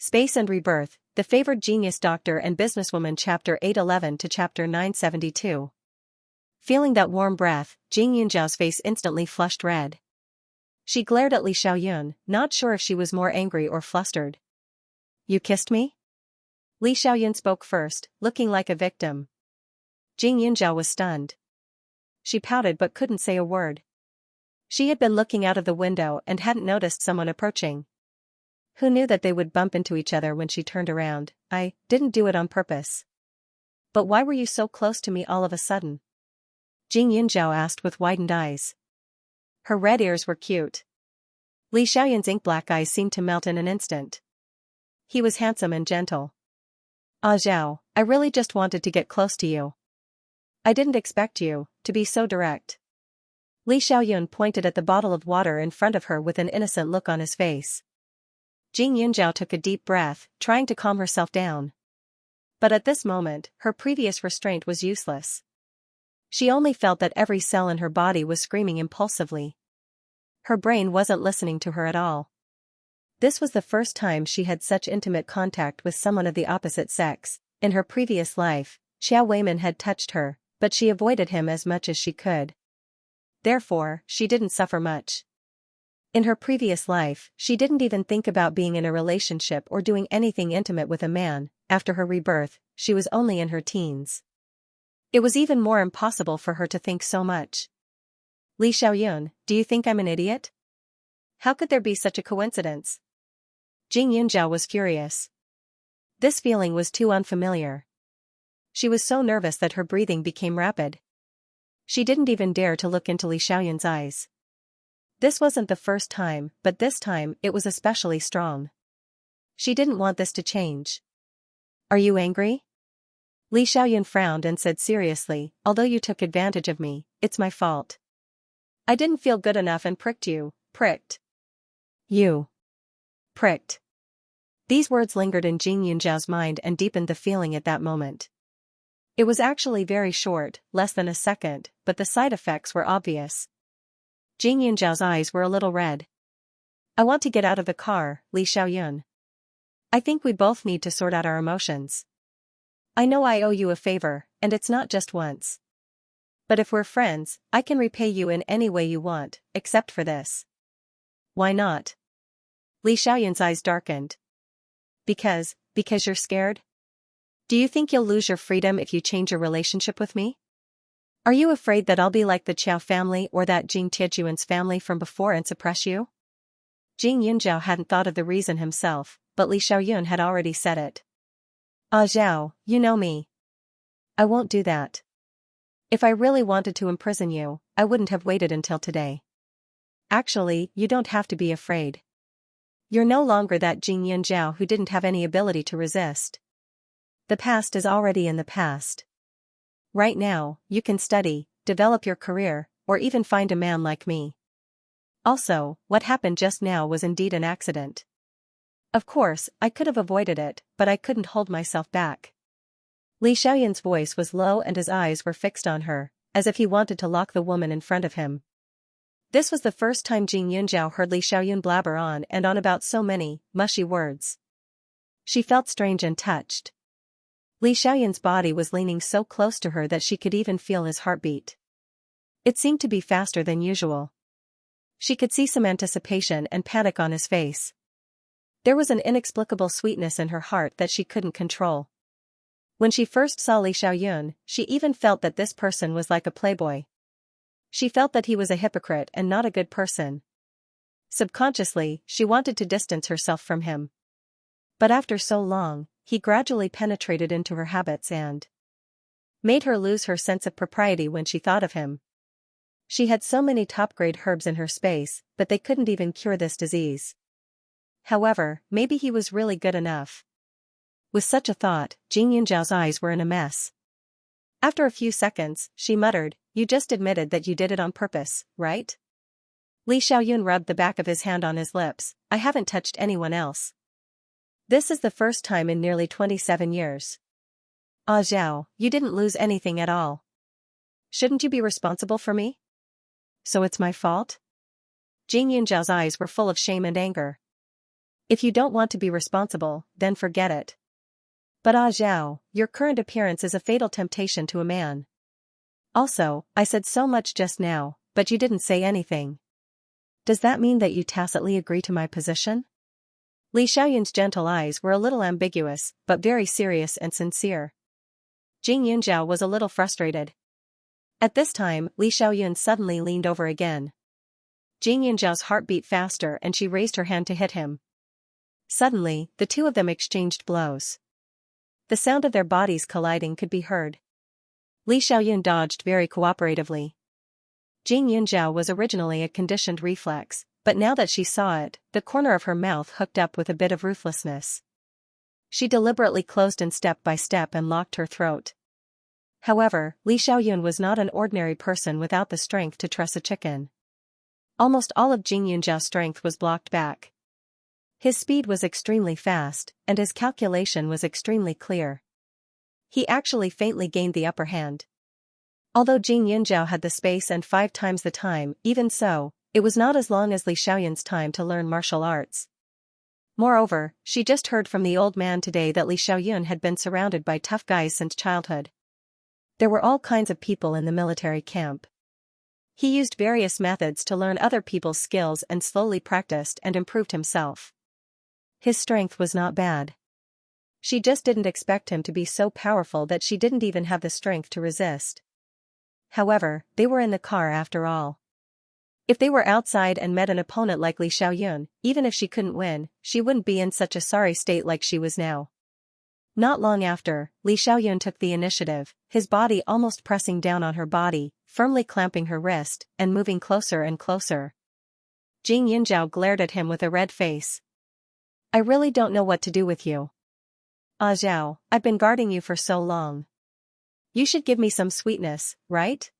Space and Rebirth, The Favored Genius Doctor and Businesswoman Chapter 811 to Chapter 972. Feeling that warm breath, Jing Yunjiao's face instantly flushed red. She glared at Li Xiaoyun, not sure if she was more angry or flustered. "You kissed me?" Li Xiaoyun spoke first, looking like a victim. Jing Yunjiao was stunned. She pouted but couldn't say a word. She had been looking out of the window and hadn't noticed someone approaching. Who knew that they would bump into each other when she turned around? "I didn't do it on purpose." "But why were you so close to me all of a sudden?" Jing Yunjiao asked with widened eyes. Her red ears were cute. Li Xiaoyun's ink-black eyes seemed to melt in an instant. He was handsome and gentle. "Ah Zhao, I really just wanted to get close to you. I didn't expect you to be so direct." Li Xiaoyun pointed at the bottle of water in front of her with an innocent look on his face. Jing Yunjiao took a deep breath, trying to calm herself down. But at this moment, her previous restraint was useless. She only felt that every cell in her body was screaming impulsively. Her brain wasn't listening to her at all. This was the first time she had such intimate contact with someone of the opposite sex. In her previous life, Xiao Weiman had touched her, but she avoided him as much as she could. Therefore, she didn't suffer much. In her previous life, she didn't even think about being in a relationship or doing anything intimate with a man. After her rebirth, she was only in her teens. It was even more impossible for her to think so much. "Li Xiaoyun, do you think I'm an idiot? How could there be such a coincidence?" Jing Yunjiao was furious. This feeling was too unfamiliar. She was so nervous that her breathing became rapid. She didn't even dare to look into Li Xiaoyun's eyes. This wasn't the first time, but this time it was especially strong. She didn't want this to change. "Are you angry?" Li Xiaoyun frowned and said seriously, "Although you took advantage of me, it's my fault. I didn't feel good enough and pricked you." "Pricked? You? Pricked?" These words lingered in Jing Yunjiao's mind and deepened the feeling at that moment. It was actually very short, less than a second, but the side effects were obvious. Jing Yunjiao's eyes were a little red. "I want to get out of the car, Li Xiaoyun. I think we both need to sort out our emotions. I know I owe you a favor, and it's not just once. But if we're friends, I can repay you in any way you want, except for this." "Why not?" Li Xiaoyun's eyes darkened. Because you're scared? Do you think you'll lose your freedom if you change your relationship with me? Are you afraid that I'll be like the Qiao family or that Jing Tiejuan's family from before and suppress you? Jing Yunjiao hadn't thought of the reason himself, but Li Xiaoyun had already said it. "Ah Zhao, you know me. I won't do that. If I really wanted to imprison you, I wouldn't have waited until today. Actually, you don't have to be afraid. You're no longer that Jing Yunjiao who didn't have any ability to resist. The past is already in the past. Right now, you can study, develop your career, or even find a man like me. Also, what happened just now was indeed an accident. Of course, I could have avoided it, but I couldn't hold myself back." Li Xiaoyun's voice was low and his eyes were fixed on her, as if he wanted to lock the woman in front of him. This was the first time Jing Yunjiao heard Li Xiaoyun blabber on and on about so many mushy words. She felt strange and touched. Li Xiaoyun's body was leaning so close to her that she could even feel his heartbeat. It seemed to be faster than usual. She could see some anticipation and panic on his face. There was an inexplicable sweetness in her heart that she couldn't control. When she first saw Li Xiaoyun, she even felt that this person was like a playboy. She felt that he was a hypocrite and not a good person. Subconsciously, she wanted to distance herself from him. But after so long, he gradually penetrated into her habits and made her lose her sense of propriety when she thought of him. She had so many top-grade herbs in her space, but they couldn't even cure this disease. However, maybe he was really good enough. With such a thought, Jing Yunjiao's eyes were in a mess. After a few seconds, she muttered, "You just admitted that you did it on purpose, right?" Li Xiaoyun rubbed the back of his hand on his lips. "I haven't touched anyone else. This is the first time in nearly 27 years. Ah Zhao, you didn't lose anything at all. Shouldn't you be responsible for me? So it's my fault?" Jing Yunjiao's eyes were full of shame and anger. If you don't want to be responsible, then forget it. But Zhao, your current appearance is a fatal temptation to a man. Also, I said so much just now, but you didn't say anything. Does that mean that you tacitly agree to my position? Li Xiaoyun's gentle eyes were a little ambiguous, but very serious and sincere. Jing Yunjiao was a little frustrated. At this time, Li Xiaoyun suddenly leaned over again. Jing Yunjiao's heart beat faster and she raised her hand to hit him. Suddenly, the two of them exchanged blows. The sound of their bodies colliding could be heard. Li Xiaoyun dodged very cooperatively. Jing Yunjiao was originally a conditioned reflex, but now that she saw it, the corner of her mouth hooked up with a bit of ruthlessness. She deliberately closed in step by step and locked her throat. However, Li Xiaoyun was not an ordinary person without the strength to truss a chicken. Almost all of Jing Yunjiao's strength was blocked back. His speed was extremely fast, and his calculation was extremely clear. He actually faintly gained the upper hand. Although Jing Yunjiao had the space and 5 times the time, even so, it was not as long as Li Xiaoyun's time to learn martial arts. Moreover, she just heard from the old man today that Li Xiaoyun had been surrounded by tough guys since childhood. There were all kinds of people in the military camp. He used various methods to learn other people's skills and slowly practiced and improved himself. His strength was not bad. She just didn't expect him to be so powerful that she didn't even have the strength to resist. However, they were in the car after all. If they were outside and met an opponent like Li Xiaoyun, even if she couldn't win, she wouldn't be in such a sorry state like she was now. Not long after, Li Xiaoyun took the initiative, his body almost pressing down on her body, firmly clamping her wrist, and moving closer and closer. Jing Yunjiao glared at him with a red face. I really don't know what to do with you. Zhao, I've been guarding you for so long. You should give me some sweetness, right?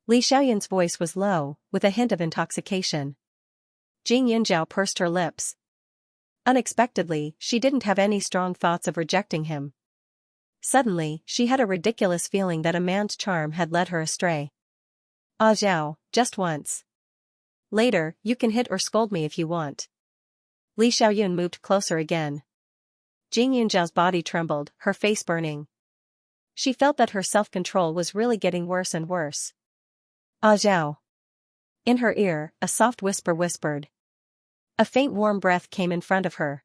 Li Xiaoyun's voice was low, with a hint of intoxication. Jing Yunjiao pursed her lips. Unexpectedly, she didn't have any strong thoughts of rejecting him. Suddenly, she had a ridiculous feeling that a man's charm had led her astray. Zhao, just once. Later, you can hit or scold me if you want. Li Xiaoyun moved closer again. Jing Yunjiao's body trembled, her face burning. She felt that her self-control was really getting worse and worse. Zhao. In her ear, a soft whisper whispered. A faint warm breath came in front of her.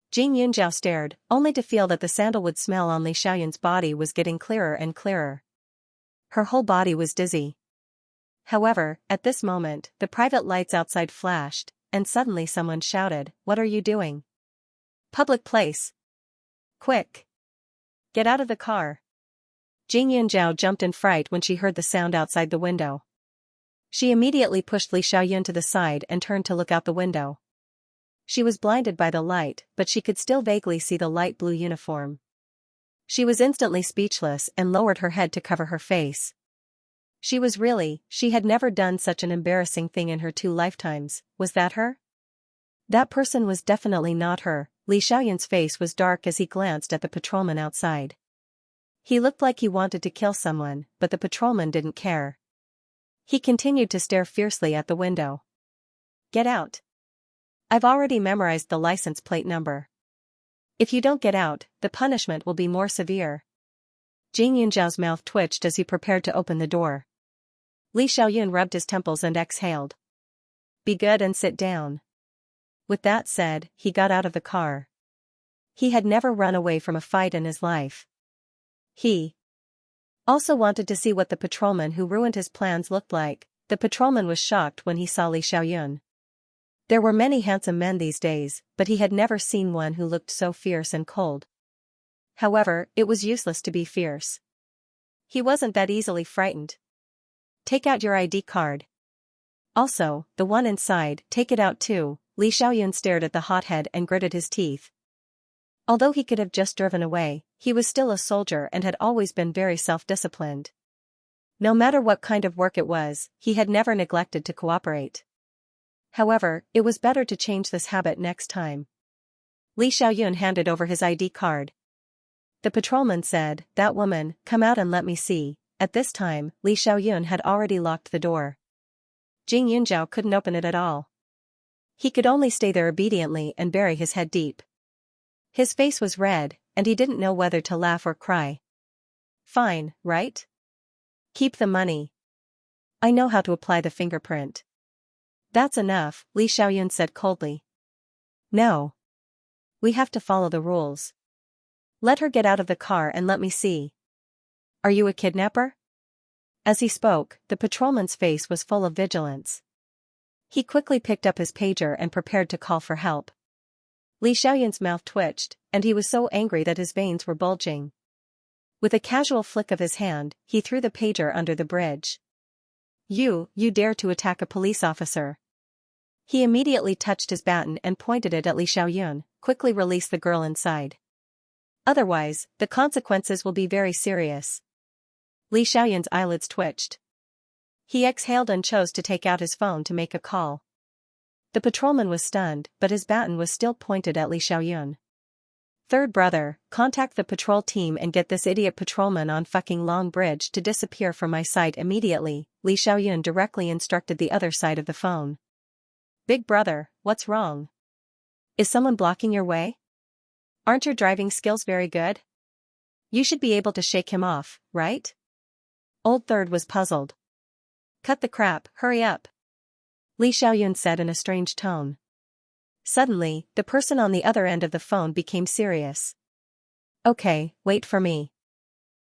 Jing Yunjiao stared, only to feel that the sandalwood smell on Li Xiaoyun's body was getting clearer and clearer. Her whole body was dizzy. However, at this moment, the private lights outside flashed, and suddenly someone shouted, "What are you doing? Public place. Quick. Get out of the car." Jing Yunjiao jumped in fright when she heard the sound outside the window. She immediately pushed Li Xiaoyun to the side and turned to look out the window. She was blinded by the light, but she could still vaguely see the light blue uniform. She was instantly speechless and lowered her head to cover her face. She had never done such an embarrassing thing in her 2 lifetimes. Was that her? That person was definitely not her. Li Xiaoyun's face was dark as he glanced at the patrolman outside. He looked like he wanted to kill someone, but the patrolman didn't care. He continued to stare fiercely at the window. Get out. I've already memorized the license plate number. If you don't get out, the punishment will be more severe. Jing Yunjiao's mouth twitched as he prepared to open the door. Li Xiaoyun rubbed his temples and exhaled. Be good and sit down. With that said, he got out of the car. He had never run away from a fight in his life. He also wanted to see what the patrolman who ruined his plans looked like. The patrolman was shocked when he saw Li Xiaoyun. There were many handsome men these days, but he had never seen one who looked so fierce and cold. However, it was useless to be fierce. He wasn't that easily frightened. Take out your ID card. Also, the one inside, take it out too. Li Xiaoyun stared at the hothead and gritted his teeth. Although he could have just driven away, he was still a soldier and had always been very self-disciplined. No matter what kind of work it was, he had never neglected to cooperate. However, it was better to change this habit next time. Li Xiaoyun handed over his ID card. The patrolman said, "That woman, come out and let me see." At this time, Li Xiaoyun had already locked the door. Jing Yunjiao couldn't open it at all. He could only stay there obediently and bury his head deep. His face was red, and he didn't know whether to laugh or cry. Fine, right? Keep the money. I know how to apply the fingerprint. That's enough, Li Xiaoyun said coldly. No. We have to follow the rules. Let her get out of the car and let me see. Are you a kidnapper? As he spoke, the patrolman's face was full of vigilance. He quickly picked up his pager and prepared to call for help. Li Xiaoyun's mouth twitched, and he was so angry that his veins were bulging. With a casual flick of his hand, he threw the pager under the bridge. You dare to attack a police officer. He immediately touched his baton and pointed it at Li Xiaoyun. Quickly release the girl inside. Otherwise, the consequences will be very serious. Li Xiaoyun's eyelids twitched. He exhaled and chose to take out his phone to make a call. The patrolman was stunned, but his baton was still pointed at Li Xiaoyun. Third brother, contact the patrol team and get this idiot patrolman on fucking Long Bridge to disappear from my sight immediately, Li Xiaoyun directly instructed the other side of the phone. Big brother, what's wrong? Is someone blocking your way? Aren't your driving skills very good? You should be able to shake him off, right? Old Third was puzzled. Cut the crap, hurry up. Li Xiaoyun said in a strange tone. Suddenly, the person on the other end of the phone became serious. Okay, wait for me.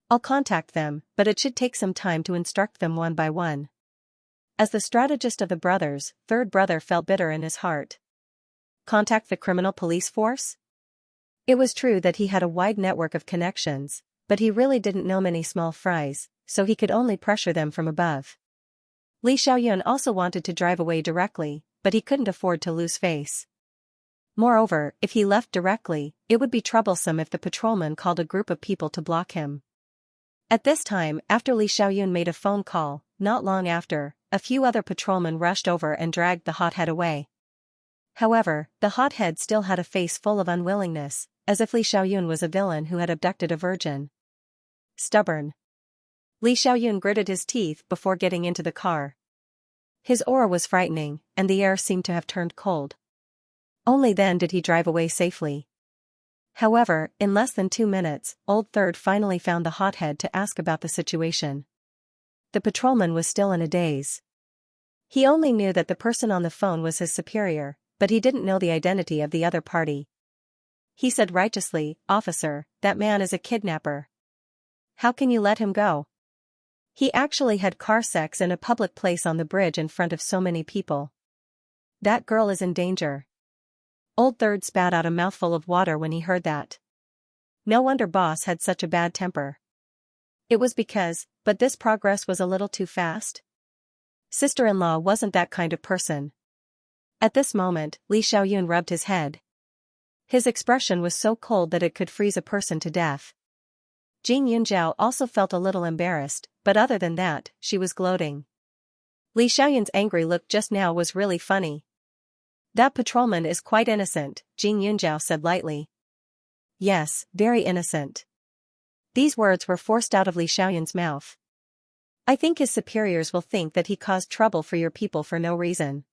I'll contact them, but it should take some time to instruct them one by one. As the strategist of the brothers, third brother felt bitter in his heart. Contact the criminal police force? It was true that he had a wide network of connections, but he really didn't know many small fries, so he could only pressure them from above. Li Xiaoyun also wanted to drive away directly, but he couldn't afford to lose face. Moreover, if he left directly, it would be troublesome if the patrolman called a group of people to block him. At this time, after Li Xiaoyun made a phone call, not long after, a few other patrolmen rushed over and dragged the hothead away. However, the hothead still had a face full of unwillingness, as if Li Xiaoyun was a villain who had abducted a virgin. Stubborn. Li Xiaoyun gritted his teeth before getting into the car. His aura was frightening, and the air seemed to have turned cold. Only then did he drive away safely. However, in less than 2 minutes, Old Third finally found the hothead to ask about the situation. The patrolman was still in a daze. He only knew that the person on the phone was his superior, but he didn't know the identity of the other party. He said righteously, "Officer, that man is a kidnapper. How can you let him go? He actually had car sex in a public place on the bridge in front of so many people. That girl is in danger." Old Third spat out a mouthful of water when he heard that. No wonder boss had such a bad temper. It was because, but this progress was a little too fast. Sister-in-law wasn't that kind of person. At this moment, Li Xiaoyun rubbed his head. His expression was so cold that it could freeze a person to death. Jing Yunjiao also felt a little embarrassed, but other than that, she was gloating. Li Xiaoyun's angry look just now was really funny. That patrolman is quite innocent, Jing Yunjiao said lightly. Yes, very innocent. These words were forced out of Li Xiaoyun's mouth. I think his superiors will think that he caused trouble for your people for no reason.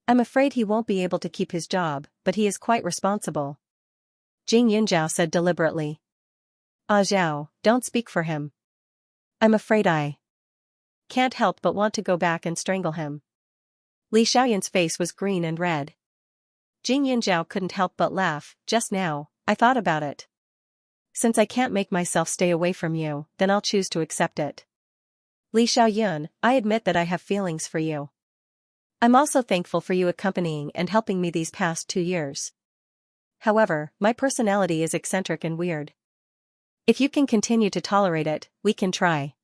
I'm afraid he won't be able to keep his job, but he is quite responsible. Jing Yunjiao said deliberately. Ah Zhao, don't speak for him. I'm afraid I can't help but want to go back and strangle him. Li Xiaoyun's face was green and red. Jing Yunjiao couldn't help but laugh. Just now, I thought about it. Since I can't make myself stay away from you, then I'll choose to accept it. Li Xiaoyun, I admit that I have feelings for you. I'm also thankful for you accompanying and helping me these past 2 years. However, my personality is eccentric and weird. If you can continue to tolerate it, we can try.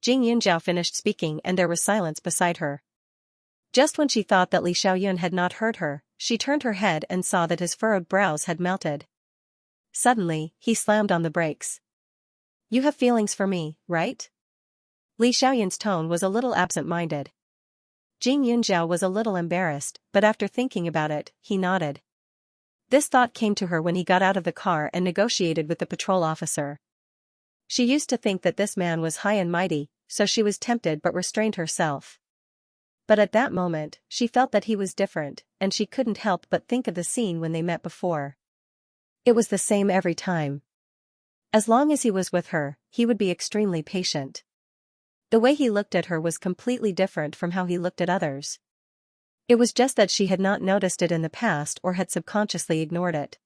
Jing Yunjiao finished speaking and there was silence beside her. Just when she thought that Li Xiaoyun had not heard her, she turned her head and saw that his furrowed brows had melted. Suddenly, he slammed on the brakes. You have feelings for me, right? Li Xiaoyun's tone was a little absent-minded. Jing Yunjiao was a little embarrassed, but after thinking about it, he nodded. This thought came to her when he got out of the car and negotiated with the patrol officer. She used to think that this man was high and mighty, so she was tempted but restrained herself. But at that moment, she felt that he was different, and she couldn't help but think of the scene when they met before. It was the same every time. As long as he was with her, he would be extremely patient. The way he looked at her was completely different from how he looked at others. It was just that she had not noticed it in the past or had subconsciously ignored it.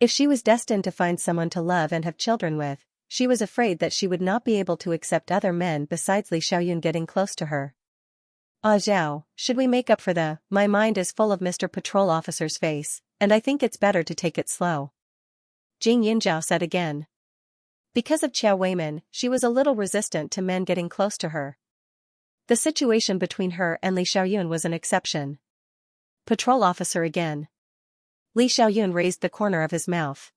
If she was destined to find someone to love and have children with, she was afraid that she would not be able to accept other men besides Li Xiaoyun getting close to her. Ah Zhao, should we make up for my mind is full of Mr. Patrol Officer's face, and I think it's better to take it slow. Jing Yunjiao said again. Because of Qiao Weiman, she was a little resistant to men getting close to her. The situation between her and Li Xiaoyun was an exception. Patrol Officer again. Li Xiaoyun raised the corner of his mouth.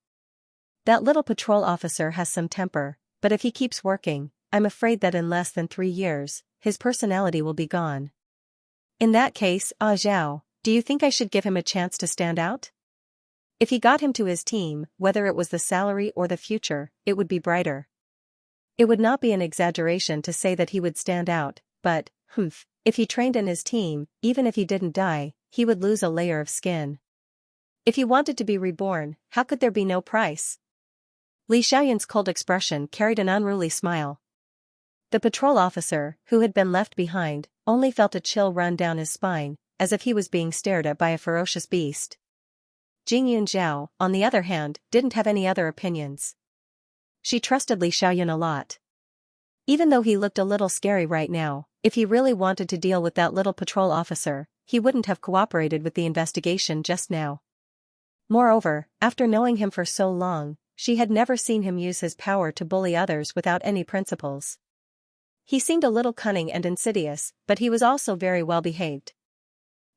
That little patrol officer has some temper, but if he keeps working, I'm afraid that in less than 3 years, his personality will be gone. In that case, Ah Zhao, do you think I should give him a chance to stand out? If he got him to his team, whether it was the salary or the future, it would be brighter. It would not be an exaggeration to say that he would stand out, but, if he trained in his team, even if he didn't die, he would lose a layer of skin. If he wanted to be reborn, how could there be no price? Li Xiaoyun's cold expression carried an unruly smile. The patrol officer, who had been left behind, only felt a chill run down his spine, as if he was being stared at by a ferocious beast. Jing Yunjiao, on the other hand, didn't have any other opinions. She trusted Li Xiaoyun a lot. Even though he looked a little scary right now, if he really wanted to deal with that little patrol officer, he wouldn't have cooperated with the investigation just now. Moreover, after knowing him for so long, she had never seen him use his power to bully others without any principles. He seemed a little cunning and insidious, but he was also very well behaved.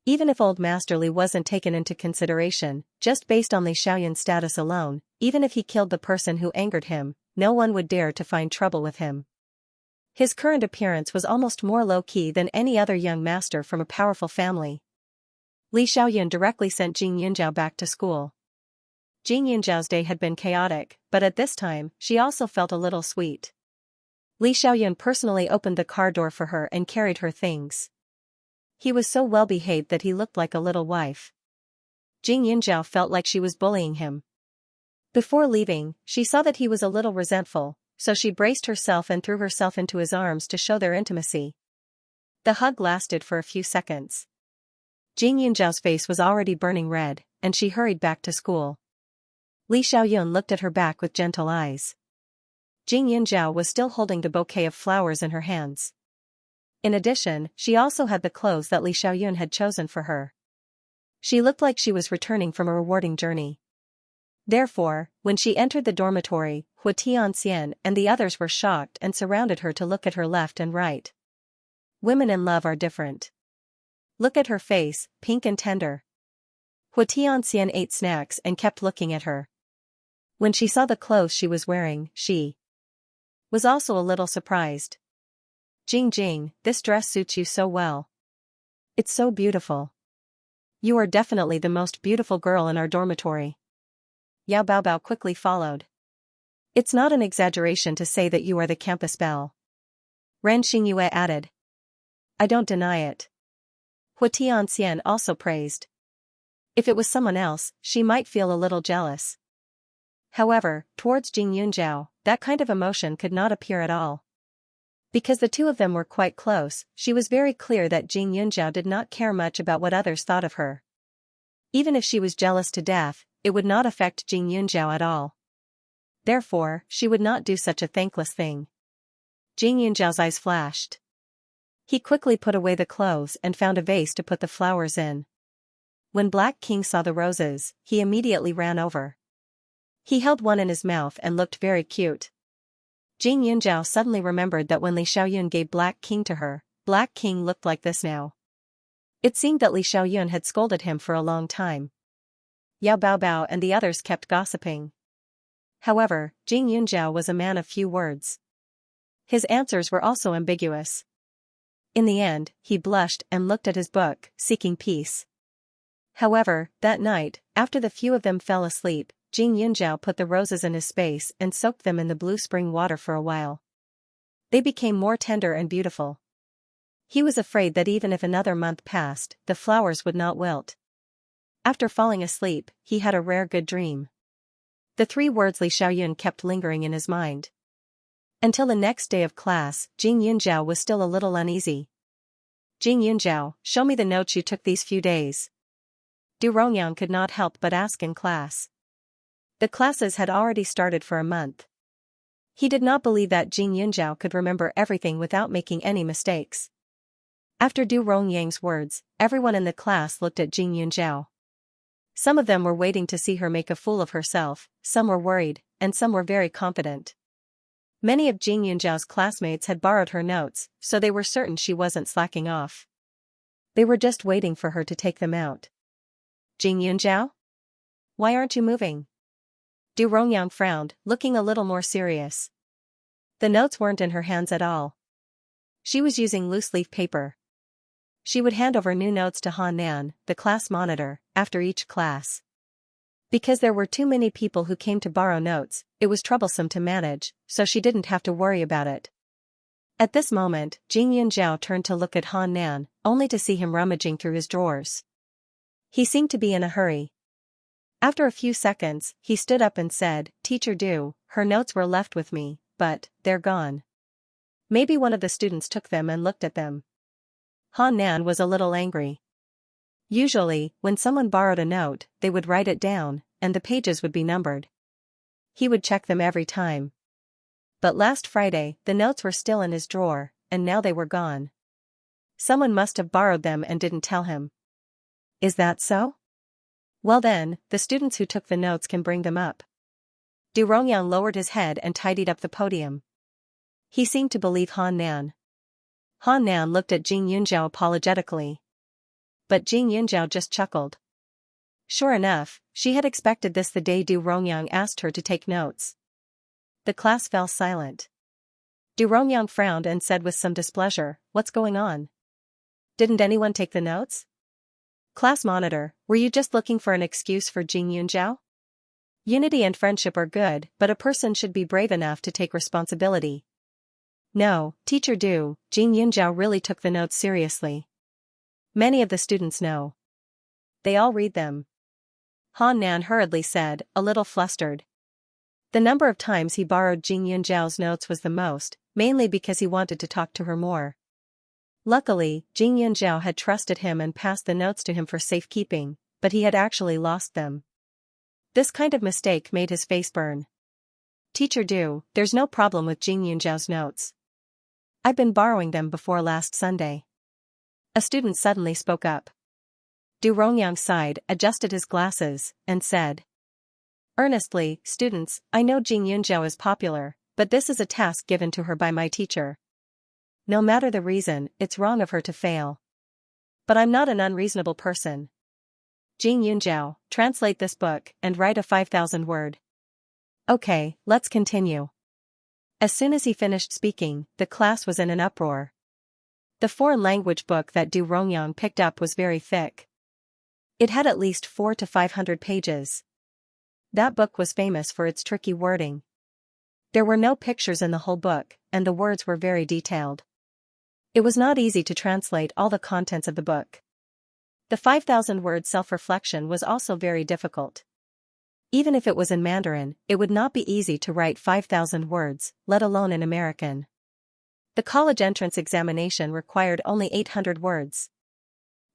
Even if old Master Li wasn't taken into consideration, just based on Li Xiaoyun's status alone, even if he killed the person who angered him, no one would dare to find trouble with him. His current appearance was almost more low-key than any other young master from a powerful family. Li Xiaoyun directly sent Jing Yunjiao back to school. Jing Yunjiao's day had been chaotic, but at this time, she also felt a little sweet. Li Xiaoyun personally opened the car door for her and carried her things. He was so well behaved that he looked like a little wife. Jing Yunjiao felt like she was bullying him. Before leaving, she saw that he was a little resentful, so she braced herself and threw herself into his arms to show their intimacy. The hug lasted for a few seconds. Jing Yunjiao's face was already burning red, and she hurried back to school. Li Xiaoyun looked at her back with gentle eyes. Jing Yunjiao was still holding the bouquet of flowers in her hands. In addition, she also had the clothes that Li Xiaoyun had chosen for her. She looked like she was returning from a rewarding journey. Therefore, when she entered the dormitory, Xianxia and the others were shocked and surrounded her to look at her left and right. Women in love are different. Look at her face, pink and tender. Xianxia ate snacks and kept looking at her. When she saw the clothes she was wearing, she was also a little surprised. Jing, this dress suits you so well. It's so beautiful. You are definitely the most beautiful girl in our dormitory. Yao Baobao quickly followed. It's not an exaggeration to say that you are the campus belle. Ren Xingyue added. I don't deny it. Tianxian also praised. If it was someone else, she might feel a little jealous. However, towards Jing Yunjiao, that kind of emotion could not appear at all. Because the two of them were quite close, she was very clear that Jing Yunjiao did not care much about what others thought of her. Even if she was jealous to death, it would not affect Jing Yunjiao at all. Therefore, she would not do such a thankless thing. Jing Yunjiao's eyes flashed. He quickly put away the clothes and found a vase to put the flowers in. When Black King saw the roses, he immediately ran over. He held one in his mouth and looked very cute. Jing Yunjiao suddenly remembered that when Li Xiaoyun gave Black King to her, Black King looked like this now. It seemed that Li Xiaoyun had scolded him for a long time. Yao Baobao and the others kept gossiping. However, Jing Yunjiao was a man of few words. His answers were also ambiguous. In the end, he blushed and looked at his book, seeking peace. However, that night, after the few of them fell asleep, Jing Yunjiao put the roses in his space and soaked them in the blue spring water for a while. They became more tender and beautiful. He was afraid that even if another month passed, the flowers would not wilt. After falling asleep, he had a rare good dream. The 3 words Li Xiaoyun kept lingering in his mind. Until the next day of class, Jing Yunjiao was still a little uneasy. Jing Yunjiao, show me the notes you took these few days. Du Rongyang could not help but ask in class. The classes had already started for a month. He did not believe that Jing Yunjiao could remember everything without making any mistakes. After Du Rongyang's words, everyone in the class looked at Jing Yunjiao. Some of them were waiting to see her make a fool of herself, some were worried, and some were very confident. Many of Jing Yunjiao's classmates had borrowed her notes, so they were certain she wasn't slacking off. They were just waiting for her to take them out. Jing Yunjiao? Why aren't you moving? Du Rongyang frowned, looking a little more serious. The notes weren't in her hands at all. She was using loose-leaf paper. She would hand over new notes to Han Nan, the class monitor, after each class. Because there were too many people who came to borrow notes, it was troublesome to manage, so she didn't have to worry about it. At this moment, Jing Yunjiao turned to look at Han Nan, only to see him rummaging through his drawers. He seemed to be in a hurry. After a few seconds, he stood up and said, "Teacher Du, her notes were left with me, but they're gone. Maybe one of the students took them and looked at them." Han Nan was a little angry. Usually, when someone borrowed a note, they would write it down, and the pages would be numbered. He would check them every time. But last Friday, the notes were still in his drawer, and now they were gone. Someone must have borrowed them and didn't tell him. Is that so? Well then, the students who took the notes can bring them up. Du Rongyang lowered his head and tidied up the podium. He seemed to believe Han Nan. Han Nan looked at Jing Yunjiao apologetically. But Jing Yunjiao just chuckled. Sure enough, she had expected this the day Du Rongyang asked her to take notes. The class fell silent. Du Rongyang frowned and said with some displeasure, "What's going on? Didn't anyone take the notes?" Class monitor, were you just looking for an excuse for Jing Yunjiao? Unity and friendship are good, but a person should be brave enough to take responsibility. No, Teacher Du, Jing Yunjiao really took the notes seriously. Many of the students know. They all read them. Han Nan hurriedly said, a little flustered. The number of times he borrowed Jing Yunjiao's notes was the most, mainly because he wanted to talk to her more. Luckily, Jing Yunjiao had trusted him and passed the notes to him for safekeeping, but he had actually lost them. This kind of mistake made his face burn. Teacher Du, there's no problem with Jing Yunjiao's notes. I've been borrowing them before last Sunday. A student suddenly spoke up. Du Rongyang sighed, adjusted his glasses, and said. Earnestly, students, I know Jing Yunjiao is popular, but this is a task given to her by my teacher. No matter the reason, it's wrong of her to fail. But I'm not an unreasonable person. Jing Yunjiao, translate this book and write a 5,000-word. Okay, let's continue. As soon as he finished speaking, the class was in an uproar. The foreign language book that Du Rongyang picked up was very thick. It had at least 400 to 500 pages. That book was famous for its tricky wording. There were no pictures in the whole book, and the words were very detailed. It was not easy to translate all the contents of the book. The 5,000-word self-reflection was also very difficult. Even if it was in Mandarin, it would not be easy to write 5,000 words, let alone in American. The college entrance examination required only 800 words.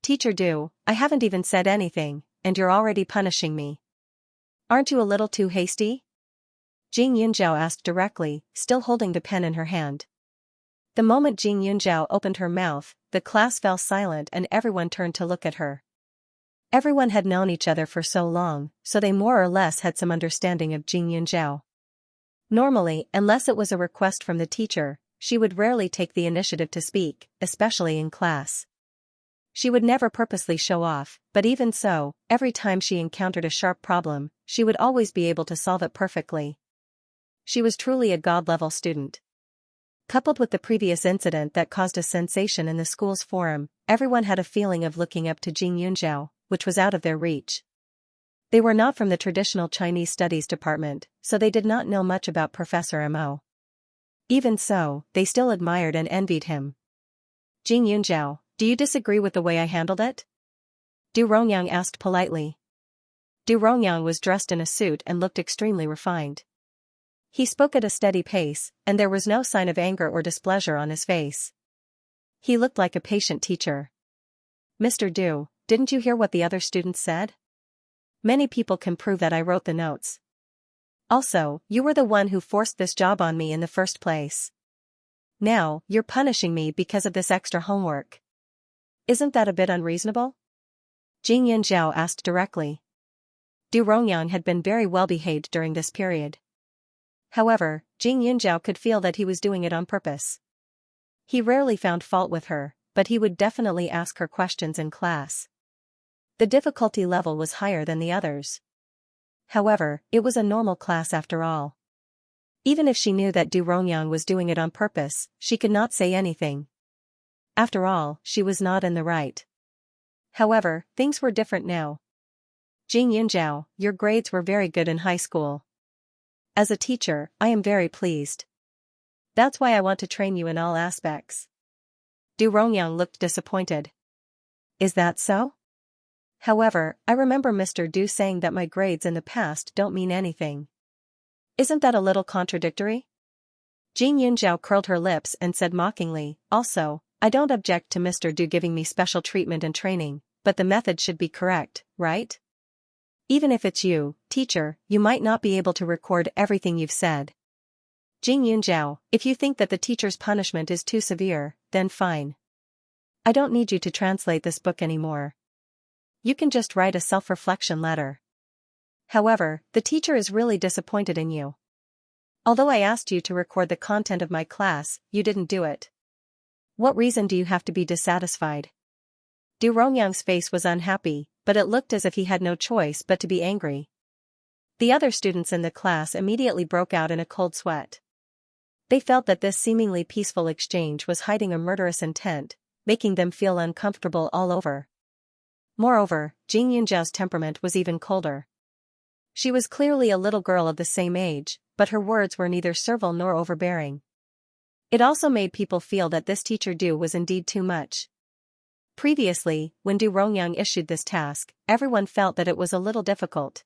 Teacher Du, I haven't even said anything, and you're already punishing me. Aren't you a little too hasty? Jing Yunjiao asked directly, still holding the pen in her hand. The moment Jing Yunjiao opened her mouth, the class fell silent and everyone turned to look at her. Everyone had known each other for so long, so they more or less had some understanding of Jing Yunjiao. Normally, unless it was a request from the teacher, she would rarely take the initiative to speak, especially in class. She would never purposely show off, but even so, every time she encountered a sharp problem, she would always be able to solve it perfectly. She was truly a god-level student. Coupled with the previous incident that caused a sensation in the school's forum, everyone had a feeling of looking up to Jing Yunjiao, which was out of their reach. They were not from the traditional Chinese studies department, so they did not know much about Professor Mo. Even so, they still admired and envied him. Jing Yunjiao, do you disagree with the way I handled it? Du Rongyang asked politely. Du Rongyang was dressed in a suit and looked extremely refined. He spoke at a steady pace, and there was no sign of anger or displeasure on his face. He looked like a patient teacher. Mr. Du, didn't you hear what the other students said? Many people can prove that I wrote the notes. Also, you were the one who forced this job on me in the first place. Now, you're punishing me because of this extra homework. Isn't that a bit unreasonable? Jing Yunjiao asked directly. Du Rongyang had been very well behaved during this period. However, Jing Yunjiao could feel that he was doing it on purpose. He rarely found fault with her, but he would definitely ask her questions in class. The difficulty level was higher than the others. However, it was a normal class after all. Even if she knew that Du Rongyang was doing it on purpose, she could not say anything. After all, she was not in the right. However, things were different now. Jing Yunjiao, your grades were very good in high school. As a teacher, I am very pleased. That's why I want to train you in all aspects. Du Rongyang looked disappointed. Is that so? However, I remember Mr. Du saying that my grades in the past don't mean anything. Isn't that a little contradictory? Jing Yunjiao curled her lips and said mockingly, also, I don't object to Mr. Du giving me special treatment and training, but the method should be correct, right? Even if it's you, teacher, you might not be able to record everything you've said. Jing Yunjiao, if you think that the teacher's punishment is too severe, then fine. I don't need you to translate this book anymore. You can just write a self-reflection letter. However, the teacher is really disappointed in you. Although I asked you to record the content of my class, you didn't do it. What reason do you have to be dissatisfied? Du Rongyang's face was unhappy, but it looked as if he had no choice but to be angry. The other students in the class immediately broke out in a cold sweat. They felt that this seemingly peaceful exchange was hiding a murderous intent, making them feel uncomfortable all over. Moreover, Jing Yunjiao's temperament was even colder. She was clearly a little girl of the same age, but her words were neither servile nor overbearing. It also made people feel that this teacher Du was indeed too much. Previously, when Du Rongyang issued this task, everyone felt that it was a little difficult.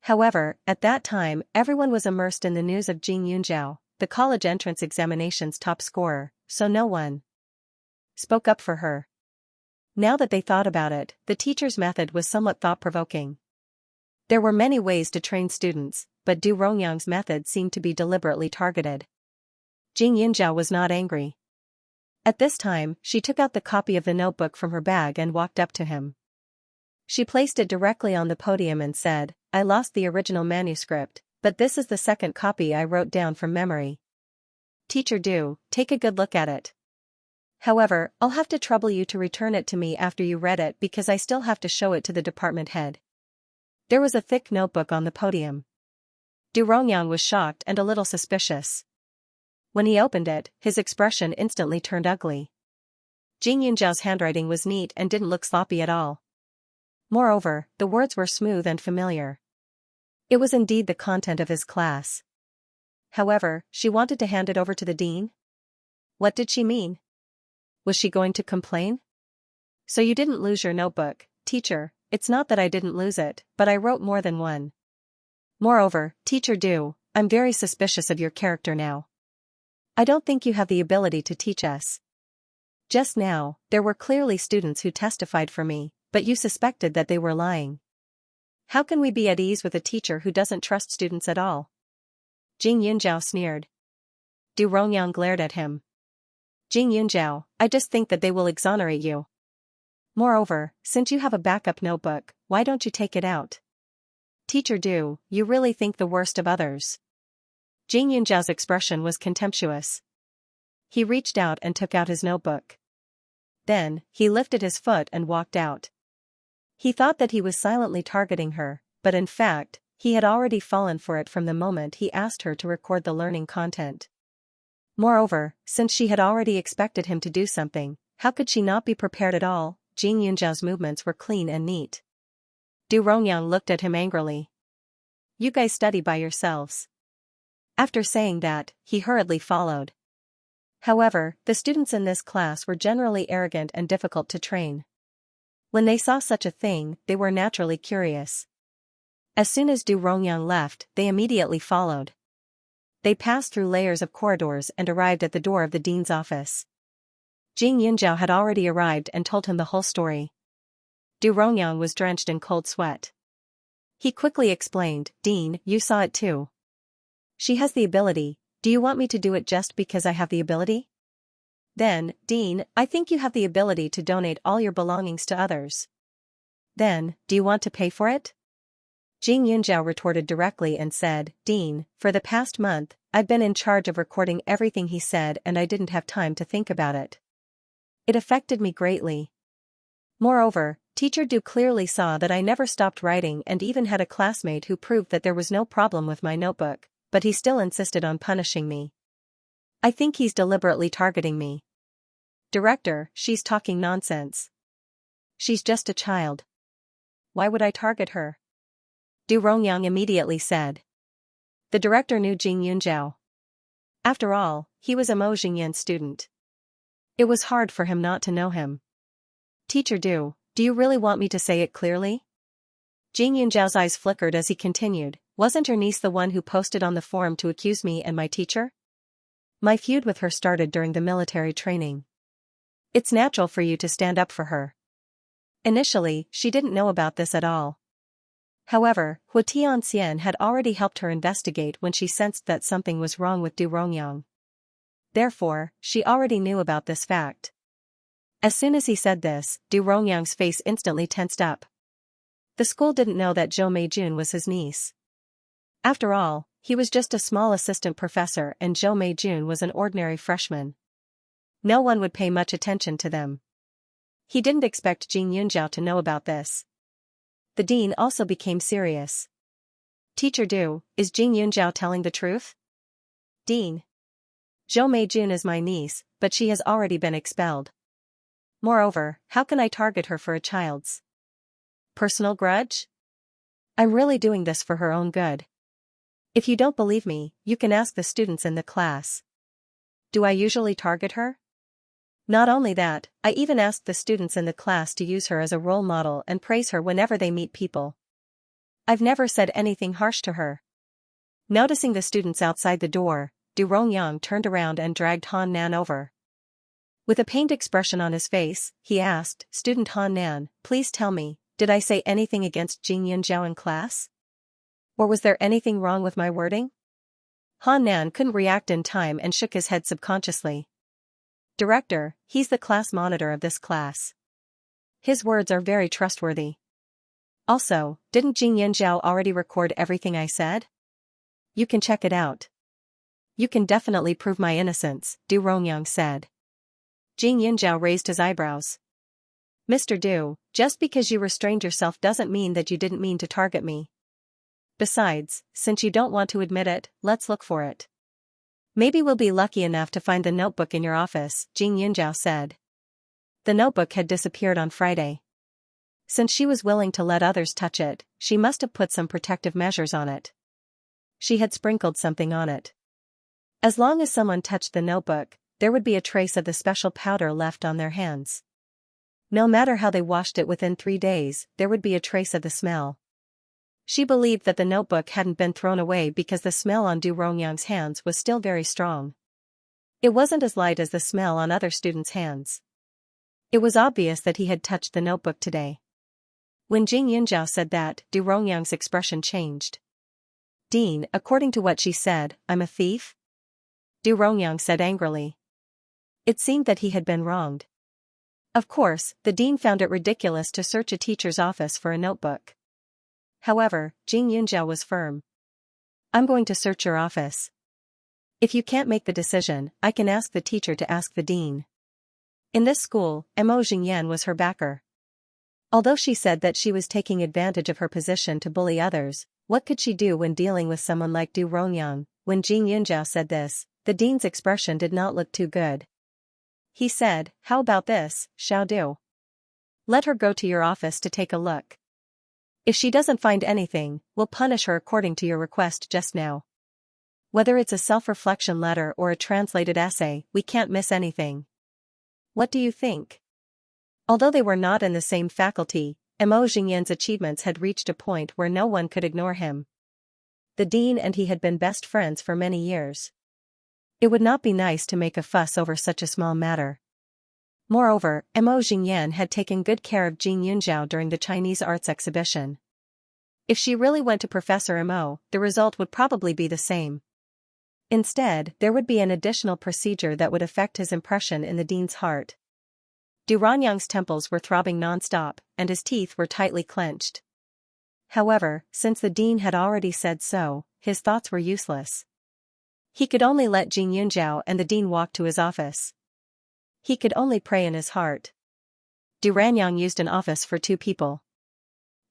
However, at that time, everyone was immersed in the news of Jing Yunjiao, the college entrance examination's top scorer, so no one spoke up for her. Now that they thought about it, the teacher's method was somewhat thought-provoking. There were many ways to train students, but Du Rongyang's method seemed to be deliberately targeted. Jing Yunjiao was not angry. At this time, she took out the copy of the notebook from her bag and walked up to him. She placed it directly on the podium and said, I lost the original manuscript, but this is the second copy I wrote down from memory. Teacher Du, take a good look at it. However, I'll have to trouble you to return it to me after you read it because I still have to show it to the department head. There was a thick notebook on the podium. Du Rongyang was shocked and a little suspicious. When he opened it, his expression instantly turned ugly. Jing Yunjiao's handwriting was neat and didn't look sloppy at all. Moreover, the words were smooth and familiar. It was indeed the content of his class. However, she wanted to hand it over to the dean? What did she mean? Was she going to complain? So you didn't lose your notebook, teacher. It's not that I didn't lose it, but I wrote more than one. Moreover, teacher Du, I'm very suspicious of your character now. I don't think you have the ability to teach us. Just now, there were clearly students who testified for me, but you suspected that they were lying. How can we be at ease with a teacher who doesn't trust students at all? Jing Yunjiao sneered. Du Rongyang glared at him. Jing Yunjiao, I just think that they will exonerate you. Moreover, since you have a backup notebook, why don't you take it out? Teacher Du, you really think the worst of others. Jing Yunjiao's expression was contemptuous. He reached out and took out his notebook. Then, he lifted his foot and walked out. He thought that he was silently targeting her, but in fact, he had already fallen for it from the moment he asked her to record the learning content. Moreover, since she had already expected him to do something, how could she not be prepared at all? Jing Yunjiao's movements were clean and neat. Du Rongyang looked at him angrily. You guys study by yourselves. After saying that, he hurriedly followed. However, the students in this class were generally arrogant and difficult to train. When they saw such a thing, they were naturally curious. As soon as Du Rongyang left, they immediately followed. They passed through layers of corridors and arrived at the door of the dean's office. Jing Yunjiao had already arrived and told him the whole story. Du Rongyang was drenched in cold sweat. He quickly explained, "Dean, you saw it too. She has the ability. Do you want me to do it just because I have the ability? Then, Dean, I think you have the ability to donate all your belongings to others. Then, do you want to pay for it?" Jing Yunjiao retorted directly and said, "Dean, for the past month, I've been in charge of recording everything he said and I didn't have time to think about it. It affected me greatly. Moreover, Teacher Du clearly saw that I never stopped writing and even had a classmate who proved that there was no problem with my notebook, but he still insisted on punishing me. I think he's deliberately targeting me." "Director, she's talking nonsense. She's just a child. Why would I target her?" Du Rongyang immediately said. The director knew Jing Yunjiao. After all, he was a Mo Xingyan's student. It was hard for him not to know him. "Teacher Du, do you really want me to say it clearly?" Jing Yunjiao's eyes flickered as he continued, "Wasn't your niece the one who posted on the forum to accuse me and my teacher? My feud with her started during the military training. It's natural for you to stand up for her. Initially, she didn't know about this at all. However, Xianxia had already helped her investigate when she sensed that something was wrong with Du Rongyang. Therefore, she already knew about this fact." As soon as he said this, Du Rongyang's face instantly tensed up. The school didn't know that Zhou Meijun was his niece. After all, he was just a small assistant professor and Zhou Meijun was an ordinary freshman. No one would pay much attention to them. He didn't expect Jing Yunjiao to know about this. The dean also became serious. "Teacher Du, is Jing Yunjiao telling the truth?" "Dean. Zhou Meijun is my niece, but she has already been expelled. Moreover, how can I target her for a child's personal grudge? I'm really doing this for her own good. If you don't believe me, you can ask the students in the class. Do I usually target her? Not only that, I even asked the students in the class to use her as a role model and praise her whenever they meet people. I've never said anything harsh to her." Noticing the students outside the door, Du Rongyang turned around and dragged Han Nan over. With a pained expression on his face, he asked, "Student Han Nan, please tell me, did I say anything against Jing Yunjiao in class? Or was there anything wrong with my wording?" Han Nan couldn't react in time and shook his head subconsciously. "Director, he's the class monitor of this class. His words are very trustworthy. Also, didn't Jing Yunjiao already record everything I said? You can check it out. You can definitely prove my innocence," Du Rongyang said. Jing Yunjiao raised his eyebrows. "Mr. Du, just because you restrained yourself doesn't mean that you didn't mean to target me. Besides, since you don't want to admit it, let's look for it. Maybe we'll be lucky enough to find the notebook in your office," Jing Yunjiao said. The notebook had disappeared on Friday. Since she was willing to let others touch it, she must have put some protective measures on it. She had sprinkled something on it. As long as someone touched the notebook, there would be a trace of the special powder left on their hands. No matter how they washed it within 3 days, there would be a trace of the smell. She believed that the notebook hadn't been thrown away because the smell on Du Rongyang's hands was still very strong. It wasn't as light as the smell on other students' hands. It was obvious that he had touched the notebook today. When Jing Yunjiao said that, Du Rongyang's expression changed. "Dean, according to what she said, I'm a thief?" Du Rongyang said angrily. It seemed that he had been wronged. Of course, the dean found it ridiculous to search a teacher's office for a notebook. However, Jing Yunjiao was firm. "I'm going to search your office. If you can't make the decision, I can ask the teacher to ask the dean." In this school, Mo Xingyan was her backer. Although she said that she was taking advantage of her position to bully others, what could she do when dealing with someone like Du Rongyang? When Jing Yunjiao said this, the dean's expression did not look too good. He said, "How about this, Xiao Du? Let her go to your office to take a look. If she doesn't find anything, we'll punish her according to your request just now." Whether it's a self-reflection letter or a translated essay, we can't miss anything. What do you think? Although they were not in the same faculty, Mo Xingyan's achievements had reached a point where no one could ignore him. The dean and he had been best friends for many years. It would not be nice to make a fuss over such a small matter. Moreover, Mo Xingyan had taken good care of Jing Yunzhao during the Chinese arts exhibition. If she really went to Professor Mo, the result would probably be the same. Instead, there would be an additional procedure that would affect his impression in the dean's heart. Du Ranyang's temples were throbbing non-stop, and his teeth were tightly clenched. However, since the dean had already said so, his thoughts were useless. He could only let Jing Yunzhao and the dean walk to his office. He could only pray in his heart. Du Ranyang used an office for 2 people.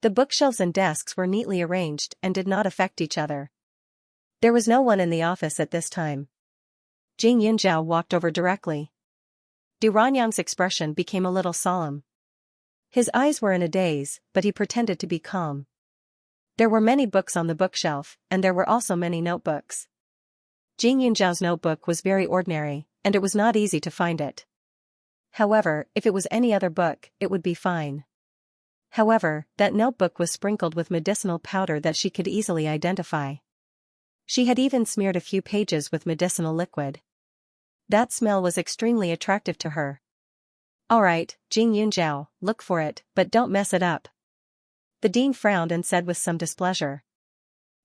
The bookshelves and desks were neatly arranged and did not affect each other. There was no one in the office at this time. Jing Yunzhao walked over directly. Du Ranyang's expression became a little solemn. His eyes were in a daze, but he pretended to be calm. There were many books on the bookshelf, and there were also many notebooks. Jing Yunzhao's notebook was very ordinary, and it was not easy to find it. However, if it was any other book, it would be fine. However, that notebook was sprinkled with medicinal powder that she could easily identify. She had even smeared a few pages with medicinal liquid. That smell was extremely attractive to her. "Alright, Jing Yunzhao, look for it, but don't mess it up." The dean frowned and said with some displeasure.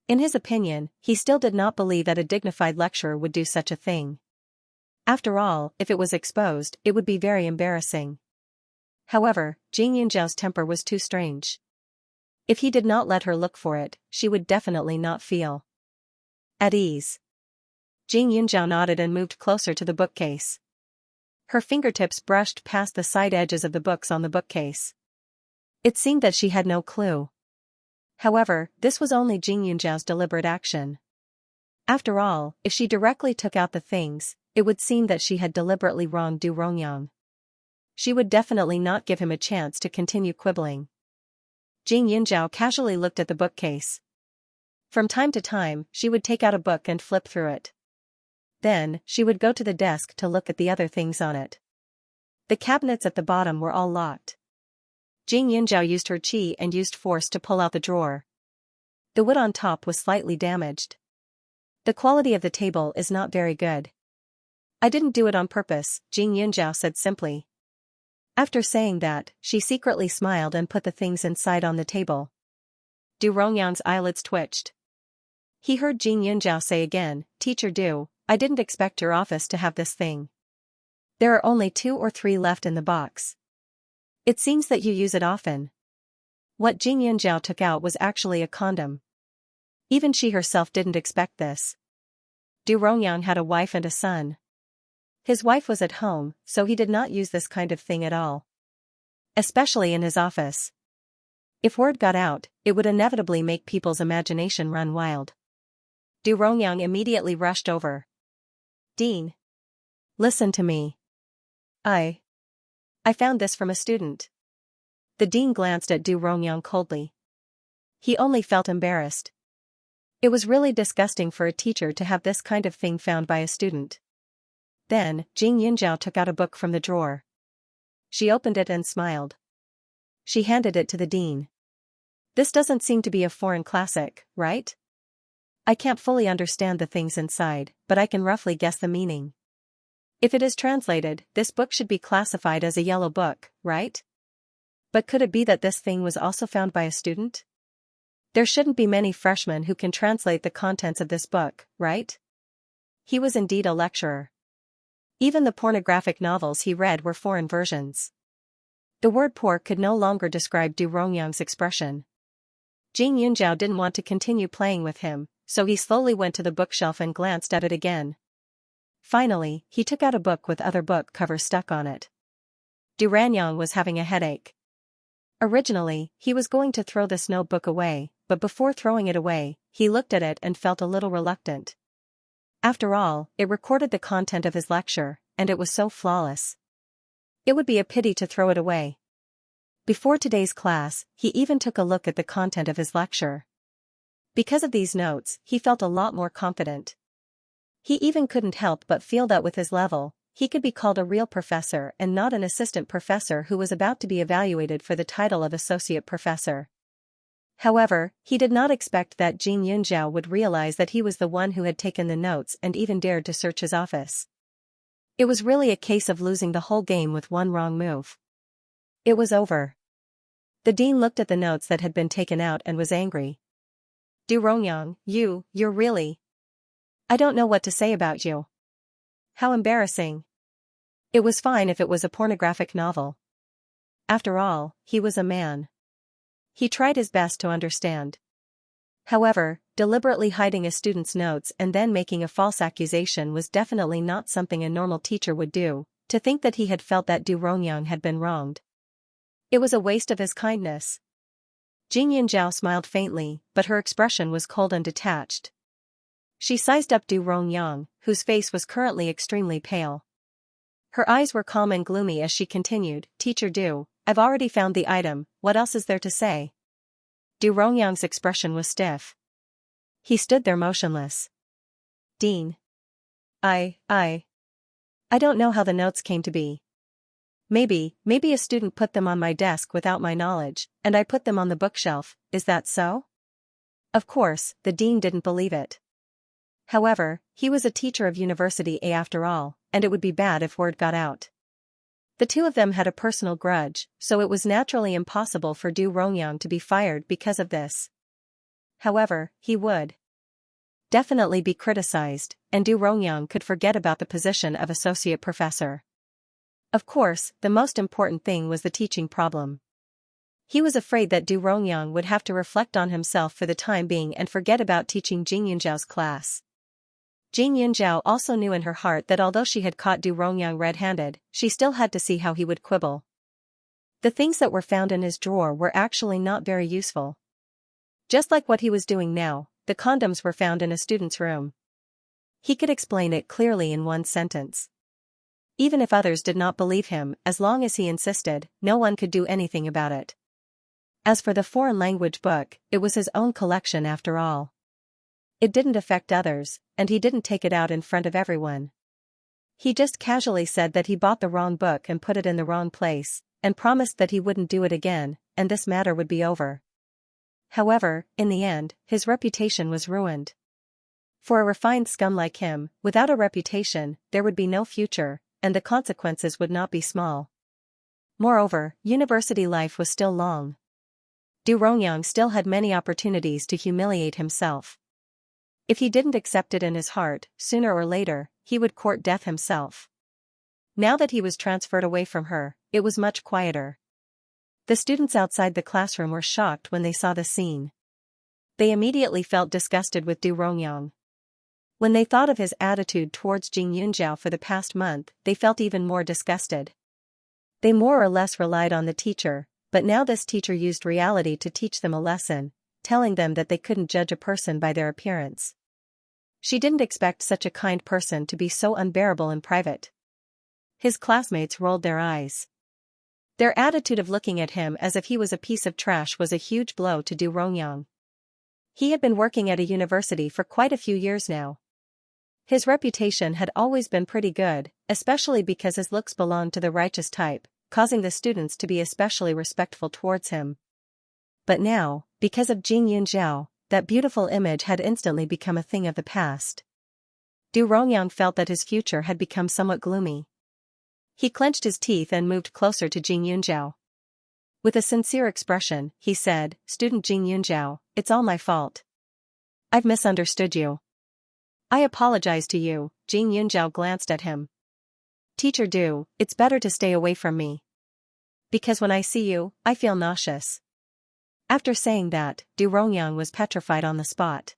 In his opinion, he still did not believe that a dignified lecturer would do such a thing. After all, if it was exposed, it would be very embarrassing. However, Jing Yunzhao's temper was too strange. If he did not let her look for it, she would definitely not feel at ease. Jing Yunzhao nodded and moved closer to the bookcase. Her fingertips brushed past the side edges of the books on the bookcase. It seemed that she had no clue. However, this was only Jing Yunzhao's deliberate action. After all, if she directly took out the things, it would seem that she had deliberately wronged Du Rongyang. She would definitely not give him a chance to continue quibbling. Jing Yunzhao casually looked at the bookcase. From time to time, she would take out a book and flip through it. Then, she would go to the desk to look at the other things on it. The cabinets at the bottom were all locked. Jing Yunzhao used her qi and used force to pull out the drawer. The wood on top was slightly damaged. The quality of the table is not very good. "I didn't do it on purpose," Jing Yunzhao said simply. After saying that, she secretly smiled and put the things inside on the table. Du Rongyang's eyelids twitched. He heard Jing Yunzhao say again, "Teacher Du, I didn't expect your office to have this thing. There are only 2 or 3 left in the box. It seems that you use it often." What Jing Yunzhao took out was actually a condom. Even she herself didn't expect this. Du Rongyang had a wife and a son. His wife was at home, so he did not use this kind of thing at all. Especially in his office. If word got out, it would inevitably make people's imagination run wild. Du Rongyang immediately rushed over. "Dean. Listen to me. I found this from a student." The dean glanced at Du Rongyang coldly. He only felt embarrassed. It was really disgusting for a teacher to have this kind of thing found by a student. Then, Jing Yunzhao took out a book from the drawer. She opened it and smiled. She handed it to the dean. "This doesn't seem to be a foreign classic, right? I can't fully understand the things inside, but I can roughly guess the meaning. If it is translated, this book should be classified as a yellow book, right? But could it be that this thing was also found by a student? There shouldn't be many freshmen who can translate the contents of this book, right?" He was indeed a lecturer. Even the pornographic novels he read were foreign versions. The word poor could no longer describe Du Rongyang's expression. Jing Yunzhao didn't want to continue playing with him, so he slowly went to the bookshelf and glanced at it again. Finally, he took out a book with other book covers stuck on it. Du Ranyang was having a headache. Originally, he was going to throw this notebook away, but before throwing it away, he looked at it and felt a little reluctant. After all, it recorded the content of his lecture, and it was so flawless. It would be a pity to throw it away. Before today's class, he even took a look at the content of his lecture. Because of these notes, he felt a lot more confident. He even couldn't help but feel that with his level, he could be called a real professor and not an assistant professor who was about to be evaluated for the title of associate professor. However, he did not expect that Jing Yunjiao would realize that he was the one who had taken the notes and even dared to search his office. It was really a case of losing the whole game with one wrong move. It was over. The dean looked at the notes that had been taken out and was angry. Du Rongyang, you're really... I don't know what to say about you. How embarrassing. It was fine if it was a pornographic novel. After all, he was a man. He tried his best to understand. However, deliberately hiding a student's notes and then making a false accusation was definitely not something a normal teacher would do. To think that he had felt that Du Rongyang had been wronged. It was a waste of his kindness. Jing Yunjiao smiled faintly, but her expression was cold and detached. She sized up Du Rongyang, whose face was currently extremely pale. Her eyes were calm and gloomy as she continued, Teacher Du, I've already found the item, what else is there to say? Du Rongyang's expression was stiff. He stood there motionless. Dean. I don't know how the notes came to be. Maybe a student put them on my desk without my knowledge, and I put them on the bookshelf, is that so? Of course, the dean didn't believe it. However, he was a teacher of University A after all, and it would be bad if word got out. The two of them had a personal grudge, so it was naturally impossible for Du Rongyang to be fired because of this. However, he would definitely be criticized, and Du Rongyang could forget about the position of associate professor. Of course, the most important thing was the teaching problem. He was afraid that Du Rongyang would have to reflect on himself for the time being and forget about teaching Jing Yunjiao's class. Jing Yunjiao also knew in her heart that although she had caught Du Rongyang red-handed, she still had to see how he would quibble. The things that were found in his drawer were actually not very useful. Just like what he was doing now, the condoms were found in a student's room. He could explain it clearly in one sentence. Even if others did not believe him, as long as he insisted, no one could do anything about it. As for the foreign language book, it was his own collection after all. It didn't affect others, and he didn't take it out in front of everyone. He just casually said that he bought the wrong book and put it in the wrong place, and promised that he wouldn't do it again, and this matter would be over. However, in the end, his reputation was ruined. For a refined scum like him, without a reputation, there would be no future, and the consequences would not be small. Moreover, university life was still long. Du Rongyang still had many opportunities to humiliate himself. If he didn't accept it in his heart, sooner or later, he would court death himself. Now that he was transferred away from her, it was much quieter. The students outside the classroom were shocked when they saw the scene. They immediately felt disgusted with Du Rongyang. When they thought of his attitude towards Jing Yunjiao for the past month, they felt even more disgusted. They more or less relied on the teacher, but now this teacher used reality to teach them a lesson, telling them that they couldn't judge a person by their appearance. She didn't expect such a kind person to be so unbearable in private. His classmates rolled their eyes. Their attitude of looking at him as if he was a piece of trash was a huge blow to Du Rongyang. He had been working at a university for quite a few years now. His reputation had always been pretty good, especially because his looks belonged to the righteous type, causing the students to be especially respectful towards him. But now, because of Jing Yunjiao, that beautiful image had instantly become a thing of the past. Du Rongyang felt that his future had become somewhat gloomy. He clenched his teeth and moved closer to Jing Yunjiao. With a sincere expression, he said, Student Jing Yunjiao, it's all my fault. I've misunderstood you. I apologize to you. Jing Yunjiao glanced at him. Teacher Du, it's better to stay away from me. Because when I see you, I feel nauseous. After saying that, Du Rongyang was petrified on the spot.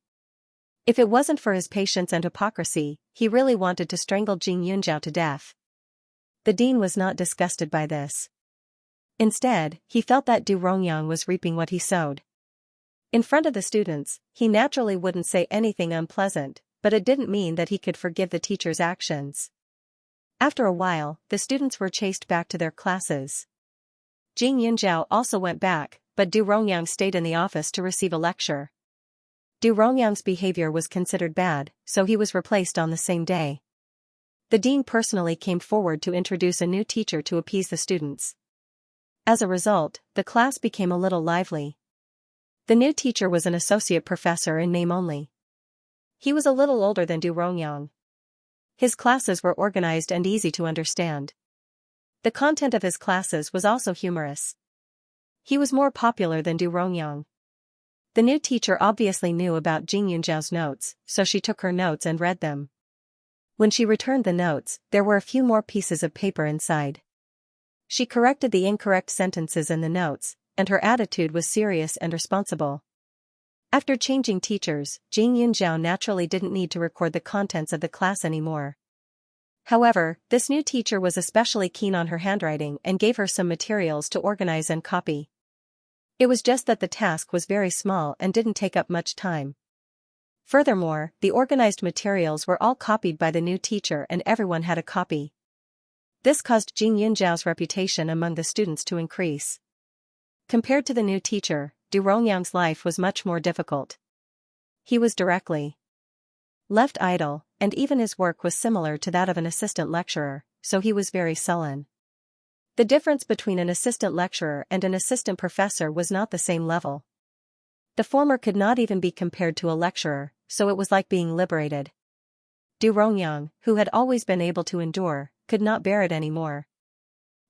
If it wasn't for his patience and hypocrisy, he really wanted to strangle Jing Yunjiao to death. The dean was not disgusted by this. Instead, he felt that Du Rongyang was reaping what he sowed. In front of the students, he naturally wouldn't say anything unpleasant, but it didn't mean that he could forgive the teacher's actions. After a while, the students were chased back to their classes. Jing Yunjiao also went back, but Du Rongyang stayed in the office to receive a lecture. Du Rongyang's behavior was considered bad, so he was replaced on the same day. The dean personally came forward to introduce a new teacher to appease the students. As a result, the class became a little lively. The new teacher was an associate professor in name only. He was a little older than Du Rongyang. His classes were organized and easy to understand. The content of his classes was also humorous. He was more popular than Du Rongyang. The new teacher obviously knew about Jing Yunjiao's notes, so she took her notes and read them. When she returned the notes, there were a few more pieces of paper inside. She corrected the incorrect sentences in the notes, and her attitude was serious and responsible. After changing teachers, Jing Yunjiao naturally didn't need to record the contents of the class anymore. However, this new teacher was especially keen on her handwriting and gave her some materials to organize and copy. It was just that the task was very small and didn't take up much time. Furthermore, the organized materials were all copied by the new teacher and everyone had a copy. This caused Jing Yunjiao's reputation among the students to increase. Compared to the new teacher, Du Rongyang's life was much more difficult. He was directly left idle, and even his work was similar to that of an assistant lecturer, so he was very sullen. The difference between an assistant lecturer and an assistant professor was not the same level. The former could not even be compared to a lecturer, so it was like being liberated. Du Rongyang, who had always been able to endure, could not bear it anymore.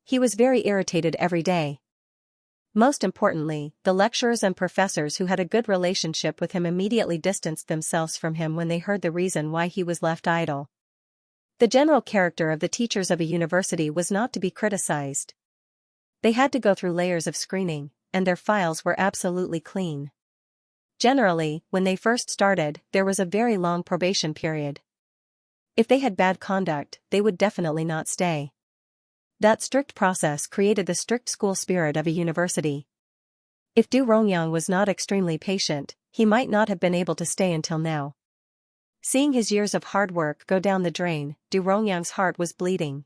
He was very irritated every day. Most importantly, the lecturers and professors who had a good relationship with him immediately distanced themselves from him when they heard the reason why he was left idle. The general character of the teachers of a university was not to be criticized. They had to go through layers of screening, and their files were absolutely clean. Generally, when they first started, there was a very long probation period. If they had bad conduct, they would definitely not stay. That strict process created the strict school spirit of a university. If Du Rongyang was not extremely patient, he might not have been able to stay until now. Seeing his years of hard work go down the drain, Du Rongyang's heart was bleeding.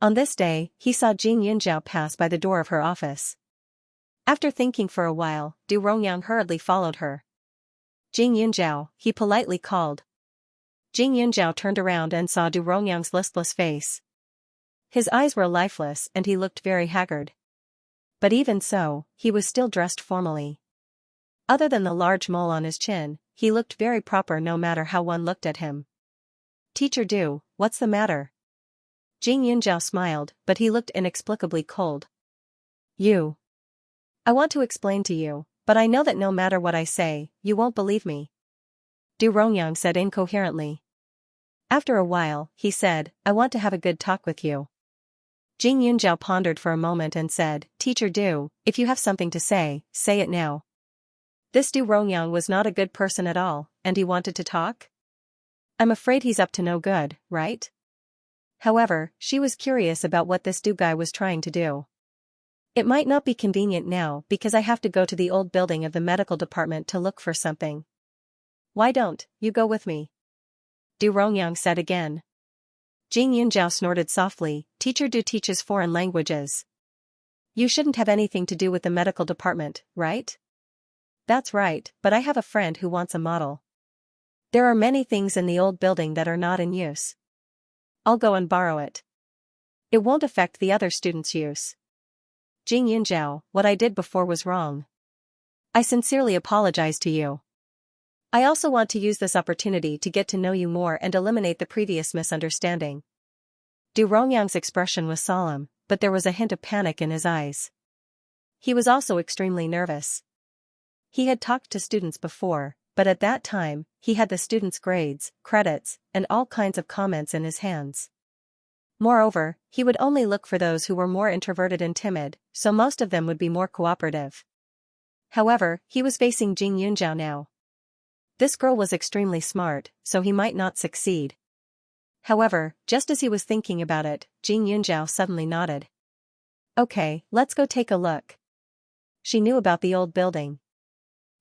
On this day, he saw Jing Yunjiao pass by the door of her office. After thinking for a while, Du Rongyang hurriedly followed her. Jing Yunjiao, he politely called. Jing Yunjiao turned around and saw Du Rongyang's listless face. His eyes were lifeless and he looked very haggard. But even so, he was still dressed formally. Other than the large mole on his chin, he looked very proper no matter how one looked at him. "Teacher Du, what's the matter?" Jing Yunjiao smiled, but he looked inexplicably cold. "You. I want to explain to you, but I know that no matter what I say, you won't believe me," Du Rongyang said incoherently. After a while, he said, "I want to have a good talk with you." Jing Yunjiao pondered for a moment and said, "Teacher Du, if you have something to say it now." This Du Rongyang was not a good person at all, and he wanted to talk? I'm afraid he's up to no good, right? However, she was curious about what this Du guy was trying to do. "It might not be convenient now because I have to go to the old building of the medical department to look for something. Why don't you go with me?" Du Rongyang said again. Jing Yunjiao snorted softly. "Teacher Du teaches foreign languages. You shouldn't have anything to do with the medical department, right?" "That's right, but I have a friend who wants a model. There are many things in the old building that are not in use. I'll go and borrow it. It won't affect the other students' use." "Jing Yunjiao, what I did before was wrong. I sincerely apologize to you. I also want to use this opportunity to get to know you more and eliminate the previous misunderstanding." Du Rongyang's expression was solemn, but there was a hint of panic in his eyes. He was also extremely nervous. He had talked to students before, but at that time, he had the students' grades, credits, and all kinds of comments in his hands. Moreover, he would only look for those who were more introverted and timid, so most of them would be more cooperative. However, he was facing Jing Yunjiao now. This girl was extremely smart, so he might not succeed. However, just as he was thinking about it, Jing Yunjiao suddenly nodded. "Okay, let's go take a look." She knew about the old building.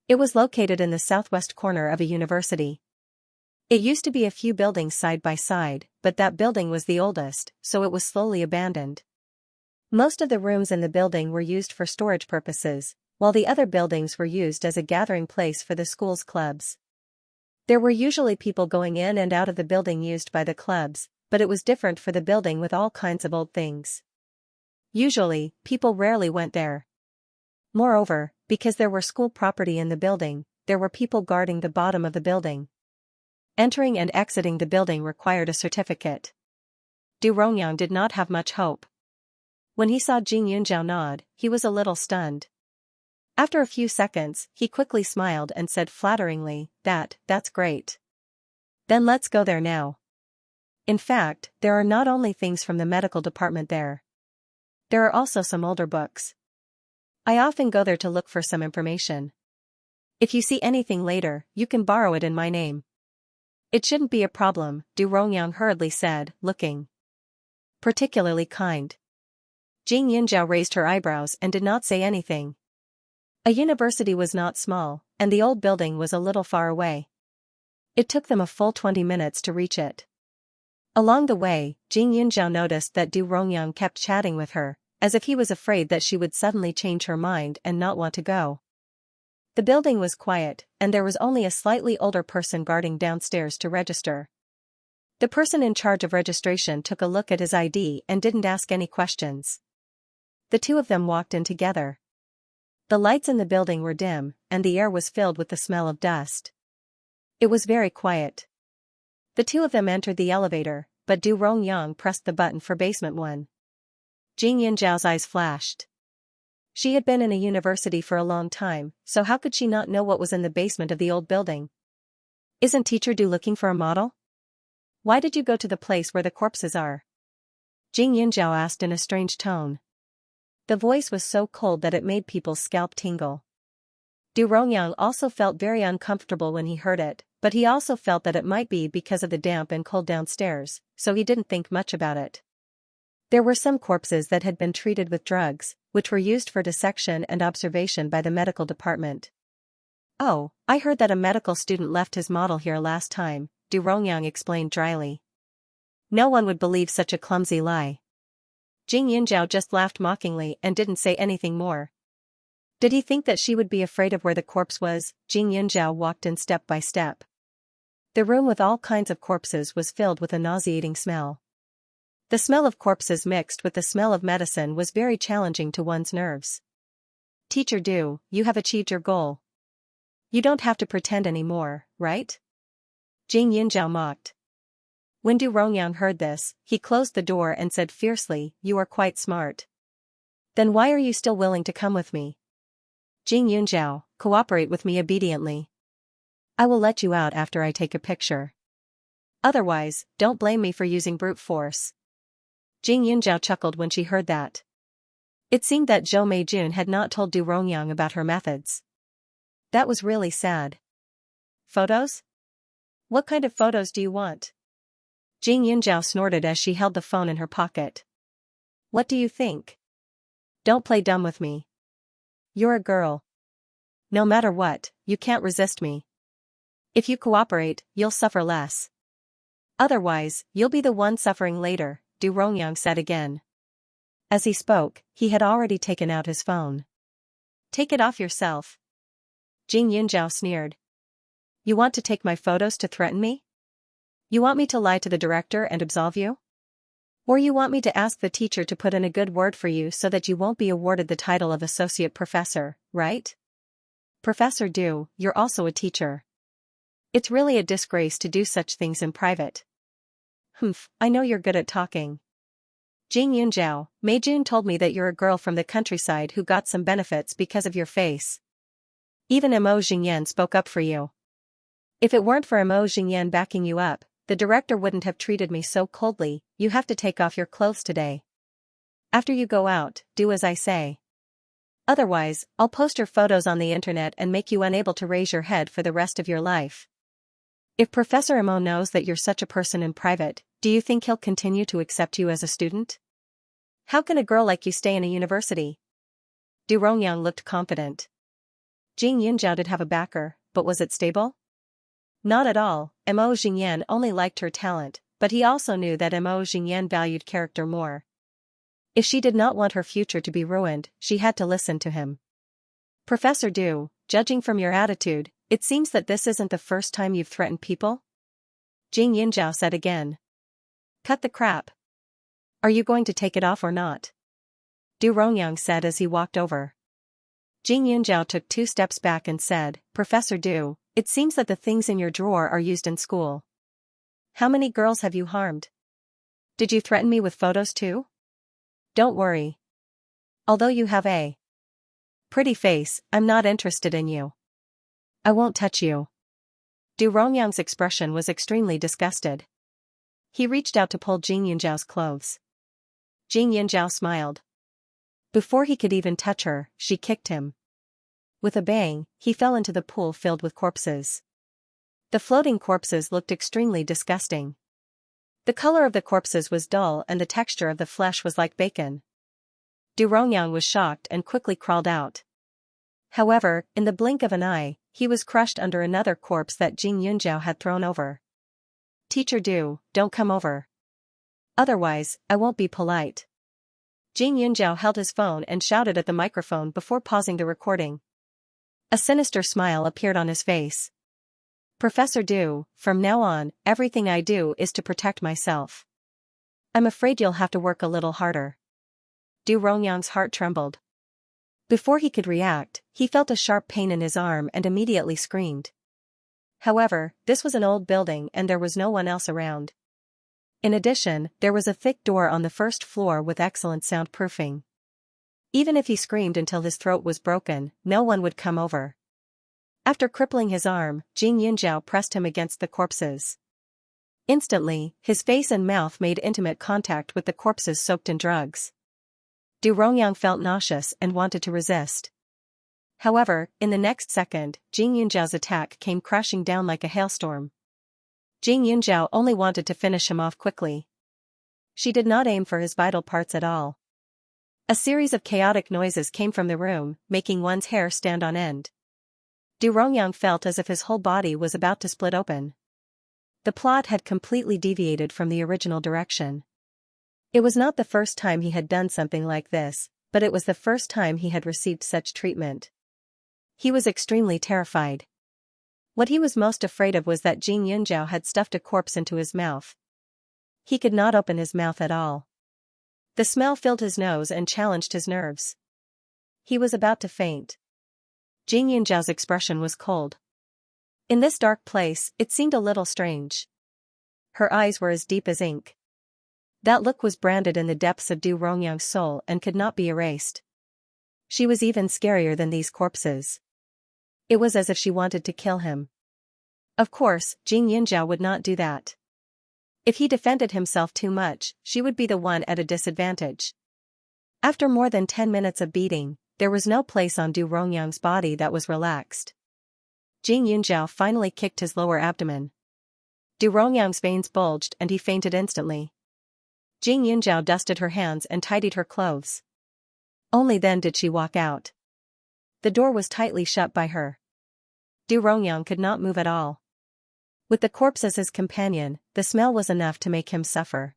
It was located in the southwest corner of a university. It used to be a few buildings side by side, but that building was the oldest, so it was slowly abandoned. Most of the rooms in the building were used for storage purposes, while the other buildings were used as a gathering place for the school's clubs. There were usually people going in and out of the building used by the clubs, but it was different for the building with all kinds of old things. Usually, people rarely went there. Moreover, because there were school property in the building, there were people guarding the bottom of the building. Entering and exiting the building required a certificate. Du Rongyang did not have much hope. When he saw Jing Yunzhao nod, he was a little stunned. After a few seconds, he quickly smiled and said flatteringly, "That's great. Then let's go there now. In fact, there are not only things from the medical department there. There are also some older books. I often go there to look for some information. If you see anything later, you can borrow it in my name." "It shouldn't be a problem," Du Rongyang hurriedly said, looking particularly kind. Jing Yunzhao raised her eyebrows and did not say anything. A university was not small, and the old building was a little far away. It took them a full 20 minutes to reach it. Along the way, Jing Yunzhao noticed that Du Rongyang kept chatting with her, as if he was afraid that she would suddenly change her mind and not want to go. The building was quiet, and there was only a slightly older person guarding downstairs to register. The person in charge of registration took a look at his ID and didn't ask any questions. The two of them walked in together. The lights in the building were dim, and the air was filled with the smell of dust. It was very quiet. The two of them entered the elevator, but Du Rongyang pressed the button for basement 1. Jing Yunzhao's eyes flashed. She had been in a university for a long time, so how could she not know what was in the basement of the old building? "Isn't Teacher Du looking for a model? Why did you go to the place where the corpses are?" Jing Yunzhao asked in a strange tone. The voice was so cold that it made people's scalp tingle. Du Rongyang also felt very uncomfortable when he heard it, but he also felt that it might be because of the damp and cold downstairs, so he didn't think much about it. There were some corpses that had been treated with drugs, which were used for dissection and observation by the medical department. "Oh, I heard that a medical student left his model here last time," Du Rongyang explained dryly. No one would believe such a clumsy lie. Jing Yunzhao just laughed mockingly and didn't say anything more. Did he think that she would be afraid of where the corpse was? Jing Yunzhao walked in step by step. The room with all kinds of corpses was filled with a nauseating smell. The smell of corpses mixed with the smell of medicine was very challenging to one's nerves. "Teacher Du, you have achieved your goal. You don't have to pretend anymore, right?" Jing Yunzhao mocked. When Du Rongyang heard this, he closed the door and said fiercely, "You are quite smart. Then why are you still willing to come with me? Jing Yunzhao, cooperate with me obediently. I will let you out after I take a picture. Otherwise, don't blame me for using brute force." Jing Yunzhao chuckled when she heard that. It seemed that Zhou Meijun had not told Du Rongyang about her methods. That was really sad. "Photos? What kind of photos do you want?" Jing Yunzhao snorted as she held the phone in her pocket. "What do you think? Don't play dumb with me. You're a girl. No matter what, you can't resist me. If you cooperate, you'll suffer less. Otherwise, you'll be the one suffering later," Du Rongyang said again. As he spoke, he had already taken out his phone. "Take it off yourself." Jing Yunzhao sneered. "You want to take my photos to threaten me? You want me to lie to the director and absolve you? Or you want me to ask the teacher to put in a good word for you so that you won't be awarded the title of associate professor, right? Professor Du, you're also a teacher. It's really a disgrace to do such things in private." "Humph, I know you're good at talking. Jing Yunzhao, Meijun told me that you're a girl from the countryside who got some benefits because of your face. Even Mo Xingyan spoke up for you. If it weren't for Mo Xingyan backing you up, the director wouldn't have treated me so coldly. You have to take off your clothes today. After you go out, do as I say. Otherwise, I'll post your photos on the internet and make you unable to raise your head for the rest of your life. If Professor Mo knows that you're such a person in private, do you think he'll continue to accept you as a student? How can a girl like you stay in a university?" Du Rongyang looked confident. Jing Yunzhao did have a backer, but was it stable? Not at all. Mo Xingyan only liked her talent, but he also knew that Mo Xingyan valued character more. If she did not want her future to be ruined, she had to listen to him. Professor Du, judging from your attitude, it seems that this isn't the first time you've threatened people? Jing Yunjiao said again. Cut the crap. Are you going to take it off or not? Du Rongyang said as he walked over. Jing Yunjiao took 2 steps back and said, Professor Du, it seems that the things in your drawer are used in school. How many girls have you harmed? Did you threaten me with photos too? Don't worry. Although you have a pretty face, I'm not interested in you. I won't touch you. Du Rongyang's expression was extremely disgusted. He reached out to pull Jing Yunjiao's clothes. Jing Yunjiao smiled. Before he could even touch her, she kicked him. With a bang, he fell into the pool filled with corpses. The floating corpses looked extremely disgusting. The color of the corpses was dull and the texture of the flesh was like bacon. Du Rongyang was shocked and quickly crawled out. However, in the blink of an eye, he was crushed under another corpse that Jing Yunjiao had thrown over. Teacher Du, don't come over. Otherwise, I won't be polite. Jing Yunjiao held his phone and shouted at the microphone before pausing the recording. A sinister smile appeared on his face. Professor Du, from now on, everything I do is to protect myself. I'm afraid you'll have to work a little harder. Du Rongyang's heart trembled. Before he could react, he felt a sharp pain in his arm and immediately screamed. However, this was an old building and there was no one else around. In addition, there was a thick door on the first floor with excellent soundproofing. Even if he screamed until his throat was broken, no one would come over. After crippling his arm, Jing Yunjiao pressed him against the corpses. Instantly, his face and mouth made intimate contact with the corpses soaked in drugs. Du Rongyang felt nauseous and wanted to resist. However, in the next second, Jing Yunjiao's attack came crashing down like a hailstorm. Jing Yunjiao only wanted to finish him off quickly. She did not aim for his vital parts at all. A series of chaotic noises came from the room, making one's hair stand on end. Du Rongyang felt as if his whole body was about to split open. The plot had completely deviated from the original direction. It was not the first time he had done something like this, but it was the first time he had received such treatment. He was extremely terrified. What he was most afraid of was that Jing Yunjiao had stuffed a corpse into his mouth. He could not open his mouth at all. The smell filled his nose and challenged his nerves. He was about to faint. Jing Yunjiao's expression was cold. In this dark place, it seemed a little strange. Her eyes were as deep as ink. That look was branded in the depths of Du Rongyang's soul and could not be erased. She was even scarier than these corpses. It was as if she wanted to kill him. Of course, Jing Yunjiao would not do that. If he defended himself too much, she would be the one at a disadvantage. After more than 10 minutes of beating, there was no place on Du Rongyang's body that was relaxed. Jing Yunjiao finally kicked his lower abdomen. Du Rongyang's veins bulged and he fainted instantly. Jing Yunjiao dusted her hands and tidied her clothes. Only then did she walk out. The door was tightly shut by her. Du Rongyang could not move at all. With the corpse as his companion, the smell was enough to make him suffer.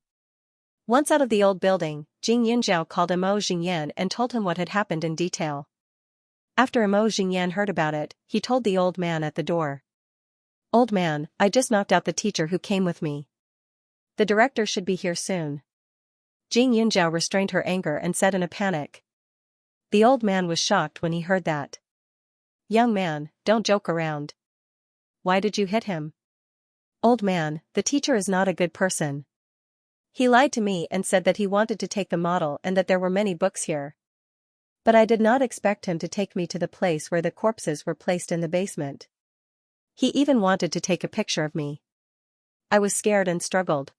Once out of the old building, Jing Yunjiao called Imo Xingyan and told him what had happened in detail. After Imo Xingyan heard about it, he told the old man at the door. Old man, I just knocked out the teacher who came with me. The director should be here soon. Jing Yunjiao restrained her anger and said in a panic. The old man was shocked when he heard that. Young man, don't joke around. Why did you hit him? Old man, the teacher is not a good person. He lied to me and said that he wanted to take the model and that there were many books here. But I did not expect him to take me to the place where the corpses were placed in the basement. He even wanted to take a picture of me. I was scared and struggled.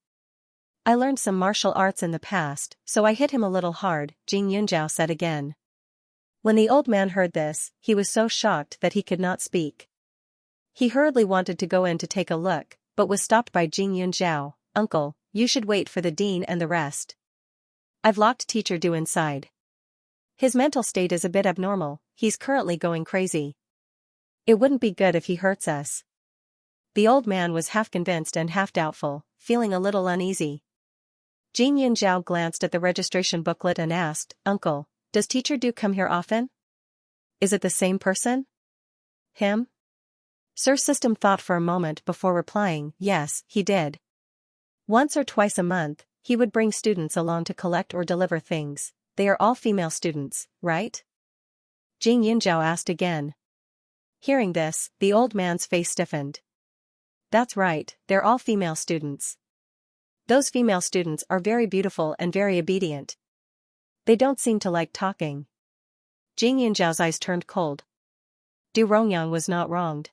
I learned some martial arts in the past, so I hit him a little hard, Jing Yunjiao said again. When the old man heard this, he was so shocked that he could not speak. He hurriedly wanted to go in to take a look, but was stopped by Jing Yunjiao. Uncle, you should wait for the dean and the rest. I've locked Teacher Du inside. His mental state is a bit abnormal, he's currently going crazy. It wouldn't be good if he hurts us. The old man was half convinced and half doubtful, feeling a little uneasy. Jing Yunjiao glanced at the registration booklet and asked, Uncle, does Teacher Du come here often? is it the same person? Him? Sir System thought for a moment before replying, yes, he did. Once or twice a month, he would bring students along to collect or deliver things. They are all female students, right? Jing Yunjiao asked again. Hearing this, the old man's face stiffened. That's right, they're all female students. Those female students are very beautiful and very obedient. They don't seem to like talking. Jing Yunjiao's eyes turned cold. Du Rongyang was not wronged.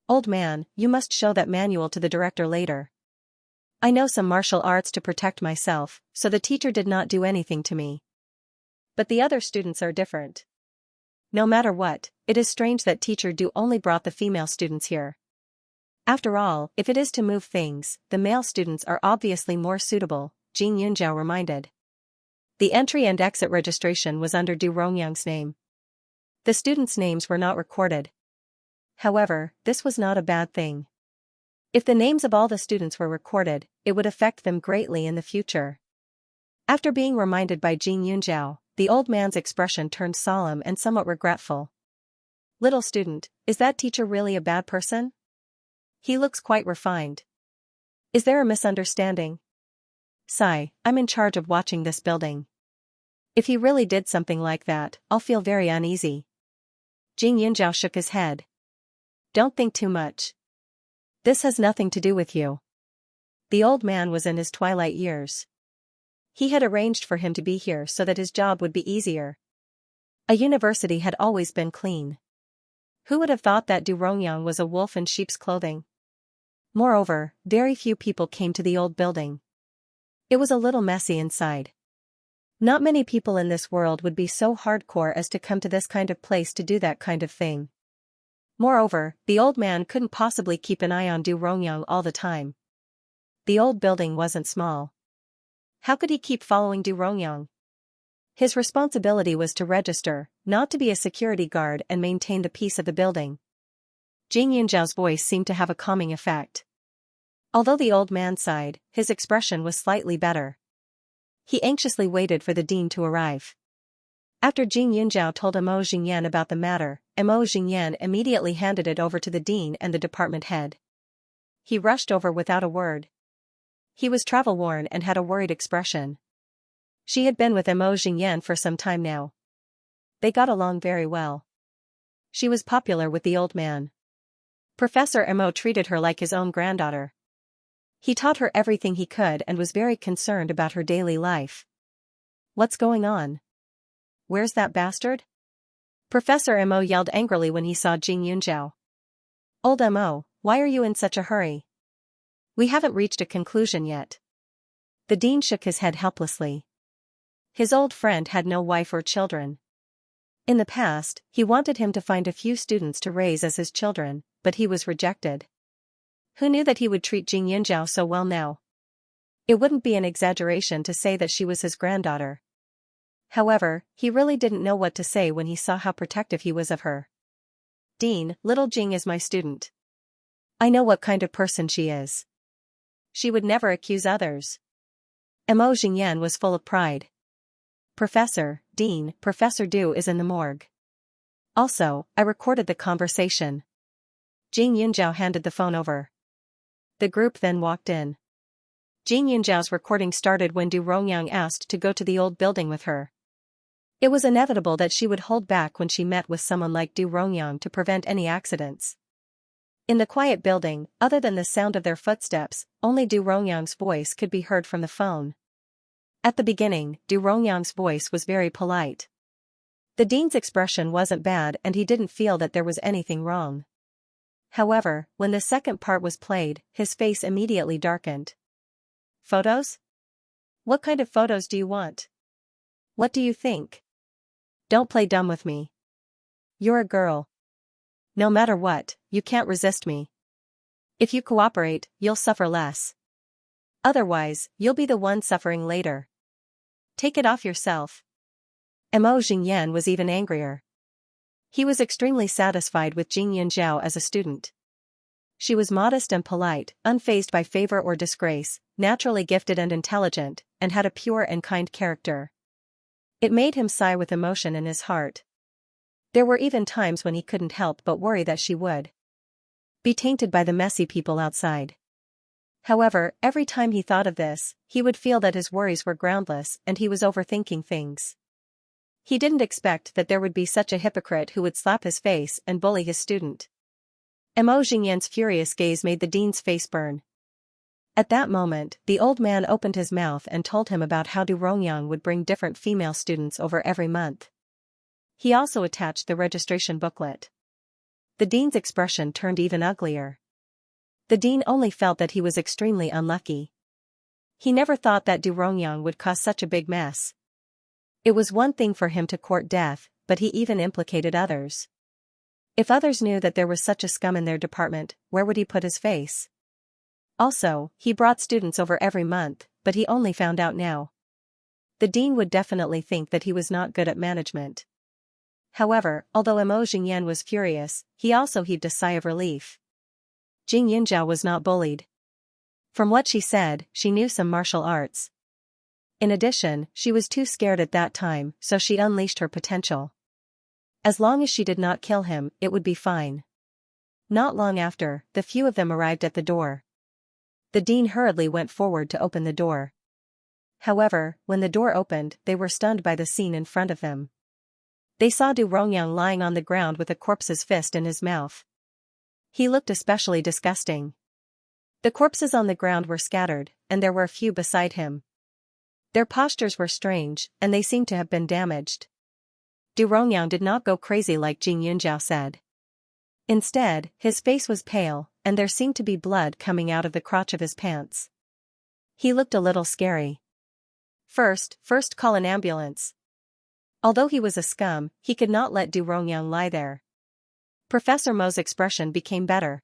Old man, you must show that manual to the director later. I know some martial arts to protect myself, so the teacher did not do anything to me. But the other students are different. No matter what, it is strange that teacher Du only brought the female students here. After all, if it is to move things, the male students are obviously more suitable, Jing Yunjiao reminded. The entry and exit registration was under Du Rongyang's name. The students' names were not recorded. However, this was not a bad thing. If the names of all the students were recorded, it would affect them greatly in the future. After being reminded by Jing Yunjiao, the old man's expression turned solemn and somewhat regretful. Little student, is that teacher really a bad person? He looks quite refined. Is there a misunderstanding? Sigh, I'm in charge of watching this building. If he really did something like that, I'll feel very uneasy. Jing Yunjiao shook his head. Don't think too much. This has nothing to do with you. The old man was in his twilight years. He had arranged for him to be here so that his job would be easier. A university had always been clean. Who would have thought that Du Rongyang was a wolf in sheep's clothing? Moreover, very few people came to the old building. It was a little messy inside. Not many people in this world would be so hardcore as to come to this kind of place to do that kind of thing. Moreover, the old man couldn't possibly keep an eye on Du Rongyang all the time. The old building wasn't small. How could he keep following Du Rongyang? His responsibility was to register, not to be a security guard and maintain the peace of the building. Jing Yunjiao's voice seemed to have a calming effect. Although the old man sighed, his expression was slightly better. He anxiously waited for the dean to arrive. After Jing Yunjiao told Mo Xingyan about the matter, Mo Xingyan immediately handed it over to the dean and the department head. He rushed over without a word. He was travel-worn and had a worried expression. She had been with Mo Xingyan for some time now. They got along very well. She was popular with the old man. Professor Mo treated her like his own granddaughter. He taught her everything he could and was very concerned about her daily life. What's going on? Where's that bastard? Professor Mo yelled angrily when he saw Jing Yunjiao. Old Mo, why are you in such a hurry? We haven't reached a conclusion yet. The dean shook his head helplessly. His old friend had no wife or children. In the past, he wanted him to find a few students to raise as his children, but he was rejected. Who knew that he would treat Jing Yunjiao so well now? It wouldn't be an exaggeration to say that she was his granddaughter. However, he really didn't know what to say when he saw how protective he was of her. Dean, little Jing is my student. I know what kind of person she is. She would never accuse others. Mo Xingyan was full of pride. Dean, Professor Du is in the morgue. Also, I recorded the conversation. Jing Yunjiao handed the phone over. The group then walked in. Jing Yunjiao's recording started when Du Rongyang asked to go to the old building with her. It was inevitable that she would hold back when she met with someone like Du Rongyang to prevent any accidents. In the quiet building, other than the sound of their footsteps, only Du Rongyang's voice could be heard from the phone. At the beginning, Du Rongyang's voice was very polite. The dean's expression wasn't bad and he didn't feel that there was anything wrong. However, when the second part was played, his face immediately darkened. Photos? What kind of photos do you want? What do you think? Don't play dumb with me. You're a girl. No matter what, you can't resist me. If you cooperate, you'll suffer less. Otherwise, you'll be the one suffering later. Take it off yourself. Mo Xingyan was even angrier. He was extremely satisfied with Jing Yunjiao as a student. She was modest and polite, unfazed by favor or disgrace, naturally gifted and intelligent, and had a pure and kind character. It made him sigh with emotion in his heart. There were even times when he couldn't help but worry that she would be tainted by the messy people outside. However, every time he thought of this, he would feel that his worries were groundless and he was overthinking things. He didn't expect that there would be such a hypocrite who would slap his face and bully his student. Mo Xingyan's furious gaze made the dean's face burn. At that moment, the old man opened his mouth and told him about how Du Rongyang would bring different female students over every month. He also attached the registration booklet. The dean's expression turned even uglier. The dean only felt that he was extremely unlucky. He never thought that Du Rongyang would cause such a big mess. It was one thing for him to court death, but he even implicated others. If others knew that there was such a scum in their department, where would he put his face? Also, he brought students over every month, but he only found out now. The dean would definitely think that he was not good at management. However, although Mo Xingyan was furious, he also heaved a sigh of relief. Jing Yunjiao was not bullied. From what she said, she knew some martial arts. In addition, she was too scared at that time, so she unleashed her potential. As long as she did not kill him, it would be fine. Not long after, the few of them arrived at the door. The dean hurriedly went forward to open the door. However, when the door opened, they were stunned by the scene in front of them. They saw Du Rongyang lying on the ground with a corpse's fist in his mouth. He looked especially disgusting. The corpses on the ground were scattered, and there were a few beside him. Their postures were strange, and they seemed to have been damaged. Du Rongyang did not go crazy like Jing Yunjiao said. Instead, his face was pale, and there seemed to be blood coming out of the crotch of his pants. He looked a little scary. First call an ambulance. Although he was a scum, he could not let Du Rongyang lie there. Professor Mo's expression became better.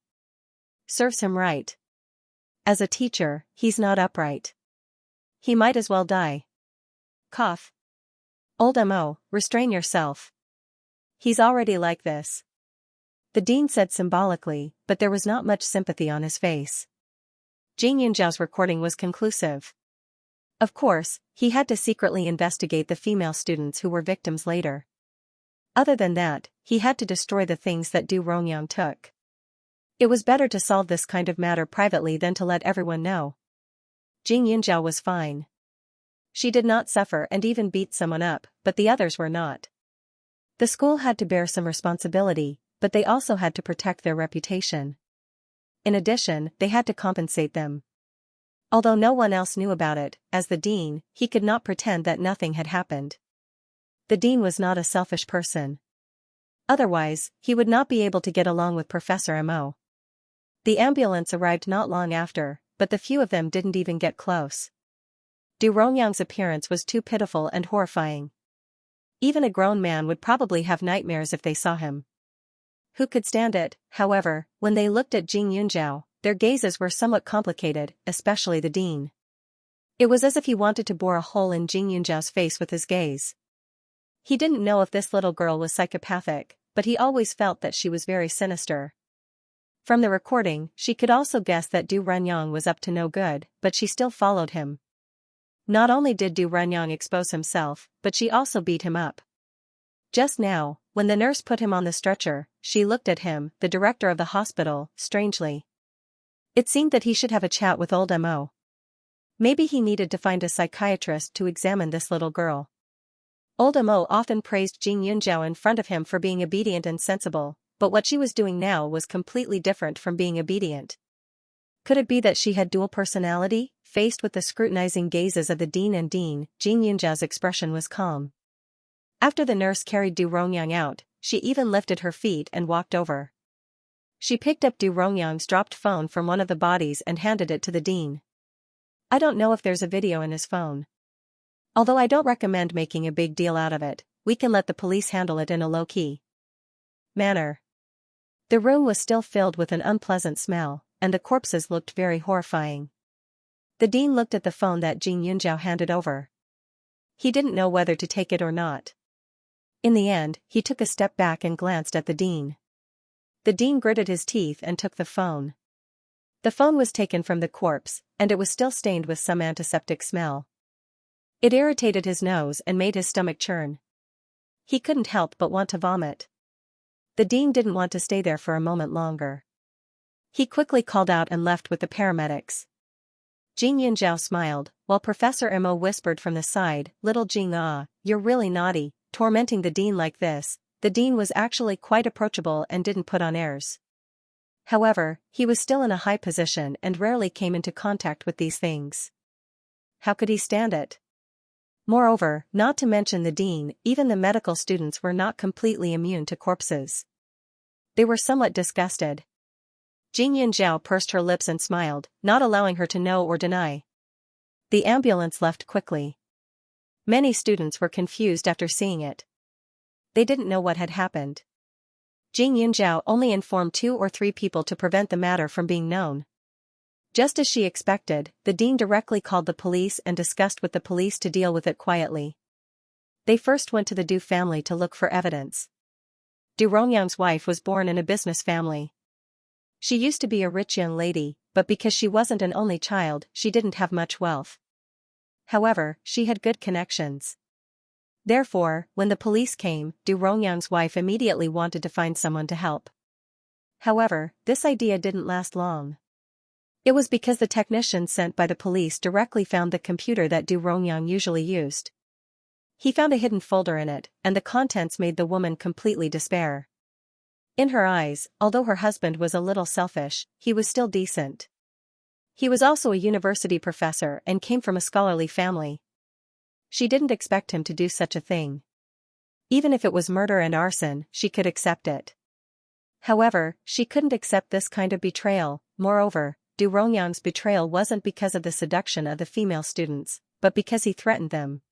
Serves him right. As a teacher, he's not upright. He might as well die. Cough. Old Mo, restrain yourself. He's already like this. The dean said symbolically, but there was not much sympathy on his face. Jing Yunjiao's recording was conclusive. Of course, he had to secretly investigate the female students who were victims later. Other than that, he had to destroy the things that Du Rongyang took. It was better to solve this kind of matter privately than to let everyone know. Jing Yunjiao was fine. She did not suffer and even beat someone up, but the others were not. The school had to bear some responsibility, but they also had to protect their reputation. In addition, they had to compensate them. Although no one else knew about it, as the dean, he could not pretend that nothing had happened. The dean was not a selfish person. Otherwise, he would not be able to get along with Professor Mo. The ambulance arrived not long after, but the few of them didn't even get close. Du Rongyang's appearance was too pitiful and horrifying. Even a grown man would probably have nightmares if they saw him. Who could stand it? However, when they looked at Jing Yunjiao, their gazes were somewhat complicated, especially the dean. It was as if he wanted to bore a hole in Jing Yunjiao's face with his gaze. He didn't know if this little girl was psychopathic, but he always felt that she was very sinister. From the recording, she could also guess that Du Rongyang was up to no good, but she still followed him. Not only did Du Rongyang expose himself, but she also beat him up. Just now, when the nurse put him on the stretcher, she looked at him, the director of the hospital, strangely. It seemed that he should have a chat with old Mo. Maybe he needed to find a psychiatrist to examine this little girl. Old Mo often praised Jing Yunjiao in front of him for being obedient and sensible, but what she was doing now was completely different from being obedient. Could it be that she had dual personality? Faced with the scrutinizing gazes of the dean and dean, Jing Yunjiao's expression was calm. After the nurse carried Du Rongyang out, she even lifted her feet and walked over. She picked up Du Rongyang's dropped phone from one of the bodies and handed it to the dean. I don't know if there's a video in his phone. Although I don't recommend making a big deal out of it, we can let the police handle it in a low-key manner. The room was still filled with an unpleasant smell, and the corpses looked very horrifying. The dean looked at the phone that Jing Yunjiao handed over. He didn't know whether to take it or not. In the end, he took a step back and glanced at the dean. The dean gritted his teeth and took the phone. The phone was taken from the corpse, and it was still stained with some antiseptic smell. It irritated his nose and made his stomach churn. He couldn't help but want to vomit. The dean didn't want to stay there for a moment longer. He quickly called out and left with the paramedics. Jing Yunjiao smiled, while Professor Mo whispered from the side, "Little Jing you're really naughty, tormenting the dean like this." The dean was actually quite approachable and didn't put on airs. However, he was still in a high position and rarely came into contact with these things. How could he stand it? Moreover, not to mention the dean, even the medical students were not completely immune to corpses. They were somewhat disgusted. Jing Yunjiao pursed her lips and smiled, not allowing her to know or deny. The ambulance left quickly. Many students were confused after seeing it. They didn't know what had happened. Jing Yunjiao only informed 2 or 3 people to prevent the matter from being known. Just as she expected, the dean directly called the police and discussed with the police to deal with it quietly. They first went to the Du family to look for evidence. Du Rongyang's wife was born in a business family. She used to be a rich young lady, but because she wasn't an only child, she didn't have much wealth. However, she had good connections. Therefore, when the police came, Du Rongyang's wife immediately wanted to find someone to help. However, this idea didn't last long. It was because the technician sent by the police directly found the computer that Du Rongyang usually used. He found a hidden folder in it, and the contents made the woman completely despair. In her eyes, although her husband was a little selfish, he was still decent. He was also a university professor and came from a scholarly family. She didn't expect him to do such a thing. Even if it was murder and arson, she could accept it. However, she couldn't accept this kind of betrayal. Moreover, Du Rongyang's betrayal wasn't because of the seduction of the female students, but because he threatened them.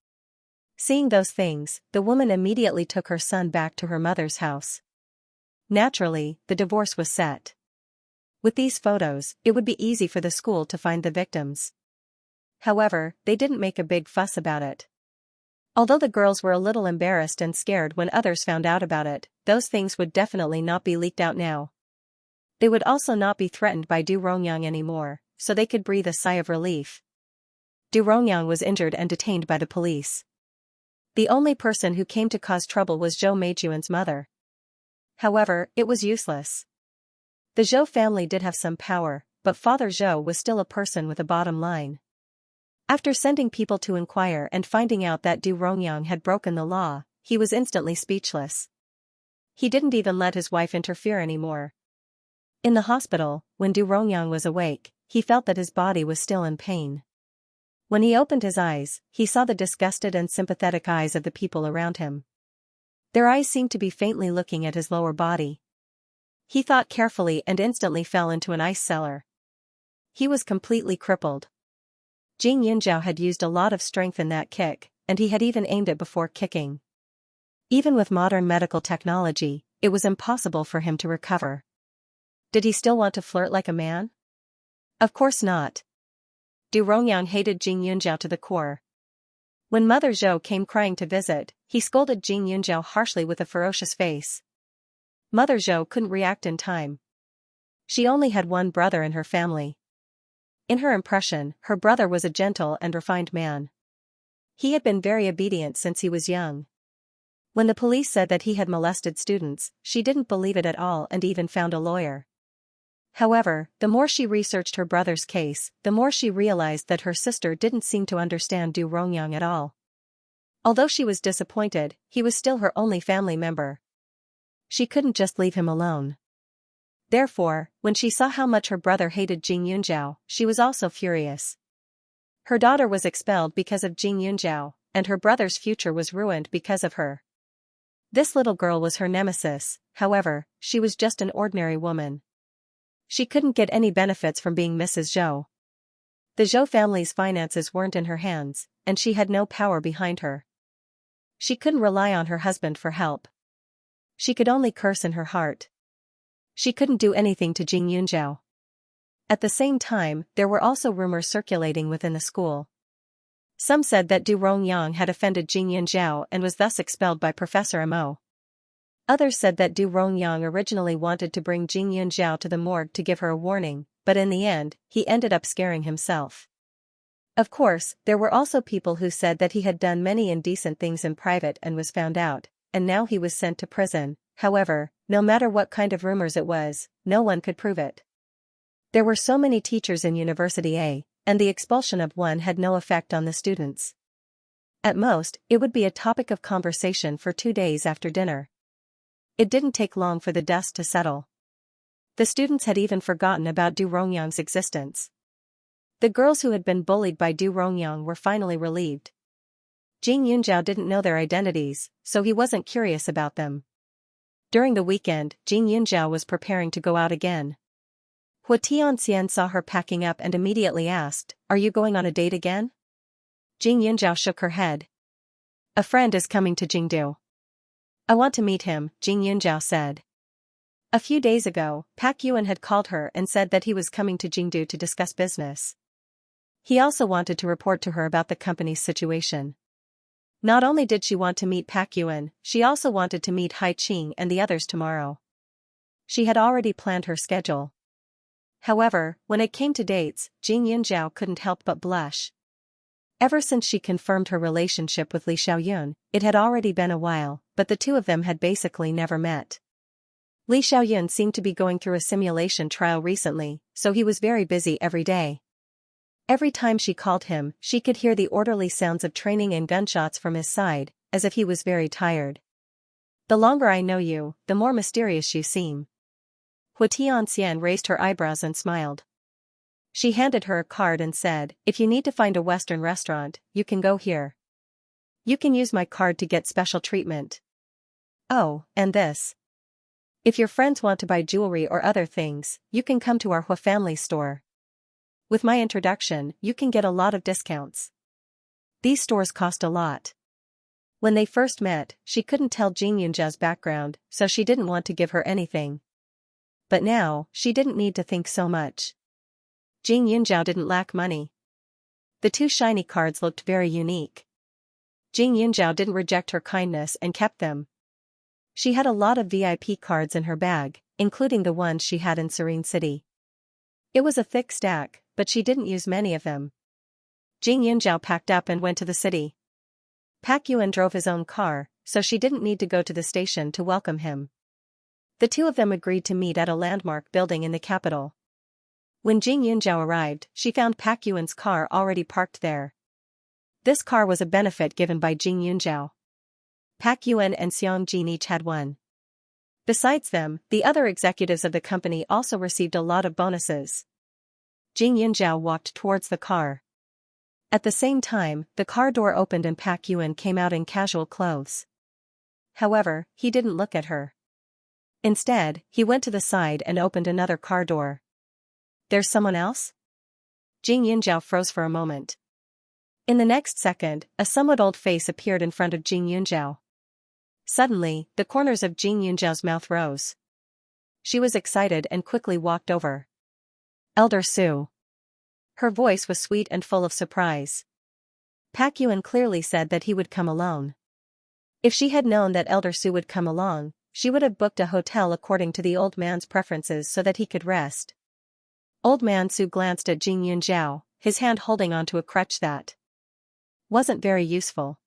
Seeing those things, the woman immediately took her son back to her mother's house. Naturally, the divorce was set. With these photos, it would be easy for the school to find the victims. However, they didn't make a big fuss about it. Although the girls were a little embarrassed and scared when others found out about it, those things would definitely not be leaked out now. They would also not be threatened by Du Rongyang anymore, so they could breathe a sigh of relief. Du Rongyang was injured and detained by the police. The only person who came to cause trouble was Zhou Meijuan's mother. However, it was useless. The Zhou family did have some power, but Father Zhou was still a person with a bottom line. After sending people to inquire and finding out that Du Rongyang had broken the law, he was instantly speechless. He didn't even let his wife interfere anymore. In the hospital, when Du Rongyang was awake, he felt that his body was still in pain. When he opened his eyes, he saw the disgusted and sympathetic eyes of the people around him. Their eyes seemed to be faintly looking at his lower body. He thought carefully and instantly fell into an ice cellar. He was completely crippled. Jing Yunjiao had used a lot of strength in that kick, and he had even aimed it before kicking. Even with modern medical technology, it was impossible for him to recover. Did he still want to flirt like a man? Of course not. Du Rongyang hated Jing Yunjiao to the core. When Mother Zhou came crying to visit, he scolded Jing Yunjiao harshly with a ferocious face. Mother Zhou couldn't react in time. She only had one brother in her family. In her impression, her brother was a gentle and refined man. He had been very obedient since he was young. When the police said that he had molested students, she didn't believe it at all and even found a lawyer. However, the more she researched her brother's case, the more she realized that her sister didn't seem to understand Du Rongyang at all. Although she was disappointed, he was still her only family member. She couldn't just leave him alone. Therefore, when she saw how much her brother hated Jing Yunjiao, she was also furious. Her daughter was expelled because of Jing Yunjiao, and her brother's future was ruined because of her. This little girl was her nemesis. However, she was just an ordinary woman. She couldn't get any benefits from being Mrs. Zhou. The Zhou family's finances weren't in her hands, and she had no power behind her. She couldn't rely on her husband for help. She could only curse in her heart. She couldn't do anything to Jing Yunjiao. At the same time, there were also rumors circulating within the school. Some said that Du Rongyang had offended Jing Yunjiao and was thus expelled by Professor Mo. Others said that Du Rongyang originally wanted to bring Jing Yunjiao to the morgue to give her a warning, but in the end, he ended up scaring himself. Of course, there were also people who said that he had done many indecent things in private and was found out, and now he was sent to prison, However, no matter what kind of rumors it was, no one could prove it. There were so many teachers in University A, and the expulsion of one had no effect on the students. At most, it would be a topic of conversation for 2 days after dinner. It didn't take long for the dust to settle. The students had even forgotten about Du Rongyang's existence. The girls who had been bullied by Du Rongyang were finally relieved. Jing Yunzhao didn't know their identities, so he wasn't curious about them. During the weekend, Jing Yunzhao was preparing to go out again. Hua Tianxian saw her packing up and immediately asked, "Are you going on a date again?" Jing Yunzhao shook her head. "A friend is coming to Jingdu. I want to meet him," Jing Yunzhao said. A few days ago, Pak Yuan had called her and said that he was coming to Jingdu to discuss business. He also wanted to report to her about the company's situation. Not only did she want to meet Pak Yuan, she also wanted to meet Hai Qing and the others tomorrow. She had already planned her schedule. However, when it came to dates, Jing Yunzhao couldn't help but blush. Ever since she confirmed her relationship with Li Xiaoyun, it had already been a while, but the two of them had basically never met. Li Xiaoyun seemed to be going through a simulation trial recently, so he was very busy every day. Every time she called him, she could hear the orderly sounds of training and gunshots from his side, as if he was very tired. "The longer I know you, the more mysterious you seem." Hua Tianxian raised her eyebrows and smiled. She handed her a card and said, "If you need to find a Western restaurant, you can go here. You can use my card to get special treatment. Oh, and this. If your friends want to buy jewelry or other things, you can come to our Hua family store. With my introduction, you can get a lot of discounts. These stores cost a lot." When they first met, she couldn't tell Jing Yunzhao's background, so she didn't want to give her anything. But now, she didn't need to think so much. Jing Yunzhao didn't lack money. The two shiny cards looked very unique. Jing Yunzhao didn't reject her kindness and kept them. She had a lot of VIP cards in her bag, including the ones she had in Serene City. It was a thick stack, but she didn't use many of them. Jing Yunzhao packed up and went to the city. Pak Yuan drove his own car, so she didn't need to go to the station to welcome him. The two of them agreed to meet at a landmark building in the capital. When Jing Yunzhao arrived, she found Pak Yuan's car already parked there. This car was a benefit given by Jing Yunzhao. Pak Yuan and Xianxia each had one. Besides them, the other executives of the company also received a lot of bonuses. Jing Yunzhao walked towards the car. At the same time, the car door opened and Pak Yuan came out in casual clothes. However, he didn't look at her. Instead, he went to the side and opened another car door. "There's someone else?" Jing Yunzhao froze for a moment. In the next second, a somewhat old face appeared in front of Jing Yunzhao. Suddenly, the corners of Jing Yunzhao's mouth rose. She was excited and quickly walked over. "Elder Su." Her voice was sweet and full of surprise. Pak Yuan clearly said that he would come alone. If she had known that Elder Su would come along, she would have booked a hotel according to the old man's preferences so that he could rest. Old man Su glanced at Jing Yunzhao, his hand holding onto a crutch that wasn't very useful.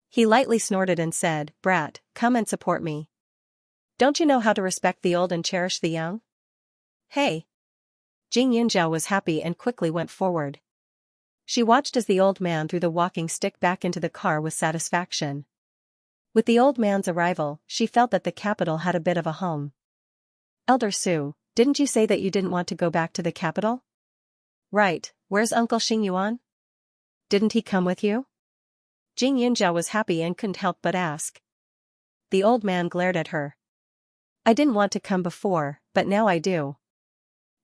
He lightly snorted and said, "Brat, come and support me. Don't you know how to respect the old and cherish the young? Hey." Jing Yunzhao was happy and quickly went forward. She watched as the old man threw the walking stick back into the car with satisfaction. With the old man's arrival, she felt that the capital had a bit of a home. "Elder Su, didn't you say that you didn't want to go back to the capital?" "Right, where's Uncle Xingyuan? Didn't he come with you?" Jing Yunzhao was happy and couldn't help but ask. The old man glared at her. "I didn't want to come before, but now I do.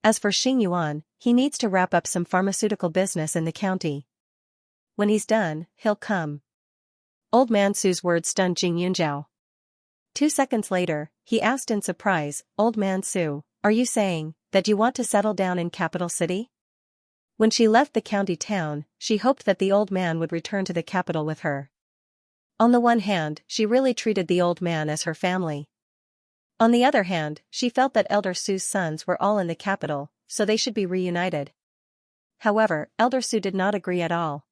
As for Xingyuan, he needs to wrap up some pharmaceutical business in the county. When he's done, he'll come." Old man Su's words stunned Jing Yunzhao. 2 seconds later, he asked in surprise, "Old man Su, are you saying that you want to settle down in capital city?" When she left the county town, she hoped that the old man would return to the capital with her. On the one hand, she really treated the old man as her family. On the other hand, she felt that Elder Su's sons were all in the capital, so they should be reunited. However, Elder Su did not agree at all.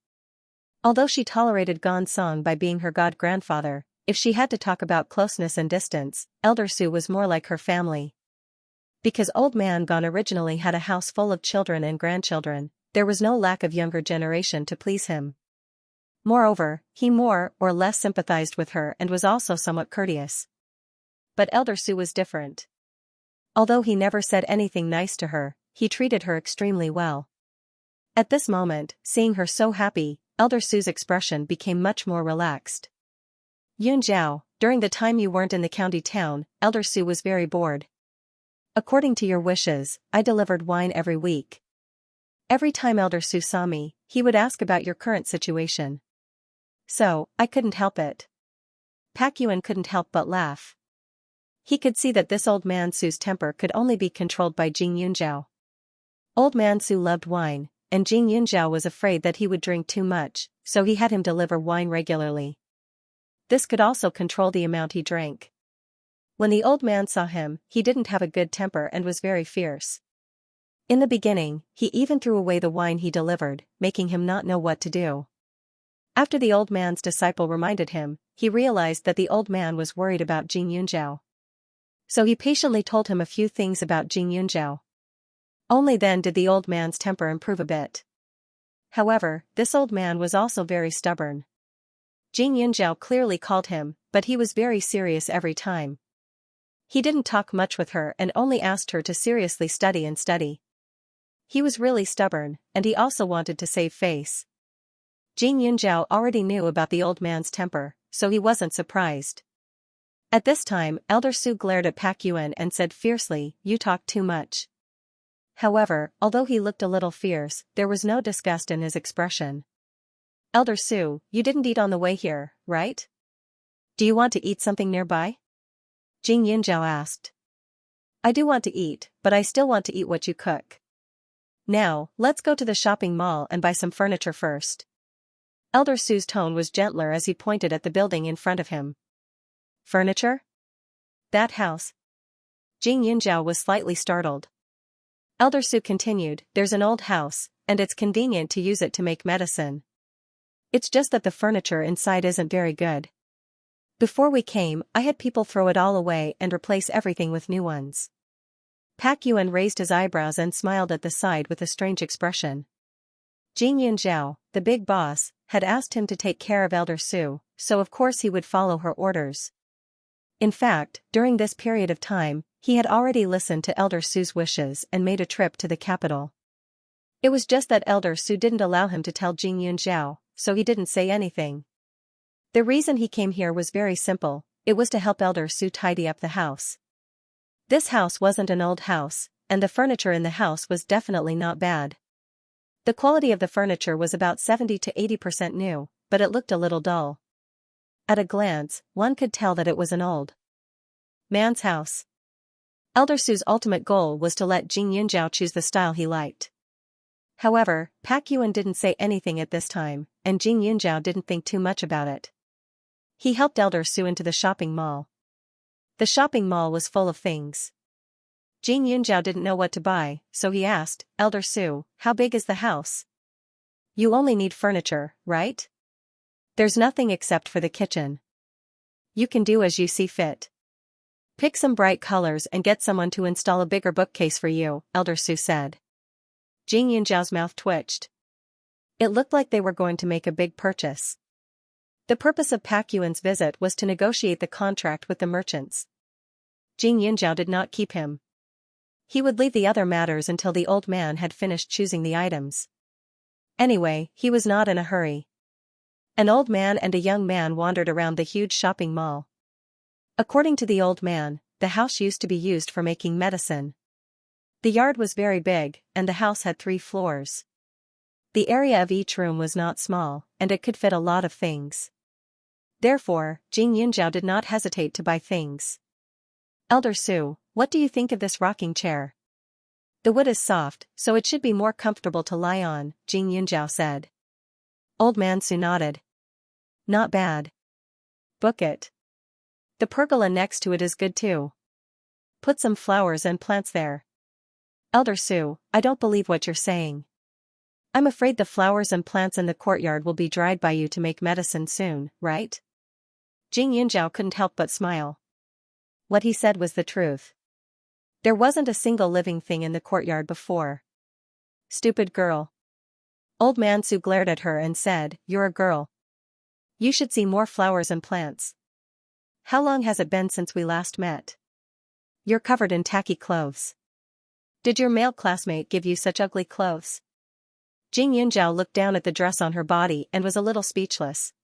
Although she tolerated Gong Song by being her god-grandfather, if she had to talk about closeness and distance, Elder Sue was more like her family. Because Old Man Gone originally had a house full of children and grandchildren, there was no lack of younger generation to please him. Moreover, he more or less sympathized with her and was also somewhat courteous. But Elder Sue was different. Although he never said anything nice to her, he treated her extremely well. At this moment, seeing her so happy, Elder Sue's expression became much more relaxed. Yunjiao, during the time you weren't in the county town, Elder Sue was very bored. According to your wishes, I delivered wine every week. Every time Elder Sue saw me, he would ask about your current situation. So, I couldn't help it. Pak Yuan couldn't help but laugh. He could see that this Old Man Sue's temper could only be controlled by Jing Yunjiao. Old Man Sue loved wine, and Jing Yunjiao was afraid that he would drink too much, so he had him deliver wine regularly. This could also control the amount he drank. When the old man saw him, he didn't have a good temper and was very fierce. In the beginning, he even threw away the wine he delivered, making him not know what to do. After the old man's disciple reminded him, he realized that the old man was worried about Jing Yunjiao. So he patiently told him a few things about Jing Yunjiao. Only then did the old man's temper improve a bit. However, this old man was also very stubborn. Jing Yunjiao clearly called him, but he was very serious every time. He didn't talk much with her and only asked her to seriously study and study. He was really stubborn, and he also wanted to save face. Jing Yunjiao already knew about the old man's temper, so he wasn't surprised. At this time, Elder Sue glared at Pak Yuan and said fiercely, "You talk too much." However, although he looked a little fierce, there was no disgust in his expression. "Elder Sue, you didn't eat on the way here, right? Do you want to eat something nearby?" Jing Yunjiao asked. "I do want to eat, but I still want to eat what you cook. Now, let's go to the shopping mall and buy some furniture first." Elder Sue's tone was gentler as he pointed at the building in front of him. "Furniture? That house?" Jing Yunjiao was slightly startled. Elder Sue continued, "There's an old house, and it's convenient to use it to make medicine. It's just that the furniture inside isn't very good. Before we came, I had people throw it all away and replace everything with new ones." Pak Yuan raised his eyebrows and smiled at the side with a strange expression. Jing Yunjiao, the big boss, had asked him to take care of Elder Sue, so of course he would follow her orders. In fact, during this period of time, he had already listened to Elder Sue's wishes and made a trip to the capital. It was just that Elder Sue didn't allow him to tell Jing Yunjiao, so he didn't say anything. The reason he came here was very simple, it was to help Elder Sue tidy up the house. This house wasn't an old house, and the furniture in the house was definitely not bad. The quality of the furniture was about 70 to 80% new, but it looked a little dull. At a glance, one could tell that it was an old man's house. Elder Sue's ultimate goal was to let Jing Yunjiao choose the style he liked. However, Pak Yuan didn't say anything at this time, and Jing Yunjiao didn't think too much about it. He helped Elder Sue into the shopping mall. The shopping mall was full of things. Jing Yunjiao didn't know what to buy, so he asked, "Elder Sue, how big is the house? You only need furniture, right? There's nothing except for the kitchen. You can do as you see fit. Pick some bright colors and get someone to install a bigger bookcase for you," Elder Sue said. Jing Yunjiao's mouth twitched. It looked like they were going to make a big purchase. The purpose of Pak Yuan's visit was to negotiate the contract with the merchants. Jing Yunjiao did not keep him. He would leave the other matters until the old man had finished choosing the items. Anyway, he was not in a hurry. An old man and a young man wandered around the huge shopping mall. According to the old man, the house used to be used for making medicine. The yard was very big, and the house had 3 floors. The area of each room was not small, and it could fit a lot of things. Therefore, Jing Yunjiao did not hesitate to buy things. "Elder Sue, what do you think of this rocking chair? The wood is soft, so it should be more comfortable to lie on," Jing Yunjiao said. Old Man Sue nodded. "Not bad. Book it. The pergola next to it is good too. Put some flowers and plants there." "Elder Sue, I don't believe what you're saying. I'm afraid the flowers and plants in the courtyard will be dried by you to make medicine soon, right?" Jing Yunzhao couldn't help but smile. What he said was the truth. There wasn't a single living thing in the courtyard before. Stupid girl. Old man Su glared at her and said, "You're a girl. You should see more flowers and plants. How long has it been since we last met? You're covered in tacky clothes. Did your male classmate give you such ugly clothes?" Jing Yunzhao looked down at the dress on her body and was a little speechless.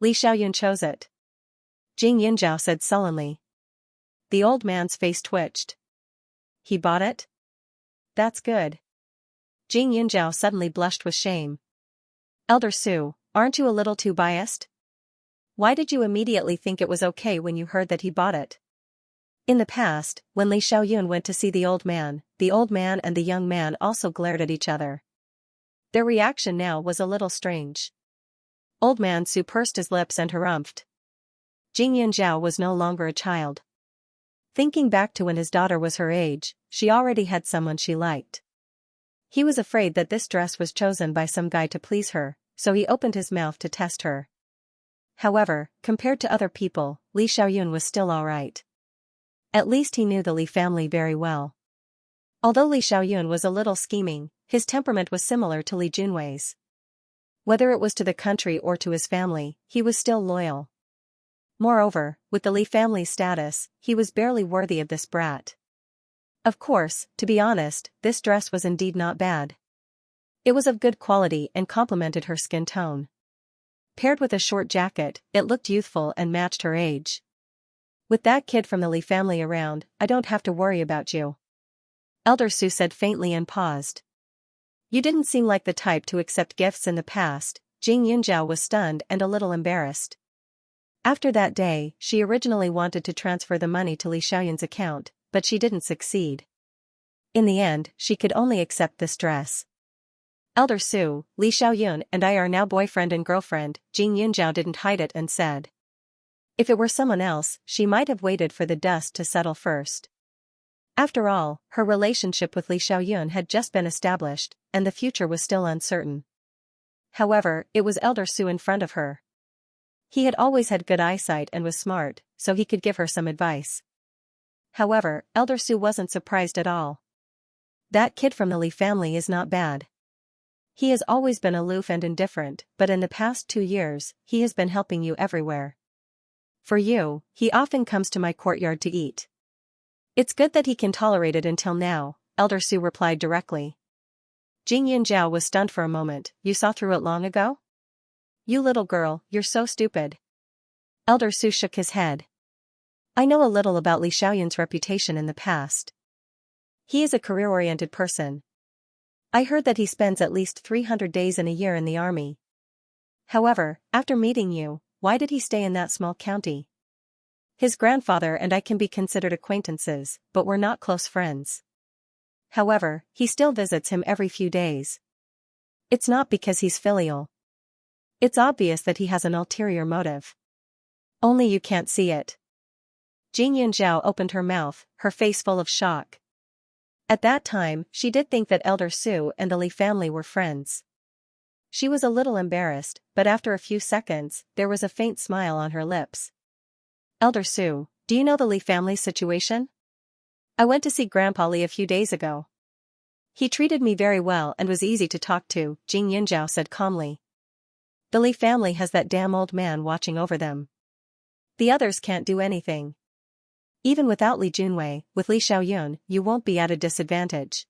Li Xiaoyun chose it. Jing Yunzhao said sullenly. The old man's face twitched. He bought it? That's good. Jing Yunzhao suddenly blushed with shame. Elder Su, aren't you a little too biased? Why did you immediately think it was okay when you heard that he bought it? In the past, when Li Xiaoyun went to see the old man and the young man also glared at each other. Their reaction now was a little strange. Old man Su pursed his lips and harumphed. Jing Yunzhao was no longer a child. Thinking back to when his daughter was her age, she already had someone she liked. He was afraid that this dress was chosen by some guy to please her, so he opened his mouth to test her. However, compared to other people, Li Xiaoyun was still alright. At least he knew the Li family very well. Although Li Xiaoyun was a little scheming, his temperament was similar to Li Junwei's. Whether it was to the country or to his family, he was still loyal. Moreover, with the Li family's status, he was barely worthy of this brat. Of course, to be honest, this dress was indeed not bad. It was of good quality and complemented her skin tone. Paired with a short jacket, it looked youthful and matched her age. With that kid from the Li family around, I don't have to worry about you. Elder Su said faintly and paused. You didn't seem like the type to accept gifts in the past. Jing Yunzhao was stunned and a little embarrassed. After that day, she originally wanted to transfer the money to Li Xiaoyun's account, but she didn't succeed. In the end, she could only accept this dress. Elder Su, Li Xiaoyun and I are now boyfriend and girlfriend. Jing Yunzhao didn't hide it and said. If it were someone else, she might have waited for the dust to settle first. After all, her relationship with Li Xiaoyun had just been established, and the future was still uncertain. However, it was Elder Su in front of her. He had always had good eyesight and was smart, so he could give her some advice. However, Elder Su wasn't surprised at all. That kid from the Li family is not bad. He has always been aloof and indifferent, but in the past 2 years, he has been helping you everywhere. For you, he often comes to my courtyard to eat. It's good that he can tolerate it until now, Elder Su replied directly. Jing Yunzhao was stunned for a moment. You saw through it long ago? You little girl, you're so stupid. Elder Su shook his head. I know a little about Li Xiaoyun's reputation in the past. He is a career-oriented person. I heard that he spends at least 300 days in a year in the army. However, after meeting you, why did he stay in that small county? His grandfather and I can be considered acquaintances, but we're not close friends. However, he still visits him every few days. It's not because he's filial. It's obvious that he has an ulterior motive. Only you can't see it. Jing Yunzhao opened her mouth, her face full of shock. At that time, she did think that Elder Su and the Li family were friends. She was a little embarrassed, but after a few seconds, there was a faint smile on her lips. Elder Su, do you know the Li family's situation? I went to see Grandpa Li a few days ago. He treated me very well and was easy to talk to, Jing Yunzhao said calmly. The Li family has that damn old man watching over them. The others can't do anything. Even without Li Junwei, with Li Xiaoyun, you won't be at a disadvantage.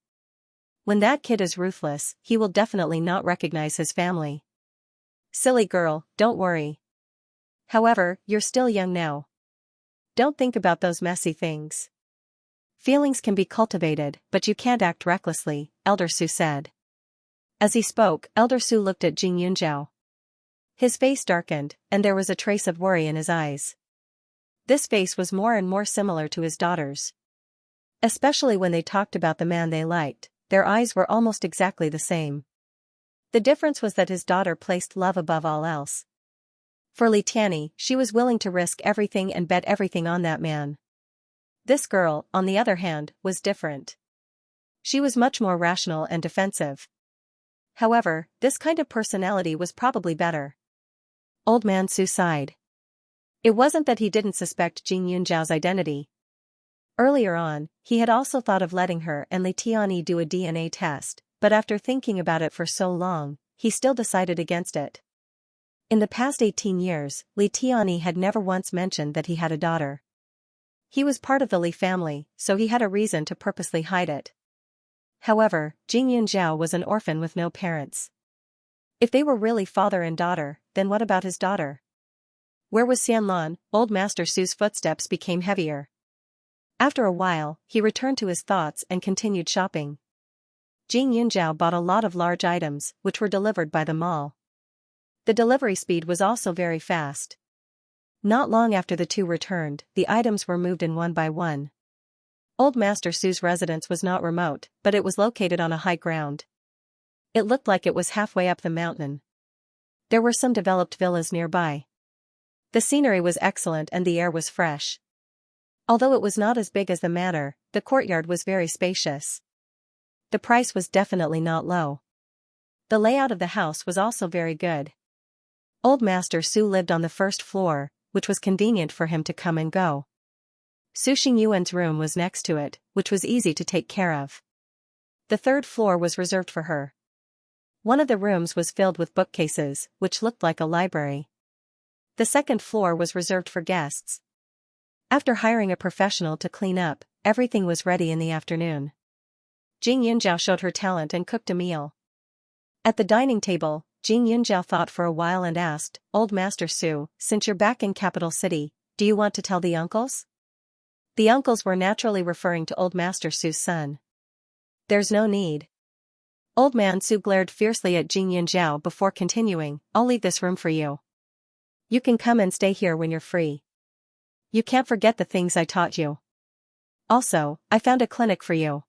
When that kid is ruthless, he will definitely not recognize his family. Silly girl, don't worry. However, you're still young now. Don't think about those messy things. Feelings can be cultivated, but you can't act recklessly, Elder Su said. As he spoke, Elder Su looked at Jing Yunzhao. His face darkened, and there was a trace of worry in his eyes. This face was more and more similar to his daughter's. Especially when they talked about the man they liked, their eyes were almost exactly the same. The difference was that his daughter placed love above all else. For Li Tianyi, she was willing to risk everything and bet everything on that man. This girl, on the other hand, was different. She was much more rational and defensive. However, this kind of personality was probably better. Old man Su sighed. It wasn't that he didn't suspect Jing Yunjiao's identity. Earlier on, he had also thought of letting her and Li Tianyi do a DNA test, but after thinking about it for so long, he still decided against it. In the past 18 years, Li Tianyi had never once mentioned that he had a daughter. He was part of the Li family, so he had a reason to purposely hide it. However, Jing Yunjiao was an orphan with no parents. If they were really father and daughter, then what about his daughter? Where was Xianlan? Old Master Su's footsteps became heavier. After a while, he returned to his thoughts and continued shopping. Jing Yunjiao bought a lot of large items, which were delivered by the mall. The delivery speed was also very fast. Not long after the two returned, the items were moved in one by one. Old Master Su's residence was not remote, but it was located on a high ground. It looked like it was halfway up the mountain. There were some developed villas nearby. The scenery was excellent and the air was fresh. Although it was not as big as the manor, the courtyard was very spacious. The price was definitely not low. The layout of the house was also very good. Old Master Su lived on the first floor, which was convenient for him to come and go. Su Xingyuan's room was next to it, which was easy to take care of. The third floor was reserved for her. One of the rooms was filled with bookcases, which looked like a library. The second floor was reserved for guests. After hiring a professional to clean up, everything was ready in the afternoon. Jing Yunjiao showed her talent and cooked a meal. At the dining table, Jing Yunjiao thought for a while and asked, "Old Master Su, since you're back in Capital City, do you want to tell the uncles?" The uncles were naturally referring to Old Master Su's son. "There's no need." Old Man Su glared fiercely at Jing Yunjiao before continuing, "I'll leave this room for you. You can come and stay here when you're free. You can't forget the things I taught you. Also, I found a clinic for you.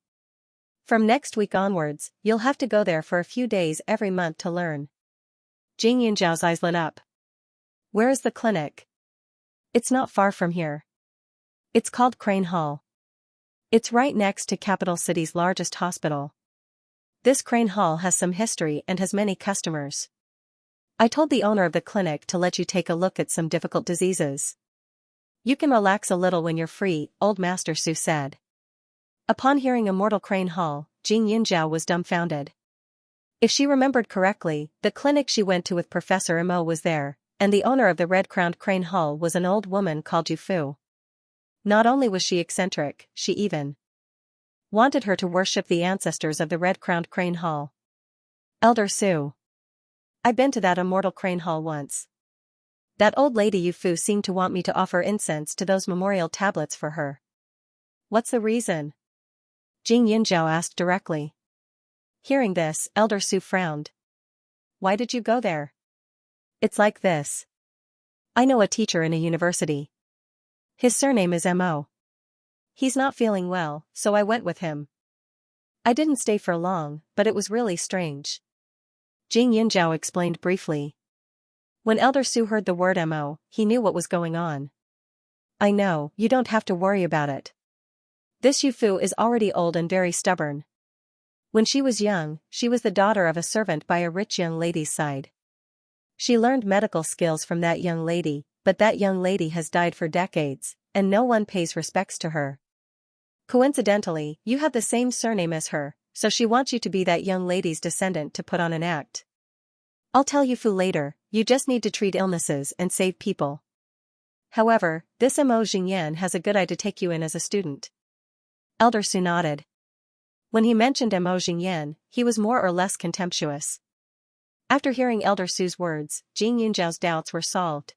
From next week onwards, you'll have to go there for a few days every month to learn." Jing Yunjiao's eyes lit up. "Where is the clinic?" "It's not far from here. It's called Crane Hall. It's right next to Capital City's largest hospital. This Crane Hall has some history and has many customers. I told the owner of the clinic to let you take a look at some difficult diseases. You can relax a little when you're free," Old Master Su said. Upon hearing Immortal Crane Hall, Jing Yunjiao was dumbfounded. If she remembered correctly, the clinic she went to with Professor Mo was there, and the owner of the red-crowned Crane Hall was an old woman called Yu Fu. Not only was she eccentric, she even wanted her to worship the ancestors of the red-crowned Crane Hall. "Elder Su. I've been to that Immortal Crane Hall once. That old lady Yu Fu seemed to want me to offer incense to those memorial tablets for her." "What's the reason?" Jing Yunjiao asked directly. Hearing this, Elder Su frowned. "Why did you go there?" "It's like this. I know a teacher in a university. His surname is Mo. He's not feeling well, so I went with him. I didn't stay for long, but it was really strange." Jing Yunjiao explained briefly. When Elder Su heard the word Mo, he knew what was going on. "I know, you don't have to worry about it. This Yu Fu is already old and very stubborn. When she was young, she was the daughter of a servant by a rich young lady's side. She learned medical skills from that young lady, but that young lady has died for decades, and no one pays respects to her. Coincidentally, you have the same surname as her, so she wants you to be that young lady's descendant to put on an act. I'll tell Yu Fu later, you just need to treat illnesses and save people. However, this Mo Jingyan has a good idea to take you in as a student." Elder Su nodded. When he mentioned Mo Jingyan, he was more or less contemptuous. After hearing Elder Su's words, Jing Yunjiao's doubts were solved.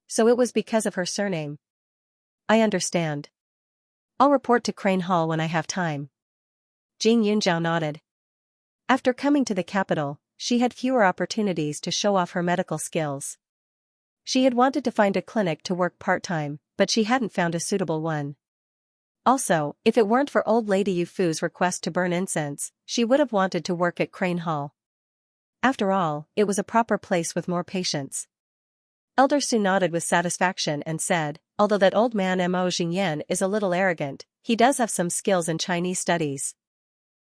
So it was because of her surname. "I understand. I'll report to Crane Hall when I have time." Jing Yunjiao nodded. After coming to the capital, she had fewer opportunities to show off her medical skills. She had wanted to find a clinic to work part-time, but she hadn't found a suitable one. Also, if it weren't for old lady Yu Fu's request to burn incense, she would have wanted to work at Crane Hall. After all, it was a proper place with more patients. Elder Su nodded with satisfaction and said, "Although that old man Mo Jingyan is a little arrogant, he does have some skills in Chinese studies.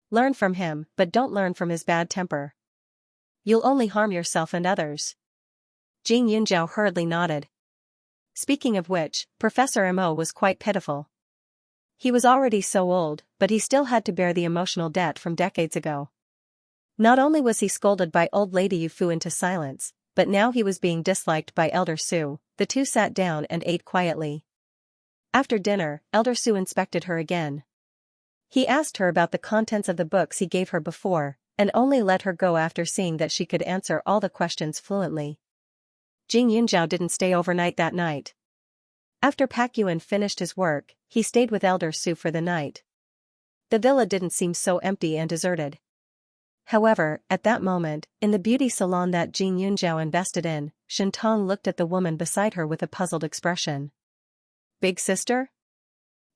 Learn from him, but don't learn from his bad temper. You'll only harm yourself and others." Jing Yunjiao hurriedly nodded. Speaking of which, Professor Mo was quite pitiful. He was already so old, but he still had to bear the emotional debt from decades ago. Not only was he scolded by old lady Yu into silence, but now he was being disliked by Elder Su. The two sat down and ate quietly. After dinner, Elder Su inspected her again. He asked her about the contents of the books he gave her before, and only let her go after seeing that she could answer all the questions fluently. Jing Yunzhao didn't stay overnight that night. After Pak Yuan finished his work, he stayed with Elder Su for the night. The villa didn't seem so empty and deserted. However, at that moment, in the beauty salon that Jing Yunzhao invested in, Shen Tong looked at the woman beside her with a puzzled expression. Big sister?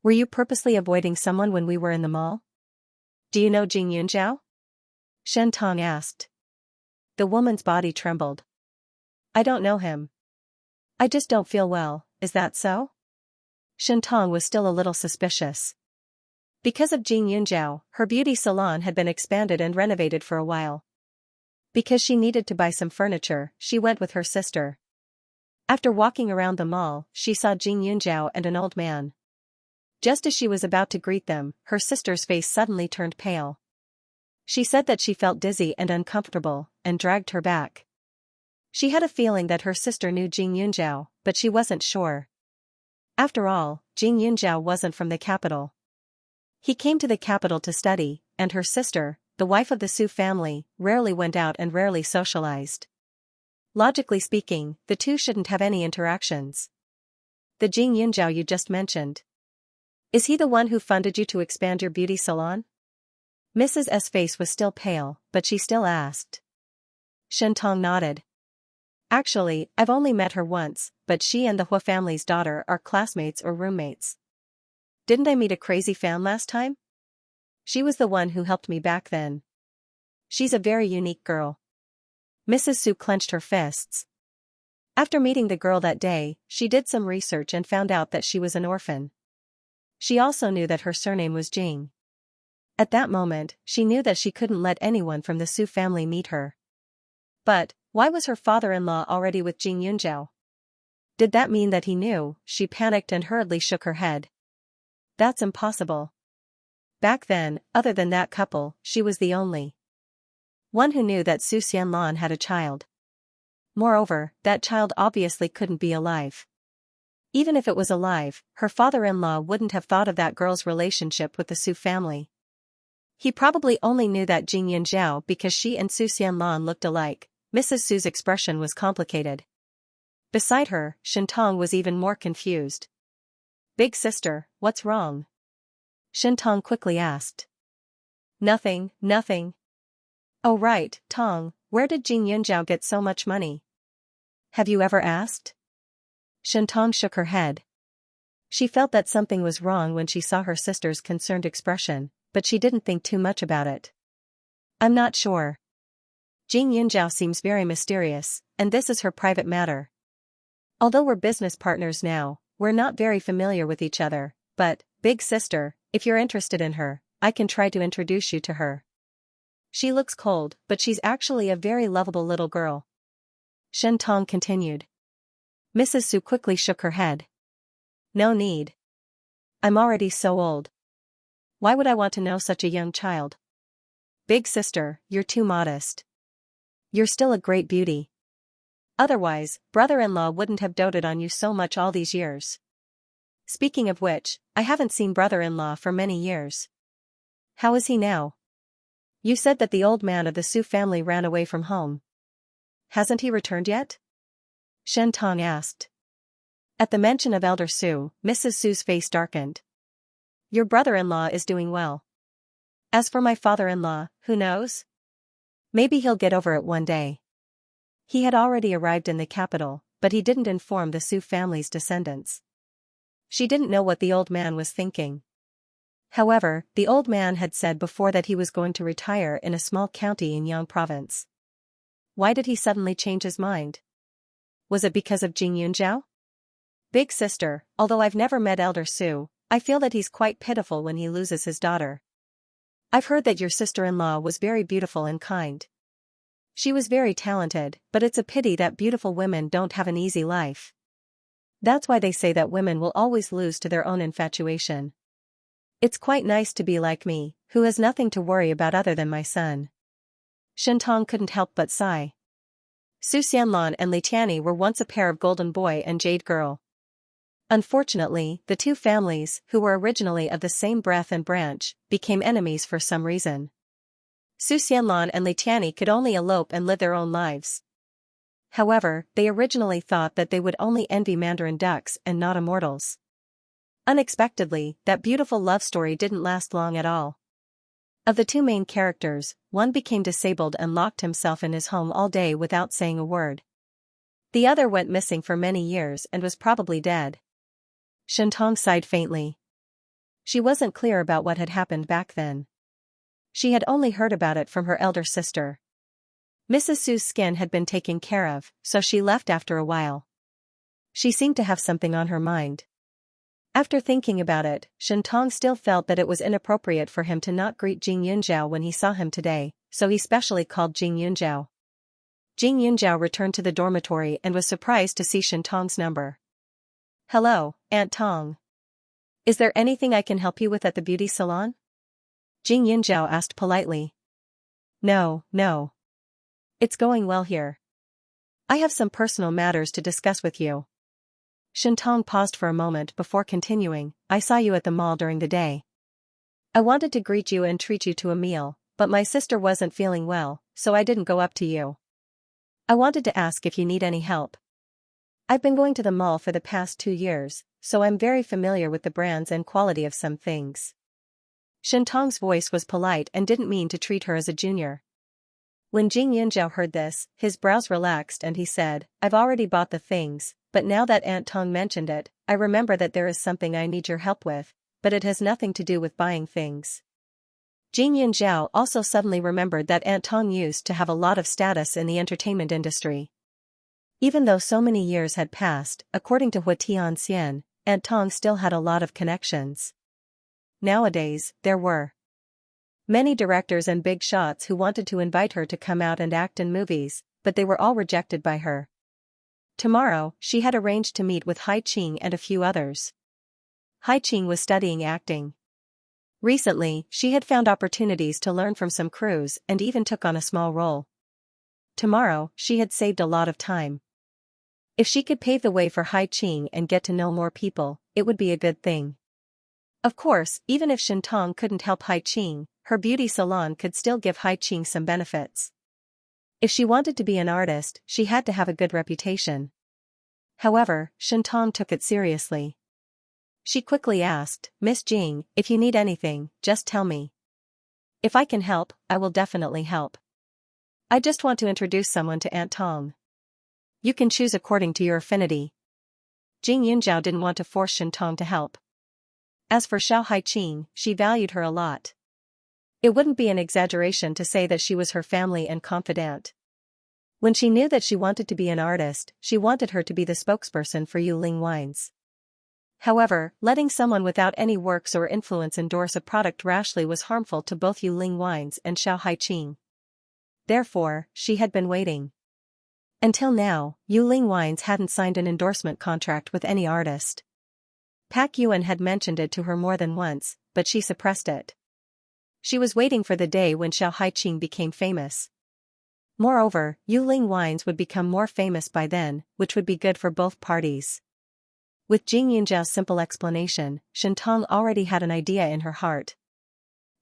Were you purposely avoiding someone when we were in the mall? Do you know Jing Yunzhao? Shen Tong asked. The woman's body trembled. I don't know him. I just don't feel well, is that so? Shen Tong was still a little suspicious. Because of Jing Yunzhao, her beauty salon had been expanded and renovated for a while. Because she needed to buy some furniture, she went with her sister. After walking around the mall, she saw Jing Yunzhao and an old man. Just as she was about to greet them, her sister's face suddenly turned pale. She said that she felt dizzy and uncomfortable, and dragged her back. She had a feeling that her sister knew Jing Yunzhao, but she wasn't sure. After all, Jing Yunzhao wasn't from the capital. He came to the capital to study, and her sister, the wife of the Su family, rarely went out and rarely socialized. Logically speaking, the two shouldn't have any interactions. The Jing Yunzhao you just mentioned. Is he the one who funded you to expand your beauty salon? Mrs. S. face was still pale, but she still asked. Shen Tong nodded. Actually, I've only met her once, but she and the Hua family's daughter are classmates or roommates. Didn't I meet a crazy fan last time? She was the one who helped me back then. She's a very unique girl. Mrs. Su clenched her fists. After meeting the girl that day, she did some research and found out that she was an orphan. She also knew that her surname was Jing. At that moment, she knew that she couldn't let anyone from the Su family meet her. But, why was her father-in-law already with Jing Yunzhao? Did that mean that he knew? She panicked and hurriedly shook her head. That's impossible. Back then, other than that couple, she was the only one who knew that Su Xianlan had a child. Moreover, that child obviously couldn't be alive. Even if it was alive, her father-in-law wouldn't have thought of that girl's relationship with the Su family. He probably only knew that Jing Yunzhao because she and Su Xianlan looked alike. Mrs. Su's expression was complicated. Beside her, Shen Tong was even more confused. Big sister, what's wrong? Shen Tong quickly asked. Nothing, nothing. Oh right, Tong, where did Jing Yunzhao get so much money? Have you ever asked? Shen Tong shook her head. She felt that something was wrong when she saw her sister's concerned expression, but she didn't think too much about it. I'm not sure. Jing Yunzhao seems very mysterious, and this is her private matter. Although we're business partners now, we're not very familiar with each other, but, big sister, if you're interested in her, I can try to introduce you to her. She looks cold, but she's actually a very lovable little girl. Shen Tong continued. Mrs. Su quickly shook her head. No need. I'm already so old. Why would I want to know such a young child? Big sister, you're too modest. You're still a great beauty. Otherwise, brother-in-law wouldn't have doted on you so much all these years. Speaking of which, I haven't seen brother-in-law for many years. How is he now? You said that the old man of the Su family ran away from home. Hasn't he returned yet? Shen Tong asked. At the mention of Elder Su, Mrs. Su's face darkened. Your brother-in-law is doing well. As for my father-in-law, who knows? Maybe he'll get over it one day. He had already arrived in the capital, but he didn't inform the Su family's descendants. She didn't know what the old man was thinking. However, the old man had said before that he was going to retire in a small county in Yang province. Why did he suddenly change his mind? Was it because of Jing Yunzhao? Big sister, although I've never met Elder Su, I feel that he's quite pitiful when he loses his daughter. I've heard that your sister-in-law was very beautiful and kind. She was very talented, but it's a pity that beautiful women don't have an easy life. That's why they say that women will always lose to their own infatuation. It's quite nice to be like me, who has nothing to worry about other than my son. Shentong couldn't help but sigh. Su Xianlan and Li Tianyi were once a pair of golden boy and jade girl. Unfortunately, the two families, who were originally of the same breath and branch, became enemies for some reason. Su Xianlan and Li Tianyi could only elope and live their own lives. However, they originally thought that they would only envy Mandarin ducks and not immortals. Unexpectedly, that beautiful love story didn't last long at all. Of the two main characters, one became disabled and locked himself in his home all day without saying a word. The other went missing for many years and was probably dead. Shentong sighed faintly. She wasn't clear about what had happened back then. She had only heard about it from her elder sister. Mrs. Su's skin had been taken care of, so she left after a while. She seemed to have something on her mind. After thinking about it, Shentong still felt that it was inappropriate for him to not greet Jing Yunzhao when he saw him today, so he specially called Jing Yunzhao. Jing Yunzhao returned to the dormitory and was surprised to see Shentong's number. "Hello, Aunt Tong. Is there anything I can help you with at the beauty salon?" Jing Yunzhao asked politely. No. It's going well here. I have some personal matters to discuss with you." Shentong paused for a moment before continuing, "I saw you at the mall during the day. I wanted to greet you and treat you to a meal, but my sister wasn't feeling well, so I didn't go up to you. I wanted to ask if you need any help. I've been going to the mall for the past 2 years, so I'm very familiar with the brands and quality of some things." Shentong's voice was polite and didn't mean to treat her as a junior. When Jing Yunzhao heard this, his brows relaxed and he said, "I've already bought the things, but now that Aunt Tong mentioned it, I remember that there is something I need your help with, but it has nothing to do with buying things." Jing Yunzhao also suddenly remembered that Aunt Tong used to have a lot of status in the entertainment industry. Even though so many years had passed, according to Hua Tianxian, Aunt Tong still had a lot of connections. Nowadays, there were many directors and big shots who wanted to invite her to come out and act in movies, but they were all rejected by her. Tomorrow, she had arranged to meet with Hai Qing and a few others. Hai Qing was studying acting. Recently, she had found opportunities to learn from some crews and even took on a small role. Tomorrow, she had saved a lot of time. If she could pave the way for Hai Qing and get to know more people, it would be a good thing. Of course, even if Shentong couldn't help Hai Qing, her beauty salon could still give Hai Qing some benefits. If she wanted to be an artist, she had to have a good reputation. However, Shentong took it seriously. She quickly asked, "Miss Jing, if you need anything, just tell me. If I can help, I will definitely help. I just want to introduce someone to Aunt Tong. You can choose according to your affinity." Jing Yunzhao didn't want to force Shentong to help. As for Xiao Hai Qing, she valued her a lot. It wouldn't be an exaggeration to say that she was her family and confidant. When she knew that she wanted to be an artist, she wanted her to be the spokesperson for Yuling Wines. However, letting someone without any works or influence endorse a product rashly was harmful to both Yuling Wines and Xiao Hai Qing. Therefore, she had been waiting. Until now, Yuling Wines hadn't signed an endorsement contract with any artist. Pak Yuan had mentioned it to her more than once, but she suppressed it. She was waiting for the day when Xiao Hai Qing became famous. Moreover, Yuling Wines would become more famous by then, which would be good for both parties. With Jing Yunzhao's simple explanation, Shentong already had an idea in her heart.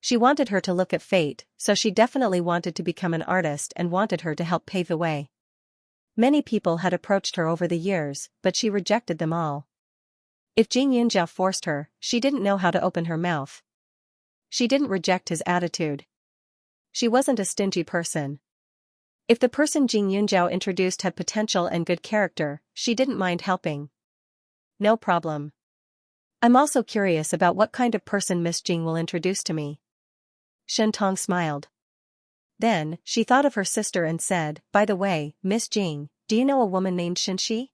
She wanted her to look at fate, so she definitely wanted to become an artist and wanted her to help pave the way. Many people had approached her over the years, but she rejected them all. If Jing Yunzhao forced her, she didn't know how to open her mouth. She didn't reject his attitude. She wasn't a stingy person. If the person Jing Yunzhao introduced had potential and good character, she didn't mind helping. No problem. I'm also curious about what kind of person Miss Jing will introduce to me. Shentong smiled. Then, she thought of her sister and said, "By the way, Miss Jing, do you know a woman named Xianxia?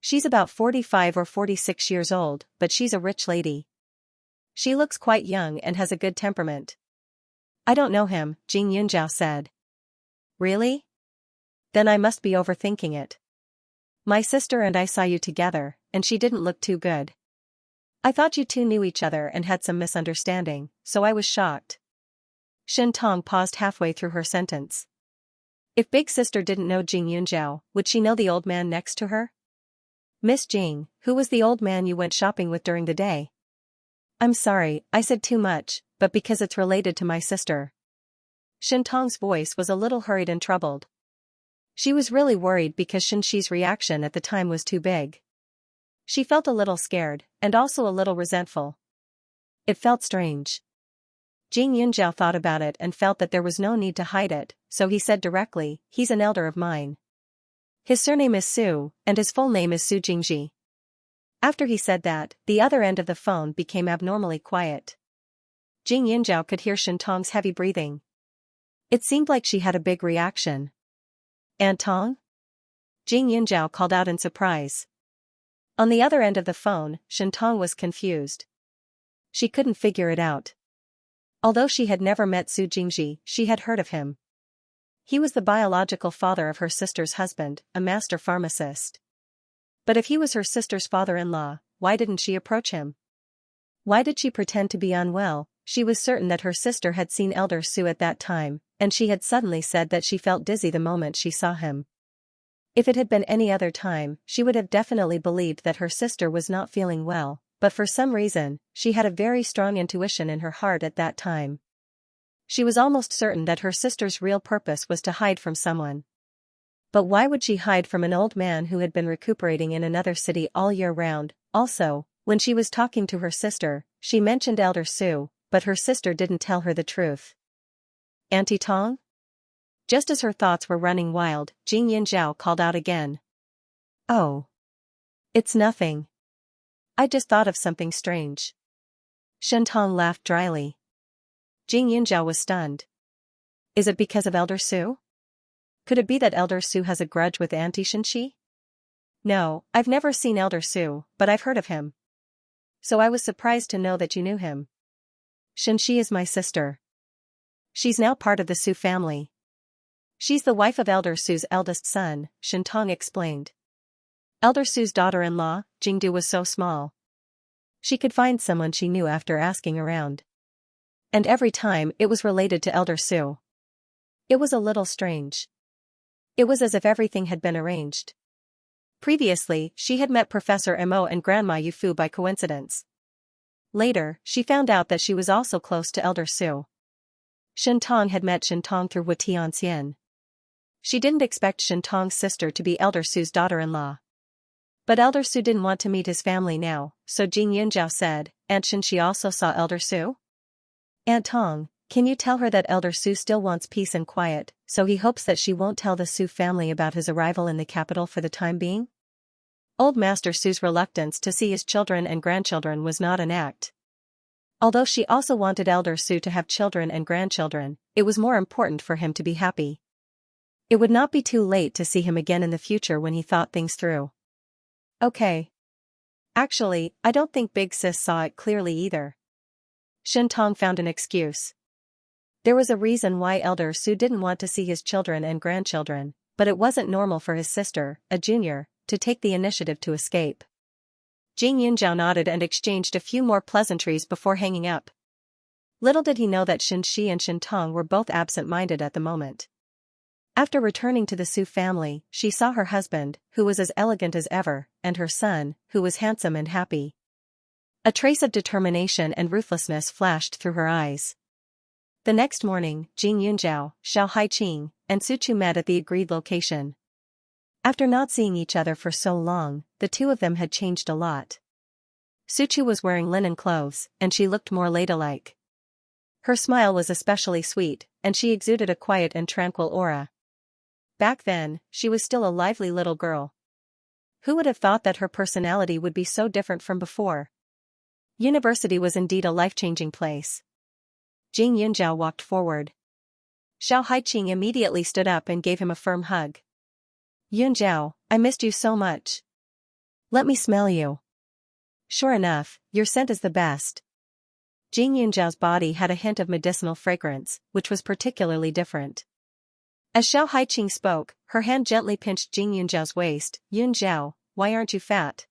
She's about 45 or 46 years old, but she's a rich lady. She looks quite young and has a good temperament." "I don't know him," Jing Yunzhao said. "Really? Then I must be overthinking it. My sister and I saw you together, and she didn't look too good. I thought you two knew each other and had some misunderstanding, so I was shocked. Shentong paused halfway through her sentence. If big sister didn't know Jing Yunjiao, would she know the old man next to her? Miss Jing, who was the old man you went shopping with during the day? I'm sorry, I said too much, but because it's related to my sister. Shentong's voice was a little hurried and troubled. She was really worried because Xianxi's reaction at the time was too big. She felt a little scared, and also a little resentful. It felt strange. Jing Yunjiao thought about it and felt that there was no need to hide it, so he said directly, he's an elder of mine. His surname is Su, and his full name is Su Jingji. After he said that, the other end of the phone became abnormally quiet. Jing Yunjiao could hear Shentong's heavy breathing. It seemed like she had a big reaction. Aunt Tong? Jing Yunjiao called out in surprise. On the other end of the phone, Shentong was confused. She couldn't figure it out. Although she had never met Su Jingji, she had heard of him. He was the biological father of her sister's husband, a master pharmacist. But if he was her sister's father-in-law, why didn't she approach him? Why did she pretend to be unwell? She was certain that her sister had seen Elder Su at that time, and she had suddenly said that she felt dizzy the moment she saw him. If it had been any other time, she would have definitely believed that her sister was not feeling well, but for some reason, she had a very strong intuition in her heart at that time. She was almost certain that her sister's real purpose was to hide from someone. But why would she hide from an old man who had been recuperating in another city all year round? Also, when she was talking to her sister, she mentioned Elder Su, but her sister didn't tell her the truth. Auntie Tong? Just as her thoughts were running wild, Jing Yunjiao called out again. Oh. It's nothing. I just thought of something strange. Shentong laughed dryly. Jing Yunjiao was stunned. Is it because of Elder Su? Could it be that Elder Su has a grudge with Auntie Xianxia? No, I've never seen Elder Su, but I've heard of him. So I was surprised to know that you knew him. Xianxia is my sister. She's now part of the Su family. She's the wife of Elder Su's eldest son, Shentong explained. Elder Su's daughter-in-law, Jingdu, was so small. She could find someone she knew after asking around. And every time it was related to Elder Su. It was a little strange. It was as if everything had been arranged. Previously, she had met Professor Mo and Grandma Yufu by coincidence. Later, she found out that she was also close to Elder Su. Shentong had met Shentong through Xianxia. She didn't expect Shentong's sister to be Elder Su's daughter-in-law. But Elder Su didn't want to meet his family now, so Jing Yunjiao said, Aunt Xianxia also saw Elder Su? Aunt Tong, can you tell her that Elder Su still wants peace and quiet, so he hopes that she won't tell the Su family about his arrival in the capital for the time being? Old Master Su's reluctance to see his children and grandchildren was not an act. Although she also wanted Elder Su to have children and grandchildren, it was more important for him to be happy. It would not be too late to see him again in the future when he thought things through. Okay. Actually, I don't think Big Sis saw it clearly either. Shentong found an excuse. There was a reason why Elder Su didn't want to see his children and grandchildren, but it wasn't normal for his sister, a junior, to take the initiative to escape. Jing Yunjiao nodded and exchanged a few more pleasantries before hanging up. Little did he know that Xianxia and Shentong were both absent-minded at the moment. After returning to the Su family, she saw her husband, who was as elegant as ever, and her son, who was handsome and happy. A trace of determination and ruthlessness flashed through her eyes. The next morning, Jing Yunjiao, Xiao Haiqing, and Su Chu met at the agreed location. After not seeing each other for so long, the two of them had changed a lot. Su Chu was wearing linen clothes, and she looked more ladylike. Her smile was especially sweet, and she exuded a quiet and tranquil aura. Back then, she was still a lively little girl. Who would have thought that her personality would be so different from before? University was indeed a life-changing place. Jing Yunjiao walked forward. Xiao Haiqing immediately stood up and gave him a firm hug. Yunjiao, I missed you so much. Let me smell you. Sure enough, your scent is the best. Jing Yunjiao's body had a hint of medicinal fragrance, which was particularly different. As Xiao Haiqing spoke, her hand gently pinched Jing Yunjiao's waist. Yunjiao, why aren't you fat?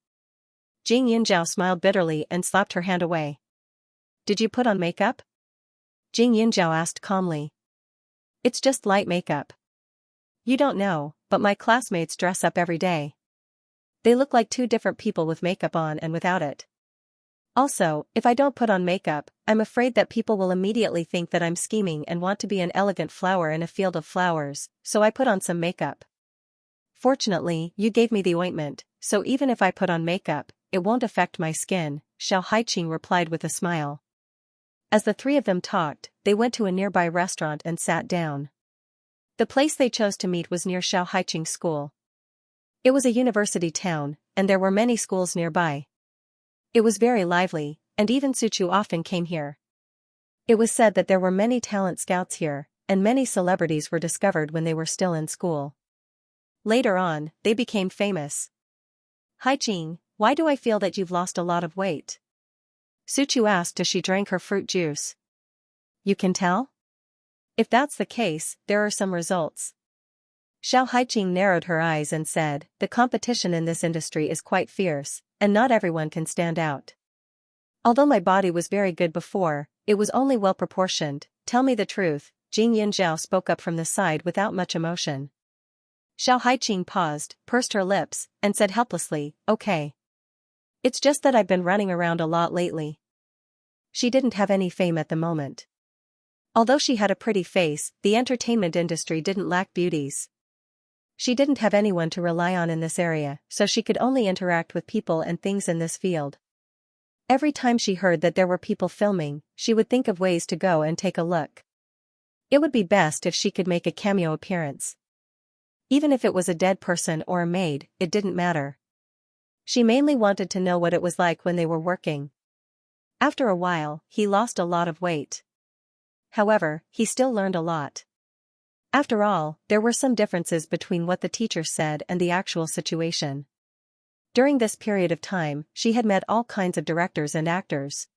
Jing Yunjiao smiled bitterly and slapped her hand away. Did you put on makeup? Jing Yunjiao asked calmly. It's just light makeup. You don't know, but my classmates dress up every day. They look like two different people with makeup on and without it. Also, if I don't put on makeup, I'm afraid that people will immediately think that I'm scheming and want to be an elegant flower in a field of flowers, so I put on some makeup. Fortunately, you gave me the ointment, so even if I put on makeup, it won't affect my skin, Xiao Haiqing replied with a smile. As the three of them talked, they went to a nearby restaurant and sat down. The place they chose to meet was near Xiao Haiqing's school. It was a university town, and there were many schools nearby. It was very lively, and even Suchu often came here. It was said that there were many talent scouts here, and many celebrities were discovered when they were still in school. Later on, they became famous. Haiqing, why do I feel that you've lost a lot of weight? Suchu asked as she drank her fruit juice. You can tell? If that's the case, there are some results. Xiao Haiqing narrowed her eyes and said, the competition in this industry is quite fierce, and not everyone can stand out. Although my body was very good before, it was only well proportioned. Tell me the truth, Jing Yunjiao spoke up from the side without much emotion. Xiao Haiqing paused, pursed her lips, and said helplessly, okay. It's just that I've been running around a lot lately. She didn't have any fame at the moment. Although she had a pretty face, the entertainment industry didn't lack beauties. She didn't have anyone to rely on in this area, so she could only interact with people and things in this field. Every time she heard that there were people filming, she would think of ways to go and take a look. It would be best if she could make a cameo appearance. Even if it was a dead person or a maid, it didn't matter. She mainly wanted to know what it was like when they were working. After a while, he lost a lot of weight. However, he still learned a lot. After all, there were some differences between what the teacher said and the actual situation. During this period of time, she had met all kinds of directors and actors.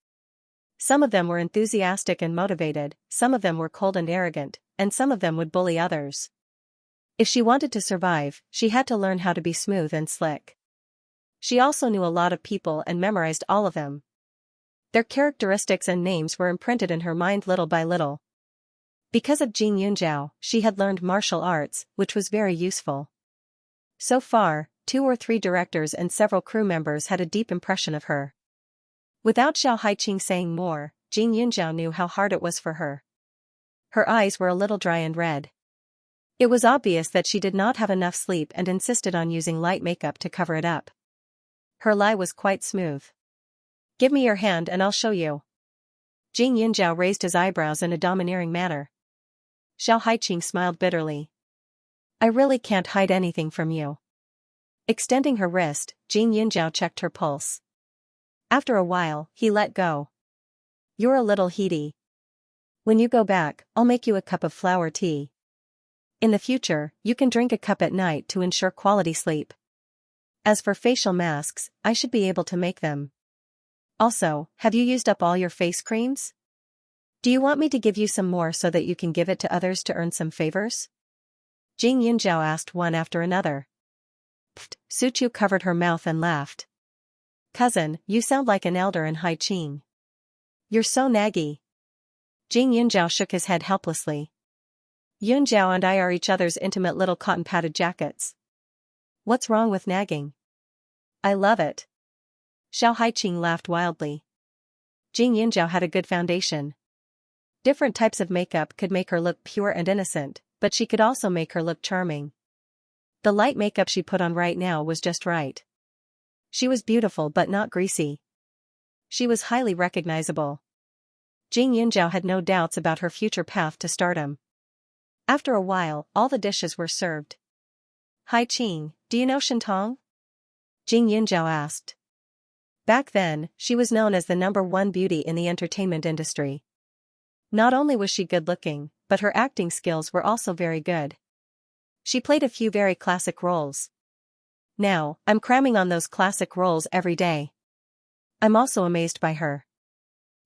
Some of them were enthusiastic and motivated, some of them were cold and arrogant, and some of them would bully others. If she wanted to survive, she had to learn how to be smooth and slick. She also knew a lot of people and memorized all of them. Their characteristics and names were imprinted in her mind little by little. Because of Jing Yunjiao, she had learned martial arts, which was very useful. So far, 2 or 3 directors and several crew members had a deep impression of her. Without Xiao Haiqing saying more, Jing Yunjiao knew how hard it was for her. Her eyes were a little dry and red. It was obvious that she did not have enough sleep and insisted on using light makeup to cover it up. Her lie was quite smooth. Give me your hand and I'll show you. Jing Yunjiao raised his eyebrows in a domineering manner. Xiao Haiqing smiled bitterly. I really can't hide anything from you. Extending her wrist, Jing Yunjiao checked her pulse. After a while, he let go. You're a little heaty. When you go back, I'll make you a cup of flower tea. In the future, you can drink a cup at night to ensure quality sleep. As for facial masks, I should be able to make them. Also, have you used up all your face creams? Do you want me to give you some more so that you can give it to others to earn some favors? Jing Yunjiao asked one after another. Pfft, Suchu covered her mouth and laughed. Cousin, you sound like an elder in Haiqing. You're so naggy. Jing Yunjiao shook his head helplessly. Yunjiao and I are each other's intimate little cotton-padded jackets. What's wrong with nagging? I love it. Xiao Haiqing laughed wildly. Jing Yunjiao had a good foundation. Different types of makeup could make her look pure and innocent, but she could also make her look charming. The light makeup she put on right now was just right. She was beautiful but not greasy. She was highly recognizable. Jing Yunjiao had no doubts about her future path to stardom. After a while, all the dishes were served. Haiqing, do you know Shintong? Jing Yunjiao asked. Back then, she was known as the #1 beauty in the entertainment industry. Not only was she good-looking, but her acting skills were also very good. She played a few very classic roles. Now, I'm cramming on those classic roles every day. I'm also amazed by her.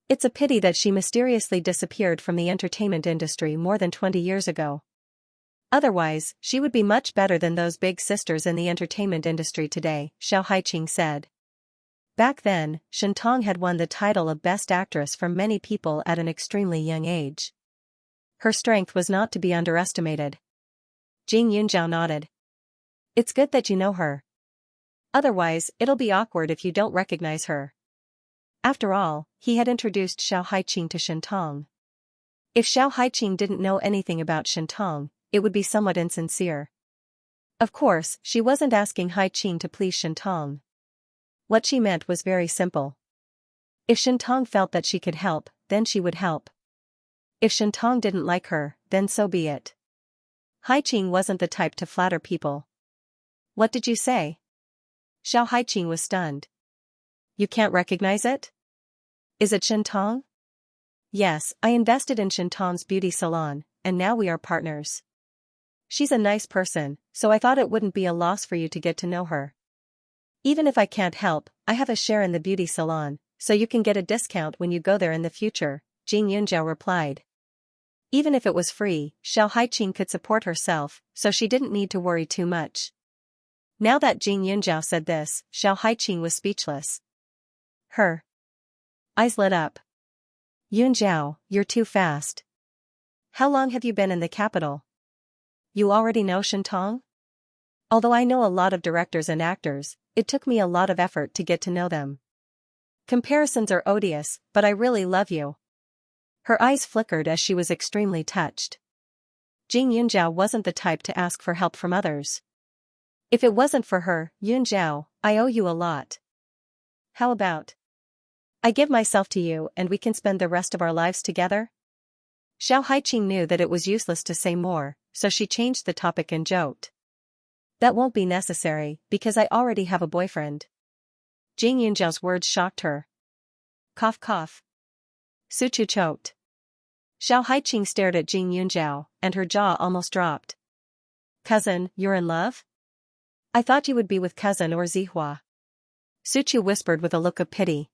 It's a pity that she mysteriously disappeared from the entertainment industry more than 20 years ago. Otherwise, she would be much better than those big sisters in the entertainment industry today, Xiao Haiqing said. Back then, Shentong had won the title of Best Actress from many people at an extremely young age. Her strength was not to be underestimated. Jing Yunjiao nodded. It's good that you know her. Otherwise, it'll be awkward if you don't recognize her. After all, he had introduced Xiao Haiqing to Shentong. If Xiao Haiqing didn't know anything about Shentong, it would be somewhat insincere. Of course, she wasn't asking Haiqing to please Shentong. What she meant was very simple. If Shentong felt that she could help, then she would help. If Shentong didn't like her, then so be it. Haiqing wasn't the type to flatter people. What did you say? Xiao Haiqing was stunned. You can't recognize it? Is it Shentong? Yes, I invested in Shentong's beauty salon, and now we are partners. She's a nice person, so I thought it wouldn't be a loss for you to get to know her. Even if I can't help, I have a share in the beauty salon, so you can get a discount when you go there in the future, Jing Yunjiao replied. Even if it was free, Xiao Haiqing could support herself, so she didn't need to worry too much. Now that Jing Yunjiao said this, Xiao Haiqing was speechless. Her eyes lit up. Yunjiao, you're too fast. How long have you been in the capital? You already know Shentong? Although I know a lot of directors and actors, it took me a lot of effort to get to know them. Comparisons are odious, but I really love you. Her eyes flickered as she was extremely touched. Jing Yunjiao wasn't the type to ask for help from others. If it wasn't for her, Yunjiao, I owe you a lot. How about I give myself to you and we can spend the rest of our lives together? Xiao Haiqing knew that it was useless to say more, so she changed the topic and joked. That won't be necessary, because I already have a boyfriend. Jing Yunjiao's words shocked her. Cough cough. Suchu choked. Xiao Haiqing stared at Jing Yunjiao, and her jaw almost dropped. Cousin, you're in love? I thought you would be with cousin or Zihua. Suchu whispered with a look of pity.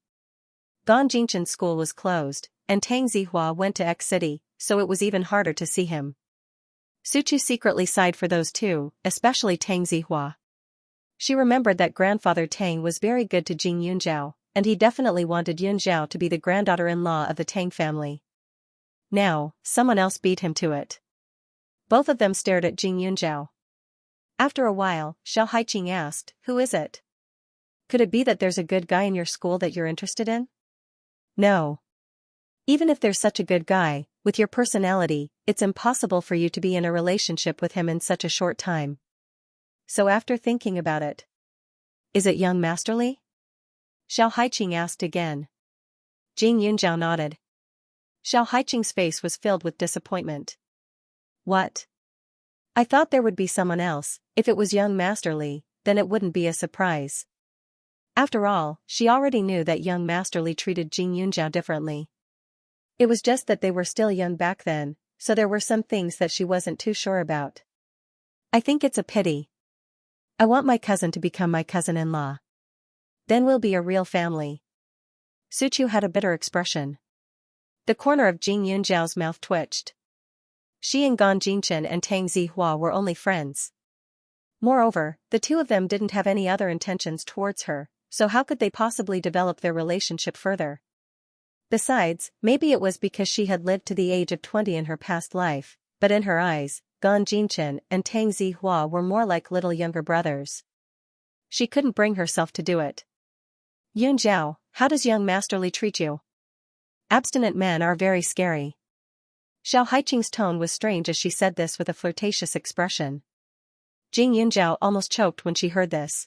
Gan Jingchen's school was closed, and Tang Zihua went to X City, so it was even harder to see him. Suchu secretly sighed for those two, especially Tang Zihua. She remembered that grandfather Tang was very good to Jing Yunjiao, and he definitely wanted Yunjiao to be the granddaughter-in-law of the Tang family. Now, someone else beat him to it. Both of them stared at Jing Yunjiao. After a while, Xiao Haiqing asked, Who is it? Could it be that there's a good guy in your school that you're interested in? No. Even if there's such a good guy, with your personality, it's impossible for you to be in a relationship with him in such a short time. So after thinking about it, is it young Masterly? Xiao Haiqing asked again. Jing Yunjiao nodded. Xiao Haiqing's face was filled with disappointment. What? I thought there would be someone else. If it was young Masterly, then it wouldn't be a surprise. After all, she already knew that young Masterly treated Jing Yunjiao differently. It was just that they were still young back then, so there were some things that she wasn't too sure about. I think it's a pity. I want my cousin to become my cousin-in-law. Then we'll be a real family. Suchu had a bitter expression. The corner of Jing Yunjiao's mouth twitched. She and Gan Jingchen and Tang Zihua were only friends. Moreover, the two of them didn't have any other intentions towards her, so how could they possibly develop their relationship further? Besides, maybe it was because she had lived to the age of 20 in her past life, but in her eyes, Gan Jingchen and Tang Zihua were more like little younger brothers. She couldn't bring herself to do it. Yunjiao, how does young Masterly treat you? Abstinent men are very scary. Xiao Haiqing's tone was strange as she said this with a flirtatious expression. Jing Yunjiao almost choked when she heard this.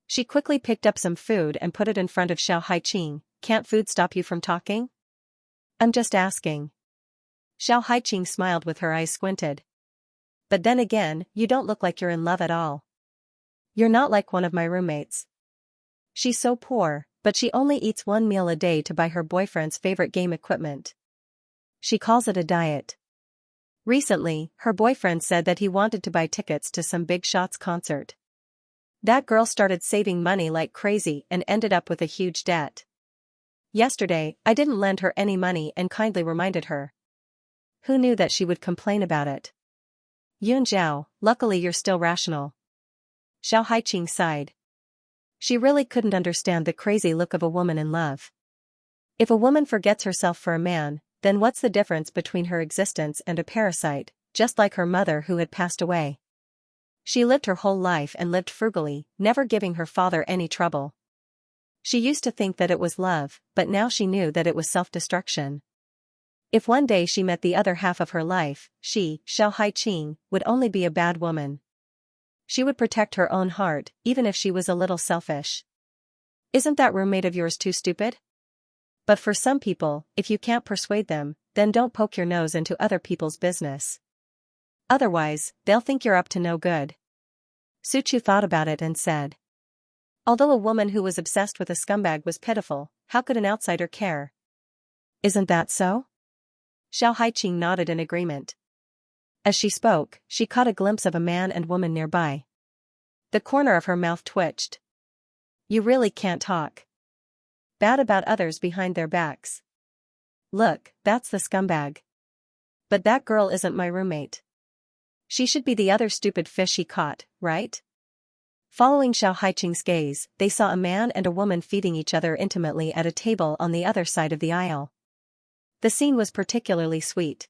She quickly picked up some food and put it in front of Xiao Haiqing. Can't food stop you from talking? I'm just asking. Xiao Haiqing smiled with her eyes squinted. But then again, you don't look like you're in love at all. You're not like one of my roommates. She's so poor, but she only eats one meal a day to buy her boyfriend's favorite game equipment. She calls it a diet. Recently, her boyfriend said that he wanted to buy tickets to some Big Shots concert. That girl started saving money like crazy and ended up with a huge debt. Yesterday, I didn't lend her any money and kindly reminded her. Who knew that she would complain about it? Yun Zhao, luckily you're still rational. Xiao Haiqing sighed. She really couldn't understand the crazy look of a woman in love. If a woman forgets herself for a man, then what's the difference between her existence and a parasite, just like her mother who had passed away? She lived her whole life and lived frugally, never giving her father any trouble. She used to think that it was love, but now she knew that it was self-destruction. If one day she met the other half of her life, she, Xiao Haiqing, would only be a bad woman. She would protect her own heart, even if she was a little selfish. Isn't that roommate of yours too stupid? But for some people, if you can't persuade them, then don't poke your nose into other people's business. Otherwise, they'll think you're up to no good. Su Chu thought about it and said. Although a woman who was obsessed with a scumbag was pitiful, how could an outsider care? Isn't that so? Xiao Haiqing nodded in agreement. As she spoke, she caught a glimpse of a man and woman nearby. The corner of her mouth twitched. You really can't talk bad about others behind their backs. Look, that's the scumbag. But that girl isn't my roommate. She should be the other stupid fish he caught, right? Following Xiao Haiqing's gaze, they saw a man and a woman feeding each other intimately at a table on the other side of the aisle. The scene was particularly sweet.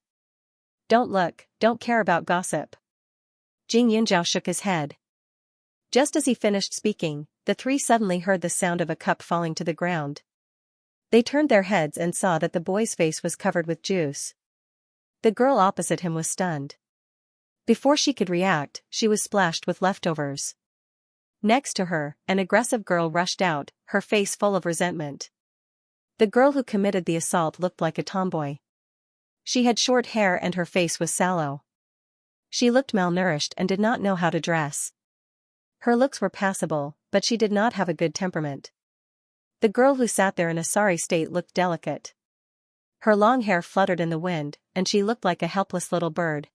Don't look, don't care about gossip. Jing Yunjiao shook his head. Just as he finished speaking, the three suddenly heard the sound of a cup falling to the ground. They turned their heads and saw that the boy's face was covered with juice. The girl opposite him was stunned. Before she could react, she was splashed with leftovers. Next to her, an aggressive girl rushed out, her face full of resentment. The girl who committed the assault looked like a tomboy. She had short hair and her face was sallow. She looked malnourished and did not know how to dress. Her looks were passable, but she did not have a good temperament. The girl who sat there in a sorry state looked delicate. Her long hair fluttered in the wind, and she looked like a helpless little bird.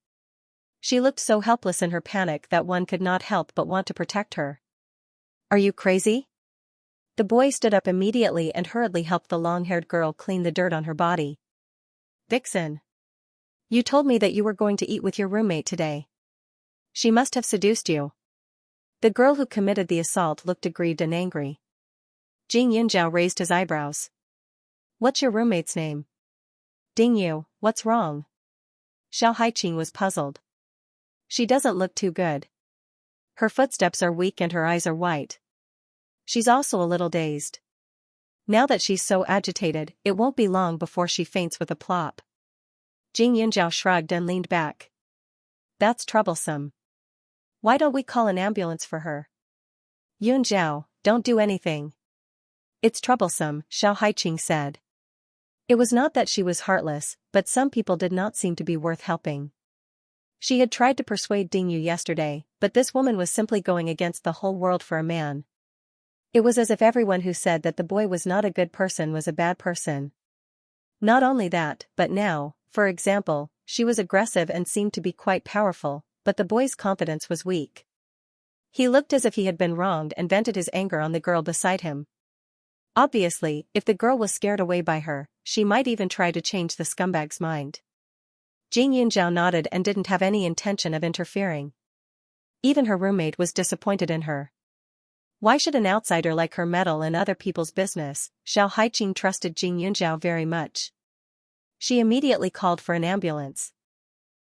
She looked so helpless in her panic that one could not help but want to protect her. Are you crazy? The boy stood up immediately and hurriedly helped the long-haired girl clean the dirt on her body. Vixen. You told me that you were going to eat with your roommate today. She must have seduced you. The girl who committed the assault looked aggrieved and angry. Jing Yunjiao raised his eyebrows. What's your roommate's name? Ding Yu, what's wrong? Xiao Haiqing was puzzled. She doesn't look too good. Her footsteps are weak and her eyes are white. She's also a little dazed. Now that she's so agitated, it won't be long before she faints with a plop. Jing Yunjiao shrugged and leaned back. That's troublesome. Why don't we call an ambulance for her? Yunjiao, don't do anything. It's troublesome, Xiao Haiqing said. It was not that she was heartless, but some people did not seem to be worth helping. She had tried to persuade Ding Yu yesterday, but this woman was simply going against the whole world for a man. It was as if everyone who said that the boy was not a good person was a bad person. Not only that, but now, for example, she was aggressive and seemed to be quite powerful, but the boy's confidence was weak. He looked as if he had been wronged and vented his anger on the girl beside him. Obviously, if the girl was scared away by her, she might even try to change the scumbag's mind. Jing Yunjiao nodded and didn't have any intention of interfering. Even her roommate was disappointed in her. Why should an outsider like her meddle in other people's business? Xiao Haiqing trusted Jing Yunjiao very much. She immediately called for an ambulance.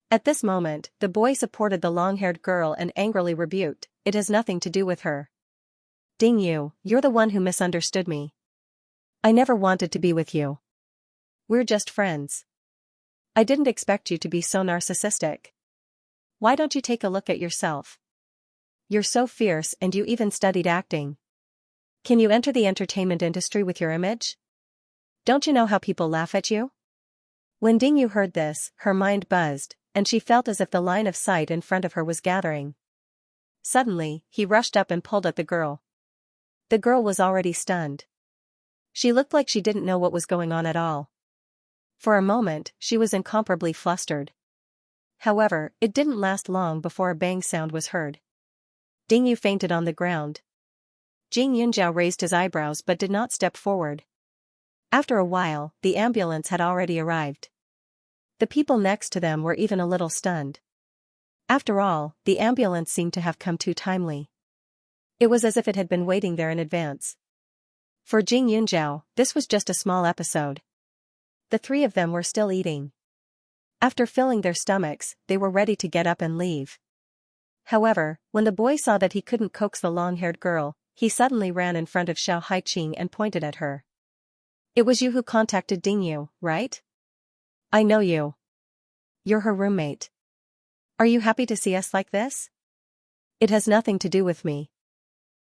At this moment, the boy supported the long-haired girl and angrily rebuked, "It has nothing to do with her. Ding Yu, you're the one who misunderstood me. I never wanted to be with you. We're just friends. I didn't expect you to be so narcissistic. Why don't you take a look at yourself? You're so fierce and you even studied acting. Can you enter the entertainment industry with your image? Don't you know how people laugh at you?" When Ding Yu heard this, her mind buzzed, and she felt as if the line of sight in front of her was gathering. Suddenly, he rushed up and pulled at the girl. The girl was already stunned. She looked like she didn't know what was going on at all. For a moment, she was incomparably flustered. However, it didn't last long before a bang sound was heard. Ding Yu fainted on the ground. Jing Yunjiao raised his eyebrows but did not step forward. After a while, the ambulance had already arrived. The people next to them were even a little stunned. After all, the ambulance seemed to have come too timely. It was as if it had been waiting there in advance. For Jing Yunjiao, this was just a small episode. The three of them were still eating. After filling their stomachs, they were ready to get up and leave. However, when the boy saw that he couldn't coax the long-haired girl, he suddenly ran in front of Xiao Haiqing and pointed at her. "It was you who contacted Ding Yu, right? I know you. You're her roommate. Are you happy to see us like this?" "It has nothing to do with me."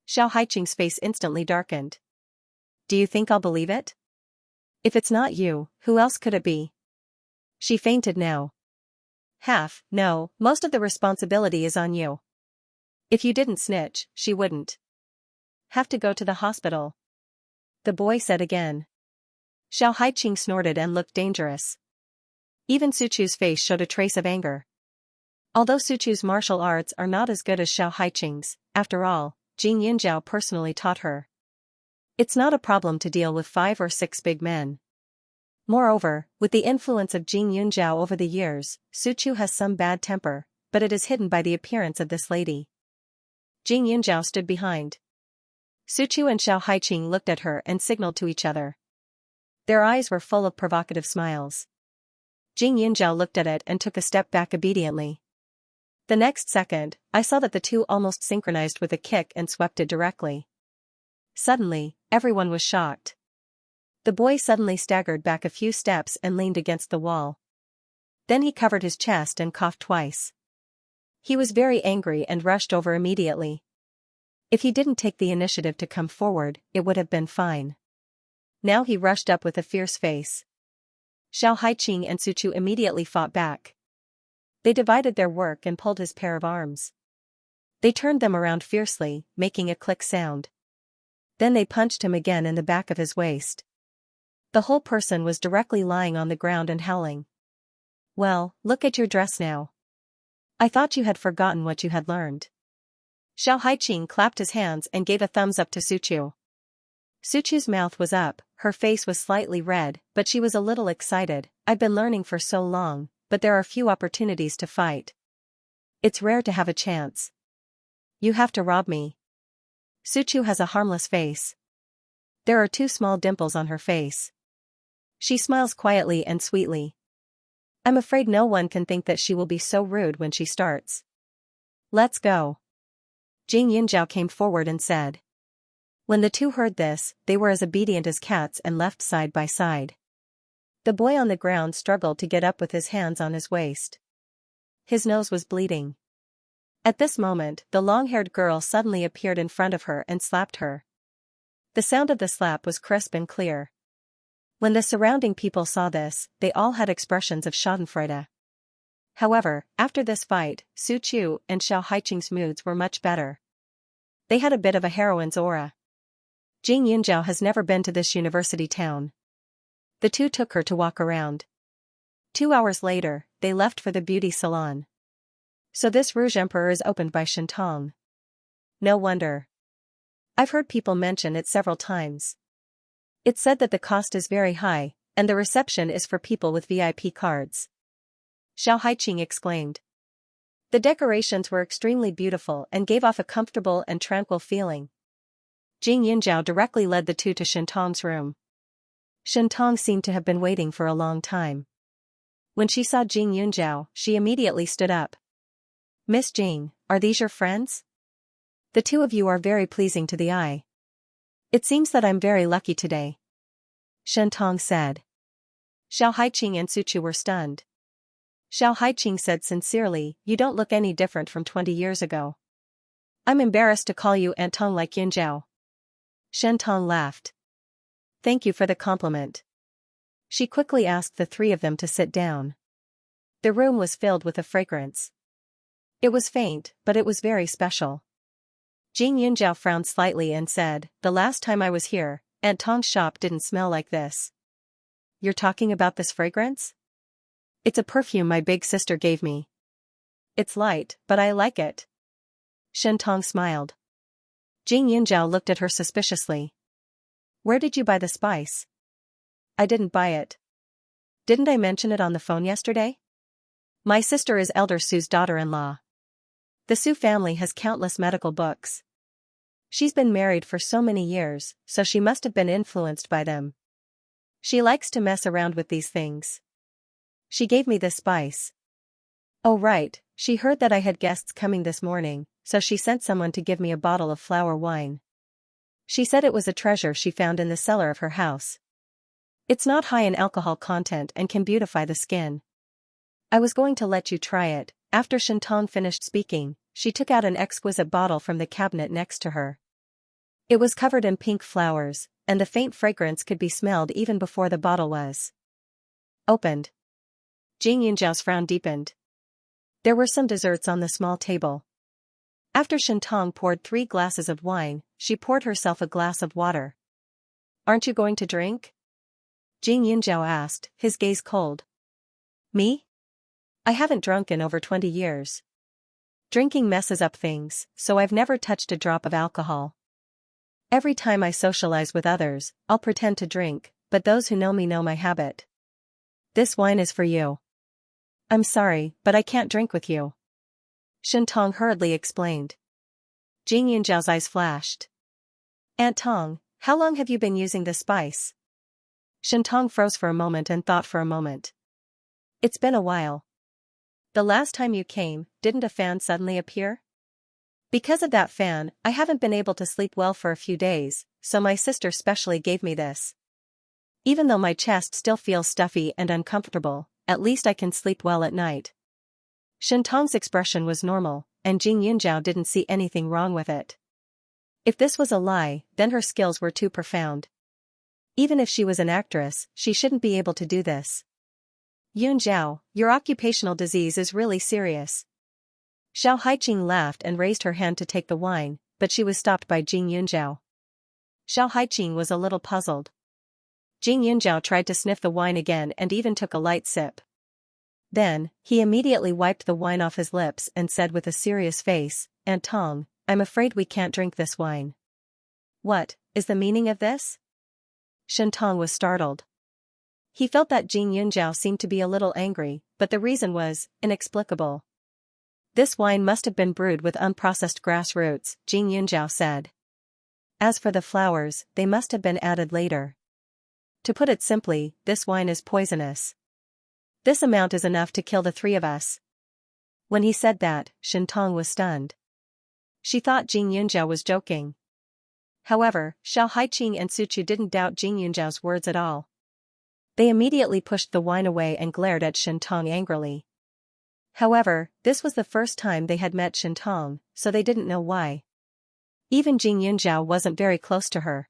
Xiao Haiqing's face instantly darkened. "Do you think I'll believe it? If it's not you, who else could it be?" She fainted now. No, most of the responsibility is on you. If you didn't snitch, she wouldn't have to go to the hospital," the boy said again. Xiao Haiqing snorted and looked dangerous. Even Suchu's face showed a trace of anger. Although Suchu's martial arts are not as good as Xiao Haiqing's, after all, Jing Yunjiao personally taught her. It's not a problem to deal with 5 or 6 big men. Moreover, with the influence of Jing Yunjiao over the years, Suchu has some bad temper, but it is hidden by the appearance of this lady. Jing Yunjiao stood behind. Suchu and Xiao Haiqing looked at her and signaled to each other. Their eyes were full of provocative smiles. Jing Yunjiao looked at it and took a step back obediently. The next second, I saw that the two almost synchronized with a kick and swept it directly. Suddenly, everyone was shocked. The boy suddenly staggered back a few steps and leaned against the wall. Then he covered his chest and coughed twice. He was very angry and rushed over immediately. If he didn't take the initiative to come forward, it would have been fine. Now he rushed up with a fierce face. Xiao Haiqing and Suchu immediately fought back. They divided their work and pulled his pair of arms. They turned them around fiercely, making a click sound. Then they punched him again in the back of his waist. The whole person was directly lying on the ground and howling. "Well, look at your dress now. I thought you had forgotten what you had learned." Xiao Haiqing clapped his hands and gave a thumbs up to Suchu. Suchu's mouth was up, her face was slightly red, but she was a little excited. "I've been learning for so long, but there are few opportunities to fight. It's rare to have a chance. You have to rob me." Suchu has a harmless face. There are 2 small dimples on her face. She smiles quietly and sweetly. I'm afraid no one can think that she will be so rude when she starts. "Let's go." Jing Yunjiao came forward and said. When the two heard this, they were as obedient as cats and left side by side. The boy on the ground struggled to get up with his hands on his waist. His nose was bleeding. At this moment, the long-haired girl suddenly appeared in front of her and slapped her. The sound of the slap was crisp and clear. When the surrounding people saw this, they all had expressions of schadenfreude. However, after this fight, Su Chu and Xiao Haiqing's moods were much better. They had a bit of a heroine's aura. Jing Yunjiao has never been to this university town. The two took her to walk around. 2 hours later, they left for the beauty salon. So this Rouge Emperor is opened by Shentong. No wonder. I've heard people mention it several times. It's said that the cost is very high, and the reception is for people with VIP cards. Xiao Haiqing exclaimed. The decorations were extremely beautiful and gave off a comfortable and tranquil feeling. Jing Yunjiao directly led the two to Shentong's room. Shentong seemed to have been waiting for a long time. When she saw Jing Yunjiao, she immediately stood up. Miss Jing, are these your friends? The two of you are very pleasing to the eye. It seems that I'm very lucky today. Shentong said. Xiao Haiqing and Suchu were stunned. Xiao Haiqing said sincerely, you don't look any different from 20 years ago. I'm embarrassed to call you Antong like Yunjiao. Shentong laughed. Thank you for the compliment. She quickly asked the three of them to sit down. The room was filled with a fragrance. It was faint, but it was very special. Jing Yunjiao frowned slightly and said, the last time I was here, Antong's shop didn't smell like this. You're talking about this fragrance? It's a perfume my big sister gave me. It's light, but I like it. Shentong smiled. Jing Yunjiao looked at her suspiciously. Where did you buy the spice? I didn't buy it. Didn't I mention it on the phone yesterday? My sister is Elder Su's daughter-in-law. The Su family has countless medical books. She's been married for so many years, so she must have been influenced by them. She likes to mess around with these things. She gave me this spice. Oh right, she heard that I had guests coming this morning, so she sent someone to give me a bottle of flower wine. She said it was a treasure she found in the cellar of her house. It's not high in alcohol content and can beautify the skin. I was going to let you try it. After Xianxia finished speaking, she took out an exquisite bottle from the cabinet next to her. It was covered in pink flowers, and the faint fragrance could be smelled even before the bottle was opened. Xianxia's frown deepened. There were some desserts on the small table. After Xianxia poured 3 glasses of wine, she poured herself a glass of water. Aren't you going to drink? Xianxia asked, his gaze cold. Me? I haven't drunk in over 20 years. Drinking messes up things, so I've never touched a drop of alcohol. Every time I socialize with others, I'll pretend to drink, but those who know me know my habit. This wine is for you. I'm sorry, but I can't drink with you. Xianxia hurriedly explained. Xianxia's eyes flashed. Aunt Tong, how long have you been using this spice? Xianxia froze for a moment and thought for a moment. It's been a while. The last time you came, didn't a fan suddenly appear? Because of that fan, I haven't been able to sleep well for a few days, so my sister specially gave me this. Even though my chest still feels stuffy and uncomfortable, at least I can sleep well at night. Xianxia's expression was normal, and Xianxia didn't see anything wrong with it. If this was a lie, then her skills were too profound. Even if she was an actress, she shouldn't be able to do this. Yunjiao, your occupational disease is really serious. Xiao Haiqing laughed and raised her hand to take the wine, but she was stopped by Jing Yunjiao. Xiao Haiqing was a little puzzled. Jing Yunjiao tried to sniff the wine again and even took a light sip. Then, he immediately wiped the wine off his lips and said with a serious face, Aunt Tong, I'm afraid we can't drink this wine. What is the meaning of this? Xianxia was startled. He felt that Jing Yunjiao seemed to be a little angry, but the reason was inexplicable. This wine must have been brewed with unprocessed grass roots, Jing Yunjiao said. As for the flowers, they must have been added later. To put it simply, this wine is poisonous. This amount is enough to kill the 3 of us. When he said that, Xianxia was stunned. She thought Jing Yunjiao was joking. However, Xiao Haiqing and Suchu didn't doubt Jing Yunjiao's words at all. They immediately pushed the wine away and glared at Xianxia angrily. However, this was the first time they had met Xianxia, so they didn't know why. Even Jing Yunjiao wasn't very close to her.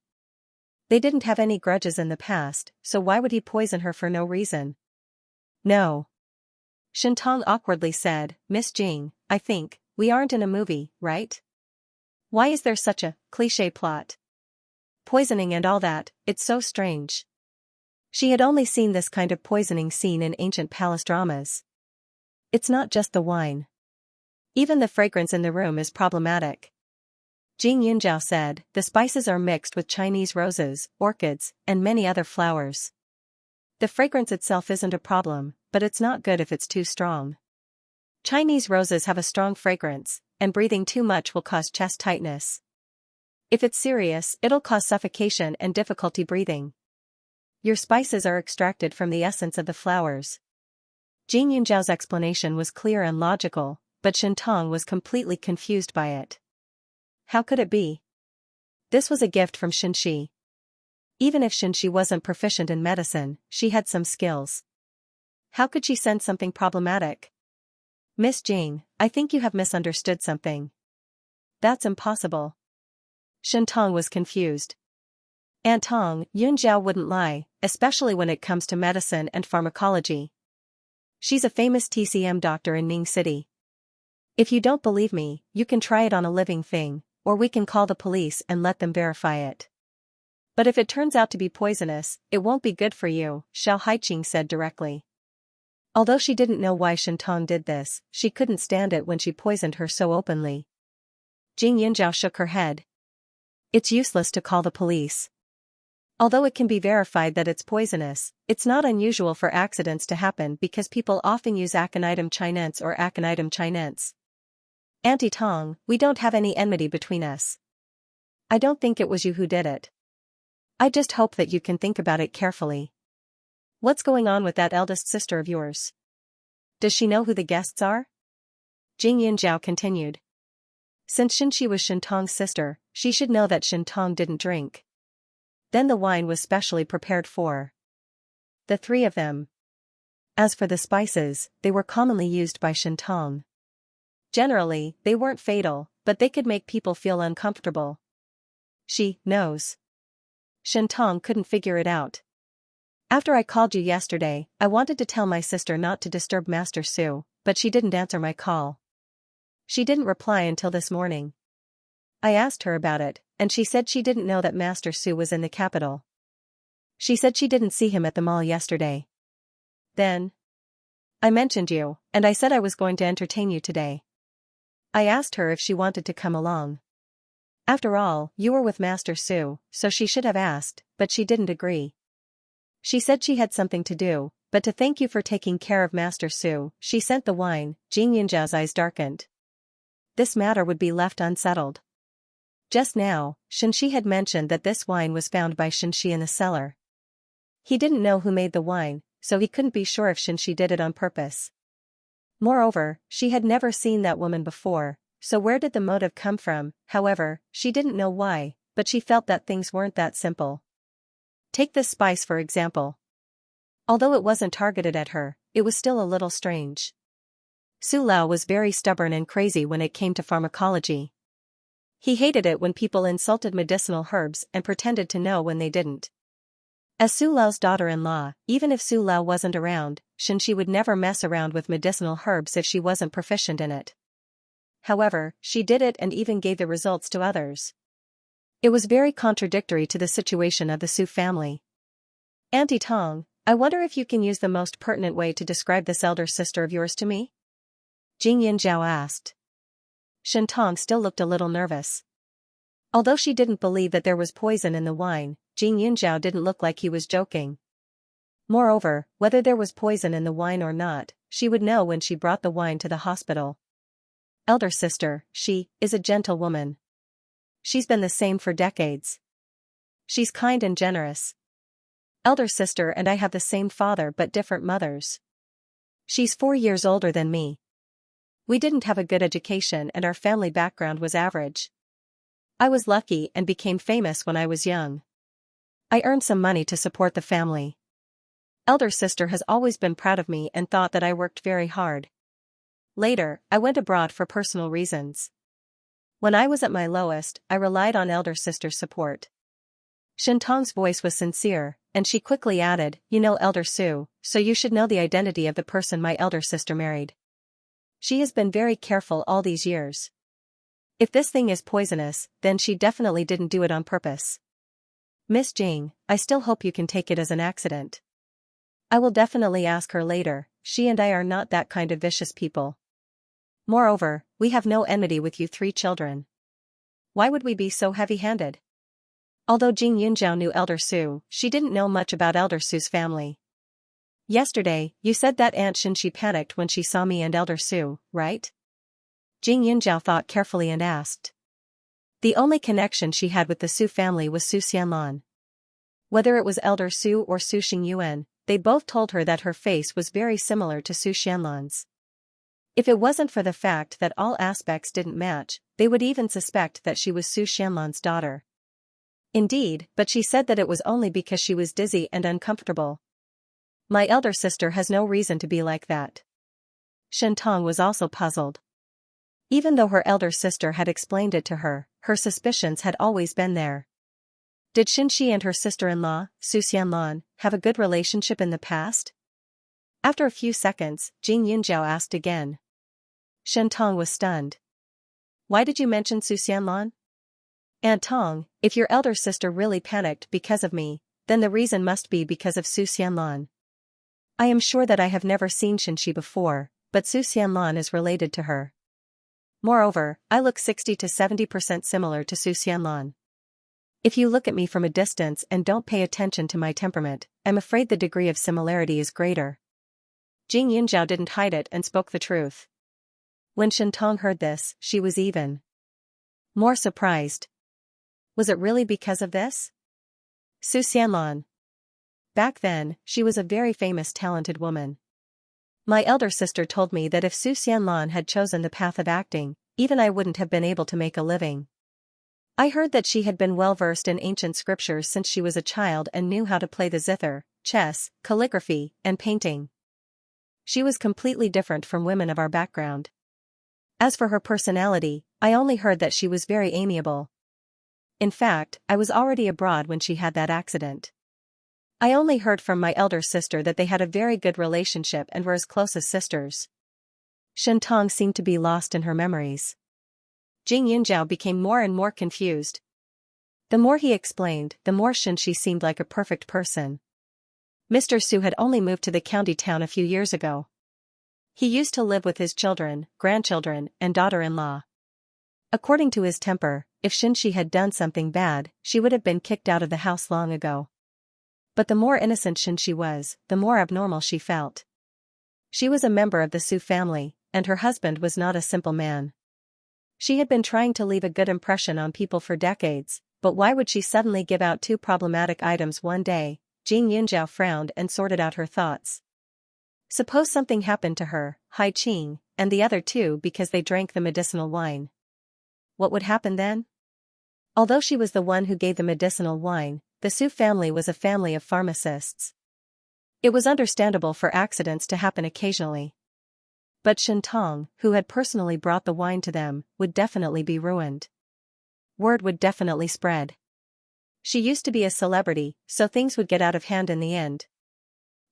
They didn't have any grudges in the past, so why would he poison her for no reason? No. Xianxia awkwardly said, Miss Jing, I think, we aren't in a movie, right? Why is there such a cliché plot? Poisoning and all that, it's so strange. She had only seen this kind of poisoning scene in ancient palace dramas. It's not just the wine. Even the fragrance in the room is problematic. Jing Yunjiao said, the spices are mixed with Chinese roses, orchids, and many other flowers. The fragrance itself isn't a problem, but it's not good if it's too strong. Chinese roses have a strong fragrance, and breathing too much will cause chest tightness. If it's serious, it'll cause suffocation and difficulty breathing. Your spices are extracted from the essence of the flowers. Jing Yunjiao's explanation was clear and logical, but Xianxia was completely confused by it. How could it be? This was a gift from Xianxia. Even if Xianxia wasn't proficient in medicine, she had some skills. How could she sense something problematic? Miss Jing, I think you have misunderstood something. That's impossible. Xianxia was confused. Aunt Tong, Yunjiao wouldn't lie, especially when it comes to medicine and pharmacology. She's a famous TCM doctor in Ning City. If you don't believe me, you can try it on a living thing, or we can call the police and let them verify it. But if it turns out to be poisonous, it won't be good for you, Xiao Haiqing said directly. Although she didn't know why Xianxia did this, she couldn't stand it when she poisoned her so openly. Jing Yunjiao shook her head. It's useless to call the police. Although it can be verified that it's poisonous, it's not unusual for accidents to happen because people often use aconitum chinense or aconitum chinense. Auntie Tong, we don't have any enmity between us. I don't think it was you who did it. I just hope that you can think about it carefully. What's going on with that eldest sister of yours? Does she know who the guests are? Jing Yunjiao continued. Since Xianxia was Shintong's sister, she should know that Shintong didn't drink. Then the wine was specially prepared for the three of them. As for the spices, they were commonly used by Shintong. Generally, they weren't fatal, but they could make people feel uncomfortable. She knows. Shintong couldn't figure it out. After I called you yesterday, I wanted to tell my sister not to disturb Master Su, but she didn't answer my call. She didn't reply until this morning. I asked her about it, and she said she didn't know that Master Su was in the capital. She said she didn't see him at the mall yesterday. Then I mentioned you, and I said I was going to entertain you today. I asked her if she wanted to come along. After all, you were with Master Su, so she should have asked, but she didn't agree. She said she had something to do, but to thank you for taking care of Master Su, she sent the wine. Jing Yunjiao's eyes darkened. This matter would be left unsettled. Just now, Xianxia had mentioned that this wine was found by Xianxia in the cellar. He didn't know who made the wine, so he couldn't be sure if Xianxia did it on purpose. Moreover, she had never seen that woman before, so where did the motive come from? However, she didn't know why, but she felt that things weren't that simple. Take this spice for example. Although it wasn't targeted at her, it was still a little strange. Su Lao was very stubborn and crazy when it came to pharmacology. He hated it when people insulted medicinal herbs and pretended to know when they didn't. As Su Lao's daughter-in-law, even if Su Lao wasn't around, Xianxia would never mess around with medicinal herbs if she wasn't proficient in it. However, she did it and even gave the results to others. It was very contradictory to the situation of the Su family. Auntie Tong, I wonder if you can use the most pertinent way to describe this elder sister of yours to me? Jing Yunjiao asked. Shintong still looked a little nervous. Although she didn't believe that there was poison in the wine, Jing Yunjiao didn't look like he was joking. Moreover, whether there was poison in the wine or not, she would know when she brought the wine to the hospital. Elder sister, she is a gentle woman. She's been the same for decades. She's kind and generous. Elder sister and I have the same father but different mothers. She's 4 years older than me. We didn't have a good education and our family background was average. I was lucky and became famous when I was young. I earned some money to support the family. Elder sister has always been proud of me and thought that I worked very hard. Later, I went abroad for personal reasons. When I was at my lowest, I relied on elder sister's support. Shintong's voice was sincere, and she quickly added, you know Elder Su, so you should know the identity of the person my elder sister married. She has been very careful all these years. If this thing is poisonous, then she definitely didn't do it on purpose. Miss Jing, I still hope you can take it as an accident. I will definitely ask her later. She and I are not that kind of vicious people. Moreover, we have no enmity with you 3 children. Why would we be so heavy-handed? Although Jing Yunjiao knew Elder Su, she didn't know much about Elder Su's family. Yesterday, you said that Aunt Xianxia panicked when she saw me and Elder Su, right? Jing Yunjiao thought carefully and asked. The only connection she had with the Su family was Su Xianlan. Whether it was Elder Su or Su Xingyuan, they both told her that her face was very similar to Su Xianlan's. If it wasn't for the fact that all aspects didn't match, they would even suspect that she was Su Xianlan's daughter. Indeed, but she said that it was only because she was dizzy and uncomfortable. My elder sister has no reason to be like that. Shintong was also puzzled. Even though her elder sister had explained it to her, her suspicions had always been there. Did Xianxia and her sister-in-law, Su Xianlan, have a good relationship in the past? After a few seconds, Jing Yunjiao asked again. Shintong was stunned. Why did you mention Su Xianlan? Aunt Tong, if your elder sister really panicked because of me, then the reason must be because of Su Xianlan. I am sure that I have never seen Xianxia before, but Su Xianlan is related to her. Moreover, I look 60 to 70% similar to Su Xianlan. If you look at me from a distance and don't pay attention to my temperament, I'm afraid the degree of similarity is greater. Jing Yunjiao didn't hide it and spoke the truth. When Shentong heard this, she was even more surprised. Was it really because of this? Su Xianlan. Back then, she was a very famous talented woman. My elder sister told me that if Su Xianlan had chosen the path of acting, even I wouldn't have been able to make a living. I heard that she had been well versed in ancient scriptures since she was a child and knew how to play the zither, chess, calligraphy, and painting. She was completely different from women of our background. As for her personality, I only heard that she was very amiable. In fact, I was already abroad when she had that accident. I only heard from my elder sister that they had a very good relationship and were as close as sisters. Shentong seemed to be lost in her memories. Jing Yunjiao became more and more confused. The more he explained, the more Xianxia seemed like a perfect person. Mr. Su had only moved to the county town a few years ago. He used to live with his children, grandchildren, and daughter-in-law. According to his temper, if Xianxia had done something bad, she would have been kicked out of the house long ago. But the more innocent Xianxia was, the more abnormal she felt. She was a member of the Su family, and her husband was not a simple man. She had been trying to leave a good impression on people for decades, but why would she suddenly give out two problematic items one day? Jing Yunjiao frowned and sorted out her thoughts. Suppose something happened to her, Hai Qing, and the other two because they drank the medicinal wine. What would happen then? Although she was the one who gave the medicinal wine, the Su family was a family of pharmacists. It was understandable for accidents to happen occasionally. But Shentong, who had personally brought the wine to them, would definitely be ruined. Word would definitely spread. She used to be a celebrity, so things would get out of hand in the end.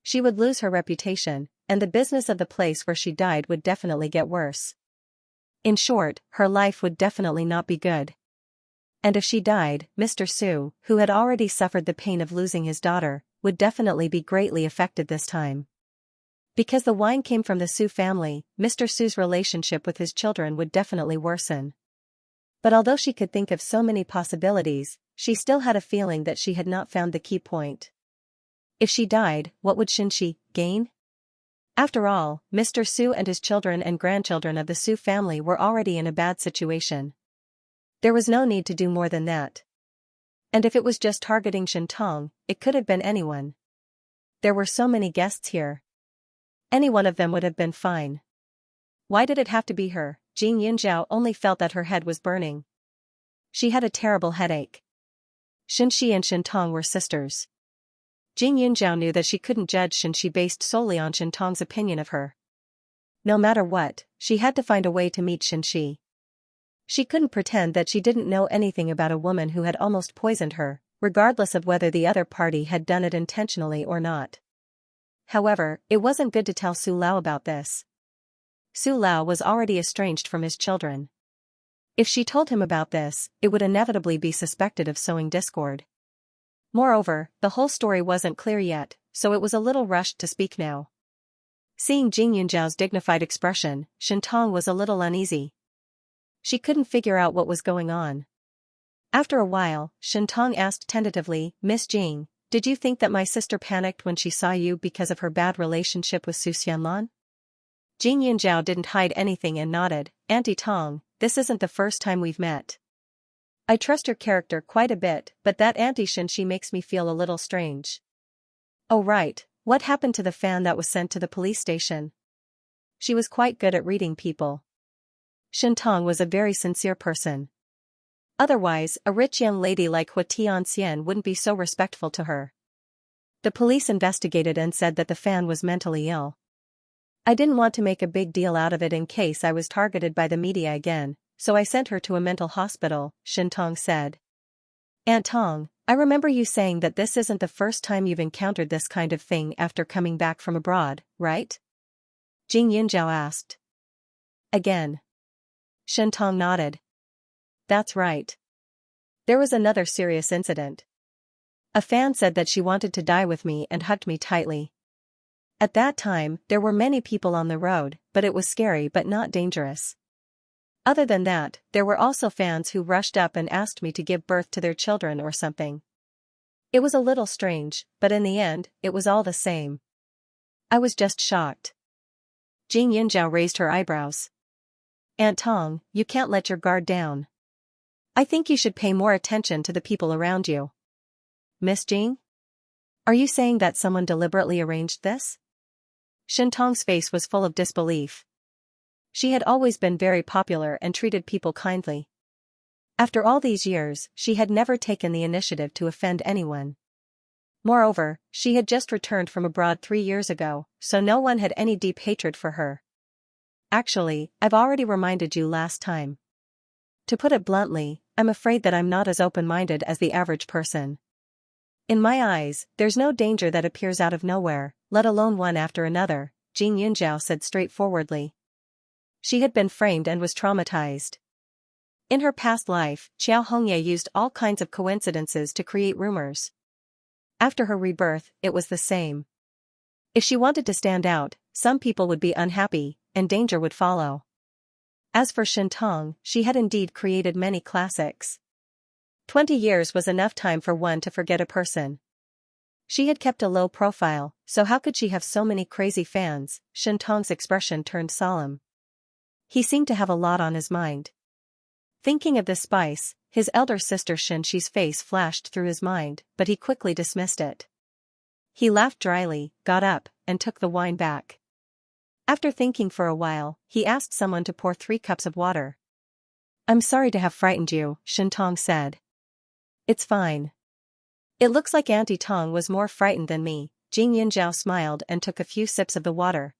She would lose her reputation, and the business of the place where she died would definitely get worse. In short, her life would definitely not be good. And if she died, Mr. Su, who had already suffered the pain of losing his daughter, would definitely be greatly affected this time. Because the wine came from the Su family, Mr. Su's relationship with his children would definitely worsen. But although she could think of so many possibilities, she still had a feeling that she had not found the key point. If she died, what would Xianxia gain? After all, Mr. Su and his children and grandchildren of the Su family were already in a bad situation. There was no need to do more than that. And if it was just targeting Shentong, it could have been anyone. There were so many guests here. Any one of them would have been fine. Why did it have to be her? Jing Yunjiao only felt that her head was burning. She had a terrible headache. Xianxia and Shentong were sisters. Jing Yunjiao knew that she couldn't judge Xianxia based solely on Shentong's opinion of her. No matter what, she had to find a way to meet Xianxia. She couldn't pretend that she didn't know anything about a woman who had almost poisoned her, regardless of whether the other party had done it intentionally or not. However, it wasn't good to tell Su Lao about this. Su Lao was already estranged from his children. If she told him about this, it would inevitably be suspected of sowing discord. Moreover, the whole story wasn't clear yet, so it was a little rushed to speak now. Seeing Jing Yunjiao's dignified expression, Shentong was a little uneasy. She couldn't figure out what was going on. After a while, Shentong asked tentatively, "Miss Jing, did you think that my sister panicked when she saw you because of her bad relationship with Su Xianlan?" Jing Yunjiao didn't hide anything and nodded. "Auntie Tong, this isn't the first time we've met. I trust your character quite a bit, but that Auntie Xianxia makes me feel a little strange." "Oh right, what happened to the fan that was sent to the police station?" She was quite good at reading people. Shentong was a very sincere person. Otherwise, a rich young lady like Hua Tianxian wouldn't be so respectful to her. The police investigated and said that the fan was mentally ill. I didn't want to make a big deal out of it in case I was targeted by the media again, so I sent her to a mental hospital, Shentong said. "Aunt Tong, I remember you saying that this isn't the first time you've encountered this kind of thing after coming back from abroad, right?" Jing Yunjiao asked. "Again." Shentong nodded. "That's right. There was another serious incident. A fan said that she wanted to die with me and hugged me tightly. At that time, there were many people on the road, but it was scary but not dangerous. Other than that, there were also fans who rushed up and asked me to give birth to their children or something. It was a little strange, but in the end, it was all the same. I was just shocked." Jing Yunjiao raised her eyebrows. Aunt Tong, you can't let your guard down. I think you should pay more attention to the people around you. Miss Jing? Are you saying that someone deliberately arranged this? Shen Tong's face was full of disbelief. She had always been very popular and treated people kindly. After all these years, she had never taken the initiative to offend anyone. Moreover, she had just returned from abroad 3 years ago, so no one had any deep hatred for her. Actually, I've already reminded you last time. To put it bluntly, I'm afraid that I'm not as open-minded as the average person. In my eyes, there's no danger that appears out of nowhere, let alone one after another, Jing Yunjiao said straightforwardly. She had been framed and was traumatized. In her past life, Xiao Hongye used all kinds of coincidences to create rumors. After her rebirth, it was the same. If she wanted to stand out, some people would be unhappy, and danger would follow. As for Shen Tong, she had indeed created many classics. 20 years was enough time for one to forget a person. She had kept a low profile, so how could she have so many crazy fans? Shen Tong's expression turned solemn. He seemed to have a lot on his mind. Thinking of the spice, his elder sister Xianxia's face flashed through his mind, but he quickly dismissed it. He laughed dryly, got up, and took the wine back. After thinking for a while, he asked someone to pour 3 cups of water. I'm sorry to have frightened you, Shen Tong said. It's fine. It looks like Auntie Tong was more frightened than me. Jing Yunjiao smiled and took a few sips of the water.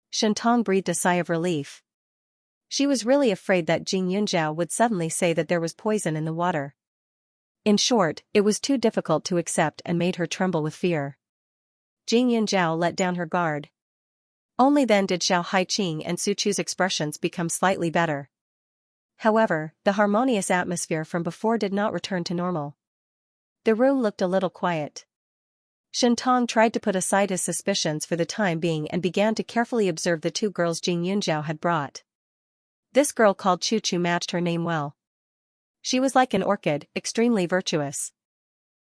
Shen Tong breathed a sigh of relief. She was really afraid that Jing Yunjiao would suddenly say that there was poison in the water. In short, it was too difficult to accept and made her tremble with fear. Jing Yunjiao let down her guard. Only then did Xiao Haiqing and Su Chu's expressions become slightly better. However, the harmonious atmosphere from before did not return to normal. The room looked a little quiet. Shen Tong tried to put aside his suspicions for the time being and began to carefully observe the 2 girls Jing Yunjiao had brought. This girl called Chu Chu matched her name well. She was like an orchid, extremely virtuous.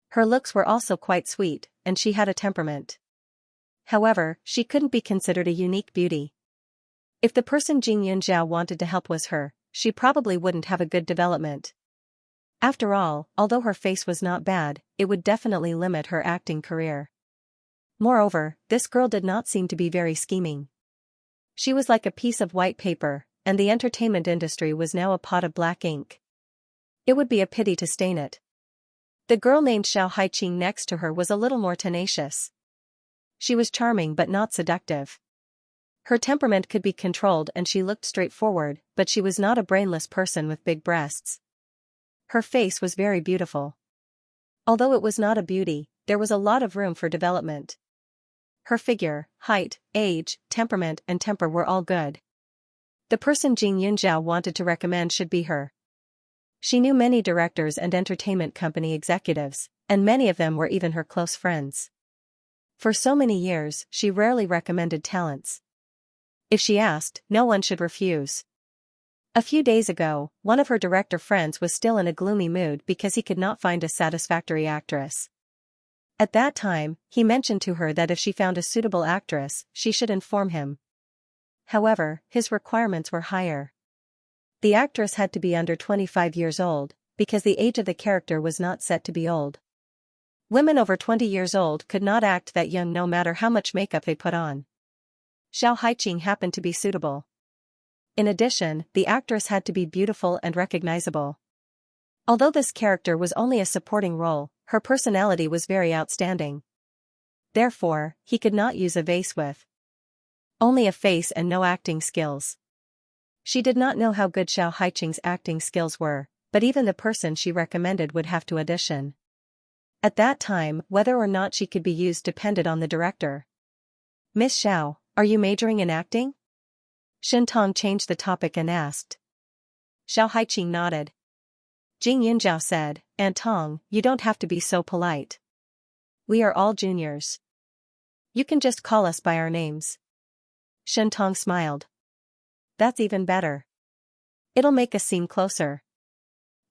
Her looks were also quite sweet, and she had a temperament. However, she couldn't be considered a unique beauty. If the person Jing Yunjiao wanted to help was her, she probably wouldn't have a good development. After all, although her face was not bad, it would definitely limit her acting career. Moreover, this girl did not seem to be very scheming. She was like a piece of white paper, and the entertainment industry was now a pot of black ink. It would be a pity to stain it. The girl named Xiao Haiqing next to her was a little more tenacious. She was charming but not seductive. Her temperament could be controlled and she looked straightforward, but she was not a brainless person with big breasts. Her face was very beautiful. Although it was not a beauty, there was a lot of room for development. Her figure, height, age, temperament and temper were all good. The person Jing Yunjiao wanted to recommend should be her. She knew many directors and entertainment company executives, and many of them were even her close friends. For so many years, she rarely recommended talents. If she asked, no one should refuse. A few days ago, one of her director friends was still in a gloomy mood because he could not find a satisfactory actress. At that time, he mentioned to her that if she found a suitable actress, she should inform him. However, his requirements were higher. The actress had to be under 25 years old, because the age of the character was not set to be old. Women over 20 years old could not act that young no matter how much makeup they put on. Xiao Haiqing happened to be suitable. In addition, the actress had to be beautiful and recognizable. Although this character was only a supporting role, her personality was very outstanding. Therefore, he could not use a vase with only a face and no acting skills. She did not know how good Xiao Haiqing's acting skills were, but even the person she recommended would have to audition. At that time, whether or not she could be used depended on the director. Miss Xiao, are you majoring in acting? Shen Tong changed the topic and asked. Xiao Haiqing nodded. Jing Yunjiao said, Aunt Tong, you don't have to be so polite. We are all juniors. You can just call us by our names. Shen Tong smiled. That's even better. It'll make us seem closer.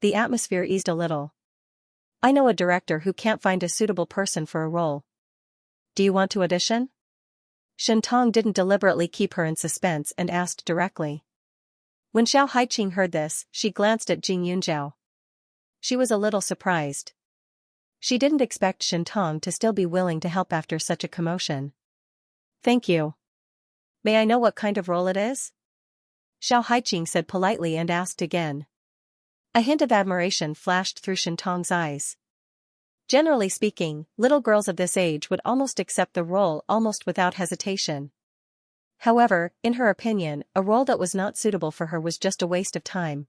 The atmosphere eased a little. I know a director who can't find a suitable person for a role. Do you want to audition? Shen Tong didn't deliberately keep her in suspense and asked directly. When Xiao Haiqing heard this, she glanced at Jing Yunzhao. She was a little surprised. She didn't expect Shentong to still be willing to help after such a commotion. Thank you. May I know what kind of role it is? Xiao Haiqing said politely and asked again. A hint of admiration flashed through Shentong's eyes. Generally speaking, little girls of this age would almost accept the role almost without hesitation. However, in her opinion, a role that was not suitable for her was just a waste of time.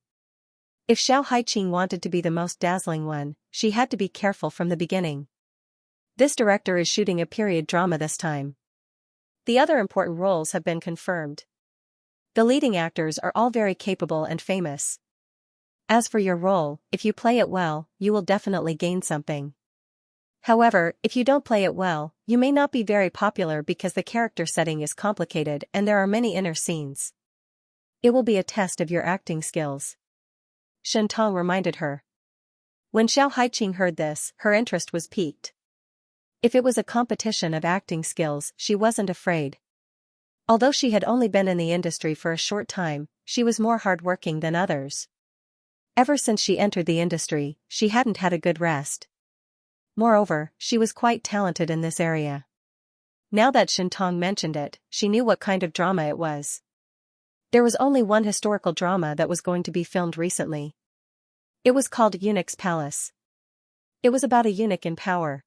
If Xiao Haiqing wanted to be the most dazzling one, she had to be careful from the beginning. This director is shooting a period drama this time. The other important roles have been confirmed. The leading actors are all very capable and famous. As for your role, if you play it well, you will definitely gain something. However, if you don't play it well, you may not be very popular because the character setting is complicated and there are many inner scenes. It will be a test of your acting skills. Shentong reminded her. When Xiao Haiqing heard this, her interest was piqued. If it was a competition of acting skills, she wasn't afraid. Although she had only been in the industry for a short time, she was more hardworking than others. Ever since she entered the industry, she hadn't had a good rest. Moreover, she was quite talented in this area. Now that Shentong mentioned it, she knew what kind of drama it was. There was only one historical drama that was going to be filmed recently. It was called Eunuch's Palace. It was about a eunuch in power.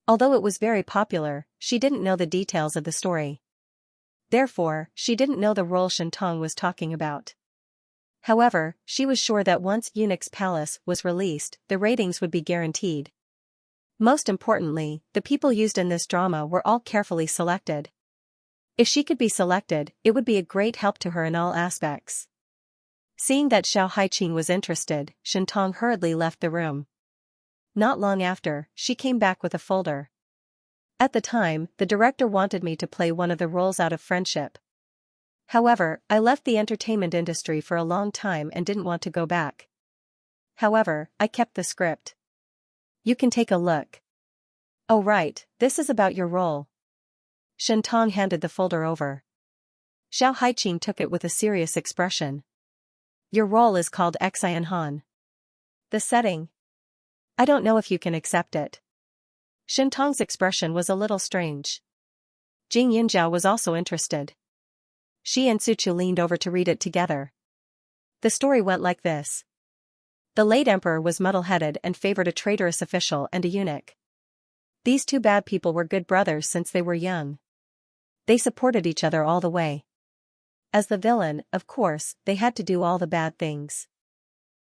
Although it was very popular, she didn't know the details of the story. Therefore, she didn't know the role Shentong was talking about. However, she was sure that once Eunuch's Palace was released, the ratings would be guaranteed. Most importantly, the people used in this drama were all carefully selected. If she could be selected, it would be a great help to her in all aspects. Seeing that Xiao Haiqing was interested, Shentong hurriedly left the room. Not long after, she came back with a folder. At the time, the director wanted me to play one of the roles out of friendship. However, I left the entertainment industry for a long time and didn't want to go back. However, I kept the script. You can take a look. Oh right, this is about your role. Shentong handed the folder over. Xiao Haiqing took it with a serious expression. Your role is called Xianxia. The setting? I don't know if you can accept it. Shentong's expression was a little strange. Jing Yunzhao was also interested. She and Suchu leaned over to read it together. The story went like this. The late emperor was muddle-headed and favored a traitorous official and a eunuch. These two bad people were good brothers since they were young. They supported each other all the way. As the villain, of course, they had to do all the bad things.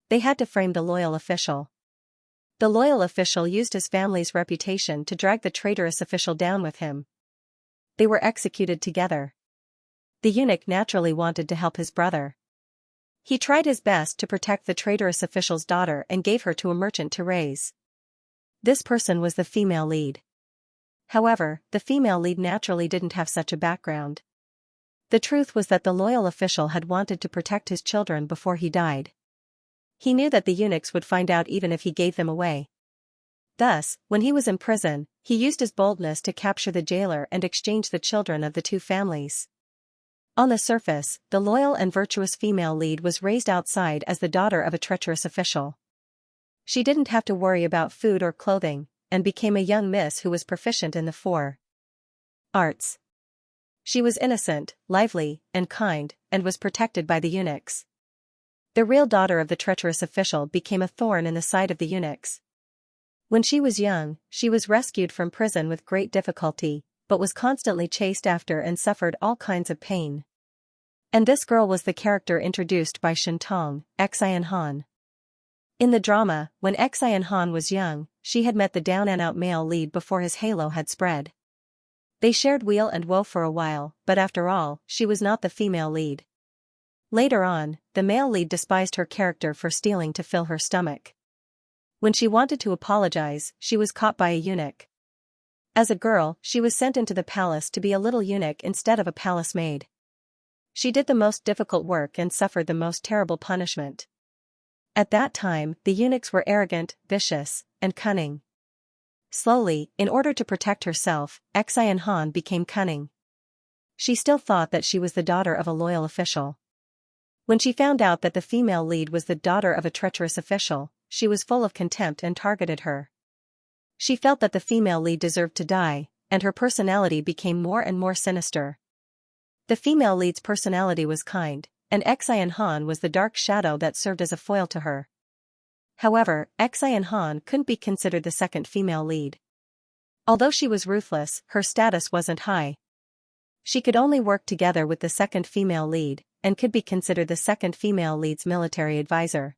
They had to frame the loyal official. The loyal official used his family's reputation to drag the traitorous official down with him. They were executed together. The eunuch naturally wanted to help his brother. He tried his best to protect the traitorous official's daughter and gave her to a merchant to raise. This person was the female lead. However, the female lead naturally didn't have such a background. The truth was that the loyal official had wanted to protect his children before he died. He knew that the eunuchs would find out even if he gave them away. Thus, when he was in prison, he used his boldness to capture the jailer and exchange the children of the two families. On the surface, the loyal and virtuous female lead was raised outside as the daughter of a treacherous official. She didn't have to worry about food or clothing, and became a young miss who was proficient in the four arts. She was innocent, lively, and kind, and was protected by the eunuchs. The real daughter of the treacherous official became a thorn in the side of the eunuchs. When she was young, she was rescued from prison with great difficulty, but was constantly chased after and suffered all kinds of pain. And this girl was the character introduced by Shentong, Xianxia. In the drama, when Xianxia was young, she had met the down-and-out male lead before his halo had spread. They shared weal and woe for a while, but after all, she was not the female lead. Later on, the male lead despised her character for stealing to fill her stomach. When she wanted to apologize, she was caught by a eunuch. As a girl, she was sent into the palace to be a little eunuch instead of a palace maid. She did the most difficult work and suffered the most terrible punishment. At that time, the eunuchs were arrogant, vicious, and cunning. Slowly, in order to protect herself, Xianxia became cunning. She still thought that she was the daughter of a loyal official. When she found out that the female lead was the daughter of a treacherous official, she was full of contempt and targeted her. She felt that the female lead deserved to die, and her personality became more and more sinister. The female lead's personality was kind, and Xianxia was the dark shadow that served as a foil to her. However, Xianxia couldn't be considered the second female lead. Although she was ruthless, her status wasn't high. She could only work together with the second female lead, and could be considered the second female lead's military advisor.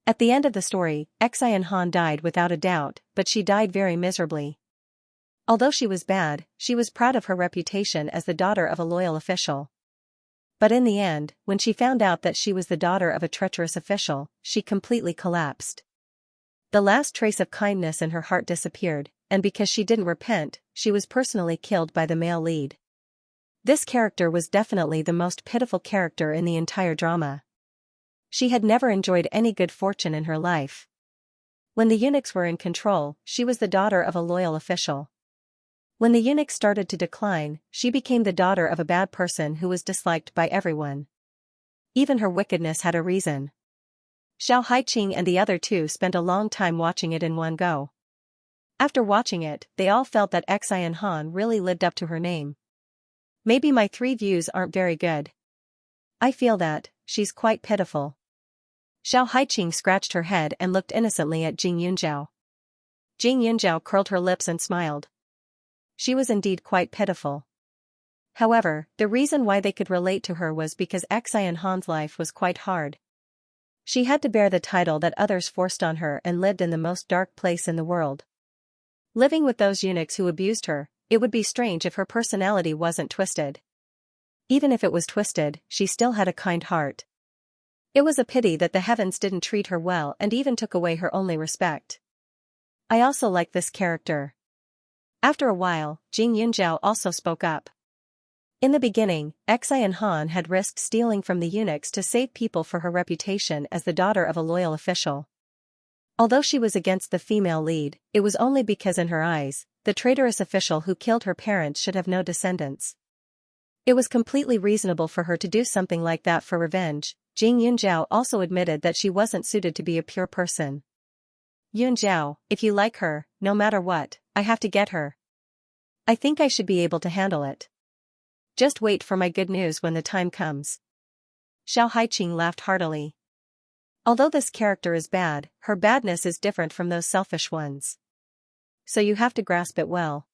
At the end of the story, Xianxia died without a doubt, but she died very miserably. Although she was bad, she was proud of her reputation as the daughter of a loyal official. But in the end, when she found out that she was the daughter of a treacherous official, she completely collapsed. The last trace of kindness in her heart disappeared, and because she didn't repent, she was personally killed by the male lead. This character was definitely the most pitiful character in the entire drama. She had never enjoyed any good fortune in her life. When the eunuchs were in control, she was the daughter of a loyal official. When the eunuchs started to decline, she became the daughter of a bad person who was disliked by everyone. Even her wickedness had a reason. Xianxia and the other two spent a long time watching it in one go. After watching it, they all felt that Xianxia really lived up to her name. Maybe my 3 views aren't very good. I feel that she's quite pitiful. Xianxia scratched her head and looked innocently at Xianxia. Xianxia curled her lips and smiled. She was indeed quite pitiful. However, the reason why they could relate to her was because Xianxia's life was quite hard. She had to bear the title that others forced on her and lived in the most dark place in the world. Living with those eunuchs who abused her, it would be strange if her personality wasn't twisted. Even if it was twisted, she still had a kind heart. It was a pity that the heavens didn't treat her well and even took away her only respect. I also like this character. After a while, Xianxia also spoke up. In the beginning, Xianxia had risked stealing from the eunuchs to save people for her reputation as the daughter of a loyal official. Although she was against the female lead, it was only because in her eyes, the traitorous official who killed her parents should have no descendants. It was completely reasonable for her to do something like that for revenge. Xianxia also admitted that she wasn't suited to be a pure person. Yunjiao, if you like her, no matter what, I have to get her. I think I should be able to handle it. Just wait for my good news when the time comes. Xianxia laughed heartily. Although this character is bad, her badness is different from those selfish ones. So you have to grasp it well.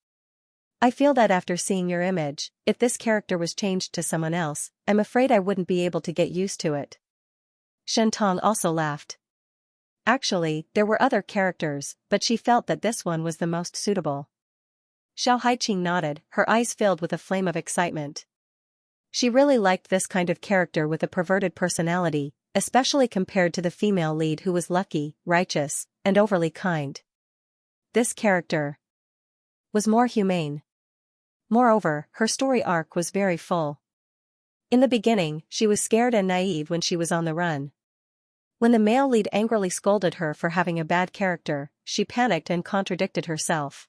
I feel that after seeing your image, if this character was changed to someone else, I'm afraid I wouldn't be able to get used to it. Shentong also laughed. Actually, there were other characters, but she felt that this one was the most suitable. Xianxia nodded, her eyes filled with a flame of excitement. She really liked this kind of character with a perverted personality, especially compared to the female lead who was lucky, righteous, and overly kind. This character was more humane. Moreover, her story arc was very full. In the beginning, she was scared and naive when she was on the run. When the male lead angrily scolded her for having a bad character, she panicked and contradicted herself.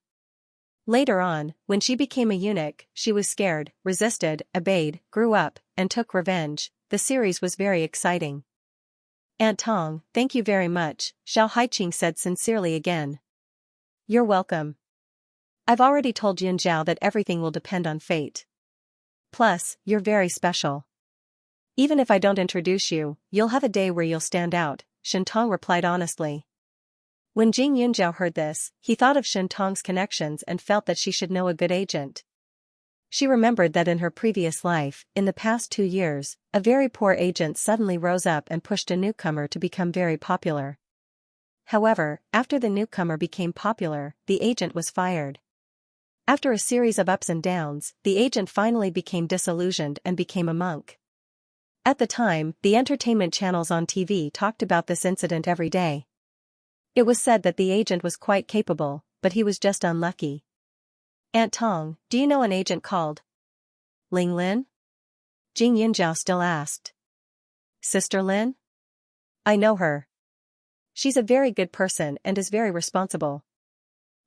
Later on, when she became a eunuch, she was scared, resisted, obeyed, grew up, and took revenge. The series was very exciting. Aunt Tong, thank you very much, Xianxia said sincerely again. You're welcome. I've already told Yunjiao that everything will depend on fate. Plus, you're very special. Even if I don't introduce you, you'll have a day where you'll stand out, Shentong replied honestly. When Yunjiao heard this, he thought of Shentong's connections and felt that she should know a good agent. She remembered that in her previous life, in the past 2 years, a very poor agent suddenly rose up and pushed a newcomer to become very popular. However, after the newcomer became popular, the agent was fired. After a series of ups and downs, the agent finally became disillusioned and became a monk. At the time, the entertainment channels on TV talked about this incident every day. It was said that the agent was quite capable, but he was just unlucky. Aunt Tong, do you know an agent called Ling Lin? Yunjiao still asked. Sister Lin? I know her. She's a very good person and is very responsible.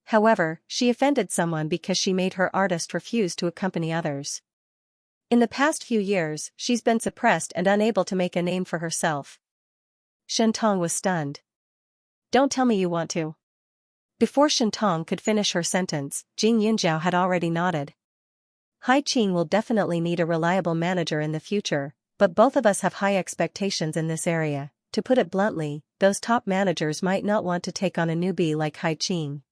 However, she offended someone because she made her artist refuse to accompany others. In the past few years, she's been suppressed and unable to make a name for herself. Shentong was stunned. Don't tell me you want to. Before Shentong could finish her sentence, Jing Yunjiao had already nodded. Hai Qing will definitely need a reliable manager in the future, but both of us have high expectations in this area. To put it bluntly, those top managers might not want to take on a newbie like Hai Qing.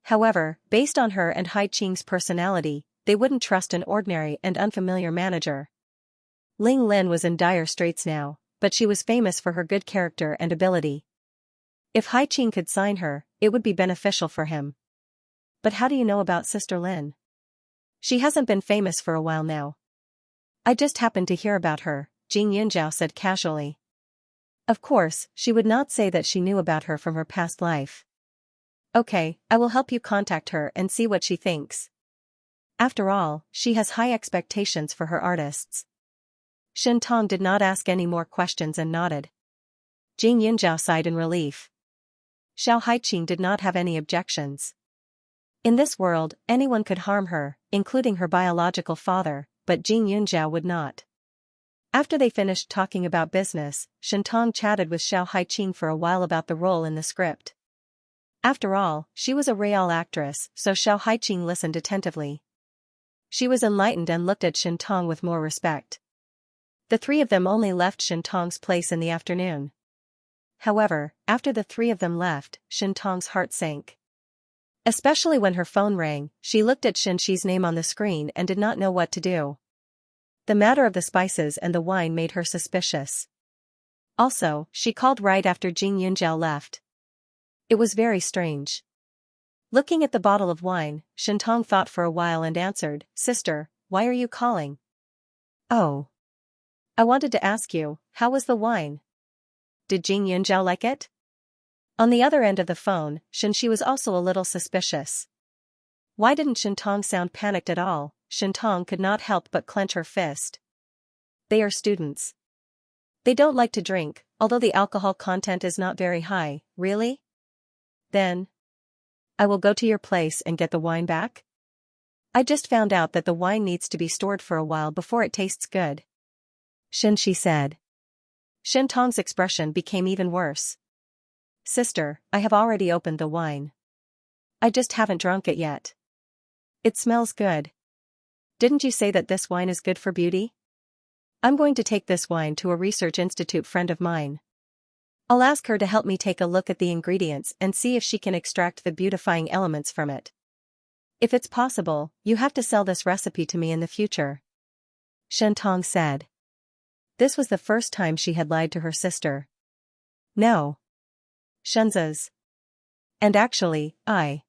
However, based on her and Hai Qing's personality, they wouldn't trust an ordinary and unfamiliar manager. Ling Lin was in dire straits now, but she was famous for her good character and ability. If Hai Qing could sign her, it would be beneficial for him. But how do you know about Sister Lin? She hasn't been famous for a while now. I just happened to hear about her, Jing Yunjiao said casually. Of course, she would not say that she knew about her from her past life. Okay, I will help you contact her and see what she thinks. After all, she has high expectations for her artists. Shentong did not ask any more questions and nodded. Jing Yunjiao sighed in relief. Xiao Haiqing did not have any objections. In this world, anyone could harm her, including her biological father, but Jing Yunjiao would not. After they finished talking about business, Shentong chatted with Xiao Haiqing for a while about the role in the script. After all, she was a real actress, so Xiao Haiqing listened attentively. She was enlightened and looked at Shentong with more respect. The three of them only left Shentong's place in the afternoon. However, after the three of them left, Shentong's heart sank. Especially when her phone rang, she looked at Xianxia's name on the screen and did not know what to do. The matter of the spices and the wine made her suspicious. Also, she called right after Jing Yunjiao left. It was very strange. Looking at the bottle of wine, Shentong thought for a while and answered, "Sister, why are you calling?" "Oh. I wanted to ask you, how was the wine? Did Jing Yunjiao like it?" On the other end of the phone, Xianxia was also a little suspicious. Why didn't Shentong sound panicked at all? Shentong could not help but clench her fist. They are students. They don't like to drink, although the alcohol content is not very high. Really? Then I will go to your place and get the wine back? I just found out that the wine needs to be stored for a while before it tastes good, Xianxia said. Shentong's expression became even worse. Sister, I have already opened the wine. I just haven't drunk it yet. It smells good. Didn't you say that this wine is good for beauty? I'm going to take this wine to a research institute friend of mine. I'll ask her to help me take a look at the ingredients and see if she can extract the beautifying elements from it. If it's possible, you have to sell this recipe to me in the future, Shentong said. This was the first time she had lied to her sister. No. Shenza's. And actually, I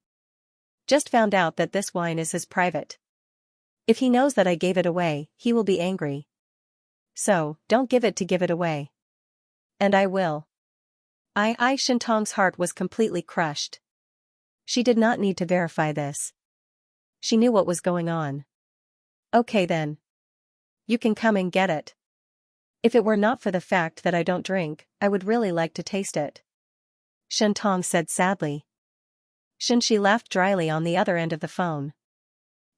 just found out that this wine is his private. If he knows that I gave it away, he will be angry. So, don't give it to give it away. And I will. Shentong's heart was completely crushed. She did not need to verify this. She knew what was going on. Okay then. You can come and get it. If it were not for the fact that I don't drink, I would really like to taste it, Shentong said sadly. Xianxia laughed dryly on the other end of the phone.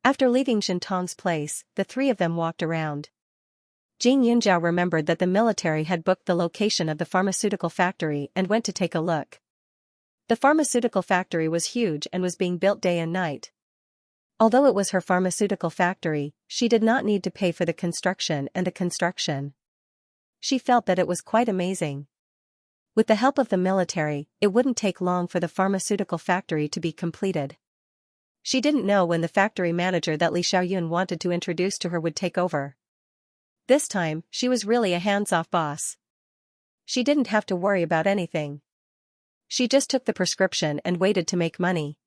After leaving Shentong's place, the three of them walked around. Jing Yunjiao remembered that the military had booked the location of the pharmaceutical factory and went to take a look. The pharmaceutical factory was huge and was being built day and night. Although it was her pharmaceutical factory, she did not need to pay for the construction and the construction. She felt that it was quite amazing. With the help of the military, it wouldn't take long for the pharmaceutical factory to be completed. She didn't know when the factory manager that Li Xiaoyun wanted to introduce to her would take over. This time, she was really a hands-off boss. She didn't have to worry about anything. She just took the prescription and waited to make money.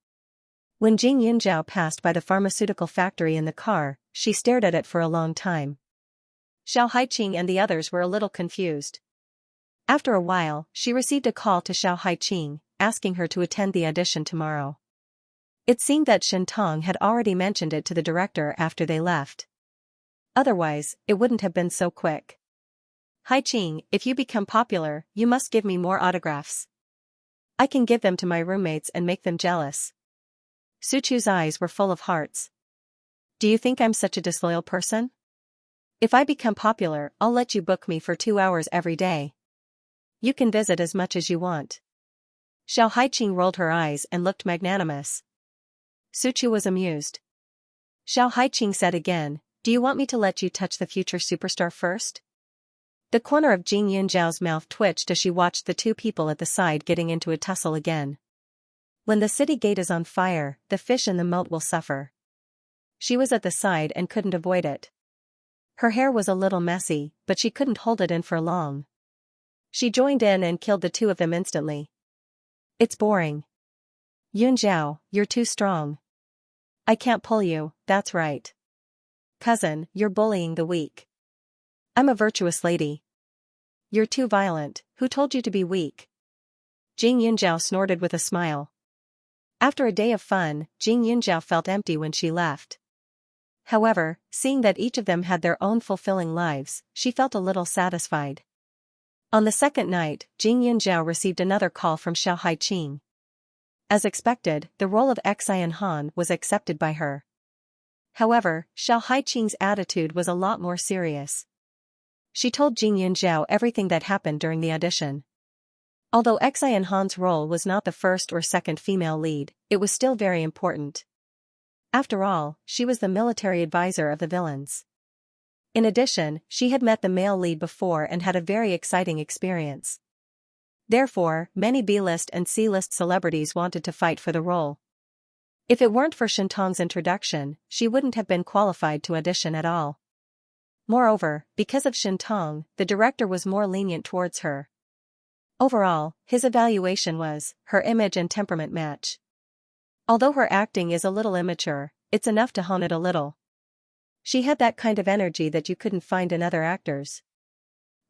When Jing Yunjiao passed by the pharmaceutical factory in the car, she stared at it for a long time. Xiao Haiqing and the others were a little confused. After a while, she received a call to Xiao Haiqing, asking her to attend the audition tomorrow. It seemed that Shentong had already mentioned it to the director after they left. Otherwise, it wouldn't have been so quick. Haiqing, if you become popular, you must give me more autographs. I can give them to my roommates and make them jealous. Suchu's eyes were full of hearts. Do you think I'm such a disloyal person? If I become popular, I'll let you book me for 2 hours every day. You can visit as much as you want. Xiao Haiqing rolled her eyes and looked magnanimous. Suchu was amused. Xiao Haiqing said again, do you want me to let you touch the future superstar first? The corner of Jing Yunjiao's mouth twitched as she watched the two people at the side getting into a tussle again. When the city gate is on fire, the fish in the moat will suffer. She was at the side and couldn't avoid it. Her hair was a little messy, but she couldn't hold it in for long. She joined in and killed the two of them instantly. It's boring. Yunjiao, you're too strong. I can't pull you, that's right. Cousin, you're bullying the weak. I'm a virtuous lady. You're too violent, who told you to be weak? Jing Yunjiao snorted with a smile. After a day of fun, Jing Yunjiao felt empty when she left. However, seeing that each of them had their own fulfilling lives, she felt a little satisfied. On the second night, Jing Yunjiao received another call from Xiao Haiqing. As expected, the role of Xian Han was accepted by her. However, Xiao Haiqing's attitude was a lot more serious. She told Jing Yunjiao everything that happened during the audition. Although Xian Han's role was not the first or second female lead, it was still very important. After all, she was the military advisor of the villains. In addition, she had met the male lead before and had a very exciting experience. Therefore, many B-list and C-list celebrities wanted to fight for the role. If it weren't for Shintong's introduction, she wouldn't have been qualified to audition at all. Moreover, because of Shintong, the director was more lenient towards her. Overall, his evaluation was, her image and temperament match. Although her acting is a little immature, it's enough to hone it a little. She had that kind of energy that you couldn't find in other actors.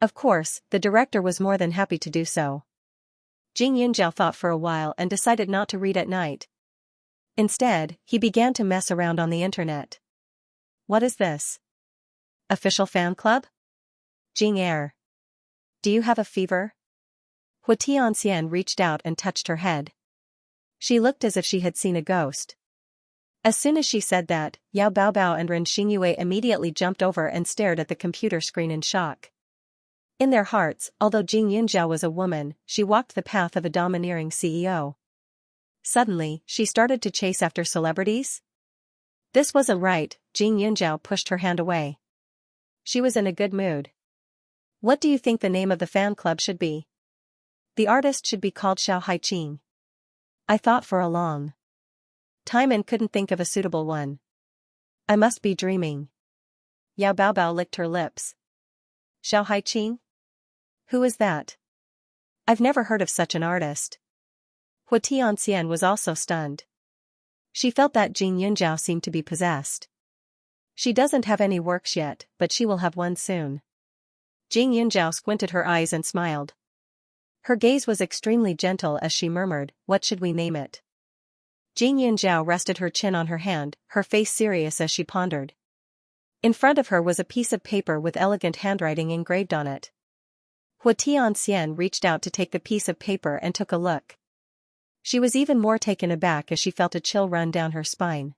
Of course, the director was more than happy to do so. Jing Yunjiao thought for a while and decided not to read at night. Instead, he began to mess around on the internet. What is this? Official fan club? Jing Er. Do you have a fever? Hu Tianxian reached out and touched her head. She looked as if she had seen a ghost. As soon as she said that, Yao Baobao and Ren Xingyue immediately jumped over and stared at the computer screen in shock. In their hearts, although Jing Yunjiao was a woman, she walked the path of a domineering CEO. Suddenly, she started to chase after celebrities? This wasn't right, Jing Yunjiao pushed her hand away. She was in a good mood. What do you think the name of the fan club should be? The artist should be called Xiao Haiqing. I thought for a long time and couldn't think of a suitable one. I must be dreaming. Yao Baobao licked her lips. Xiao Haiqing? Who is that? I've never heard of such an artist. Hu Tianxian was also stunned. She felt that Jing Yunjiao seemed to be possessed. She doesn't have any works yet, but she will have one soon. Jing Yunjiao squinted her eyes and smiled. Her gaze was extremely gentle as she murmured, what should we name it? Jing Yunjiao rested her chin on her hand, her face serious as she pondered. In front of her was a piece of paper with elegant handwriting engraved on it. Hu Tianxian reached out to take the piece of paper and took a look. She was even more taken aback as she felt a chill run down her spine.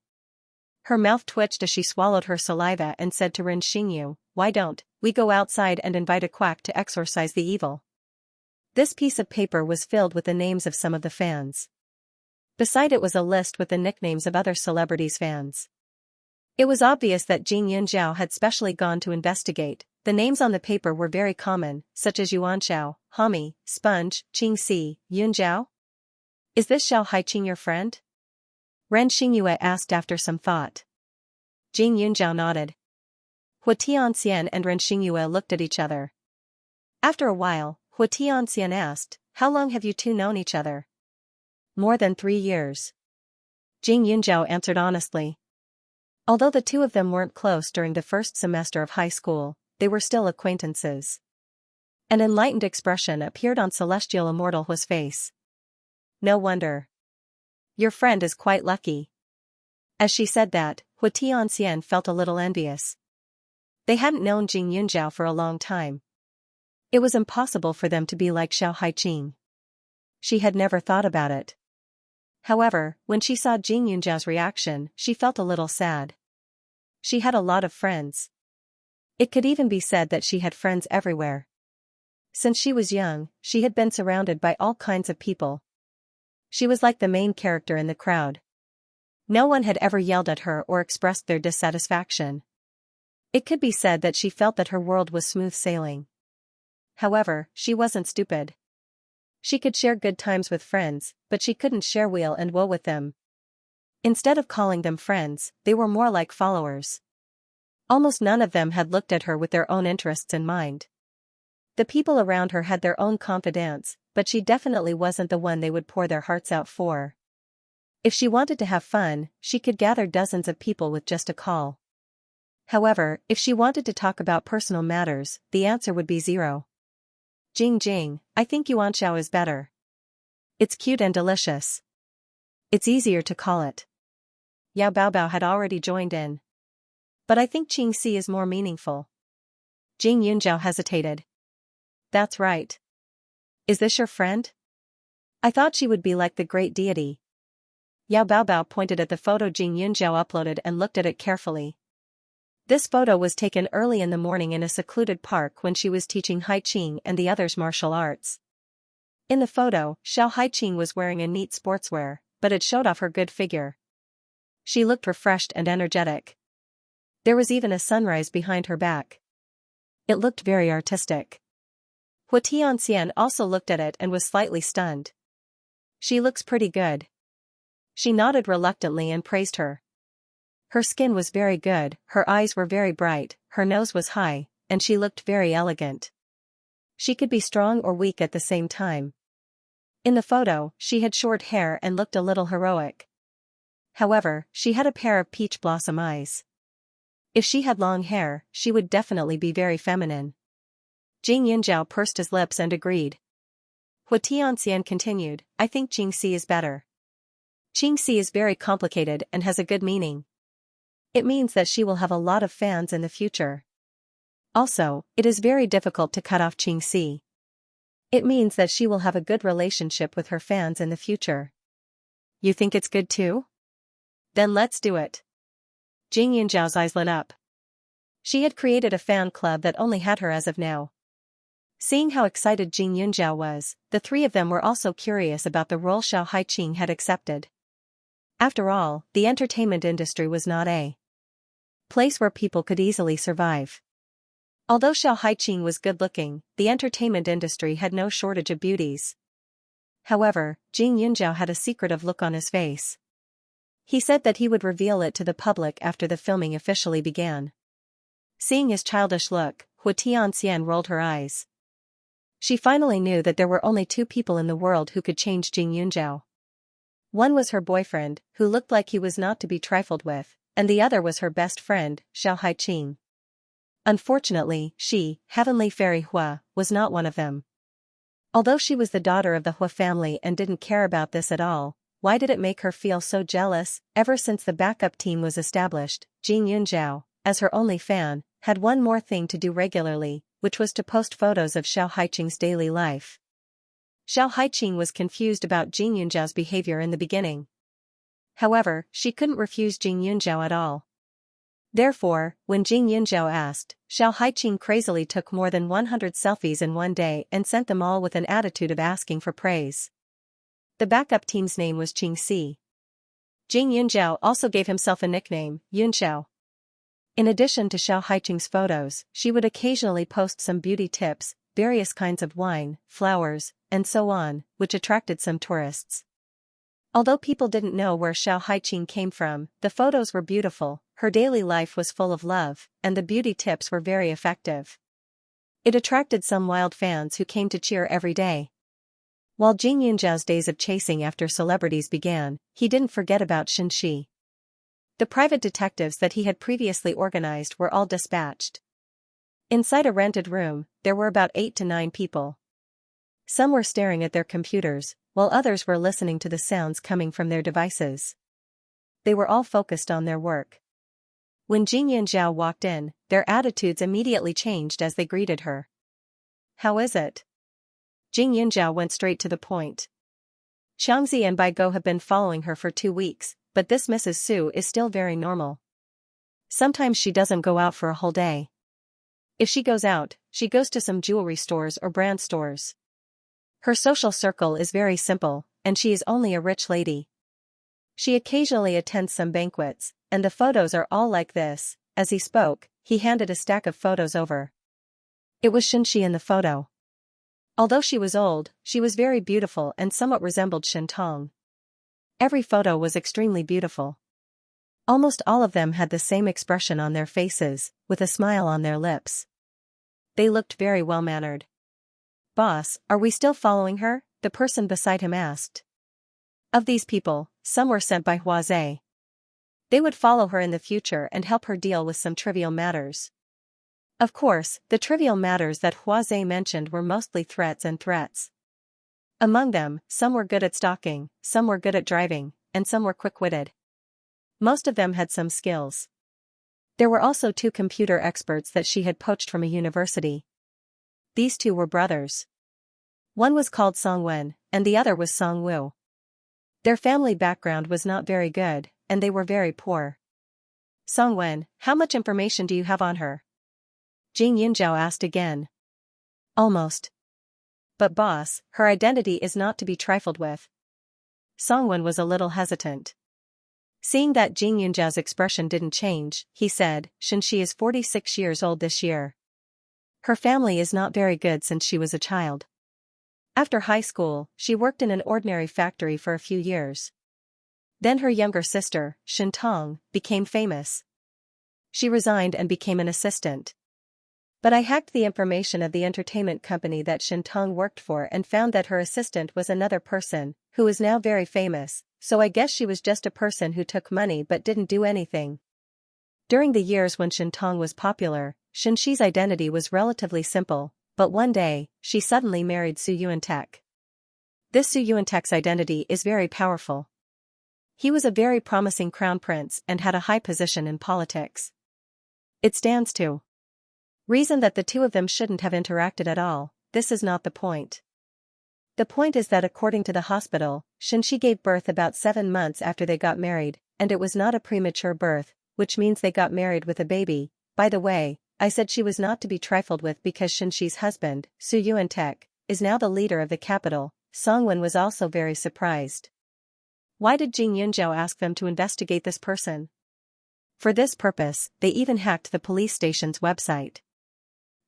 Her mouth twitched as she swallowed her saliva and said to Ren Xingyu, why don't we go outside and invite a quack to exorcise the evil? This piece of paper was filled with the names of some of the fans. Beside it was a list with the nicknames of other celebrities' fans. It was obvious that Jing Yunjiao had specially gone to investigate. The names on the paper were very common, such as Yuanxiao, Hami, Sponge, Qingxi, Yunjiao. Is this Xiao Haiqing your friend? Ren Xingyue asked after some thought. Jing Yunjiao nodded. Hu Tianxian and Ren Xingyue looked at each other. After a while, Hu Tianxian asked, how long have you two known each other? More than 3 years. Jing Yunjiao answered honestly. Although the two of them weren't close during the first semester of high school, they were still acquaintances. An enlightened expression appeared on Celestial Immortal Hu's face. No wonder. Your friend is quite lucky. As she said that, Hu Tianxian felt a little envious. They hadn't known Jing Yunjiao for a long time. It was impossible for them to be like Xiao Haiqing. She had never thought about it. However, when she saw Jing Yunjiao's reaction, she felt a little sad. She had a lot of friends. It could even be said that she had friends everywhere. Since she was young, she had been surrounded by all kinds of people. She was like the main character in the crowd. No one had ever yelled at her or expressed their dissatisfaction. It could be said that she felt that her world was smooth sailing. However, she wasn't stupid. She could share good times with friends, but she couldn't share weal and woe with them. Instead of calling them friends, they were more like followers. Almost none of them had looked at her with their own interests in mind. The people around her had their own confidants, but she definitely wasn't the one they would pour their hearts out for. If she wanted to have fun, she could gather dozens of people with just a call. However, if she wanted to talk about personal matters, the answer would be zero. Jing Jing, I think Xianxia is better. It's cute and delicious. It's easier to call it. Yao Baobao had already joined in. But I think Xianxia is more meaningful. Jing Yunzhao hesitated. That's right. Is this your friend? I thought she would be like the great deity. Yao Baobao pointed at the photo Jing Yunzhao uploaded and looked at it carefully. This photo was taken early in the morning in a secluded park when she was teaching Haiqing and the others martial arts. In the photo, Xiao Haiqing was wearing a neat sportswear, but it showed off her good figure. She looked refreshed and energetic. There was even a sunrise behind her back. It looked very artistic. Xianxia also looked at it and was slightly stunned. She looks pretty good. She nodded reluctantly and praised her. Her skin was very good, her eyes were very bright, her nose was high, and she looked very elegant. She could be strong or weak at the same time. In the photo, she had short hair and looked a little heroic. However, she had a pair of peach blossom eyes. If she had long hair, she would definitely be very feminine. Jing Yunzhao pursed his lips and agreed. Tianxian continued, I think Xianxia is better. Xianxia is very complicated and has a good meaning. It means that she will have a lot of fans in the future. Also, it is very difficult to cut off Xianxia. It means that she will have a good relationship with her fans in the future. You think it's good too? Then let's do it. Jing Yunzhao's eyes lit up. She had created a fan club that only had her as of now. Seeing how excited Jing Yunzhao was, the three of them were also curious about the role Xiao Haiqing had accepted. After all, the entertainment industry was not a place where people could easily survive. Although Xiao Haiqing was good-looking, the entertainment industry had no shortage of beauties. However, Jing Yunzhao had a secretive look on his face. He said that he would reveal it to the public after the filming officially began. Seeing his childish look, Tianxian rolled her eyes. She finally knew that there were only two people in the world who could change Jing Yunzhao. One was her boyfriend, who looked like he was not to be trifled with, and the other was her best friend, Xiao Haiqing. Unfortunately, she, Heavenly Fairy Hua, was not one of them. Although she was the daughter of the Hua family and didn't care about this at all, why did it make her feel so jealous? Ever since the backup team was established, Jing Yunzhao, as her only fan, had one more thing to do regularly, which was to post photos of Xiao Haiqing's daily life. Xiao Haiqing was confused about Jing Yunzhao's behavior in the beginning. However, she couldn't refuse Jing Yunzhao at all. Therefore, when Jing Yunzhao asked, Xiao Haiqing crazily took more than 100 selfies in one day and sent them all with an attitude of asking for praise. The backup team's name was Xianxia. Jing Yunzhao also gave himself a nickname, Yunxiao. In addition to Xiao Haiqing's photos, she would occasionally post some beauty tips, various kinds of wine, flowers, and so on, which attracted some tourists. Although people didn't know where Xiao Haiqing came from, the photos were beautiful, her daily life was full of love, and the beauty tips were very effective. It attracted some wild fans who came to cheer every day. While Jing Yunzhao's days of chasing after celebrities began, he didn't forget about Xianxia. The private detectives that he had previously organized were all dispatched. Inside a rented room, there were about 8 to 9 people. Some were staring at their computers, while others were listening to the sounds coming from their devices. They were all focused on their work. When Jing Yunzhao walked in, their attitudes immediately changed as they greeted her. How is it? Jing Yunzhao went straight to the point. Xianxia and Bai Go have been following her for 2 weeks, but this Mrs. Su is still very normal. Sometimes she doesn't go out for a whole day. If she goes out, she goes to some jewelry stores or brand stores. Her social circle is very simple, and she is only a rich lady. She occasionally attends some banquets, and the photos are all like this. As he spoke, he handed a stack of photos over. It was Xianxia in the photo. Although she was old, she was very beautiful and somewhat resembled Shintong. Every photo was extremely beautiful. Almost all of them had the same expression on their faces, with a smile on their lips. They looked very well-mannered. "Boss, are we still following her?" the person beside him asked. Of these people, some were sent by Huazhe. They would follow her in the future and help her deal with some trivial matters. Of course, the trivial matters that Huazhe mentioned were mostly threats and threats. Among them, some were good at stalking, some were good at driving, and some were quick-witted. Most of them had some skills. There were also 2 computer experts that she had poached from a university. These 2 were brothers. One was called Song Wen, and the other was Song Wu. Their family background was not very good, and they were very poor. "Song Wen, how much information do you have on her?" Jing Yunjiao asked again. "Almost. But boss, her identity is not to be trifled with." Song Wen was a little hesitant. Seeing that Jing Yunjiao's expression didn't change, he said, "Xianxia is 46 years old this year. Her family is not very good since she was a child. After high school, she worked in an ordinary factory for a few years. Then her younger sister, Shintong, became famous. She resigned and became an assistant. But I hacked the information of the entertainment company that Shintong worked for and found that her assistant was another person, who is now very famous, so I guess she was just a person who took money but didn't do anything." During the years when Shintong was popular, Xianxia's identity was relatively simple, but one day, she suddenly married Su Yuantek. This Su Yuantek's identity is very powerful. He was a very promising crown prince and had a high position in politics. It stands to reason that the 2 of them shouldn't have interacted at all. This is not the point. The point is that according to the hospital, Xianxia gave birth about 7 months after they got married, and it was not a premature birth, which means they got married with a baby. By the way, I said she was not to be trifled with because Xianxia's husband, Su Yuantek, is now the leader of the capital. Song Wen was also very surprised. Why did Jing Yunjiao ask them to investigate this person? For this purpose, they even hacked the police station's website.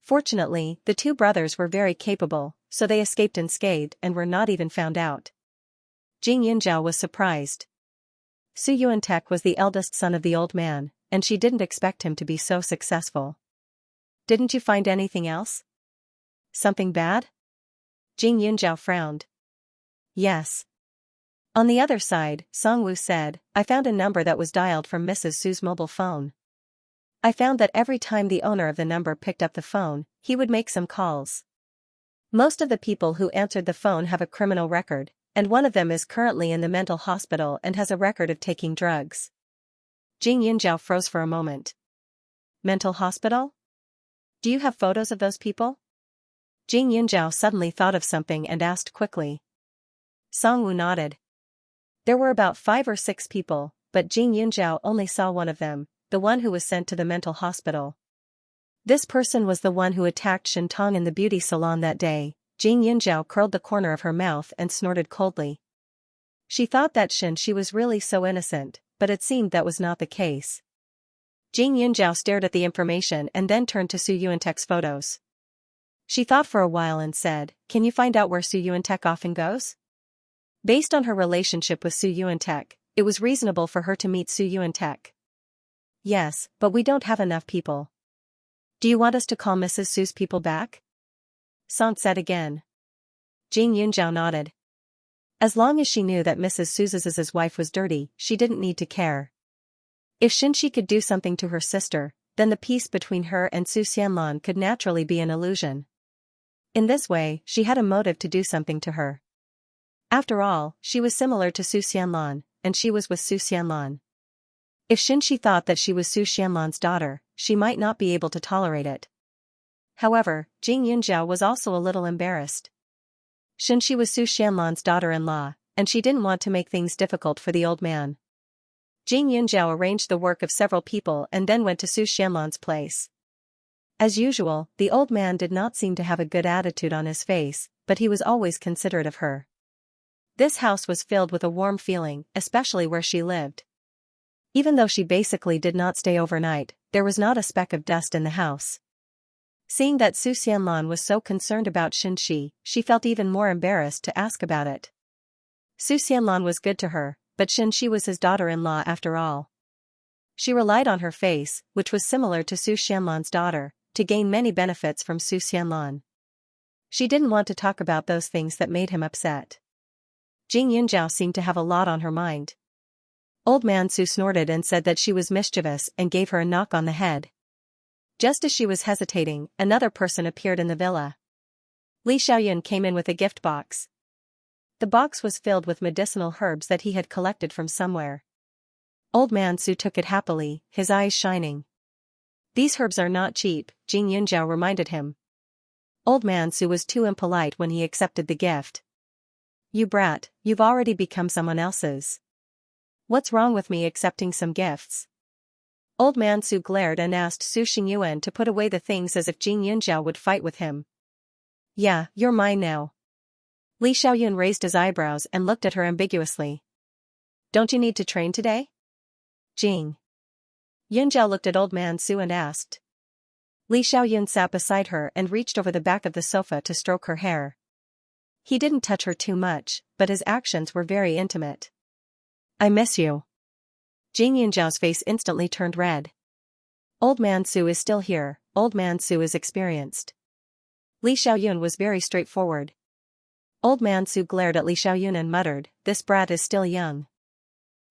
Fortunately, the 2 brothers were very capable, so they escaped unscathed and were not even found out. Jing Yunjiao was surprised. Su Yuantek was the eldest son of the old man, and she didn't expect him to be so successful. "Didn't you find anything else? Something bad?" Jing Yunjiao frowned. "Yes." On the other side, Song Wu said, "I found a number that was dialed from Mrs. Su's mobile phone. I found that every time the owner of the number picked up the phone, he would make some calls. Most of the people who answered the phone have a criminal record, and one of them is currently in the mental hospital and has a record of taking drugs." Jing Yunjiao froze for a moment. "Mental hospital? Do you have photos of those people?" Jing Yunjiao suddenly thought of something and asked quickly. Song Wu nodded. There were about 5 or 6 people, but Jing Yunjiao only saw one of them, the one who was sent to the mental hospital. This person was the one who attacked Shintong in the beauty salon that day. Jing Yunjiao curled the corner of her mouth and snorted coldly. She thought that Xianxia was really so innocent, but it seemed that was not the case. Jing Yunjiao stared at the information and then turned to Su Yuantek's photos. She thought for a while and said, "Can you find out where Su Yuantek often goes?" Based on her relationship with Su Yuantek, it was reasonable for her to meet Su Yuantek. "Yes, but we don't have enough people. Do you want us to call Mrs. Su's people back?" Song said again. Jing Yunjiao nodded. As long as she knew that Mrs. Su's wife was dirty, she didn't need to care. If Xianxia could do something to her sister, then the peace between her and Su Xianlan could naturally be an illusion. In this way, she had a motive to do something to her. After all, she was similar to Su Xianlan, and she was with Su Xianlan. If Xianxia thought that she was Su Xianlan's daughter, she might not be able to tolerate it. However, Jing Yunjiao was also a little embarrassed. Xianxia was Su Xianlan's daughter-in-law, and she didn't want to make things difficult for the old man. Jing Yunjiao arranged the work of several people and then went to Su Xianlan's place. As usual, the old man did not seem to have a good attitude on his face, but he was always considerate of her. This house was filled with a warm feeling, especially where she lived. Even though she basically did not stay overnight, there was not a speck of dust in the house. Seeing that Su Xianlan was so concerned about Xianxia, she felt even more embarrassed to ask about it. Su Xianlan was good to her, but Xianxia was his daughter-in-law after all. She relied on her face, which was similar to Su Xianlan's daughter, to gain many benefits from Su Xianlan. She didn't want to talk about those things that made him upset. Jing Yunjiao seemed to have a lot on her mind. Old man Su snorted and said that she was mischievous and gave her a knock on the head. Just as she was hesitating, another person appeared in the villa. Li Xiaoyun came in with a gift box. The box was filled with medicinal herbs that he had collected from somewhere. Old man Su took it happily, his eyes shining. These herbs are not cheap, Jing Yunjiao reminded him. Old man Su was too impolite when he accepted the gift. You brat, you've already become someone else's. What's wrong with me accepting some gifts? Old man Su glared and asked Su Xingyuan to put away the things as if Jing Yunjiao would fight with him. Yeah, you're mine now. Li Xiaoyun raised his eyebrows and looked at her ambiguously. Don't you need to train today? Jing Yunjiao looked at old man Su and asked. Li Xiaoyun sat beside her and reached over the back of the sofa to stroke her hair. He didn't touch her too much, but his actions were very intimate. I miss you. Jing Yunjiao's face instantly turned red. Old man Su is still here, old man Su is experienced. Li Xiaoyun was very straightforward. Old man Su glared at Li Xiaoyun and muttered, this brat is still young.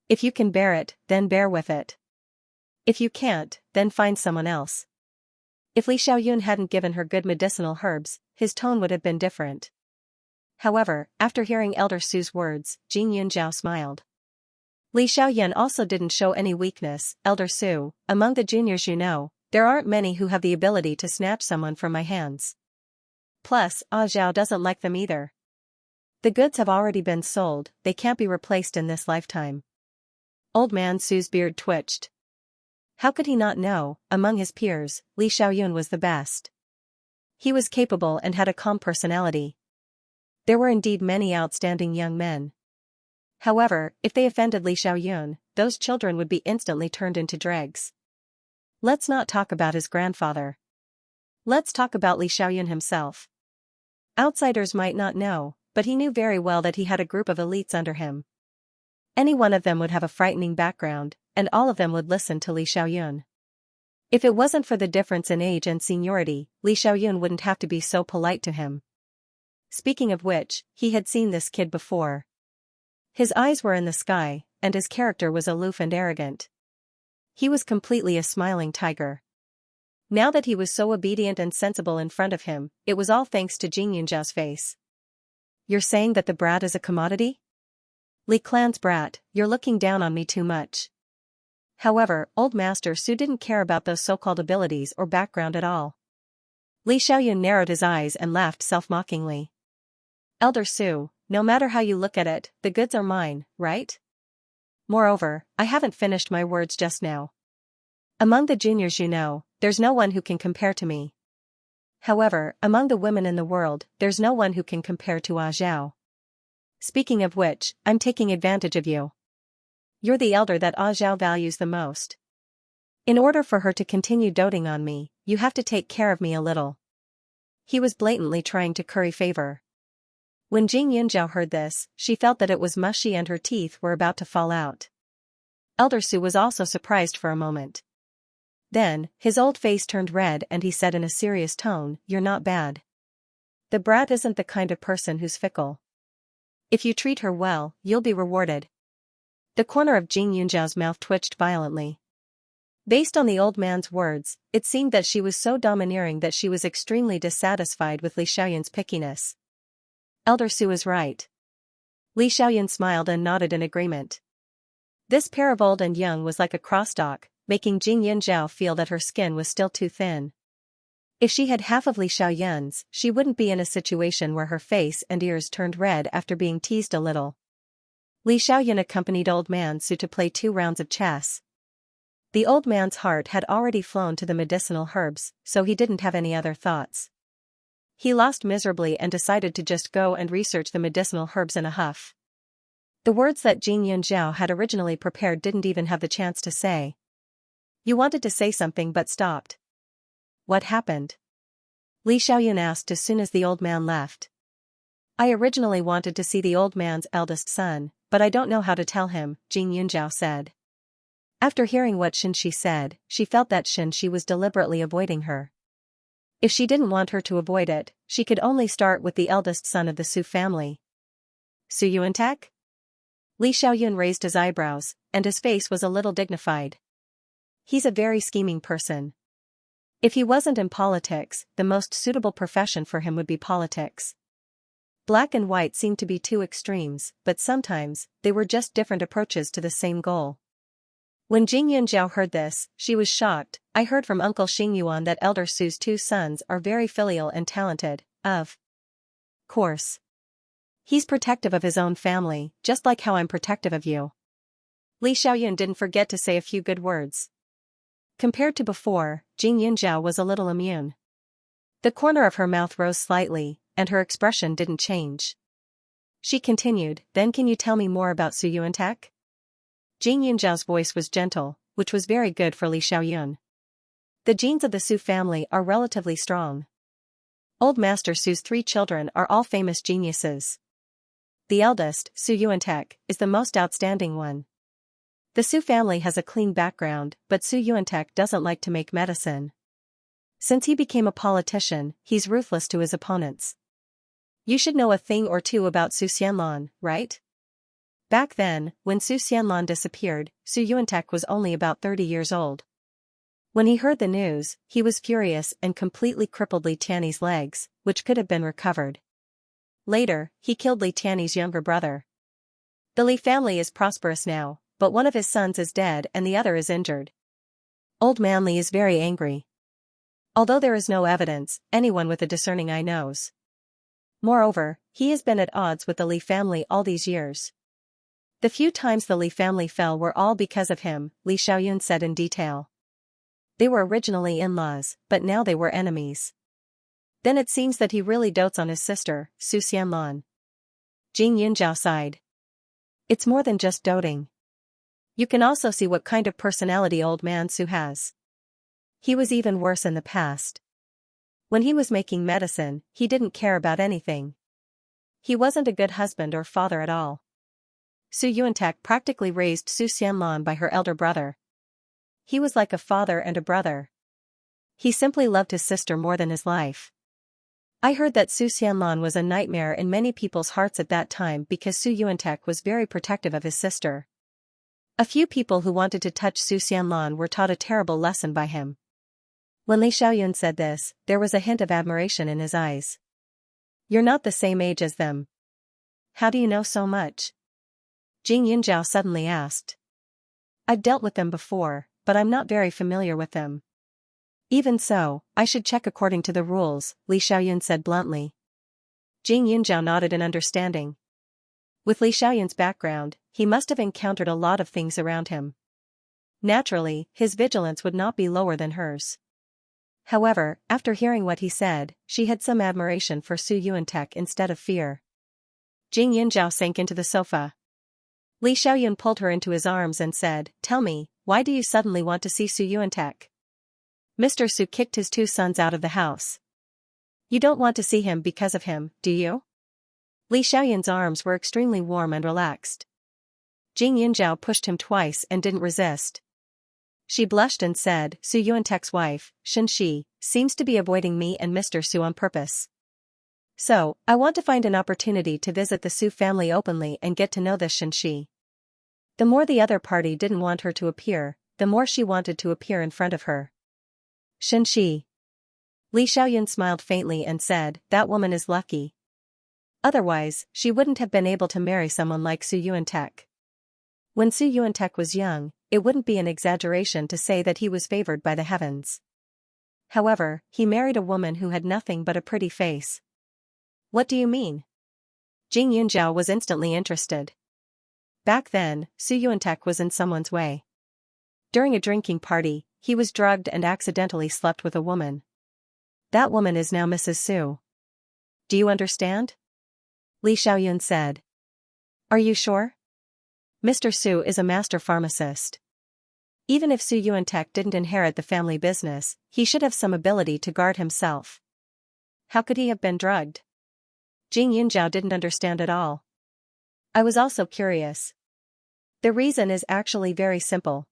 If you can bear it, then bear with it. If you can't, then find someone else. If Li Xiaoyun hadn't given her good medicinal herbs, his tone would have been different. However, after hearing Elder Su's words, Jing Yunjiao smiled. Li Xiaoyun also didn't show any weakness. Elder Su, among the juniors you know, there aren't many who have the ability to snatch someone from my hands. Plus, Zhao doesn't like them either. The goods have already been sold, they can't be replaced in this lifetime. Old man Su's beard twitched. How could he not know, among his peers, Li Xiaoyun was the best. He was capable and had a calm personality. There were indeed many outstanding young men. However, if they offended Li Xiaoyun, those children would be instantly turned into dregs. Let's not talk about his grandfather. Let's talk about Li Xiaoyun himself. Outsiders might not know, but he knew very well that he had a group of elites under him. Any one of them would have a frightening background, and all of them would listen to Li Xiaoyun. If it wasn't for the difference in age and seniority, Li Xiaoyun wouldn't have to be so polite to him. Speaking of which, he had seen this kid before. His eyes were in the sky, and his character was aloof and arrogant. He was completely a smiling tiger. Now that he was so obedient and sensible in front of him, it was all thanks to Jing Yunjiao's face. You're saying that the brat is a commodity? Li Clan's brat, you're looking down on me too much. However, old Master Su didn't care about those so-called abilities or background at all. Li Xiaoyun narrowed his eyes and laughed self-mockingly. Elder Su, no matter how you look at it, the goods are mine, right? Moreover, I haven't finished my words just now. Among the juniors you know, there's no one who can compare to me. However, among the women in the world, there's no one who can compare to Zhao. Speaking of which, I'm taking advantage of you. You're the elder that Zhao values the most. In order for her to continue doting on me, you have to take care of me a little. He was blatantly trying to curry favor. When Jing Yunjiao heard this, she felt that it was mushy and her teeth were about to fall out. Elder Su was also surprised for a moment. Then, his old face turned red and he said in a serious tone, you're not bad. The brat isn't the kind of person who's fickle. If you treat her well, you'll be rewarded. The corner of Jing Yunjiao's mouth twitched violently. Based on the old man's words, it seemed that she was so domineering that she was extremely dissatisfied with Li Xiaoyun's pickiness. Elder Su is right. Li Xiaoyun smiled and nodded in agreement. This pair of old and young was like a crosstalk, making Jing Yunjiao feel that her skin was still too thin. If she had half of Li Xiaoyun's, she wouldn't be in a situation where her face and ears turned red after being teased a little. Li Xiaoyun accompanied old man Su to play 2 rounds of chess. The old man's heart had already flown to the medicinal herbs, so he didn't have any other thoughts. He lost miserably and decided to just go and research the medicinal herbs in a huff. The words that Jing Yunjiao had originally prepared didn't even have the chance to say. You wanted to say something but stopped. What happened? Li Xiaoyun asked as soon as the old man left. I originally wanted to see the old man's eldest son, but I don't know how to tell him, Jing Yunjiao said. After hearing what Xianxia said, she felt that Xianxia was deliberately avoiding her. If she didn't want her to avoid it, she could only start with the eldest son of the Su family. Su Yuantek? Li Xiaoyun raised his eyebrows, and his face was a little dignified. He's a very scheming person. If he wasn't in politics, the most suitable profession for him would be politics. Black and white seemed to be two extremes, but sometimes, they were just different approaches to the same goal. When Jing Yunjiao heard this, she was shocked. I heard from Uncle Xingyuan that Elder Su's two sons are very filial and talented, of course. He's protective of his own family, just like how I'm protective of you. Li Xiaoyun didn't forget to say a few good words. Compared to before, Jing Yunjiao was a little immune. The corner of her mouth rose slightly, and her expression didn't change. She continued, then can you tell me more about Su Yuantek? Jing Yunjiao's voice was gentle, which was very good for Li Xiaoyun. The genes of the Su family are relatively strong. Old Master Su's 3 children are all famous geniuses. The eldest, Su Yuantek, is the most outstanding one. The Su family has a clean background, but Su Yuantek doesn't like to make medicine. Since he became a politician, he's ruthless to his opponents. You should know a thing or two about Su Xianlan, right? Back then, when Su Xianlan disappeared, Su Yuantek was only about 30 years old. When he heard the news, he was furious and completely crippled Li Tianyi's legs, which could have been recovered. Later, he killed Li Tianyi's younger brother. The Li family is prosperous now, but one of his sons is dead and the other is injured. Old Man Li is very angry. Although there is no evidence, anyone with a discerning eye knows. Moreover, he has been at odds with the Li family all these years. The few times the Li family fell were all because of him, Li Xiaoyun said in detail. They were originally in-laws, but now they were enemies. Then it seems that he really dotes on his sister, Su Xianlan. Jing Yunjiao sighed. It's more than just doting. You can also see what kind of personality old man Su has. He was even worse in the past. When he was making medicine, he didn't care about anything. He wasn't a good husband or father at all. Su Yuantek practically raised Su Xianlan by her elder brother. He was like a father and a brother. He simply loved his sister more than his life. I heard that Su Xianlan was a nightmare in many people's hearts at that time because Su Yuantek was very protective of his sister. A few people who wanted to touch Su Xianlan were taught a terrible lesson by him. When Li Xiaoyun said this, there was a hint of admiration in his eyes. You're not the same age as them. How do you know so much? Jing Yunjiao suddenly asked. I've dealt with them before, but I'm not very familiar with them. Even so, I should check according to the rules, Li Xiaoyun said bluntly. Jing Yunjiao nodded in understanding. With Li Xiaoyun's background, he must have encountered a lot of things around him. Naturally, his vigilance would not be lower than hers. However, after hearing what he said, she had some admiration for Su Yuantek instead of fear. Jing Yunjiao sank into the sofa. Li Xiaoyun pulled her into his arms and said, Tell me, why do you suddenly want to see Su Yuantek? Mr. Su kicked his 2 sons out of the house. You don't want to see him because of him, do you? Li Xiaoyun's arms were extremely warm and relaxed. Jing Yunjiao pushed him twice and didn't resist. She blushed and said, Su Yuantek's wife, Xianxia, seems to be avoiding me and Mr. Su on purpose. So, I want to find an opportunity to visit the Su family openly and get to know this Xianxia. The more the other party didn't want her to appear, the more she wanted to appear in front of her. Xianxia. Li Xiaoyun smiled faintly and said, That woman is lucky. Otherwise, she wouldn't have been able to marry someone like Su Yuantek. When Su Yuantek was young, it wouldn't be an exaggeration to say that he was favored by the heavens. However, he married a woman who had nothing but a pretty face. What do you mean? Jing Yunjiao was instantly interested. Back then, Su Yuantek was in someone's way. During a drinking party, he was drugged and accidentally slept with a woman. That woman is now Mrs. Su. Do you understand? Li Xiaoyun said. Are you sure? Mr. Su is a master pharmacist. Even if Su Yuantek didn't inherit the family business, he should have some ability to guard himself. How could he have been drugged? Jing Yunjiao didn't understand at all. I was also curious. The reason is actually very simple.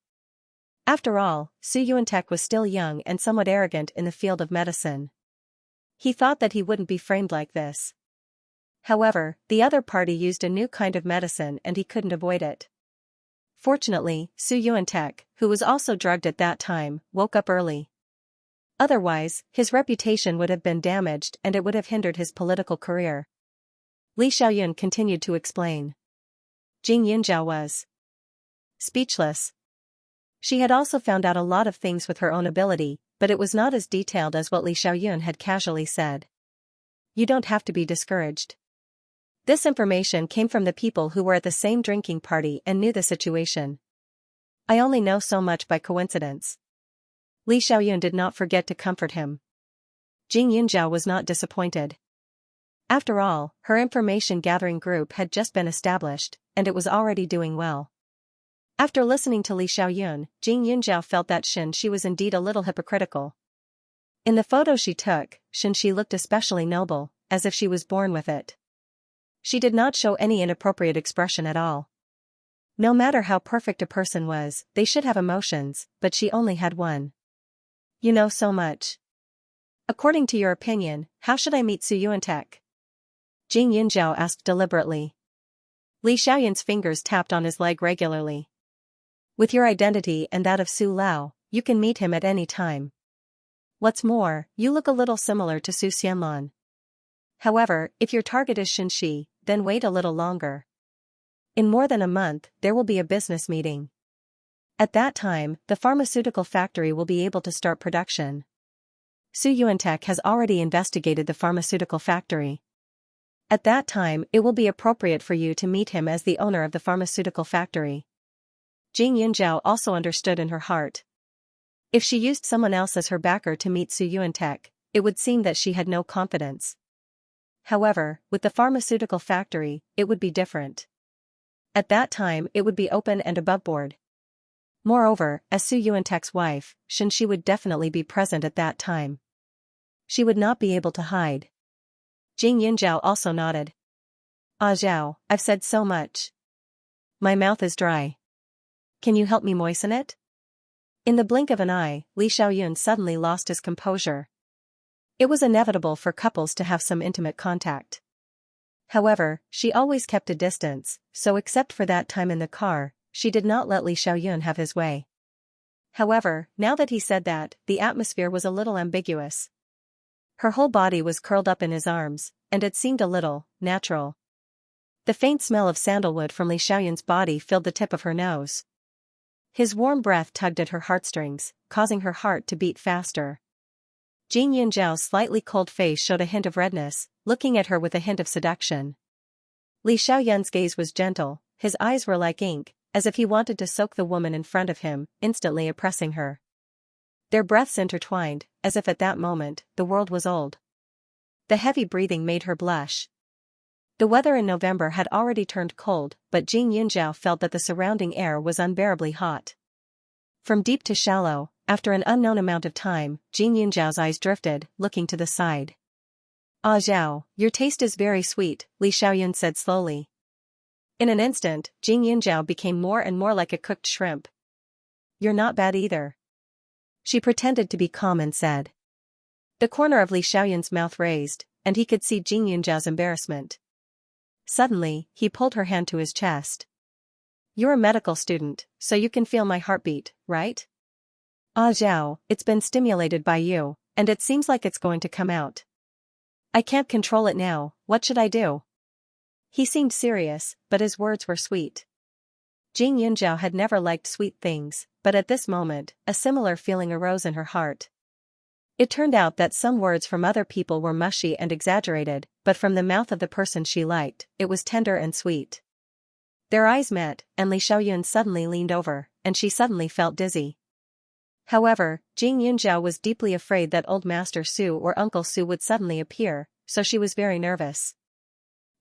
After all, Su Yuantek was still young and somewhat arrogant in the field of medicine. He thought that he wouldn't be framed like this. However, the other party used a new kind of medicine and he couldn't avoid it. Fortunately, Su Yuantek, who was also drugged at that time, woke up early. Otherwise, his reputation would have been damaged and it would have hindered his political career. Li Xiaoyun continued to explain. Jing Yunjiao was speechless. She had also found out a lot of things with her own ability, but it was not as detailed as what Li Xiaoyun had casually said. You don't have to be discouraged. This information came from the people who were at the same drinking party and knew the situation. I only know so much by coincidence. Li Xiaoyun did not forget to comfort him. Jing Yunjiao was not disappointed. After all, her information-gathering group had just been established, and it was already doing well. After listening to Li Xiaoyun, Jing Yunjiao felt that Xianxia was indeed a little hypocritical. In the photo she took, Xianxia looked especially noble, as if she was born with it. She did not show any inappropriate expression at all. No matter how perfect a person was, they should have emotions, but she only had one. You know so much. According to your opinion, how should I meet Su Yuantek? Jing Yunjiao asked deliberately. Li Xiaoyun's fingers tapped on his leg regularly. With your identity and that of Su Lao, you can meet him at any time. What's more, you look a little similar to Su Xianlan. However, if your target is Xianxia, then wait a little longer. In more than a month, there will be a business meeting. At that time, the pharmaceutical factory will be able to start production. Su Yuantek has already investigated the pharmaceutical factory. At that time, it will be appropriate for you to meet him as the owner of the pharmaceutical factory. Jing Yunjiao also understood in her heart. If she used someone else as her backer to meet Su Yuantek, it would seem that she had no confidence. However, with the pharmaceutical factory, it would be different. At that time, it would be open and aboveboard. Moreover, as Su Yuantek's wife, Xianxia would definitely be present at that time. She would not be able to hide. Jing Yunjiao also nodded. Ah Zhao, I've said so much. My mouth is dry. Can you help me moisten it? In the blink of an eye, Li Xiaoyun suddenly lost his composure. It was inevitable for couples to have some intimate contact. However, she always kept a distance, so except for that time in the car, she did not let Li Xiaoyun have his way. However, now that he said that, the atmosphere was a little ambiguous. Her whole body was curled up in his arms, and it seemed a little natural. The faint smell of sandalwood from Li Xiaoyun's body filled the tip of her nose. His warm breath tugged at her heartstrings, causing her heart to beat faster. Jing Yunjiao's slightly cold face showed a hint of redness, looking at her with a hint of seduction. Li Xiaoyun's gaze was gentle, his eyes were like ink, as if he wanted to soak the woman in front of him, instantly oppressing her. Their breaths intertwined, as if at that moment, the world was old. The heavy breathing made her blush. The weather in November had already turned cold, but Jing Yunjiao felt that the surrounding air was unbearably hot. From deep to shallow, after an unknown amount of time, Jing Yunjiao's eyes drifted, looking to the side. Ah Zhao, your taste is very sweet, Li Xiaoyun said slowly. In an instant, Jing Yunjiao became more and more like a cooked shrimp. You're not bad either. She pretended to be calm and said. The corner of Li Xiaoyun's mouth raised, and he could see Jing Yunjiao's embarrassment. Suddenly, he pulled her hand to his chest. You're a medical student, so you can feel my heartbeat, right? Ah Zhao, it's been stimulated by you, and it seems like it's going to come out. I can't control it now, what should I do? He seemed serious, but his words were sweet. Jing Yunjiao had never liked sweet things, but at this moment, a similar feeling arose in her heart. It turned out that some words from other people were mushy and exaggerated, but from the mouth of the person she liked, it was tender and sweet. Their eyes met, and Li Xiaoyun suddenly leaned over, and she suddenly felt dizzy. However, Jing Yunjiao was deeply afraid that old Master Su or Uncle Su would suddenly appear, so she was very nervous.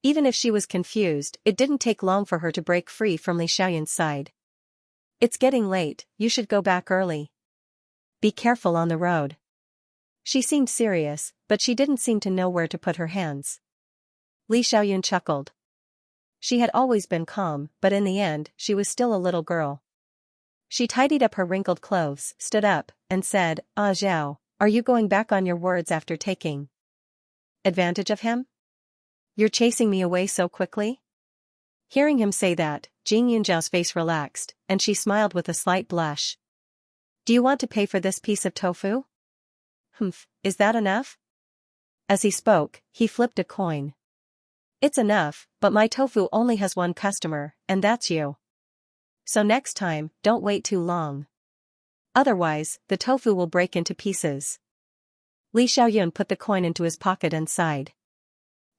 Even if she was confused, it didn't take long for her to break free from Li Xiaoyun's side. "It's getting late, you should go back early. Be careful on the road." She seemed serious, but she didn't seem to know where to put her hands. Li Xiaoyun chuckled. She had always been calm, but in the end, she was still a little girl. She tidied up her wrinkled clothes, stood up, and said, "Ah Zhao, are you going back on your words after taking advantage of him? You're chasing me away so quickly?" Hearing him say that, Jing Yunjiao's face relaxed, and she smiled with a slight blush. "Do you want to pay for this piece of tofu?" "Humph, is that enough?" As he spoke, he flipped a coin. "It's enough, but my tofu only has one customer, and that's you. So next time, don't wait too long. Otherwise, the tofu will break into pieces." Li Xiaoyun put the coin into his pocket and sighed.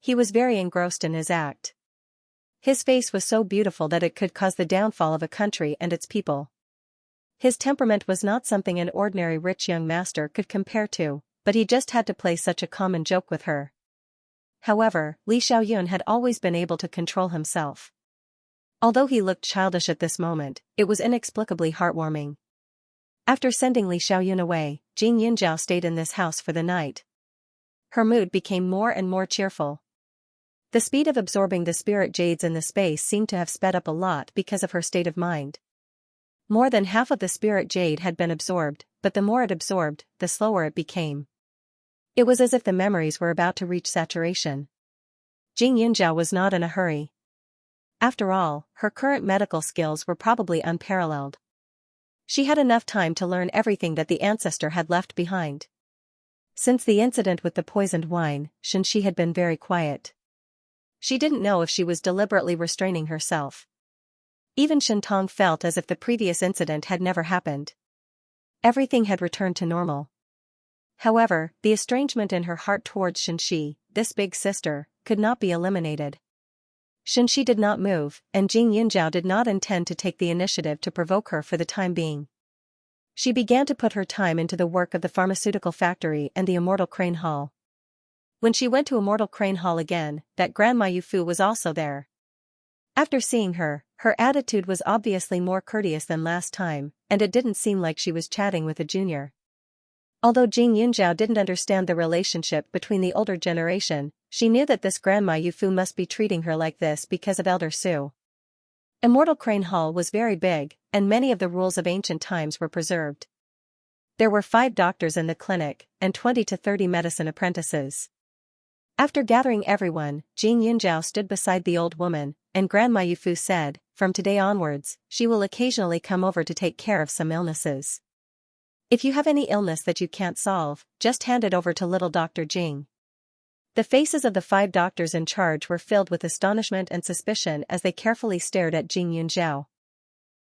He was very engrossed in his act. His face was so beautiful that it could cause the downfall of a country and its people. His temperament was not something an ordinary rich young master could compare to, but he just had to play such a common joke with her. However, Li Xiaoyun had always been able to control himself. Although he looked childish at this moment, it was inexplicably heartwarming. After sending Li Xiaoyun away, Jing Yunjiao stayed in this house for the night. Her mood became more and more cheerful. The speed of absorbing the spirit jades in the space seemed to have sped up a lot because of her state of mind. More than half of the spirit jade had been absorbed, but the more it absorbed, the slower it became. It was as if the memories were about to reach saturation. Jing Yunjiao was not in a hurry. After all, her current medical skills were probably unparalleled. She had enough time to learn everything that the ancestor had left behind. Since the incident with the poisoned wine, Xianxia had been very quiet. She didn't know if she was deliberately restraining herself. Even Shentong felt as if the previous incident had never happened. Everything had returned to normal. However, the estrangement in her heart towards Xianxia, this big sister, could not be eliminated. Xianxia did not move, and Jing Yunjiao did not intend to take the initiative to provoke her for the time being. She began to put her time into the work of the pharmaceutical factory and the Immortal Crane Hall. When she went to Immortal Crane Hall again, that Grandma Yufu was also there. After seeing her, her attitude was obviously more courteous than last time, and it didn't seem like she was chatting with a junior. Although Jing Yunjiao didn't understand the relationship between the older generation, she knew that this Grandma Yufu must be treating her like this because of Elder Su. Immortal Crane Hall was very big, and many of the rules of ancient times were preserved. There were 5 doctors in the clinic, and 20 to 30 medicine apprentices. After gathering everyone, Jing Yunjiao stood beside the old woman, and Grandma Yufu said, "From today onwards, she will occasionally come over to take care of some illnesses. If you have any illness that you can't solve, just hand it over to little Dr. Jing." The faces of the 5 doctors in charge were filled with astonishment and suspicion as they carefully stared at Jing Yunjiao.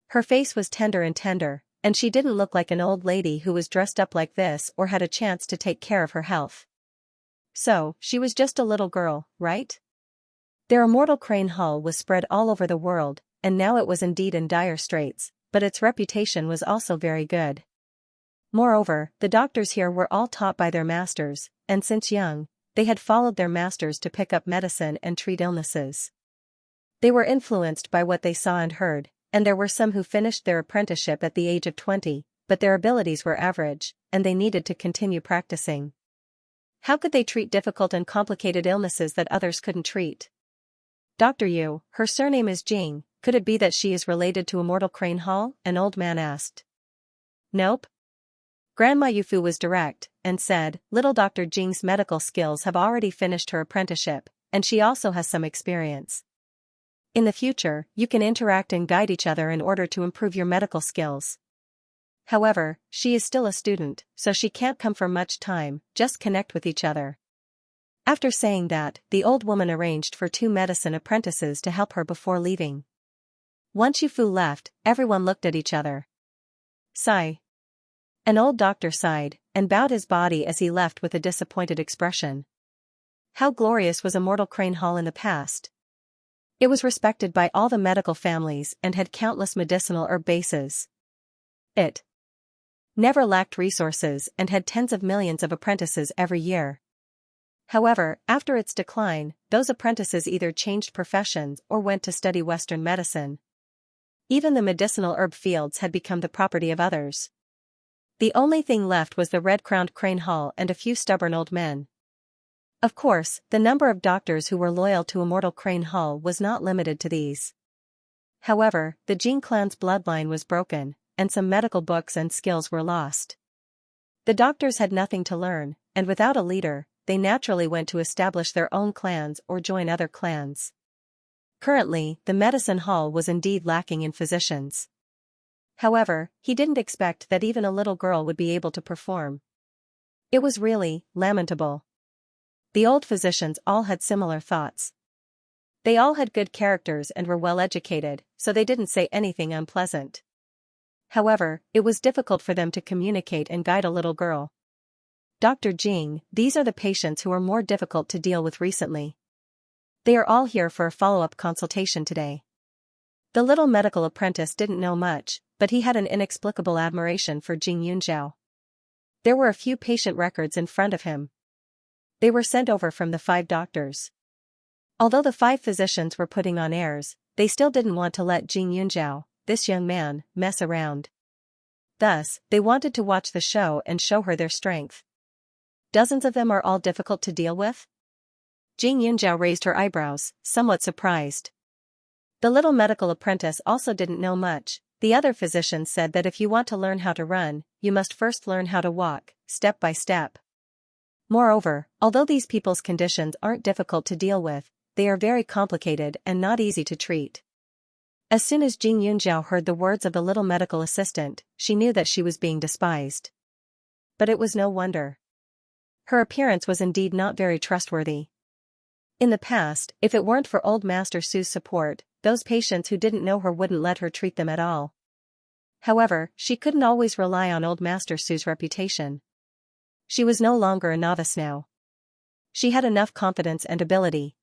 Her face was tender, and she didn't look like an old lady who was dressed up like this or had a chance to take care of her health. So, she was just a little girl, right? Their Immortal Crane Hall was spread all over the world, and now it was indeed in dire straits, but its reputation was also very good. Moreover, the doctors here were all taught by their masters, and since young, they had followed their masters to pick up medicine and treat illnesses. They were influenced by what they saw and heard, and there were some who finished their apprenticeship at the age of 20, but their abilities were average, and they needed to continue practicing. How could they treat difficult and complicated illnesses that others couldn't treat? "Dr. Yu, her surname is Jing, could it be that she is related to Immortal Crane Hall?" an old man asked. "Nope." Grandma Yufu was direct, and said, "Little Dr. Jing's medical skills have already finished her apprenticeship, and she also has some experience. In the future, you can interact and guide each other in order to improve your medical skills. However, she is still a student, so she can't come for much time, just connect with each other." After saying that, the old woman arranged for 2 medicine apprentices to help her before leaving. Once Yufu left, everyone looked at each other. Sigh. An old doctor sighed, and bowed his body as he left with a disappointed expression. How glorious was Immortal Crane Hall in the past! It was respected by all the medical families and had countless medicinal herb bases. It never lacked resources and had tens of millions of apprentices every year. However, after its decline, those apprentices either changed professions or went to study Western medicine. Even the medicinal herb fields had become the property of others. The only thing left was the red-crowned Crane Hall and a few stubborn old men. Of course, the number of doctors who were loyal to immortal Crane Hall was not limited to these. However, the Jing clan's bloodline was broken, and some medical books and skills were lost. The doctors had nothing to learn, and without a leader, they naturally went to establish their own clans or join other clans. Currently, the medicine hall was indeed lacking in physicians. However, he didn't expect that even a little girl would be able to perform. It was really lamentable. The old physicians all had similar thoughts. They all had good characters and were well educated, so they didn't say anything unpleasant. However, it was difficult for them to communicate and guide a little girl. Dr. Jing, these are the patients who are more difficult to deal with recently. They are all here for a follow-up consultation today. The little medical apprentice didn't know much, but he had an inexplicable admiration for Jing Yunzhao. There were a few patient records in front of him. They were sent over from the 5 doctors. Although the 5 physicians were putting on airs, they still didn't want to let Jing Yunzhao, this young man, mess around. Thus, they wanted to watch the show and show her their strength. Dozens of them are all difficult to deal with? Jing Yunzhao raised her eyebrows, somewhat surprised. The little medical apprentice also didn't know much. The other physicians said that if you want to learn how to run, you must first learn how to walk, step by step. Moreover, although these people's conditions aren't difficult to deal with, they are very complicated and not easy to treat. As soon as Jing Yunzhao heard the words of the little medical assistant, she knew that she was being despised. But it was no wonder. Her appearance was indeed not very trustworthy. In the past, if it weren't for old Master Su's support, those patients who didn't know her wouldn't let her treat them at all. However, she couldn't always rely on old Master Su's reputation. She was no longer a novice now. She had enough confidence and ability.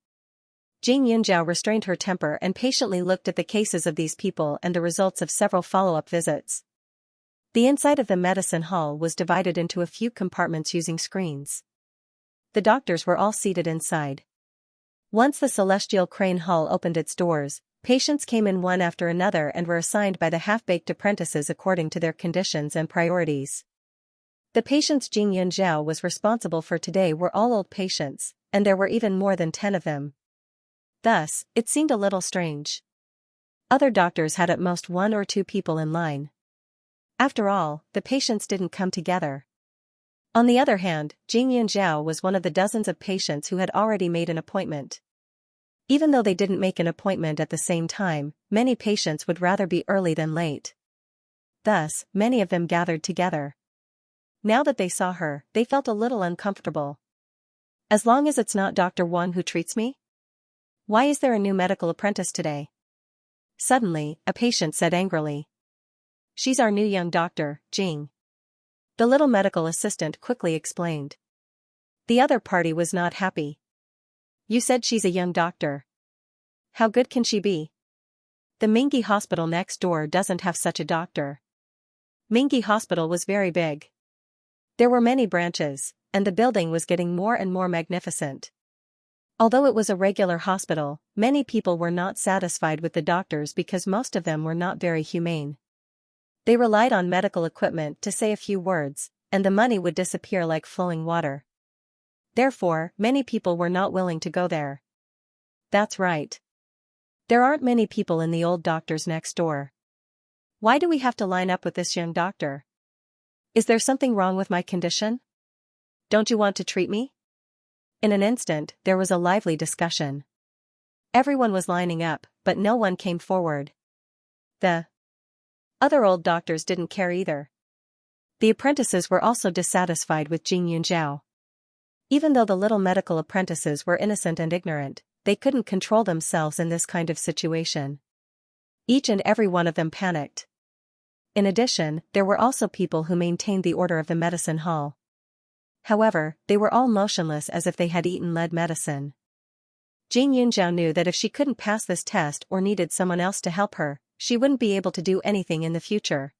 Jing Yunzhao restrained her temper and patiently looked at the cases of these people and the results of several follow-up visits. The inside of the medicine hall was divided into a few compartments using screens. The doctors were all seated inside. Once the celestial Crane Hall opened its doors, patients came in one after another and were assigned by the half-baked apprentices according to their conditions and priorities. The patients Jing Yunzhao was responsible for today were all old patients, and there were even more than 10 of them. Thus, it seemed a little strange. Other doctors had at most 1 or 2 people in line. After all, the patients didn't come together. On the other hand, Jing Yunzhao was one of the dozens of patients who had already made an appointment. Even though they didn't make an appointment at the same time, many patients would rather be early than late. Thus, many of them gathered together. Now that they saw her, they felt a little uncomfortable. As long as it's not Dr. Wang who treats me? Why is there a new medical apprentice today? Suddenly, a patient said angrily. She's our new young doctor, Jing. The little medical assistant quickly explained. The other party was not happy. You said she's a young doctor. How good can she be? The Mingyi hospital next door doesn't have such a doctor. Mingyi hospital was very big. There were many branches, and the building was getting more and more magnificent. Although it was a regular hospital, many people were not satisfied with the doctors because most of them were not very humane. They relied on medical equipment to say a few words, and the money would disappear like flowing water. Therefore, many people were not willing to go there. That's right. There aren't many people in the old doctor's next door. Why do we have to line up with this young doctor? Is there something wrong with my condition? Don't you want to treat me? In an instant, there was a lively discussion. Everyone was lining up, but no one came forward. The other old doctors didn't care either. The apprentices were also dissatisfied with Jing Yunzhao. Even though the little medical apprentices were innocent and ignorant, they couldn't control themselves in this kind of situation. Each and every one of them panicked. In addition, there were also people who maintained the order of the medicine hall. However, they were all motionless as if they had eaten lead medicine. Jing Yunzhao knew that if she couldn't pass this test or needed someone else to help her, she wouldn't be able to do anything in the future.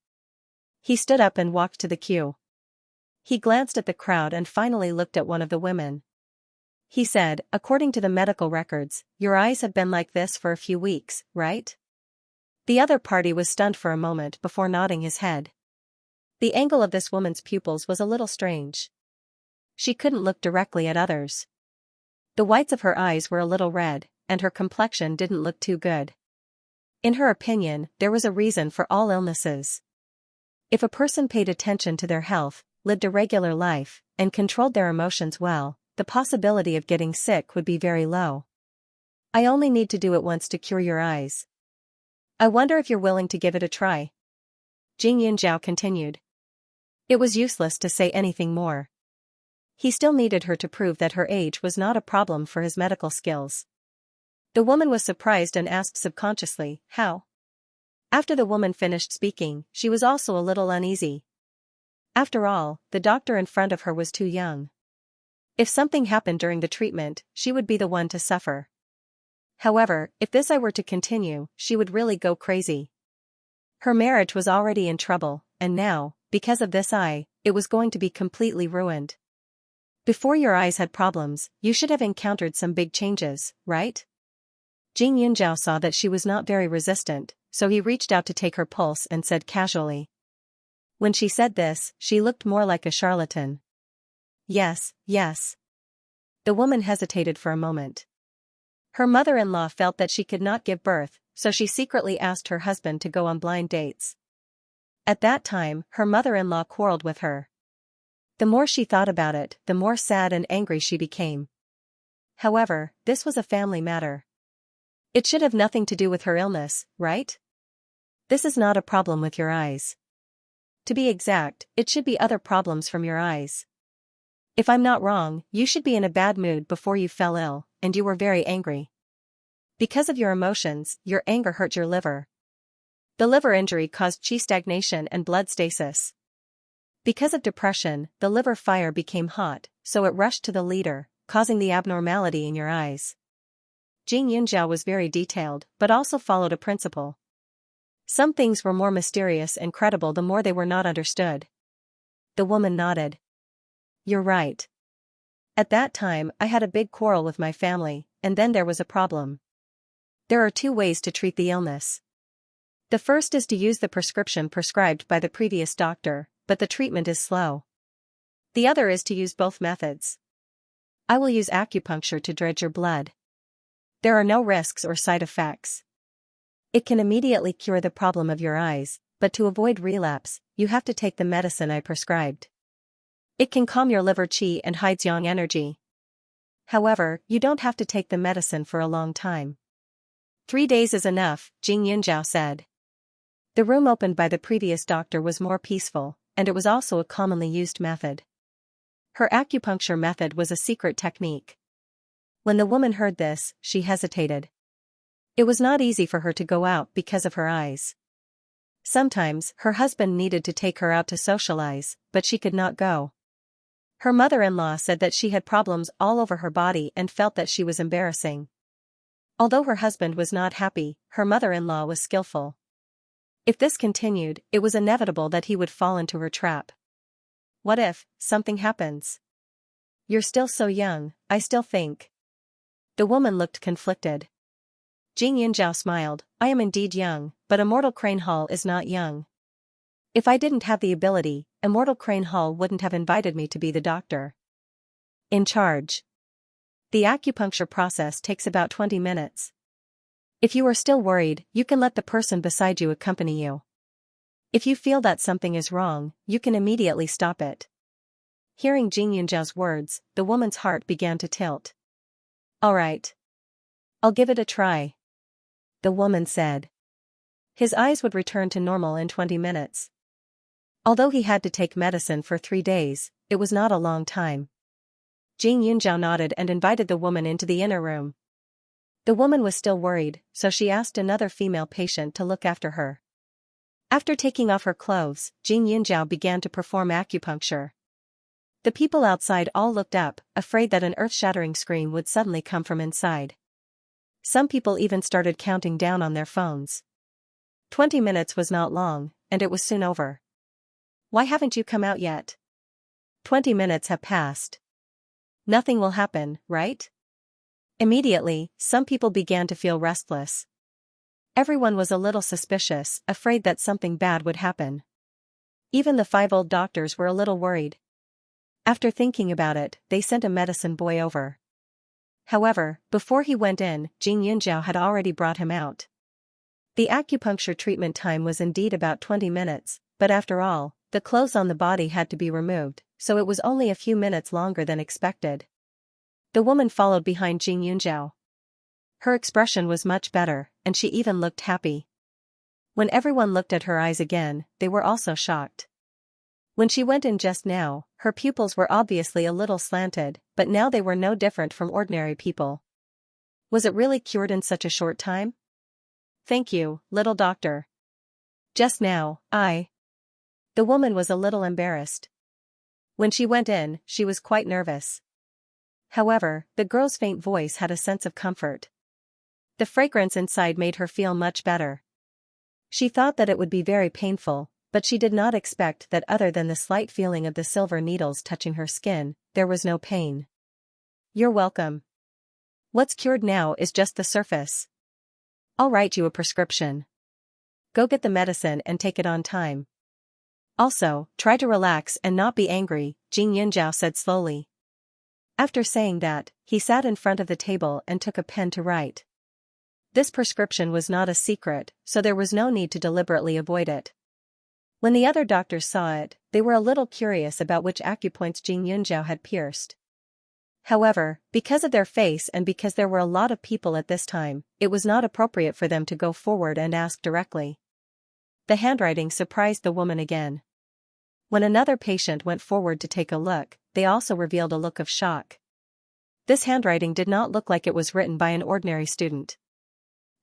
He stood up and walked to the queue. He glanced at the crowd and finally looked at one of the women. He said, "According to the medical records, your eyes have been like this for a few weeks, right?" The other party was stunned for a moment before nodding his head. The angle of this woman's pupils was a little strange. She couldn't look directly at others. The whites of her eyes were a little red, and her complexion didn't look too good. In her opinion, there was a reason for all illnesses. If a person paid attention to their health, lived a regular life, and controlled their emotions well, the possibility of getting sick would be very low. "I only need to do it once to cure your eyes. I wonder if you're willing to give it a try," Xianxia continued. It was useless to say anything more. He still needed her to prove that her age was not a problem for his medical skills. The woman was surprised and asked subconsciously, "How?" After the woman finished speaking, she was also a little uneasy. After all, the doctor in front of her was too young. If something happened during the treatment, she would be the one to suffer. However, if this were to continue, she would really go crazy. Her marriage was already in trouble, and now, because of this eye, it was going to be completely ruined. Before your eyes had problems, you should have encountered some big changes, right? Xianxia saw that she was not very resistant, so he reached out to take her pulse and said casually. When she said this, she looked more like a charlatan. Yes, yes. The woman hesitated for a moment. Her mother-in-law felt that she could not give birth, so she secretly asked her husband to go on blind dates. At that time, her mother-in-law quarreled with her. The more she thought about it, the more sad and angry she became. However, this was a family matter. It should have nothing to do with her illness, right? This is not a problem with your eyes. To be exact, it should be other problems from your eyes. If I'm not wrong, you should be in a bad mood before you fell ill, and you were very angry. Because of your emotions, your anger hurt your liver. The liver injury caused qi stagnation and blood stasis. Because of depression, the liver fire became hot, so it rushed to the leader, causing the abnormality in your eyes. Xianxia was very detailed, but also followed a principle. Some things were more mysterious and credible the more they were not understood. The woman nodded. You're right. At that time, I had a big quarrel with my family, and then there was a problem. There are two ways to treat the illness. The first is to use the prescription prescribed by the previous doctor, but the treatment is slow. The other is to use both methods. I will use acupuncture to dredge your blood. There are no risks or side effects. It can immediately cure the problem of your eyes, but to avoid relapse, you have to take the medicine I prescribed. It can calm your liver qi and hides yang energy. However, you don't have to take the medicine for a long time. 3 days is enough, Xianxia said. The room opened by the previous doctor was more peaceful, and it was also a commonly used method. Her acupuncture method was a secret technique. When the woman heard this, she hesitated. It was not easy for her to go out because of her eyes. Sometimes, her husband needed to take her out to socialize, but she could not go. Her mother-in-law said that she had problems all over her body and felt that she was embarrassing. Although her husband was not happy, her mother-in-law was skillful. If this continued, it was inevitable that he would fall into her trap. What if something happens? You're still so young, I still think. The woman looked conflicted. Xianxia smiled. I am indeed young, but Immortal Crane Hall is not young. If I didn't have the ability, Immortal Crane Hall wouldn't have invited me to be the doctor in charge. The acupuncture process takes about 20 minutes. If you are still worried, you can let the person beside you accompany you. If you feel that something is wrong, you can immediately stop it. Hearing Xianxia's words, the woman's heart began to tilt. All right. I'll give it a try, the woman said. His eyes would return to normal in 20 minutes. Although he had to take medicine for 3 days, it was not a long time. Xianxia nodded and invited the woman into the inner room. The woman was still worried, so she asked another female patient to look after her. After taking off her clothes, Xianxia began to perform acupuncture. The people outside all looked up, afraid that an earth-shattering scream would suddenly come from inside. Some people even started counting down on their phones. 20 minutes was not long, and it was soon over. Why haven't you come out yet? 20 minutes have passed. Nothing will happen, right? Immediately, some people began to feel restless. Everyone was a little suspicious, afraid that something bad would happen. Even the 5 old doctors were a little worried. After thinking about it, they sent a medicine boy over. However, before he went in, Xianxia had already brought him out. The acupuncture treatment time was indeed about 20 minutes, but after all, the clothes on the body had to be removed, so it was only a few minutes longer than expected. The woman followed behind Xianxia. Her expression was much better, and she even looked happy. When everyone looked at her eyes again, they were also shocked. When she went in just now, her pupils were obviously a little slanted, but now they were no different from ordinary people. Was it really cured in such a short time? Thank you, little doctor. Just now, The woman was a little embarrassed. When she went in, she was quite nervous. However, the girl's faint voice had a sense of comfort. The fragrance inside made her feel much better. She thought that it would be very painful, but she did not expect that other than the slight feeling of the silver needles touching her skin, there was no pain. You're welcome. What's cured now is just the surface. I'll write you a prescription. Go get the medicine and take it on time. Also, try to relax and not be angry, Xianxia said slowly. After saying that, he sat in front of the table and took a pen to write. This prescription was not a secret, so there was no need to deliberately avoid it. When the other doctors saw it, they were a little curious about which acupoints Xianxia had pierced. However, because of their face and because there were a lot of people at this time, it was not appropriate for them to go forward and ask directly. The handwriting surprised the woman again. When another patient went forward to take a look, they also revealed a look of shock. This handwriting did not look like it was written by an ordinary student.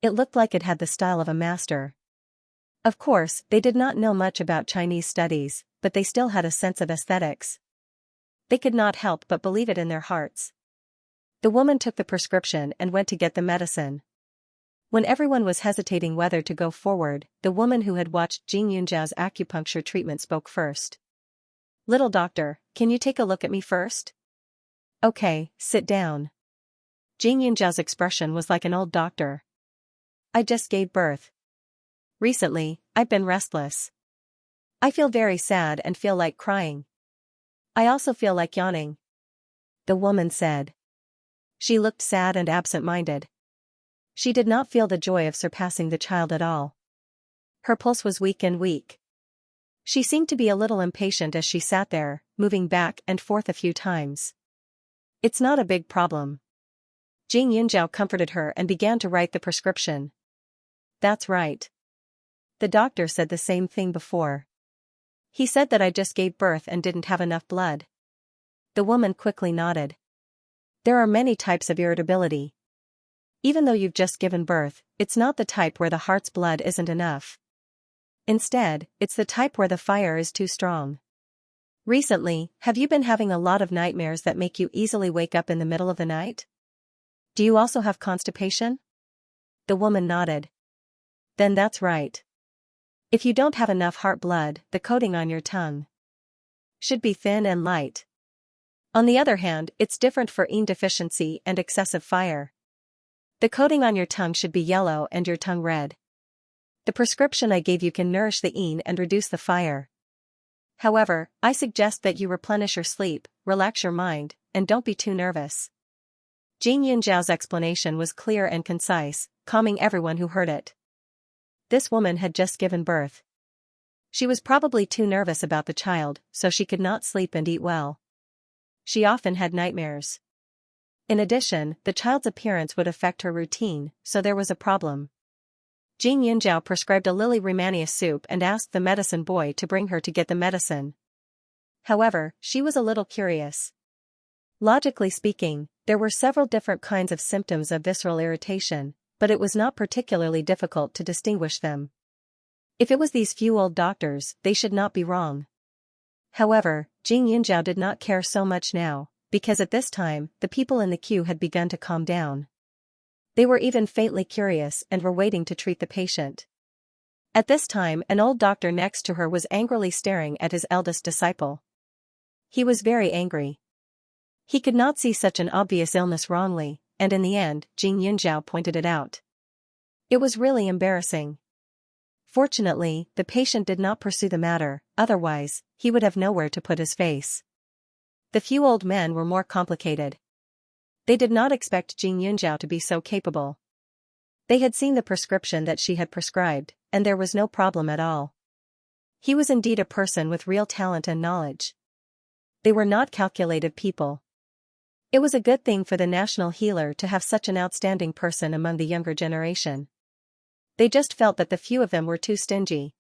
It looked like it had the style of a master. Of course, they did not know much about Chinese studies, but they still had a sense of aesthetics. They could not help but believe it in their hearts. The woman took the prescription and went to get the medicine. When everyone was hesitating whether to go forward, the woman who had watched Xianxia's acupuncture treatment spoke first. Little doctor, can you take a look at me first? Okay, sit down. Xianxia's expression was like an old doctor. I just gave birth. Recently, I've been restless. I feel very sad and feel like crying. I also feel like yawning. The woman said. She looked sad and absent-minded. She did not feel the joy of surpassing the child at all. Her pulse was weak and weak. She seemed to be a little impatient as she sat there, moving back and forth a few times. It's not a big problem. Xianxia comforted her and began to write the prescription. That's right. The doctor said the same thing before. He said that I just gave birth and didn't have enough blood. The woman quickly nodded. There are many types of irritability. Even though you've just given birth, it's not the type where the heart's blood isn't enough. Instead, it's the type where the fire is too strong. Recently, have you been having a lot of nightmares that make you easily wake up in the middle of the night? Do you also have constipation? The woman nodded. Then that's right. If you don't have enough heart blood, the coating on your tongue should be thin and light. On the other hand, it's different for yin deficiency and excessive fire. The coating on your tongue should be yellow and your tongue red. The prescription I gave you can nourish the yin and reduce the fire. However, I suggest that you replenish your sleep, relax your mind, and don't be too nervous. Xianxia's explanation was clear and concise, calming everyone who heard it. This woman had just given birth. She was probably too nervous about the child, so she could not sleep and eat well. She often had nightmares. In addition, the child's appearance would affect her routine, so there was a problem. Xianxia prescribed a lily romania soup and asked the medicine boy to bring her to get the medicine. However, she was a little curious. Logically speaking, there were several different kinds of symptoms of visceral irritation, but it was not particularly difficult to distinguish them. If it was these few old doctors, they should not be wrong. However, Xianxia did not care so much now, because at this time, the people in the queue had begun to calm down. They were even faintly curious and were waiting to treat the patient. At this time, an old doctor next to her was angrily staring at his eldest disciple. He was very angry. He could not see such an obvious illness wrongly, and in the end, Jing Yunzhao pointed it out. It was really embarrassing. Fortunately, the patient did not pursue the matter, otherwise, he would have nowhere to put his face. The few old men were more complicated. They did not expect Jing Yunzhao to be so capable. They had seen the prescription that she had prescribed, and there was no problem at all. He was indeed a person with real talent and knowledge. They were not calculative people. It was a good thing for the national healer to have such an outstanding person among the younger generation. They just felt that the few of them were too stingy.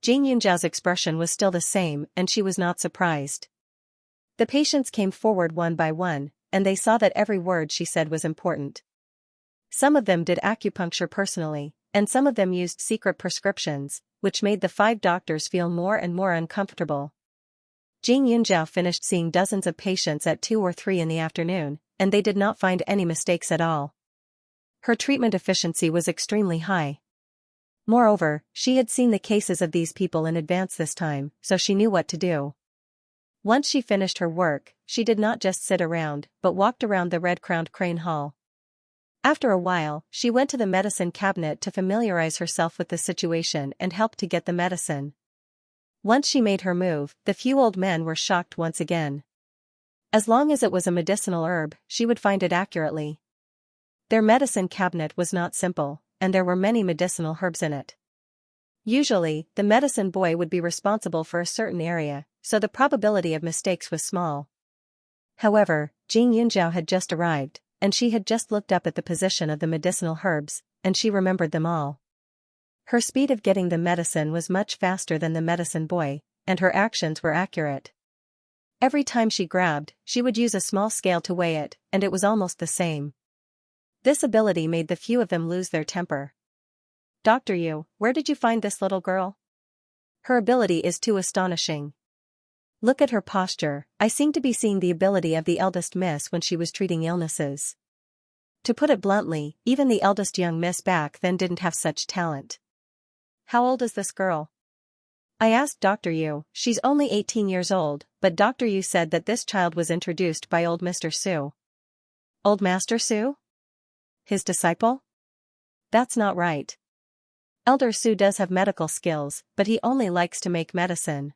Jing Yunzhao's expression was still the same, and she was not surprised. The patients came forward one by one, and they saw that every word she said was important. Some of them did acupuncture personally, and some of them used secret prescriptions, which made the 5 doctors feel more and more uncomfortable. Jing Yunzhao finished seeing dozens of patients at 2 or 3 in the afternoon, and they did not find any mistakes at all. Her treatment efficiency was extremely high. Moreover, she had seen the cases of these people in advance this time, so she knew what to do. Once she finished her work, she did not just sit around, but walked around the red-crowned crane hall. After a while, she went to the medicine cabinet to familiarize herself with the situation and help to get the medicine. Once she made her move, the few old men were shocked once again. As long as it was a medicinal herb, she would find it accurately. Their medicine cabinet was not simple, and there were many medicinal herbs in it. Usually, the medicine boy would be responsible for a certain area, so the probability of mistakes was small. However, Jing Yunzhao had just arrived, and she had just looked up at the position of the medicinal herbs, and she remembered them all. Her speed of getting the medicine was much faster than the medicine boy, and her actions were accurate. Every time she grabbed, she would use a small scale to weigh it, and it was almost the same. This ability made the few of them lose their temper. "Dr. Yu, where did you find this little girl? Her ability is too astonishing. Look at her posture. I seem to be seeing the ability of the eldest miss when she was treating illnesses." To put it bluntly, even the eldest young miss back then didn't have such talent. "How old is this girl?" I asked Dr. Yu. "She's only 18 years old, but Dr. Yu said that this child was introduced by old Mr. Su." "Old Master Su? His disciple?" "That's not right. Elder Su does have medical skills, but he only likes to make medicine.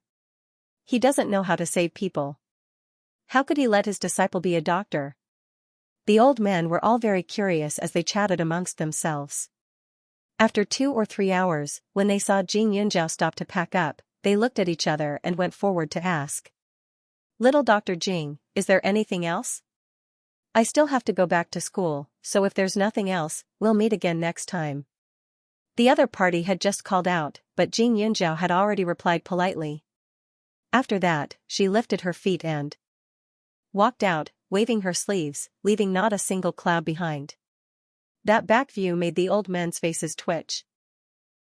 He doesn't know how to save people. How could he let his disciple be a doctor?" The old men were all very curious as they chatted amongst themselves. After 2 or 3 hours, when they saw Jing Yunzhao stop to pack up, they looked at each other and went forward to ask. "Little Dr. Jing, is there anything else? I still have to go back to school, so if there's nothing else, we'll meet again next time." The other party had just called out, but Jing Yunzhao had already replied politely. After that, she lifted her feet and walked out, waving her sleeves, leaving not a single cloud behind. That back view made the old men's faces twitch.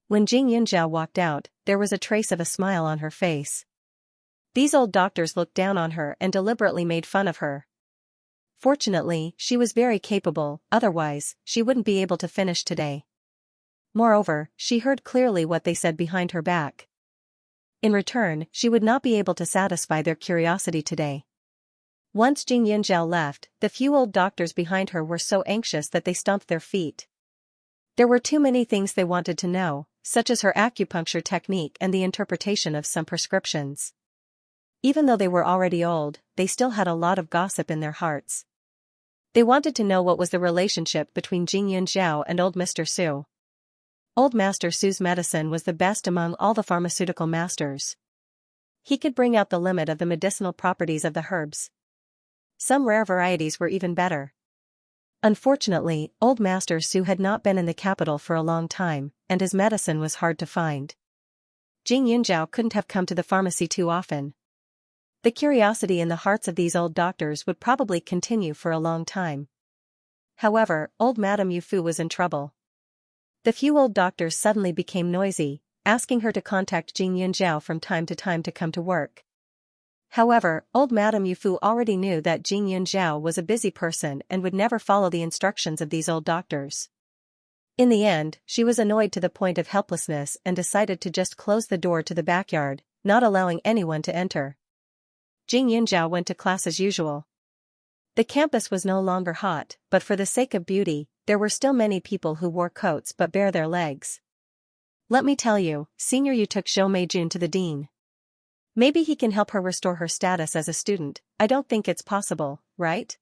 When Jing Yunzhao walked out, there was a trace of a smile on her face. These old doctors looked down on her and deliberately made fun of her. Fortunately, she was very capable, otherwise, she wouldn't be able to finish today. Moreover, she heard clearly what they said behind her back. In return, she would not be able to satisfy their curiosity today. Once Jing Yunzhao left, the few old doctors behind her were so anxious that they stomped their feet. There were too many things they wanted to know, such as her acupuncture technique and the interpretation of some prescriptions. Even though they were already old, they still had a lot of gossip in their hearts. They wanted to know what was the relationship between Jing Yunzhao and old Mr. Su. Old Master Su's medicine was the best among all the pharmaceutical masters. He could bring out the limit of the medicinal properties of the herbs. Some rare varieties were even better. Unfortunately, old Master Su had not been in the capital for a long time, and his medicine was hard to find. Jing Yunzhao couldn't have come to the pharmacy too often. The curiosity in the hearts of these old doctors would probably continue for a long time. However, old Madame Yufu was in trouble. The few old doctors suddenly became noisy, asking her to contact Jing Yunzhao from time to come to work. However, old Madame Yufu already knew that Jing Yunzhao was a busy person and would never follow the instructions of these old doctors. In the end, she was annoyed to the point of helplessness and decided to just close the door to the backyard, not allowing anyone to enter. Jing Yunjiao went to class as usual. The campus was no longer hot, but for the sake of beauty, there were still many people who wore coats but bare their legs. Let me tell you, Senior Yu took Zhou Meijun to the dean. Maybe he can help her restore her status as a student. I don't think it's possible, right?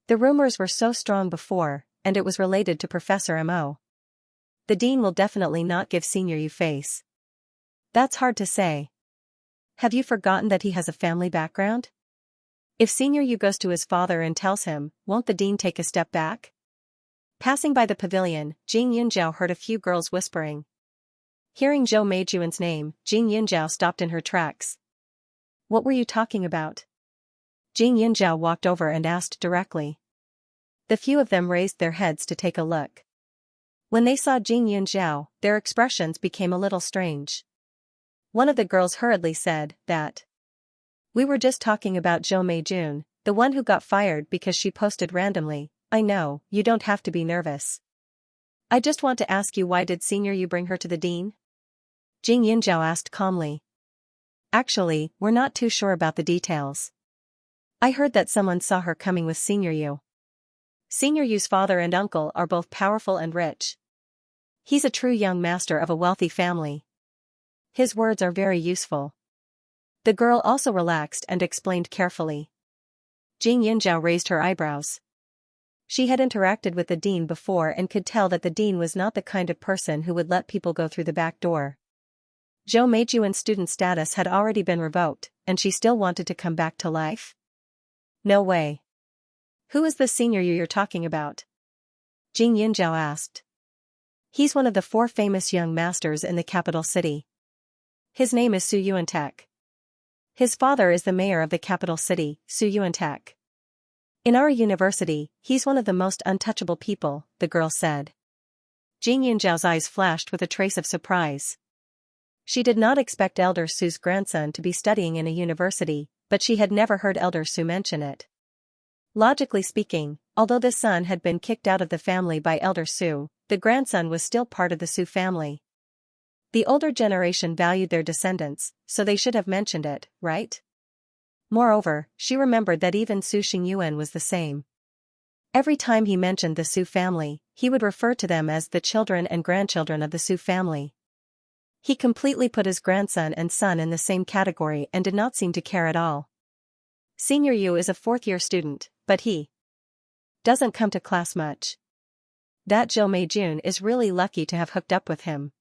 The rumors were so strong before, and it was related to Professor Mo. The dean will definitely not give Senior Yu face. That's hard to say. Have you forgotten that he has a family background? If Senior Yu goes to his father and tells him, won't the dean take a step back? Passing by the pavilion, Jing Yunjiao heard a few girls whispering. Hearing Zhou Meijun's name, Jing Yunjiao stopped in her tracks. What were you talking about? Jing Yunjiao walked over and asked directly. The few of them raised their heads to take a look. When they saw Jing Yunjiao, their expressions became a little strange. One of the girls hurriedly said that. We were just talking about Zhou Meijun, the one who got fired because she posted randomly. I know, you don't have to be nervous. I just want to ask you, why did Senior Yu bring her to the dean? Jing Yunjiao asked calmly. Actually, we're not too sure about the details. I heard that someone saw her coming with Senior Yu. Senior Yu's father and uncle are both powerful and rich. He's a true young master of a wealthy family. His words are very useful. The girl also relaxed and explained carefully. Jing Yunjiao raised her eyebrows. She had interacted with the dean before and could tell that the dean was not the kind of person who would let people go through the back door. Zhou Meijun's student status had already been revoked, and she still wanted to come back to life? No way. Who is the Senior Yu you're talking about? Jing Yunjiao asked. He's one of the 4 famous young masters in the capital city. His name is Su Yuantek. His father is the mayor of the capital city, Su Yuantek. In our university, he's one of the most untouchable people, the girl said. Jing Yunjiao's eyes flashed with a trace of surprise. She did not expect Elder Su's grandson to be studying in a university, but she had never heard Elder Su mention it. Logically speaking, although the son had been kicked out of the family by Elder Su, the grandson was still part of the Su family. The older generation valued their descendants, so they should have mentioned it, right? Moreover, she remembered that even Su Xingyuan was the same. Every time he mentioned the Su family, he would refer to them as the children and grandchildren of the Su family. He completely put his grandson and son in the same category and did not seem to care at all. Senior Yu is a 4th-year student, but he doesn't come to class much. That Zhou Meijun is really lucky to have hooked up with him.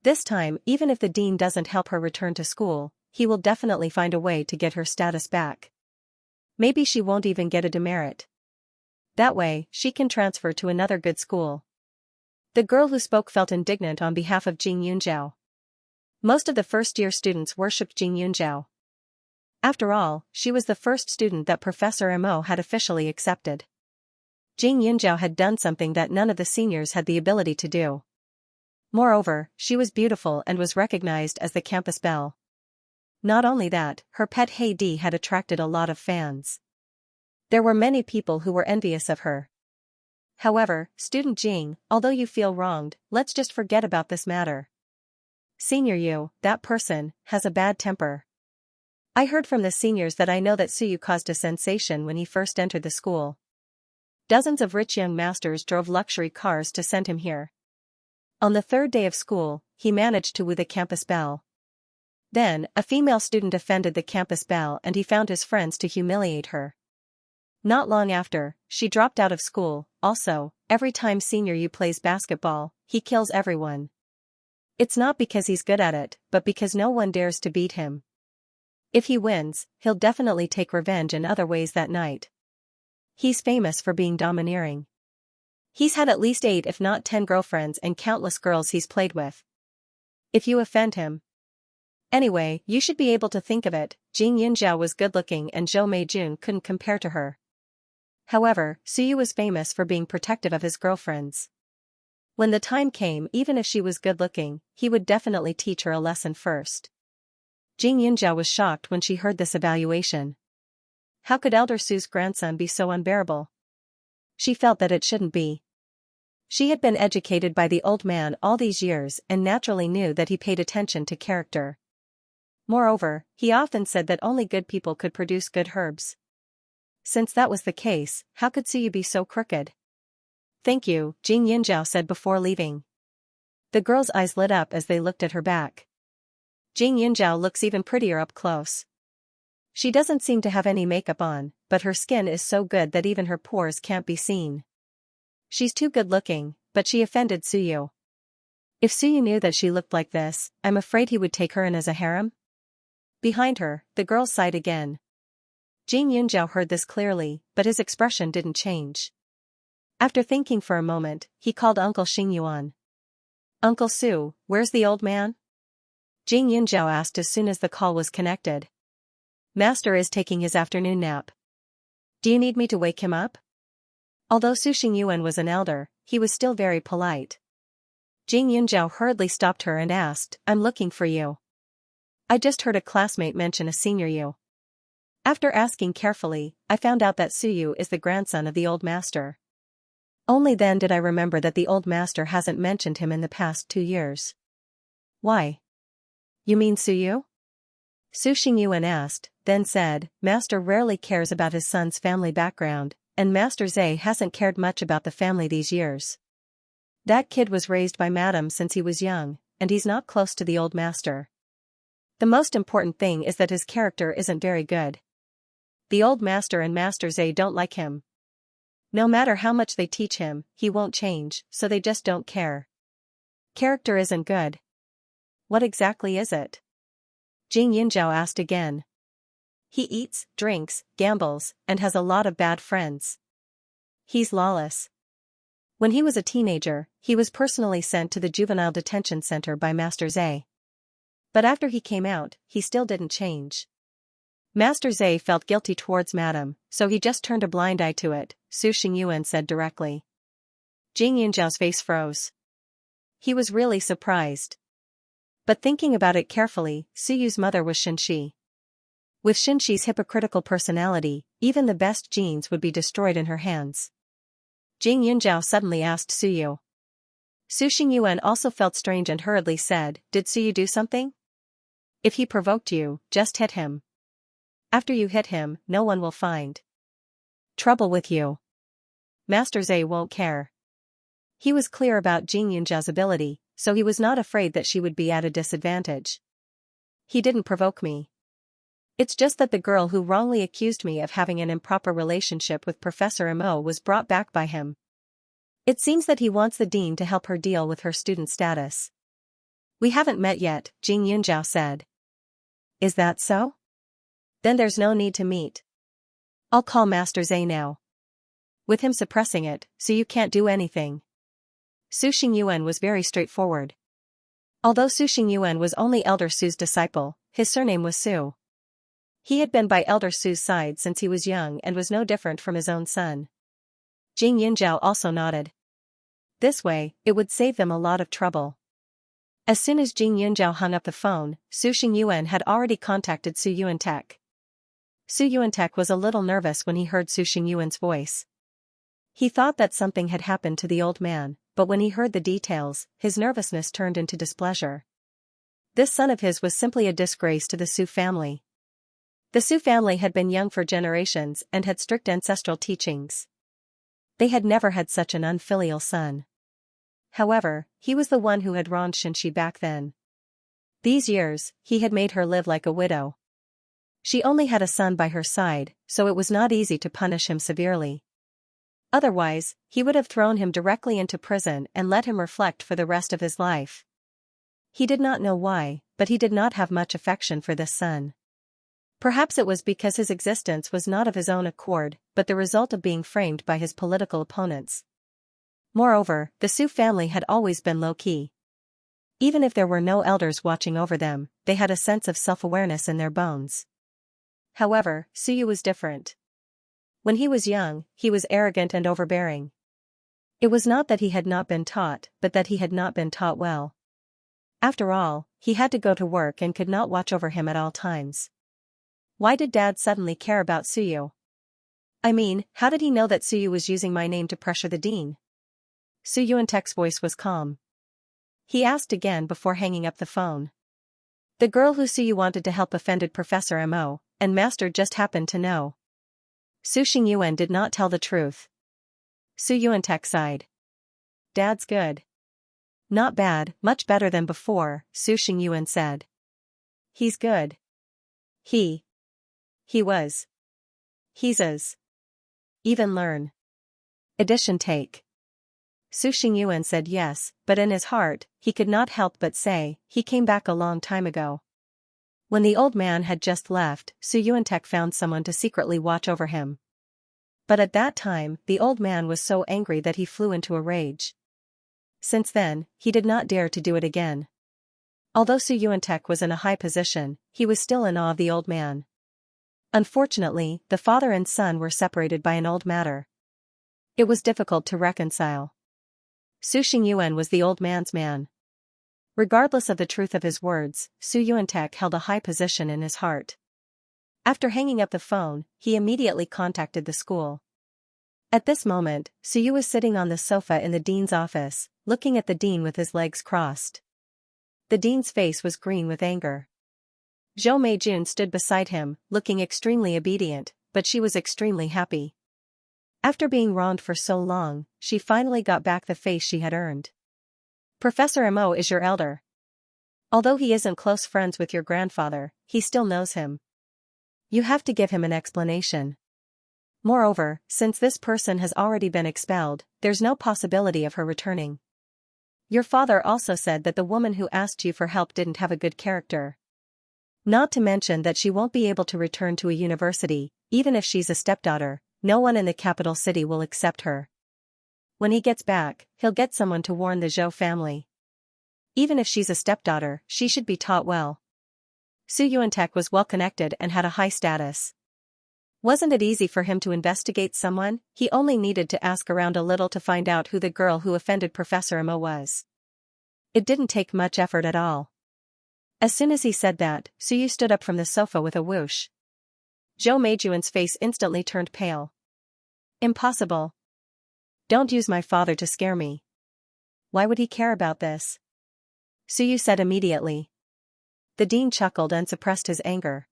This time, even if the dean doesn't help her return to school, he will definitely find a way to get her status back. Maybe she won't even get a demerit. That way, she can transfer to another good school. The girl who spoke felt indignant on behalf of Jing Yunjiao. Most of the first-year students worshipped Jing Yunjiao. After all, she was the first student that Professor Mo had officially accepted. Jing Yunjiao had done something that none of the seniors had the ability to do. Moreover, she was beautiful and was recognized as the campus belle. Not only that, her pet Heidi had attracted a lot of fans. There were many people who were envious of her. However, student Jing, although you feel wronged, let's just forget about this matter. Senior Yu, that person, has a bad temper. I heard from the seniors that I know that Suyu caused a sensation when he first entered the school. Dozens of rich young masters drove luxury cars to send him here. On the 3rd day of school, he managed to woo the campus belle. Then, a female student offended the campus belle and he found his friends to humiliate her. Not long after, she dropped out of school. Also, every time Senior Yu plays basketball, he kills everyone. It's not because he's good at it, but because no one dares to beat him. If he wins, he'll definitely take revenge in other ways that night. He's famous for being domineering. He's had at least 8 if not 10 girlfriends and countless girls he's played with. If you offend him. Anyway, you should be able to think of it, Jing Yunjiao was good-looking and Zhou Meijun couldn't compare to her. However, Suyu was famous for being protective of his girlfriends. When the time came, even if she was good-looking, he would definitely teach her a lesson first. Jing Yunjiao was shocked when she heard this evaluation. How could Elder Su's grandson be so unbearable? She felt that it shouldn't be. She had been educated by the old man all these years and naturally knew that he paid attention to character. Moreover, he often said that only good people could produce good herbs. Since that was the case, how could Suyu be so crooked? Thank you, Jing Yunjiao said before leaving. The girl's eyes lit up as they looked at her back. Jing Yunjiao looks even prettier up close. She doesn't seem to have any makeup on, but her skin is so good that even her pores can't be seen. She's too good looking, but she offended Suyu. If Suyu knew that she looked like this, I'm afraid he would take her in as a harem. Behind her, the girl sighed again. Jing Yunjiao heard this clearly, but his expression didn't change. After thinking for a moment, he called Uncle Xingyuan. Uncle Su, where's the old man? Jing Yunjiao asked as soon as the call was connected. Master is taking his afternoon nap. Do you need me to wake him up? Although Su Xingyuan was an elder, he was still very polite. Jing Yunjiao hurriedly stopped her and asked, I'm looking for you. I just heard a classmate mention a senior you. After asking carefully, I found out that Suyu is the grandson of the old master. Only then did I remember that the old master hasn't mentioned him in the past 2 years. Why? You mean Suyu? Su Xingyuan asked, then said, Master rarely cares about his son's family background, and Master Zhe hasn't cared much about the family these years. That kid was raised by Madam since he was young, and he's not close to the old master. The most important thing is that his character isn't very good. The old master and Master Zhe don't like him. No matter how much they teach him, he won't change, so they just don't care. Character isn't good. What exactly is it? Jing Yunjiao asked again. He eats, drinks, gambles, and has a lot of bad friends. He's lawless. When he was a teenager, he was personally sent to the juvenile detention center by Master Zhe. But after he came out, he still didn't change. Master Zhe felt guilty towards Madam, so he just turned a blind eye to it, Su Xingyuan said directly. Jing Yunjiao's face froze. He was really surprised. But thinking about it carefully, Suyu's mother was Xianxia. With Xianxia's hypocritical personality, even the best genes would be destroyed in her hands. Jing Yunjiao suddenly asked Suyu. Su Xingyuan also felt strange and hurriedly said, Did Suyu do something? If he provoked you, just hit him. After you hit him, no one will find trouble with you. Master Zhe won't care. He was clear about Jing Yunjiao's ability, so he was not afraid that she would be at a disadvantage. He didn't provoke me. It's just that the girl who wrongly accused me of having an improper relationship with Professor Mo was brought back by him. It seems that he wants the dean to help her deal with her student status. We haven't met yet, Jing Yunjiao said. Is that so? Then there's no need to meet. I'll call Master Zhe now. With him suppressing it, so you can't do anything. Su Xingyuan was very straightforward. Although Su Xingyuan was only Elder Su's disciple, his surname was Su. He had been by Elder Su's side since he was young and was no different from his own son. Jing Yunjiao also nodded. This way, it would save them a lot of trouble. As soon as Jing Yunjiao hung up the phone, Su Xingyuan had already contacted Su Yuantek. Su Yuantek was a little nervous when he heard Su Xingyuan's voice. He thought that something had happened to the old man, but when he heard the details, his nervousness turned into displeasure. This son of his was simply a disgrace to the Su family. The Su family had been young for generations and had strict ancestral teachings. They had never had such an unfilial son. However, he was the one who had wronged Xianxia back then. These years, he had made her live like a widow. She only had a son by her side, so it was not easy to punish him severely. Otherwise, he would have thrown him directly into prison and let him reflect for the rest of his life. He did not know why, but he did not have much affection for this son. Perhaps it was because his existence was not of his own accord, but the result of being framed by his political opponents. Moreover, the Su family had always been low-key. Even if there were no elders watching over them, they had a sense of self-awareness in their bones. However, Suyu was different. When he was young, he was arrogant and overbearing. It was not that he had not been taught, but that he had not been taught well. After all, he had to go to work and could not watch over him at all times. Why did Dad suddenly care about Suyu? I mean, how did he know that Suyu was using my name to pressure the dean? Su Yuantek's voice was calm. He asked again before hanging up the phone. The girl who Su Yu wanted to help offended Professor Mo, and Master just happened to know. Su Xingyuan did not tell the truth. Su Yuantek sighed. Dad's good. Not bad, much better than before, Su Xingyuan said. He's good. He was. He's as. Even learn. Edition take. Su Xingyuan said yes, but in his heart, he could not help but say, he came back a long time ago. When the old man had just left, Su Yuantek found someone to secretly watch over him. But at that time, the old man was so angry that he flew into a rage. Since then, he did not dare to do it again. Although Su Yuantek was in a high position, he was still in awe of the old man. Unfortunately, the father and son were separated by an old matter. It was difficult to reconcile. Su Xingyuan was the old man's man. Regardless of the truth of his words, Su Yuantek held a high position in his heart. After hanging up the phone, he immediately contacted the school. At this moment, Su Yu was sitting on the sofa in the dean's office, looking at the dean with his legs crossed. The dean's face was green with anger. Zhou Meijun stood beside him, looking extremely obedient, but she was extremely happy. After being wronged for so long, she finally got back the face she had earned. Professor Mo is your elder. Although he isn't close friends with your grandfather, he still knows him. You have to give him an explanation. Moreover, since this person has already been expelled, there's no possibility of her returning. Your father also said that the woman who asked you for help didn't have a good character. Not to mention that she won't be able to return to a university, even if she's a stepdaughter, no one in the capital city will accept her. When he gets back, he'll get someone to warn the Zhou family. Even if she's a stepdaughter, she should be taught well. Su Yuantek was well connected and had a high status. Wasn't it easy for him to investigate someone? He only needed to ask around a little to find out who the girl who offended Professor Mo was. It didn't take much effort at all. As soon as he said that, Su Yu stood up from the sofa with a whoosh. Zhou Meijuan's face instantly turned pale. Impossible. Don't use my father to scare me. Why would he care about this? Su Yu said immediately. The dean chuckled and suppressed his anger.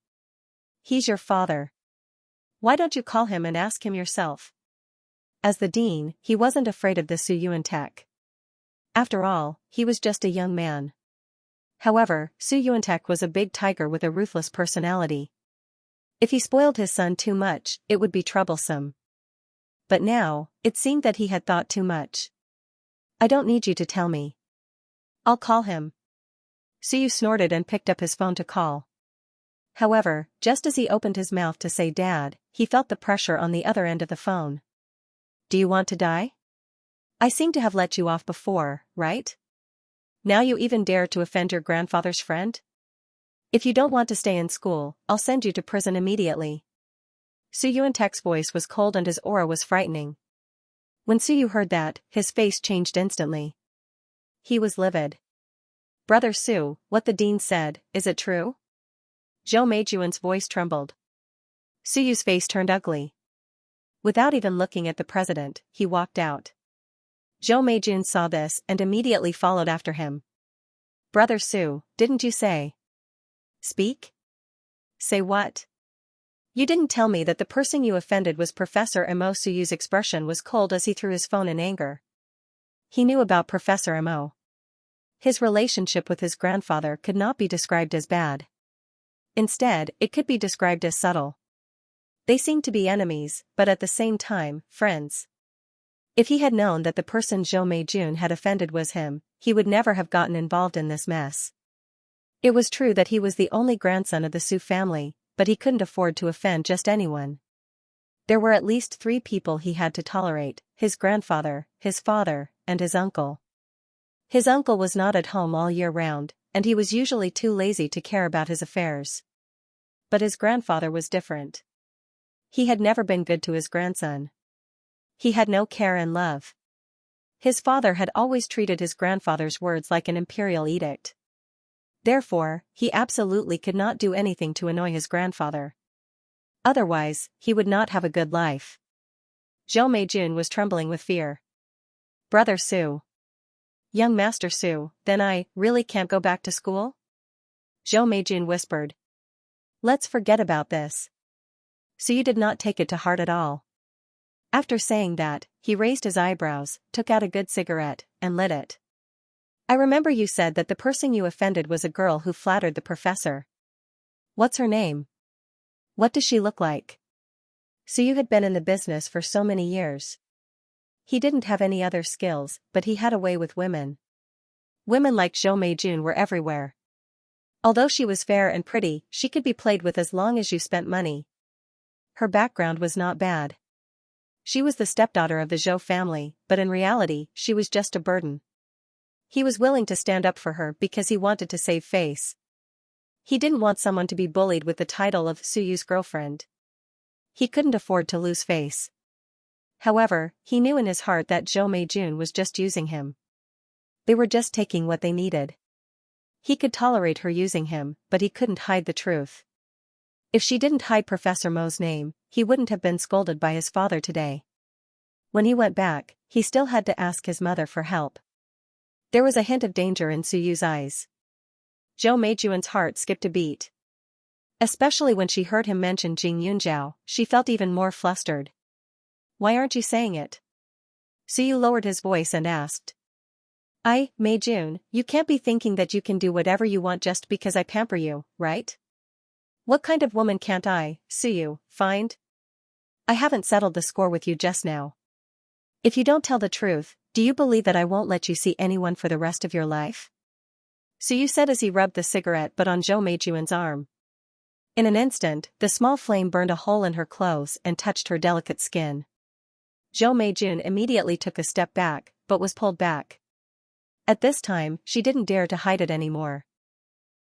He's your father. Why don't you call him and ask him yourself? As the dean, he wasn't afraid of the Su Yuantek. After all, he was just a young man. However, Su Yuantek was a big tiger with a ruthless personality. If he spoiled his son too much, it would be troublesome. But now, it seemed that he had thought too much. I don't need you to tell me. I'll call him. Su Yu snorted and picked up his phone to call. However, just as he opened his mouth to say Dad, he felt the pressure on the other end of the phone. Do you want to die? I seem to have let you off before, right? Now you even dare to offend your grandfather's friend? If you don't want to stay in school, I'll send you to prison immediately. Su Yuantek's voice was cold and his aura was frightening. When Su Yu heard that, his face changed instantly. He was livid. Brother Su, what the dean said, is it true? Zhou Meijuan's voice trembled. Su Yu's face turned ugly. Without even looking at the president, he walked out. Zhou Meijun saw this and immediately followed after him. Brother Su, didn't you say? Speak? Say what? You didn't tell me that the person you offended was Professor Mo. Su Yu's expression was cold as he threw his phone in anger. He knew about Professor Mo. His relationship with his grandfather could not be described as bad. Instead, it could be described as subtle. They seemed to be enemies, but at the same time, friends. If he had known that the person Zhou Meijun had offended was him, he would never have gotten involved in this mess. It was true that he was the only grandson of the Su family, but he couldn't afford to offend just anyone. There were at least 3 people he had to tolerate: his grandfather, his father, and his uncle. His uncle was not at home all year round, and he was usually too lazy to care about his affairs. But his grandfather was different. He had never been good to his grandson. He had no care and love. His father had always treated his grandfather's words like an imperial edict. Therefore, he absolutely could not do anything to annoy his grandfather. Otherwise, he would not have a good life. Zhou Meijun was trembling with fear. Brother Su. Young Master Su, then I really can't go back to school? Zhou Meijun whispered. Let's forget about this. Su did not take it to heart at all. After saying that, he raised his eyebrows, took out a good cigarette, and lit it. I remember you said that the person you offended was a girl who flattered the professor. What's her name? What does she look like? Su had been in the business for so many years. He didn't have any other skills, but he had a way with women. Women like Zhou Meijun were everywhere. Although she was fair and pretty, she could be played with as long as you spent money. Her background was not bad. She was the stepdaughter of the Zhou family, but in reality, she was just a burden. He was willing to stand up for her because he wanted to save face. He didn't want someone to be bullied with the title of Suyu's girlfriend. He couldn't afford to lose face. However, he knew in his heart that Zhou Meijun was just using him. They were just taking what they needed. He could tolerate her using him, but he couldn't hide the truth. If she didn't hide Professor Mo's name, he wouldn't have been scolded by his father today. When he went back, he still had to ask his mother for help. There was a hint of danger in Suyu's eyes. Zhou Meijun's heart skipped a beat. Especially when she heard him mention Jing Yunjiao, she felt even more flustered. Why aren't you saying it? Suyu lowered his voice and asked. Meijun, you can't be thinking that you can do whatever you want just because I pamper you, right? What kind of woman can't I, Suyu, find? I haven't settled the score with you just now. If you don't tell the truth, do you believe that I won't let you see anyone for the rest of your life? Suyu said as he rubbed the cigarette butt on Zhou Meijun's arm. In an instant, the small flame burned a hole in her clothes and touched her delicate skin. Zhou Meijun immediately took a step back, but was pulled back. At this time, she didn't dare to hide it anymore.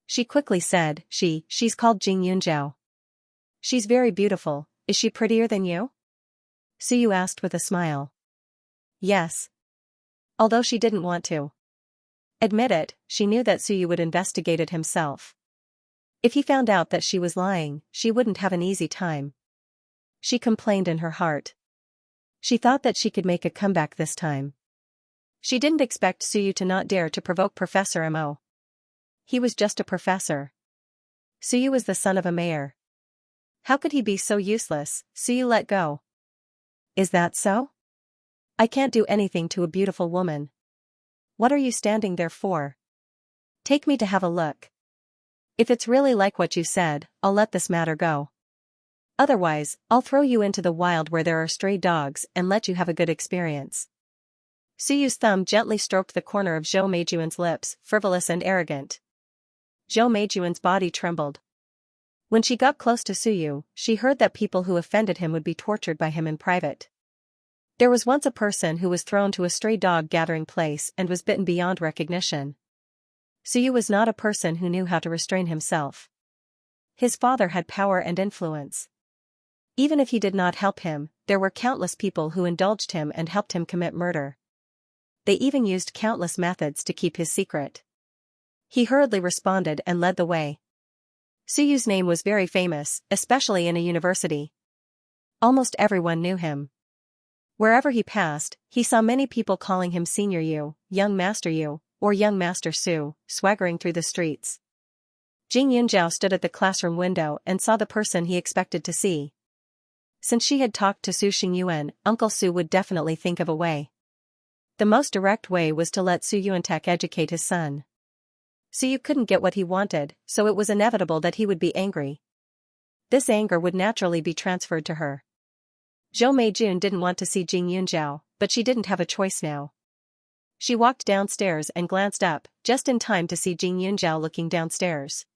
She quickly said, she's called Jing Yunjiao. She's very beautiful, is she prettier than you? Suyu asked with a smile. Yes. Although she didn't want to admit it, she knew that Suyu would investigate it himself. If he found out that she was lying, she wouldn't have an easy time. She complained in her heart. She thought that she could make a comeback this time. She didn't expect Suyu to not dare to provoke Professor Mo. He was just a professor. Suyu was the son of a mayor. How could he be so useless? Suyu let go. Is that so? I can't do anything to a beautiful woman. What are you standing there for? Take me to have a look. If it's really like what you said, I'll let this matter go. Otherwise, I'll throw you into the wild where there are stray dogs and let you have a good experience. Suyu's thumb gently stroked the corner of Zhou Meijun's lips, frivolous and arrogant. Zhou Meijun's body trembled. When she got close to Suyu, she heard that people who offended him would be tortured by him in private. There was once a person who was thrown to a stray dog gathering place and was bitten beyond recognition. Suyu was not a person who knew how to restrain himself. His father had power and influence. Even if he did not help him, there were countless people who indulged him and helped him commit murder. They even used countless methods to keep his secret. He hurriedly responded and led the way. Suyu's name was very famous, especially in a university. Almost everyone knew him. Wherever he passed, he saw many people calling him Senior Yu, Young Master Yu, or Young Master Su, swaggering through the streets. Jing Yunjiao stood at the classroom window and saw the person he expected to see. Since she had talked to Su Xingyuan, Uncle Su would definitely think of a way. The most direct way was to let Su Yuantek educate his son. Suyu couldn't get what he wanted, so it was inevitable that he would be angry. This anger would naturally be transferred to her. Zhou Meijun didn't want to see Jing Yunjiao, but she didn't have a choice now. She walked downstairs and glanced up, just in time to see Jing Yunjiao looking downstairs.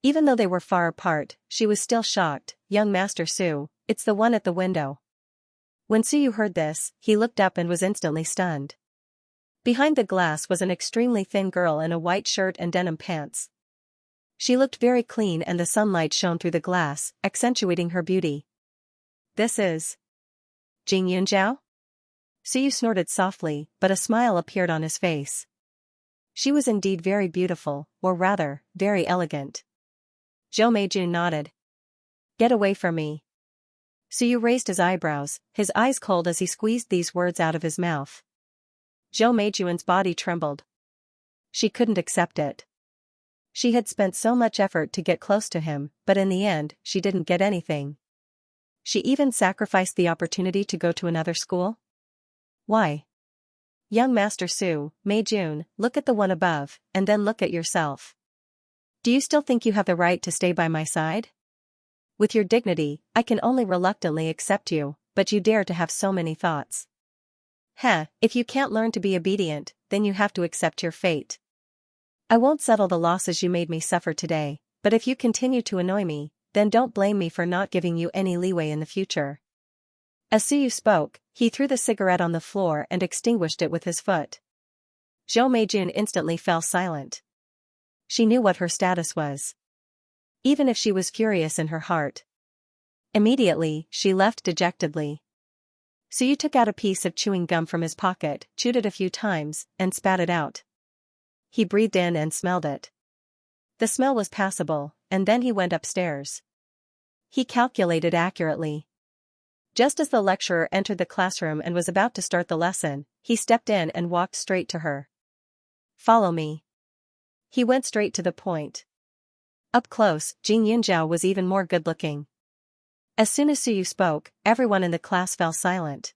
Even though they were far apart, she was still shocked. Young Master Su, it's the one at the window. When Suyu heard this, he looked up and was instantly stunned. Behind the glass was an extremely thin girl in a white shirt and denim pants. She looked very clean and the sunlight shone through the glass, accentuating her beauty. This is Jing Yunjiao? Suyu snorted softly, but a smile appeared on his face. She was indeed very beautiful, or rather, very elegant. Zhou Meijun nodded. Get away from me. Suyu raised his eyebrows, his eyes cold as he squeezed these words out of his mouth. Zhou Meijun's body trembled. She couldn't accept it. She had spent so much effort to get close to him, but in the end, she didn't get anything. She even sacrificed the opportunity to go to another school? Why? Young Master Su, Meijun, look at the one above, and then look at yourself. Do you still think you have the right to stay by my side? With your dignity, I can only reluctantly accept you, but you dare to have so many thoughts. If you can't learn to be obedient, then you have to accept your fate. I won't settle the losses you made me suffer today, but if you continue to annoy me, then don't blame me for not giving you any leeway in the future. As Suyu spoke, he threw the cigarette on the floor and extinguished it with his foot. Zhou Meijun instantly fell silent. She knew what her status was. Even if she was furious in her heart. Immediately, she left dejectedly. Suyu took out a piece of chewing gum from his pocket, chewed it a few times, and spat it out. He breathed in and smelled it. The smell was passable, and then he went upstairs. He calculated accurately. Just as the lecturer entered the classroom and was about to start the lesson, he stepped in and walked straight to her. Follow me. He went straight to the point. Up close, Jing Yunzhao was even more good-looking. As soon as Suyu spoke, everyone in the class fell silent.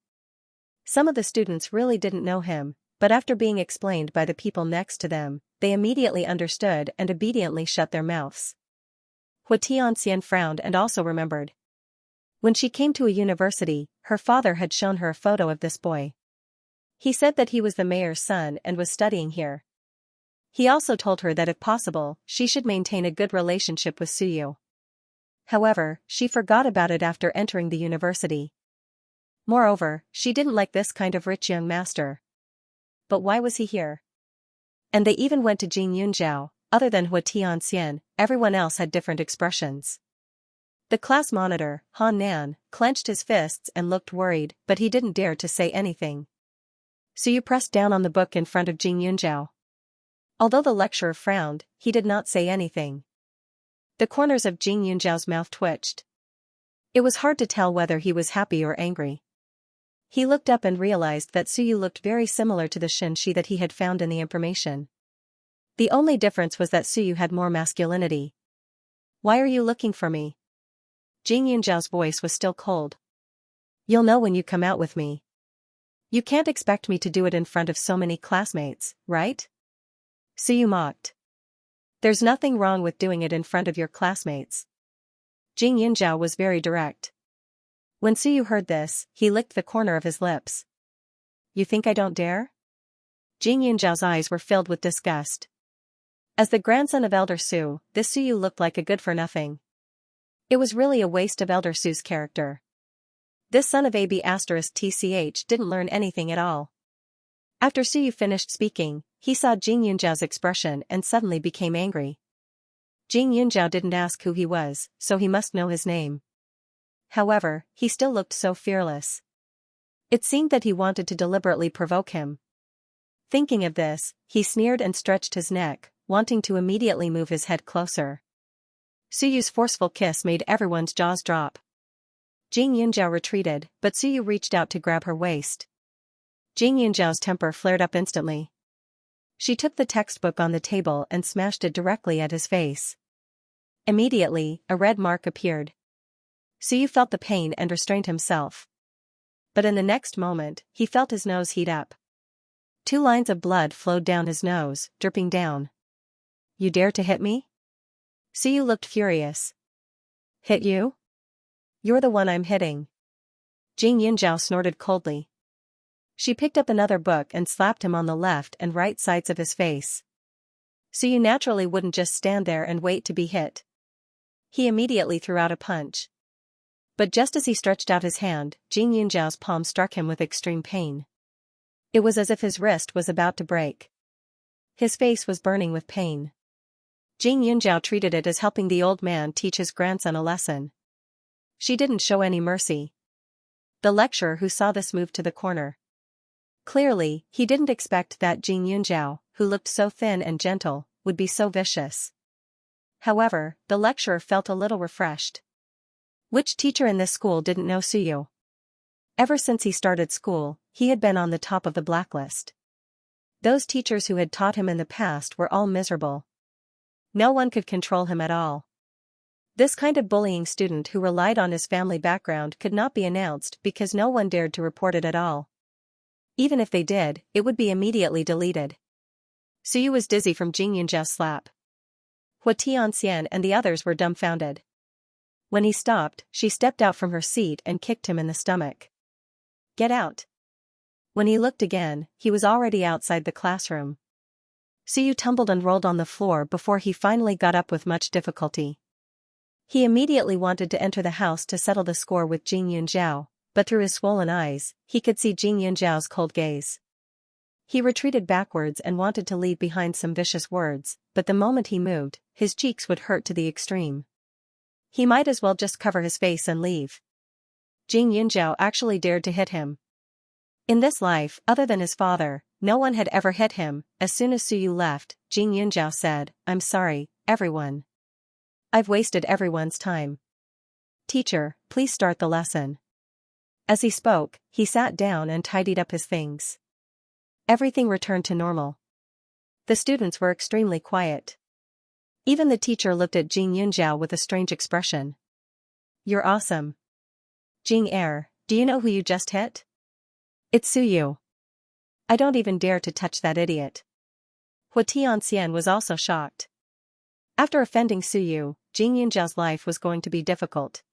Some of the students really didn't know him, but after being explained by the people next to them, they immediately understood and obediently shut their mouths. Xianxia frowned and also remembered. When she came to a university, her father had shown her a photo of this boy. He said that he was the mayor's son and was studying here. He also told her that if possible, she should maintain a good relationship with Suyu. However, she forgot about it after entering the university. Moreover, she didn't like this kind of rich young master. But why was he here? And they even went to Jing Yunzhao. Other than Xianxia, everyone else had different expressions. The class monitor, Han Nan, clenched his fists and looked worried, but he didn't dare to say anything. Suyu pressed down on the book in front of Jing Yunzhao. Although the lecturer frowned, he did not say anything. The corners of Jing Yunzhao's mouth twitched. It was hard to tell whether he was happy or angry. He looked up and realized that Suyu looked very similar to the Xianxia that he had found in the information. The only difference was that Suyu had more masculinity. Why are you looking for me? Jing Yunzhao's voice was still cold. You'll know when you come out with me. You can't expect me to do it in front of so many classmates, right? Suyu mocked. There's nothing wrong with doing it in front of your classmates. Jing Yunzhao was very direct. When Suyu heard this, he licked the corner of his lips. You think I don't dare? Jing Yunzhao's eyes were filled with disgust. As the grandson of Elder Su, this Suyu looked like a good-for-nothing. It was really a waste of Elder Su's character. This son of AB*TCH didn't learn anything at all. After Suyu finished speaking, he saw Jing Yunzhao's expression and suddenly became angry. Jing Yunzhao didn't ask who he was, so he must know his name. However, he still looked so fearless. It seemed that he wanted to deliberately provoke him. Thinking of this, he sneered and stretched his neck, wanting to immediately move his head closer. Suyu's forceful kiss made everyone's jaws drop. Jing Yunzhao retreated, but Suyu reached out to grab her waist. Jing Yunzhao's temper flared up instantly. She took the textbook on the table and smashed it directly at his face. Immediately, a red mark appeared. Suyu felt the pain and restrained himself. But in the next moment, he felt his nose heat up. 2 lines of blood flowed down his nose, dripping down. You dare to hit me? Suyu looked furious. Hit you? You're the one I'm hitting. Jing Yunzhao snorted coldly. She picked up another book and slapped him on the left and right sides of his face. Suyu naturally wouldn't just stand there and wait to be hit. He immediately threw out a punch. But just as he stretched out his hand, Jing Yunzhao's palm struck him with extreme pain. It was as if his wrist was about to break. His face was burning with pain. Jing Yunzhao treated it as helping the old man teach his grandson a lesson. She didn't show any mercy. The lecturer who saw this moved to the corner. Clearly, he didn't expect that Jing Yunzhao, who looked so thin and gentle, would be so vicious. However, the lecturer felt a little refreshed. Which teacher in this school didn't know Suyu? Ever since he started school, he had been on the top of the blacklist. Those teachers who had taught him in the past were all miserable. No one could control him at all. This kind of bullying student who relied on his family background could not be announced because no one dared to report it at all. Even if they did, it would be immediately deleted. Suyu was dizzy from Jing Yunjiao's slap. Xianxia and the others were dumbfounded. When he stopped, she stepped out from her seat and kicked him in the stomach. Get out. When he looked again, he was already outside the classroom. Suyu tumbled and rolled on the floor before he finally got up with much difficulty. He immediately wanted to enter the house to settle the score with Jing Yunjiao, but through his swollen eyes, he could see Jing Yunjiao's cold gaze. He retreated backwards and wanted to leave behind some vicious words, but the moment he moved, his cheeks would hurt to the extreme. He might as well just cover his face and leave. Jing Yunjiao actually dared to hit him. In this life, other than his father, no one had ever hit him. As soon as Suyu left, Jing Yunjiao said, "I'm sorry, everyone. I've wasted everyone's time. Teacher, please start the lesson." As he spoke, he sat down and tidied up his things. Everything returned to normal. The students were extremely quiet. Even the teacher looked at Jing Yunjiao with a strange expression. "You're awesome. Jing do you know who you just hit? It's Suyu. I don't even dare to touch that idiot." Xianxia was also shocked. After offending Suyu, Jing Yunjiao's life was going to be difficult.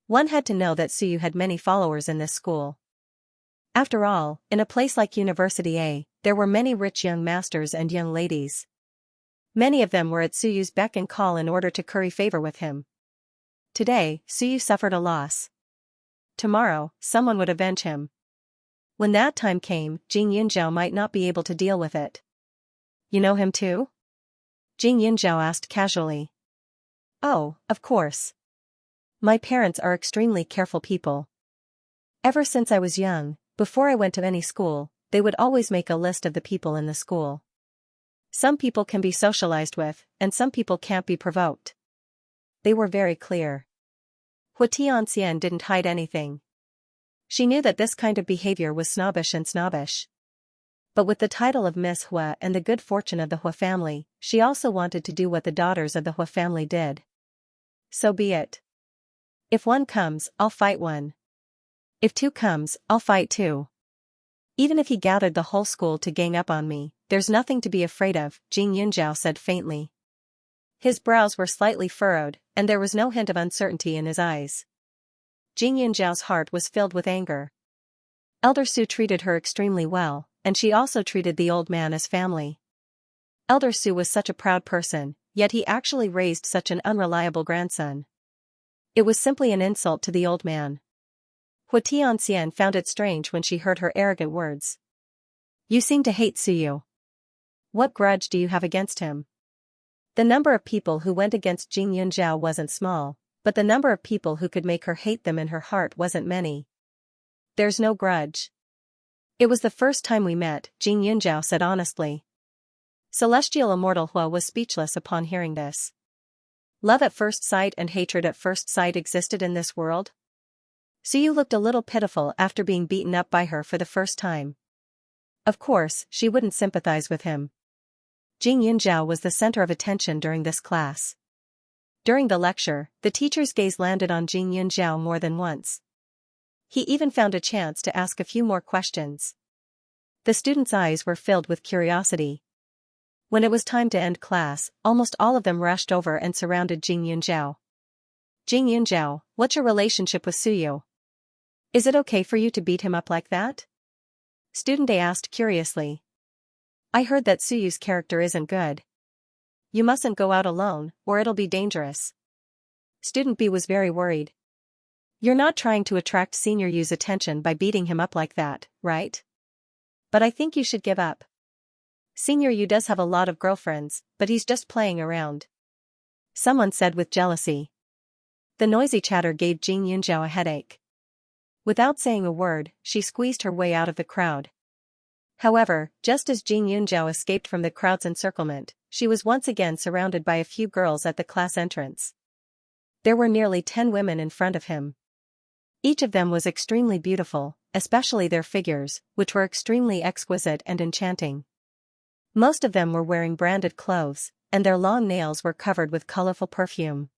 One had to know that Suyu had many followers in this school. After all, in a place like University A, there were many rich young masters and young ladies. Many of them were at Suyu's beck and call in order to curry favor with him. Today, Suyu suffered a loss. Tomorrow, someone would avenge him. When that time came, Jing Yunjiao might not be able to deal with it. "You know him too?" Jing Yunjiao asked casually. "Oh, of course. My parents are extremely careful people. Ever since I was young, before I went to any school, they would always make a list of the people in the school. Some people can be socialized with, and some people can't be provoked." They were very clear. Xianxia didn't hide anything. She knew that this kind of behavior was snobbish. But with the title of Miss Hua and the good fortune of the Hua family, she also wanted to do what the daughters of the Hua family did. So be it. If one comes, I'll fight one. If two comes, I'll fight two. Even if he gathered the whole school to gang up on me, there's nothing to be afraid of, Jing Yunjiao said faintly. His brows were slightly furrowed, and there was no hint of uncertainty in his eyes. Jing Yunjiao's heart was filled with anger. Elder Su treated her extremely well, and she also treated the old man as family. Elder Su was such a proud person, yet he actually raised such an unreliable grandson. It was simply an insult to the old man. Xianxia found it strange when she heard her arrogant words. "You seem to hate Suyu. What grudge do you have against him?" The number of people who went against Jing Yunjiao wasn't small, but the number of people who could make her hate them in her heart wasn't many. "There's no grudge. It was the first time we met," Jing Yunjiao said honestly. Celestial Immortal Hua was speechless upon hearing this. Love at first sight and hatred at first sight existed in this world? Suyu looked a little pitiful after being beaten up by her for the first time. Of course, she wouldn't sympathize with him. Jing Yunjiao was the center of attention during this class. During the lecture, the teacher's gaze landed on Jing Yunjiao more than once. He even found a chance to ask a few more questions. The students' eyes were filled with curiosity. When it was time to end class, almost all of them rushed over and surrounded Jing Yunjiao. "Jing Yunjiao, what's your relationship with Suyu? Is it okay for you to beat him up like that?" Student A asked curiously. "I heard that Suyu's character isn't good. You mustn't go out alone, or it'll be dangerous." Student B was very worried. "You're not trying to attract Senior Yu's attention by beating him up like that, right? But I think you should give up. Senior Yu does have a lot of girlfriends, but he's just playing around," someone said with jealousy. The noisy chatter gave Jing Yunjiao a headache. Without saying a word, she squeezed her way out of the crowd. However, just as Jing Yunjiao escaped from the crowd's encirclement, she was once again surrounded by a few girls at the class entrance. There were nearly 10 women in front of him. Each of them was extremely beautiful, especially their figures, which were extremely exquisite and enchanting. Most of them were wearing branded clothes, and their long nails were covered with colorful perfume.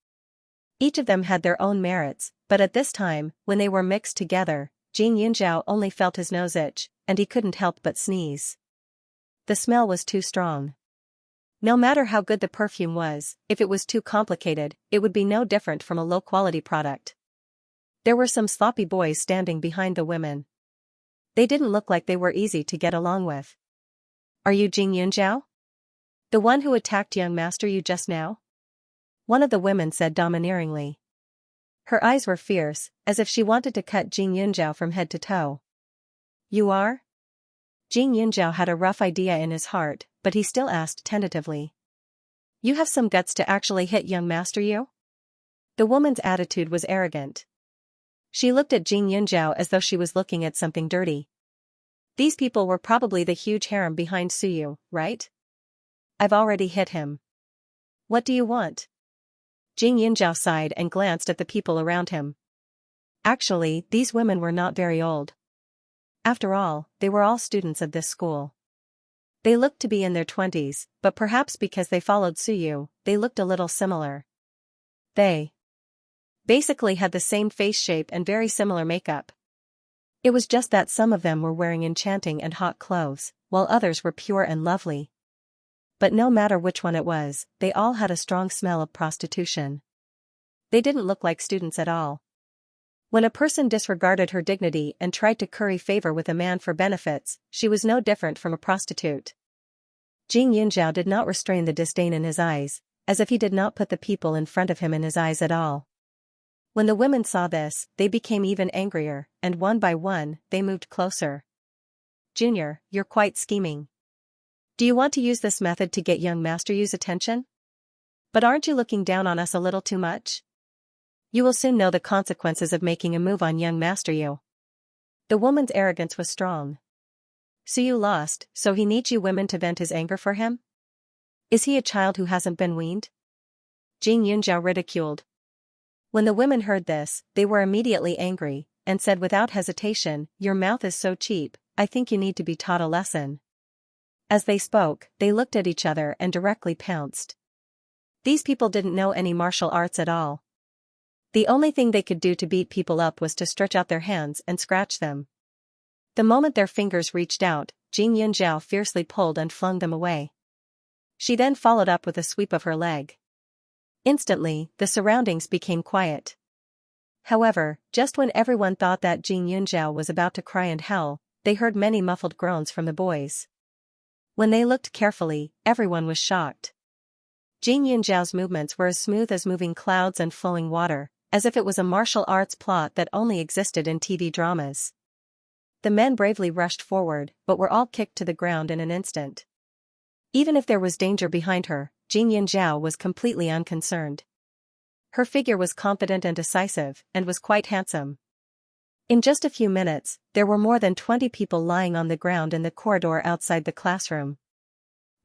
Each of them had their own merits, but at this time, when they were mixed together, Xianxia only felt his nose itch, and he couldn't help but sneeze. The smell was too strong. No matter how good the perfume was, if it was too complicated, it would be no different from a low-quality product. There were some sloppy boys standing behind the women. They didn't look like they were easy to get along with. "Are you Xianxia? The one who attacked young master you just now?" One of the women said domineeringly. Her eyes were fierce, as if she wanted to cut Xianxia from head to toe. "You are?" Xianxia had a rough idea in his heart, but he still asked tentatively. "You have some guts to actually hit young master you?" The woman's attitude was arrogant. She looked at Xianxia as though she was looking at something dirty. "These people were probably the huge harem behind Suyu, right? I've already hit him. What do you want?" Xianxia sighed and glanced at the people around him. Actually, these women were not very old. After all, they were all students of this school. They looked to be in their 20s, but perhaps because they followed Suyu, they looked a little similar. They basically had the same face shape and very similar makeup. It was just that some of them were wearing enchanting and hot clothes, while others were pure and lovely. But no matter which one it was, they all had a strong smell of prostitution. They didn't look like students at all. When a person disregarded her dignity and tried to curry favor with a man for benefits, she was no different from a prostitute. Xianxia did not restrain the disdain in his eyes, as if he did not put the people in front of him in his eyes at all. When the women saw this, they became even angrier, and one by one, they moved closer. "Junior, you're quite scheming. Do you want to use this method to get young Master Yu's attention? But aren't you looking down on us a little too much? You will soon know the consequences of making a move on young Master Yu." The woman's arrogance was strong. "Suyu lost, so he needs you women to vent his anger for him? Is he a child who hasn't been weaned?" Xianxia ridiculed. When the women heard this, they were immediately angry, and said without hesitation, "Your mouth is so cheap, I think you need to be taught a lesson." As they spoke, they looked at each other and directly pounced. These people didn't know any martial arts at all. The only thing they could do to beat people up was to stretch out their hands and scratch them. The moment their fingers reached out, Xianxia fiercely pulled and flung them away. She then followed up with a sweep of her leg. Instantly, the surroundings became quiet. However, just when everyone thought that Xianxia was about to cry and howl, they heard many muffled groans from the boys. When they looked carefully, everyone was shocked. Xianxia's movements were as smooth as moving clouds and flowing water, as if it was a martial arts plot that only existed in TV dramas. The men bravely rushed forward, but were all kicked to the ground in an instant. Even if there was danger behind her, Xianxia was completely unconcerned. Her figure was confident and decisive, and was quite handsome. In just a few minutes, there were more than 20 people lying on the ground in the corridor outside the classroom.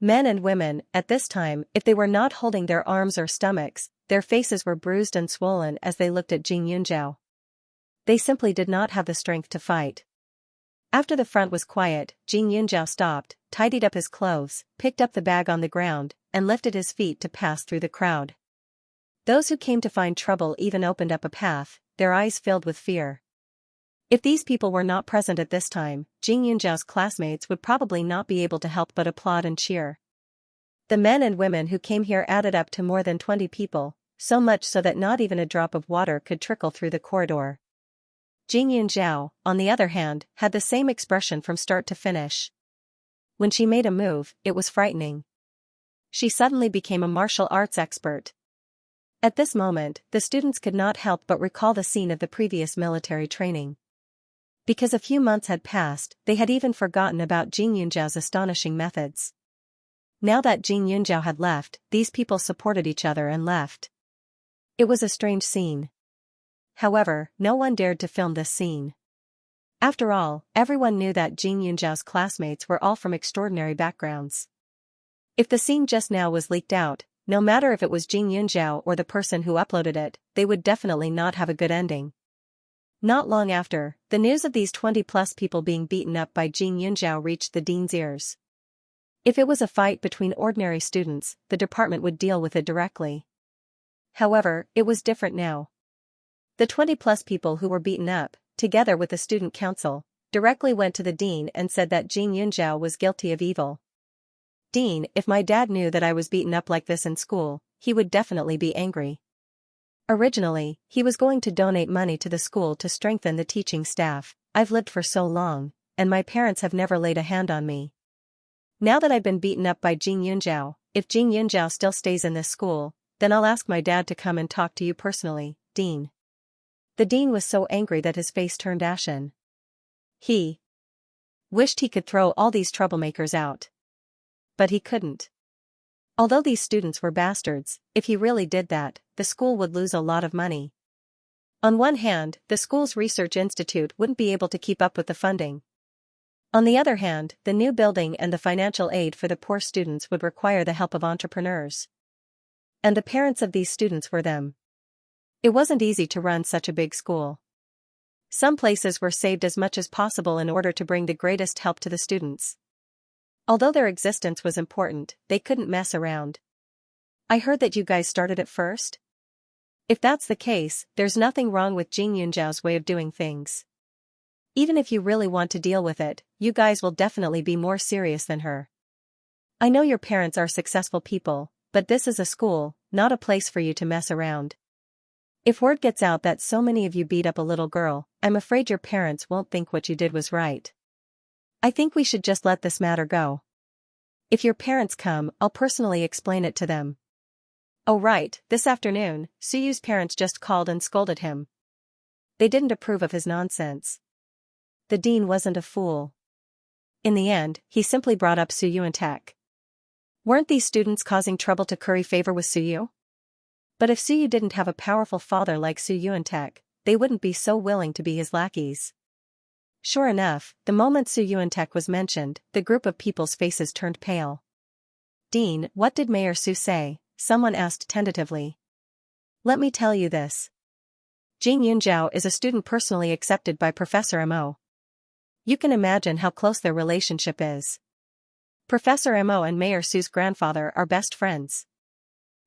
Men and women, at this time, if they were not holding their arms or stomachs, their faces were bruised and swollen as they looked at Xianxia. They simply did not have the strength to fight. After the front was quiet, Xianxia stopped, tidied up his clothes, picked up the bag on the ground, and lifted his feet to pass through the crowd. Those who came to find trouble even opened up a path, their eyes filled with fear. If these people were not present at this time, Xianxia's classmates would probably not be able to help but applaud and cheer. The men and women who came here added up to more than 20 people, so much so that not even a drop of water could trickle through the corridor. Xianxia, on the other hand, had the same expression from start to finish. When she made a move, it was frightening. She suddenly became a martial arts expert. At this moment, the students could not help but recall the scene of the previous military training. Because a few months had passed, they had even forgotten about Xianxia's astonishing methods. Now that Xianxia had left, these people supported each other and left. It was a strange scene. However, no one dared to film this scene. After all, everyone knew that Xianxia's classmates were all from extraordinary backgrounds. If the scene just now was leaked out, no matter if it was Xianxia or the person who uploaded it, they would definitely not have a good ending. Not long after, the news of these 20-plus people being beaten up by Xianxia reached the dean's ears. If it was a fight between ordinary students, the department would deal with it directly. However, it was different now. The 20-plus people who were beaten up, together with the student council, directly went to the dean and said that Jing Yunzhao was guilty of evil. "Dean, if my dad knew that I was beaten up like this in school, he would definitely be angry." Originally, he was going to donate money to the school to strengthen the teaching staff. "I've lived for so long, and my parents have never laid a hand on me. Now that I've been beaten up by Jing Yunzhao, if Jing Yunzhao still stays in this school, then I'll ask my dad to come and talk to you personally, Dean." The dean was so angry that his face turned ashen. He wished he could throw all these troublemakers out. But he couldn't. Although these students were bastards, if he really did that, the school would lose a lot of money. On one hand, the school's research institute wouldn't be able to keep up with the funding. On the other hand, the new building and the financial aid for the poor students would require the help of entrepreneurs. And the parents of these students were them. It wasn't easy to run such a big school. Some places were saved as much as possible in order to bring the greatest help to the students. Although their existence was important, they couldn't mess around. "I heard that you guys started it first?" If that's the case, there's nothing wrong with Jing Yunzhao's way of doing things. Even if you really want to deal with it, you guys will definitely be more serious than her. I know your parents are successful people, but this is a school, not a place for you to mess around. If word gets out that so many of you beat up a little girl, I'm afraid your parents won't think what you did was right. I think we should just let this matter go. If your parents come, I'll personally explain it to them. Oh right, this afternoon, Suyu's parents just called and scolded him. They didn't approve of his nonsense. The dean wasn't a fool. In the end, he simply brought up Suyu and Tech. Weren't these students causing trouble to curry favor with Suyu? But if Suyu didn't have a powerful father like Suyu and Tech, they wouldn't be so willing to be his lackeys. Sure enough, the moment Suyu and Tech was mentioned, the group of people's faces turned pale. "Dean, what did Mayor Su say?" someone asked tentatively. "Let me tell you this. Jing Yunzhao is a student personally accepted by Professor Mo. You can imagine how close their relationship is. Professor Mo and Mayor Su's grandfather are best friends.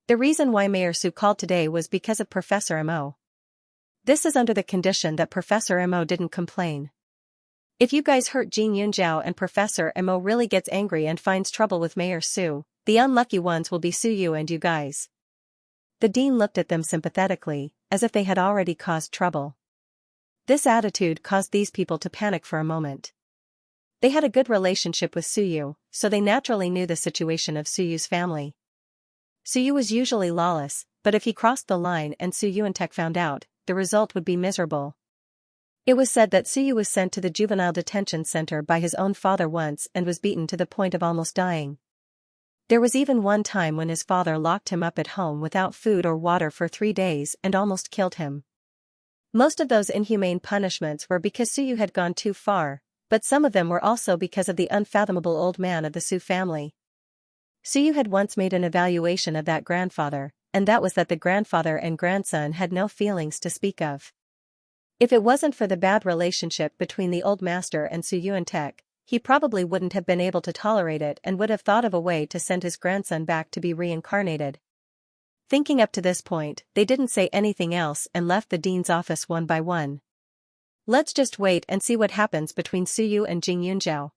The reason why Mayor Su called today was because of Professor Mo. This is under the condition that Professor Mo didn't complain. If you guys hurt Jing Yunzhao and Professor Mo really gets angry and finds trouble with Mayor Su, the unlucky ones will be Suyu and you guys." The dean looked at them sympathetically, as if they had already caused trouble. This attitude caused these people to panic for a moment. They had a good relationship with Suyu, so they naturally knew the situation of Suyu's family. Suyu was usually lawless, but if he crossed the line and Suyu and Tech found out, the result would be miserable. It was said that Suyu was sent to the juvenile detention center by his own father once and was beaten to the point of almost dying. There was even one time when his father locked him up at home without food or water for 3 days and almost killed him. Most of those inhumane punishments were because Suyu had gone too far, but some of them were also because of the unfathomable old man of the Su family. Suyu had once made an evaluation of that grandfather, and that was that the grandfather and grandson had no feelings to speak of. If it wasn't for the bad relationship between the old master and Suyu and Tech, he probably wouldn't have been able to tolerate it and would have thought of a way to send his grandson back to be reincarnated. Thinking up to this point, they didn't say anything else and left the dean's office one by one. "Let's just wait and see what happens between Suyu and Jing Yunzhao."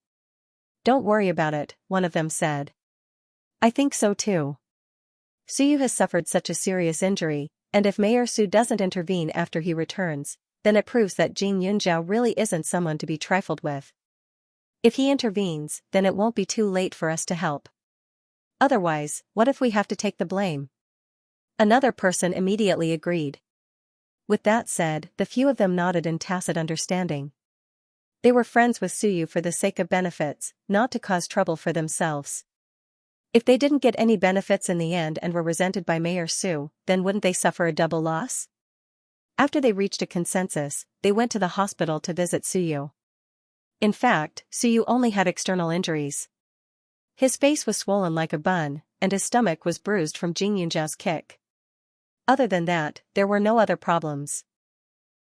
"Don't worry about it," one of them said. "I think so too. Suyu has suffered such a serious injury, and if Mayor Su doesn't intervene after he returns, then it proves that Jing Yunzhao really isn't someone to be trifled with. If he intervenes, then it won't be too late for us to help. Otherwise, what if we have to take the blame?" Another person immediately agreed. With that said, the few of them nodded in tacit understanding. They were friends with Suyu for the sake of benefits, not to cause trouble for themselves. If they didn't get any benefits in the end and were resented by Mayor Su, then wouldn't they suffer a double loss? After they reached a consensus, they went to the hospital to visit Suyu. In fact, Suyu only had external injuries. His face was swollen like a bun, and his stomach was bruised from Jing Yunzhao's kick. Other than that, there were no other problems.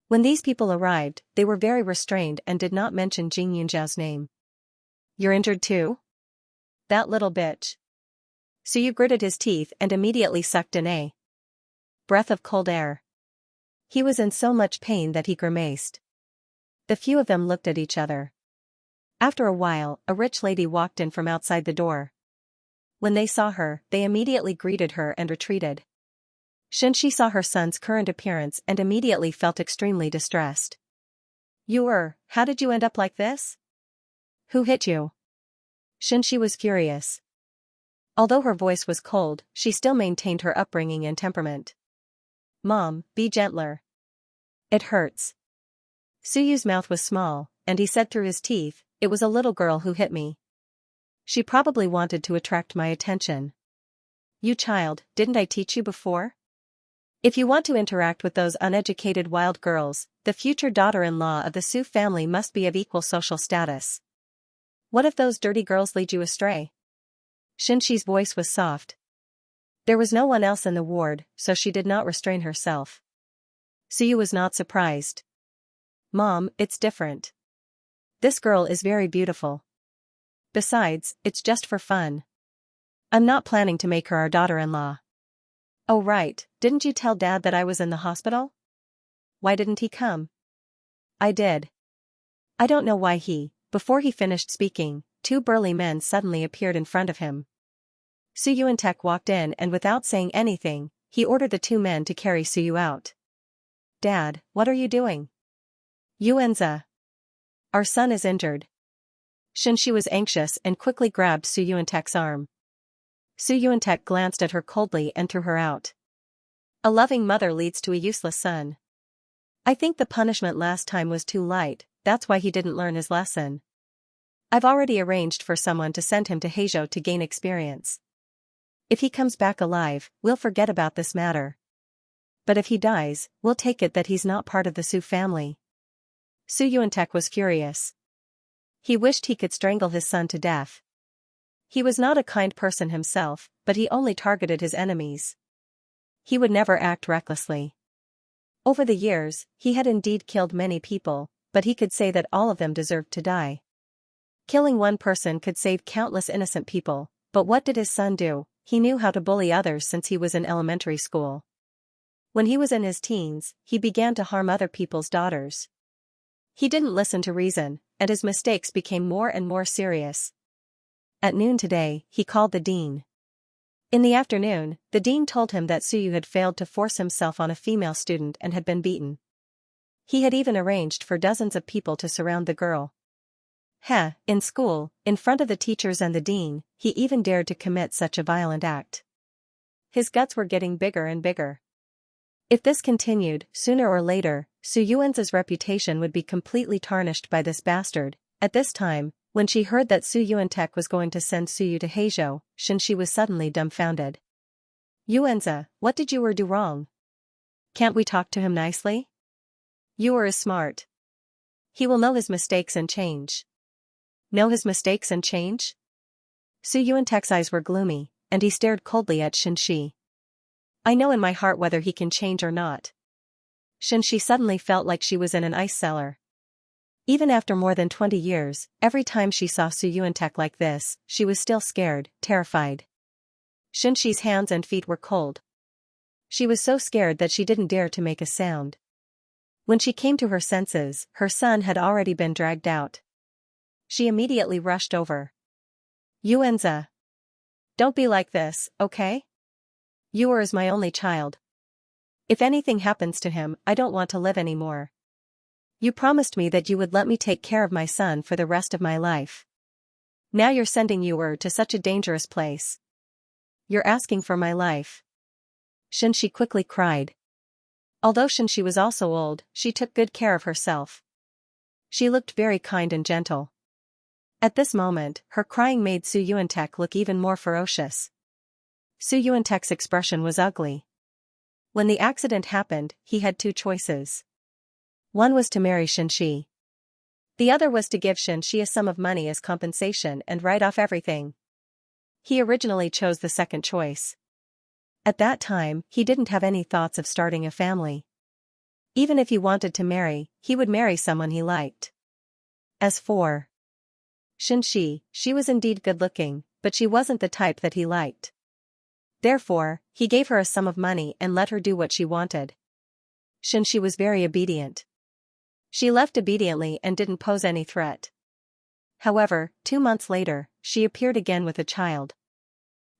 When these people arrived, they were very restrained and did not mention Jing Yunzhao's name. "You're injured too?" that little bitch. Suyu gritted his teeth and immediately sucked in a breath of cold air. He was in so much pain that he grimaced. The few of them looked at each other. After a while, a rich lady walked in from outside the door. When they saw her, they immediately greeted her and retreated. Xianxia saw her son's current appearance and immediately felt extremely distressed. How did you end up like this? Who hit you? Xianxia was furious. Although her voice was cold, she still maintained her upbringing and temperament. Mom, be gentler. It hurts. Suyu's mouth was small, and he said through his teeth, it was a little girl who hit me. She probably wanted to attract my attention. You child, didn't I teach you before? If you want to interact with those uneducated wild girls, the future daughter-in-law of the Su family must be of equal social status. What if those dirty girls lead you astray? Xianxia's voice was soft. There was no one else in the ward, so she did not restrain herself. Suyu was not surprised. Mom, it's different. This girl is very beautiful. Besides, it's just for fun. I'm not planning to make her our daughter-in-law. Oh right, didn't you tell Dad that I was in the hospital? Why didn't he come? I did. I don't know why Before he finished speaking, two burly men suddenly appeared in front of him. Xianxia walked in and without saying anything, he ordered the two men to carry Suyu out. Dad, what are you doing? Xianxia. Our son is injured. Xianxia was anxious and quickly grabbed Xianxia's arm. Xianxia glanced at her coldly and threw her out. A loving mother leads to a useless son. I think the punishment last time was too light, that's why he didn't learn his lesson. I've already arranged for someone to send him to Heizhou to gain experience. If he comes back alive, we'll forget about this matter. But if he dies, we'll take it that he's not part of the Su family. Xianxia was furious. He wished he could strangle his son to death. He was not a kind person himself, but he only targeted his enemies. He would never act recklessly. Over the years, he had indeed killed many people, but he could say that all of them deserved to die. Killing one person could save countless innocent people, but what did his son do? He knew how to bully others since he was in elementary school. When he was in his teens, he began to harm other people's daughters. He didn't listen to reason, and his mistakes became more and more serious. At noon today, he called the dean. In the afternoon, the dean told him that Suyu had failed to force himself on a female student and had been beaten. He had even arranged for dozens of people to surround the girl. In school, in front of the teachers and the dean, he even dared to commit such a violent act. His guts were getting bigger and bigger. If this continued, sooner or later, Su Yuan's reputation would be completely tarnished by this bastard. At this time, when she heard that Su Yuantek was going to send Suyu to Heizhou, Xianxia was suddenly dumbfounded. Yuanza, what did you do wrong? Can't we talk to him nicely? You is smart. He will know his mistakes and change. Know his mistakes and change? Su Yuantek's eyes were gloomy, and he stared coldly at Xianxia. I know in my heart whether he can change or not. Xianxia suddenly felt like she was in an ice cellar. Even after more than 20 years, every time she saw Su Yuantek like this, she was still scared, terrified. Xianxia's hands and feet were cold. She was so scared that she didn't dare to make a sound. When she came to her senses, her son had already been dragged out. She immediately rushed over. Yuanza. Don't be like this, okay? You is my only child. If anything happens to him, I don't want to live anymore. You promised me that you would let me take care of my son for the rest of my life. Now you're sending Yu to such a dangerous place. You're asking for my life. Xianxia quickly cried. Although Xianxia was also old, she took good care of herself. She looked very kind and gentle. At this moment, her crying made Su Yuantek look even more ferocious. Su Yuantek's expression was ugly. When the accident happened, he had two choices. One was to marry Xianxia. The other was to give Xianxia a sum of money as compensation and write off everything. He originally chose the second choice. At that time, he didn't have any thoughts of starting a family. Even if he wanted to marry, he would marry someone he liked. As for Xianxia, she was indeed good-looking, but she wasn't the type that he liked. Therefore, he gave her a sum of money and let her do what she wanted. Xianxia was very obedient. She left obediently and didn't pose any threat. However, 2 months later, she appeared again with a child.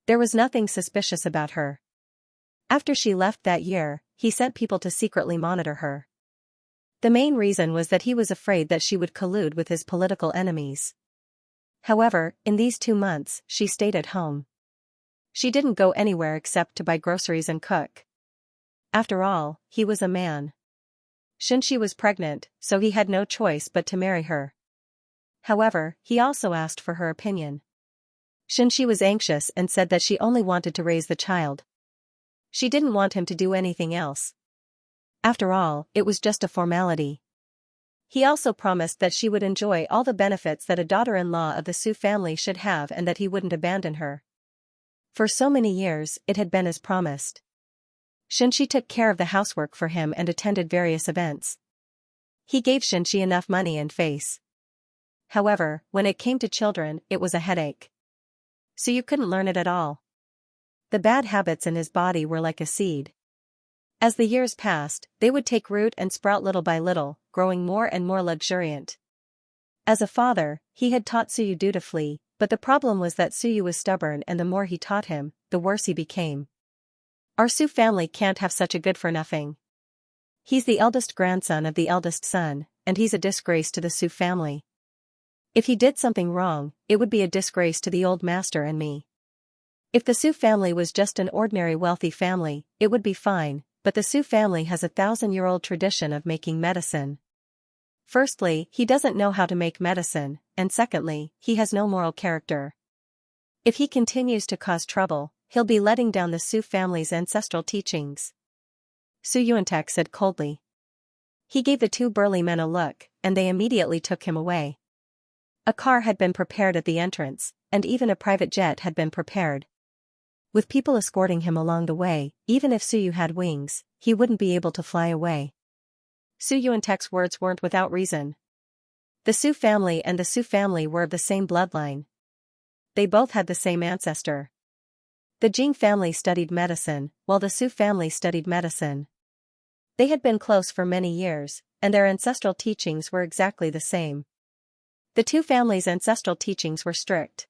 There was nothing suspicious about her. After she left that year, he sent people to secretly monitor her. The main reason was that he was afraid that she would collude with his political enemies. However, in these 2 months, she stayed at home. She didn't go anywhere except to buy groceries and cook. After all, he was a man. Xianxia was pregnant, so he had no choice but to marry her. However, he also asked for her opinion. Xianxia was anxious and said that she only wanted to raise the child. She didn't want him to do anything else. After all, it was just a formality. He also promised that she would enjoy all the benefits that a daughter-in-law of the Su family should have and that he wouldn't abandon her. For so many years, it had been as promised. Xianxia took care of the housework for him and attended various events. He gave Xianxia enough money and face. However, when it came to children, it was a headache. So you couldn't learn it at all. The bad habits in his body were like a seed. As the years passed, they would take root and sprout little by little, growing more and more luxuriant. As a father, he had taught Suyu dutifully, but the problem was that Suyu was stubborn and the more he taught him, the worse he became. Our Su family can't have such a good-for-nothing. He's the eldest grandson of the eldest son, and he's a disgrace to the Su family. If he did something wrong, it would be a disgrace to the old master and me. If the Su family was just an ordinary wealthy family, it would be fine, but the Su family has a 1,000-year-old tradition of making medicine. Firstly, he doesn't know how to make medicine, and secondly, he has no moral character. If he continues to cause trouble, he'll be letting down the Su family's ancestral teachings. Su Yuantek said coldly. He gave the 2 burly men a look, and they immediately took him away. A car had been prepared at the entrance, and even a private jet had been prepared. With people escorting him along the way, even if Suyu had wings, he wouldn't be able to fly away. Su Yuantek's words weren't without reason. The Su family and the Su family were of the same bloodline. They both had the same ancestor. The Jing family studied medicine, while the Su family studied medicine. They had been close for many years, and their ancestral teachings were exactly the same. The 2 families' ancestral teachings were strict.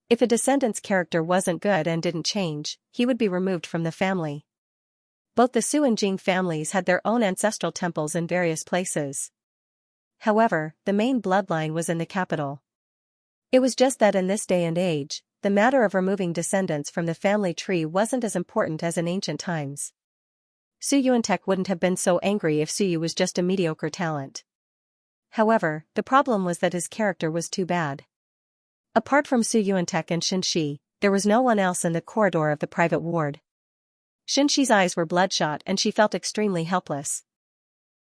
If a descendant's character wasn't good and didn't change, he would be removed from the family. Both the Su and Jing families had their own ancestral temples in various places. However, the main bloodline was in the capital. It was just that in this day and age, the matter of removing descendants from the family tree wasn't as important as in ancient times. Su Yuantek wouldn't have been so angry if Suyu was just a mediocre talent. However, the problem was that his character was too bad. Apart from Su Yuantek and Xianxia, there was no one else in the corridor of the private ward. Xianxi's eyes were bloodshot and she felt extremely helpless.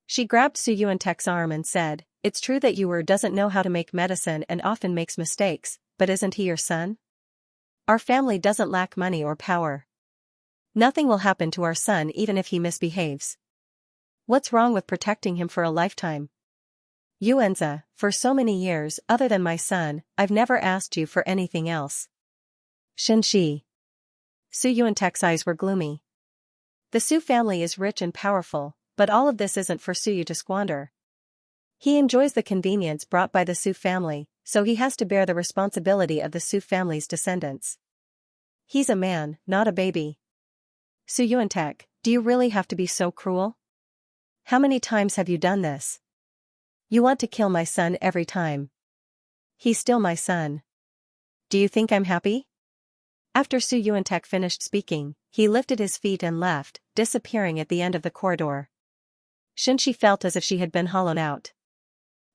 She grabbed Su Yuantek's arm and said, "It's true that Yuer doesn't know how to make medicine and often makes mistakes, but isn't he your son? Our family doesn't lack money or power. Nothing will happen to our son even if he misbehaves. What's wrong with protecting him for a lifetime? Yuanza, for so many years, other than my son, I've never asked you for anything else." Xianxia. Su Yuantek's eyes were gloomy. The Su family is rich and powerful, but all of this isn't for Suyu to squander. He enjoys the convenience brought by the Su family, so he has to bear the responsibility of the Su family's descendants. He's a man, not a baby. Su Yuantek, do you really have to be so cruel? How many times have you done this? You want to kill my son every time. He's still my son. Do you think I'm happy? After Su Yuantek finished speaking, he lifted his feet and left, disappearing at the end of the corridor. Xianxia felt as if she had been hollowed out.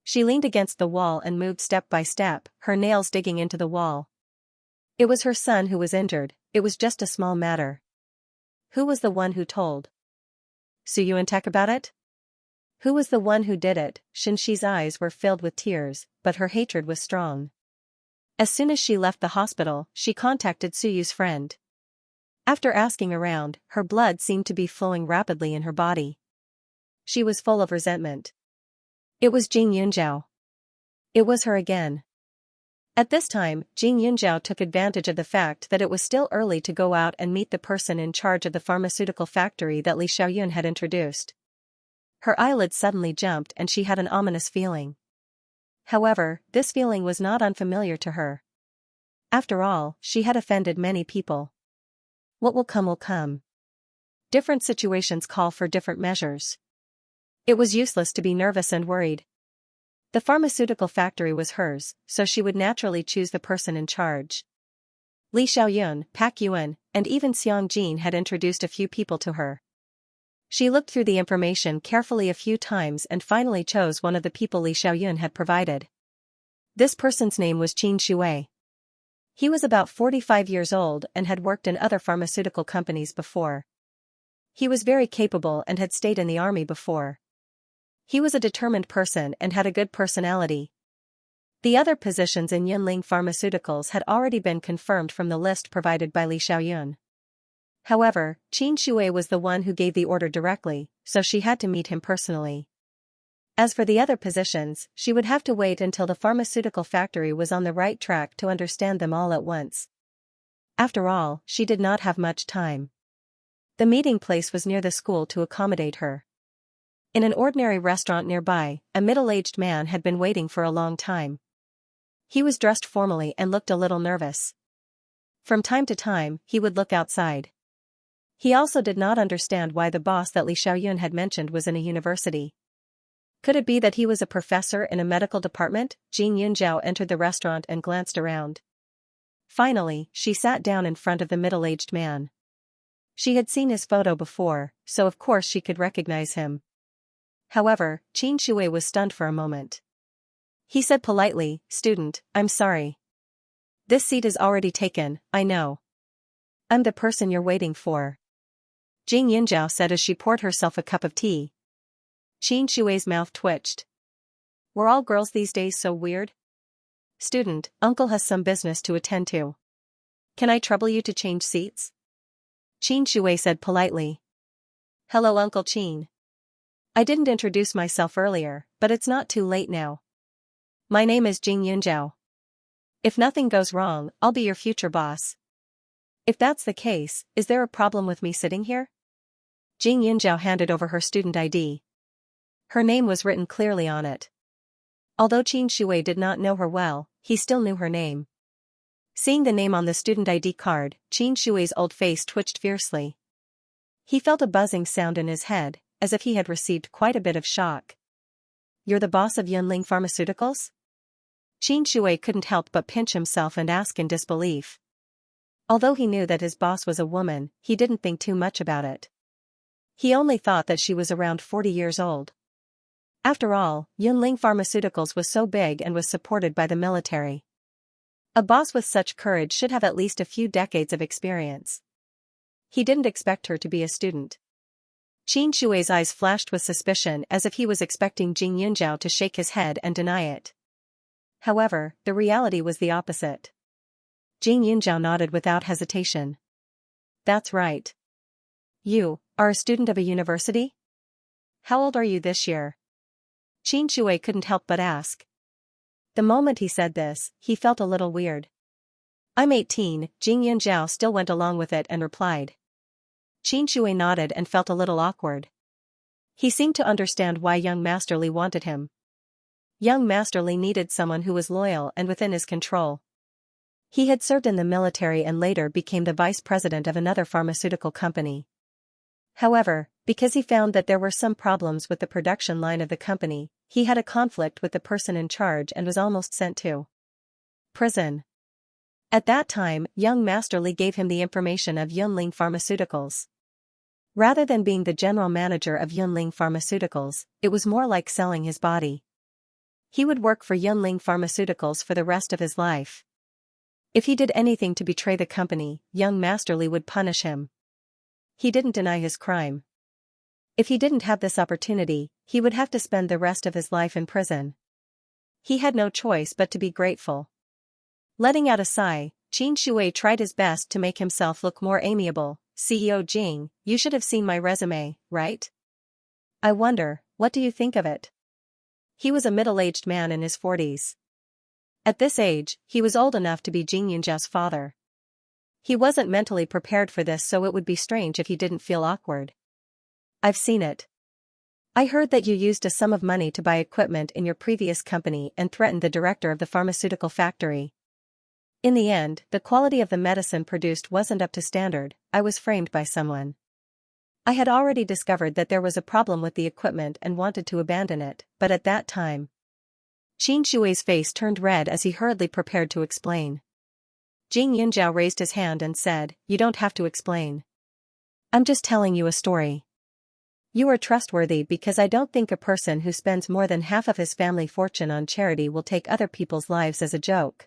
She leaned against the wall and moved step by step, her nails digging into the wall. It was her son who was injured, it was just a small matter. Who was the one who told Su Yuantek about it? Who was the one who did it? Xianxi's eyes were filled with tears, but her hatred was strong. As soon as she left the hospital, she contacted Suyu's friend. After asking around, her blood seemed to be flowing rapidly in her body. She was full of resentment. It was Jing Yunzhao. It was her again. At this time, Jing Yunjiao took advantage of the fact that it was still early to go out and meet the person in charge of the pharmaceutical factory that Li Xiaoyun had introduced. Her eyelids suddenly jumped and she had an ominous feeling. However, this feeling was not unfamiliar to her. After all, she had offended many people. What will come will come. Different situations call for different measures. It was useless to be nervous and worried. The pharmaceutical factory was hers, so she would naturally choose the person in charge. Li Xiaoyun, Pak Yuan, and even Xiang Jin had introduced a few people to her. She looked through the information carefully a few times and finally chose one of the people Li Xiaoyun had provided. This person's name was Qin Shui. He was about 45 years old and had worked in other pharmaceutical companies before. He was very capable and had stayed in the army before. He was a determined person and had a good personality. The other positions in Yunling Pharmaceuticals had already been confirmed from the list provided by Li Xiaoyun. However, Qin Shui was the one who gave the order directly, so she had to meet him personally. As for the other positions, she would have to wait until the pharmaceutical factory was on the right track to understand them all at once. After all, she did not have much time. The meeting place was near the school to accommodate her. In an ordinary restaurant nearby, a middle-aged man had been waiting for a long time. He was dressed formally and looked a little nervous. From time to time, he would look outside. He also did not understand why the boss that Li Xiaoyun had mentioned was in a university. Could it be that he was a professor in a medical department? Jing Yunjiao entered the restaurant and glanced around. Finally, she sat down in front of the middle-aged man. She had seen his photo before, so of course she could recognize him. However, Qin Shui was stunned for a moment. He said politely, "Student, I'm sorry. This seat is already taken, I know. I'm the person you're waiting for," Jing Yunjiao said as she poured herself a cup of tea. Qin Shui's mouth twitched. Were all girls these days so weird? "Student, uncle has some business to attend to. Can I trouble you to change seats?" Qin Shui said politely. "Hello Uncle Qin. I didn't introduce myself earlier, but it's not too late now. My name is Jing Yunjiao. If nothing goes wrong, I'll be your future boss. If that's the case, is there a problem with me sitting here?" Jing Yunjiao handed over her student ID. Her name was written clearly on it. Although Qin Shui did not know her well, he still knew her name. Seeing the name on the student ID card, Qin Shui's old face twitched fiercely. He felt a buzzing sound in his head, as if he had received quite a bit of shock. "You're the boss of Yunling Pharmaceuticals?" Qin Shui couldn't help but pinch himself and ask in disbelief. Although he knew that his boss was a woman, he didn't think too much about it. He only thought that she was around 40 years old. After all, Yunling Pharmaceuticals was so big and was supported by the military. A boss with such courage should have at least a few decades of experience. He didn't expect her to be a student. Qin Shui's eyes flashed with suspicion as if he was expecting Jing Yunjiao to shake his head and deny it. However, the reality was the opposite. Jing Yunjiao nodded without hesitation. "That's right. You are a student of a university? How old are you this year?" Qin Shui couldn't help but ask. The moment he said this, he felt a little weird. "I'm 18, Jing Yunjiao still went along with it and replied. Qin Shui nodded and felt a little awkward. He seemed to understand why young Master Li wanted him. Young Master Li needed someone who was loyal and within his control. He had served in the military and later became the vice president of another pharmaceutical company. However, because he found that there were some problems with the production line of the company, he had a conflict with the person in charge and was almost sent to prison. At that time, young Master Li gave him the information of Yunling Pharmaceuticals. Rather than being the general manager of Yunling Pharmaceuticals, it was more like selling his body. He would work for Yunling Pharmaceuticals for the rest of his life. If he did anything to betray the company, young Master Li would punish him. He didn't deny his crime. If he didn't have this opportunity, he would have to spend the rest of his life in prison. He had no choice but to be grateful. Letting out a sigh, Qin Shui tried his best to make himself look more amiable. "CEO Jing, you should have seen my resume, right? I wonder, what do you think of it?" He was a middle-aged man in his 40s. At this age, he was old enough to be Jing Yunjiao's father. He wasn't mentally prepared for this, so it would be strange if he didn't feel awkward. I've seen it. I heard that you used a sum of money to buy equipment in your previous company and threatened the director of the pharmaceutical factory. In the end, the quality of the medicine produced wasn't up to standard. I was framed by someone. I had already discovered that there was a problem with the equipment and wanted to abandon it, but at that time, Qin Shui's face turned red as he hurriedly prepared to explain. Jing Yunjiao raised his hand and said, "You don't have to explain. I'm just telling you a story. You are trustworthy because I don't think a person who spends more than half of his family fortune on charity will take other people's lives as a joke."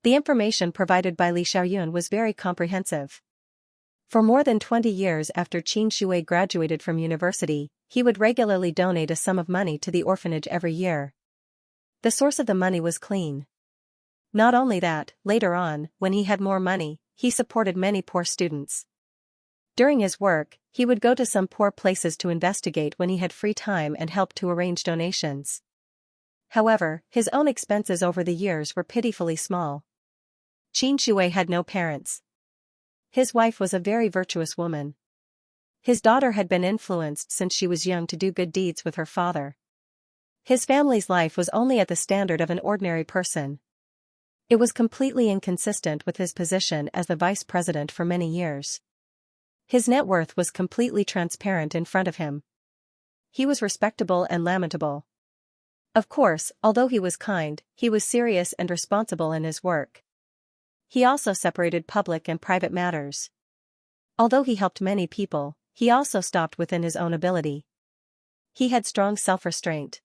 The information provided by Li Xiaoyun was very comprehensive. For more than 20 years after Qin Shui graduated from university, he would regularly donate a sum of money to the orphanage every year. The source of the money was clean. Not only that, later on, when he had more money, he supported many poor students. During his work, he would go to some poor places to investigate when he had free time and help to arrange donations. However, his own expenses over the years were pitifully small. Qin Shui had no parents. His wife was a very virtuous woman. His daughter had been influenced since she was young to do good deeds with her father. His family's life was only at the standard of an ordinary person. It was completely inconsistent with his position as the vice president for many years. His net worth was completely transparent in front of him. He was respectable and lamentable. Of course, although he was kind, he was serious and responsible in his work. He also separated public and private matters. Although he helped many people, he also stopped within his own ability. He had strong self-restraint.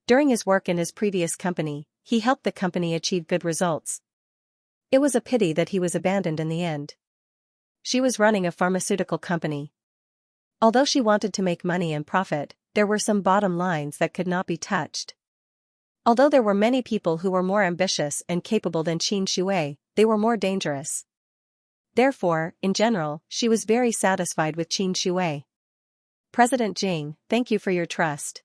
During his work in his previous company, he helped the company achieve good results. It was a pity that he was abandoned in the end. She was running a pharmaceutical company. Although she wanted to make money and profit, there were some bottom lines that could not be touched. Although there were many people who were more ambitious and capable than Qin Shui, they were more dangerous. Therefore, in general, she was very satisfied with Qin Shui. "President Jing, thank you for your trust."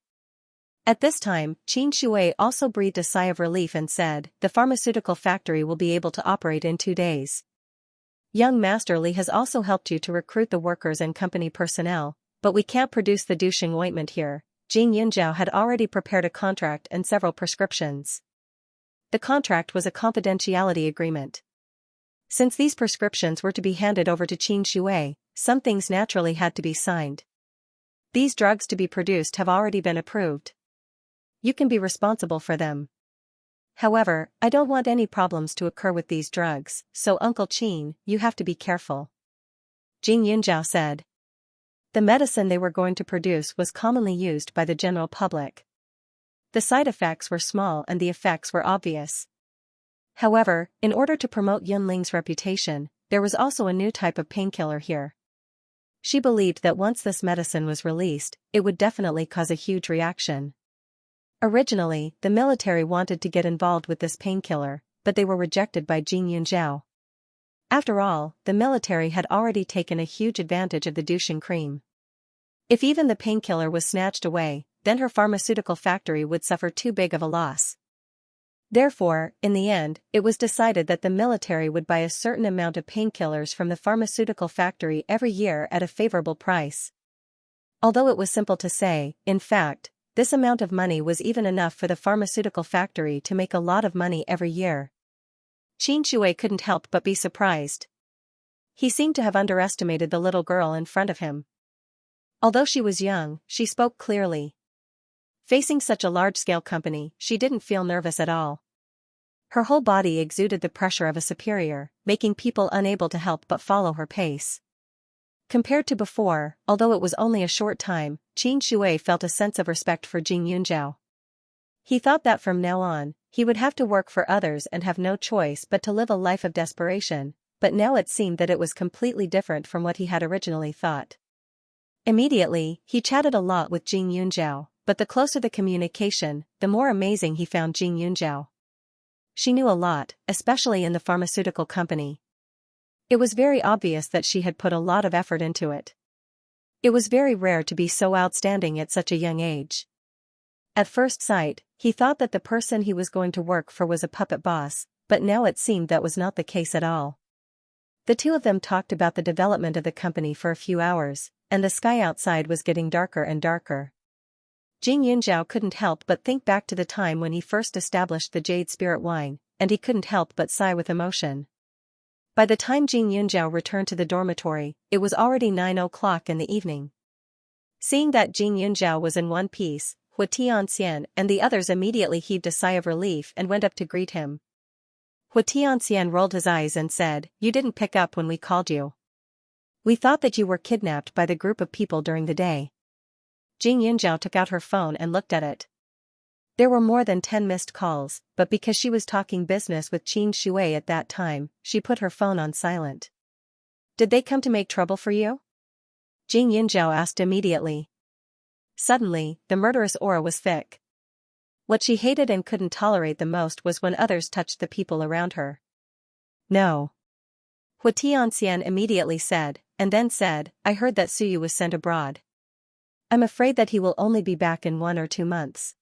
At this time, Qin Shui also breathed a sigh of relief and said, "The pharmaceutical factory will be able to operate in 2 days. Young Master Li has also helped you to recruit the workers and company personnel, but we can't produce the douching ointment here." Jing Yunjiao had already prepared a contract and several prescriptions. The contract was a confidentiality agreement. Since these prescriptions were to be handed over to Qin Shui, some things naturally had to be signed. "These drugs to be produced have already been approved. You can be responsible for them. However, I don't want any problems to occur with these drugs, so Uncle Qin, you have to be careful," Jing Yunjiao said. The medicine they were going to produce was commonly used by the general public. The side effects were small and the effects were obvious. However, in order to promote Yunling's reputation, there was also a new type of painkiller here. She believed that once this medicine was released, it would definitely cause a huge reaction. Originally, the military wanted to get involved with this painkiller, but they were rejected by Jing Yunjiao. After all, the military had already taken a huge advantage of the douching cream. If even the painkiller was snatched away, then her pharmaceutical factory would suffer too big of a loss. Therefore, in the end, it was decided that the military would buy a certain amount of painkillers from the pharmaceutical factory every year at a favorable price. Although it was simple to say, in fact, this amount of money was even enough for the pharmaceutical factory to make a lot of money every year. Qin Shui couldn't help but be surprised. He seemed to have underestimated the little girl in front of him. Although she was young, she spoke clearly. Facing such a large-scale company, she didn't feel nervous at all. Her whole body exuded the pressure of a superior, making people unable to help but follow her pace. Compared to before, although it was only a short time, Qin Shui felt a sense of respect for Jing Yunjiao. He thought that from now on, he would have to work for others and have no choice but to live a life of desperation, but now it seemed that it was completely different from what he had originally thought. Immediately, he chatted a lot with Jing Yunjiao, but the closer the communication, the more amazing he found Jing Yunjiao. She knew a lot, especially in the pharmaceutical company. It was very obvious that she had put a lot of effort into it. It was very rare to be so outstanding at such a young age. At first sight, He thought that the person he was going to work for was a puppet boss, but now it seemed that was not the case at all. The two of them talked about the development of the company for a few hours, and the sky outside was getting darker and darker. Jing Yunzhao couldn't help but think back to the time when he first established the Jade Spirit wine, and he couldn't help but sigh with emotion. By the time Jing Yunzhao returned to the dormitory, it was already 9 o'clock in the evening. Seeing that Jing Yunzhao was in one piece, Hua Tianxian and the others immediately heaved a sigh of relief and went up to greet him. Hua Tianxian rolled his eyes and said, "You didn't pick up when we called you. We thought that you were kidnapped by the group of people during the day." Jing Yunzhao took out her phone and looked at it. There were more than 10 missed calls, but because she was talking business with Qin Shui at that time, she put her phone on silent. "Did they come to make trouble for you?" Jing Yunzhao asked immediately. Suddenly, the murderous aura was thick. What she hated and couldn't tolerate the most was when others touched the people around her. "No." Hua Tianxian immediately said, and then said, "I heard that Suyu was sent abroad. I'm afraid that he will only be back in 1 or 2 months.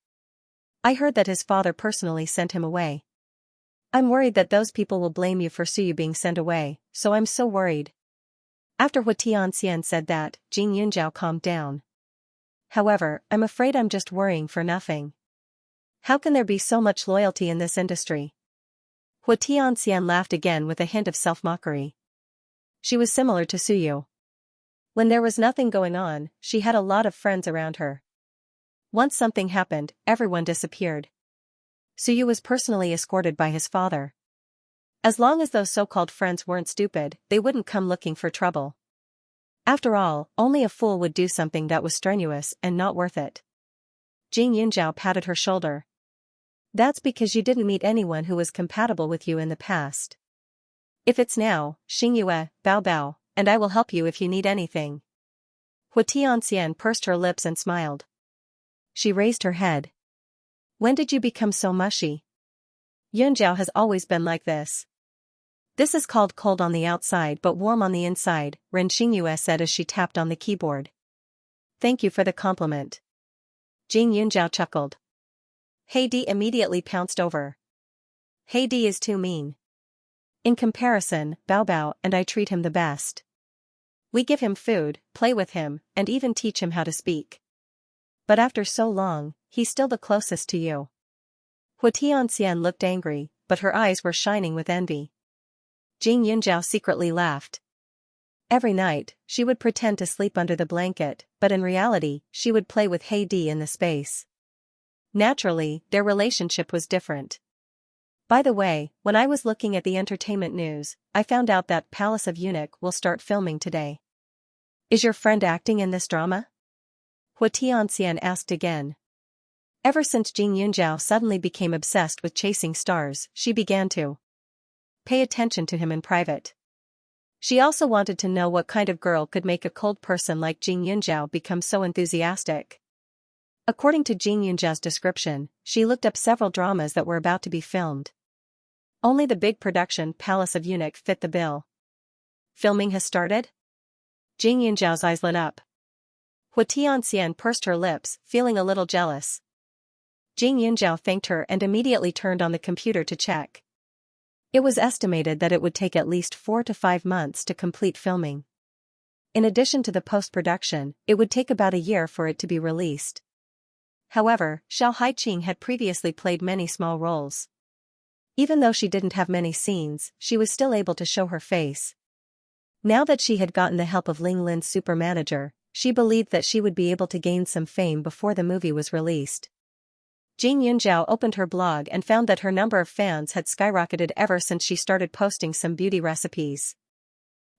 I heard that his father personally sent him away. I'm worried that those people will blame you for Suyu being sent away, so I'm so worried." After Hua Tianxian said that, Jing Yunzhao calmed down. "However, I'm afraid I'm just worrying for nothing. How can there be so much loyalty in this industry?" Hua Tianxian laughed again with a hint of self-mockery. She was similar to Suyu. When there was nothing going on, she had a lot of friends around her. Once something happened, everyone disappeared. Suyu was personally escorted by his father. As long as those so-called friends weren't stupid, they wouldn't come looking for trouble. After all, only a fool would do something that was strenuous and not worth it. Jing Yunzhao patted her shoulder. "That's because you didn't meet anyone who was compatible with you in the past. If it's now, Xingyue, Bao Bao, and I will help you if you need anything." Hua Tianxian pursed her lips and smiled. She raised her head. "When did you become so mushy?" "Yunzhao has always been like this. This is called cold on the outside but warm on the inside," Ren Xingyue said as she tapped on the keyboard. "Thank you for the compliment." Jing Yunzhao chuckled. Heidi immediately pounced over. "Heidi is too mean. In comparison, Bao Bao and I treat him the best. We give him food, play with him, and even teach him how to speak. But after so long, he's still the closest to you." Hua Tianxian looked angry, but her eyes were shining with envy. Jing Yunzhao secretly laughed. Every night, she would pretend to sleep under the blanket, but in reality, she would play with Heidi in the space. Naturally, their relationship was different. "By the way, when I was looking at the entertainment news, I found out that Palace of Eunuch will start filming today. Is your friend acting in this drama?" Hua Tianxian asked again. Ever since Jing Yunzhao suddenly became obsessed with chasing stars, she began to pay attention to him in private. She also wanted to know what kind of girl could make a cold person like Jing Yunzhao become so enthusiastic. According to Jing Yunzhao's description, she looked up several dramas that were about to be filmed. Only the big production Palace of Eunuch fit the bill. "Filming has started?" Jing Yunzhao's eyes lit up. Hua Tianxian pursed her lips, feeling a little jealous. Jing Yunzhao thanked her and immediately turned on the computer to check. It was estimated that it would take at least 4 to 5 months to complete filming. In addition to the post-production, it would take about a year for it to be released. However, Xiao Haiqing had previously played many small roles. Even though she didn't have many scenes, she was still able to show her face. Now that she had gotten the help of Ling Lin's super manager, she believed that she would be able to gain some fame before the movie was released. Jing Yunzhao opened her blog and found that her number of fans had skyrocketed ever since she started posting some beauty recipes.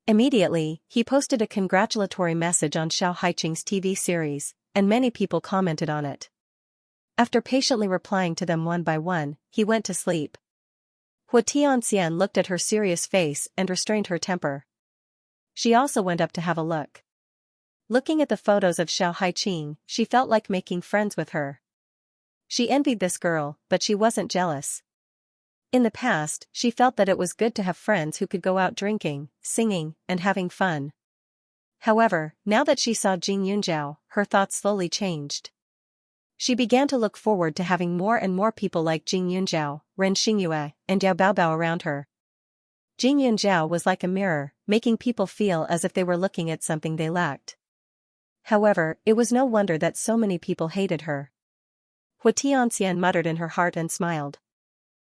Immediately, he posted a congratulatory message on Xiao Haiqing's TV series, and many people commented on it. After patiently replying to them one by one, he went to sleep. Hua Tianxian looked at her serious face and restrained her temper. She also went up to have a look. Looking at the photos of Xiao Haiqing, she felt like making friends with her. She envied this girl, but she wasn't jealous. In the past, she felt that it was good to have friends who could go out drinking, singing, and having fun. However, now that she saw Jing Yunzhao, her thoughts slowly changed. She began to look forward to having more and more people like Jing Yunjiao, Ren Xingyue, and Yao Baobao around her. Jing Yunjiao was like a mirror, making people feel as if they were looking at something they lacked. However, it was no wonder that so many people hated her. Xianxia muttered in her heart and smiled.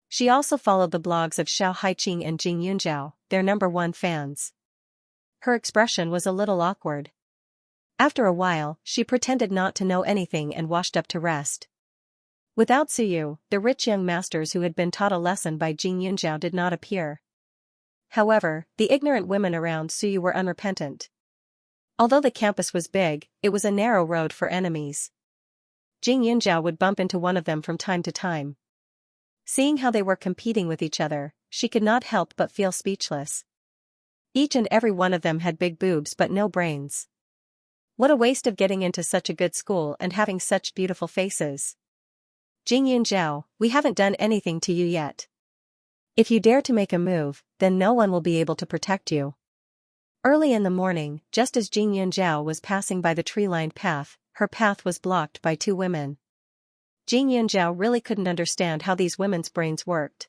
She also followed the blogs of Xiao Haiqing and Jing Yunjiao, their #1 fans. Her expression was a little awkward. After a while, she pretended not to know anything and washed up to rest. Without Suyu, the rich young masters who had been taught a lesson by Jing Yunjiao did not appear. However, the ignorant women around Suyu were unrepentant. Although the campus was big, it was a narrow road for enemies. Jing Yunjiao would bump into one of them from time to time. Seeing how they were competing with each other, she could not help but feel speechless. Each and every one of them had big boobs but no brains. What a waste of getting into such a good school and having such beautiful faces. Jing Yunjiao, we haven't done anything to you yet. If you dare to make a move, then no one will be able to protect you. Early in the morning, just as Jing Yunjiao was passing by the tree-lined path, her path was blocked by 2 women. Jing Yunjiao really couldn't understand how these women's brains worked.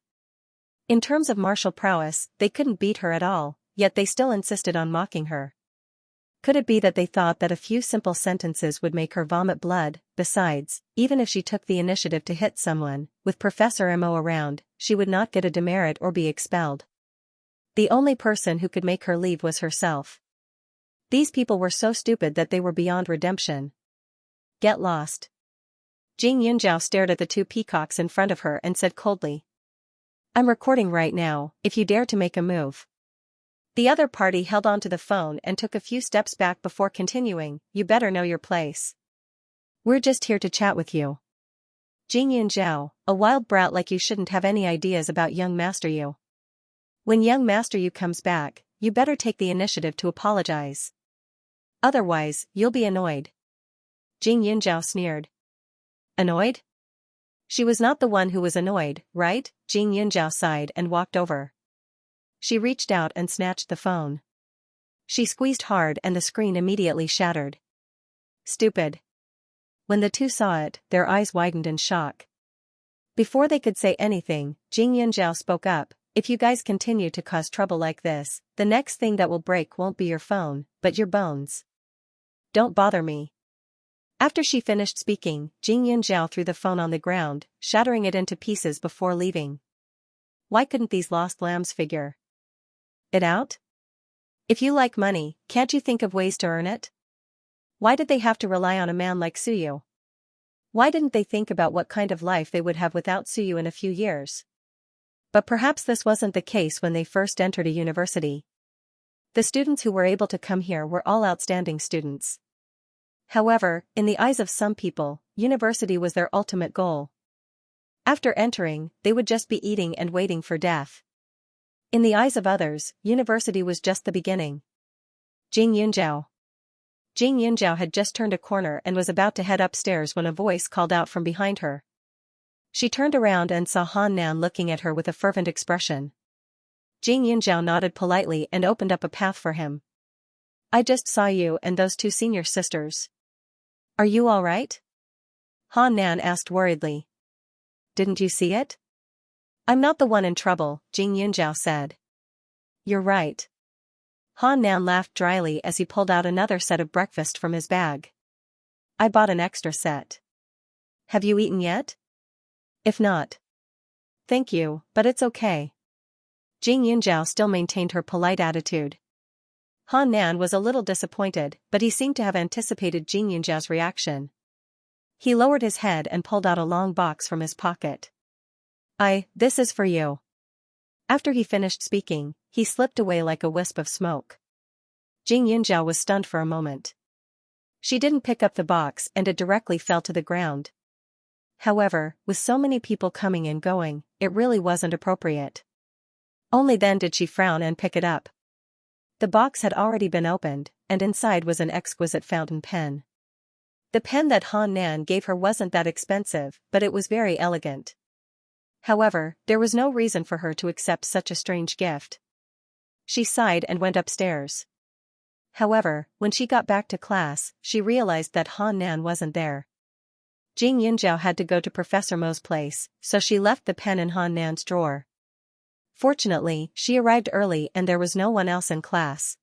In terms of martial prowess, they couldn't beat her at all, yet they still insisted on mocking her. Could it be that they thought that a few simple sentences would make her vomit blood? Besides, even if she took the initiative to hit someone, with Professor Mo around, she would not get a demerit or be expelled. The only person who could make her leave was herself. These people were so stupid that they were beyond redemption. Get lost. Jing Yunjiao stared at the 2 peacocks in front of her and said coldly. I'm recording right now, if you dare to make a move. The other party held on to the phone and took a few steps back before continuing, you better know your place. We're just here to chat with you. Jing Yunjiao, a wild brat like you shouldn't have any ideas about young Master Yu. When young Master Yu comes back, you better take the initiative to apologize. Otherwise, you'll be annoyed. Jing Yunjiao sneered. Annoyed? She was not the one who was annoyed, right? Jing Yunjiao sighed and walked over. She reached out and snatched the phone. She squeezed hard and the screen immediately shattered. Stupid. When the 2 saw it, their eyes widened in shock. Before they could say anything, Jing Yunjiao spoke up, if you guys continue to cause trouble like this, the next thing that will break won't be your phone, but your bones. Don't bother me. After she finished speaking, Jing Yunjiao threw the phone on the ground, shattering it into pieces before leaving. Why couldn't these lost lambs figure it out? If you like money, can't you think of ways to earn it? Why did they have to rely on a man like Suyu? Why didn't they think about what kind of life they would have without Suyu in a few years? But perhaps this wasn't the case when they first entered a university. The students who were able to come here were all outstanding students. However, in the eyes of some people, university was their ultimate goal. After entering, they would just be eating and waiting for death. In the eyes of others, university was just the beginning. Jing Yunjiao. Jing Yunjiao had just turned a corner and was about to head upstairs when a voice called out from behind her. She turned around and saw Han Nan looking at her with a fervent expression. Jing Yunjiao nodded politely and opened up a path for him. I just saw you and those 2 senior sisters. Are you all right? Han Nan asked worriedly. Didn't you see it? I'm not the one in trouble, Jing Yunjiao said. You're right. Han Nan laughed dryly as he pulled out another set of breakfast from his bag. I bought an extra set. Have you eaten yet? If not. Thank you, but it's okay. Jing Yunjiao still maintained her polite attitude. Han Nan was a little disappointed, but he seemed to have anticipated Jing Yunjiao's reaction. He lowered his head and pulled out a long box from his pocket. This is for you. After he finished speaking, he slipped away like a wisp of smoke. Jing Yunjiao was stunned for a moment. She didn't pick up the box and it directly fell to the ground. However, with so many people coming and going, it really wasn't appropriate. Only then did she frown and pick it up. The box had already been opened, and inside was an exquisite fountain pen. The pen that Han Nan gave her wasn't that expensive, but it was very elegant. However, there was no reason for her to accept such a strange gift. She sighed and went upstairs. However, when she got back to class, she realized that Han Nan wasn't there. Jing Yunjiao had to go to Professor Mo's place, so she left the pen in Han Nan's drawer. Fortunately, she arrived early and there was no one else in class.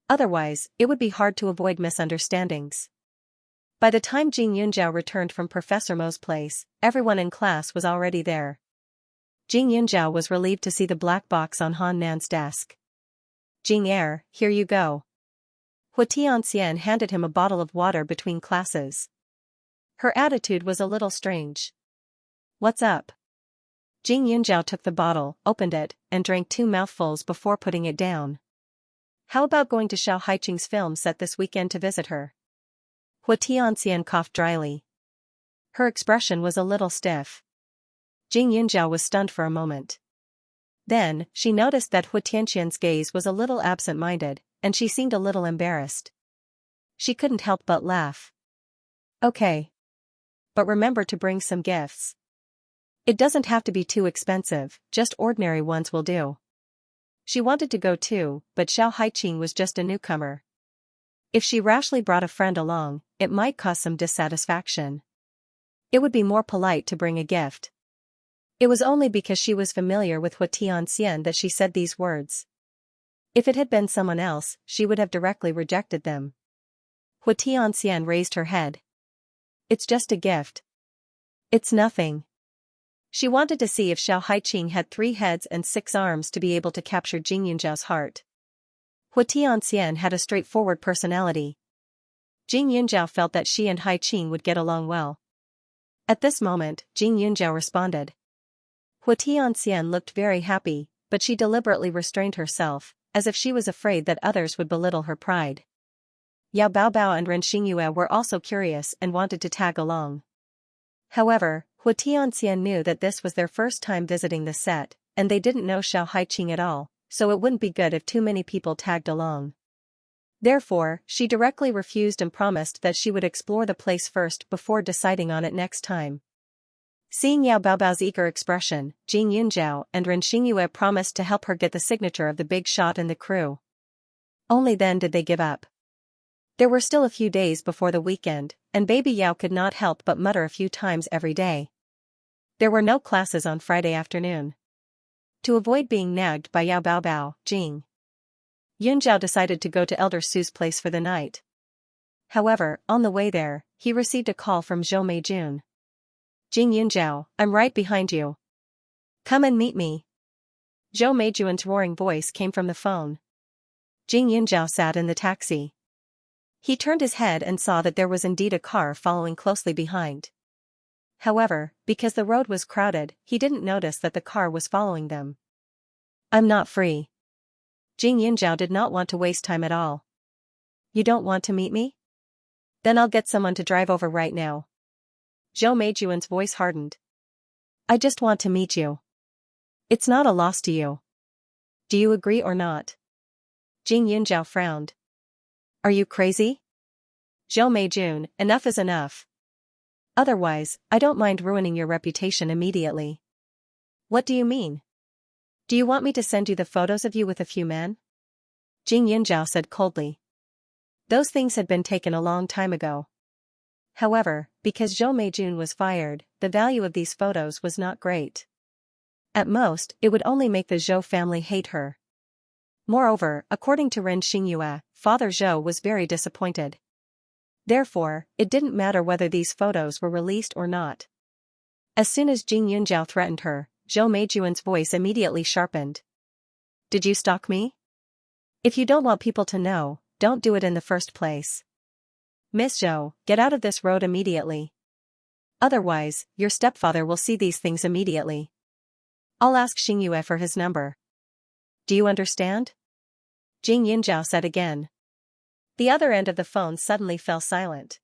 Otherwise, it would be hard to avoid misunderstandings. By the time Jing Yunjiao returned from Professor Mo's place, everyone in class was already there. Jing Yunjiao was relieved to see the black box on Han Nan's desk. Jing here you go. Xianxia handed him a bottle of water between classes. Her attitude was a little strange. What's up? Jing Yunjiao took the bottle, opened it, and drank 2 mouthfuls before putting it down. How about going to Xiao Haiqing's film set this weekend to visit her? Xianxia coughed dryly. Her expression was a little stiff. Jing Yunjiao was stunned for a moment. Then, she noticed that Xianxia's gaze was a little absent-minded, and she seemed a little embarrassed. She couldn't help but laugh. Okay. But remember to bring some gifts. It doesn't have to be too expensive, just ordinary ones will do. She wanted to go too, but Xiao Haiqing was just a newcomer. If she rashly brought a friend along, it might cause some dissatisfaction. It would be more polite to bring a gift. It was only because she was familiar with Xianxia that she said these words. If it had been someone else, she would have directly rejected them. Xianxia raised her head. It's just a gift. It's nothing. She wanted to see if Xiao Haiqing had 3 heads and 6 arms to be able to capture Jing Yunjiao's heart. Xianxia had a straightforward personality. Jing Yunjiao felt that she and Haiqing would get along well. At this moment, Jing Yunjiao responded. Xianxia looked very happy, but she deliberately restrained herself, as if she was afraid that others would belittle her pride. Yao Baobao and Ren Xingyue were also curious and wanted to tag along. However, Xianxia knew that this was their first time visiting the set, and they didn't know Xiao Haiqing at all, so it wouldn't be good if too many people tagged along. Therefore, she directly refused and promised that she would explore the place first before deciding on it next time. Seeing Yao Baobao's eager expression, Jing Yunjiao and Ren Xingyue promised to help her get the signature of the big shot in the crew. Only then did they give up. There were still a few days before the weekend, and baby Yao could not help but mutter a few times every day. There were no classes on Friday afternoon. To avoid being nagged by Yao Baobao, Jing Yunjiao decided to go to Elder Su's place for the night. However, on the way there, he received a call from Zhou Meijun. Jing Yunjiao, I'm right behind you. Come and meet me. Zhou Meijun's roaring voice came from the phone. Jing Yunjiao sat in the taxi. He turned his head and saw that there was indeed a car following closely behind. However, because the road was crowded, he didn't notice that the car was following them. I'm not free. Jing Yunjiao did not want to waste time at all. You don't want to meet me? Then I'll get someone to drive over right now. Zhou Meijun's voice hardened. I just want to meet you. It's not a loss to you. Do you agree or not? Jing Yunjiao frowned. Are you crazy? Zhou Meijun, enough is enough. Otherwise, I don't mind ruining your reputation immediately. What do you mean? Do you want me to send you the photos of you with a few men? Jing Yunjiao said coldly. Those things had been taken a long time ago. However, because Zhou Meijun was fired, the value of these photos was not great. At most, it would only make the Zhou family hate her. Moreover, according to Ren Xingyue, Father Zhou was very disappointed. Therefore, it didn't matter whether these photos were released or not. As soon as Jing Yunjiao threatened her, Zhou Meijun's voice immediately sharpened. Did you stalk me? If you don't want people to know, don't do it in the first place. Miss Zhou, get out of this road immediately. Otherwise, your stepfather will see these things immediately. I'll ask Xingyue for his number. Do you understand? Jing Yunjiao said again. The other end of the phone suddenly fell silent.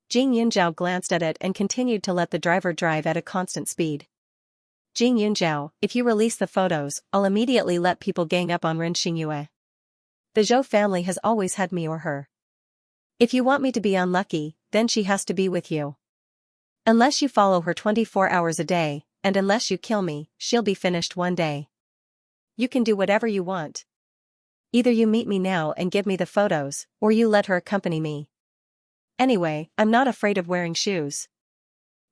Jing Yunjiao glanced at it and continued to let the driver drive at a constant speed. Jing Yunjiao, if you release the photos, I'll immediately let people gang up on Ren Xingyue. The Zhou family has always had me or her. If you want me to be unlucky, then she has to be with you. Unless you follow her 24 hours a day, and unless you kill me, she'll be finished one day. You can do whatever you want. Either you meet me now and give me the photos, or you let her accompany me. Anyway, I'm not afraid of wearing shoes.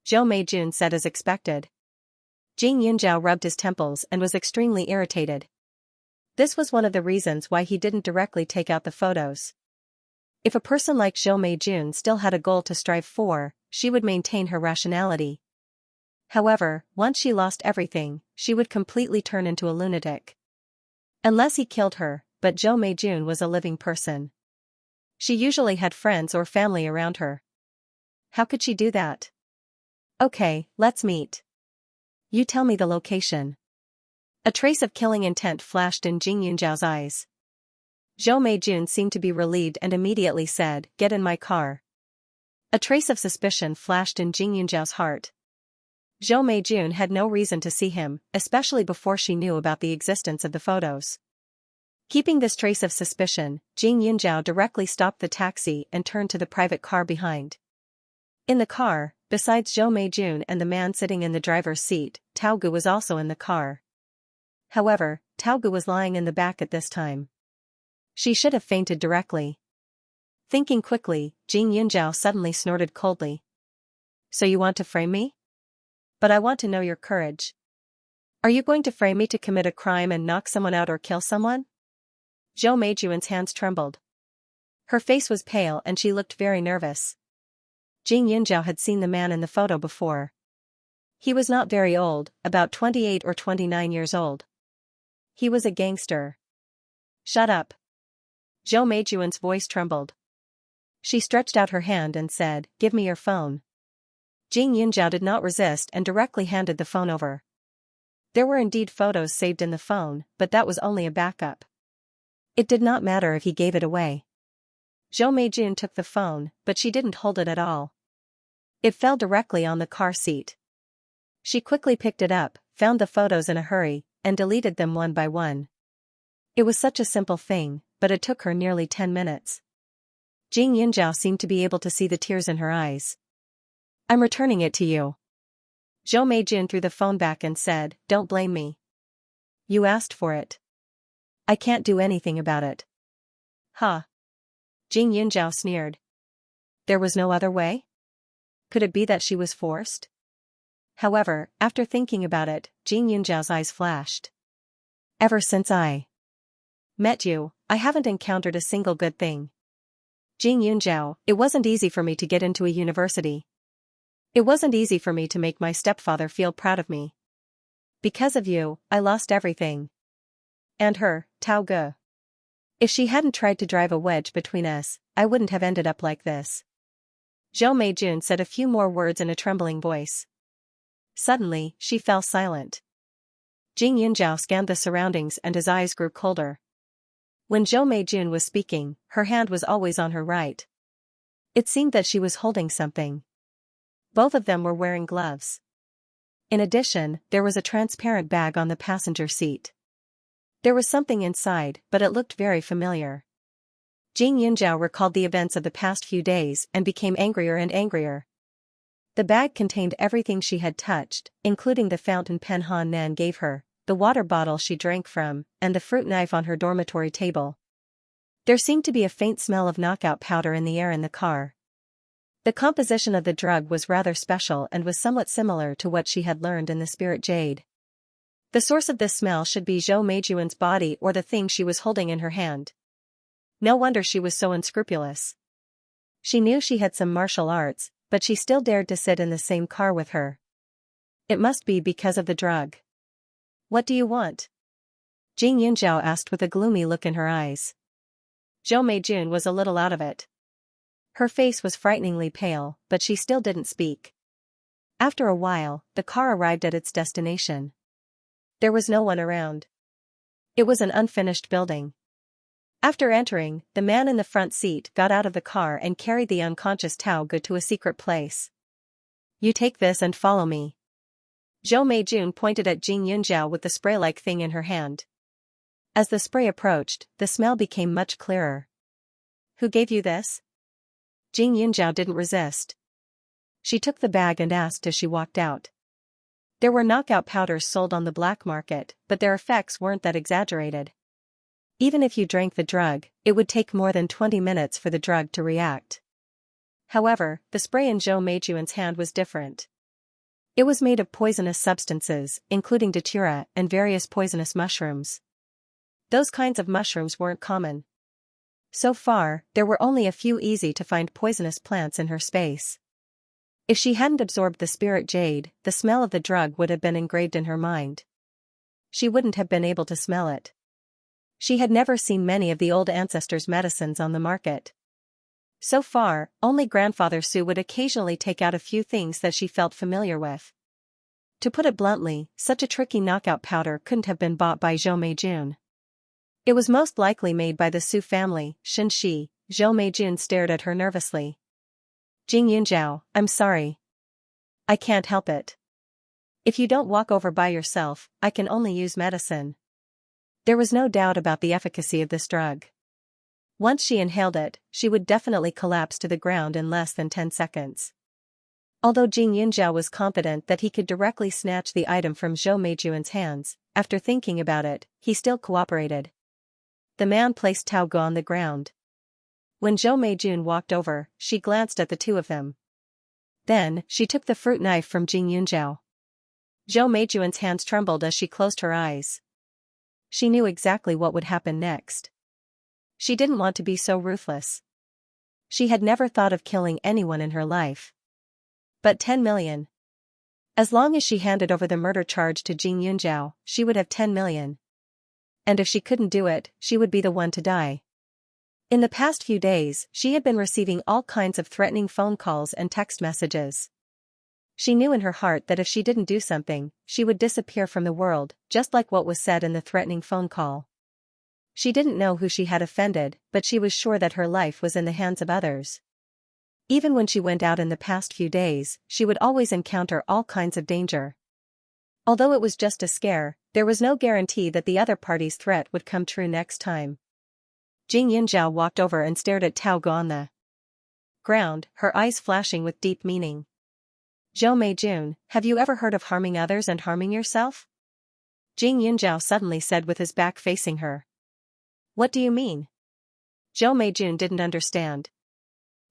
Zhou Meijun said as expected. Jing Yunzhao rubbed his temples and was extremely irritated. This was one of the reasons why he didn't directly take out the photos. If a person like Zhou Meijun still had a goal to strive for, she would maintain her rationality. However, once she lost everything, she would completely turn into a lunatic. Unless he killed her, but Zhou Meijun was a living person. She usually had friends or family around her. How could she do that? Okay, let's meet. You tell me the location. A trace of killing intent flashed in Jing Yunzhao's eyes. Zhou Meijun seemed to be relieved and immediately said, "Get in my car." A trace of suspicion flashed in Jing Yunzhao's heart. Zhou Meijun had no reason to see him, especially before she knew about the existence of the photos. Keeping this trace of suspicion, Jing Yunzhao directly stopped the taxi and turned to the private car behind. In the car, besides Zhou Meijun and the man sitting in the driver's seat, Tao Gu was also in the car. However, Tao Gu was lying in the back at this time. She should have fainted directly. Thinking quickly, Jing Yunzhao suddenly snorted coldly. So you want to frame me? But I want to know your courage. Are you going to frame me to commit a crime and knock someone out or kill someone? Zhou Meijun's hands trembled. Her face was pale and she looked very nervous. Jing Yunzhao had seen the man in the photo before. He was not very old, about 28 or 29 years old. He was a gangster. Shut up. Zhou Meijun's voice trembled. She stretched out her hand and said, "Give me your phone." Jing Yunzhao did not resist and directly handed the phone over. There were indeed photos saved in the phone, but that was only a backup. It did not matter if he gave it away. Zhou Meijun took the phone, but she didn't hold it at all. It fell directly on the car seat. She quickly picked it up, found the photos in a hurry, and deleted them one by one. It was such a simple thing, but it took her nearly 10 minutes. Jing Yunzhao seemed to be able to see the tears in her eyes. "I'm returning it to you." Zhou Meijun threw the phone back and said, "Don't blame me. You asked for it. I can't do anything about it." "Huh." Jing Yunzhao sneered. There was no other way? Could it be that she was forced? However, after thinking about it, Jing Yunzhao's eyes flashed. Ever since I met you, I haven't encountered a single good thing. Jing Yunzhao, it wasn't easy for me to get into a university. It wasn't easy for me to make my stepfather feel proud of me. Because of you, I lost everything. And her, Tao Ge. If she hadn't tried to drive a wedge between us, I wouldn't have ended up like this. Zhou Meijun said a few more words in a trembling voice. Suddenly, she fell silent. Jing Yunzhao scanned the surroundings and his eyes grew colder. When Zhou Meijun was speaking, her hand was always on her right. It seemed that she was holding something. Both of them were wearing gloves. In addition, there was a transparent bag on the passenger seat. There was something inside, but it looked very familiar. Jing Yunzhao recalled the events of the past few days and became angrier and angrier. The bag contained everything she had touched, including the fountain pen Han Nan gave her, the water bottle she drank from, and the fruit knife on her dormitory table. There seemed to be a faint smell of knockout powder in the air in the car. The composition of the drug was rather special and was somewhat similar to what she had learned in the Spirit Jade. The source of this smell should be Zhou Meijun's body or the thing she was holding in her hand. No wonder she was so unscrupulous. She knew she had some martial arts, but she still dared to sit in the same car with her. It must be because of the drug. What do you want? Jing Yunzhao asked with a gloomy look in her eyes. Zhou Meijun was a little out of it. Her face was frighteningly pale, but she still didn't speak. After a while, the car arrived at its destination. There was no one around. It was an unfinished building. After entering, the man in the front seat got out of the car and carried the unconscious Tao Ge to a secret place. You take this and follow me. Zhou Meijun pointed at Jing Yunzhao with the spray-like thing in her hand. As the spray approached, the smell became much clearer. Who gave you this? Jing Yunzhao didn't resist. She took the bag and asked as she walked out. There were knockout powders sold on the black market, but their effects weren't that exaggerated. Even if you drank the drug, it would take more than 20 minutes for the drug to react. However, the spray in Zhou Meijun's hand was different. It was made of poisonous substances, including datura and various poisonous mushrooms. Those kinds of mushrooms weren't common. So far, there were only a few easy-to-find poisonous plants in her space. If she hadn't absorbed the spirit jade, the smell of the drug would have been engraved in her mind. She wouldn't have been able to smell it. She had never seen many of the old ancestors' medicines on the market. So far, only Grandfather Su would occasionally take out a few things that she felt familiar with. To put it bluntly, such a tricky knockout powder couldn't have been bought by Zhou Meijun. It was most likely made by the Su family, Xianxia. Zhou Meijun stared at her nervously. Jing Yunjiao, I'm sorry. I can't help it. If you don't walk over by yourself, I can only use medicine. There was no doubt about the efficacy of this drug. Once she inhaled it, she would definitely collapse to the ground in less than 10 seconds. Although Jing Yunjiao was confident that he could directly snatch the item from Zhou Meijun's hands, after thinking about it, he still cooperated. The man placed Tao Ge on the ground. When Zhou Meijun walked over, she glanced at the two of them. Then, she took the fruit knife from Jing Yunjiao. Zhou Meijun's hands trembled as she closed her eyes. She knew exactly what would happen next. She didn't want to be so ruthless. She had never thought of killing anyone in her life. But 10 million. As long as she handed over the murder charge to Jing Yunjiao, she would have 10 million. And if she couldn't do it, she would be the one to die. In the past few days, she had been receiving all kinds of threatening phone calls and text messages. She knew in her heart that if she didn't do something, she would disappear from the world, just like what was said in the threatening phone call. She didn't know who she had offended, but she was sure that her life was in the hands of others. Even when she went out in the past few days, she would always encounter all kinds of danger. Although it was just a scare, there was no guarantee that the other party's threat would come true next time. Jing Yunjiao walked over and stared at Tao Ge on the ground, her eyes flashing with deep meaning. Zhou Meijun, have you ever heard of harming others and harming yourself? Jing Yunjiao suddenly said with his back facing her. What do you mean? Zhou Meijun didn't understand.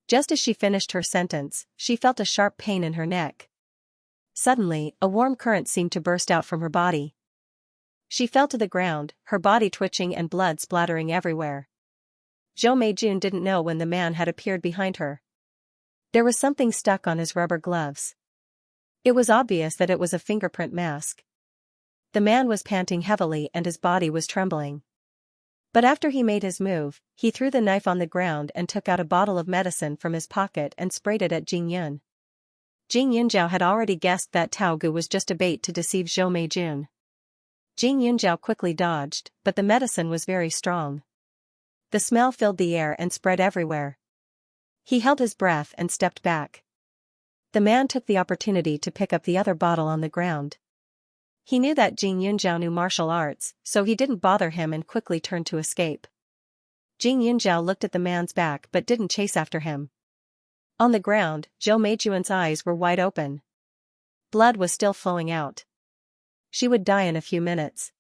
Just as she finished her sentence, she felt a sharp pain in her neck. Suddenly, a warm current seemed to burst out from her body. She fell to the ground, her body twitching and blood splattering everywhere. Zhou Meijun didn't know when the man had appeared behind her. There was something stuck on his rubber gloves. It was obvious that it was a fingerprint mask. The man was panting heavily and his body was trembling. But after he made his move, he threw the knife on the ground and took out a bottle of medicine from his pocket and sprayed it at Jing Yun. Jing Yunjiao had already guessed that Tao Ge was just a bait to deceive Zhou Meijun. Jing Yunjiao quickly dodged, but the medicine was very strong. The smell filled the air and spread everywhere. He held his breath and stepped back. The man took the opportunity to pick up the other bottle on the ground. He knew that Jing Yunjiao knew martial arts, so he didn't bother him and quickly turned to escape. Jing Yunjiao looked at the man's back but didn't chase after him. On the ground, Zhou Meijun's eyes were wide open. Blood was still flowing out. She would die in a few minutes.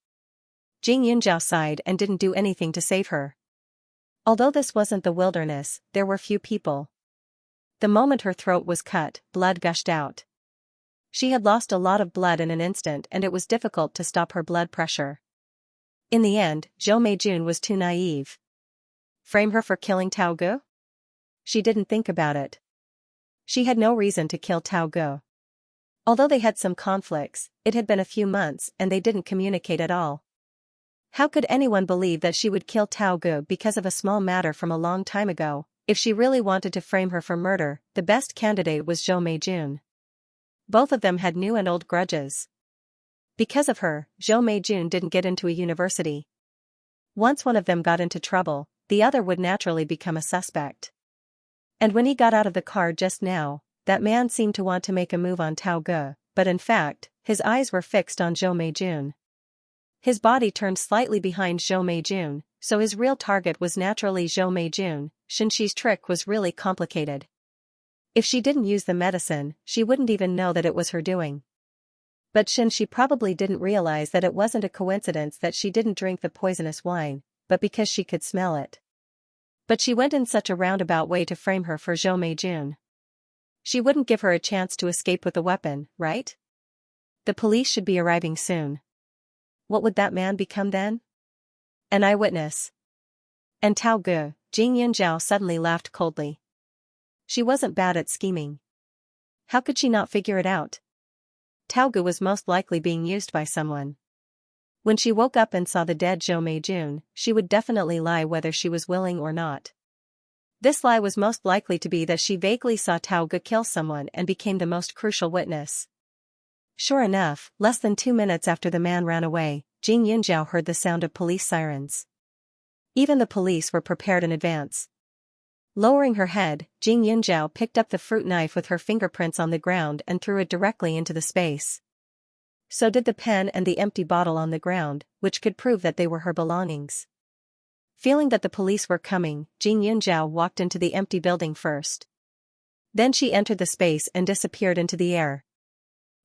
Jing Yunjiao sighed and didn't do anything to save her. Although this wasn't the wilderness, there were few people. The moment her throat was cut, blood gushed out. She had lost a lot of blood in an instant and it was difficult to stop her blood pressure. In the end, Zhou Meijun was too naive. Frame her for killing Tao Ge? She didn't think about it. She had no reason to kill Tao Ge. Although they had some conflicts, it had been a few months and they didn't communicate at all. How could anyone believe that she would kill Tao Ge because of a small matter from a long time ago? If she really wanted to frame her for murder, the best candidate was Zhou Meijun. Both of them had new and old grudges. Because of her, Zhou Meijun didn't get into a university. Once one of them got into trouble, the other would naturally become a suspect. And when he got out of the car just now, that man seemed to want to make a move on Tao Ge, but in fact, his eyes were fixed on Zhou Meijun. His body turned slightly behind Zhou Meijun, so his real target was naturally Zhou Meijun. Xianxia's trick was really complicated. If she didn't use the medicine, she wouldn't even know that it was her doing. But Xianxia probably didn't realize that it wasn't a coincidence that she didn't drink the poisonous wine, but because she could smell it. But she went in such a roundabout way to frame her for Zhou Meijun. She wouldn't give her a chance to escape with the weapon, right? The police should be arriving soon. What would that man become then? An eyewitness. And Tao Ge, Jing Yunjiao suddenly laughed coldly. She wasn't bad at scheming. How could she not figure it out? Tao Ge was most likely being used by someone. When she woke up and saw the dead Zhou Meijun, she would definitely lie whether she was willing or not. This lie was most likely to be that she vaguely saw Tao Ge kill someone and became the most crucial witness. Sure enough, less than 2 minutes after the man ran away, Jing Yunjiao heard the sound of police sirens. Even the police were prepared in advance. Lowering her head, Jing Yunjiao picked up the fruit knife with her fingerprints on the ground and threw it directly into the space. So did the pen and the empty bottle on the ground, which could prove that they were her belongings. Feeling that the police were coming, Jing Yunjiao walked into the empty building first. Then she entered the space and disappeared into the air.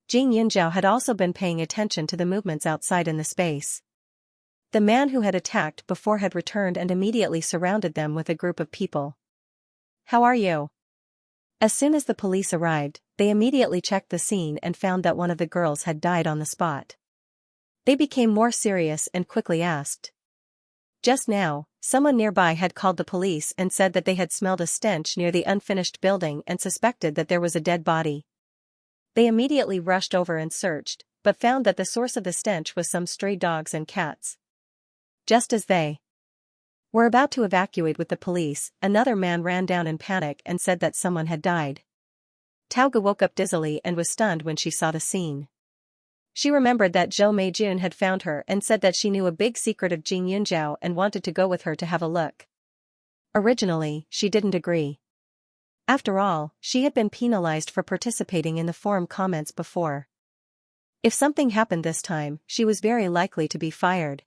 Jing Yunjiao had also been paying attention to the movements outside in the space. The man who had attacked before had returned and immediately surrounded them with a group of people. How are you? As soon as the police arrived, they immediately checked the scene and found that one of the girls had died on the spot. They became more serious and quickly asked. Just now, someone nearby had called the police and said that they had smelled a stench near the unfinished building and suspected that there was a dead body. They immediately rushed over and searched, but found that the source of the stench was some stray dogs and cats. Just as they were about to evacuate with the police, another man ran down in panic and said that someone had died. Tao Ge woke up dizzily and was stunned when she saw the scene. She remembered that Zhou Meijun had found her and said that she knew a big secret of Jing Yunjiao and wanted to go with her to have a look. Originally, she didn't agree. After all, she had been penalized for participating in the forum comments before. If something happened this time, she was very likely to be fired.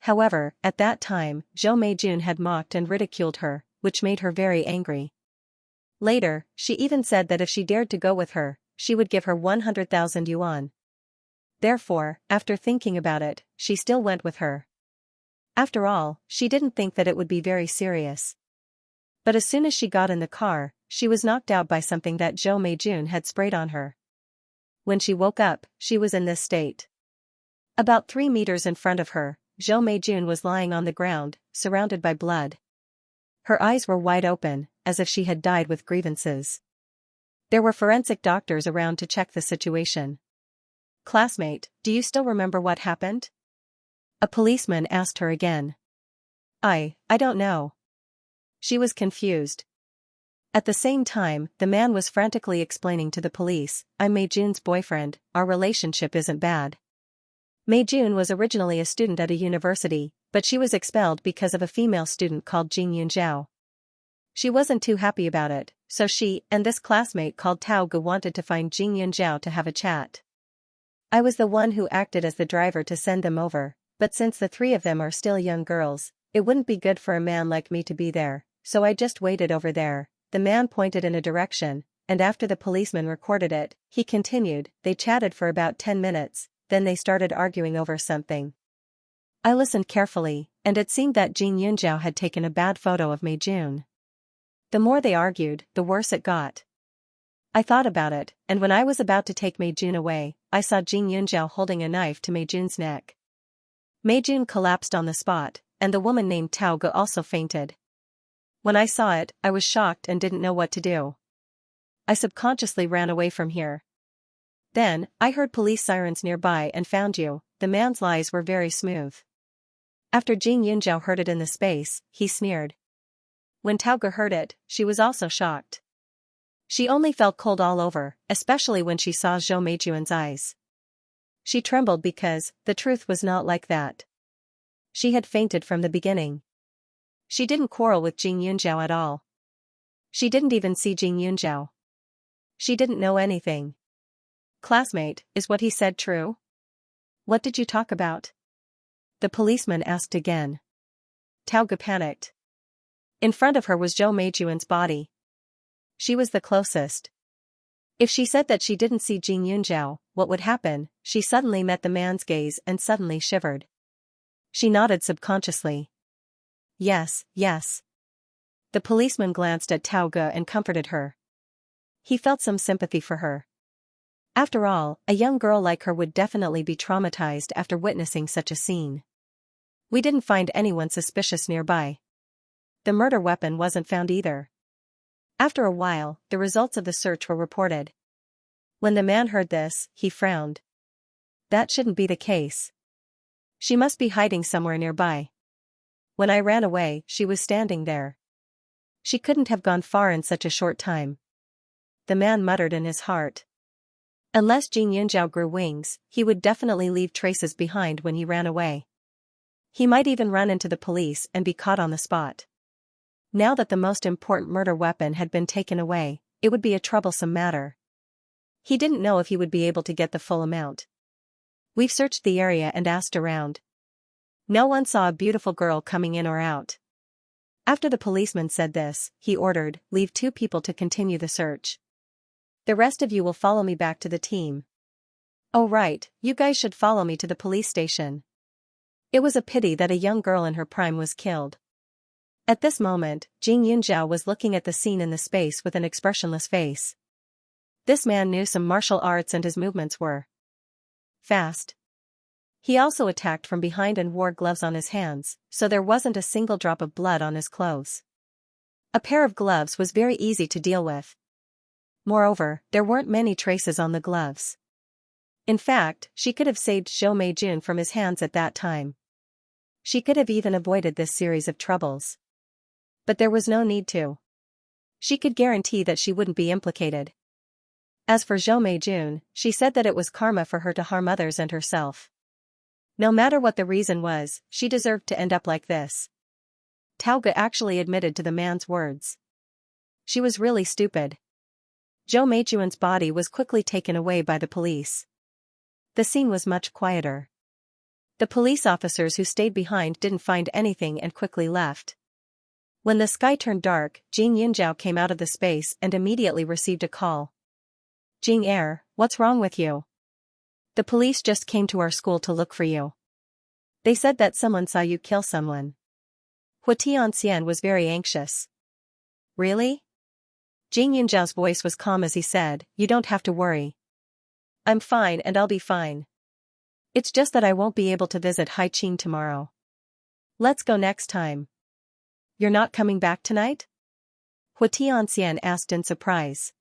However, at that time, Zhou Meijun had mocked and ridiculed her, which made her very angry. Later, she even said that if she dared to go with her, she would give her 100,000 yuan. Therefore, after thinking about it, she still went with her. After all, she didn't think that it would be very serious. But as soon as she got in the car, she was knocked out by something that Zhou Meijun had sprayed on her. When she woke up, she was in this state. About 3 meters in front of her, Zhou Meijun was lying on the ground, surrounded by blood. Her eyes were wide open, as if she had died with grievances. There were forensic doctors around to check the situation. "Classmate, do you still remember what happened?" A policeman asked her again. I don't know." She was confused. At the same time, the man was frantically explaining to the police, "I'm Meijun's boyfriend, our relationship isn't bad." Meijun was originally a student at a university, but she was expelled because of a female student called Jing Yunjiao. She wasn't too happy about it, so she and this classmate called Tao Ge wanted to find Jing Yunjiao to have a chat. I was the one who acted as the driver to send them over, but since the 3 of them are still young girls, it wouldn't be good for a man like me to be there, so I just waited over there. The man pointed in a direction, and after the policeman recorded it, he continued, "They chatted for about 10 minutes, then they started arguing over something." I listened carefully, and it seemed that Jing Yunjiao had taken a bad photo of Meijun. The more they argued, the worse it got. I thought about it, and when I was about to take Meijun away, I saw Jing Yunjiao holding a knife to Meijun's neck. Meijun collapsed on the spot, and the woman named Tao Ge also fainted. When I saw it, I was shocked and didn't know what to do. I subconsciously ran away from here. Then, I heard police sirens nearby and found you. The man's lies were very smooth. After Jing Yunjiao heard it in the space, he sneered. When Tao Ge heard it, she was also shocked. She only felt cold all over, especially when she saw Zhou Meijun's eyes. She trembled because the truth was not like that. She had fainted from the beginning. She didn't quarrel with Jing Yunjiao at all. She didn't even see Jing Yunjiao. She didn't know anything. "Classmate, is what he said true? What did you talk about?" the policeman asked again. Tao Ge panicked. In front of her was Zhou Meijun's body. She was the closest. If she said that she didn't see Jing Yunjiao, what would happen? She suddenly met the man's gaze and suddenly shivered. She nodded subconsciously. Yes. The policeman glanced at Tao Ge and comforted her. He felt some sympathy for her. After all, a young girl like her would definitely be traumatized after witnessing such a scene. We didn't find anyone suspicious nearby. The murder weapon wasn't found either. After a while, the results of the search were reported. When the man heard this, he frowned. That shouldn't be the case. She must be hiding somewhere nearby. When I ran away, she was standing there. She couldn't have gone far in such a short time. The man muttered in his heart. Unless Jing Yunjiao grew wings, he would definitely leave traces behind when he ran away. He might even run into the police and be caught on the spot. Now that the most important murder weapon had been taken away, it would be a troublesome matter. He didn't know if he would be able to get the full amount. We've searched the area and asked around. No one saw a beautiful girl coming in or out. After the policeman said this, he ordered, "Leave 2 people to continue the search. The rest of you will follow me back to the team." "Oh right, you guys should follow me to the police station." It was a pity that a young girl in her prime was killed. At this moment, Jing Yunjiao was looking at the scene in the space with an expressionless face. This man knew some martial arts and his movements were fast. He also attacked from behind and wore gloves on his hands, so there wasn't a single drop of blood on his clothes. A pair of gloves was very easy to deal with. Moreover, there weren't many traces on the gloves. In fact, she could have saved Zhou Meijun from his hands at that time. She could have even avoided this series of troubles. But there was no need to. She could guarantee that she wouldn't be implicated. As for Zhou Meijun, she said that it was karma for her to harm others and herself. No matter what the reason was, she deserved to end up like this. Tauge actually admitted to the man's words. She was really stupid. Zhou Meijun's body was quickly taken away by the police. The scene was much quieter. The police officers who stayed behind didn't find anything and quickly left. When the sky turned dark, Jing Yunjiao came out of the space and immediately received a call. "Jing Er, what's wrong with you? The police just came to our school to look for you. They said that someone saw you kill someone." Xianxia was very anxious. "Really?" Jing Yunjiao's voice was calm as he said, "You don't have to worry. I'm fine and I'll be fine. It's just that I won't be able to visit Haiqing tomorrow. Let's go next time." "You're not coming back tonight?" Xianxia asked in surprise.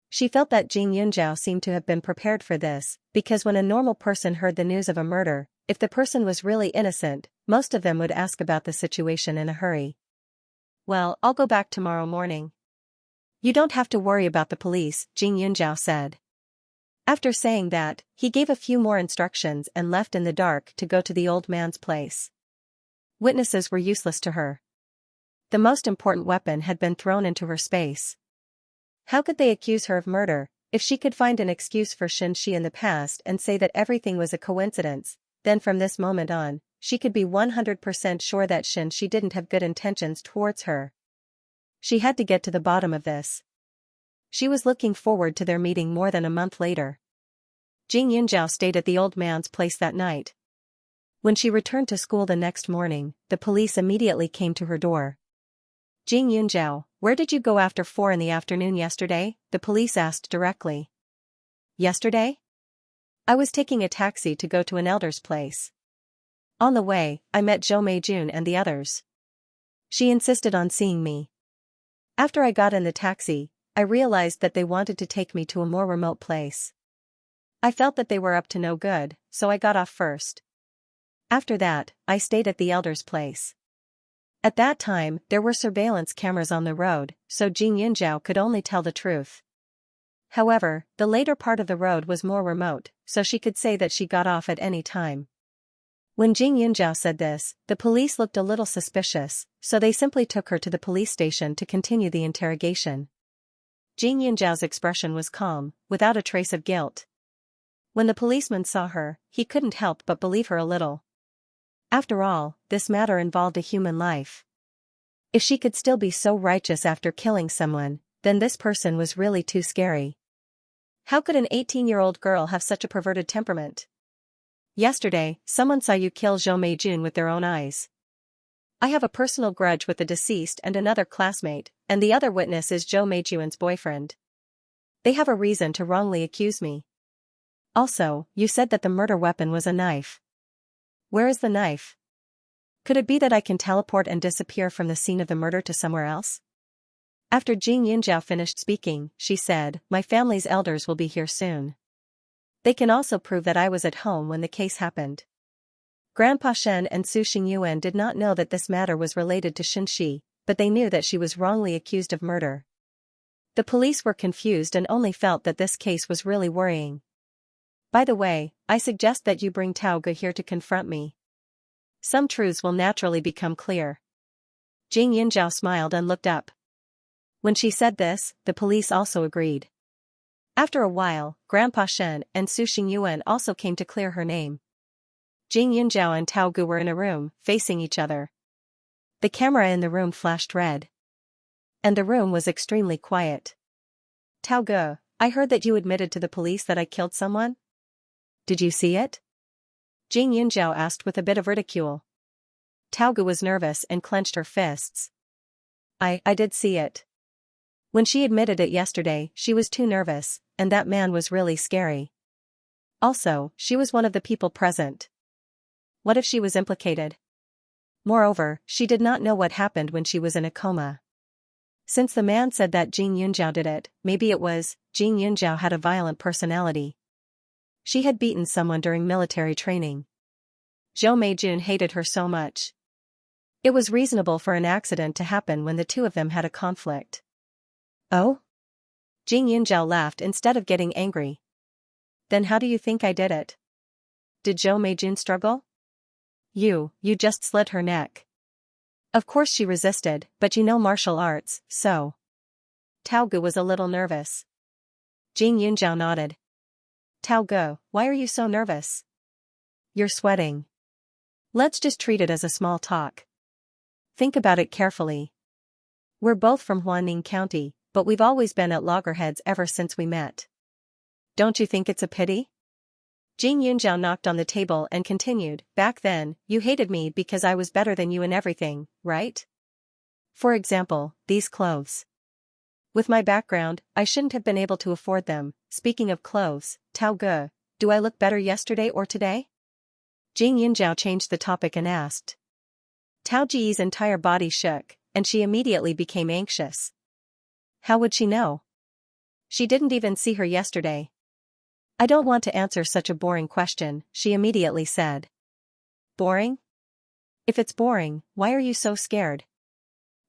She felt that Jing Yunjiao seemed to have been prepared for this, because when a normal person heard the news of a murder, if the person was really innocent, most of them would ask about the situation in a hurry. "Well, I'll go back tomorrow morning." "You don't have to worry about the police," Jing Yunjiao said. After saying that, he gave a few more instructions and left in the dark to go to the old man's place. Witnesses were useless to her. The most important weapon had been thrown into her space. How could they accuse her of murder, if she could find an excuse for Xianxia in the past and say that everything was a coincidence? Then from this moment on, she could be 100% sure that Xianxia didn't have good intentions towards her. She had to get to the bottom of this. She was looking forward to their meeting more than a month later. Jing Yunjiao stayed at the old man's place that night. When she returned to school the next morning, the police immediately came to her door. "Jing Yunjiao, where did you go after 4 in the afternoon yesterday?" the police asked directly. "Yesterday? I was taking a taxi to go to an elder's place. On the way, I met Zhou Meijun and the others. She insisted on seeing me. After I got in the taxi, I realized that they wanted to take me to a more remote place. I felt that they were up to no good, so I got off first. After that, I stayed at the elder's place. At that time, there were surveillance cameras on the road, so Jing Yunjiao could only tell the truth. However, the later part of the road was more remote, so she could say that she got off at any time." When Jing Yunjiao said this, the police looked a little suspicious, so they simply took her to the police station to continue the interrogation. Jing Yunjiao's expression was calm, without a trace of guilt. When the policeman saw her, he couldn't help but believe her a little. After all, this matter involved a human life. If she could still be so righteous after killing someone, then this person was really too scary. How could an 18-year-old girl have such a perverted temperament? "Yesterday, someone saw you kill Zhou Meijun with their own eyes. I have a personal grudge with the deceased and another classmate, and the other witness is Zhou Meijun's boyfriend. They have a reason to wrongly accuse me. Also, you said that the murder weapon was a knife. Where is the knife? Could it be that I can teleport and disappear from the scene of the murder to somewhere else? After Jing Yunjiao finished speaking, she said, my family's elders will be here soon. They can also prove that I was at home when the case happened. Grandpa Shen and Su Xingyuan did not know that this matter was related to Xianxia, but they knew that she was wrongly accused of murder. The police were confused and only felt that this case was really worrying. By the way, I suggest that you bring Tao Ge here to confront me. Some truths will naturally become clear. Jing Yunjiao smiled and looked up. When she said this, the police also agreed. After a while, Grandpa Shen and Su Xingyuan also came to clear her name. Jing Yunjiao and Tao Ge were in a room, facing each other. The camera in the room flashed red. And the room was extremely quiet. Tao Ge, I heard that you admitted to the police that I killed someone? Did you see it? Jing Yunjiao asked with a bit of ridicule. Tao Ge was nervous and clenched her fists. I did see it. When she admitted it yesterday, she was too nervous, and that man was really scary. Also, she was one of the people present. What if she was implicated? Moreover, she did not know what happened when she was in a coma. Since the man said that Jing Yunjiao did it, maybe it was, Jing Yunjiao had a violent personality. She had beaten someone during military training. Zhou Meijun hated her so much. It was reasonable for an accident to happen when the two of them had a conflict. Oh? Jing Yunjiao laughed instead of getting angry. Then how do you think I did it? Did Zhou Meijun struggle? You just slit her neck. Of course she resisted, but you know martial arts, so. Tao Ge was a little nervous. Jing Yunjiao nodded. Tao Ge, why are you so nervous? You're sweating. Let's just treat it as a small talk. Think about it carefully. We're both from Huaning County, but we've always been at loggerheads ever since we met. Don't you think it's a pity? Jing Yunjiao knocked on the table and continued, back then, you hated me because I was better than you in everything, right? For example, these clothes. With my background, I shouldn't have been able to afford them. Speaking of clothes, Tao Ge, do I look better yesterday or today? Jing Yunjiao changed the topic and asked. Tao Ji's entire body shook, and she immediately became anxious. How would she know? She didn't even see her yesterday. I don't want to answer such a boring question, she immediately said. Boring? If it's boring, why are you so scared?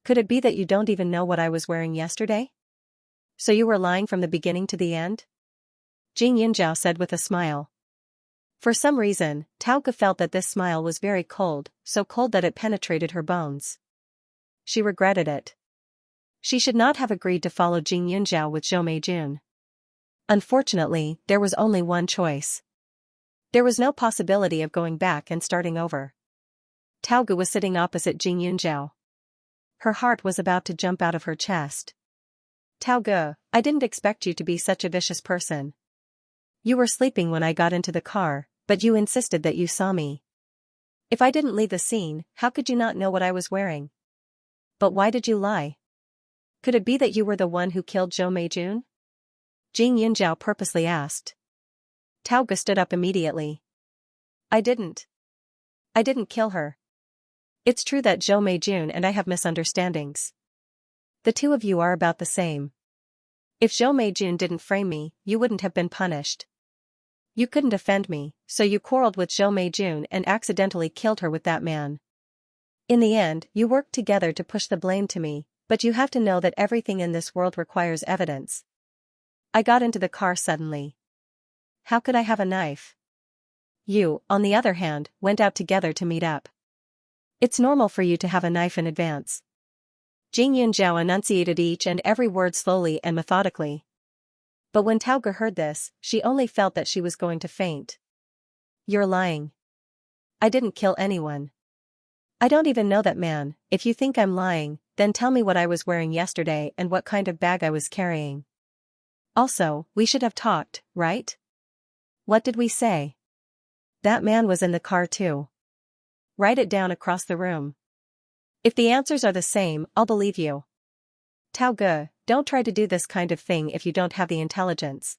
Could it be that you don't even know what I was wearing yesterday? So you were lying from the beginning to the end? Jing Yunjiao said with a smile. For some reason, Tao Ge felt that this smile was very cold, so cold that it penetrated her bones. She regretted it. She should not have agreed to follow Jing Yunjiao with Zhou Meijun. Unfortunately, there was only one choice. There was no possibility of going back and starting over. Tao Ge was sitting opposite Jing Yunjiao. Her heart was about to jump out of her chest. Tao Ge, I didn't expect you to be such a vicious person. You were sleeping when I got into the car, but you insisted that you saw me. If I didn't leave the scene, how could you not know what I was wearing? But why did you lie? Could it be that you were the one who killed Zhou Meijun? Jing Yunjiao purposely asked. Tao Ge stood up immediately. I didn't kill her. It's true that Zhou Meijun and I have misunderstandings. The two of you are about the same. If Zhou Meijun didn't frame me, you wouldn't have been punished. You couldn't offend me, so you quarreled with Zhou Meijun and accidentally killed her with that man. In the end, you worked together to push the blame to me, but you have to know that everything in this world requires evidence. I got into the car suddenly. How could I have a knife? You, on the other hand, went out together to meet up. It's normal for you to have a knife in advance. Jing Yunjiao enunciated each and every word slowly and methodically. But when Tao Ge heard this, she only felt that she was going to faint. You're lying. I didn't kill anyone. I don't even know that man. If you think I'm lying, then tell me what I was wearing yesterday and what kind of bag I was carrying. Also, we should have talked, right? What did we say? That man was in the car too. Write it down across the room. If the answers are the same, I'll believe you. Tao Ge, don't try to do this kind of thing if you don't have the intelligence.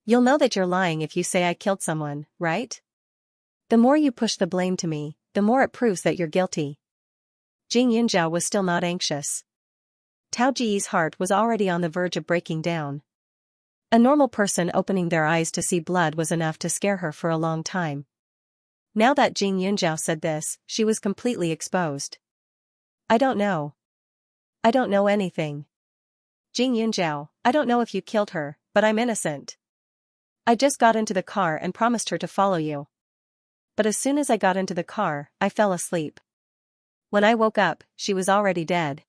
You'll know that you're lying if you say I killed someone, right? The more you push the blame to me, the more it proves that you're guilty. Jing Yunjiao was still not anxious. Tao Ji's heart was already on the verge of breaking down. A normal person opening their eyes to see blood was enough to scare her for a long time. Now that Jing Yunjiao said this, she was completely exposed. I don't know. I don't know anything. Jing Yunjiao, I don't know if you killed her, but I'm innocent. I just got into the car and promised her to follow you. But as soon as I got into the car, I fell asleep. When I woke up, she was already dead.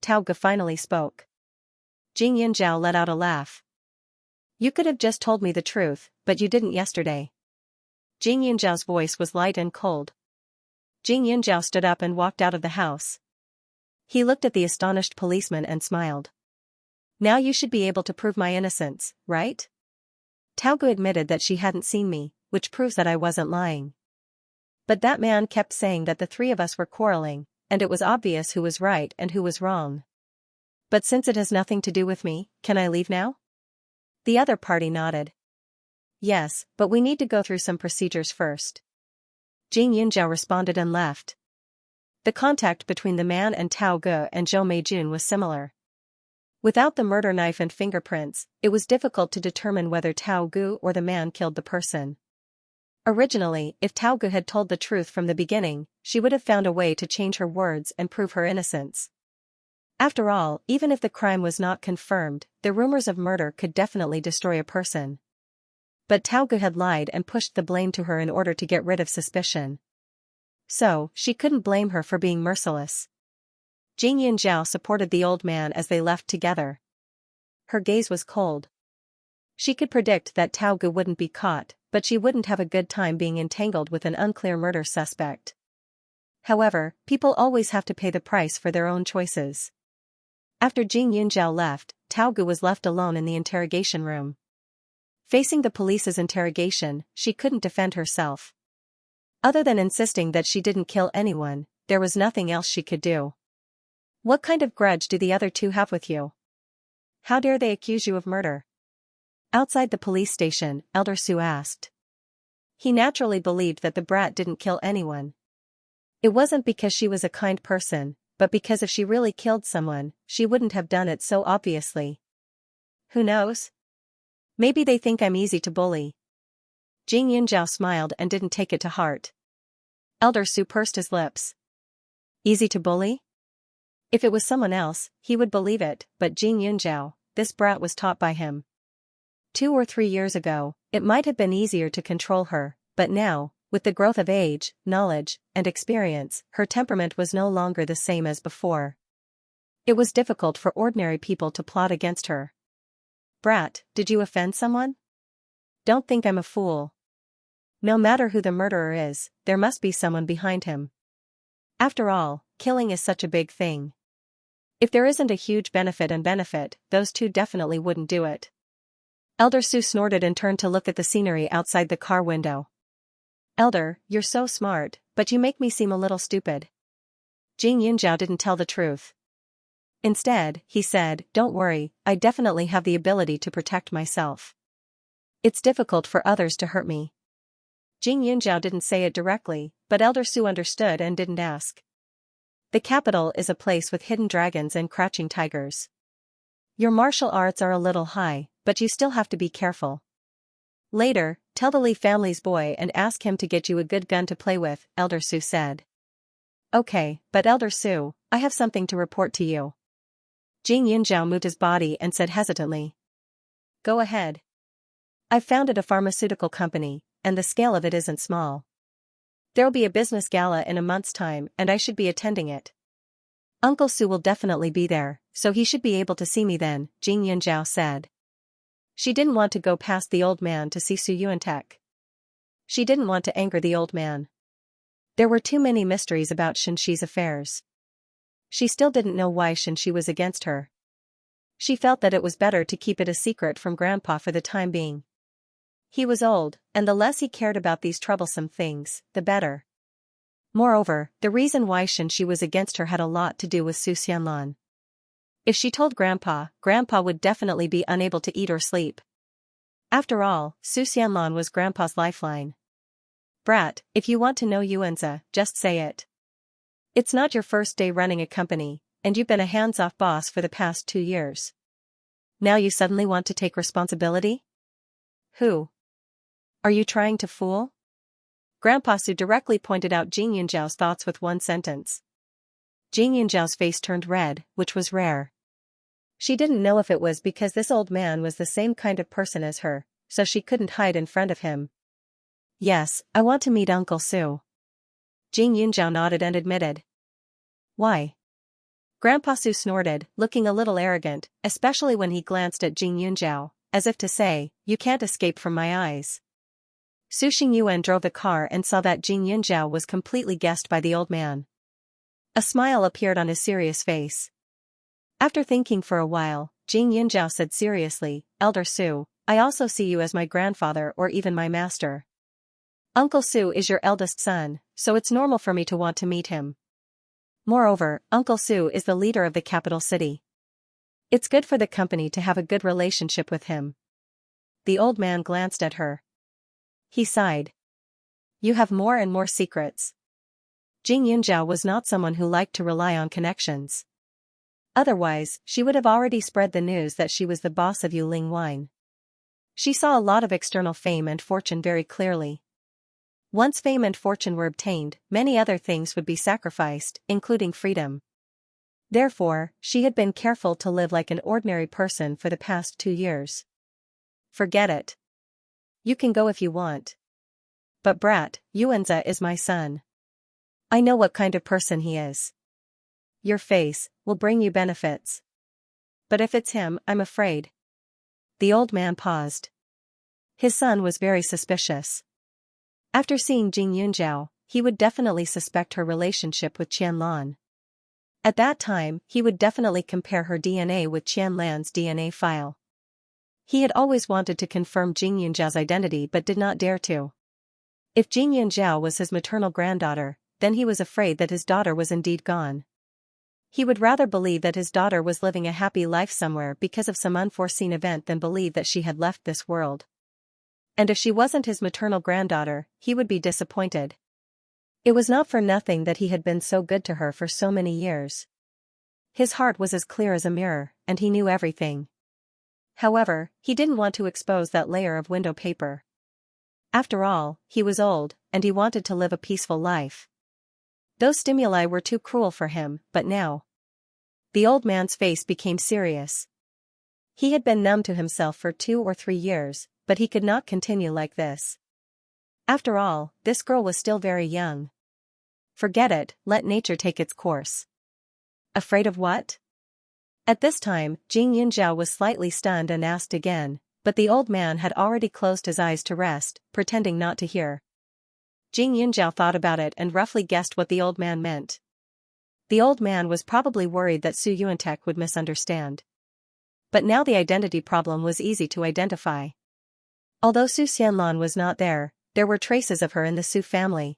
Tao Ge finally spoke. Jing Yunjiao let out a laugh. You could have just told me the truth, but you didn't yesterday. Jing Yunjiao's voice was light and cold. Jing Yunjiao stood up and walked out of the house. He looked at the astonished policeman and smiled. Now you should be able to prove my innocence, right? Tao Ge admitted that she hadn't seen me, which proves that I wasn't lying. But that man kept saying that the three of us were quarreling, and it was obvious who was right and who was wrong. But since it has nothing to do with me, can I leave now? The other party nodded. Yes, but we need to go through some procedures first. Jing Yunjiao responded and left. The contact between the man and Tao Ge and Zhou Meijun was similar. Without the murder knife and fingerprints, it was difficult to determine whether Tao Ge or the man killed the person. Originally, if Tao Ge had told the truth from the beginning, she would have found a way to change her words and prove her innocence. After all, even if the crime was not confirmed, the rumors of murder could definitely destroy a person. But Tao Ge had lied and pushed the blame to her in order to get rid of suspicion. So, she couldn't blame her for being merciless. Jing Yunjiao supported the old man as they left together. Her gaze was cold. She could predict that Tao Ge wouldn't be caught, but she wouldn't have a good time being entangled with an unclear murder suspect. However, people always have to pay the price for their own choices. After Jing Yunjiao left, Tao Ge was left alone in the interrogation room. Facing the police's interrogation, she couldn't defend herself. Other than insisting that she didn't kill anyone, there was nothing else she could do. What kind of grudge do the other two have with you? How dare they accuse you of murder? Outside the police station, Elder Su asked. He naturally believed that the brat didn't kill anyone. It wasn't because she was a kind person, but because if she really killed someone, she wouldn't have done it so obviously. Who knows? Maybe they think I'm easy to bully. Jing Yunjiao smiled and didn't take it to heart. Elder Su pursed his lips. Easy to bully? If it was someone else, he would believe it, but Jing Yunjiao, this brat was taught by him. 2 or 3 years ago, it might have been easier to control her, but now, with the growth of age, knowledge, and experience, her temperament was no longer the same as before. It was difficult for ordinary people to plot against her. Brat, did you offend someone? Don't think I'm a fool. No matter who the murderer is, there must be someone behind him. After all, killing is such a big thing. If there isn't a huge benefit, those two definitely wouldn't do it. Elder Su snorted and turned to look at the scenery outside the car window. Elder, you're so smart, but you make me seem a little stupid. Jing Yunjiao didn't tell the truth. Instead, he said, don't worry, I definitely have the ability to protect myself. It's difficult for others to hurt me. Jing Yunjiao didn't say it directly, but Elder Su understood and didn't ask. The capital is a place with hidden dragons and crouching tigers. Your martial arts are a little high, but you still have to be careful. Later, tell the Li family's boy and ask him to get you a good gun to play with, Elder Su said. Okay, but Elder Su, I have something to report to you. Jing Yunjiao moved his body and said hesitantly. Go ahead. I've founded a pharmaceutical company, and the scale of it isn't small. There'll be a business gala in a month's time and I should be attending it. Uncle Su will definitely be there, so he should be able to see me then, Jing Yunjiao said. She didn't want to go past the old man to see Su Yuantek. She didn't want to anger the old man. There were too many mysteries about Xianxi's affairs. She still didn't know why Xianxi was against her. She felt that it was better to keep it a secret from Grandpa for the time being. He was old, and the less he cared about these troublesome things, the better. Moreover, the reason why Xianxi was against her had a lot to do with Su Xianlan. If she told Grandpa, Grandpa would definitely be unable to eat or sleep. After all, Su Xianlan was Grandpa's lifeline. Brat, if you want to know Xianxia, just say it. It's not your first day running a company, and you've been a hands-off boss for the past 2 years. Now you suddenly want to take responsibility? Who? Are you trying to fool? Grandpa Su directly pointed out Jing Yunjiao's thoughts with one sentence. Jing Yunjiao's face turned red, which was rare. She didn't know if it was because this old man was the same kind of person as her, so she couldn't hide in front of him. Yes, I want to meet Uncle Su. Jing Yunjiao nodded and admitted. Why? Grandpa Su snorted, looking a little arrogant, especially when he glanced at Jing Yunjiao, as if to say, you can't escape from my eyes. Su Xingyuan drove the car and saw that Jing Yunjiao was completely guessed by the old man. A smile appeared on his serious face. After thinking for a while, Jing Yunjiao said seriously, Elder Su, I also see you as my grandfather or even my master. Uncle Su is your eldest son, so it's normal for me to want to meet him. Moreover, Uncle Su is the leader of the capital city. It's good for the company to have a good relationship with him. The old man glanced at her. He sighed. You have more and more secrets. Jing Yunjiao was not someone who liked to rely on connections. Otherwise, she would have already spread the news that she was the boss of Yuling Wine. She saw a lot of external fame and fortune very clearly. Once fame and fortune were obtained, many other things would be sacrificed, including freedom. Therefore, she had been careful to live like an ordinary person for the past 2 years. Forget it. You can go if you want. But Brat, Xianxia is my son. I know what kind of person he is. Your face will bring you benefits. But if it's him, I'm afraid. The old man paused. His son was very suspicious. After seeing Jing Yunjiao, he would definitely suspect her relationship with Qianlan. At that time, he would definitely compare her DNA with Qianlan's DNA file. He had always wanted to confirm Jing Yunjiao's identity but did not dare to. If Jing Yunjiao was his maternal granddaughter, then he was afraid that his daughter was indeed gone. He would rather believe that his daughter was living a happy life somewhere because of some unforeseen event than believe that she had left this world. And if she wasn't his maternal granddaughter, he would be disappointed. It was not for nothing that he had been so good to her for so many years. His heart was as clear as a mirror, and he knew everything. However, he didn't want to expose that layer of window paper. After all, he was old, and he wanted to live a peaceful life. Those stimuli were too cruel for him, but now. The old man's face became serious. He had been numb to himself for 2 or 3 years, but he could not continue like this. After all, this girl was still very young. Forget it, let nature take its course. Afraid of what? At this time, Jing Yunjiao was slightly stunned and asked again, but the old man had already closed his eyes to rest, pretending not to hear. Jing Yunjiao thought about it and roughly guessed what the old man meant. The old man was probably worried that Su Yuantek would misunderstand. But now the identity problem was easy to identify. Although Su Xianlan was not there, there were traces of her in the Su family.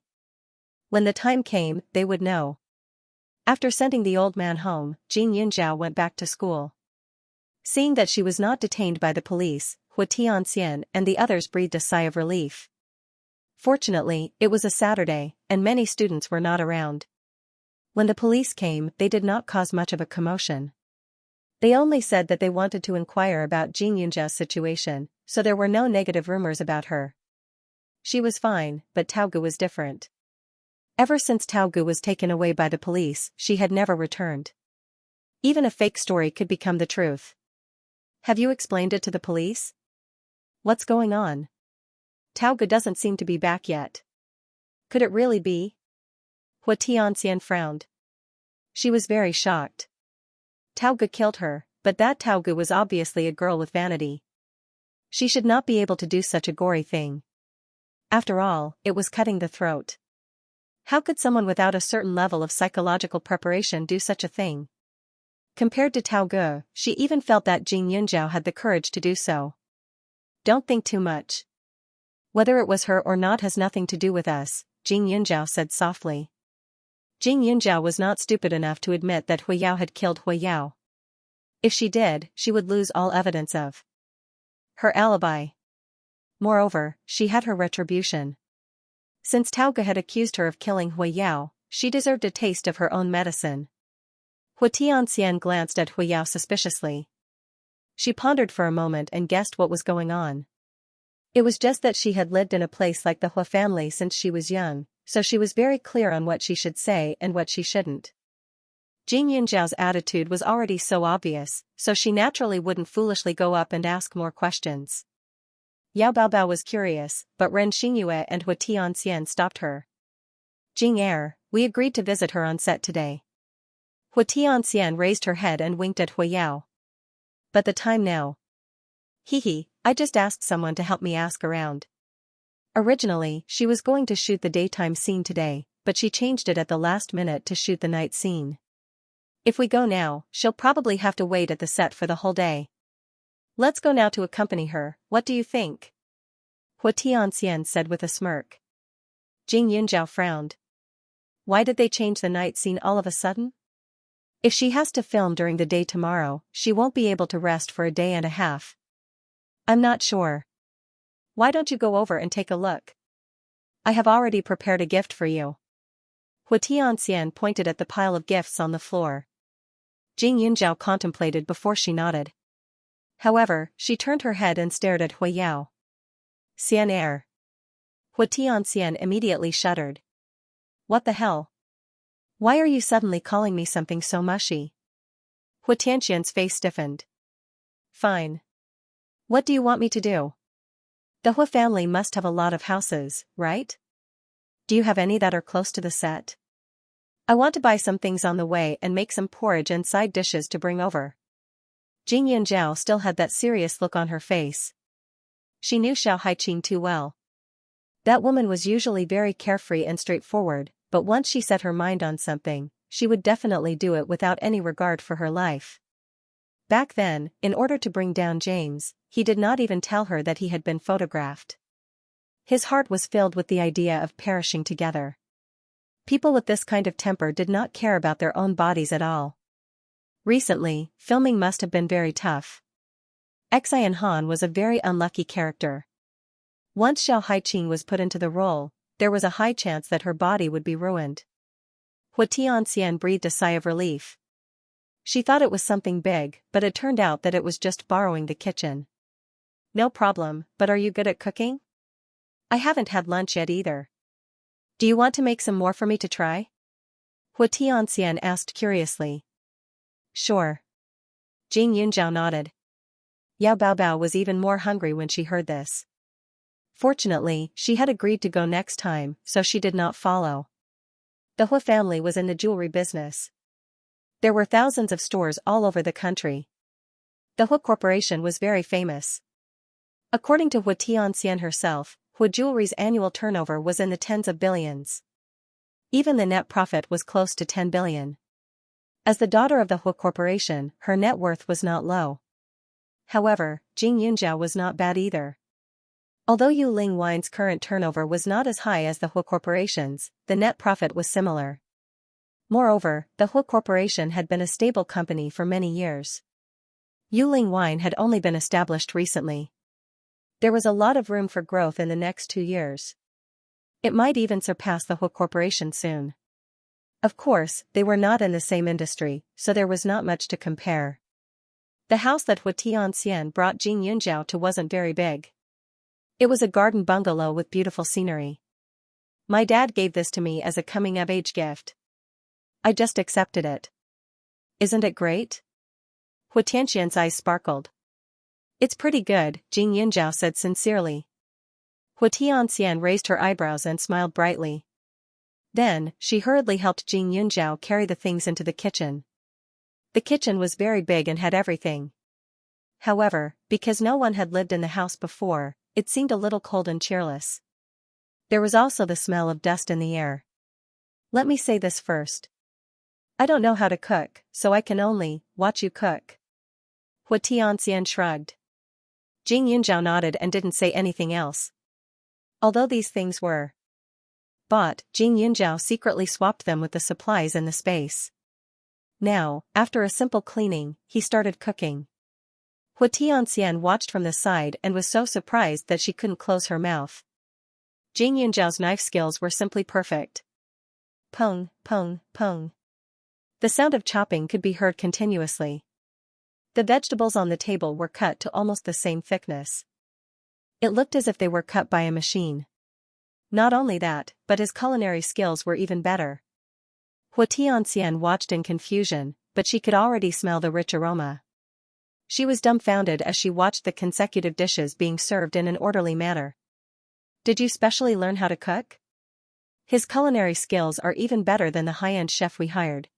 When the time came, they would know. After sending the old man home, Jing Yunjiao went back to school. Seeing that she was not detained by the police, Xianxia and the others breathed a sigh of relief. Fortunately, it was a Saturday, and many students were not around. When the police came, they did not cause much of a commotion. They only said that they wanted to inquire about Jing Yunjiao's situation, so there were no negative rumors about her. She was fine, but Taogu was different. Ever since Taogu was taken away by the police, she had never returned. Even a fake story could become the truth. Have you explained it to the police? What's going on? Taogu doesn't seem to be back yet. Could it really be? Xianxia frowned. She was very shocked. Taogu killed her, but that Taogu was obviously a girl with vanity. She should not be able to do such a gory thing. After all, it was cutting the throat. How could someone without a certain level of psychological preparation do such a thing? Compared to Taogu, she even felt that Jing Yunjiao had the courage to do so. Don't think too much. Whether it was her or not has nothing to do with us, Jing Yunjiao said softly. Jing Yunjiao was not stupid enough to admit that Hui Yao had killed Hui Yao. If she did, she would lose all evidence of her alibi. Moreover, she had her retribution. Since Tauge had accused her of killing Hui Yao, she deserved a taste of her own medicine. Hu Tianxian glanced at Hui Yao suspiciously. She pondered for a moment and guessed what was going on. It was just that she had lived in a place like the Hu family since she was young, so she was very clear on what she should say and what she shouldn't. Jing Yunjiao's attitude was already so obvious, so she naturally wouldn't foolishly go up and ask more questions. Yao Baobao was curious, but Ren Xingyue and Hu Tianxian stopped her. Jing we agreed to visit her on set today. Hu Tianxian raised her head and winked at Hui Yao. But the time now. I just asked someone to help me ask around. Originally, she was going to shoot the daytime scene today, but she changed it at the last minute to shoot the night scene. If we go now, she'll probably have to wait at the set for the whole day. Let's go now to accompany her, what do you think? Hu Tianxian said with a smirk. Jing Yunjiao frowned. Why did they change the night scene all of a sudden? If she has to film during the day tomorrow, she won't be able to rest for a day and a half. I'm not sure. Why don't you go over and take a look? I have already prepared a gift for you. Hu Tianxian pointed at the pile of gifts on the floor. Jing Yunjiao contemplated before she nodded. However, she turned her head and stared at Hui Yao. Xian Hu Tianxian immediately shuddered. What the hell? Why are you suddenly calling me something so mushy? Hu Tianxian's face stiffened. Fine. What do you want me to do? The Hu family must have a lot of houses, right? Do you have any that are close to the set? I want to buy some things on the way and make some porridge and side dishes to bring over. Jing Yunjiao still had that serious look on her face. She knew Xiao Haiqing too well. That woman was usually very carefree and straightforward, but once she set her mind on something, she would definitely do it without any regard for her life. Back then, in order to bring down James, he did not even tell her that he had been photographed. His heart was filled with the idea of perishing together. People with this kind of temper did not care about their own bodies at all. Recently, filming must have been very tough. Xian Han was a very unlucky character. Once Xiao Haiqing was put into the role, there was a high chance that her body would be ruined. Hu Tianxian breathed a sigh of relief. She thought it was something big, but it turned out that it was just borrowing the kitchen. No problem, but are you good at cooking? I haven't had lunch yet either. Do you want to make some more for me to try? Hu Tianxian asked curiously. Sure. Jing Yunjiao nodded. Yao Baobao was even more hungry when she heard this. Fortunately, she had agreed to go next time, so she did not follow. The Hu family was in the jewelry business. There were thousands of stores all over the country. The Hu Corporation was very famous. According to Hu Tianxian herself, Hu Jewelry's annual turnover was in the tens of billions. Even the net profit was close to 10 billion. As the daughter of the Hu Corporation, her net worth was not low. However, Jing Yunjiao was not bad either. Although Yuling Wine's current turnover was not as high as the Hu Corporation's, the net profit was similar. Moreover, the Hu Corporation had been a stable company for many years. Yuling Wine had only been established recently. There was a lot of room for growth in the next 2 years. It might even surpass the Hu Corporation soon. Of course, they were not in the same industry, so there was not much to compare. The house that Hu Tianxian brought Jing Yunjiao to wasn't very big. It was a garden bungalow with beautiful scenery. My dad gave this to me as a coming-of-age gift. I just accepted it. Isn't it great? Hu Tianxian's eyes sparkled. It's pretty good, Jing Yunjiao said sincerely. Hu Tianxian raised her eyebrows and smiled brightly. Then, she hurriedly helped Jing Yunjiao carry the things into the kitchen. The kitchen was very big and had everything. However, because no one had lived in the house before, it seemed a little cold and cheerless. There was also the smell of dust in the air. Let me say this first. I don't know how to cook, so I can only watch you cook. Hu Tianxian shrugged. Jing Yunjiao nodded and didn't say anything else. Although these things were bought, Jing Yunjiao secretly swapped them with the supplies in the space. Now, after a simple cleaning, he started cooking. Hua Tianxian watched from the side and was so surprised that she couldn't close her mouth. Jing Yunjiao's knife skills were simply perfect. Pong, pong, pong. The sound of chopping could be heard continuously. The vegetables on the table were cut to almost the same thickness. It looked as if they were cut by a machine. Not only that, but his culinary skills were even better. Hua Tianxian watched in confusion, but she could already smell the rich aroma. She was dumbfounded as she watched the consecutive dishes being served in an orderly manner. Did you specially learn how to cook? His culinary skills are even better than the high-end chef we hired.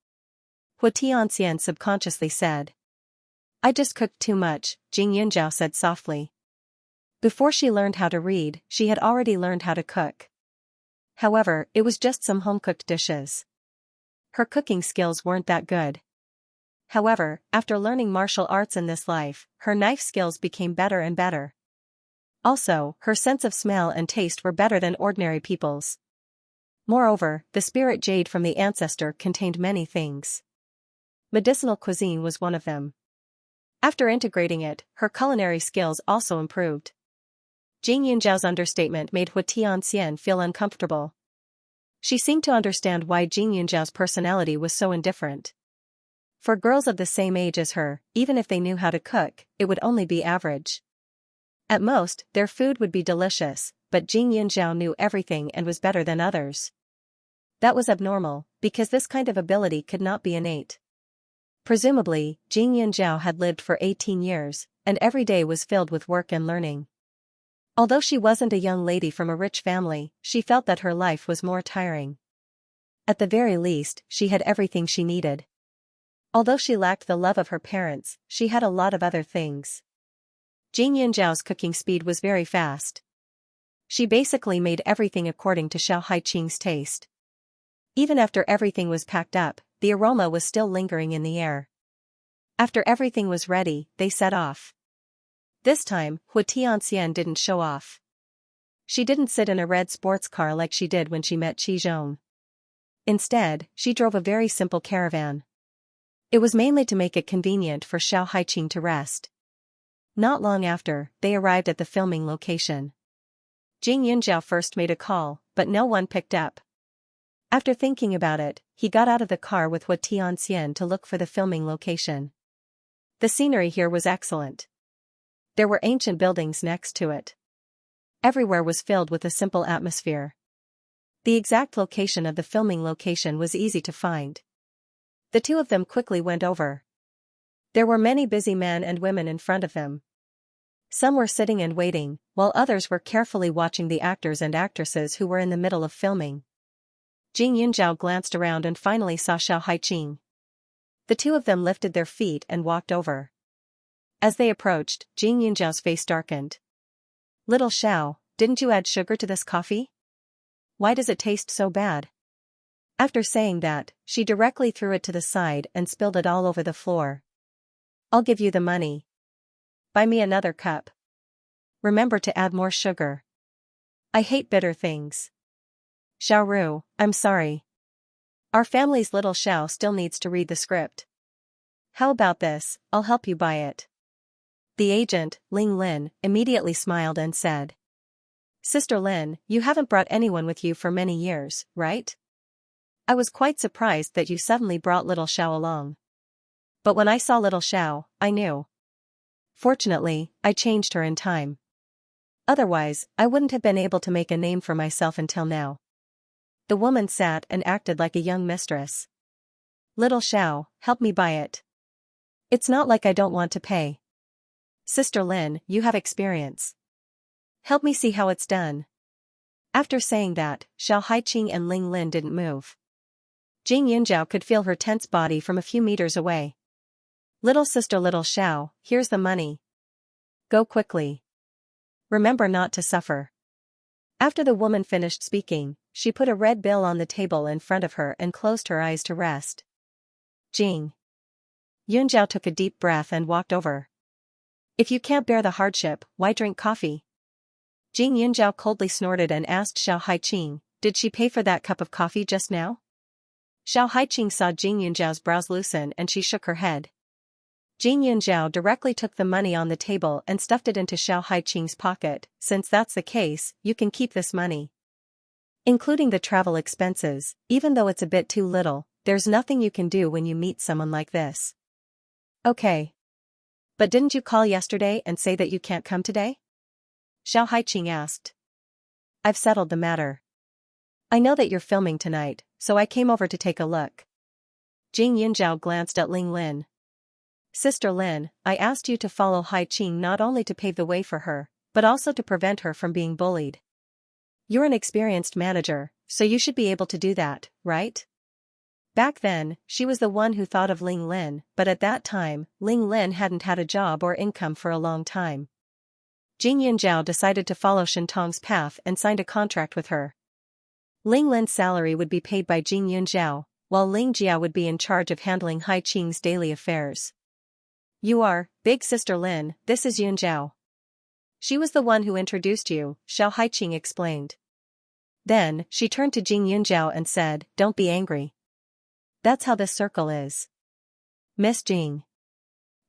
Hua Tianxian subconsciously said. I just cooked too much, Jing Yunjiao said softly. Before she learned how to read, she had already learned how to cook. However, it was just some home-cooked dishes. Her cooking skills weren't that good. However, after learning martial arts in this life, her knife skills became better and better. Also, her sense of smell and taste were better than ordinary people's. Moreover, the spirit jade from the ancestor contained many things. Medicinal cuisine was one of them. After integrating it, her culinary skills also improved. Jing Yunjiao's understatement made Hua Tianxian feel uncomfortable. She seemed to understand why Jing Yunjiao's personality was so indifferent. For girls of the same age as her, even if they knew how to cook, it would only be average. At most, their food would be delicious, but Jing Yunjiao knew everything and was better than others. That was abnormal, because this kind of ability could not be innate. Presumably, Jing Yunjiao had lived for 18 years, and every day was filled with work and learning. Although she wasn't a young lady from a rich family, she felt that her life was more tiring. At the very least, she had everything she needed. Although she lacked the love of her parents, she had a lot of other things. Jing Yunjiao's cooking speed was very fast. She basically made everything according to Xiao Haiqing's taste. Even after everything was packed up, the aroma was still lingering in the air. After everything was ready, they set off. This time, Hua Tianxian didn't show off. She didn't sit in a red sports car like she did when she met Qi Zhong. Instead, she drove a very simple caravan. It was mainly to make it convenient for Xiao Haiqing to rest. Not long after, they arrived at the filming location. Jing Yunjiao first made a call, but no one picked up. After thinking about it, he got out of the car with Hua Tianxian to look for the filming location. The scenery here was excellent. There were ancient buildings next to it. Everywhere was filled with a simple atmosphere. The exact location of the filming location was easy to find. The two of them quickly went over. There were many busy men and women in front of them. Some were sitting and waiting, while others were carefully watching the actors and actresses who were in the middle of filming. Jing Yunjiao glanced around and finally saw Xiao Haiqing. The two of them lifted their feet and walked over. As they approached, Jing Yunjiao's face darkened. Little Xiao, didn't you add sugar to this coffee? Why does it taste so bad? After saying that, she directly threw it to the side and spilled it all over the floor. I'll give you the money. Buy me another cup. Remember to add more sugar. I hate bitter things. Xiaoru, I'm sorry. Our family's little Xiao still needs to read the script. How about this, I'll help you buy it. The agent, Ling Lin, immediately smiled and said. Sister Lin, you haven't brought anyone with you for many years, right? I was quite surprised that you suddenly brought little Xiao along. But when I saw little Xiao, I knew. Fortunately, I changed her in time. Otherwise, I wouldn't have been able to make a name for myself until now. The woman sat and acted like a young mistress. Little Xiao, help me buy it. It's not like I don't want to pay. Sister Lin, you have experience. Help me see how it's done. After saying that, Xiao Haiqing and Ling Lin didn't move. Jing Yunjiao could feel her tense body from a few meters away. Little sister little Xiao, here's the money. Go quickly. Remember not to suffer. After the woman finished speaking, she put a red bill on the table in front of her and closed her eyes to rest. Jing Yunjiao took a deep breath and walked over. If you can't bear the hardship, why drink coffee? Jing Yunjiao coldly snorted and asked Xiao Haiqing, did she pay for that cup of coffee just now? Xiao Haiqing saw Jing Yunjiao's brows loosen and she shook her head. Jing Yunjiao directly took the money on the table and stuffed it into Xiao Haiqing's pocket. Since that's the case, you can keep this money, including the travel expenses, even though it's a bit too little. There's nothing you can do when you meet someone like this. Okay. But didn't you call yesterday and say that you can't come today? Xiao Haiqing asked. I've settled the matter. I know that you're filming tonight, so I came over to take a look. Jing Yunjiao glanced at Ling Lin. Sister Lin, I asked you to follow Haiqing not only to pave the way for her, but also to prevent her from being bullied. You're an experienced manager, so you should be able to do that, right? Back then, she was the one who thought of Ling Lin, but at that time, Ling Lin hadn't had a job or income for a long time. Jing Yunjiao decided to follow Shintong's path and signed a contract with her. Ling Lin's salary would be paid by Jing Yunjiao, while Ling Jia would be in charge of handling Haiqing's daily affairs. You are, Big Sister Lin, this is Yunjiao. She was the one who introduced you, Xiao Haiqing explained. Then, she turned to Jing Yunjiao and said, don't be angry. That's how this circle is. Miss Jing.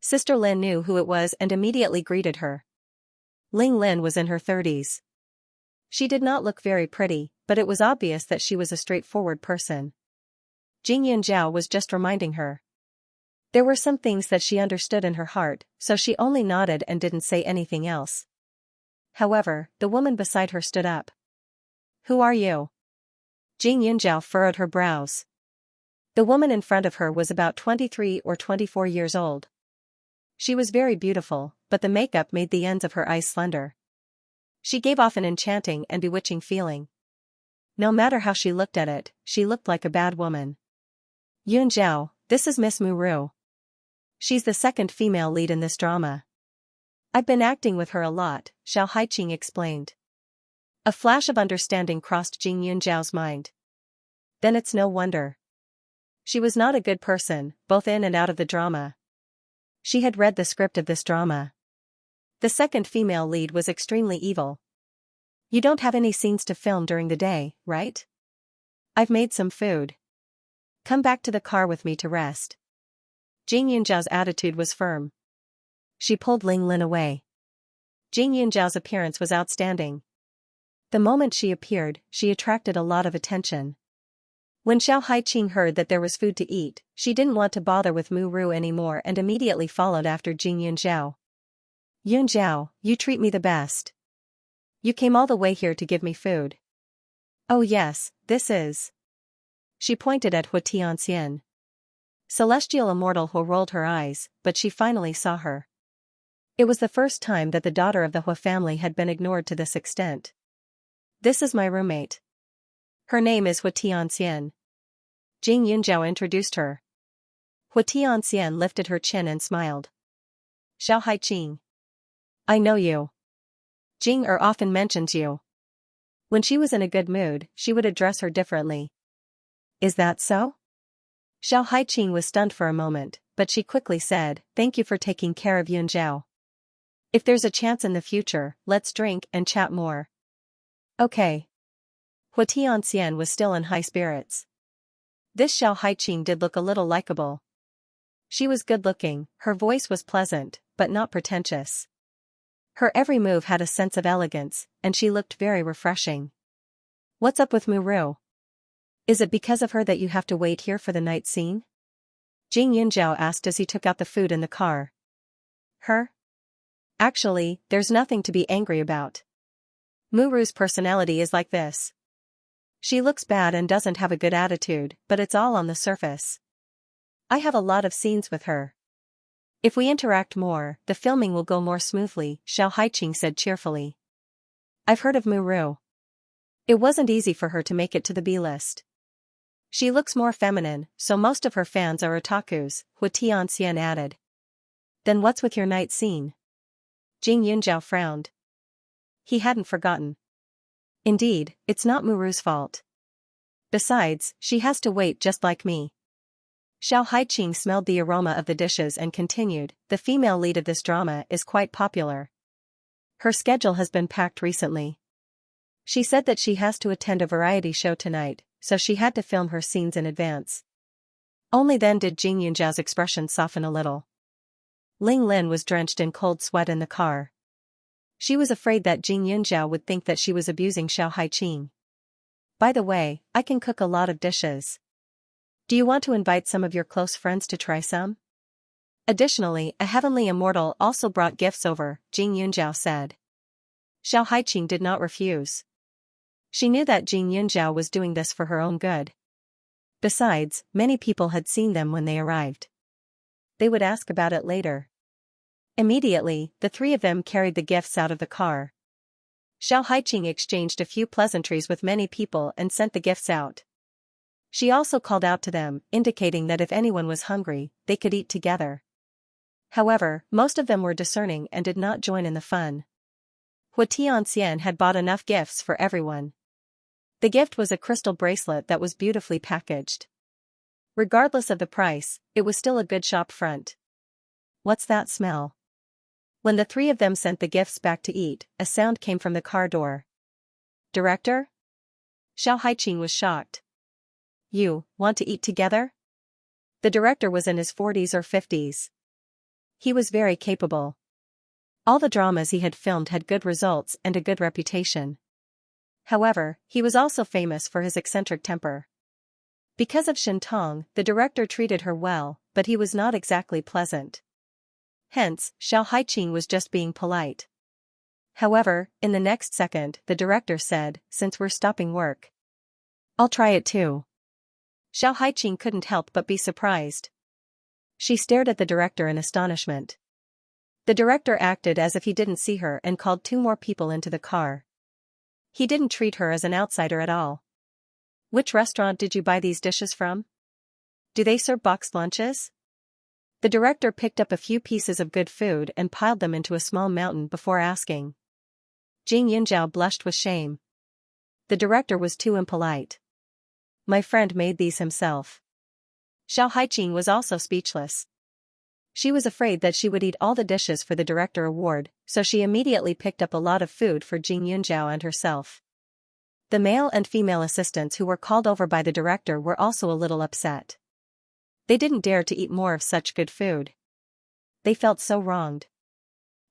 Sister Lin knew who it was and immediately greeted her. Ling Lin was in her 30s. She did not look very pretty, but it was obvious that she was a straightforward person. Jing Yunjiao was just reminding her. There were some things that she understood in her heart, so she only nodded and didn't say anything else. However, the woman beside her stood up. Who are you? Jing Yunjiao furrowed her brows. The woman in front of her was about 23 or 24 years old. She was very beautiful, but the makeup made the ends of her eyes slender. She gave off an enchanting and bewitching feeling. No matter how she looked at it, she looked like a bad woman. Yunjiao, this is Miss Muru. She's the second female lead in this drama. I've been acting with her a lot, Xiao Haiqing explained. A flash of understanding crossed Jing Yunjiao's mind. Then it's no wonder. She was not a good person, both in and out of the drama. She had read the script of this drama. The second female lead was extremely evil. You don't have any scenes to film during the day, right? I've made some food. Come back to the car with me to rest. Jing Yunjiao's attitude was firm. She pulled Ling Lin away. Jing Yunjiao's appearance was outstanding. The moment she appeared, she attracted a lot of attention. When Xiao Haiqing heard that there was food to eat, she didn't want to bother with Muru anymore and immediately followed after Jing Yunjiao. Yunjiao, you treat me the best. You came all the way here to give me food. Oh yes, this is. She pointed at Xianxia. Celestial immortal Hua rolled her eyes, but she finally saw her. It was the first time that the daughter of the Hua family had been ignored to this extent. This is my roommate. Her name is Xianxia. Jing Yunjiao introduced her. Xianxia lifted her chin and smiled. Xiao Haiqing. I know you. Jing often mentions you. When she was in a good mood, she would address her differently. Is that so? Xiao Haiqing was stunned for a moment, but she quickly said, thank you for taking care of Yunjiao. If there's a chance in the future, let's drink and chat more. Okay. Xianxia was still in high spirits. This Xiao Haiqing did look a little likable. She was good-looking, her voice was pleasant, but not pretentious. Her every move had a sense of elegance, and she looked very refreshing. What's up with Muru? Is it because of her that you have to wait here for the night scene? Jing Yunjiao asked as he took out the food in the car. Her? Actually, there's nothing to be angry about. Muru's personality is like this. She looks bad and doesn't have a good attitude, but it's all on the surface. I have a lot of scenes with her. If we interact more, the filming will go more smoothly, Xiao Haiqing said cheerfully. I've heard of Muru. It wasn't easy for her to make it to the B-list. She looks more feminine, so most of her fans are otakus, Xianxia added. Then what's with your night scene? Jing Yunjiao frowned. He hadn't forgotten. Indeed, it's not Muru's fault. Besides, she has to wait just like me. Xiao Haiqing smelled the aroma of the dishes and continued, the female lead of this drama is quite popular. Her schedule has been packed recently. She said that she has to attend a variety show tonight, so she had to film her scenes in advance. Only then did Jing Yunjiao's expression soften a little. Ling Lin was drenched in cold sweat in the car. She was afraid that Jing Yunjiao would think that she was abusing Xiao Haiqing. By the way, I can cook a lot of dishes. Do you want to invite some of your close friends to try some? Additionally, a heavenly immortal also brought gifts over, Jing Yunjiao said. Xiao Haiqing did not refuse. She knew that Jing Yunjiao was doing this for her own good. Besides, many people had seen them when they arrived. They would ask about it later. Immediately, the three of them carried the gifts out of the car. Xiao Haiqing exchanged a few pleasantries with many people and sent the gifts out. She also called out to them, indicating that if anyone was hungry, they could eat together. However, most of them were discerning and did not join in the fun. Xianxia had bought enough gifts for everyone. The gift was a crystal bracelet that was beautifully packaged. Regardless of the price, it was still a good shop front. What's that smell? When the three of them sent the gifts back to eat, a sound came from the car door. Director? Xiao Haiqing was shocked. You want to eat together? The director was in his 40s or 50s. He was very capable. All the dramas he had filmed had good results and a good reputation. However, he was also famous for his eccentric temper. Because of Shintong, the director treated her well, but he was not exactly pleasant. Hence, Xiao Haiqing was just being polite. However, in the next second, the director said, since we're stopping work, I'll try it too. Xiao Haiqing couldn't help but be surprised. She stared at the director in astonishment. The director acted as if he didn't see her and called two more people into the car. He didn't treat her as an outsider at all. Which restaurant did you buy these dishes from? Do they serve boxed lunches? The director picked up a few pieces of good food and piled them into a small mountain before asking. Jing Yunjiao blushed with shame. The director was too impolite. My friend made these himself. Xiao Haiqing was also speechless. She was afraid that she would eat all the dishes for the director award, so she immediately picked up a lot of food for Jing Yunjiao and herself. The male and female assistants who were called over by the director were also a little upset. They didn't dare to eat more of such good food. They felt so wronged.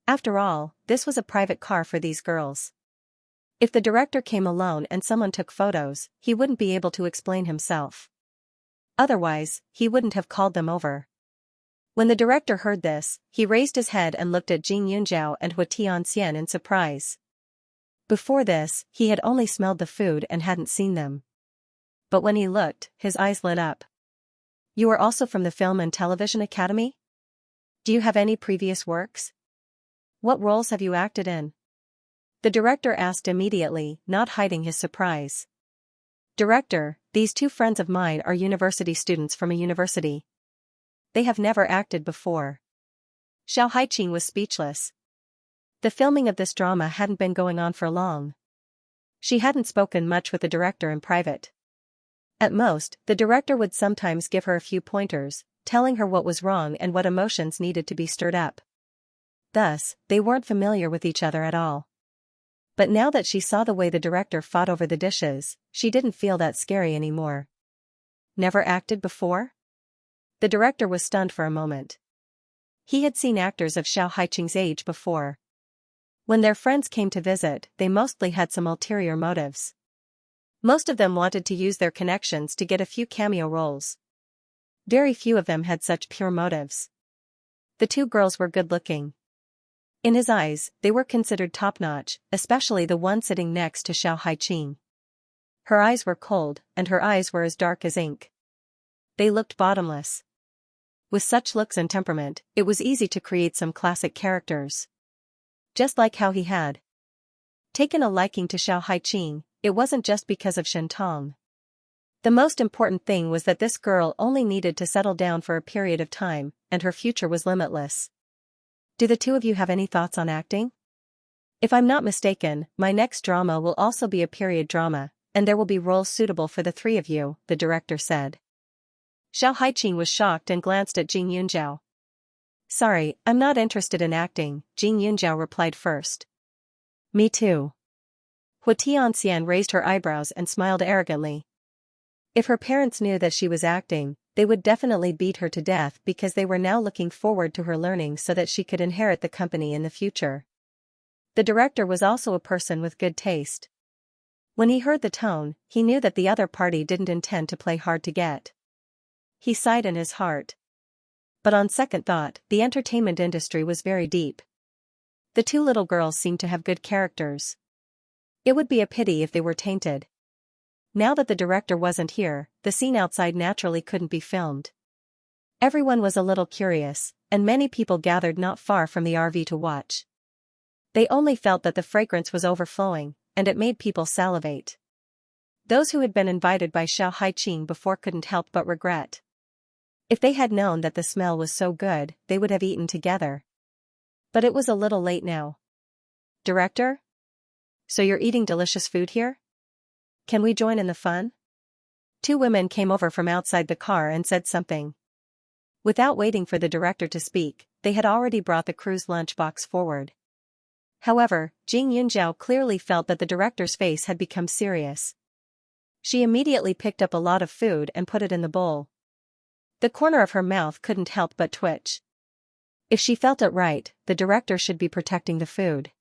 After all, this was a private car for these girls. If the director came alone and someone took photos, he wouldn't be able to explain himself. Otherwise, he wouldn't have called them over. When the director heard this, he raised his head and looked at Jing Yunjiao and Xianxia in surprise. Before this, he had only smelled the food and hadn't seen them. But when he looked, his eyes lit up. You are also from the Film and Television Academy? Do you have any previous works? What roles have you acted in? The director asked immediately, not hiding his surprise. Director, these two friends of mine are university students from a university. They have never acted before. Xiao Haiqing was speechless. The filming of this drama hadn't been going on for long. She hadn't spoken much with the director in private. At most, the director would sometimes give her a few pointers, telling her what was wrong and what emotions needed to be stirred up. Thus, they weren't familiar with each other at all. But now that she saw the way the director fought over the dishes, she didn't feel that scary anymore. Never acted before? The director was stunned for a moment. He had seen actors of Xiao Haiqing's age before. When their friends came to visit, they mostly had some ulterior motives. Most of them wanted to use their connections to get a few cameo roles. Very few of them had such pure motives. The two girls were good-looking. In his eyes, they were considered top-notch, especially the one sitting next to Xiao Haiqing. Her eyes were cold, and her eyes were as dark as ink. They looked bottomless. With such looks and temperament, it was easy to create some classic characters. Just like how he had taken a liking to Xiao Haiqing, it wasn't just because of Shintong. The most important thing was that this girl only needed to settle down for a period of time, and her future was limitless. Do the two of you have any thoughts on acting? If I'm not mistaken, my next drama will also be a period drama, and there will be roles suitable for the three of you, the director said. Xiao Haiqing was shocked and glanced at Jing Yunjiao. Sorry, I'm not interested in acting, Jing Yunjiao replied first. Me too. Xianxia raised her eyebrows and smiled arrogantly. If her parents knew that she was acting, They would definitely beat her to death because they were now looking forward to her learning so that she could inherit the company in the future. The director was also a person with good taste. When he heard the tone, he knew that the other party didn't intend to play hard to get. He sighed in his heart. But on second thought, the entertainment industry was very deep. The two little girls seemed to have good characters. It would be a pity if they were tainted. Now that the director wasn't here, the scene outside naturally couldn't be filmed. Everyone was a little curious, and many people gathered not far from the RV to watch. They only felt that the fragrance was overflowing, and it made people salivate. Those who had been invited by Xianxia before couldn't help but regret. If they had known that the smell was so good, they would have eaten together. But it was a little late now. Director? So you're eating delicious food here? Can we join in the fun? Two women came over from outside the car and said something. Without waiting for the director to speak, they had already brought the crew's lunchbox forward. However, Xianxia clearly felt that the director's face had become serious. She immediately picked up a lot of food and put it in the bowl. The corner of her mouth couldn't help but twitch. If she felt it right, the director should be protecting the food.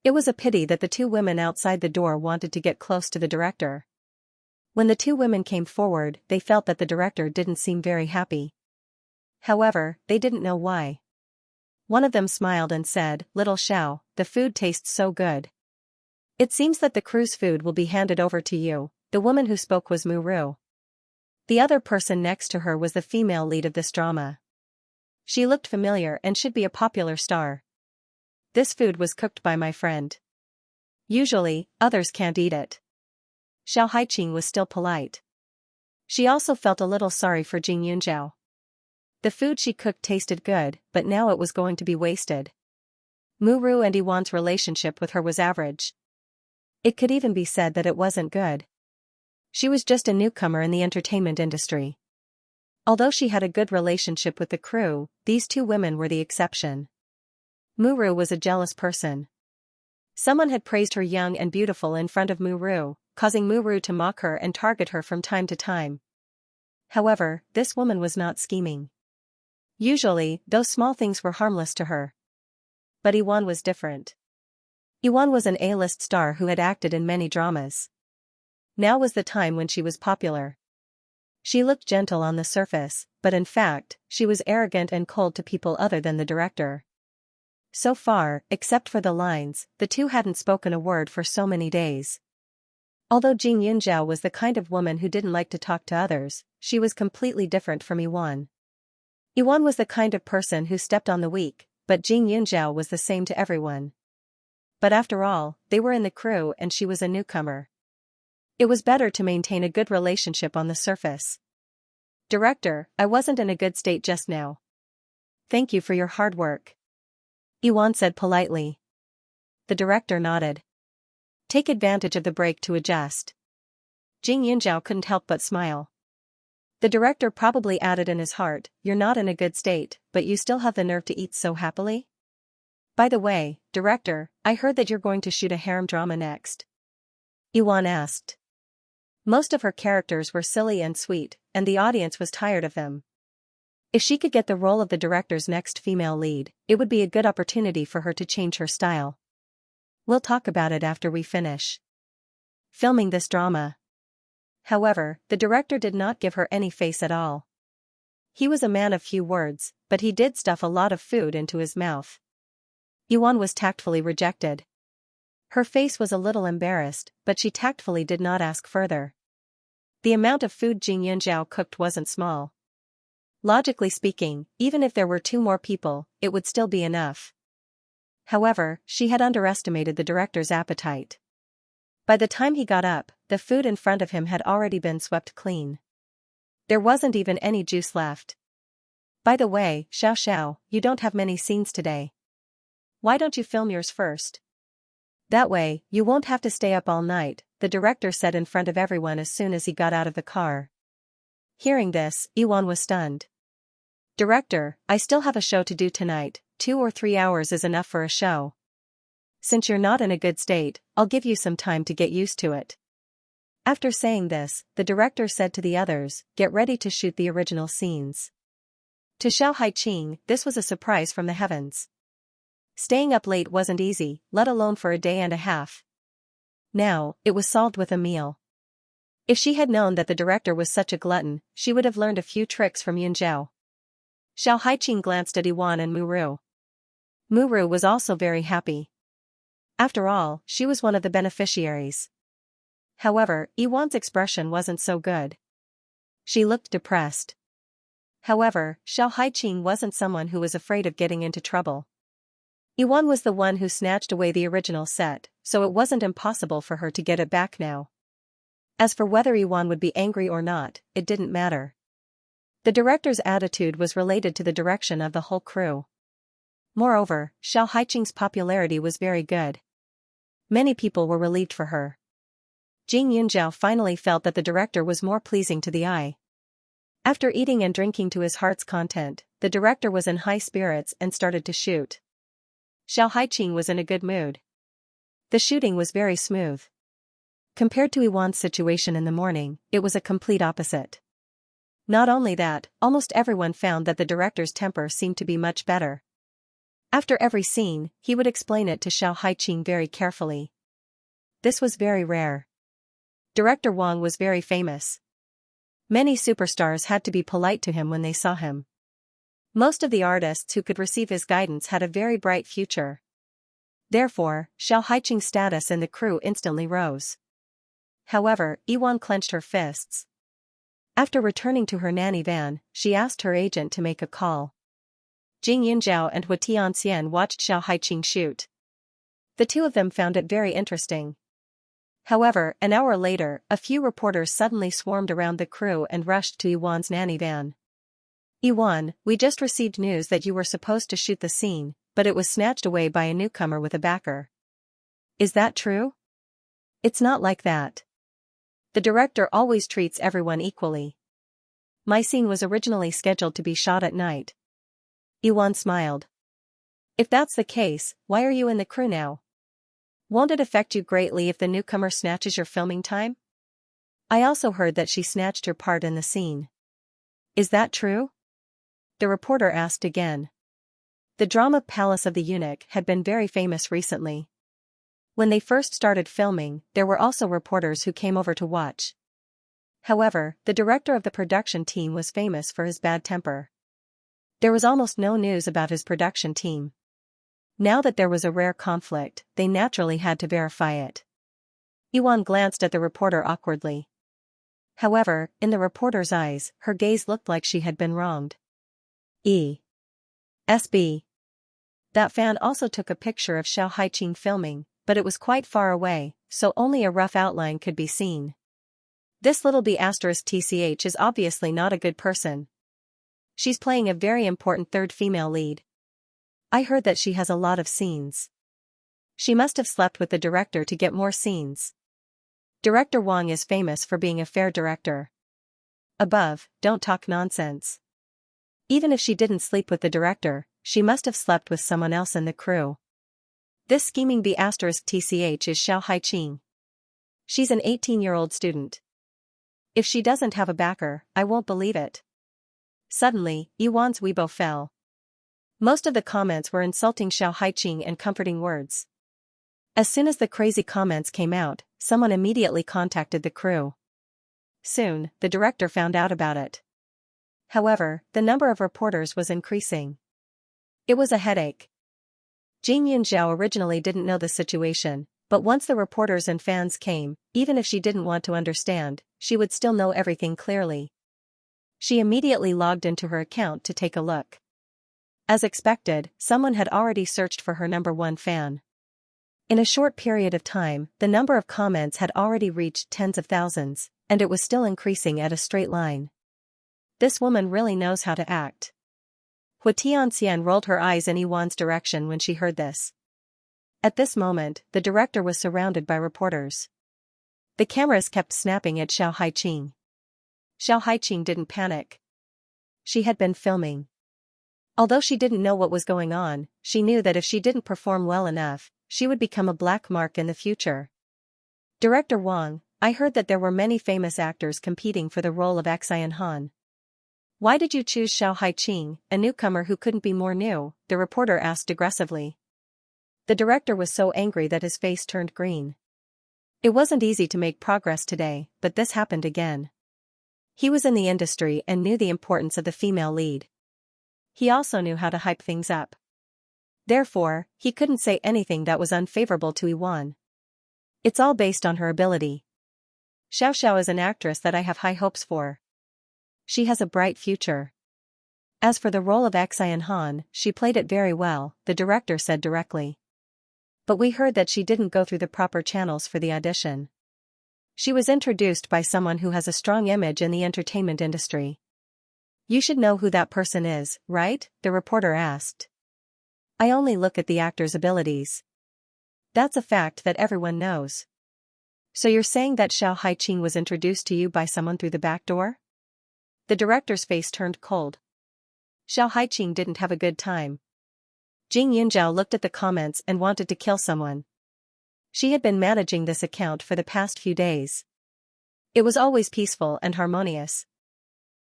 It was a pity that the two women outside the door wanted to get close to the director. When the two women came forward, they felt that the director didn't seem very happy. However, they didn't know why. One of them smiled and said, "Little Xiao, the food tastes so good. It seems that the crew's food will be handed over to you." The woman who spoke was Muru. The other person next to her was the female lead of this drama. She looked familiar and should be a popular star. This food was cooked by my friend. Usually, others can't eat it. Xianxia was still polite. She also felt a little sorry for Xianxia. The food she cooked tasted good, but now it was going to be wasted. Muru and Iwan's relationship with her was average. It could even be said that it wasn't good. She was just a newcomer in the entertainment industry. Although she had a good relationship with the crew, these two women were the exception. Muru was a jealous person. Someone had praised her young and beautiful in front of Muru, causing Muru to mock her and target her from time to time. However, this woman was not scheming. Usually, those small things were harmless to her. But Iwan was different. Iwan was an A-list star who had acted in many dramas. Now was the time when she was popular. She looked gentle on the surface, but in fact, she was arrogant and cold to people other than the director. So far, except for the lines, the two hadn't spoken a word for so many days. Although Xianxia was the kind of woman who didn't like to talk to others, she was completely different from Iwan. Iwan was the kind of person who stepped on the weak, but Xianxia was the same to everyone. But after all, they were in the crew and she was a newcomer. It was better to maintain a good relationship on the surface. Director, I wasn't in a good state just now. Thank you for your hard work. Iwan said politely. The director nodded. Take advantage of the break to adjust. Xianxia couldn't help but smile. The director probably added in his heart, "You're not in a good state, but you still have the nerve to eat so happily?" By the way, director, I heard that you're going to shoot a harem drama next. Iwan asked. Most of her characters were silly and sweet, and the audience was tired of them. If she could get the role of the director's next female lead, it would be a good opportunity for her to change her style. We'll talk about it after we finish filming this drama. However, the director did not give her any face at all. He was a man of few words, but he did stuff a lot of food into his mouth. Iwan was tactfully rejected. Her face was a little embarrassed, but she tactfully did not ask further. The amount of food Xianxia cooked wasn't small. Logically speaking, even if there were 2 more people, it would still be enough. However, she had underestimated the director's appetite. By the time he got up, the food in front of him had already been swept clean. There wasn't even any juice left. By the way, Xiao, you don't have many scenes today. Why don't you film yours first? That way, you won't have to stay up all night, the director said in front of everyone as soon as he got out of the car. Hearing this, Iwan was stunned. Director, I still have a show to do tonight, 2 or 3 hours is enough for a show. Since you're not in a good state, I'll give you some time to get used to it. After saying this, the director said to the others, "Get ready to shoot the original scenes." To Xiao Haiqing, this was a surprise from the heavens. Staying up late wasn't easy, let alone for a day and a half. Now, it was solved with a meal. If she had known that the director was such a glutton, she would have learned a few tricks from Yunzhao. Xiao Haiqing glanced at Iwan and Muru. Muru was also very happy. After all, she was one of the beneficiaries. However, Iwan's expression wasn't so good. She looked depressed. However, Xiao Haiqing wasn't someone who was afraid of getting into trouble. Iwan was the one who snatched away the original set, so it wasn't impossible for her to get it back now. As for whether Iwan would be angry or not, it didn't matter. The director's attitude was related to the direction of the whole crew. Moreover, Xiao Haiqing's popularity was very good. Many people were relieved for her. Jing Yunzhao finally felt that the director was more pleasing to the eye. After eating and drinking to his heart's content, the director was in high spirits and started to shoot. Xiao Haiqing was in a good mood. The shooting was very smooth. Compared to Iwan's situation in the morning, it was a complete opposite. Not only that, almost everyone found that the director's temper seemed to be much better. After every scene, he would explain it to Xiao Haiqing very carefully. This was very rare. Director Wang was very famous. Many superstars had to be polite to him when they saw him. Most of the artists who could receive his guidance had a very bright future. Therefore, Xiao Haiqing's status in the crew instantly rose. However, Iwan clenched her fists. After returning to her nanny van, she asked her agent to make a call. Jing Yunzhao and Xianxia watched Xiao Haiqing shoot. The two of them found it very interesting. However, an hour later, a few reporters suddenly swarmed around the crew and rushed to Iwan's nanny van. "Iwan, we just received news that you were supposed to shoot the scene, but it was snatched away by a newcomer with a backer. Is that true?" "It's not like that. The director always treats everyone equally. My scene was originally scheduled to be shot at night." Iwan smiled. "If that's the case, why are you in the crew now? Won't it affect you greatly if the newcomer snatches your filming time? I also heard that she snatched your part in the scene. Is that true?" The reporter asked again. The drama Palace of the Eunuch had been very famous recently. When they first started filming, there were also reporters who came over to watch. However, the director of the production team was famous for his bad temper. There was almost no news about his production team. Now that there was a rare conflict, they naturally had to verify it. Iwan glanced at the reporter awkwardly. However, in the reporter's eyes, her gaze looked like she had been wronged. SB. That fan also took a picture of Xiao Haiqing filming, but it was quite far away, so only a rough outline could be seen. This little B***TCH is obviously not a good person. She's playing a very important third female lead. I heard that she has a lot of scenes. She must have slept with the director to get more scenes. Director Wang is famous for being a fair director. Above, don't talk nonsense. Even if she didn't sleep with the director, she must have slept with someone else in the crew. This scheming B***TCH is Xiao Haiqing. She's an 18-year-old student. If she doesn't have a backer, I won't believe it. Suddenly, Iwan's Weibo fell. Most of the comments were insulting Xiao Haiqing and comforting words. As soon as the crazy comments came out, someone immediately contacted the crew. Soon, the director found out about it. However, the number of reporters was increasing. It was a headache. Jing Yunzhao originally didn't know the situation, but once the reporters and fans came, even if she didn't want to understand, she would still know everything clearly. She immediately logged into her account to take a look. As expected, someone had already searched for her #1 fan. In a short period of time, the number of comments had already reached tens of thousands, and it was still increasing at a straight line. This woman really knows how to act. Xianxia rolled her eyes in Iwan's direction when she heard this. At this moment, the director was surrounded by reporters. The cameras kept snapping at Xiao Haiqing. Xiao Haiqing didn't panic. She had been filming. Although she didn't know what was going on, she knew that if she didn't perform well enough, she would become a black mark in the future. Director Wang, I heard that there were many famous actors competing for the role of Xianxia. Why did you choose Xiao Haiqing, a newcomer who couldn't be more new? The reporter asked aggressively. The director was so angry that his face turned green. It wasn't easy to make progress today, but this happened again. He was in the industry and knew the importance of the female lead. He also knew how to hype things up. Therefore, he couldn't say anything that was unfavorable to Yuan. It's all based on her ability. Xiao is an actress that I have high hopes for. She has a bright future. As for the role of Xianxia, she played it very well, the director said directly. But we heard that she didn't go through the proper channels for the audition. She was introduced by someone who has a strong image in the entertainment industry. You should know who that person is, right? The reporter asked. I only look at the actor's abilities. That's a fact that everyone knows. So you're saying that Xiao Haiqing was introduced to you by someone through the back door? The director's face turned cold. Xiao Haiqing didn't have a good time. Jing Yunzhao looked at the comments and wanted to kill someone. She had been managing this account for the past few days. It was always peaceful and harmonious.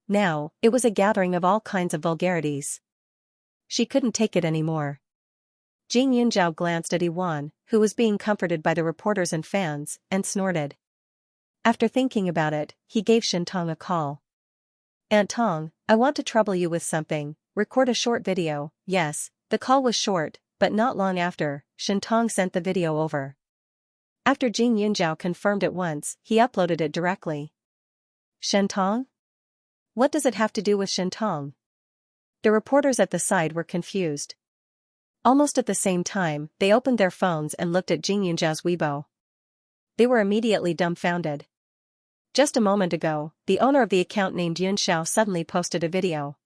Now, it was a gathering of all kinds of vulgarities. She couldn't take it anymore. Jing Yunzhao glanced at Yuan, who was being comforted by the reporters and fans, and snorted. After thinking about it, he gave Shentong a call. Aunt Tong, I want to trouble you with something, record a short video. Yes, the call was short, but not long after, Shentong sent the video over. After Jing Yunzhao confirmed it once, he uploaded it directly. Shentong? What does it have to do with Shentong? The reporters at the side were confused. Almost at the same time, they opened their phones and looked at Jing Yunzhao's Weibo. They were immediately dumbfounded. Just a moment ago, the owner of the account named Yun Xiao suddenly posted a video.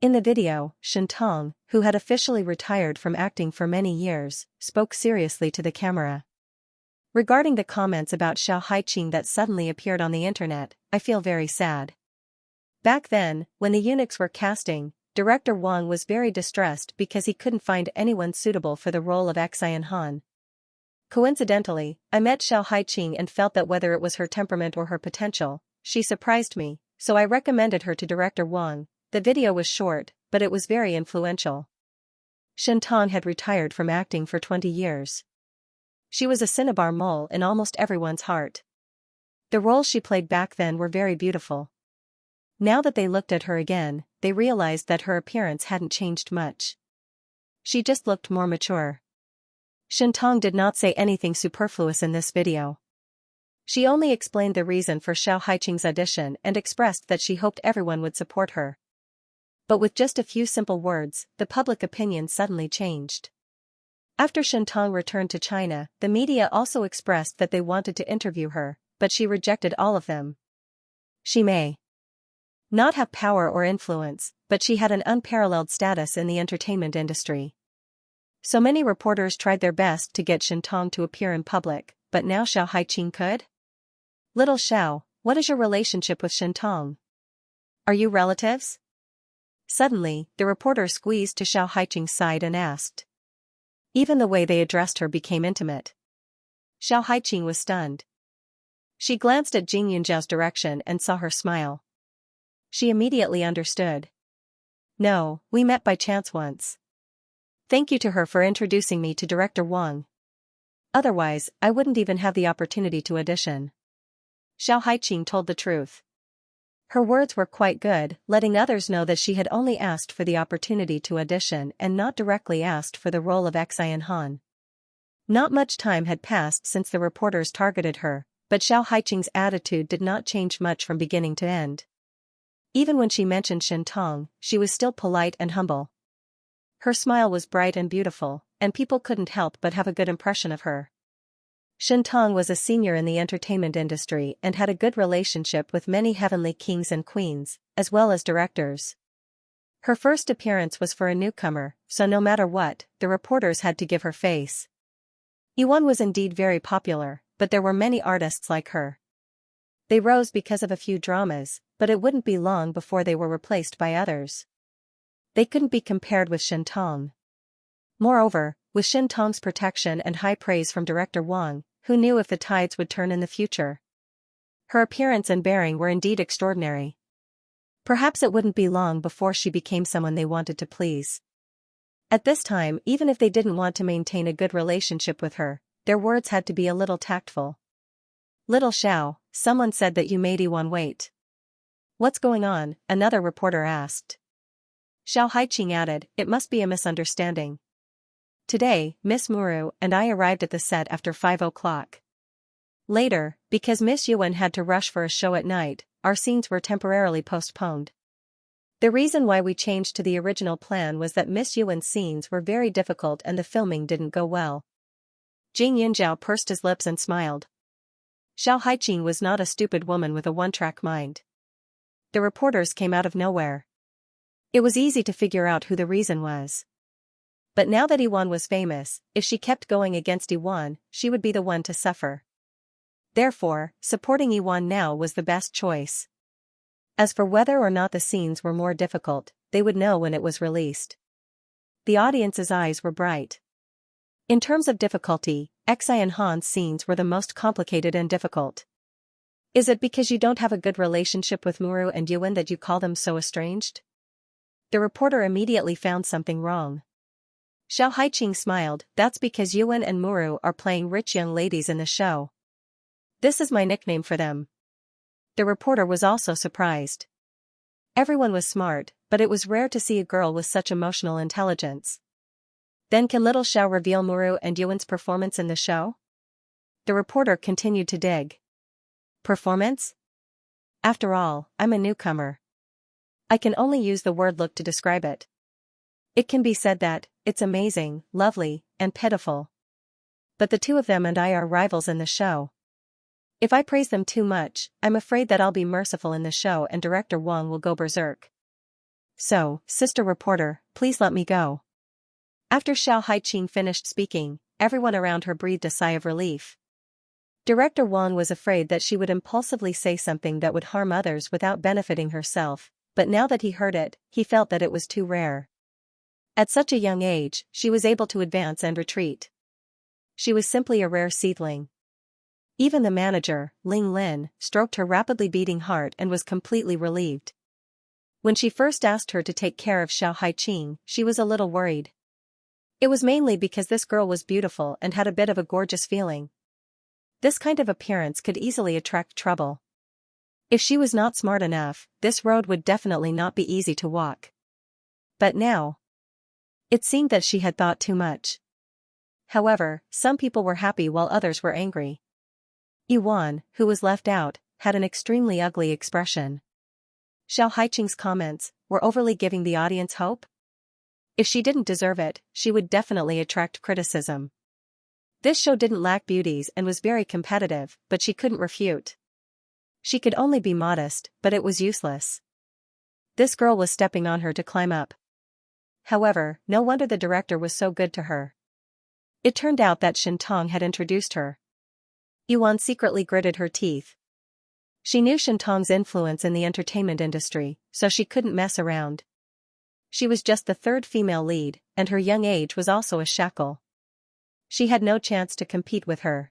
In the video, Shentong, who had officially retired from acting for many years, spoke seriously to the camera. Regarding the comments about Xiao Haiqing that suddenly appeared on the internet, I feel very sad. Back then, when the eunuchs were casting, Director Wang was very distressed because he couldn't find anyone suitable for the role of Xianxia. Coincidentally, I met Xiao Haiqing and felt that whether it was her temperament or her potential, she surprised me, so I recommended her to Director Wang. The video was short, but it was very influential. Shentong had retired from acting for 20 years. She was a cinnabar mole in almost everyone's heart. The roles she played back then were very beautiful. Now that they looked at her again, they realized that her appearance hadn't changed much. She just looked more mature. Shentong did not say anything superfluous in this video. She only explained the reason for Xiao Haiqing's audition and expressed that she hoped everyone would support her. But with just a few simple words, the public opinion suddenly changed. After Shentong returned to China, the media also expressed that they wanted to interview her, but she rejected all of them. She may not have power or influence, but she had an unparalleled status in the entertainment industry. So many reporters tried their best to get Shentong to appear in public, but now Xiao Haiqing could? Little Xiao, what is your relationship with Shentong? Are you relatives? Suddenly, the reporter squeezed to Xiao Haiqing's side and asked. Even the way they addressed her became intimate. Xiao Haiqing was stunned. She glanced at Jing Yunzhao's direction and saw her smile. She immediately understood. No, we met by chance once. Thank you to her for introducing me to Director Wang. Otherwise, I wouldn't even have the opportunity to audition. Xiao Haiqing told the truth. Her words were quite good, letting others know that she had only asked for the opportunity to audition and not directly asked for the role of Xianxia. Not much time had passed since the reporters targeted her, but Xiao Haiqing's attitude did not change much from beginning to end. Even when she mentioned Shentong, she was still polite and humble. Her smile was bright and beautiful, and people couldn't help but have a good impression of her. Shentong was a senior in the entertainment industry and had a good relationship with many heavenly kings and queens, as well as directors. Her first appearance was for a newcomer, so no matter what, the reporters had to give her face. Yuan was indeed very popular, but there were many artists like her. They rose because of a few dramas, but it wouldn't be long before they were replaced by others. They couldn't be compared with Shentong. Moreover, with Shentong's protection and high praise from Director Wang, who knew if the tides would turn in the future? Her appearance and bearing were indeed extraordinary. Perhaps it wouldn't be long before she became someone they wanted to please. At this time, even if they didn't want to maintain a good relationship with her, their words had to be a little tactful. "Little Xiao, someone said that you made Yiwan wait." "What's going on?" another reporter asked. Xiao Haiqing added, "It must be a misunderstanding. Today, Miss Muru and I arrived at the set after 5 o'clock. Later, because Miss Yuan had to rush for a show at night, our scenes were temporarily postponed. The reason why we changed to the original plan was that Miss Yuan's scenes were very difficult and the filming didn't go well." Jing Yunjiao pursed his lips and smiled. Xiao Haiqing was not a stupid woman with a one-track mind. The reporters came out of nowhere. It was easy to figure out who the reason was. But now that Yiwan was famous, if she kept going against Yiwan, she would be the one to suffer. Therefore, supporting Yiwan now was the best choice. As for whether or not the scenes were more difficult, they would know when it was released. The audience's eyes were bright. In terms of difficulty, Xi and Han's scenes were the most complicated and difficult. "Is it because you don't have a good relationship with Muru and Yuan that you call them so estranged?" The reporter immediately found something wrong. Xiao Haiqing smiled, "That's because Yuan and Muru are playing rich young ladies in the show. This is my nickname for them." The reporter was also surprised. Everyone was smart, but it was rare to see a girl with such emotional intelligence. "Then can little Xiao reveal Muru and Yuan's performance in the show?" The reporter continued to dig. "Performance? After all, I'm a newcomer. I can only use the word look to describe it. It can be said that it's amazing, lovely, and pitiful. But the two of them and I are rivals in the show. If I praise them too much, I'm afraid that I'll be merciful in the show and director Wang will go berserk. So, sister reporter, please let me go." After Xiao Haiqing finished speaking, everyone around her breathed a sigh of relief. Director Wang was afraid that she would impulsively say something that would harm others without benefiting herself, but now that he heard it, he felt that it was too rare. At such a young age, she was able to advance and retreat. She was simply a rare seedling. Even the manager, Ling Lin, stroked her rapidly beating heart and was completely relieved. When she first asked her to take care of Xiao Haiqing, she was a little worried. It was mainly because this girl was beautiful and had a bit of a gorgeous feeling. This kind of appearance could easily attract trouble. If she was not smart enough, this road would definitely not be easy to walk. But now, it seemed that she had thought too much. However, some people were happy while others were angry. Yiwan, who was left out, had an extremely ugly expression. Xiao Haiqing's comments were overly giving the audience hope? If she didn't deserve it, she would definitely attract criticism. This show didn't lack beauties and was very competitive, but she couldn't refute. She could only be modest, but it was useless. This girl was stepping on her to climb up. However, no wonder the director was so good to her. It turned out that Shen Tong had introduced her. Yiwan secretly gritted her teeth. She knew Shen Tong's influence in the entertainment industry, so she couldn't mess around. She was just the third female lead, and her young age was also a shackle. She had no chance to compete with her.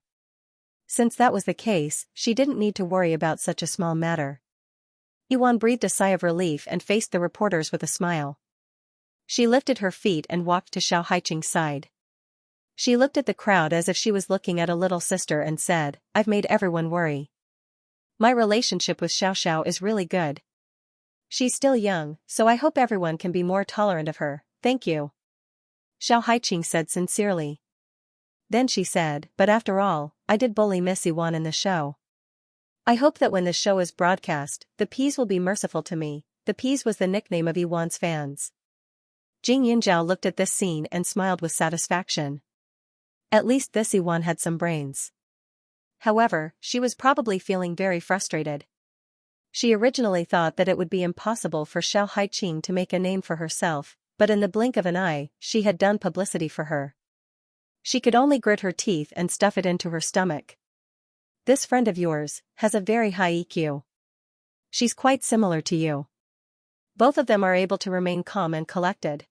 Since that was the case, she didn't need to worry about such a small matter. Yiwan breathed a sigh of relief and faced the reporters with a smile. She lifted her feet and walked to Xiao Haiqing's side. She looked at the crowd as if she was looking at a little sister and said, "I've made everyone worry. My relationship with Xiao Xiao is really good. She's still young, so I hope everyone can be more tolerant of her, thank you." Xiao Haiqing said sincerely. Then she said, "But after all, I did bully Miss Yiwan in the show. I hope that when the show is broadcast, the P's will be merciful to me." The P's was the nickname of Yiwan's fans. Jing Yunjiao looked at this scene and smiled with satisfaction. At least this Yiwan had some brains. However, she was probably feeling very frustrated. She originally thought that it would be impossible for Xiao Haiqing to make a name for herself, but in the blink of an eye, she had done publicity for her. She could only grit her teeth and stuff it into her stomach. "This friend of yours has a very high EQ. She's quite similar to you. Both of them are able to remain calm and collected.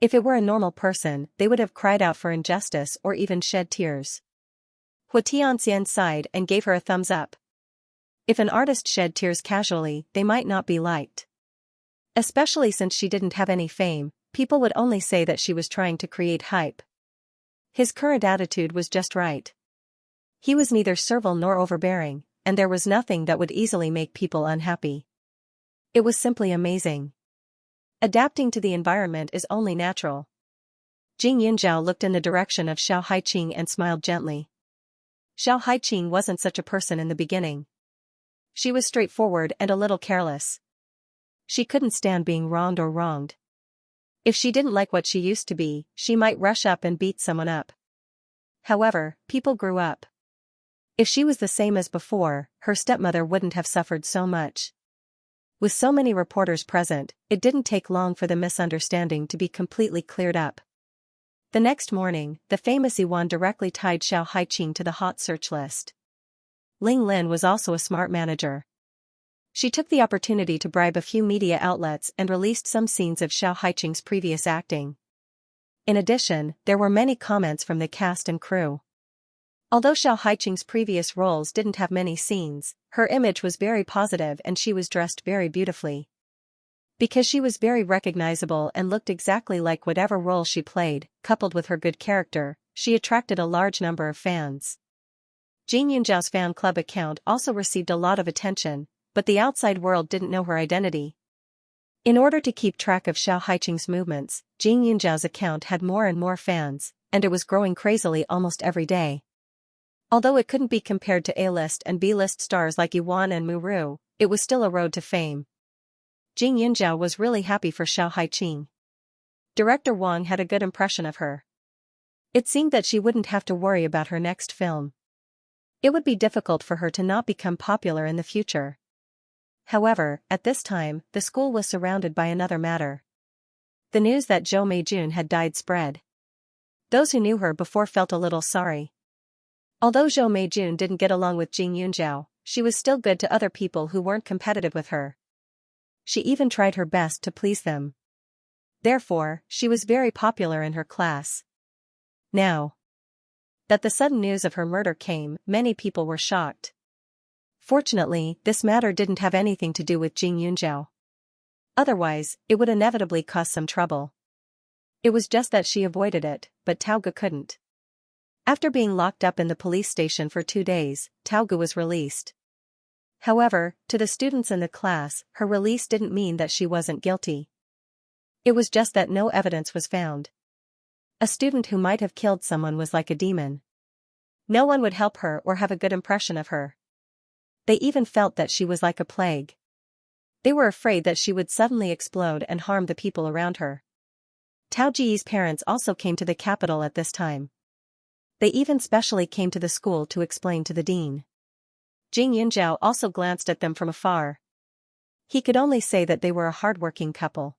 If it were a normal person, they would have cried out for injustice or even shed tears." Xianxia sighed and gave her a thumbs up. If an artist shed tears casually, they might not be liked. Especially since she didn't have any fame, people would only say that she was trying to create hype. His current attitude was just right. He was neither servile nor overbearing, and there was nothing that would easily make people unhappy. It was simply amazing. Adapting to the environment is only natural. Jing Yunzhao looked in the direction of Xiao Haiqing and smiled gently. Xiao Haiqing wasn't such a person in the beginning. She was straightforward and a little careless. She couldn't stand being wronged or wronged. If she didn't like what she used to be, she might rush up and beat someone up. However, people grew up. If she was the same as before, her stepmother wouldn't have suffered so much. With so many reporters present, it didn't take long for the misunderstanding to be completely cleared up. The next morning, the famous Yuan directly tied Xiao Haiqing to the hot search list. Ling Lin was also a smart manager. She took the opportunity to bribe a few media outlets and released some scenes of Xiao Haiqing's previous acting. In addition, there were many comments from the cast and crew. Although Xiao Haiqing's previous roles didn't have many scenes, her image was very positive and she was dressed very beautifully. Because she was very recognizable and looked exactly like whatever role she played, coupled with her good character, she attracted a large number of fans. Jing Yunzhao's fan club account also received a lot of attention, but the outside world didn't know her identity. In order to keep track of Xiao Haiqing's movements, Jing Yunzhao's account had more and more fans, and it was growing crazily almost every day. Although it couldn't be compared to A-list and B-list stars like Yuan and Muru, it was still a road to fame. Jing Yunzhao was really happy for Xiao Haiqing. Director Wang had a good impression of her. It seemed that she wouldn't have to worry about her next film. It would be difficult for her to not become popular in the future. However, at this time, the school was surrounded by another matter. The news that Zhou Meijun had died spread. Those who knew her before felt a little sorry. Although Zhou Meijun didn't get along with Jing Yunzhao, she was still good to other people who weren't competitive with her. She even tried her best to please them. Therefore, she was very popular in her class. Now that the sudden news of her murder came, many people were shocked. Fortunately, this matter didn't have anything to do with Jing Yunzhao. Otherwise, it would inevitably cause some trouble. It was just that she avoided it, but Taogu couldn't. After being locked up in the police station for 2 days, Taogu was released. However, to the students in the class, her release didn't mean that she wasn't guilty. It was just that no evidence was found. A student who might have killed someone was like a demon. No one would help her or have a good impression of her. They even felt that she was like a plague. They were afraid that she would suddenly explode and harm the people around her. Tao Jiyi's parents also came to the capital at this time. They even specially came to the school to explain to the dean. Jing Yunzhao also glanced at them from afar. He could only say that they were a hard-working couple.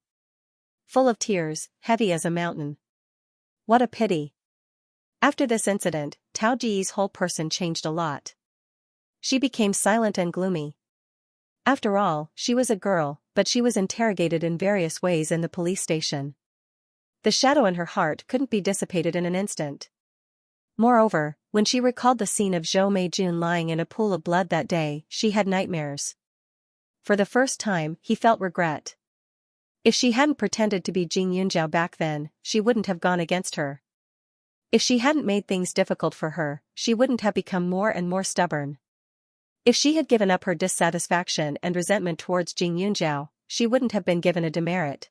Full of tears, heavy as a mountain. What a pity. After this incident, Tao Jiyi's whole person changed a lot. She became silent and gloomy. After all, she was a girl, but she was interrogated in various ways in the police station. The shadow in her heart couldn't be dissipated in an instant. Moreover, when she recalled the scene of Zhou Meijun lying in a pool of blood that day, she had nightmares. For the first time, he felt regret. If she hadn't pretended to be Jing Yunzhao back then, she wouldn't have gone against her. If she hadn't made things difficult for her, she wouldn't have become more and more stubborn. If she had given up her dissatisfaction and resentment towards Jing Yunzhao, she wouldn't have been given a demerit.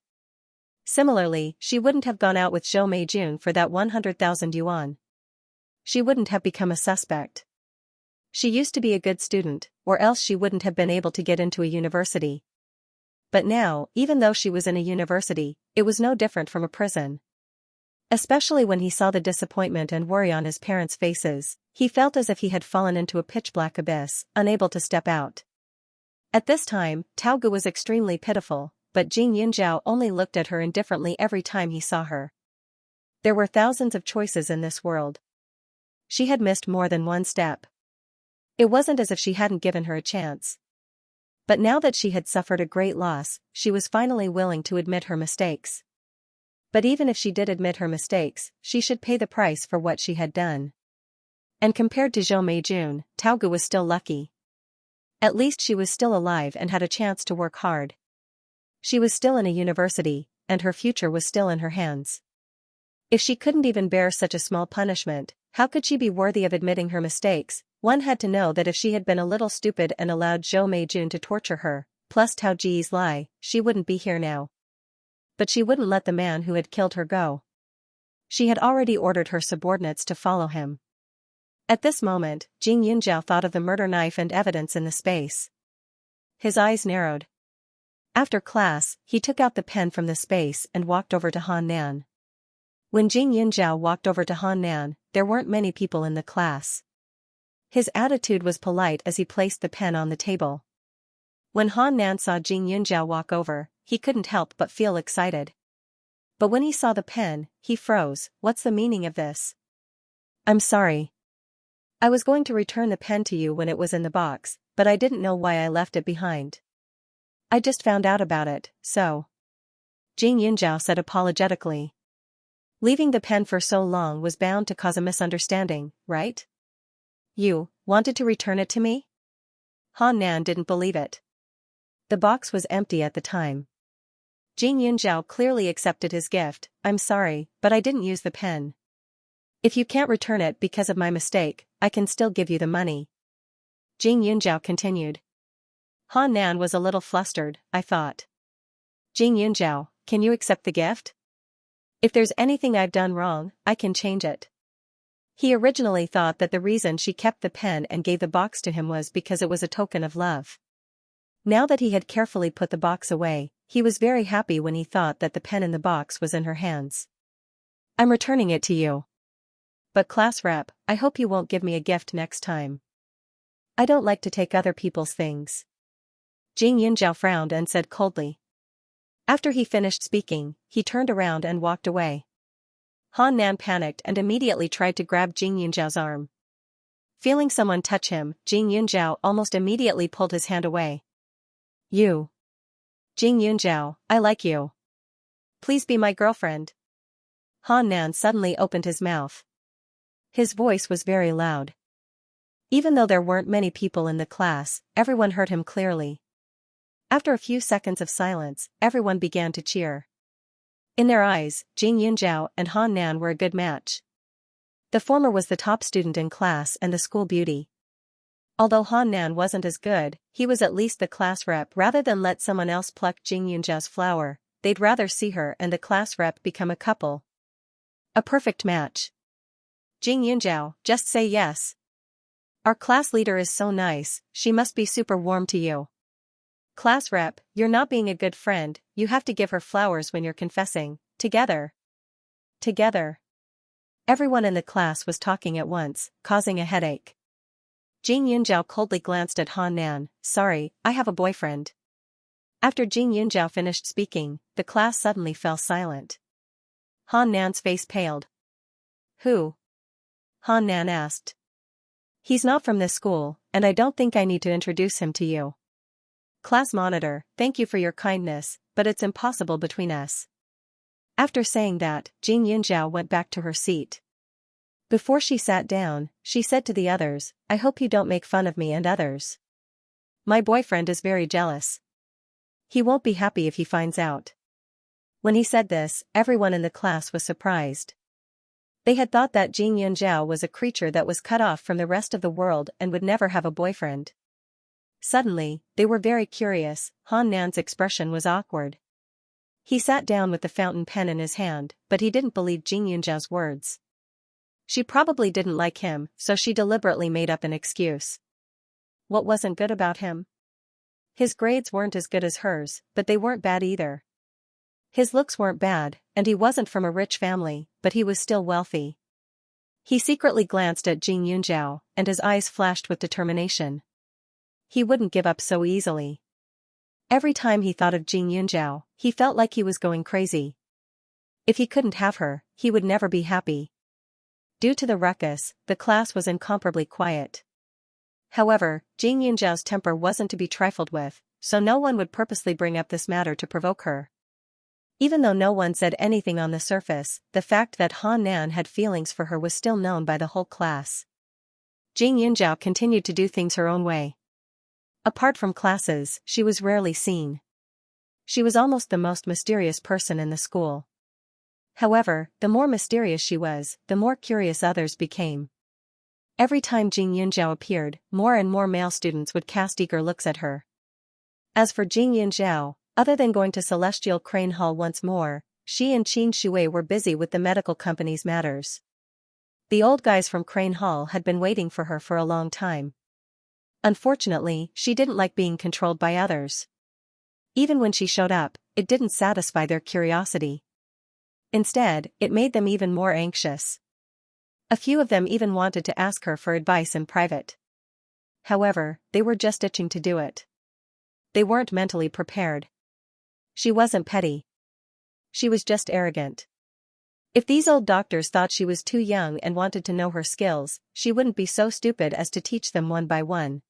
Similarly, she wouldn't have gone out with Zhou Meijun for that 100,000 yuan. She wouldn't have become a suspect. She used to be a good student, or else she wouldn't have been able to get into a university. But now, even though she was in a university, it was no different from a prison. Especially when he saw the disappointment and worry on his parents' faces, he felt as if he had fallen into a pitch-black abyss, unable to step out. At this time, Taogu was extremely pitiful, but Jing Yunzhao only looked at her indifferently every time he saw her. There were thousands of choices in this world. She had missed more than one step. It wasn't as if she hadn't given her a chance. But now that she had suffered a great loss, she was finally willing to admit her mistakes. But even if she did admit her mistakes, she should pay the price for what she had done. And compared to Zhou Meijun, Taogu was still lucky. At least she was still alive and had a chance to work hard. She was still in a university, and her future was still in her hands. If she couldn't even bear such a small punishment, how could she be worthy of admitting her mistakes? One had to know that if she had been a little stupid and allowed Zhou Meijun to torture her, plus Tao Ji's lie, she wouldn't be here now. But she wouldn't let the man who had killed her go. She had already ordered her subordinates to follow him. At this moment, Jing Yunjiao thought of the murder knife and evidence in the space. His eyes narrowed. After class, he took out the pen from the space and walked over to Han Nan. When Jing Yunjiao walked over to Han Nan, there weren't many people in the class. His attitude was polite as he placed the pen on the table. When Han Nan saw Jing Yunjiao walk over, he couldn't help but feel excited. But when he saw the pen, he froze. What's the meaning of this? I'm sorry. I was going to return the pen to you when it was in the box, but I didn't know why I left it behind. I just found out about it, so. Jing Yunjiao said apologetically. Leaving the pen for so long was bound to cause a misunderstanding, right? You wanted to return it to me? Han Nan didn't believe it. The box was empty at the time. Jing Yunjiao clearly accepted his gift. I'm sorry, but I didn't use the pen. If you can't return it because of my mistake, I can still give you the money. Jing Yunjiao continued. Han Nan was a little flustered, I thought. Jing Yunjiao, can you accept the gift? If there's anything I've done wrong, I can change it. He originally thought that the reason she kept the pen and gave the box to him was because it was a token of love. Now that he had carefully put the box away, he was very happy when he thought that the pen in the box was in her hands. I'm returning it to you. But class rep, I hope you won't give me a gift next time. I don't like to take other people's things. Jing Yunjiao frowned and said coldly. After he finished speaking, he turned around and walked away. Han Nan panicked and immediately tried to grab Jing Yunjiao's arm. Feeling someone touch him, Jing Yunjiao almost immediately pulled his hand away. You. Jing Yunjiao, I like you. Please be my girlfriend. Han Nan suddenly opened his mouth. His voice was very loud. Even though there weren't many people in the class, everyone heard him clearly. After a few seconds of silence, everyone began to cheer. In their eyes, Jing Yunjiao and Han Nan were a good match. The former was the top student in class and the school beauty. Although Han Nan wasn't as good, he was at least the class rep. Rather than let someone else pluck Jing Yunjiao's flower, they'd rather see her and the class rep become a couple. A perfect match. Jing Yunjiao, just say yes. Our class leader is so nice, she must be super warm to you. Class rep, you're not being a good friend, you have to give her flowers when you're confessing. Together. Together. Everyone in the class was talking at once, causing a headache. Jing Yunjiao coldly glanced at Han Nan. Sorry, I have a boyfriend. After Jing Yunjiao finished speaking, the class suddenly fell silent. Han Nan's face paled. Who? Han Nan asked. He's not from this school, and I don't think I need to introduce him to you. Class monitor, thank you for your kindness, but it's impossible between us. After saying that, Jing Yunjiao went back to her seat. Before she sat down, she said to the others, I hope you don't make fun of me and others. My boyfriend is very jealous. He won't be happy if he finds out. When he said this, everyone in the class was surprised. They had thought that Jing Yunjiao was a creature that was cut off from the rest of the world and would never have a boyfriend. Suddenly, they were very curious. Han Nan's expression was awkward. He sat down with the fountain pen in his hand, but he didn't believe Jing Yunjiao's words. She probably didn't like him, so she deliberately made up an excuse. What wasn't good about him? His grades weren't as good as hers, but they weren't bad either. His looks weren't bad, and he wasn't from a rich family, but he was still wealthy. He secretly glanced at Jing Yunjiao, and his eyes flashed with determination. He wouldn't give up so easily. Every time he thought of Jing Yunjiao, he felt like he was going crazy. If he couldn't have her, he would never be happy. Due to the ruckus, the class was incomparably quiet. However, Jing Yunjiao's temper wasn't to be trifled with, so no one would purposely bring up this matter to provoke her. Even though no one said anything on the surface, the fact that Han Nan had feelings for her was still known by the whole class. Jing Yunjiao continued to do things her own way. Apart from classes, she was rarely seen. She was almost the most mysterious person in the school. However, the more mysterious she was, the more curious others became. Every time Jing Yunjiao appeared, more and more male students would cast eager looks at her. As for Jing Yunjiao, other than going to Celestial Crane Hall once more, she and Qin Shui were busy with the medical company's matters. The old guys from Crane Hall had been waiting for her for a long time. Unfortunately, she didn't like being controlled by others. Even when she showed up, it didn't satisfy their curiosity. Instead, it made them even more anxious. A few of them even wanted to ask her for advice in private. However, they were just itching to do it. They weren't mentally prepared. She wasn't petty. She was just arrogant. If these old doctors thought she was too young and wanted to know her skills, she wouldn't be so stupid as to teach them one by one.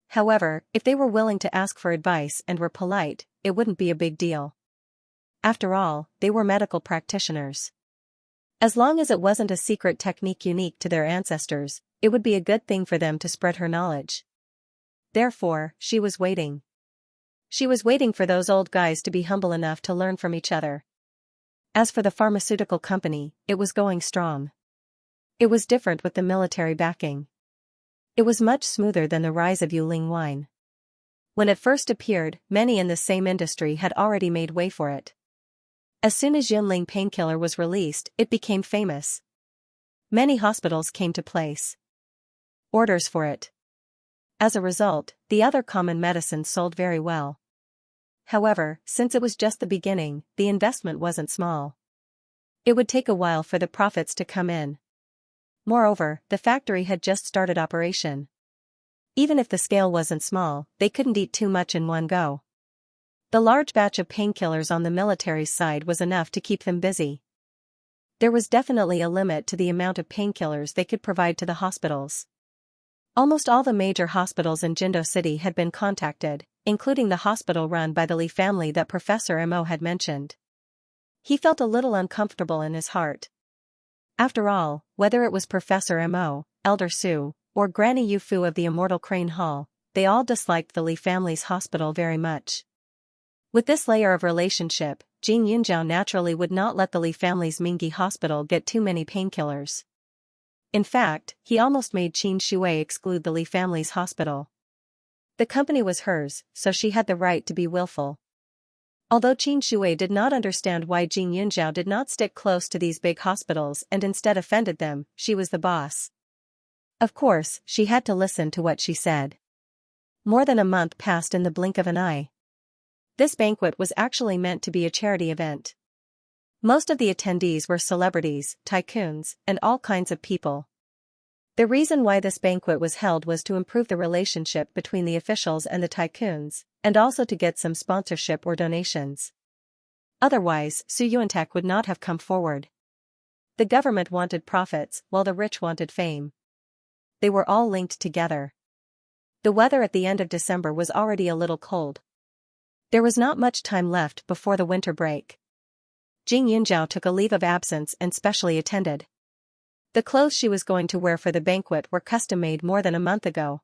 However, if they were willing to ask for advice and were polite, it wouldn't be a big deal. After all, they were medical practitioners. As long as it wasn't a secret technique unique to their ancestors, it would be a good thing for them to spread her knowledge. Therefore, she was waiting. She was waiting for those old guys to be humble enough to learn from each other. As for the pharmaceutical company, it was going strong. It was different with the military backing. It was much smoother than the rise of Yuling wine. When it first appeared, many in the same industry had already made way for it. As soon as Yunling painkiller was released, it became famous. Many hospitals came to place orders for it. As a result, the other common medicines sold very well. However, since it was just the beginning, the investment wasn't small. It would take a while for the profits to come in. Moreover, the factory had just started operation. Even if the scale wasn't small, they couldn't eat too much in one go. The large batch of painkillers on the military's side was enough to keep them busy. There was definitely a limit to the amount of painkillers they could provide to the hospitals. Almost all the major hospitals in Jindo City had been contacted, including the hospital run by the Li family that Professor Mo had mentioned. He felt a little uncomfortable in his heart. After all, whether it was Professor Mo, Elder Su, or Granny Yu Fu of the Immortal Crane Hall, they all disliked the Li family's hospital very much. With this layer of relationship, Jing Yunjiao naturally would not let the Li family's Mingyi hospital get too many painkillers. In fact, he almost made Qin Shui exclude the Li family's hospital. The company was hers, so she had the right to be willful. Although Qin Shui did not understand why Jing Yunjiao did not stick close to these big hospitals and instead offended them, she was the boss. Of course, she had to listen to what she said. More than a month passed in the blink of an eye. This banquet was actually meant to be a charity event. Most of the attendees were celebrities, tycoons, and all kinds of people. The reason why this banquet was held was to improve the relationship between the officials and the tycoons, and also to get some sponsorship or donations. Otherwise, Su Yuantek would not have come forward. The government wanted profits, while the rich wanted fame. They were all linked together. The weather at the end of December was already a little cold. There was not much time left before the winter break. Jing Yunjiao took a leave of absence and specially attended. The clothes she was going to wear for the banquet were custom-made more than a month ago.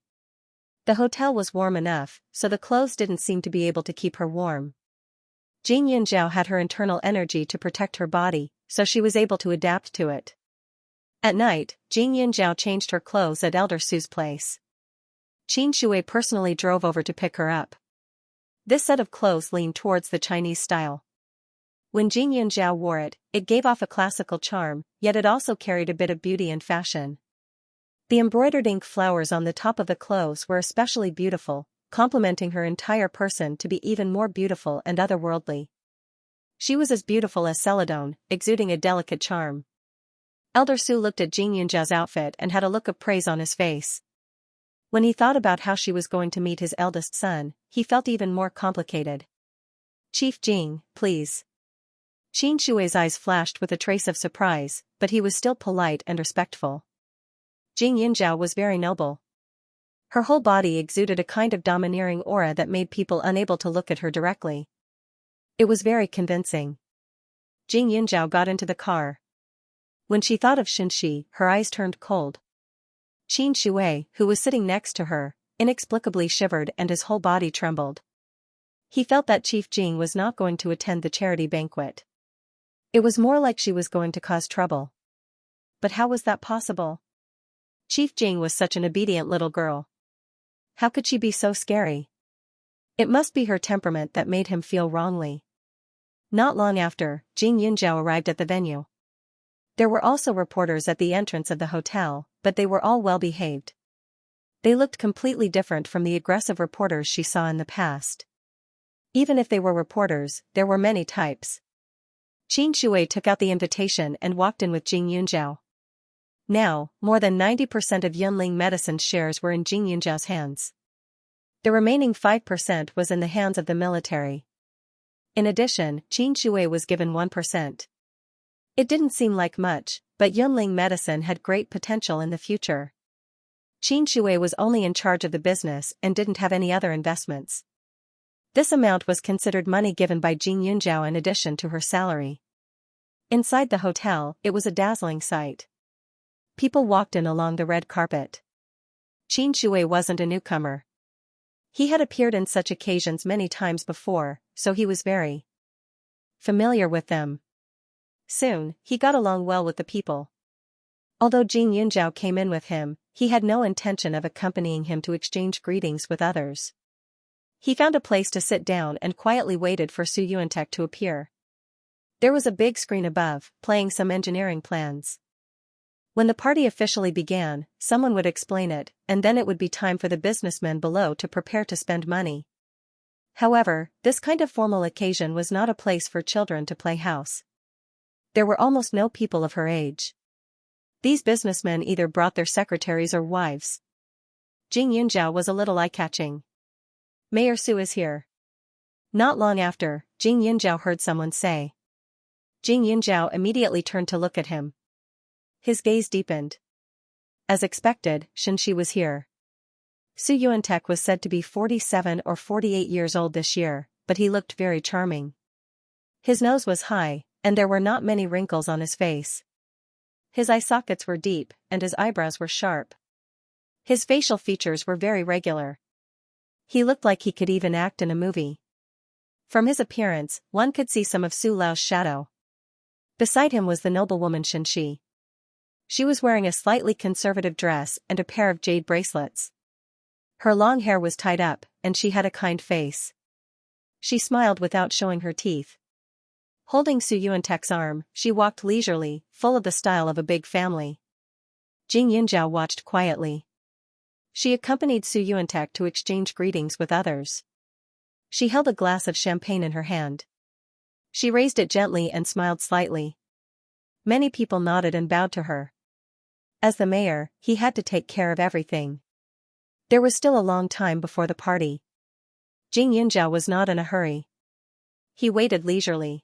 The hotel was warm enough, so the clothes didn't seem to be able to keep her warm. Jing Yunjiao had her internal energy to protect her body, so she was able to adapt to it. At night, Jing Yunjiao changed her clothes at Elder Su's place. Qin Shui personally drove over to pick her up. This set of clothes leaned towards the Chinese style. When Jing Yunjiao wore it, it gave off a classical charm, yet it also carried a bit of beauty and fashion. The embroidered ink flowers on the top of the clothes were especially beautiful, complementing her entire person to be even more beautiful and otherworldly. She was as beautiful as Celadon, exuding a delicate charm. Elder Su looked at Jing Yunjiao's outfit and had a look of praise on his face. When he thought about how she was going to meet his eldest son, he felt even more complicated. "Chief Jing, please." Qin Shui's eyes flashed with a trace of surprise, but he was still polite and respectful. Jing Yunjiao was very noble. Her whole body exuded a kind of domineering aura that made people unable to look at her directly. It was very convincing. Jing Yunjiao got into the car. When she thought of Xianxia, her eyes turned cold. Qin Shui, who was sitting next to her, inexplicably shivered and his whole body trembled. He felt that Chief Jing was not going to attend the charity banquet. It was more like she was going to cause trouble. But how was that possible? Chief Jing was such an obedient little girl. How could she be so scary? It must be her temperament that made him feel wrongly. Not long after, Jing Yunzhao arrived at the venue. There were also reporters at the entrance of the hotel, but they were all well behaved. They looked completely different from the aggressive reporters she saw in the past. Even if they were reporters, there were many types. Qin Shui took out the invitation and walked in with Jing Yunzhao. Now, more than 90% of Yunling Medicine's shares were in Jing Yunzhao's hands. The remaining 5% was in the hands of the military. In addition, Qin Shui was given 1%. It didn't seem like much, but Yunling Medicine had great potential in the future. Qin Shui was only in charge of the business and didn't have any other investments. This amount was considered money given by Jing Yunzhao in addition to her salary. Inside the hotel, it was a dazzling sight. People walked in along the red carpet. Qin Shui wasn't a newcomer. He had appeared in such occasions many times before, so he was very familiar with them. Soon, he got along well with the people. Although Jing Yunzhao came in with him, he had no intention of accompanying him to exchange greetings with others. He found a place to sit down and quietly waited for Su Yuantek to appear. There was a big screen above, playing some engineering plans. When the party officially began, someone would explain it, and then it would be time for the businessmen below to prepare to spend money. However, this kind of formal occasion was not a place for children to play house. There were almost no people of her age. These businessmen either brought their secretaries or wives. Jing Yunzhao was a little eye-catching. Mayor Su is here. Not long after, Jing Yunzhao heard someone say. Jing Yunzhao immediately turned to look at him. His gaze deepened. As expected, Xianxia was here. Su Yuantek was said to be 47 or 48 years old this year, but he looked very charming. His nose was high, and there were not many wrinkles on his face. His eye sockets were deep, and his eyebrows were sharp. His facial features were very regular. He looked like he could even act in a movie. From his appearance, one could see some of Su Lao's shadow. Beside him was the noblewoman Xianxia. She was wearing a slightly conservative dress and a pair of jade bracelets. Her long hair was tied up, and she had a kind face. She smiled without showing her teeth. Holding Su Yuantek's arm, she walked leisurely, full of the style of a big family. Jing Yunzhao watched quietly. She accompanied Su Yuantek to exchange greetings with others. She held a glass of champagne in her hand. She raised it gently and smiled slightly. Many people nodded and bowed to her. As the mayor, he had to take care of everything. There was still a long time before the party. Jing Yunzhao was not in a hurry. He waited leisurely.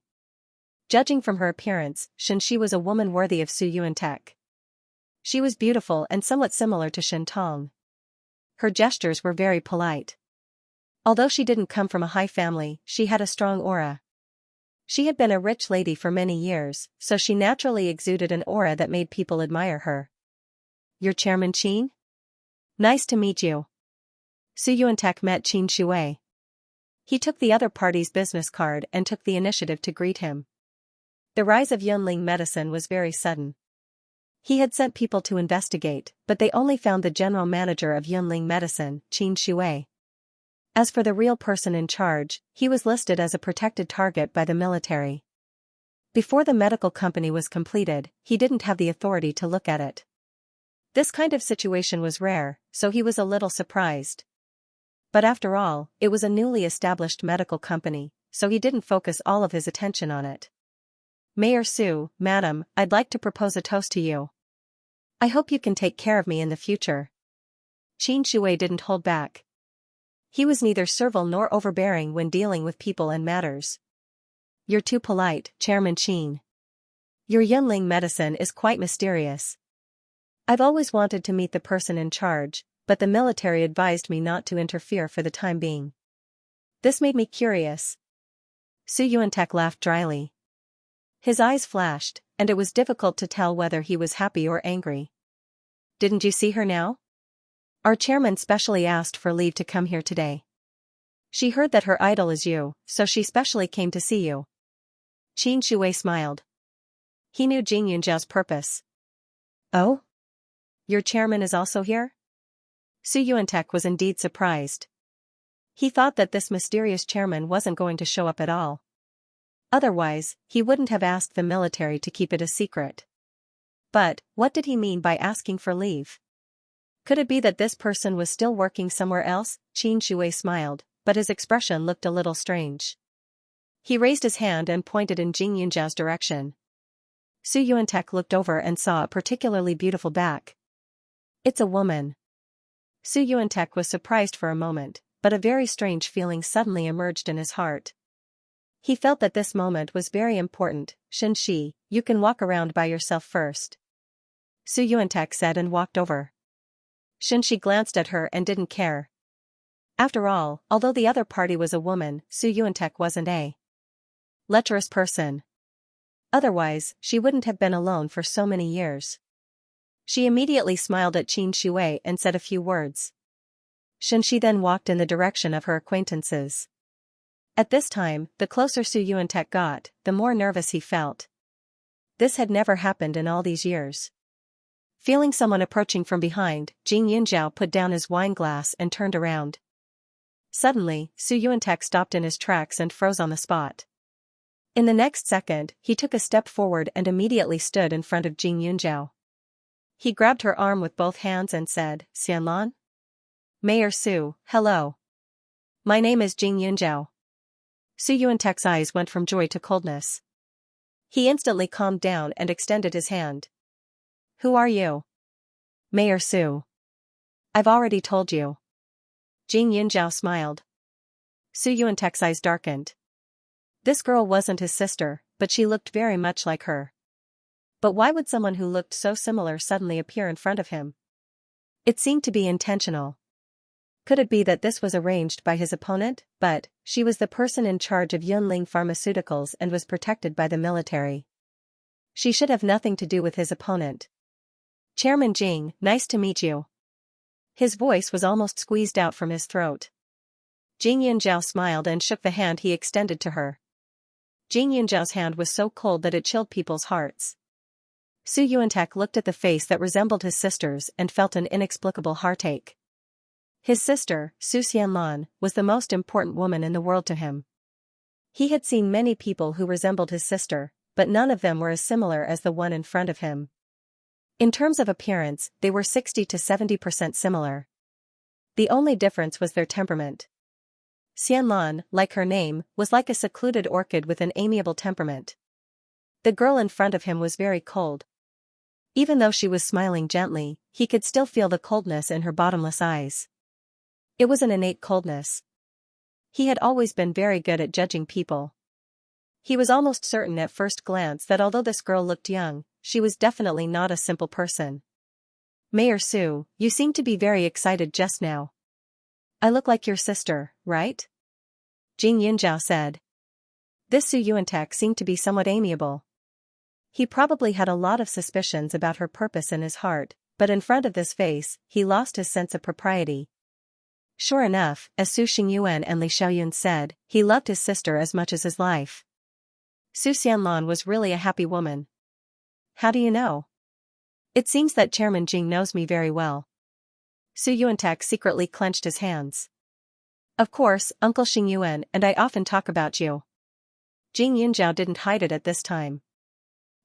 Judging from her appearance, Xianxia was a woman worthy of Su Yuantek. She was beautiful and somewhat similar to Shen Tong. Her gestures were very polite. Although she didn't come from a high family, she had a strong aura. She had been a rich lady for many years, so she naturally exuded an aura that made people admire her. "You're Chairman Qin? Nice to meet you." Su Yuantek met Qin Shui. He took the other party's business card and took the initiative to greet him. The rise of Yunling Medicine was very sudden. He had sent people to investigate, but they only found the general manager of Yunling Medicine, Qin Shui. As for the real person in charge, he was listed as a protected target by the military. Before the medical company was completed, he didn't have the authority to look at it. This kind of situation was rare, so he was a little surprised. But after all, it was a newly established medical company, so he didn't focus all of his attention on it. "Mayor Su, Madam, I'd like to propose a toast to you. I hope you can take care of me in the future." Qin Shui didn't hold back. He was neither servile nor overbearing when dealing with people and matters. "You're too polite, Chairman Qin. Your Yunling Medicine is quite mysterious. I've always wanted to meet the person in charge, but the military advised me not to interfere for the time being. This made me curious." Su Yuantek laughed dryly. His eyes flashed, and it was difficult to tell whether he was happy or angry. "Didn't you see her now? Our chairman specially asked for leave to come here today. She heard that her idol is you, so she specially came to see you. Xianxia smiled. He knew Jing Yunjiao's purpose. Oh? Your chairman is also here? Su Yuantek was indeed surprised. He thought that this mysterious chairman wasn't going to show up at all. Otherwise, he wouldn't have asked the military to keep it a secret. But, what did he mean by asking for leave? Could it be that this person was still working somewhere else? Xianxia smiled, but his expression looked a little strange. He raised his hand and pointed in Jing Yunjiao's direction. Su Yuantek looked over and saw a particularly beautiful back. It's a woman. Su Yuantek was surprised for a moment, but a very strange feeling suddenly emerged in his heart. He felt that this moment was very important. Xianxia, you can walk around by yourself first. Su Yuantek said and walked over. Xianxia glanced at her and didn't care. After all, although the other party was a woman, Su Yuantek wasn't a lecherous person. Otherwise, she wouldn't have been alone for so many years. She immediately smiled at Xianxia and said a few words. Xianxia then walked in the direction of her acquaintances. At this time, the closer Su Yuantek got, the more nervous he felt. This had never happened in all these years. Feeling someone approaching from behind, Jing Yunjiao put down his wine glass and turned around. Suddenly, Su Yuantek stopped in his tracks and froze on the spot. In the next second, he took a step forward and immediately stood in front of Jing Yunjiao. He grabbed her arm with both hands and said, Xianlan? Mayor Su, hello. My name is Jing Yunjiao. Su Yuantek's eyes went from joy to coldness. He instantly calmed down and extended his hand. Who are you? Mayor Su. I've already told you. Jing Yunjiao smiled. Su Yuantek's eyes darkened. This girl wasn't his sister, but she looked very much like her. But why would someone who looked so similar suddenly appear in front of him? It seemed to be intentional. Could it be that this was arranged by his opponent? But she was the person in charge of Yunling Pharmaceuticals and was protected by the military. She should have nothing to do with his opponent. Chairman Jing, nice to meet you. His voice was almost squeezed out from his throat. Jing Yunjiao smiled and shook the hand he extended to her. Jing Yunjiao's hand was so cold that it chilled people's hearts. Su Yuantek looked at the face that resembled his sister's and felt an inexplicable heartache. His sister, Su Xianlan, was the most important woman in the world to him. He had seen many people who resembled his sister, but none of them were as similar as the one in front of him. In terms of appearance, they were 60 to 70% similar. The only difference was their temperament. Xianlan, like her name, was like a secluded orchid with an amiable temperament. The girl in front of him was very cold. Even though she was smiling gently, he could still feel the coldness in her bottomless eyes. It was an innate coldness. He had always been very good at judging people. He was almost certain at first glance that although this girl looked young, she was definitely not a simple person. Mayor Su, you seem to be very excited just now. I look like your sister, right? Jing Yunjiao said. This Su Yuantek seemed to be somewhat amiable. He probably had a lot of suspicions about her purpose in his heart, but in front of this face, he lost his sense of propriety. Sure enough, as Su Xingyuan and Li Xiaoyun said, he loved his sister as much as his life. Su Xianlan was really a happy woman. How do you know? It seems that Chairman Jing knows me very well. Su Yuantek secretly clenched his hands. Of course, Uncle Xingyuan and I often talk about you. Jing Yunjiao didn't hide it at this time.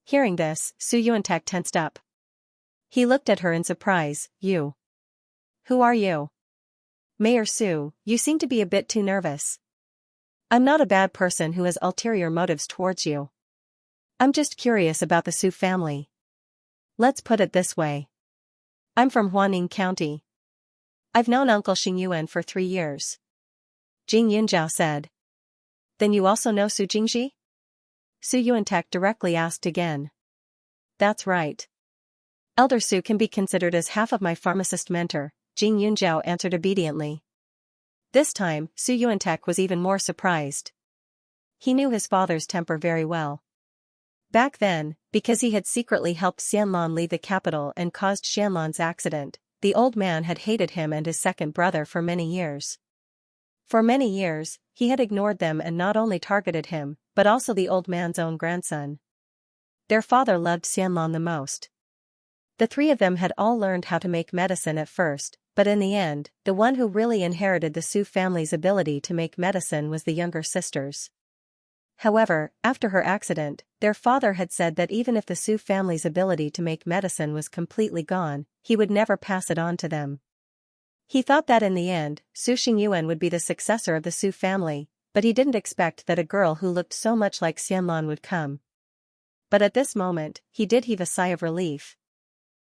Hearing this, Su Yuantek tensed up. He looked at her in surprise. You. Who are you? Mayor Su, you seem to be a bit too nervous. I'm not a bad person who has ulterior motives towards you. I'm just curious about the Su family. Let's put it this way. I'm from Huaning County. I've known Uncle Xingyuan for 3 years. Jing Yunjiao said. Then you also know Su Jingji? Su Yuantek directly asked again. That's right. Elder Su can be considered as half of my pharmacist mentor, Jing Yunjiao answered obediently. This time, Su Yuantek was even more surprised. He knew his father's temper very well. Back then, because he had secretly helped Xianlan leave the capital and caused Xianlan's accident, the old man had hated him and his second brother for many years. For many years, he had ignored them and not only targeted him, but also the old man's own grandson. Their father loved Xianlan the most. The three of them had all learned how to make medicine at first, but in the end, the one who really inherited the Su family's ability to make medicine was the younger sisters. However, after her accident, their father had said that even if the Su family's ability to make medicine was completely gone, he would never pass it on to them. He thought that in the end, Su Xingyuan would be the successor of the Su family, but he didn't expect that a girl who looked so much like Xianlan would come. But at this moment, he did heave a sigh of relief.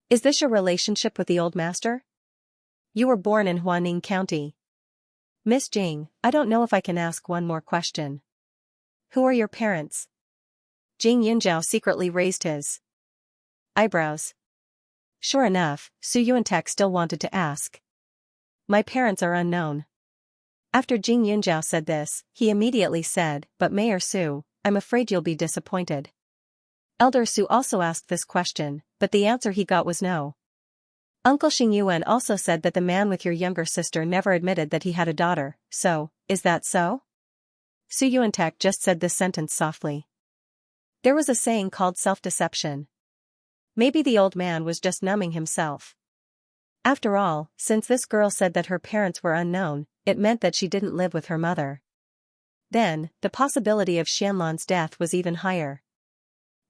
Is this your relationship with the old master? You were born in Huaning County. Miss Jing, I don't know if I can ask one more question. Who are your parents? Jing Yunjiao secretly raised his eyebrows. Sure enough, Su Yuantek still wanted to ask. My parents are unknown. After Jing Yunjiao said this, he immediately said, but Mayor Su, I'm afraid you'll be disappointed. Elder Su also asked this question, but the answer he got was no. Uncle Xingyuan also said that the man with your younger sister never admitted that he had a daughter, so, is that so? Su Yuantek just said this sentence softly. There was a saying called self-deception. Maybe the old man was just numbing himself. After all, since this girl said that her parents were unknown, it meant that she didn't live with her mother. Then, the possibility of Xianlan's death was even higher.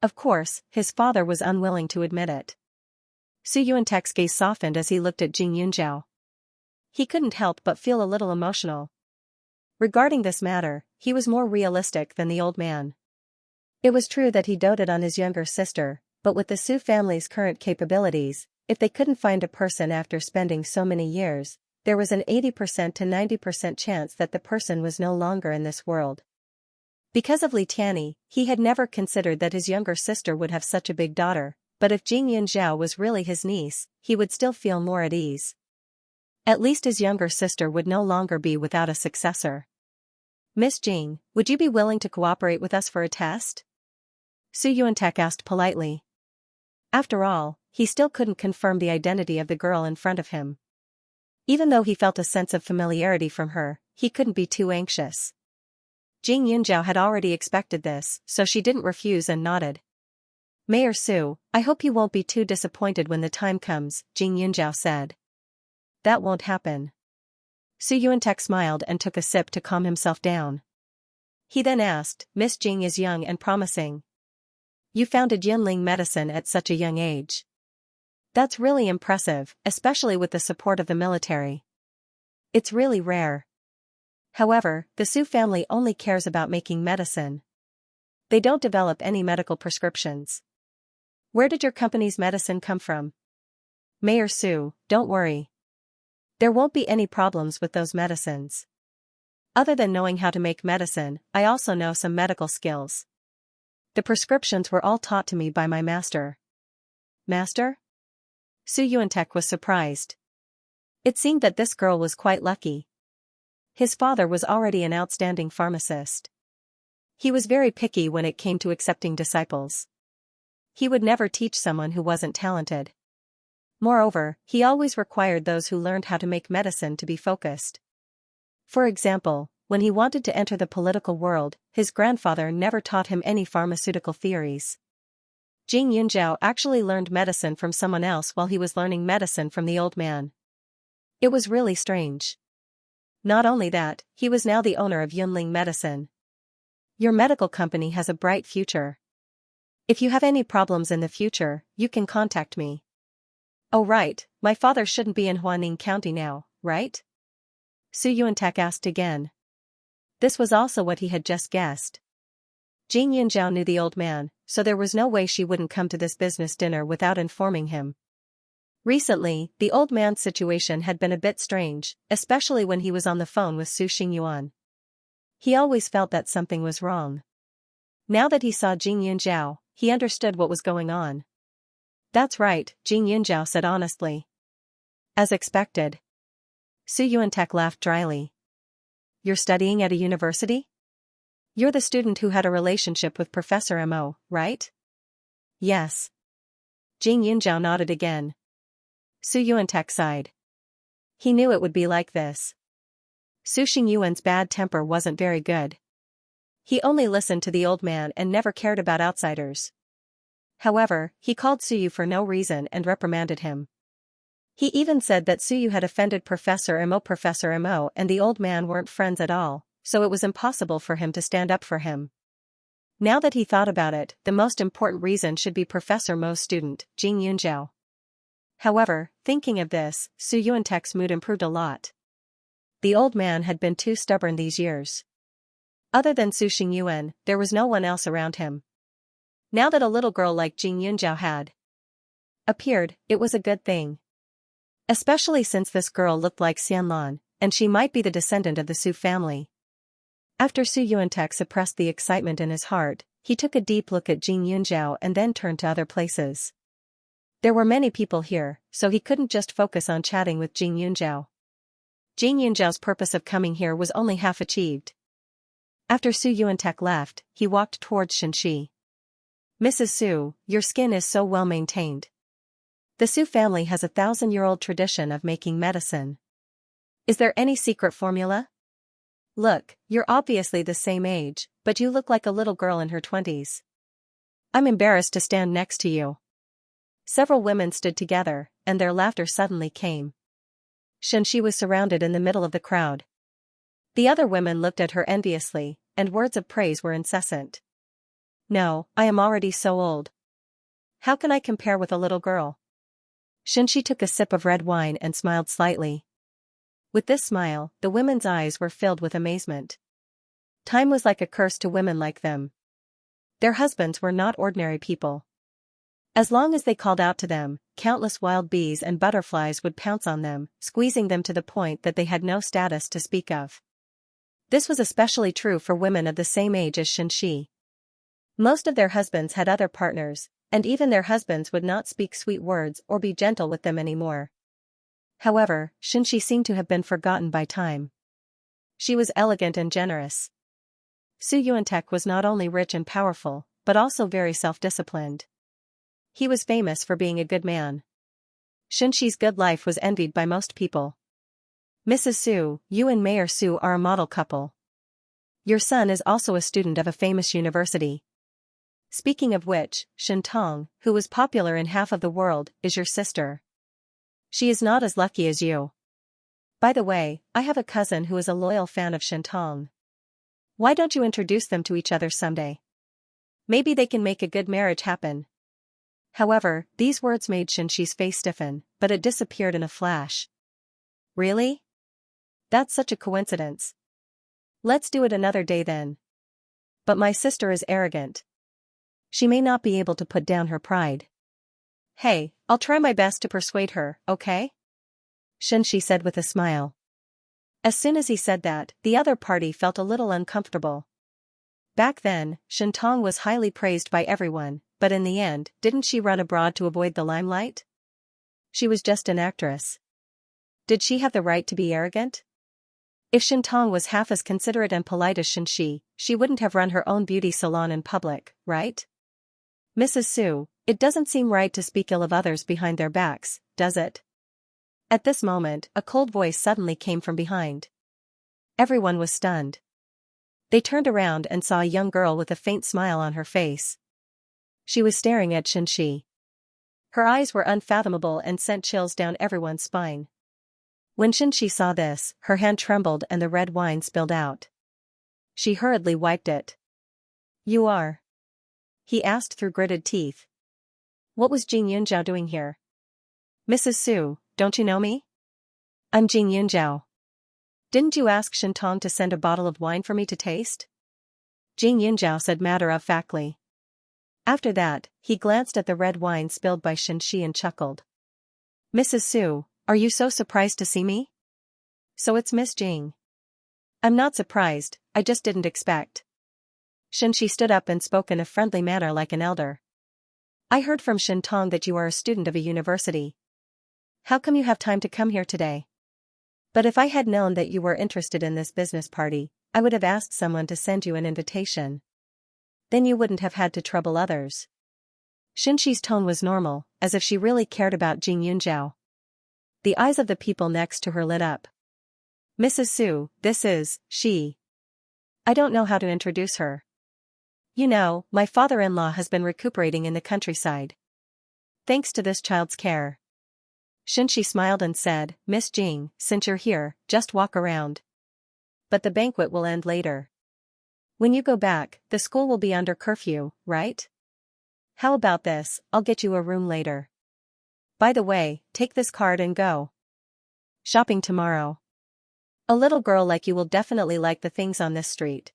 Of course, his father was unwilling to admit it. Su Yuantek's gaze softened as he looked at Jing Yunjiao. He couldn't help but feel a little emotional. Regarding this matter, he was more realistic than the old man. It was true that he doted on his younger sister, but with the Su family's current capabilities, if they couldn't find a person after spending so many years, there was an 80% to 90% chance that the person was no longer in this world. Because of Li Tianyi, he had never considered that his younger sister would have such a big daughter, but if Jing Yunjiao was really his niece, he would still feel more at ease. At least his younger sister would no longer be without a successor. Miss Jing, would you be willing to cooperate with us for a test? Su Yuantek asked politely. After all, he still couldn't confirm the identity of the girl in front of him. Even though he felt a sense of familiarity from her, he couldn't be too anxious. Jing Yunjiao had already expected this, so she didn't refuse and nodded. Mayor Su, I hope you won't be too disappointed when the time comes, Jing Yunjiao said. That won't happen. Su Yuantek smiled and took a sip to calm himself down. He then asked, Miss Jing is young and promising. You founded Yunling medicine at such a young age. That's really impressive, especially with the support of the military. It's really rare. However, the Su family only cares about making medicine. They don't develop any medical prescriptions. Where did your company's medicine come from? Mayor Su, don't worry. There won't be any problems with those medicines. Other than knowing how to make medicine, I also know some medical skills. The prescriptions were all taught to me by my master. Master? Su Yuantek was surprised. It seemed that this girl was quite lucky. His father was already an outstanding pharmacist. He was very picky when it came to accepting disciples. He would never teach someone who wasn't talented. Moreover, he always required those who learned how to make medicine to be focused. For example, when he wanted to enter the political world, his grandfather never taught him any pharmaceutical theories. Jing Yunjiao actually learned medicine from someone else while he was learning medicine from the old man. It was really strange. Not only that, he was now the owner of Yunling Medicine. Your medical company has a bright future. If you have any problems in the future, you can contact me. Oh right, my father shouldn't be in Huaning County now, right? Su Yuantek asked again. This was also what he had just guessed. Jing Yunjiao knew the old man, so there was no way she wouldn't come to this business dinner without informing him. Recently, the old man's situation had been a bit strange, especially when he was on the phone with Su Xingyuan. He always felt that something was wrong. Now that he saw Jing Yunjiao, he understood what was going on. That's right, Jing Yunjiao said honestly. As expected. Su Yuantek laughed dryly. You're studying at a university? You're the student who had a relationship with Professor Mo, right? Yes. Jing Yunjiao nodded again. Su Yuantek sighed. He knew it would be like this. Su Xingyuan's bad temper wasn't very good. He only listened to the old man and never cared about outsiders. However, he called Suyu for no reason and reprimanded him. He even said that Suyu had offended Professor Mo, and the old man weren't friends at all, so it was impossible for him to stand up for him. Now that he thought about it, the most important reason should be Professor Mo's student, Jing Yunzhao. However, thinking of this, Su Yuantek's mood improved a lot. The old man had been too stubborn these years. Other than Su Xingyuan, there was no one else around him. Now that a little girl like Jing Yunzhao had appeared, it was a good thing. Especially since this girl looked like Xianlan, and she might be the descendant of the Su family. After Su Yuantek suppressed the excitement in his heart, he took a deep look at Jing Yunzhao and then turned to other places. There were many people here, so he couldn't just focus on chatting with Jing Yunzhao. Jing Yunzhao's purpose of coming here was only half achieved. After Su Yuantek left, he walked towards Xianxia. Mrs. Su, your skin is so well maintained. The Su family has a 1,000-year-old tradition of making medicine. Is there any secret formula? Look, you're obviously the same age, but you look like a little girl in her 20s. I'm embarrassed to stand next to you. Several women stood together, and their laughter suddenly came. Xianxia was surrounded in the middle of the crowd. The other women looked at her enviously, and words of praise were incessant. No, I am already so old. How can I compare with a little girl? Xianxia took a sip of red wine and smiled slightly. With this smile, the women's eyes were filled with amazement. Time was like a curse to women like them. Their husbands were not ordinary people. As long as they called out to them, countless wild bees and butterflies would pounce on them, squeezing them to the point that they had no status to speak of. This was especially true for women of the same age as Xianxia. Most of their husbands had other partners, and even their husbands would not speak sweet words or be gentle with them anymore. However, Xianxia seemed to have been forgotten by time. She was elegant and generous. Su Yuantek was not only rich and powerful, but also very self-disciplined. He was famous for being a good man. Xianxia's good life was envied by most people. Mrs. Su, you and Mayor Su are a model couple. Your son is also a student of a famous university. Speaking of which, Shentong, who was popular in half of the world, is your sister. She is not as lucky as you. By the way, I have a cousin who is a loyal fan of Shentong. Why don't you introduce them to each other someday? Maybe they can make a good marriage happen. However, these words made Xianxia's face stiffen, but it disappeared in a flash. Really? That's such a coincidence. Let's do it another day then. But my sister is arrogant. She may not be able to put down her pride. Hey, I'll try my best to persuade her, okay? Xianxia said with a smile. As soon as he said that, the other party felt a little uncomfortable. Back then, Shentong was highly praised by everyone, but in the end, didn't she run abroad to avoid the limelight? She was just an actress. Did she have the right to be arrogant? If Shentong was half as considerate and polite as Xianxia, she wouldn't have run her own beauty salon in public, right? Mrs. Su, it doesn't seem right to speak ill of others behind their backs, does it? At this moment, a cold voice suddenly came from behind. Everyone was stunned. They turned around and saw a young girl with a faint smile on her face. She was staring at Xianxia. Her eyes were unfathomable and sent chills down everyone's spine. When Xianxia saw this, her hand trembled and the red wine spilled out. She hurriedly wiped it. You are? He asked through gritted teeth. What was Jing Yunzhao doing here? Mrs. Su, don't you know me? I'm Jing Yunzhao. Didn't you ask Shentong to send a bottle of wine for me to taste? Jing Yunzhao said matter-of-factly. After that, he glanced at the red wine spilled by Xianxia and chuckled. Mrs. Su, are you so surprised to see me? So it's Miss Jing. I'm not surprised, I just didn't expect. Xianxia stood up and spoke in a friendly manner like an elder. I heard from Shentong that you are a student of a university. How come you have time to come here today? But if I had known that you were interested in this business party, I would have asked someone to send you an invitation. Then you wouldn't have had to trouble others. Xianxia's tone was normal, as if she really cared about Jing Yunzhao. The eyes of the people next to her lit up. Mrs. Su, this is, she. I don't know how to introduce her. You know, my father-in-law has been recuperating in the countryside. Thanks to this child's care. Xianxia smiled and said, Miss Jing, since you're here, just walk around. But the banquet will end later. When you go back, the school will be under curfew, right? How about this, I'll get you a room later. By the way, take this card and go shopping tomorrow. A little girl like you will definitely like the things on this street.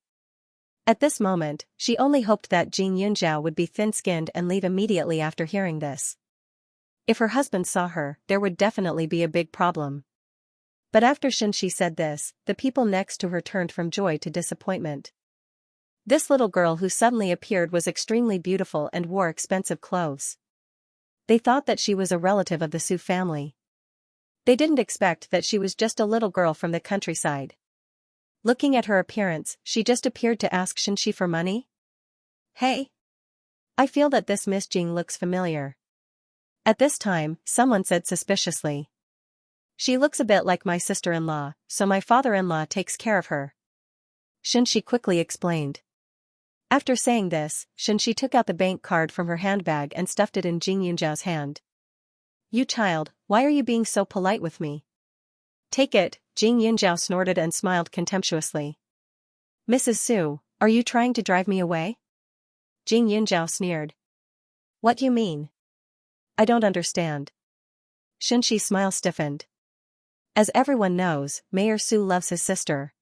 At this moment, she only hoped that Jing Yunjiao would be thin-skinned and leave immediately after hearing this. If her husband saw her, there would definitely be a big problem. But after Xianxia said this, the people next to her turned from joy to disappointment. This little girl who suddenly appeared was extremely beautiful and wore expensive clothes. They thought that she was a relative of the Su family. They didn't expect that she was just a little girl from the countryside. Looking at her appearance, she just appeared to ask Xianxia for money? Hey! I feel that this Miss Jing looks familiar. At this time, someone said suspiciously. She looks a bit like my sister-in-law, so my father-in-law takes care of her. Xianxia quickly explained. After saying this, Xianxia took out the bank card from her handbag and stuffed it in Jing Yunjiao's hand. You child, why are you being so polite with me? Take it, Jing Yunjiao snorted and smiled contemptuously. Mrs. Su, are you trying to drive me away? Jing Yunjiao sneered. What do you mean? I don't understand. Xianxia's smile stiffened. As everyone knows, Mayor Su loves his sister.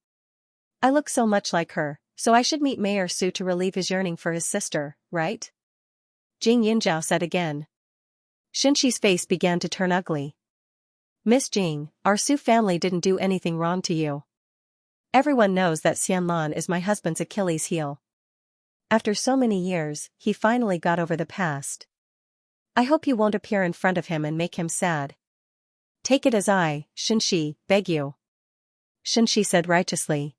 I look so much like her, so I should meet Mayor Su to relieve his yearning for his sister, right? Jing Yunjiao said again. Xianxia's face began to turn ugly. Miss Jing, our Su family didn't do anything wrong to you. Everyone knows that Xianlan is my husband's Achilles heel. After so many years, he finally got over the past. I hope you won't appear in front of him and make him sad. Take it as I, Xianxia, beg you. Xianxia said righteously.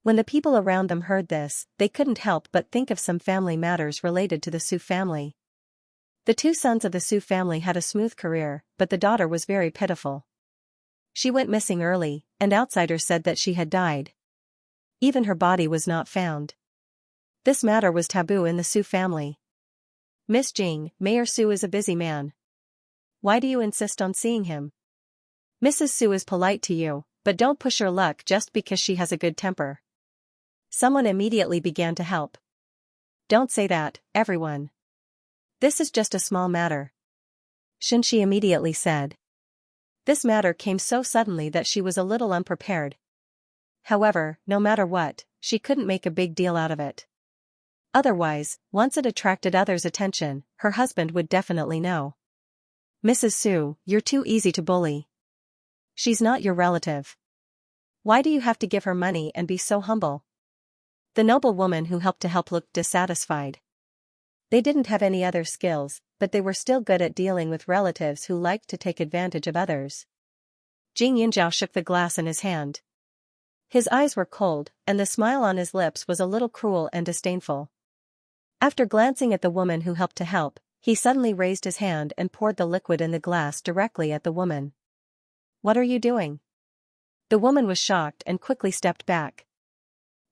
When the people around them heard this, they couldn't help but think of some family matters related to the Su family. The two sons of the Su family had a smooth career, but the daughter was very pitiful. She went missing early, and outsiders said that she had died. Even her body was not found. This matter was taboo in the Su family. Miss Jing, Mayor Su is a busy man. Why do you insist on seeing him? Mrs. Su is polite to you, but don't push your luck just because she has a good temper. Someone immediately began to help. Don't say that, everyone. This is just a small matter. Xianxia immediately said. This matter came so suddenly that she was a little unprepared. However, no matter what, she couldn't make a big deal out of it. Otherwise, once it attracted others' attention, her husband would definitely know. Mrs. Su, you're too easy to bully. She's not your relative. Why do you have to give her money and be so humble? The noble woman who helped to help looked dissatisfied. They didn't have any other skills, but they were still good at dealing with relatives who liked to take advantage of others. Jing Yunjiao shook the glass in his hand. His eyes were cold, and the smile on his lips was a little cruel and disdainful. After glancing at the woman who helped to help, he suddenly raised his hand and poured the liquid in the glass directly at the woman. What are you doing? The woman was shocked and quickly stepped back.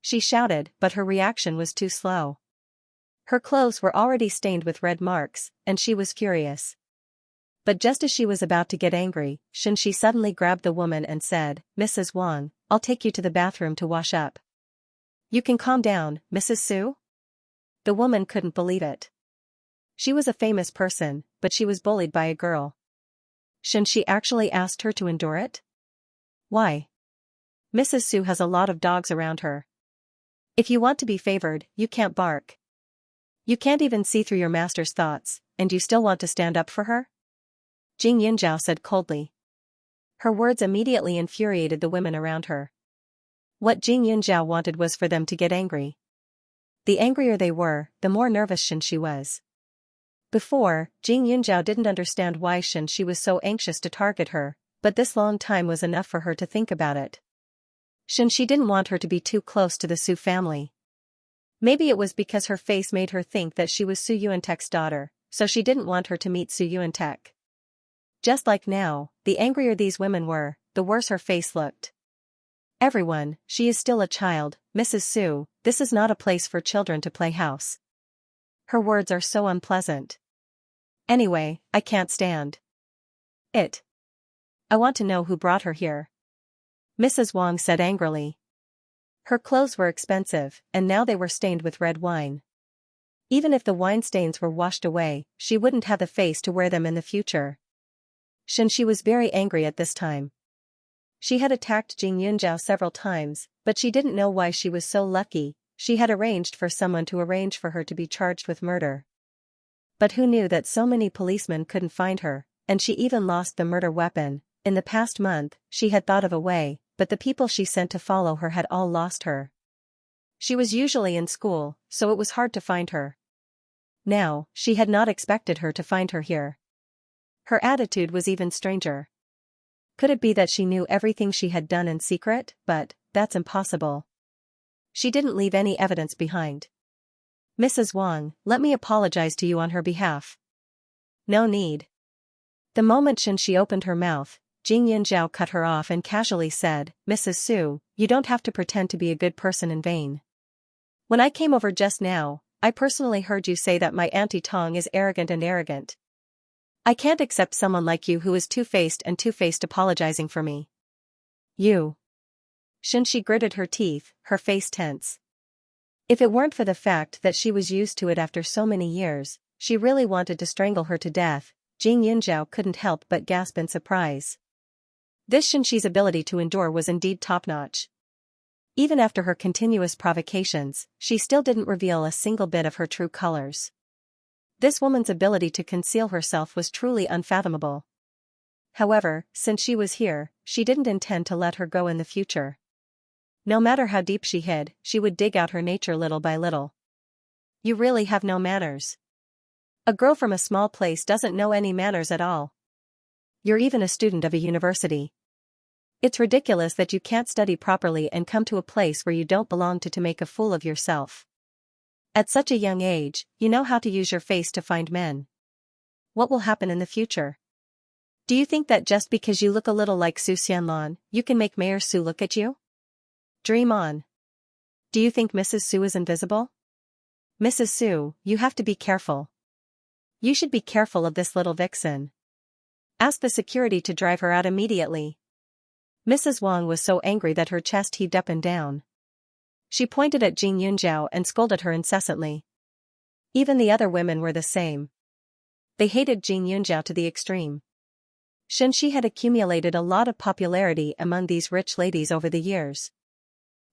She shouted, but her reaction was too slow. Her clothes were already stained with red marks, and she was furious. But just as she was about to get angry, Xianxia suddenly grabbed the woman and said, Mrs. Wang, I'll take you to the bathroom to wash up. You can calm down, Mrs. Su? The woman couldn't believe it. She was a famous person, but she was bullied by a girl. Xianxia actually asked her to endure it? Why? Mrs. Su has a lot of dogs around her. If you want to be favored, you can't bark. You can't even see through your master's thoughts, and you still want to stand up for her? Jing Yunjiao said coldly. Her words immediately infuriated the women around her. What Jing Yunjiao wanted was for them to get angry. The angrier they were, the more nervous Xianxia was. Before, Jing Yunjiao didn't understand why Xianxia was so anxious to target her, but this long time was enough for her to think about it. Xianxia didn't want her to be too close to the Su family. Maybe it was because her face made her think that she was Su Yuantek's daughter, so she didn't want her to meet Su Yuantek. Just like now, the angrier these women were, the worse her face looked. Everyone, she is still a child, Mrs. Su, this is not a place for children to play house. Her words are so unpleasant. Anyway, I can't stand it. I want to know who brought her here. Mrs. Wang said angrily. Her clothes were expensive, and now they were stained with red wine. Even if the wine stains were washed away, she wouldn't have the face to wear them in the future. Xianxia was very angry at this time. She had attacked Jing Yunjiao several times, but she didn't know why she was so lucky. She had arranged for someone to arrange for her to be charged with murder. But who knew that so many policemen couldn't find her, and she even lost the murder weapon. In the past month, she had thought of a way, but the people she sent to follow her had all lost her. She was usually in school, so it was hard to find her. Now, she had not expected her to find her here. Her attitude was even stranger. Could it be that she knew everything she had done in secret? But that's impossible. She didn't leave any evidence behind. Mrs. Wang, let me apologize to you on her behalf. No need. The moment Xianxia opened her mouth, Jing Yunjiao cut her off and casually said, Mrs. Su, you don't have to pretend to be a good person in vain. When I came over just now, I personally heard you say that my Auntie Tong is arrogant. I can't accept someone like you who is two-faced apologizing for me. You. Xianxia gritted her teeth, her face tense. If it weren't for the fact that she was used to it after so many years, she really wanted to strangle her to death. Jing Yunjiao couldn't help but gasp in surprise. This Xianxia's ability to endure was indeed top-notch. Even after her continuous provocations, she still didn't reveal a single bit of her true colors. This woman's ability to conceal herself was truly unfathomable. However, since she was here, she didn't intend to let her go in the future. No matter how deep she hid, she would dig out her nature little by little. You really have no manners. A girl from a small place doesn't know any manners at all. You're even a student of a university. It's ridiculous that you can't study properly and come to a place where you don't belong to make a fool of yourself. At such a young age, you know how to use your face to find men. What will happen in the future? Do you think that just because you look a little like Su Xianlan, you can make Mayor Su look at you? Dream on. Do you think Mrs. Su is invisible? Mrs. Su, you have to be careful. You should be careful of this little vixen. Ask the security to drive her out immediately. Mrs. Wang was so angry that her chest heaved up and down. She pointed at Jing Yunjiao and scolded her incessantly. Even the other women were the same. They hated Jing Yunjiao to the extreme. Xianxia had accumulated a lot of popularity among these rich ladies over the years.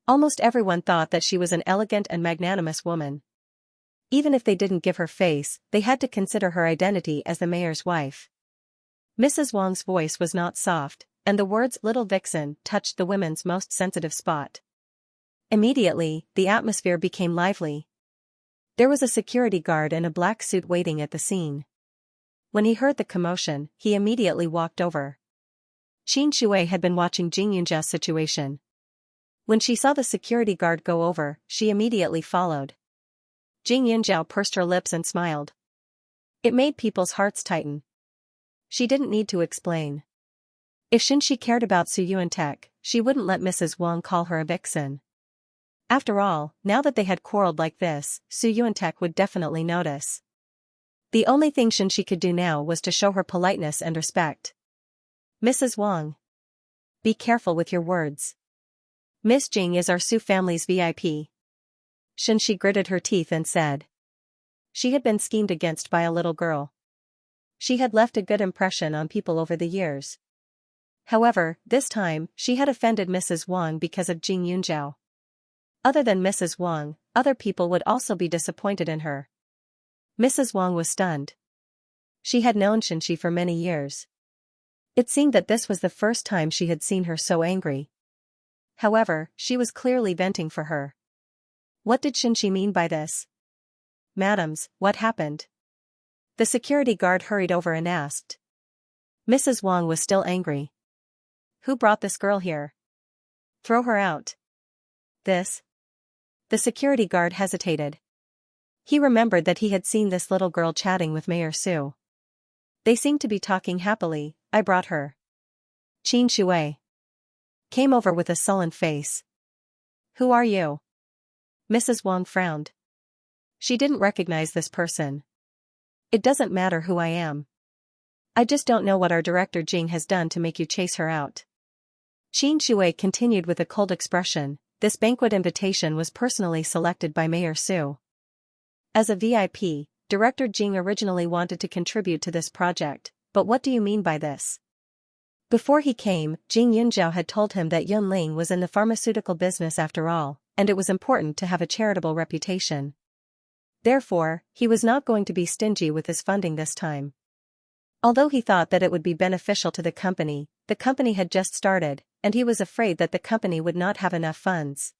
Almost everyone thought that she was an elegant and magnanimous woman. Even if they didn't give her face, they had to consider her identity as the mayor's wife. Mrs. Wang's voice was not soft, and the words "little vixen" touched the women's most sensitive spot. Immediately, the atmosphere became lively. There was a security guard in a black suit waiting at the scene. When he heard the commotion, he immediately walked over. Qin Shui had been watching Jing Yunjia's situation. When she saw the security guard go over, she immediately followed. Jing Yunjiao pursed her lips and smiled. It made people's hearts tighten. She didn't need to explain. If Xianxia cared about Su Yuantek, she wouldn't let Mrs. Wang call her a vixen. After all, now that they had quarreled like this, Su Yuantek would definitely notice. The only thing Xianxia could do now was to show her politeness and respect. Mrs. Wang. Be careful with your words. Miss Jing is our Su family's VIP. Xianxia gritted her teeth and said. She had been schemed against by a little girl. She had left a good impression on people over the years. However, this time, she had offended Mrs. Wang because of Jing Yunjiao. Other than Mrs. Wang, other people would also be disappointed in her. Mrs. Wang was stunned. She had known Xianxia for many years. It seemed that this was the first time she had seen her so angry. However, she was clearly venting for her. What did Xianxia mean by this? Madams, what happened? The security guard hurried over and asked. Mrs. Wang was still angry. Who brought this girl here? Throw her out. This? The security guard hesitated. He remembered that he had seen this little girl chatting with Mayor Su. They seemed to be talking happily. I brought her. Qin Shui came over with a sullen face. Who are you? Mrs. Wang frowned. She didn't recognize this person. It doesn't matter who I am. I just don't know what our director Jing has done to make you chase her out. Qin Shui continued with a cold expression. This banquet invitation was personally selected by Mayor Su. As a VIP, Director Jing originally wanted to contribute to this project, but what do you mean by this? Before he came, Jing Yunzhao had told him that Yunling was in the pharmaceutical business after all, and it was important to have a charitable reputation. Therefore, he was not going to be stingy with his funding this time. Although he thought that it would be beneficial to the company had just started, and he was afraid that the company would not have enough funds.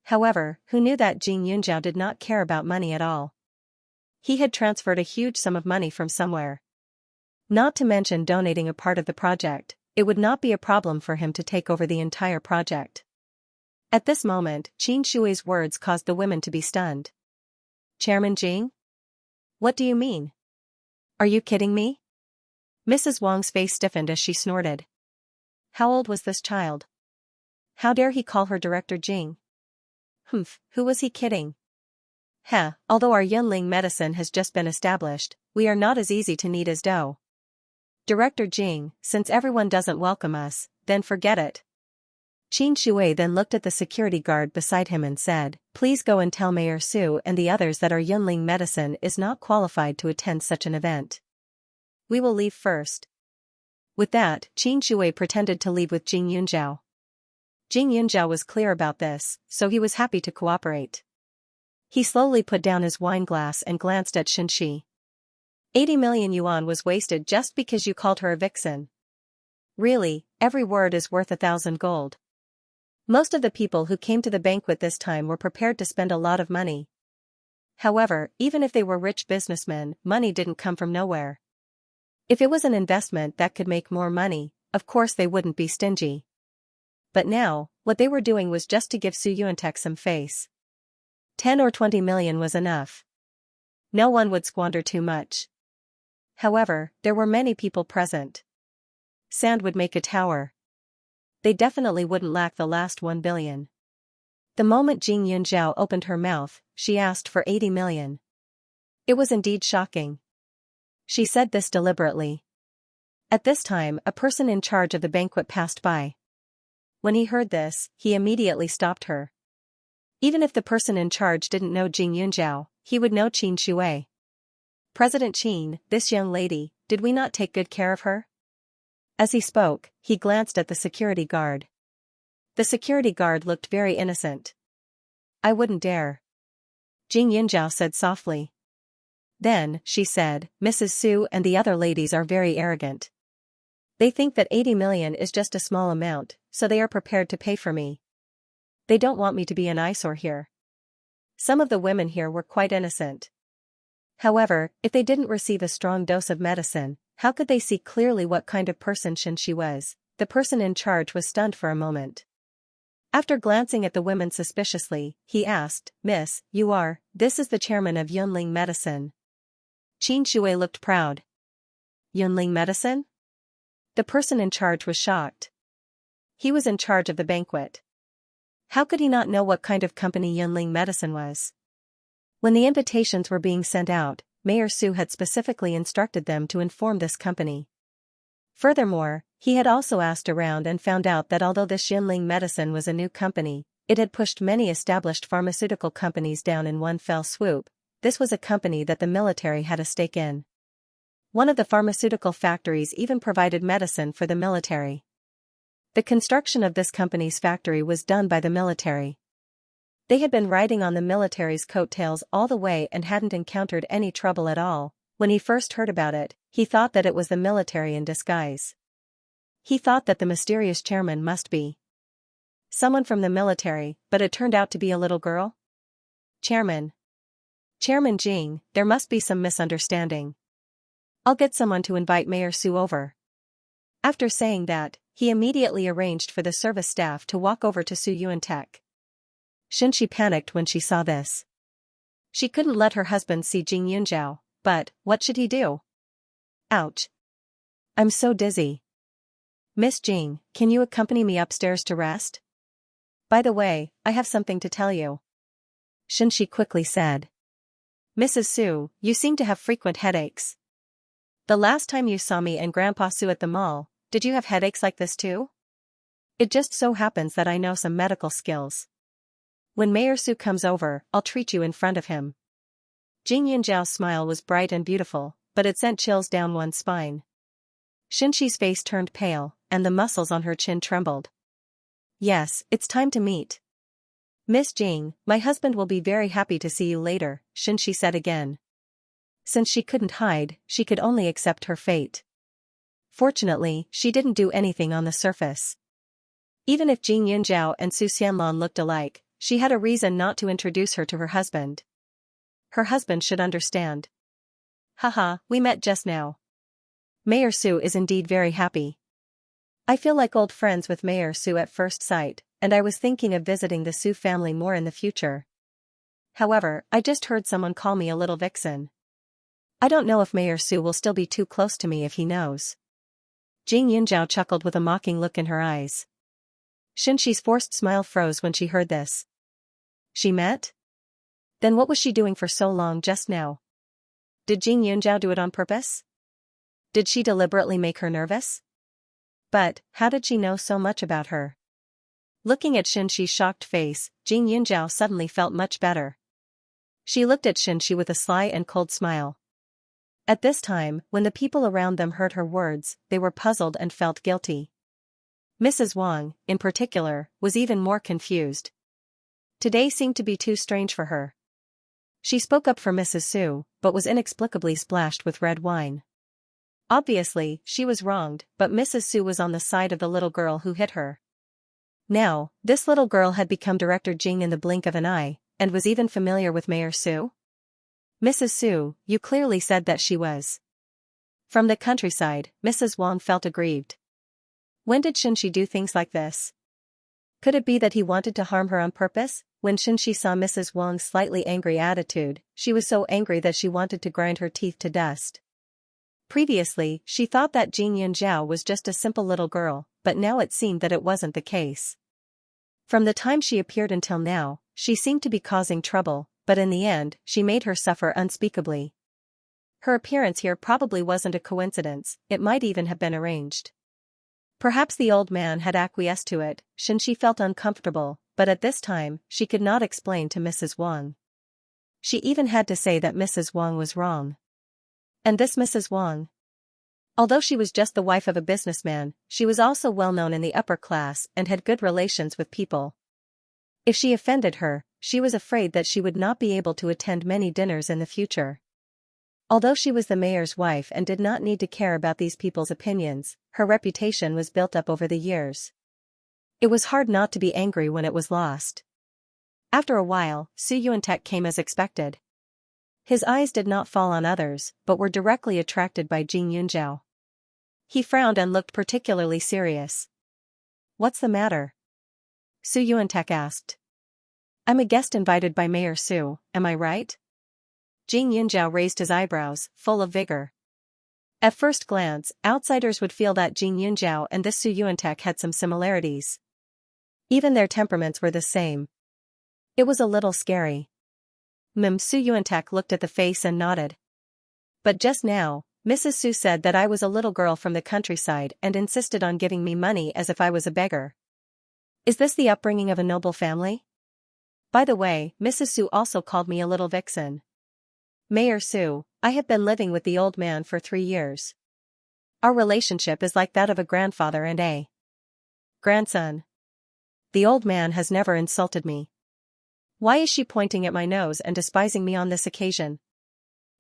However, who knew that Jing Yunzhao did not care about money at all? He had transferred a huge sum of money from somewhere. Not to mention donating a part of the project, it would not be a problem for him to take over the entire project. At this moment, Qin Shui's words caused the women to be stunned. Chairman Jing? What do you mean? Are you kidding me? Mrs. Wang's face stiffened as she snorted. How old was this child? How dare he call her Director Jing? Humph, who was he kidding? Although our Yunling medicine has just been established, we are not as easy to knead as dough. Director Jing, since everyone doesn't welcome us, then forget it. Qin Shui then looked at the security guard beside him and said, please go and tell Mayor Su and the others that our Yunling medicine is not qualified to attend such an event. We will leave first. With that, Qin Shui pretended to leave with Jing Yunzhao. Jing Yunzhao was clear about this, so he was happy to cooperate. He slowly put down his wine glass and glanced at Xianxia. 80 million yuan was wasted just because you called her a vixen. Really, every word is worth 1,000 gold. Most of the people who came to the banquet this time were prepared to spend a lot of money. However, even if they were rich businessmen, money didn't come from nowhere. If it was an investment that could make more money, of course they wouldn't be stingy. But now, what they were doing was just to give Su Yuantech some face. 10 or 20 million was enough. No one would squander too much. However, there were many people present. Sand would make a tower. They definitely wouldn't lack the last 1 billion. The moment Jing Yunzhao opened her mouth, she asked for 80 million. It was indeed shocking. She said this deliberately. At this time, a person in charge of the banquet passed by. When he heard this, he immediately stopped her. Even if the person in charge didn't know Jing Yunzhao, he would know Qin Shui. President Qin, this young lady, did we not take good care of her? As he spoke, he glanced at the security guard. The security guard looked very innocent. I wouldn't dare. Jing Yunzhao said softly. Then, she said, Mrs. Su and the other ladies are very arrogant. They think that 80 million is just a small amount, so they are prepared to pay for me. They don't want me to be an eyesore here. Some of the women here were quite innocent. However, if they didn't receive a strong dose of medicine, how could they see clearly what kind of person Xianxia was? The person in charge was stunned for a moment. After glancing at the women suspiciously, he asked, Miss, this is the chairman of Yunling Medicine. Qin Shui looked proud. Yunling Medicine? The person in charge was shocked. He was in charge of the banquet. How could he not know what kind of company Yunling Medicine was? When the invitations were being sent out, Mayor Su had specifically instructed them to inform this company. Furthermore, he had also asked around and found out that although this Yunling Medicine was a new company, it had pushed many established pharmaceutical companies down in one fell swoop. This was a company that the military had a stake in. One of the pharmaceutical factories even provided medicine for the military. The construction of this company's factory was done by the military. They had been riding on the military's coattails all the way and hadn't encountered any trouble at all. When he first heard about it, he thought that it was the military in disguise. He thought that the mysterious chairman must be someone from the military, but it turned out to be a little girl. Chairman Jing, there must be some misunderstanding. I'll get someone to invite Mayor Su over. After saying that, he immediately arranged for the service staff to walk over to Su Yuantech. Xianxia panicked when she saw this. She couldn't let her husband see Jing Yunzhao, but what should he do? Ouch. I'm so dizzy. Miss Jing, can you accompany me upstairs to rest? By the way, I have something to tell you. Xianxia quickly said. Mrs. Su, you seem to have frequent headaches. The last time you saw me and Grandpa Su at the mall, did you have headaches like this too? It just so happens that I know some medical skills. When Mayor Su comes over, I'll treat you in front of him. Jing Yunjiao's smile was bright and beautiful, but it sent chills down one's spine. Xianxi's face turned pale, and the muscles on her chin trembled. Yes, it's time to meet. Miss Jing, my husband will be very happy to see you later, Xianxia said again. Since she couldn't hide, she could only accept her fate. Fortunately, she didn't do anything on the surface. Even if Jing Yunjiao and Su Xianlong looked alike, she had a reason not to introduce her to her husband. Her husband should understand. Haha, we met just now. Mayor Su is indeed very happy. I feel like old friends with Mayor Su at first sight, and I was thinking of visiting the Su family more in the future. However, I just heard someone call me a little vixen. I don't know if Mayor Su will still be too close to me if he knows. Jing Yunjiao chuckled with a mocking look in her eyes. Xianxi's forced smile froze when she heard this. She met? Then what was she doing for so long just now? Did Jing Yunjiao do it on purpose? Did she deliberately make her nervous? But, how did she know so much about her? Looking at Xianxi's shocked face, Jing Yunjiao suddenly felt much better. She looked at Xianxia with a sly and cold smile. At this time, when the people around them heard her words, they were puzzled and felt guilty. Mrs. Wang, in particular, was even more confused. Today seemed to be too strange for her. She spoke up for Mrs. Su, but was inexplicably splashed with red wine. Obviously, she was wronged, but Mrs. Su was on the side of the little girl who hit her. Now, this little girl had become Director Jing in the blink of an eye, and was even familiar with Mayor Su? Mrs. Su, you clearly said that she was. From the countryside, Mrs. Wang felt aggrieved. When did Xianxia do things like this? Could it be that he wanted to harm her on purpose? When Xianxia saw Mrs. Wang's slightly angry attitude, she was so angry that she wanted to grind her teeth to dust. Previously, she thought that Jing Yunjiao was just a simple little girl, but now it seemed that it wasn't the case. From the time she appeared until now, she seemed to be causing trouble, but in the end, she made her suffer unspeakably. Her appearance here probably wasn't a coincidence, it might even have been arranged. Perhaps the old man had acquiesced to it. Xianxia felt uncomfortable, but at this time, she could not explain to Mrs. Wang. She even had to say that Mrs. Wang was wrong. And this Mrs. Wang? Although she was just the wife of a businessman, she was also well known in the upper class and had good relations with people. If she offended her, she was afraid that she would not be able to attend many dinners in the future. Although she was the mayor's wife and did not need to care about these people's opinions, her reputation was built up over the years. It was hard not to be angry when it was lost. After a while, Su Yuantek came as expected. His eyes did not fall on others, but were directly attracted by Jing Yunjiao. He frowned and looked particularly serious. What's the matter? Su Yuantek asked. I'm a guest invited by Mayor Su, am I right? Jing Yunjiao raised his eyebrows, full of vigor. At first glance, outsiders would feel that Jing Yunjiao and this Su Yuantek had some similarities. Even their temperaments were the same. It was a little scary. Su Yuantek looked at the face and nodded. But just now, Mrs. Su said that I was a little girl from the countryside and insisted on giving me money as if I was a beggar. Is this the upbringing of a noble family? By the way, Mrs. Su also called me a little vixen. Mayor Su, I have been living with the old man for 3 years. Our relationship is like that of a grandfather and a grandson. The old man has never insulted me. Why is she pointing at my nose and despising me on this occasion?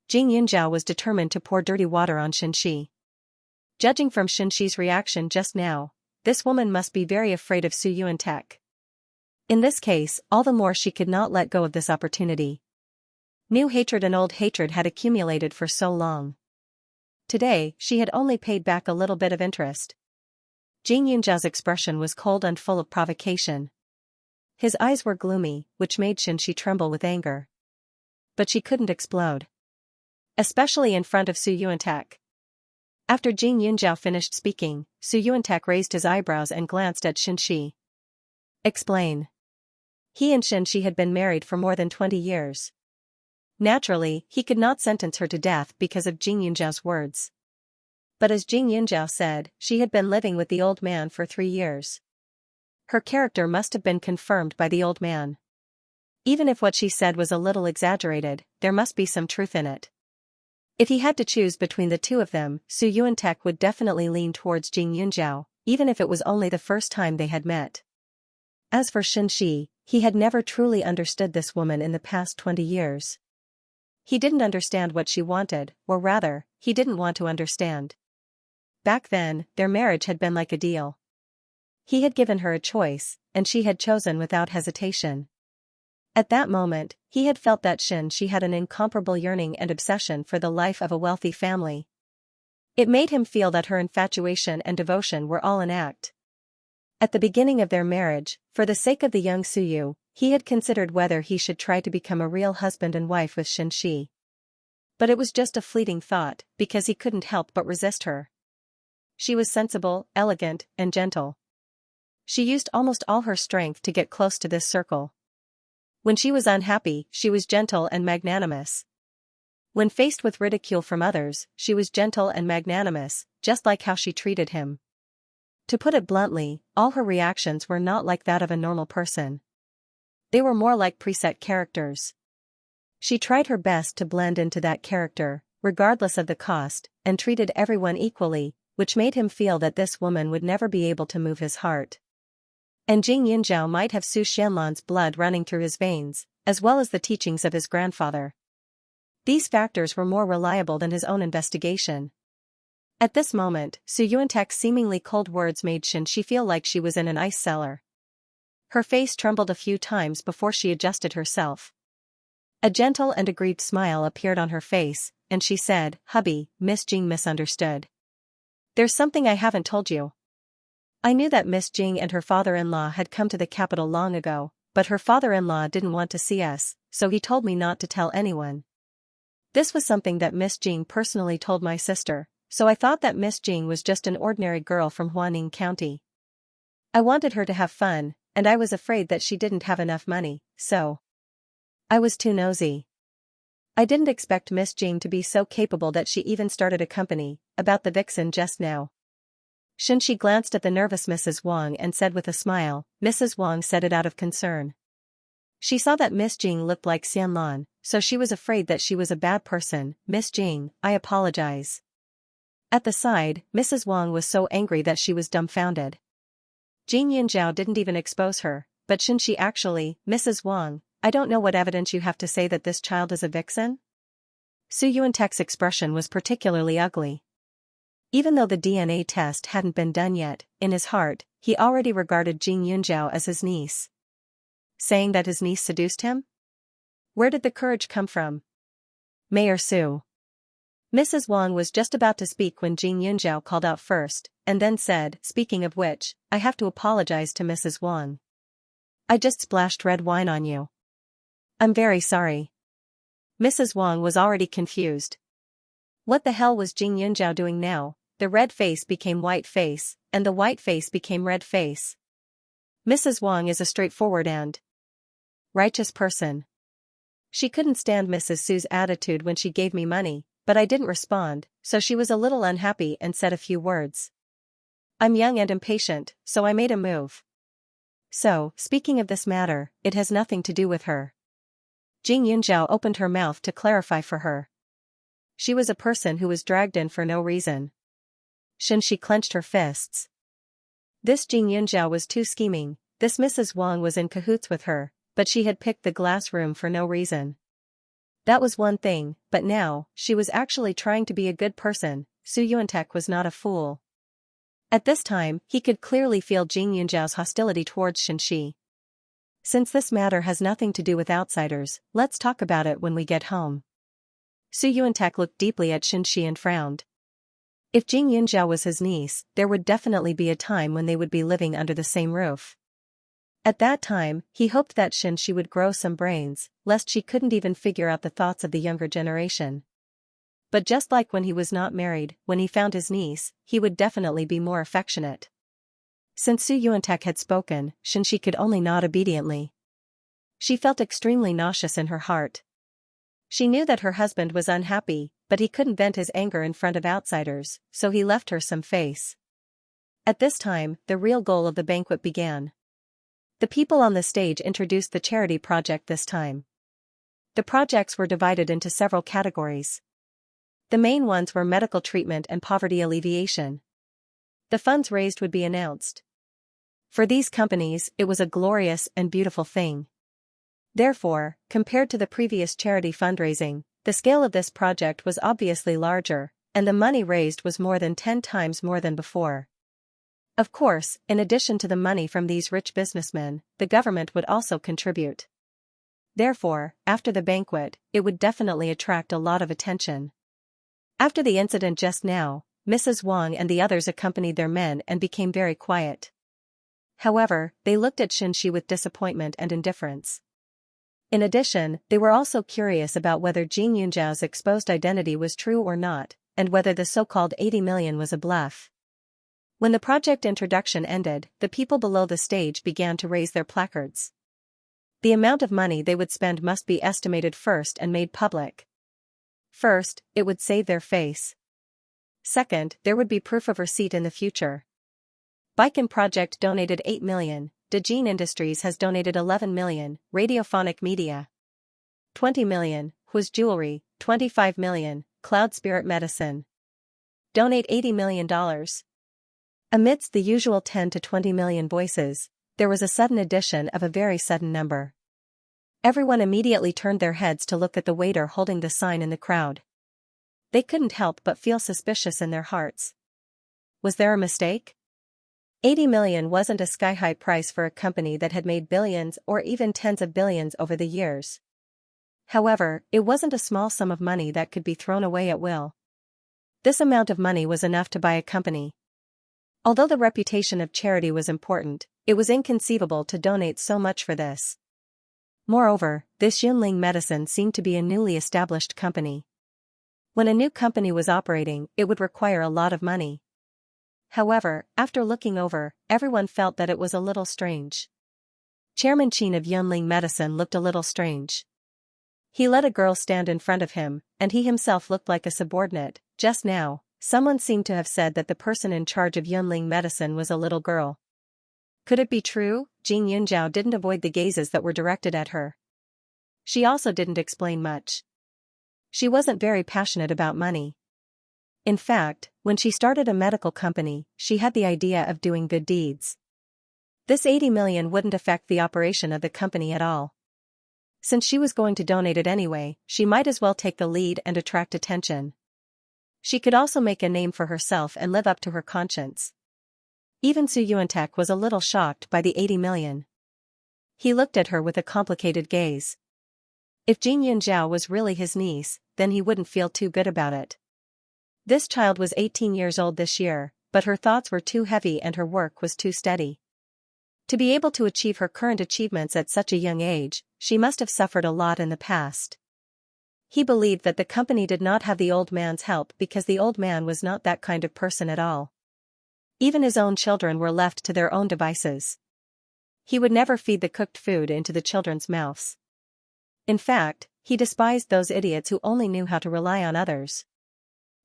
Jing Yunjiao was determined to pour dirty water on Xianxia. Judging from Xianxi's reaction just now, this woman must be very afraid of Su Yuantek. In this case, all the more she could not let go of this opportunity. New hatred and old hatred had accumulated for so long. Today, she had only paid back a little bit of interest. Jing Yunjiao's expression was cold and full of provocation. His eyes were gloomy, which made Xianxia tremble with anger. But she couldn't explode. Especially in front of Su Yuantek. After Jing Yunjiao finished speaking, Su Yuantek raised his eyebrows and glanced at Xianxia. Explain. He and Xianxia had been married for more than 20 years. Naturally, he could not sentence her to death because of Jing Yunjiao's words. But as Jing Yunjiao said, she had been living with the old man for 3 years. Her character must have been confirmed by the old man. Even if what she said was a little exaggerated, there must be some truth in it. If he had to choose between the two of them, Su Yuantek would definitely lean towards Jing Yunjiao, even if it was only the first time they had met. As for Xianxia, he had never truly understood this woman in the past 20 years. He didn't understand what she wanted, or rather, he didn't want to understand. Back then, their marriage had been like a deal. He had given her a choice, and she had chosen without hesitation. At that moment, he had felt that she had an incomparable yearning and obsession for the life of a wealthy family. It made him feel that her infatuation and devotion were all an act. At the beginning of their marriage, for the sake of the young Suyu, he had considered whether he should try to become a real husband and wife with Xianxia. But it was just a fleeting thought, because he couldn't help but resist her. She was sensible, elegant, and gentle. She used almost all her strength to get close to this circle. When she was unhappy, she was gentle and magnanimous. When faced with ridicule from others, she was gentle and magnanimous, just like how she treated him. To put it bluntly, all her reactions were not like that of a normal person. They were more like preset characters. She tried her best to blend into that character, regardless of the cost, and treated everyone equally, which made him feel that this woman would never be able to move his heart. And Jing Yunjiao might have Su Xianlan's blood running through his veins, as well as the teachings of his grandfather. These factors were more reliable than his own investigation. At this moment, Su Yuantek's seemingly cold words made Xianxia feel like she was in an ice cellar. Her face trembled a few times before she adjusted herself. A gentle and aggrieved smile appeared on her face, and she said, "Hubby, Miss Jing misunderstood. There's something I haven't told you. I knew that Miss Jing and her father-in-law had come to the capital long ago, but her father-in-law didn't want to see us, so he told me not to tell anyone. This was something that Miss Jing personally told my sister, so I thought that Miss Jing was just an ordinary girl from Huaning County. I wanted her to have fun, and I was afraid that she didn't have enough money, so I was too nosy. I didn't expect Miss Jing to be so capable that she even started a company about the vixen just now." Xianxia glanced at the nervous Mrs. Wang and said with a smile. Mrs. Wang said it out of concern. She saw that Miss Jing looked like Xianlan, so she was afraid that she was a bad person. "Miss Jing, I apologize." At the side, Mrs. Wang was so angry that she was dumbfounded. Jing Yunjiao didn't even expose her, but Xianxia actually, "Mrs. Wang, I don't know what evidence you have to say that this child is a vixen?" Su Yuantek's expression was particularly ugly. Even though the DNA test hadn't been done yet, in his heart, he already regarded Jing Yunjiao as his niece. Saying that his niece seduced him? Where did the courage come from? Mayor Su. Mrs. Wang was just about to speak when Jing Yunjiao called out first, and then said, "Speaking of which, I have to apologize to Mrs. Wang. I just splashed red wine on you. I'm very sorry." Mrs. Wang was already confused. What the hell was Jing Yunjiao doing now? The red face became white face, and the white face became red face. Mrs. Wang is a straightforward and righteous person. She couldn't stand Mrs. Su's attitude when she gave me money, but I didn't respond, so she was a little unhappy and said a few words. I'm young and impatient, so I made a move. So, speaking of this matter, it has nothing to do with her. Jing Yunjiao opened her mouth to clarify for her. She was a person who was dragged in for no reason. Xianxia clenched her fists. This Jing Yunjiao was too scheming. This Mrs. Wang was in cahoots with her, but she had picked the glass room for no reason. That was one thing, but now, she was actually trying to be a good person. Su Yuantek was not a fool. At this time, he could clearly feel Jing Yunjiao's hostility towards Xianxia. Since this matter has nothing to do with outsiders, let's talk about it when we get home. Su Yuantek looked deeply at Xianxia and frowned. If Jing Yunjiao was his niece, there would definitely be a time when they would be living under the same roof. At that time, he hoped that Xianxia would grow some brains, lest she couldn't even figure out the thoughts of the younger generation. But just like when he was not married, when he found his niece, he would definitely be more affectionate. Since Su Yuantek had spoken, Xianxia could only nod obediently. She felt extremely nauseous in her heart. She knew that her husband was unhappy, but he couldn't vent his anger in front of outsiders, so he left her some face. At this time, the real goal of the banquet began. The people on the stage introduced the charity project this time. The projects were divided into several categories. The main ones were medical treatment and poverty alleviation. The funds raised would be announced. For these companies, it was a glorious and beautiful thing. Therefore, compared to the previous charity fundraising, the scale of this project was obviously larger, and the money raised was more than 10 times more than before. Of course, in addition to the money from these rich businessmen, the government would also contribute. Therefore, after the banquet, it would definitely attract a lot of attention. After the incident just now, Mrs. Wang and the others accompanied their men and became very quiet. However, they looked at Xianxia with disappointment and indifference. In addition, they were also curious about whether Jing Yunjiao's exposed identity was true or not, and whether the so-called 80 million was a bluff. When the project introduction ended, the people below the stage began to raise their placards. The amount of money they would spend must be estimated first and made public. First, it would save their face. Second, there would be proof of receipt in the future. Baikan Project donated 8 million, Dejin Industries has donated 11 million, Radiophonic Media 20 million, Hui's Jewelry 25 million, Cloud Spirit Medicine donate $80 million. Amidst the usual 10 to 20 million voices, there was a sudden addition of a very sudden number. Everyone immediately turned their heads to look at the waiter holding the sign in the crowd. They couldn't help but feel suspicious in their hearts. Was there a mistake? 80 million wasn't a sky-high price for a company that had made billions or even tens of billions over the years. However, it wasn't a small sum of money that could be thrown away at will. This amount of money was enough to buy a company. Although the reputation of charity was important, it was inconceivable to donate so much for this. Moreover, this Yunling Medicine seemed to be a newly established company. When a new company was operating, it would require a lot of money. However, after looking over, everyone felt that it was a little strange. Chairman Qin of Yunling Medicine looked a little strange. He let a girl stand in front of him, and he himself looked like a subordinate. Just now, someone seemed to have said that the person in charge of Yunling Medicine was a little girl. Could it be true? Jing Yunjiao didn't avoid the gazes that were directed at her. She also didn't explain much. She wasn't very passionate about money. In fact, when she started a medical company, she had the idea of doing good deeds. This 80 million wouldn't affect the operation of the company at all. Since she was going to donate it anyway, she might as well take the lead and attract attention. She could also make a name for herself and live up to her conscience. Even Su Yuantek was a little shocked by the 80 million. He looked at her with a complicated gaze. If Jing Yunjiao was really his niece, then he wouldn't feel too good about it. This child was 18 years old this year, but her thoughts were too heavy and her work was too steady. To be able to achieve her current achievements at such a young age, she must have suffered a lot in the past. He believed that the company did not have the old man's help because the old man was not that kind of person at all. Even his own children were left to their own devices. He would never feed the cooked food into the children's mouths. In fact, he despised those idiots who only knew how to rely on others.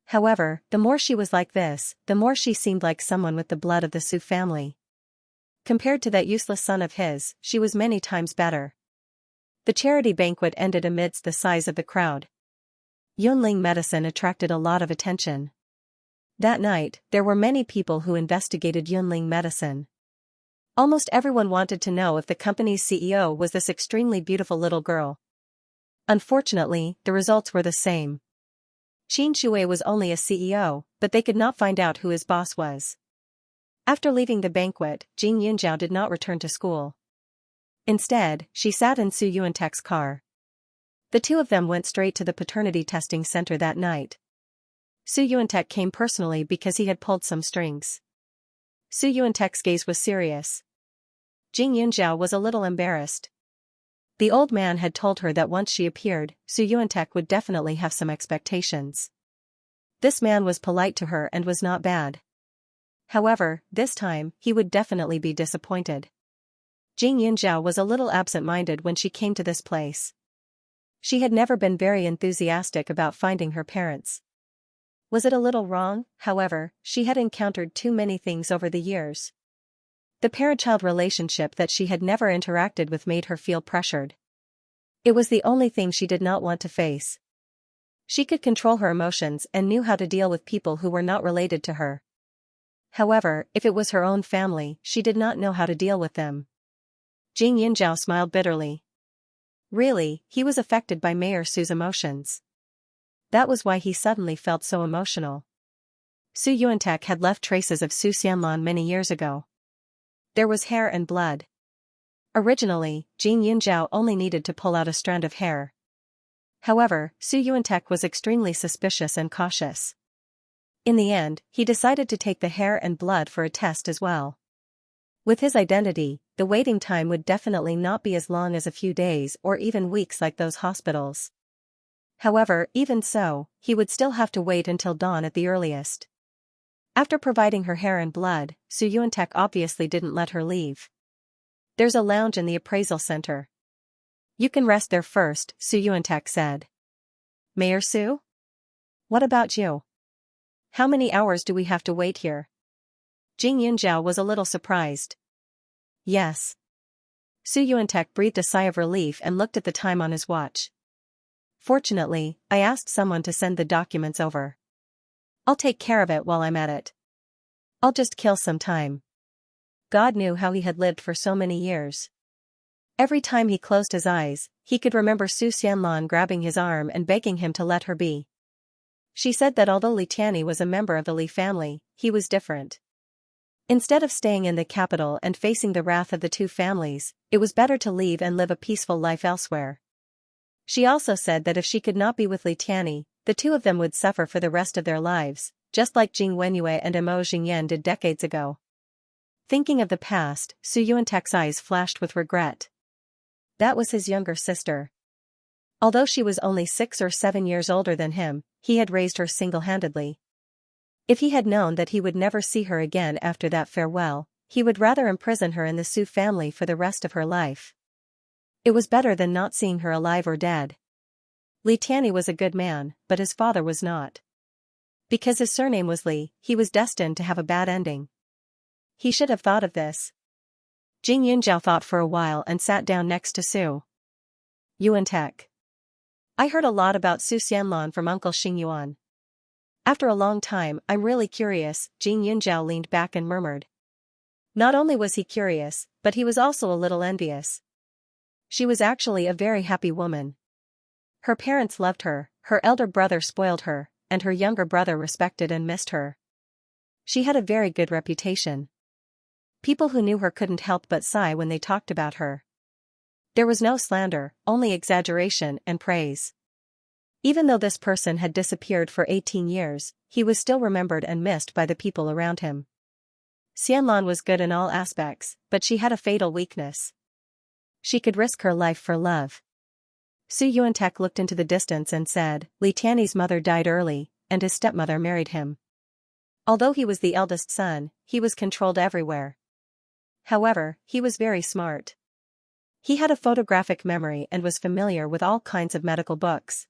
However, the more she was like this, the more she seemed like someone with the blood of the Su family. Compared to that useless son of his, she was many times better. The charity banquet ended amidst the sighs of the crowd. Yunling Medicine attracted a lot of attention. That night, there were many people who investigated Yunling Medicine. Almost everyone wanted to know if the company's CEO was this extremely beautiful little girl. Unfortunately, the results were the same. Qin Shui was only a CEO, but they could not find out who his boss was. After leaving the banquet, Jing Yunjiao did not return to school. Instead, she sat in Su Yuantek's car. The two of them went straight to the paternity testing center that night. Su Yuantek came personally because he had pulled some strings. Su Yuantek's gaze was serious. Jing Yunjiao was a little embarrassed. The old man had told her that once she appeared, Su Yuantek would definitely have some expectations. This man was polite to her and was not bad. However, this time, he would definitely be disappointed. Xianxia was a little absent-minded when she came to this place. She had never been very enthusiastic about finding her parents. Was it a little wrong? However, she had encountered too many things over the years. The parent-child relationship that she had never interacted with made her feel pressured. It was the only thing she did not want to face. She could control her emotions and knew how to deal with people who were not related to her. However, if it was her own family, she did not know how to deal with them. Xianxia smiled bitterly. Really, he was affected by Mayor Su's emotions. That was why he suddenly felt so emotional. Su Yuantek had left traces of Su Xianlan many years ago. There was hair and blood. Originally, Xianxia only needed to pull out a strand of hair. However, Su Yuantek was extremely suspicious and cautious. In the end, he decided to take the hair and blood for a test as well. With his identity, the waiting time would definitely not be as long as a few days or even weeks like those hospitals. However, even so, he would still have to wait until dawn at the earliest. After providing her hair and blood, Su Yuantek obviously didn't let her leave. There's a lounge in the appraisal center. You can rest there first, Su Yuantek said. Mayor Su? What about you? How many hours do we have to wait here? Xianxia was a little surprised. Yes. Su Yuantek breathed a sigh of relief and looked at the time on his watch. Fortunately, I asked someone to send the documents over. I'll take care of it while I'm at it. I'll just kill some time. God knew how he had lived for so many years. Every time he closed his eyes, he could remember Su Xianlan grabbing his arm and begging him to let her be. She said that although Li Tianyi was a member of the Li family, he was different. Instead of staying in the capital and facing the wrath of the two families, it was better to leave and live a peaceful life elsewhere. She also said that if she could not be with Li Tianyi, the two of them would suffer for the rest of their lives, just like Jing Wenyue and Mo Xingyan did decades ago. Thinking of the past, Su Yuantek's eyes flashed with regret. That was his younger sister. Although she was only 6 or 7 years older than him, he had raised her single-handedly. If he had known that he would never see her again after that farewell, he would rather imprison her in the Su family for the rest of her life. It was better than not seeing her alive or dead. Li Tianyi was a good man, but his father was not. Because his surname was Li, he was destined to have a bad ending. He should have thought of this. Xianxia thought for a while and sat down next to Su Yuantek. I heard a lot about Su Xianlan from Uncle Xingyuan. After a long time, I'm really curious, Xianxia leaned back and murmured. Not only was he curious, but he was also a little envious. She was actually a very happy woman. Her parents loved her, her elder brother spoiled her, and her younger brother respected and missed her. She had a very good reputation. People who knew her couldn't help but sigh when they talked about her. There was no slander, only exaggeration and praise. Even though this person had disappeared for 18 years, he was still remembered and missed by the people around him. Xianlan was good in all aspects, but she had a fatal weakness. She could risk her life for love. Su Yuantek looked into the distance and said, Li Tianyi's mother died early, and his stepmother married him. Although he was the eldest son, he was controlled everywhere. However, he was very smart. He had a photographic memory and was familiar with all kinds of medical books.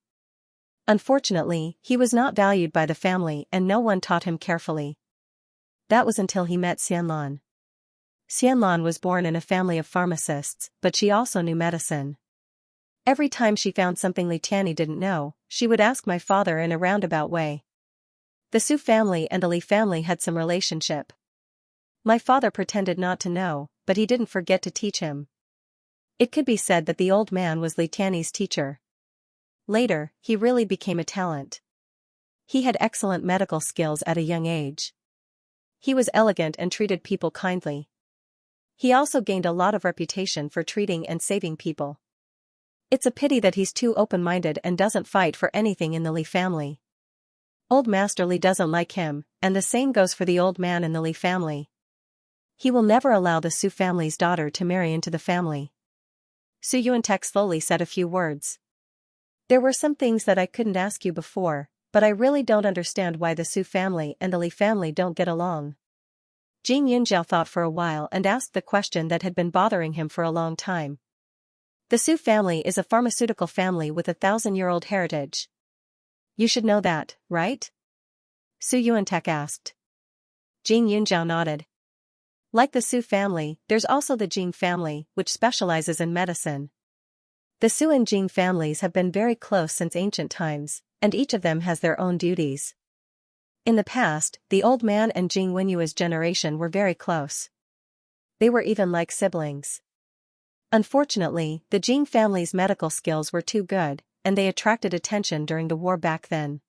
Unfortunately, he was not valued by the family and no one taught him carefully. That was until he met Xianlan. Xianlan was born in a family of pharmacists, but she also knew medicine. Every time she found something Li Tianyi didn't know, she would ask my father in a roundabout way. The Su family and the Li family had some relationship. My father pretended not to know, but he didn't forget to teach him. It could be said that the old man was Li Tianyi's teacher. Later, he really became a talent. He had excellent medical skills at a young age. He was elegant and treated people kindly. He also gained a lot of reputation for treating and saving people. It's a pity that he's too open-minded and doesn't fight for anything in the Li family. Old Master Li doesn't like him, and the same goes for the old man in the Li family. He will never allow the Su family's daughter to marry into the family. Su Yuantek slowly said a few words. There were some things that I couldn't ask you before, but I really don't understand why the Su family and the Li family don't get along. Jing Yunjiao thought for a while and asked the question that had been bothering him for a long time. The Su family is a pharmaceutical family with a 1,000-year-old heritage. You should know that, right? Su Yuantek asked. Jing Yunjiao nodded. Like the Su family, there's also the Jing family, which specializes in medicine. The Su and Jing families have been very close since ancient times, and each of them has their own duties. In the past, the old man and Jing Wenyue's generation were very close. They were even like siblings. Unfortunately, the Jing family's medical skills were too good, and they attracted attention during the war back then.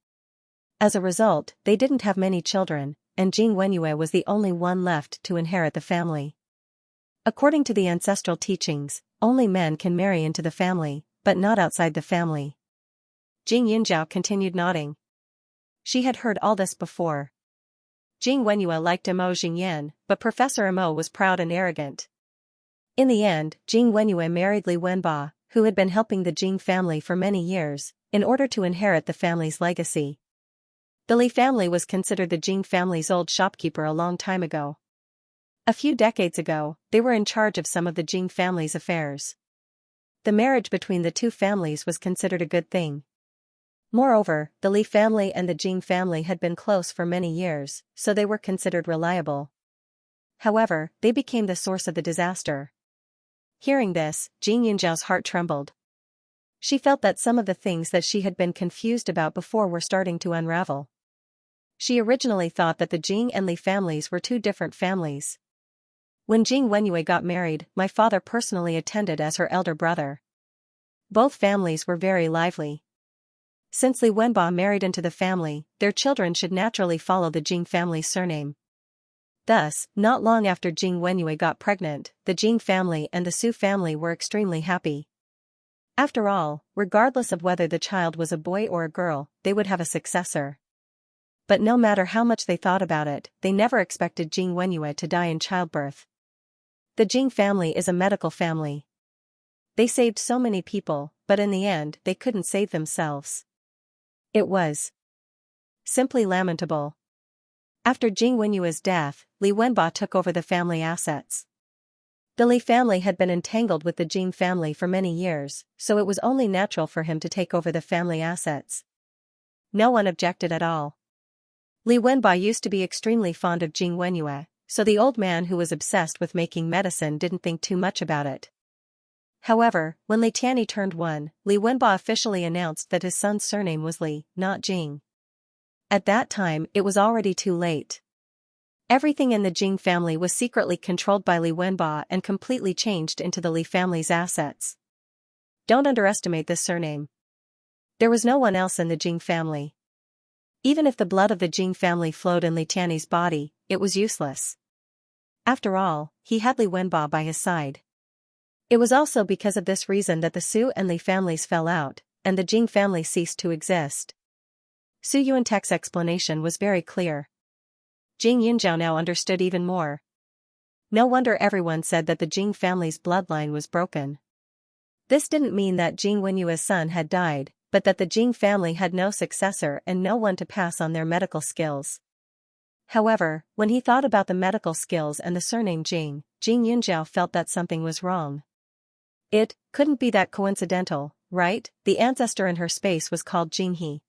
As a result, they didn't have many children, and Jing Wenyue was the only one left to inherit the family. According to the ancestral teachings, only men can marry into the family, but not outside the family. Jing Yunjiao continued nodding. She had heard all this before. Jing Wenyue liked Mo Jingyan, but Professor Mo was proud and arrogant. In the end, Jing Wenyue married Li Wenba, who had been helping the Jing family for many years, in order to inherit the family's legacy. The Li family was considered the Jing family's old shopkeeper a long time ago. A few decades ago, they were in charge of some of the Jing family's affairs. The marriage between the two families was considered a good thing. Moreover, the Li family and the Jing family had been close for many years, so they were considered reliable. However, they became the source of the disaster. Hearing this, Jing Yunjiao's heart trembled. She felt that some of the things that she had been confused about before were starting to unravel. She originally thought that the Jing and Li families were two different families. When Jing Wenyue got married, my father personally attended as her elder brother. Both families were very lively. Since Li Wenba married into the family, their children should naturally follow the Jing family's surname. Thus, not long after Jing Wenyue got pregnant, the Jing family and the Su family were extremely happy. After all, regardless of whether the child was a boy or a girl, they would have a successor. But no matter how much they thought about it, they never expected Jing Wenyue to die in childbirth. The Jing family is a medical family. They saved so many people, but in the end, they couldn't save themselves. It was simply lamentable. After Jing Wenyue's death, Li Wenba took over the family assets. The Li family had been entangled with the Jing family for many years, so it was only natural for him to take over the family assets. No one objected at all. Li Wenba used to be extremely fond of Jing Wenyue, so the old man who was obsessed with making medicine didn't think too much about it. However, when Li Tianyi turned 1, Li Wenba officially announced that his son's surname was Li, not Jing. At that time, it was already too late. Everything in the Jing family was secretly controlled by Li Wenba and completely changed into the Li family's assets. Don't underestimate this surname. There was no one else in the Jing family. Even if the blood of the Jing family flowed in Li Tianyi's body, it was useless. After all, he had Li Wenba by his side. It was also because of this reason that the Su and Li families fell out, and the Jing family ceased to exist. Su Yuantek's explanation was very clear. Jing Yunjiao now understood even more. No wonder everyone said that the Jing family's bloodline was broken. This didn't mean that Jing Wenyue's son had died, but that the Jing family had no successor and no one to pass on their medical skills. However, when he thought about the medical skills and the surname Jing Yunjiao felt that something was wrong. It couldn't be that coincidental, right? The ancestor in her space was called Jinghe.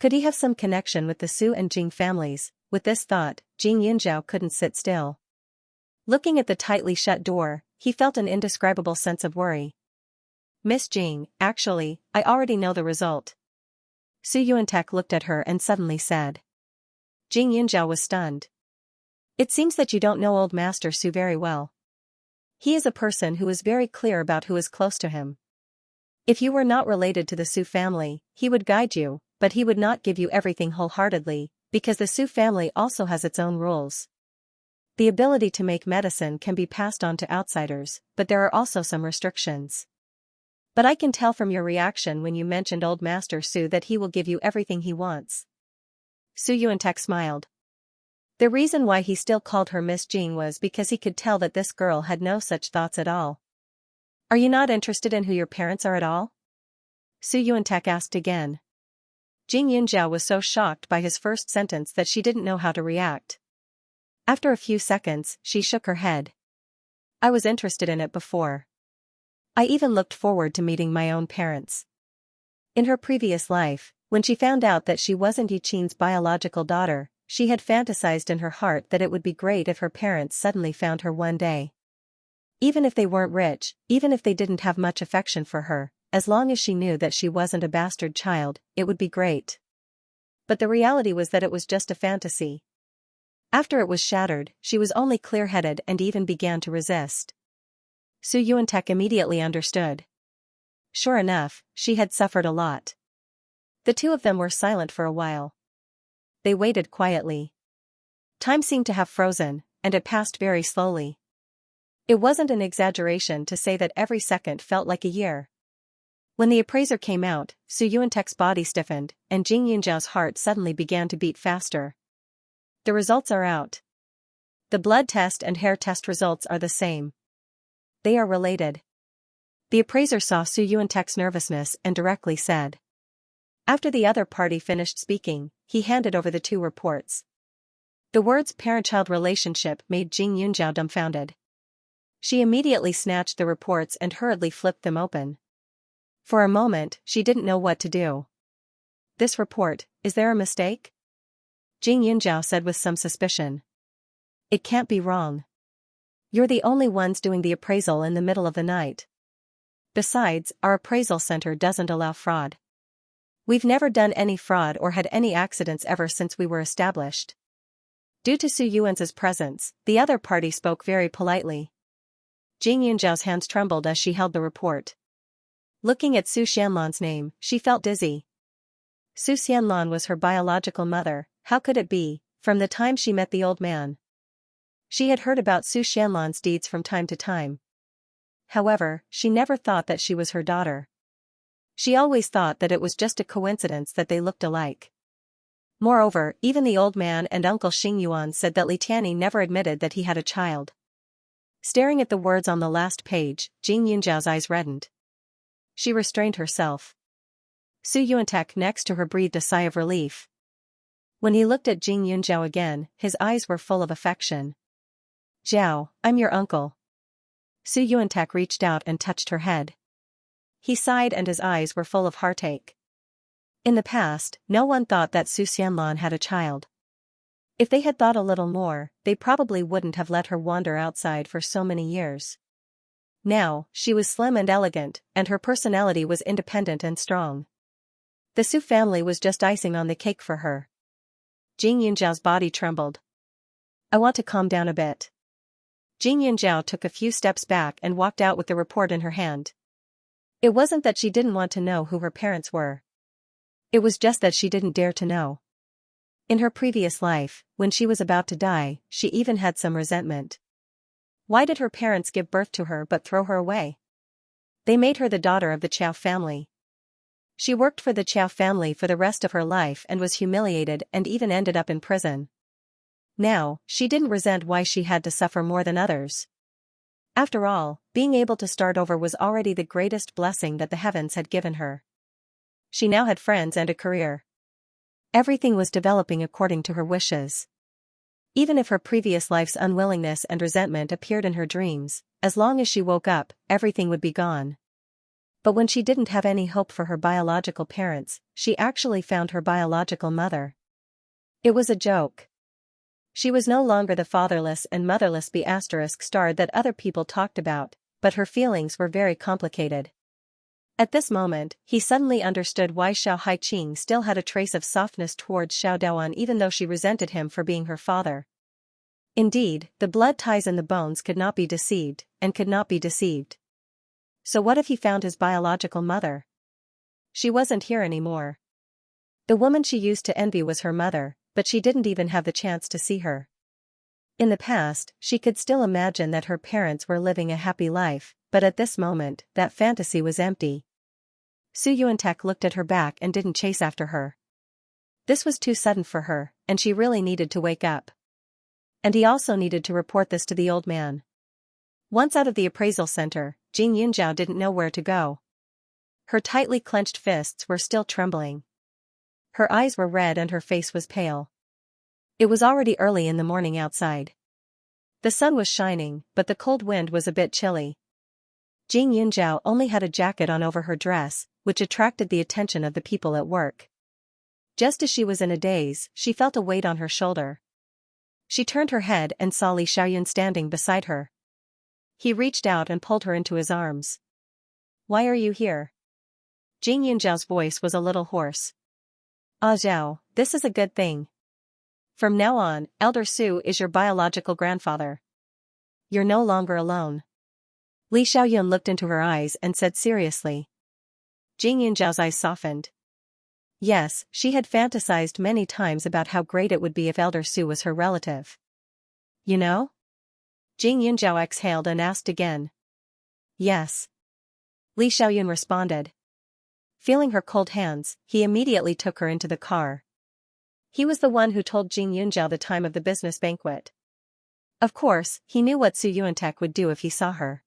Could he have some connection with the Su and Jing families? With this thought, Jing Yunjiao couldn't sit still. Looking at the tightly shut door, he felt an indescribable sense of worry. Miss Jing, actually, I already know the result. Su Yuantek looked at her and suddenly said. Jing Yunjiao was stunned. It seems that you don't know old Master Su very well. He is a person who is very clear about who is close to him. If you were not related to the Su family, he would guide you, but he would not give you everything wholeheartedly, because the Su family also has its own rules. The ability to make medicine can be passed on to outsiders, but there are also some restrictions. But I can tell from your reaction when you mentioned old Master Su that he will give you everything he wants. Su Yuantek smiled. The reason why he still called her Miss Jing was because he could tell that this girl had no such thoughts at all. Are you not interested in who your parents are at all? Su Yuantek asked again. Jing Yunjiao was so shocked by his first sentence that she didn't know how to react. After a few seconds, she shook her head. I was interested in it before. I even looked forward to meeting my own parents. In her previous life, when she found out that she wasn't Yiqin's biological daughter, she had fantasized in her heart that it would be great if her parents suddenly found her one day. Even if they weren't rich, even if they didn't have much affection for her, as long as she knew that she wasn't a bastard child, it would be great. But the reality was that it was just a fantasy. After it was shattered, she was only clear-headed and even began to resist. Su Yuantek immediately understood. Sure enough, she had suffered a lot. The two of them were silent for a while. They waited quietly. Time seemed to have frozen, and it passed very slowly. It wasn't an exaggeration to say that every second felt like a year. When the appraiser came out, Su Yuantek's body stiffened, and Jing Yunjiao's heart suddenly began to beat faster. The results are out. The blood test and hair test results are the same. They are related. The appraiser saw Su Yuantek's nervousness and directly said. After the other party finished speaking, he handed over the two reports. The words parent-child relationship made Jing Yunjiao dumbfounded. She immediately snatched the reports and hurriedly flipped them open. For a moment, she didn't know what to do. This report, is there a mistake? Jing Yunjiao said with some suspicion. It can't be wrong. You're the only ones doing the appraisal in the middle of the night. Besides, our appraisal center doesn't allow fraud. We've never done any fraud or had any accidents ever since we were established. Due to Su Yuan's presence, the other party spoke very politely. Jing Yunjiao's hands trembled as she held the report. Looking at Su Xianlan's name, she felt dizzy. Su Xianlan was her biological mother. How could it be, from the time she met the old man? She had heard about Su Xianlan's deeds from time to time. However, she never thought that she was her daughter. She always thought that it was just a coincidence that they looked alike. Moreover, even the old man and Uncle Xingyuan said that Li Tianyi never admitted that he had a child. Staring at the words on the last page, Jing Yunjiao's eyes reddened. She restrained herself. Su Yuantek next to her breathed a sigh of relief. When he looked at Jing Yunjiao again, his eyes were full of affection. Jiao, I'm your uncle. Su Yuantek reached out and touched her head. He sighed and his eyes were full of heartache. In the past, no one thought that Su Xianlan had a child. If they had thought a little more, they probably wouldn't have let her wander outside for so many years. Now, she was slim and elegant, and her personality was independent and strong. The Su family was just icing on the cake for her. Jing Yunjiao's body trembled. I want to calm down a bit. Jing Yunjiao took a few steps back and walked out with the report in her hand. It wasn't that she didn't want to know who her parents were. It was just that she didn't dare to know. In her previous life, when she was about to die, she even had some resentment. Why did her parents give birth to her but throw her away? They made her the daughter of the Qiao family. She worked for the Qiao family for the rest of her life and was humiliated and even ended up in prison. Now, she didn't resent why she had to suffer more than others. After all, being able to start over was already the greatest blessing that the heavens had given her. She now had friends and a career. Everything was developing according to her wishes. Even if her previous life's unwillingness and resentment appeared in her dreams, as long as she woke up, everything would be gone. But when she didn't have any hope for her biological parents, she actually found her biological mother. It was a joke. She was no longer the fatherless and motherless star that other people talked about, but her feelings were very complicated. At this moment, he suddenly understood why Xiao Haiqing still had a trace of softness towards Xiao Daoan even though she resented him for being her father. Indeed, the blood ties in the bones could not be deceived, and could not be deceived. So what if he found his biological mother? She wasn't here anymore. The woman she used to envy was her mother, but she didn't even have the chance to see her. In the past, she could still imagine that her parents were living a happy life, but at this moment, that fantasy was empty. Su Yuantek looked at her back and didn't chase after her. This was too sudden for her, and she really needed to wake up. And he also needed to report this to the old man. Once out of the appraisal center, Jing Yunjiao didn't know where to go. Her tightly clenched fists were still trembling. Her eyes were red and her face was pale. It was already early in the morning outside. The sun was shining, but the cold wind was a bit chilly. Jing Yunjiao only had a jacket on over her dress, which attracted the attention of the people at work. Just as she was in a daze, she felt a weight on her shoulder. She turned her head and saw Li Xiaoyun standing beside her. He reached out and pulled her into his arms. "Why are you here?" Jing Yunjiao's voice was a little hoarse. "Ah Zhao, this is a good thing. From now on, Elder Su is your biological grandfather. You're no longer alone." Li Xiaoyun looked into her eyes and said seriously. Jing Yunjiao's eyes softened. Yes, she had fantasized many times about how great it would be if Elder Su was her relative. "You know?" Jing Yunjiao exhaled and asked again. "Yes." Li Xiaoyun responded. Feeling her cold hands, he immediately took her into the car. He was the one who told Jing Yunjiao the time of the business banquet. Of course, he knew what Su Yuantek would do if he saw her.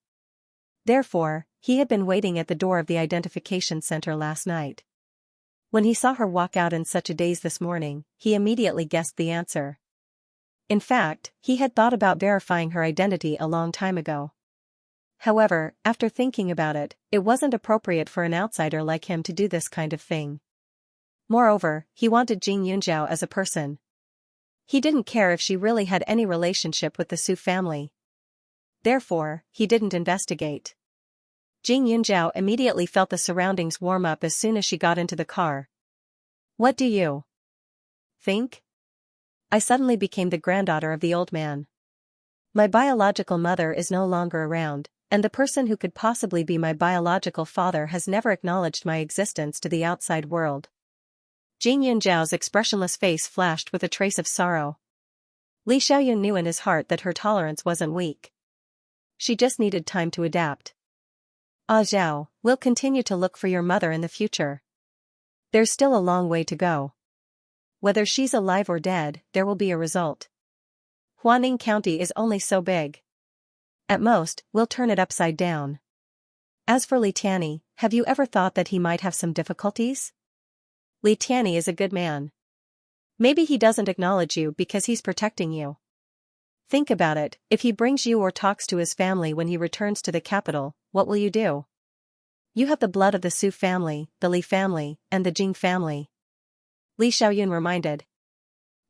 Therefore, he had been waiting at the door of the identification center last night. When he saw her walk out in such a daze this morning, he immediately guessed the answer. In fact, he had thought about verifying her identity a long time ago. However, after thinking about it, it wasn't appropriate for an outsider like him to do this kind of thing. Moreover, he wanted Jing Yunjiao as a person. He didn't care if she really had any relationship with the Su family. Therefore, he didn't investigate. Jing Yunjiao immediately felt the surroundings warm up as soon as she got into the car. "What do you think? I suddenly became the granddaughter of the old man. My biological mother is no longer around, and the person who could possibly be my biological father has never acknowledged my existence to the outside world." Jing Yunjiao's expressionless face flashed with a trace of sorrow. Li Xiaoyun knew in his heart that her tolerance wasn't weak. She just needed time to adapt. "Ah Zhao, we'll continue to look for your mother in the future. There's still a long way to go. Whether she's alive or dead, there will be a result. Huaning County is only so big. At most, we'll turn it upside down. As for Li Tianyi, have you ever thought that he might have some difficulties? Li Tianyi is a good man. Maybe he doesn't acknowledge you because he's protecting you. Think about it, if he brings you or talks to his family when he returns to the capital, what will you do? You have the blood of the Su family, the Li family, and the Jing family." Li Xiaoyun reminded.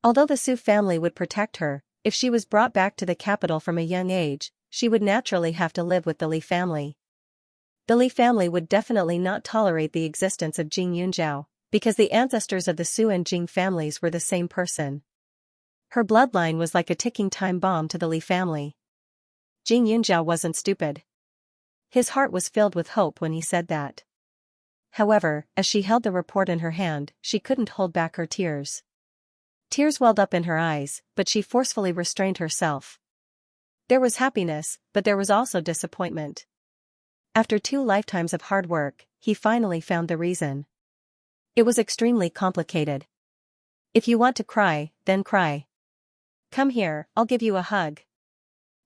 Although the Su family would protect her, if she was brought back to the capital from a young age, she would naturally have to live with the Li family. The Li family would definitely not tolerate the existence of Jing Yunjiao, because the ancestors of the Su and Jing families were the same person. Her bloodline was like a ticking time bomb to the Li family. Jing Yunjiao wasn't stupid. His heart was filled with hope when he said that. However, as she held the report in her hand, she couldn't hold back her tears. Tears welled up in her eyes, but she forcefully restrained herself. There was happiness, but there was also disappointment. After 2 lifetimes of hard work, he finally found the reason. It was extremely complicated. If you want to cry, then cry. Come here, I'll give you a hug.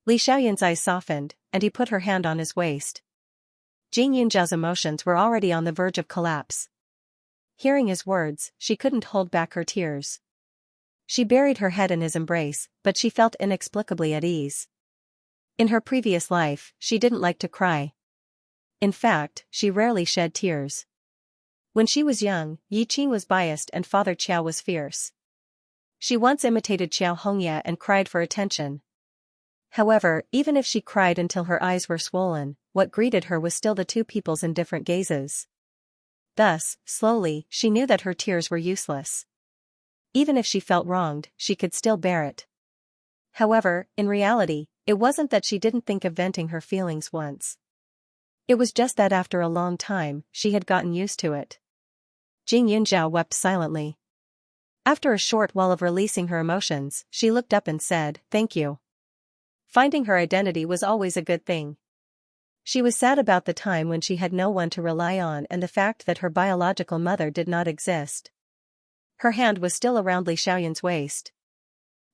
Li Xiaoyun's eyes softened, and he put her hand on his waist. Jing Yunjiao's emotions were already on the verge of collapse. Hearing his words, she couldn't hold back her tears. She buried her head in his embrace, but she felt inexplicably at ease. In her previous life, she didn't like to cry. In fact, she rarely shed tears. When she was young, Yi Qing was biased and Father Qiao was fierce. She once imitated Qiao Hongye and cried for attention. However, even if she cried until her eyes were swollen, what greeted her was still the 2 people's indifferent gazes. Thus, slowly, she knew that her tears were useless. Even if she felt wronged, she could still bear it. However, in reality, it wasn't that she didn't think of venting her feelings once. It was just that after a long time, she had gotten used to it. Jing Yunjiao wept silently. After a short while of releasing her emotions, she looked up and said, "Thank you." Finding her identity was always a good thing. She was sad about the time when she had no one to rely on and the fact that her biological mother did not exist. Her hand was still around Li Xiaoyun's waist.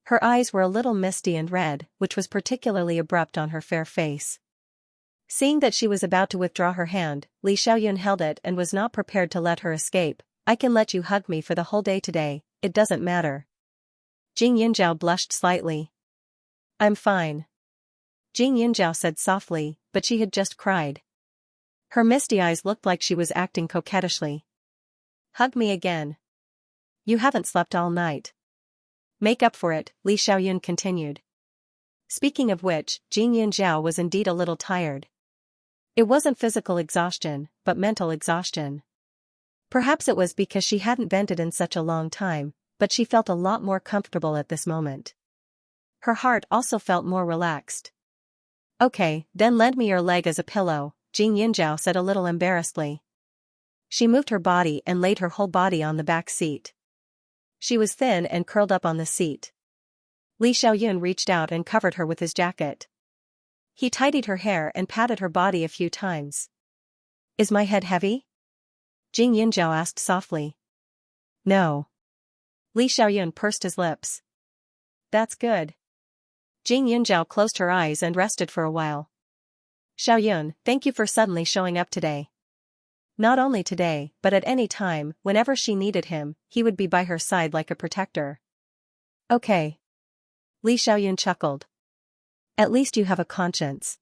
Her eyes were a little misty and red, which was particularly abrupt on her fair face. Seeing that she was about to withdraw her hand, Li Xiaoyun held it and was not prepared to let her escape, I can let you hug me for the whole day today, it doesn't matter. Jing Yunjiao blushed slightly. I'm fine. Jing Yunjiao said softly, but she had just cried. Her misty eyes looked like she was acting coquettishly. Hug me again. You haven't slept all night. Make up for it, Li Xiaoyun continued. Speaking of which, Jing Yunjiao was indeed a little tired. It wasn't physical exhaustion, but mental exhaustion. Perhaps it was because she hadn't vented in such a long time, but she felt a lot more comfortable at this moment. Her heart also felt more relaxed. Okay, then lend me your leg as a pillow, Jing Yunjiao said a little embarrassedly. She moved her body and laid her whole body on the back seat. She was thin and curled up on the seat. Li Xiaoyun reached out and covered her with his jacket. He tidied her hair and patted her body a few times. Is my head heavy? Jing Yunjiao asked softly. No. Li Xiaoyun pursed his lips. That's good. Jing Yunjiao closed her eyes and rested for a while. Xiaoyun, thank you for suddenly showing up today. Not only today, but at any time, whenever she needed him, he would be by her side like a protector. Okay. Li Xiaoyun chuckled. At least you have a conscience.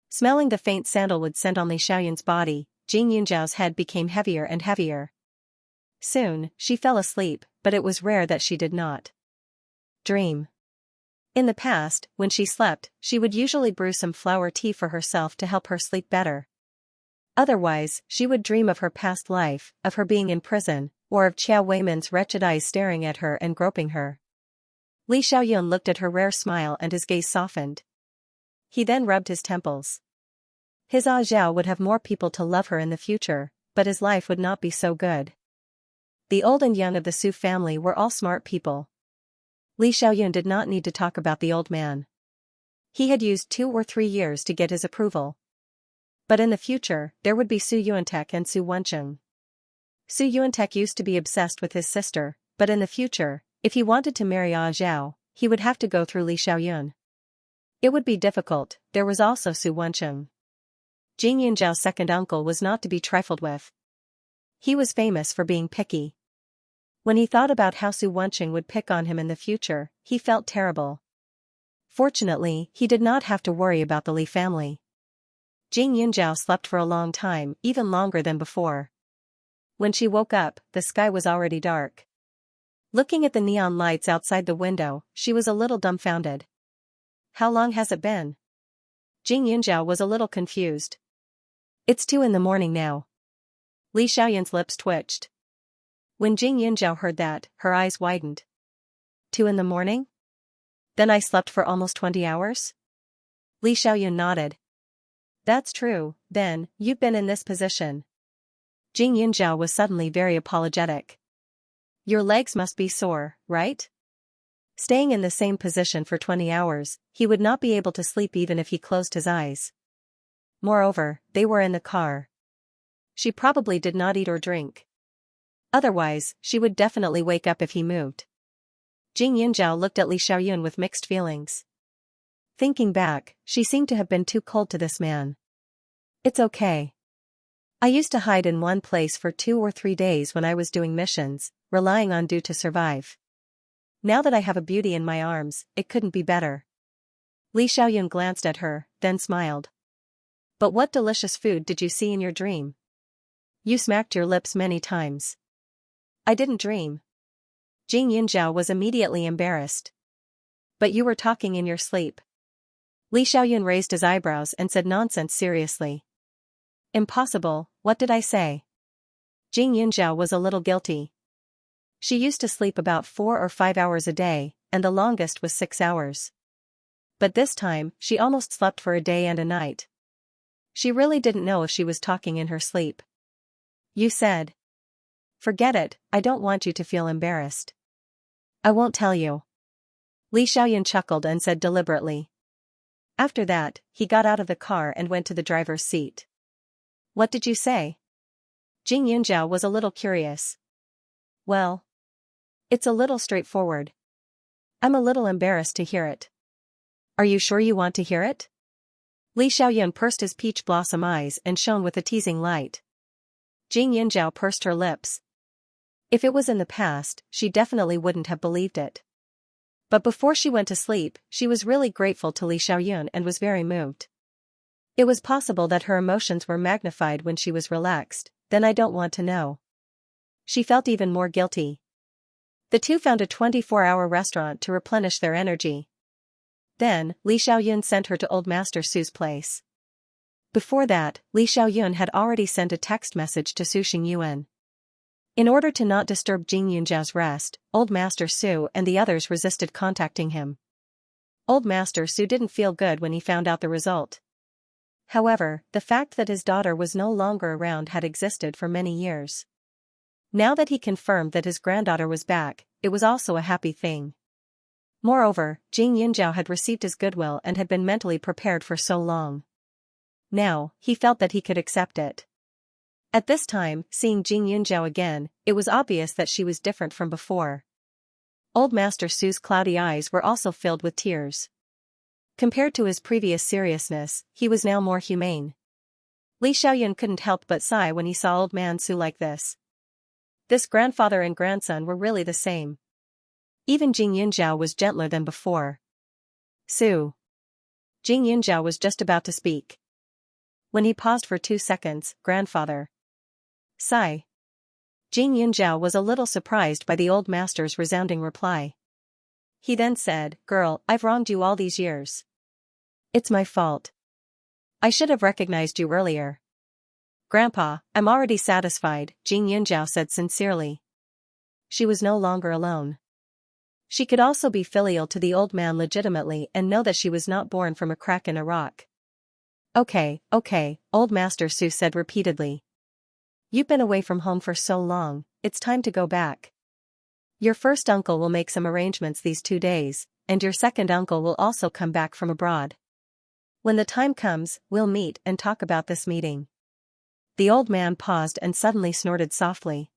Smelling the faint sandalwood scent on Li Xiaoyun's body, Jing Yunjiao's head became heavier and heavier. Soon, she fell asleep, but it was rare that she did not dream. In the past, when she slept, she would usually brew some flower tea for herself to help her sleep better. Otherwise, she would dream of her past life, of her being in prison, or of Qiao Weiman's wretched eyes staring at her and groping her. Li Xiaoyun looked at her rare smile and his gaze softened. He then rubbed his temples. His Zhao would have more people to love her in the future, but his life would not be so good. The old and young of the Su family were all smart people. Li Xiaoyun did not need to talk about the old man. He had used 2 or 3 years to get his approval. But in the future, there would be Su Yuantek and Su Wencheng. Su Yuantek used to be obsessed with his sister, but in the future, if he wanted to marry Zhao, he would have to go through Li Xiaoyun. It would be difficult. There was also Su Wencheng. Jing Yunjiao's second uncle was not to be trifled with. He was famous for being picky. When he thought about how Su Wencheng would pick on him in the future, he felt terrible. Fortunately, he did not have to worry about the Li family. Jing Yunjiao slept for a long time, even longer than before. When she woke up, the sky was already dark. Looking at the neon lights outside the window, she was a little dumbfounded. How long has it been? Jing Yunjiao was a little confused. It's 2 in the morning now. Li Xiaoyun's lips twitched. When Jing Yunjiao heard that, her eyes widened. 2 in the morning? Then I slept for almost 20 hours? Li Xiaoyun nodded. That's true, then, you've been in this position. Jing Yunjiao was suddenly very apologetic. Your legs must be sore, right? Staying in the same position for 20 hours, he would not be able to sleep even if he closed his eyes. Moreover, they were in the car. She probably did not eat or drink. Otherwise, she would definitely wake up if he moved. Jing Yunjiao looked at Li Xiaoyun with mixed feelings. Thinking back, she seemed to have been too cold to this man. It's okay. I used to hide in one place for 2 or 3 days when I was doing missions, relying on Du to survive. Now that I have a beauty in my arms, it couldn't be better. Li Xiaoyun glanced at her, then smiled. But what delicious food did you see in your dream? You smacked your lips many times. I didn't dream. Jing Yunjiao was immediately embarrassed. But you were talking in your sleep. Li Xiaoyun raised his eyebrows and said nonsense seriously. Impossible, what did I say? Jing Yunjiao was a little guilty. She used to sleep about 4 or 5 hours a day, and the longest was 6 hours. But this time, she almost slept for a day and a night. She really didn't know if she was talking in her sleep. You said. Forget it, I don't want you to feel embarrassed. I won't tell you. Li Xiaoyun chuckled and said deliberately. After that, he got out of the car and went to the driver's seat. What did you say? Jing Yunjiao was a little curious. Well, it's a little straightforward. I'm a little embarrassed to hear it. Are you sure you want to hear it? Li Xiaoyun pursed his peach blossom eyes and shone with a teasing light. Jing Yunjiao pursed her lips. If it was in the past, she definitely wouldn't have believed it. But before she went to sleep, she was really grateful to Li Xiaoyun and was very moved. It was possible that her emotions were magnified when she was relaxed, then I don't want to know. She felt even more guilty. The two found a 24-hour restaurant to replenish their energy. Then, Li Xiaoyun sent her to Old Master Su's place. Before that, Li Xiaoyun had already sent a text message to Su Xingyuan. In order to not disturb Jing Yunjiao's rest, Old Master Su and the others resisted contacting him. Old Master Su didn't feel good when he found out the result. However, the fact that his daughter was no longer around had existed for many years. Now that he confirmed that his granddaughter was back, it was also a happy thing. Moreover, Jing Yunjiao had received his goodwill and had been mentally prepared for so long. Now, he felt that he could accept it. At this time, seeing Jing Yunjiao again, it was obvious that she was different from before. Old Master Su's cloudy eyes were also filled with tears. Compared to his previous seriousness, he was now more humane. Li Xiaoyun couldn't help but sigh when he saw Old Man Su like this. This grandfather and grandson were really the same. Even Jing Yunjiao was gentler than before. Su. Jing Yunjiao was just about to speak. When he paused for 2 seconds, grandfather. Sigh. Jing Yunjiao was a little surprised by the old master's resounding reply. He then said, Girl, I've wronged you all these years. It's my fault. I should have recognized you earlier. Grandpa, I'm already satisfied, Jing Yunjiao said sincerely. She was no longer alone. She could also be filial to the old man legitimately and know that she was not born from a crack in a rock. Okay, Old Master Su said repeatedly. You've been away from home for so long, it's time to go back. Your first uncle will make some arrangements these 2 days, and your second uncle will also come back from abroad. When the time comes, we'll meet and talk about this meeting. The old man paused and suddenly snorted softly.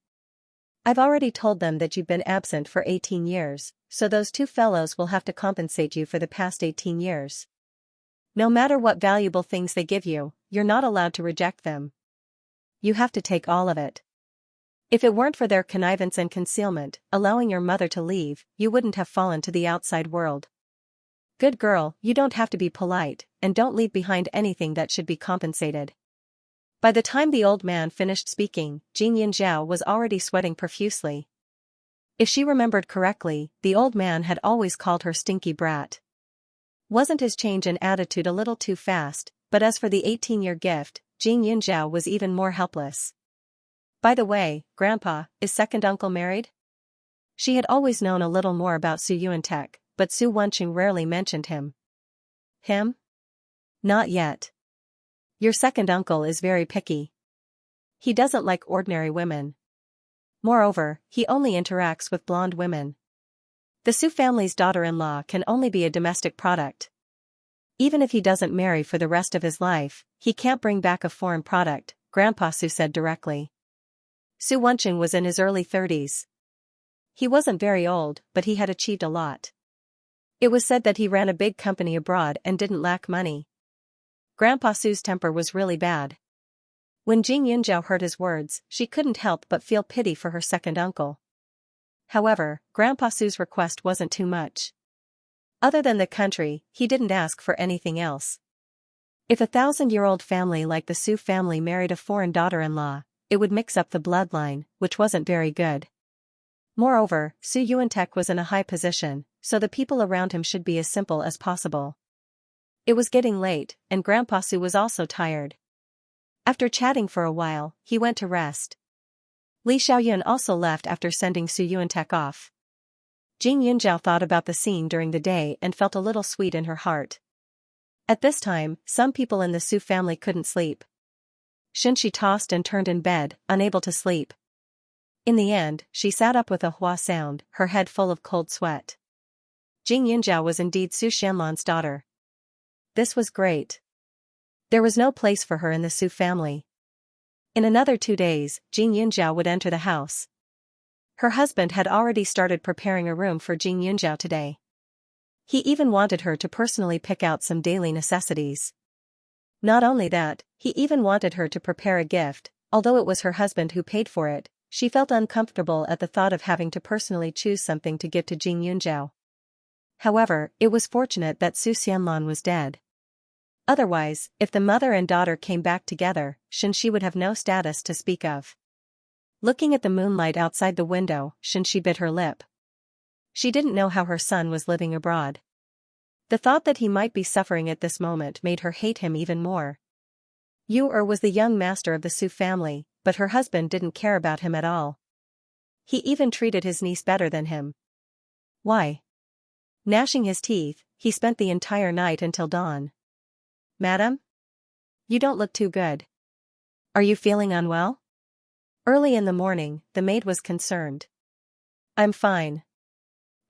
I've already told them that you've been absent for 18 years, so those 2 fellows will have to compensate you for the past 18 years. No matter what valuable things they give you, you're not allowed to reject them. You have to take all of it. If it weren't for their connivance and concealment, allowing your mother to leave, you wouldn't have fallen to the outside world. Good girl, you don't have to be polite, and don't leave behind anything that should be compensated. By the time the old man finished speaking, Jing Yunjiao was already sweating profusely. If she remembered correctly, the old man had always called her stinky brat. Wasn't his change in attitude a little too fast? But as for the 18-year gift, Jing Yunjiao was even more helpless. By the way, Grandpa, is second uncle married? She had always known a little more about Su Yuantek, but Su Wenqing rarely mentioned him. Him? Not yet. Your second uncle is very picky. He doesn't like ordinary women. Moreover, he only interacts with blonde women. The Su family's daughter-in-law can only be a domestic product. Even if he doesn't marry for the rest of his life, he can't bring back a foreign product, Grandpa Su said directly. Su Wenqing was in his early 30s. He wasn't very old, but he had achieved a lot. It was said that he ran a big company abroad and didn't lack money. Grandpa Su's temper was really bad. When Jing Yunjiao heard his words, she couldn't help but feel pity for her second uncle. However, Grandpa Su's request wasn't too much. Other than the country, he didn't ask for anything else. If a 1,000-year-old family like the Su family married a foreign daughter-in-law, it would mix up the bloodline, which wasn't very good. Moreover, Su Yuantek was in a high position, so the people around him should be as simple as possible. It was getting late, and Grandpa Su was also tired. After chatting for a while, he went to rest. Li Xiaoyun also left after sending Su Yuantek off. Jing Yunjiao thought about the scene during the day and felt a little sweet in her heart. At this time, some people in the Su family couldn't sleep. Xianxia tossed and turned in bed, unable to sleep. In the end, she sat up with a hua sound, her head full of cold sweat. Jing Yunjiao was indeed Su Xianlan's daughter. This was great. There was no place for her in the Su family. In another 2 days, Jing Yunjiao would enter the house. Her husband had already started preparing a room for Jing Yunjiao today. He even wanted her to personally pick out some daily necessities. Not only that, he even wanted her to prepare a gift, although it was her husband who paid for it. She felt uncomfortable at the thought of having to personally choose something to give to Jing Yunjiao. However, it was fortunate that Su Xianlan was dead. Otherwise, if the mother and daughter came back together, Xianxia would have no status to speak of. Looking at the moonlight outside the window, Xianxia bit her lip. She didn't know how her son was living abroad. The thought that he might be suffering at this moment made her hate him even more. Yu was the young master of the Su family, but her husband didn't care about him at all. He even treated his niece better than him. Why? Gnashing his teeth, he spent the entire night until dawn. Madam? You don't look too good. Are you feeling unwell? Early in the morning, the maid was concerned. I'm fine.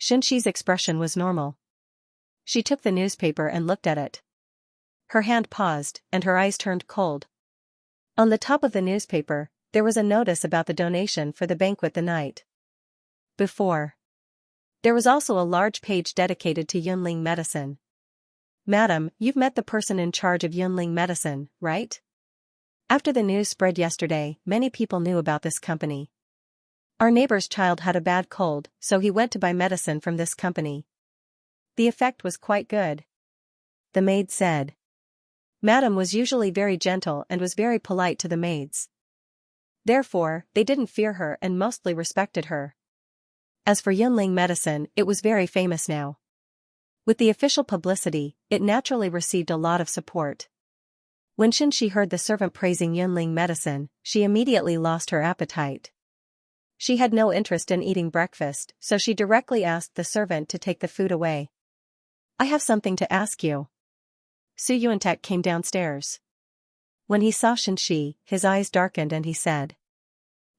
Xianxi's expression was normal. She took the newspaper and looked at it. Her hand paused, and her eyes turned cold. On the top of the newspaper, there was a notice about the donation for the banquet the night before. There was also a large page dedicated to Yunling medicine. Madam, you've met the person in charge of Yunling medicine, right? After the news spread yesterday, many people knew about this company. Our neighbor's child had a bad cold, so he went to buy medicine from this company. The effect was quite good. The maid said. Madam was usually very gentle and was very polite to the maids. Therefore, they didn't fear her and mostly respected her. As for Yunling medicine, it was very famous now. With the official publicity, it naturally received a lot of support. When Xianxia heard the servant praising Yunling medicine, she immediately lost her appetite. She had no interest in eating breakfast, so she directly asked the servant to take the food away. I have something to ask you. Su Yuantek came downstairs. When he saw Xianxia, his eyes darkened and he said.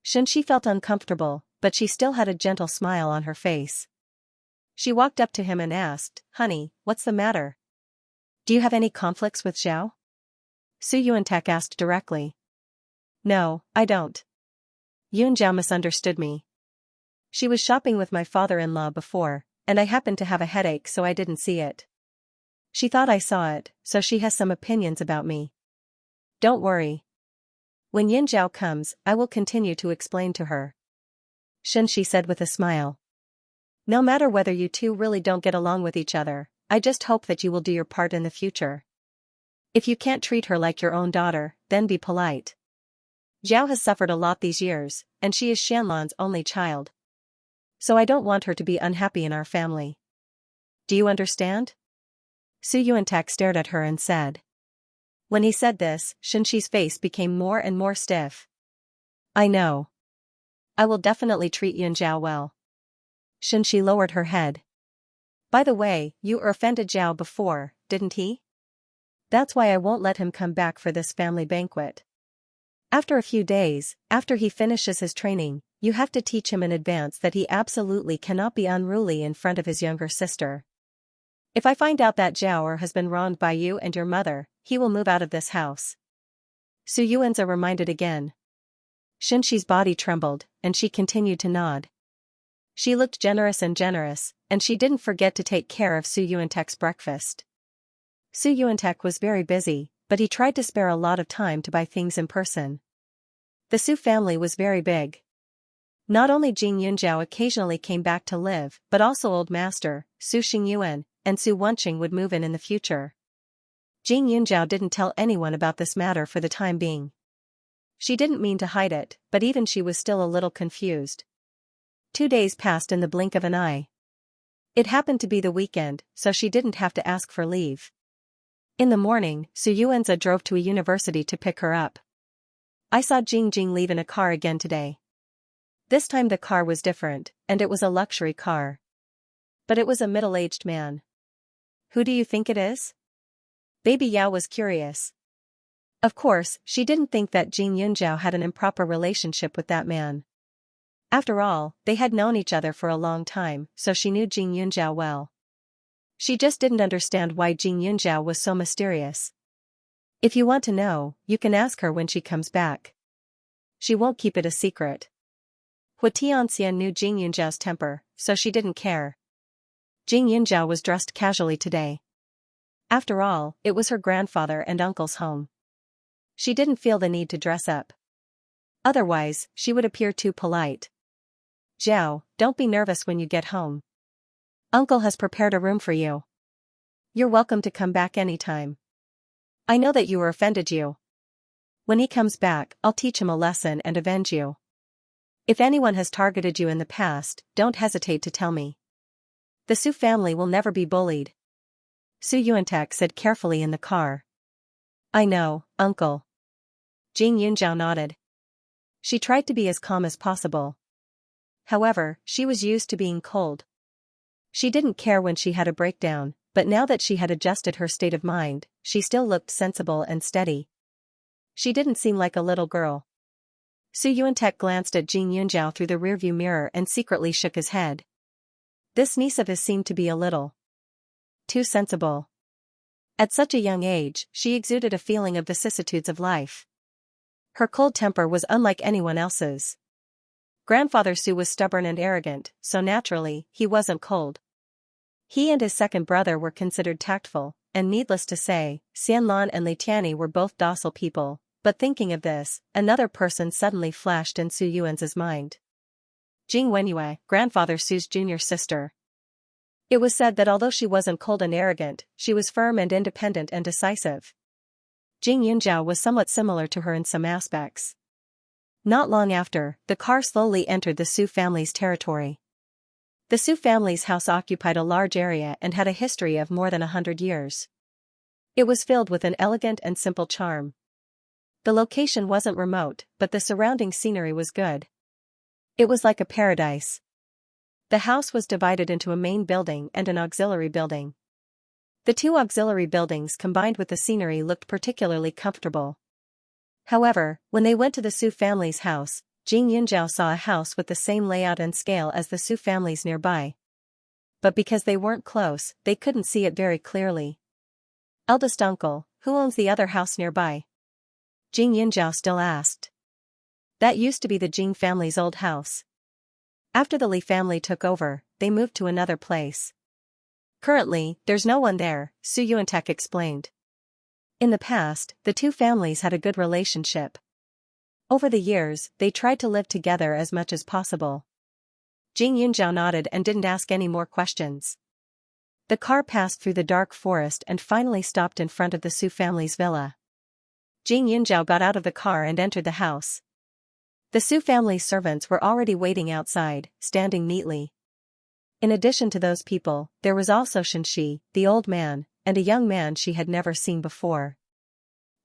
Xianxia felt uncomfortable, but she still had a gentle smile on her face. She walked up to him and asked, Honey, what's the matter? Do you have any conflicts with Xiao? Su Yuantek asked directly. No, I don't. Yunjiao misunderstood me. She was shopping with my father-in-law before, and I happened to have a headache so I didn't see it. She thought I saw it, so she has some opinions about me. Don't worry. When Yunjiao comes, I will continue to explain to her. Xianxia said with a smile. No matter whether you two really don't get along with each other, I just hope that you will do your part in the future. If you can't treat her like your own daughter, then be polite. Zhao has suffered a lot these years, and she is Xianlan's only child. So I don't want her to be unhappy in our family. Do you understand? Su Yuantek stared at her and said. When he said this, Xianxi's face became more and more stiff. I know. I will definitely treat Yunjiao well. Xianxia lowered her head. By the way, you offended Zhao before, didn't he? That's why I won't let him come back for this family banquet. After a few days, after he finishes his training, you have to teach him in advance that he absolutely cannot be unruly in front of his younger sister. If I find out that Zhao has been wronged by you and your mother, he will move out of this house. Su Yuanzi reminded again. Xianxi's body trembled, and she continued to nod. She looked generous, and she didn't forget to take care of Su Yuantek's breakfast. Su Yuantek was very busy, but he tried to spare a lot of time to buy things in person. The Su family was very big. Not only Jing Yunjiao occasionally came back to live, but also Old Master, Su Xingyuan, and Su Wenqing would move in the future. Jing Yunjiao didn't tell anyone about this matter for the time being. She didn't mean to hide it, but even she was still a little confused. 2 days passed in the blink of an eye. It happened to be the weekend, so she didn't have to ask for leave. In the morning, Su Yuanzi drove to a university to pick her up. I saw Jing leave in a car again today. This time the car was different, and it was a luxury car. But it was a middle-aged man. Who do you think it is? Baby Yao was curious. Of course, she didn't think that Jing Yunjiao had an improper relationship with that man. After all, they had known each other for a long time, so she knew Jing Yunjiao well. She just didn't understand why Jing Yunjiao was so mysterious. If you want to know, you can ask her when she comes back. She won't keep it a secret. Xianxia knew Jing Yunjiao's temper, so she didn't care. Jing Yunjiao was dressed casually today. After all, it was her grandfather and uncle's home. She didn't feel the need to dress up. Otherwise, she would appear too polite. Zhao, don't be nervous when you get home. Uncle has prepared a room for you. You're welcome to come back anytime. I know that you were offended you. When he comes back, I'll teach him a lesson and avenge you. If anyone has targeted you in the past, don't hesitate to tell me. The Su family will never be bullied. Su Yuantek said carefully in the car. I know, uncle. Jing Yunjiao nodded. She tried to be as calm as possible. However, she was used to being cold. She didn't care when she had a breakdown, but now that she had adjusted her state of mind, she still looked sensible and steady. She didn't seem like a little girl. Su Yuantek glanced at Jing Yunjiao through the rearview mirror and secretly shook his head. This niece of his seemed to be a little too sensible. At such a young age, she exuded a feeling of vicissitudes of life. Her cold temper was unlike anyone else's. Grandfather Su was stubborn and arrogant, so naturally, he wasn't cold. He and his second brother were considered tactful, and needless to say, Xianlan and Li Tianyi were both docile people, but thinking of this, another person suddenly flashed in Su Yuan's mind. Jing Wenyue, Grandfather Su's junior sister. It was said that although she wasn't cold and arrogant, she was firm and independent and decisive. Jing Yunjiao was somewhat similar to her in some aspects. Not long after, the car slowly entered the Su family's territory. The Su family's house occupied a large area and had a history of more than 100 years. It was filled with an elegant and simple charm. The location wasn't remote, but the surrounding scenery was good. It was like a paradise. The house was divided into a main building and an auxiliary building. The two auxiliary buildings combined with the scenery looked particularly comfortable. However, when they went to the Su family's house, Jing Yunjiao saw a house with the same layout and scale as the Su family's nearby. But because they weren't close, they couldn't see it very clearly. Eldest uncle, who owns the other house nearby? Jing Yunjiao still asked. That used to be the Jing family's old house. After the Li family took over, they moved to another place. Currently, there's no one there, Su Yuantek explained. In the past, the two families had a good relationship. Over the years, they tried to live together as much as possible. Jing Yunjiao nodded and didn't ask any more questions. The car passed through the dark forest and finally stopped in front of the Su family's villa. Jing Yunjiao got out of the car and entered the house. The Su family's servants were already waiting outside, standing neatly. In addition to those people, there was also Xianxia, the old man, and a young man she had never seen before.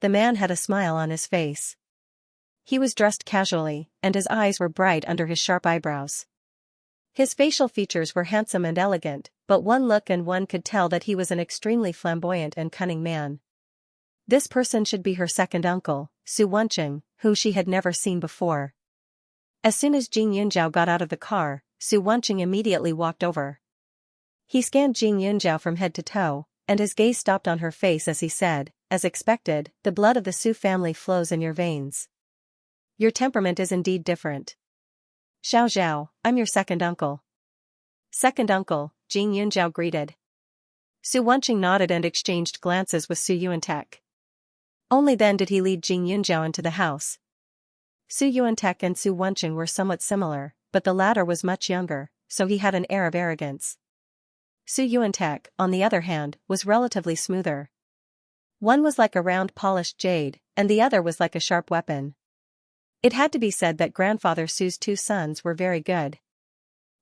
The man had a smile on his face. He was dressed casually, and his eyes were bright under his sharp eyebrows. His facial features were handsome and elegant, but one look and one could tell that he was an extremely flamboyant and cunning man. This person should be her second uncle, Su Wenqing, who she had never seen before. As soon as Jing Yunjiao got out of the car, Su Wenqing immediately walked over. He scanned Jing Yunjiao from head to toe, and his gaze stopped on her face as he said, as expected, the blood of the Su family flows in your veins. Your temperament is indeed different. Xiao Zhao, I'm your second uncle. Second uncle, Jing Yunjiao greeted. Su Wenqing nodded and exchanged glances with Su Yuantek. Only then did he lead Jing Yunjiao into the house. Su Yuantek and Su Wenqing were somewhat similar, but the latter was much younger, so he had an air of arrogance. Su Yuantek, on the other hand, was relatively smoother. One was like a round polished jade, and the other was like a sharp weapon. It had to be said that Grandfather Su's two sons were very good.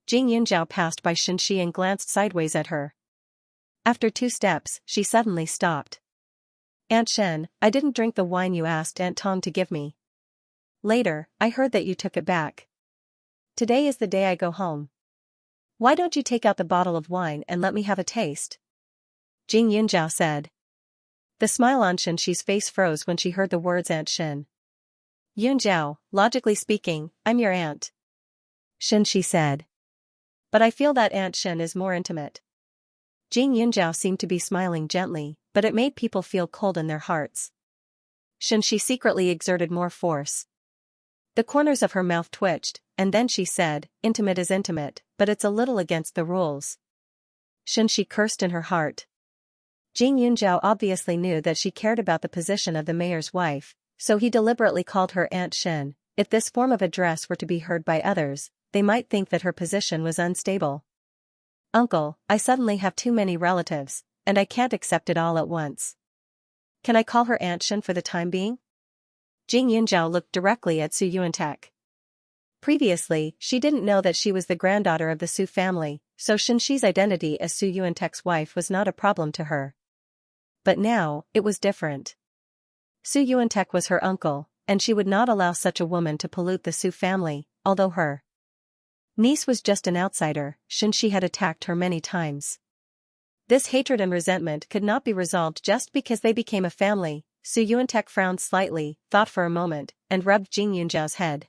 Jing Yunjiao passed by Xianxia and glanced sideways at her. After 2 steps, she suddenly stopped. Aunt Shen, I didn't drink the wine you asked Aunt Tong to give me. Later, I heard that you took it back. Today is the day I go home. Why don't you take out the bottle of wine and let me have a taste? Jing Yunjiao said. The smile on Xianxi's face froze when she heard the words Aunt Shen. Yunjiao, logically speaking, I'm your aunt. Xianxi said. But I feel that Aunt Shen is more intimate. Jing Yunjiao seemed to be smiling gently, but it made people feel cold in their hearts. Xianxi secretly exerted more force. The corners of her mouth twitched, and then she said, intimate is intimate, but it's a little against the rules. Xianxi cursed in her heart. Jing Yunjiao obviously knew that she cared about the position of the mayor's wife, so he deliberately called her Aunt Shen, if this form of address were to be heard by others, they might think that her position was unstable. "Uncle, I suddenly have too many relatives, and I can't accept it all at once. Can I call her Aunt Shen for the time being?" Jing Yunzhao looked directly at Su Yuantek. Previously, she didn't know that she was the granddaughter of the Su family, so Xianxia's identity as Su Yuantek's wife was not a problem to her. But now, it was different. Su Yuantek was her uncle, and she would not allow such a woman to pollute the Su family, although her niece was just an outsider. Xianxia had attacked her many times. This hatred and resentment could not be resolved just because they became a family. Su Yuantek frowned slightly, thought for a moment, and rubbed Jing Yunzhao's head.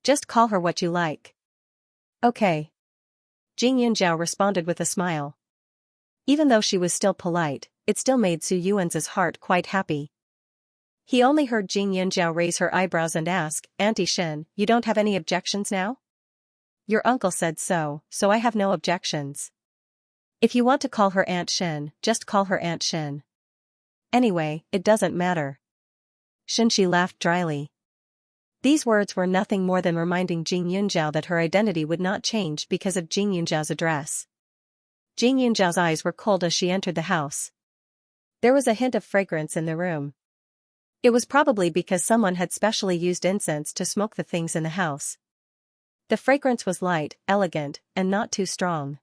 "Just call her what you like." "Okay." Jing Yunzhao responded with a smile. Even though she was still polite, it still made Su Yuanz's heart quite happy. He only heard Jing Yunzhao raise her eyebrows and ask, "Auntie Shen, you don't have any objections now?" "Your uncle said so, so I have no objections. If you want to call her Aunt Shen, just call her Aunt Shen. Anyway, it doesn't matter." Xianxia laughed dryly. These words were nothing more than reminding Jing Yunzhao that her identity would not change because of Jing Yunzhao's address. Jing Yunzhao's eyes were cold as she entered the house. There was a hint of fragrance in the room. It was probably because someone had specially used incense to smoke the things in the house. The fragrance was light, elegant, and not too strong.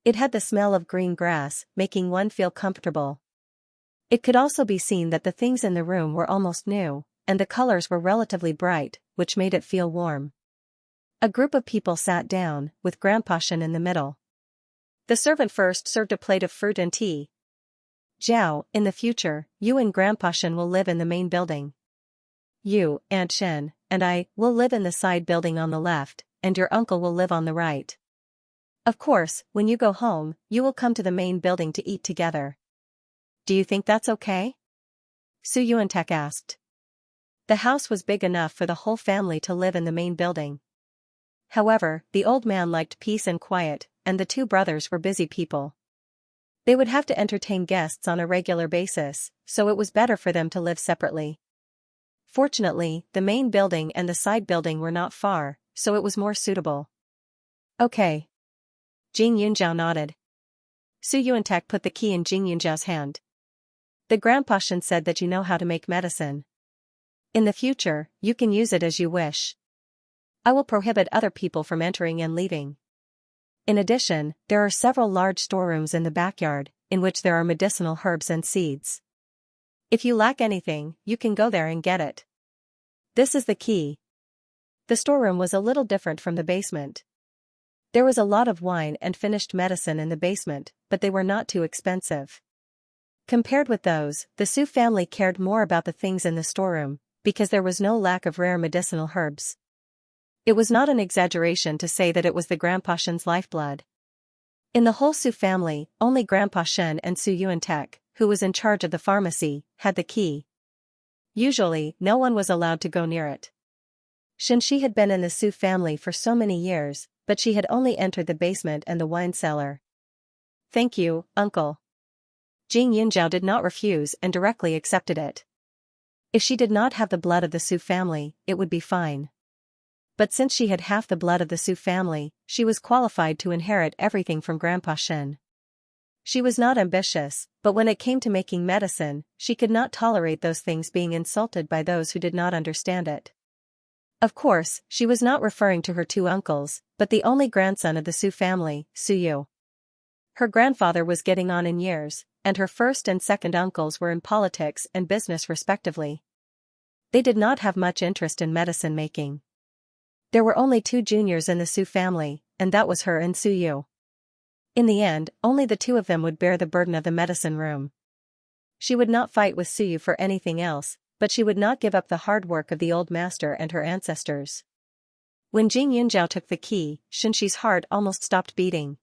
It had the smell of green grass, making one feel comfortable. It could also be seen that the things in the room were almost new, and the colors were relatively bright, which made it feel warm. A group of people sat down, with Grandpa Shen in the middle. The servant first served a plate of fruit and tea. "Zhao, in the future, you and Grandpa Shen will live in the main building. You, Aunt Shen, and I will live in the side building on the left, and your uncle will live on the right. Of course, when you go home, you will come to the main building to eat together. Do you think that's okay?" Su Yuantek asked. The house was big enough for the whole family to live in the main building. However, the old man liked peace and quiet, and the two brothers were busy people. They would have to entertain guests on a regular basis, so it was better for them to live separately. Fortunately, the main building and the side building were not far, so it was more suitable. "Okay." Jing Yunzhao nodded. Su Yuantek put the key in Jing Yunzhao's hand. "The Grandpa Shen said that you know how to make medicine. In the future, you can use it as you wish. I will prohibit other people from entering and leaving. In addition, there are several large storerooms in the backyard, in which there are medicinal herbs and seeds. If you lack anything, you can go there and get it. This is the key." The storeroom was a little different from the basement. There was a lot of wine and finished medicine in the basement, but they were not too expensive. Compared with those, the Su family cared more about the things in the storeroom, because there was no lack of rare medicinal herbs. It was not an exaggeration to say that it was the Grandpa Shen's lifeblood. In the whole Su family, only Grandpa Shen and Su Yuantek, who was in charge of the pharmacy, had the key. Usually, no one was allowed to go near it. Xianxia had been in the Su family for so many years, but she had only entered the basement and the wine cellar. "Thank you, uncle." Jing Yunzhao did not refuse and directly accepted it. If she did not have the blood of the Su family, it would be fine. But since she had half the blood of the Su family, she was qualified to inherit everything from Grandpa Shen. She was not ambitious, but when it came to making medicine, she could not tolerate those things being insulted by those who did not understand it. Of course, she was not referring to her two uncles, but the only grandson of the Su family, Su Yu. Her grandfather was getting on in years, and her first and second uncles were in politics and business respectively. They did not have much interest in medicine making. There were only two juniors in the Su family, and that was her and Su Yu. In the end, only the two of them would bear the burden of the medicine room. She would not fight with Su Yu for anything else, but she would not give up the hard work of the old master and her ancestors. When Jing Yunzhao took the key, Xianxi's heart almost stopped beating.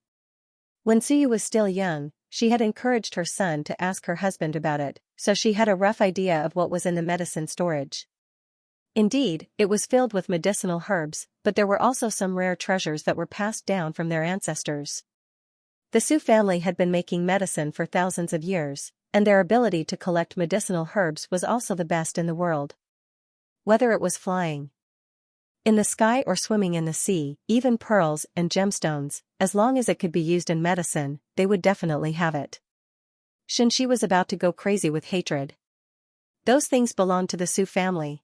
When Su Yu was still young, she had encouraged her son to ask her husband about it, so she had a rough idea of what was in the medicine storage. Indeed, it was filled with medicinal herbs, but there were also some rare treasures that were passed down from their ancestors. The Su family had been making medicine for thousands of years, and their ability to collect medicinal herbs was also the best in the world. Whether it was flying, In the sky or swimming in the sea, even pearls and gemstones, as long as it could be used in medicine, they would definitely have it. Xianxia was about to go crazy with hatred. Those things belonged to the Su family.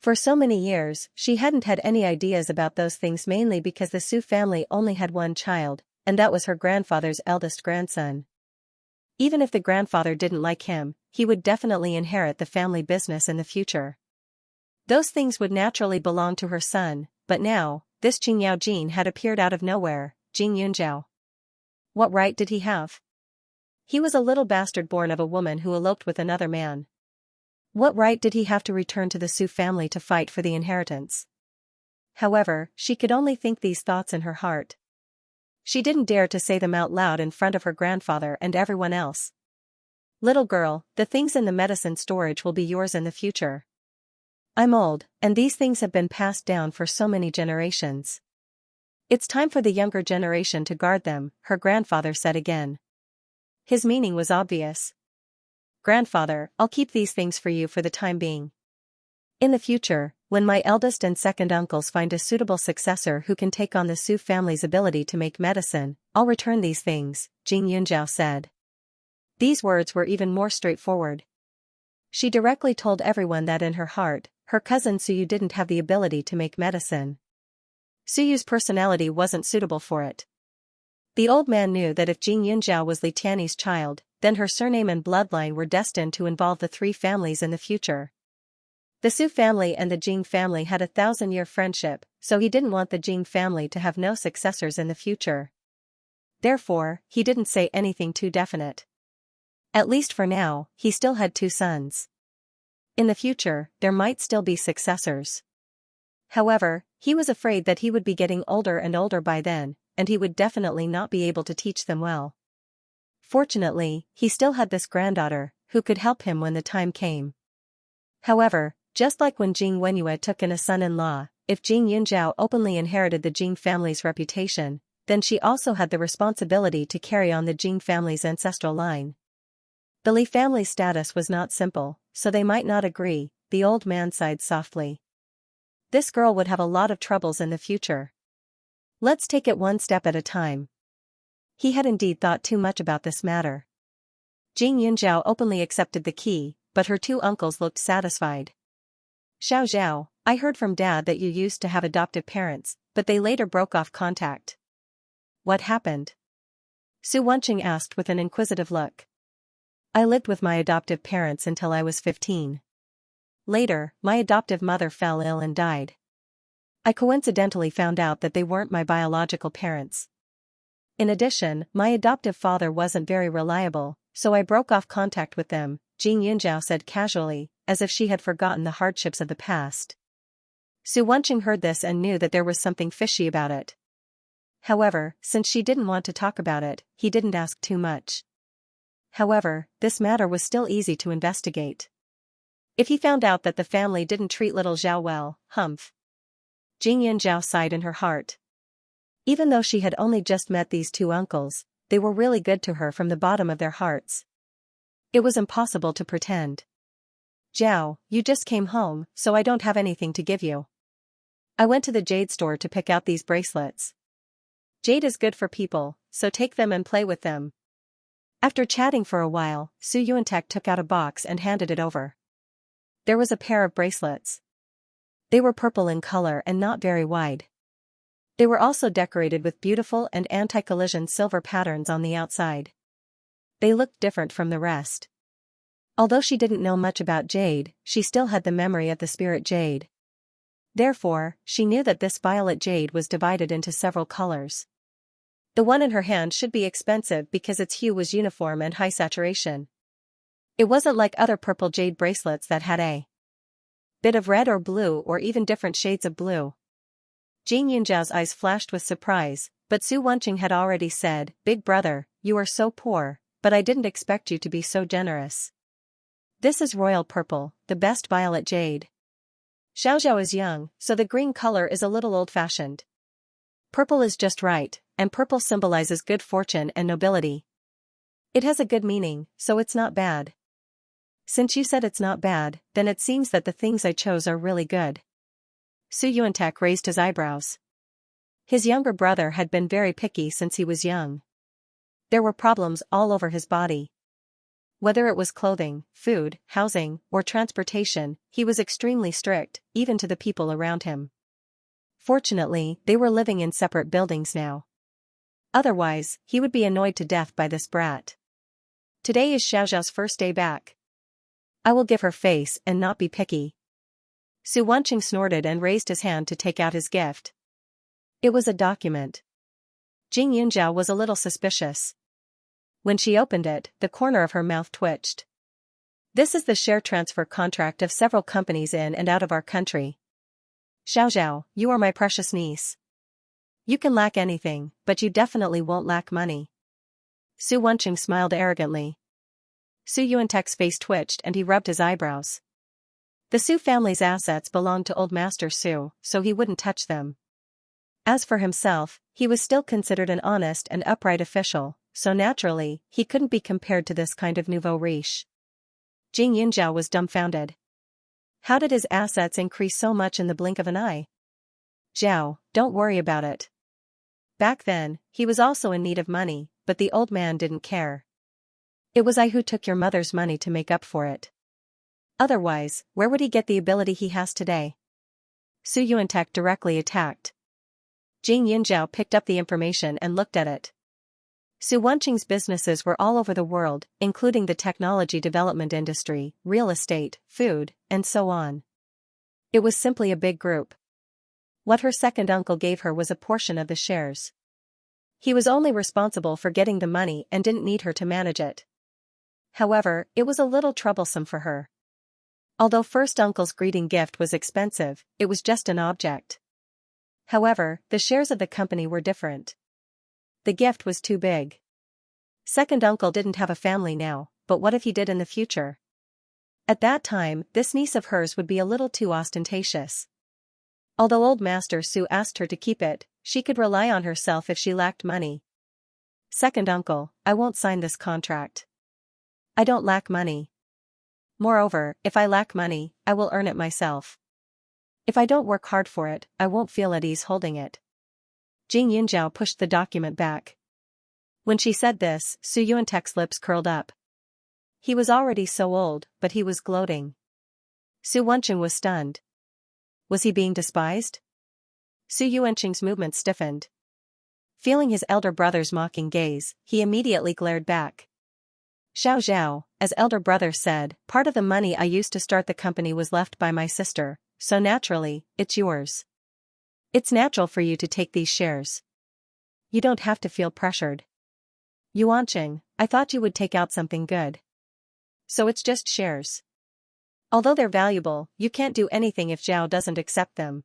For so many years, she hadn't had any ideas about those things, mainly because the Su family only had one child, and that was her grandfather's eldest grandson. Even if the grandfather didn't like him, he would definitely inherit the family business in the future. Those things would naturally belong to her son, but now, this Qingyao Jin had appeared out of nowhere, Jing Yunjiao. What right did he have? He was a little bastard born of a woman who eloped with another man. What right did he have to return to the Su family to fight for the inheritance? However, she could only think these thoughts in her heart. She didn't dare to say them out loud in front of her grandfather and everyone else. Little girl, the things in the medicine storage will be yours in the future. I'm old, and these things have been passed down for so many generations. It's time for the younger generation to guard them, her grandfather said again. His meaning was obvious. Grandfather, I'll keep these things for you for the time being. In the future, when my eldest and second uncles find a suitable successor who can take on the Su family's ability to make medicine, I'll return these things, Jing Yunjiao said. These words were even more straightforward. She directly told everyone that in her heart, her cousin Suyu didn't have the ability to make medicine. Suyu's personality wasn't suitable for it. The old man knew that if Jing Yunjiao was Li Tianyi's child, then her surname and bloodline were destined to involve the three families in the future. The Su family and the Jing family had a 1,000-year friendship, so he didn't want the Jing family to have no successors in the future. Therefore, he didn't say anything too definite. At least for now, he still had 2 sons. In the future, there might still be successors. However, he was afraid that he would be getting older and older by then, and he would definitely not be able to teach them well. Fortunately, he still had this granddaughter, who could help him when the time came. However, just like when Jing Wenyue took in a son-in-law, if Jing Yunjiao openly inherited the Jing family's reputation, then she also had the responsibility to carry on the Jing family's ancestral line. The Li family's status was not simple, so they might not agree, the old man sighed softly. This girl would have a lot of troubles in the future. Let's take it one step at a time. He had indeed thought too much about this matter. Jing Yunjiao openly accepted the key, but her 2 uncles looked satisfied. Xiao, I heard from Dad that you used to have adoptive parents, but they later broke off contact. What happened? Su Wenqing asked with an inquisitive look. I lived with my adoptive parents until I was 15. Later, my adoptive mother fell ill and died. I coincidentally found out that they weren't my biological parents. In addition, my adoptive father wasn't very reliable, so I broke off contact with them, Jing Yunjiao said casually, as if she had forgotten the hardships of the past. Su Wenqing heard this and knew that there was something fishy about it. However, since she didn't want to talk about it, he didn't ask too much. However, this matter was still easy to investigate. If he found out that the family didn't treat little Zhao well, humph. Jing Yunjiao sighed in her heart. Even though she had only just met these 2 uncles, they were really good to her from the bottom of their hearts. It was impossible to pretend. Zhao, you just came home, so I don't have anything to give you. I went to the jade store to pick out these bracelets. Jade is good for people, so take them and play with them. After chatting for a while, Su Yuantek took out a box and handed it over. There was a pair of bracelets. They were purple in color and not very wide. They were also decorated with beautiful and anti-collision silver patterns on the outside. They looked different from the rest. Although she didn't know much about jade, she still had the memory of the spirit jade. Therefore, she knew that this violet jade was divided into several colors. The one in her hand should be expensive because its hue was uniform and high saturation. It wasn't like other purple jade bracelets that had a bit of red or blue or even different shades of blue. Jing Yunjiao's eyes flashed with surprise, but Su Wenqing had already said, Big brother, you are so poor, but I didn't expect you to be so generous. This is royal purple, the best violet jade. Xiaoxiao is young, so the green color is a little old-fashioned. Purple is just right, and purple symbolizes good fortune and nobility. It has a good meaning, so it's not bad. Since you said it's not bad, then it seems that the things I chose are really good. Su Yuantek raised his eyebrows. His younger brother had been very picky since he was young. There were problems all over his body. Whether it was clothing, food, housing, or transportation, he was extremely strict, even to the people around him. Fortunately, they were living in separate buildings now. Otherwise, he would be annoyed to death by this brat. Today is Xiaoxiao's first day back. I will give her face and not be picky. Su Wenqing snorted and raised his hand to take out his gift. It was a document. Jing Yunjiao was a little suspicious. When she opened it, the corner of her mouth twitched. This is the share transfer contract of several companies in and out of our country. Xiaoxiao, you are my precious niece. You can lack anything, but you definitely won't lack money. Su Wenqing smiled arrogantly. Su Yuantek's face twitched and he rubbed his eyebrows. The Su family's assets belonged to old Master Su, so he wouldn't touch them. As for himself, he was still considered an honest and upright official, so naturally, he couldn't be compared to this kind of nouveau riche. Jing Yunjiao was dumbfounded. How did his assets increase so much in the blink of an eye? Zhao, don't worry about it. Back then, he was also in need of money, but the old man didn't care. It was I who took your mother's money to make up for it. Otherwise, where would he get the ability he has today? Su Yuantek directly attacked. Jing Yunjiao picked up the information and looked at it. Su Wenqing's businesses were all over the world, including the technology development industry, real estate, food, and so on. It was simply a big group. What her second uncle gave her was a portion of the shares. He was only responsible for getting the money and didn't need her to manage it. However, it was a little troublesome for her. Although first uncle's greeting gift was expensive, it was just an object. However, the shares of the company were different. The gift was too big. Second uncle didn't have a family now, but what if he did in the future? At that time, this niece of hers would be a little too ostentatious. Although old Master Su asked her to keep it, she could rely on herself if she lacked money. Second uncle, I won't sign this contract. I don't lack money. Moreover, if I lack money, I will earn it myself. If I don't work hard for it, I won't feel at ease holding it. Jing Yunjiao pushed the document back. When she said this, Su Yuantek's lips curled up. He was already so old, but he was gloating. Su Wenqing was stunned. Was he being despised? Su Yuanqing's movement stiffened. Feeling his elder brother's mocking gaze, he immediately glared back. Xiao, as elder brother said, part of the money I used to start the company was left by my sister, so naturally, it's yours. It's natural for you to take these shares. You don't have to feel pressured. Yuanqing, I thought you would take out something good. So it's just shares. Although they're valuable, you can't do anything if Zhao doesn't accept them.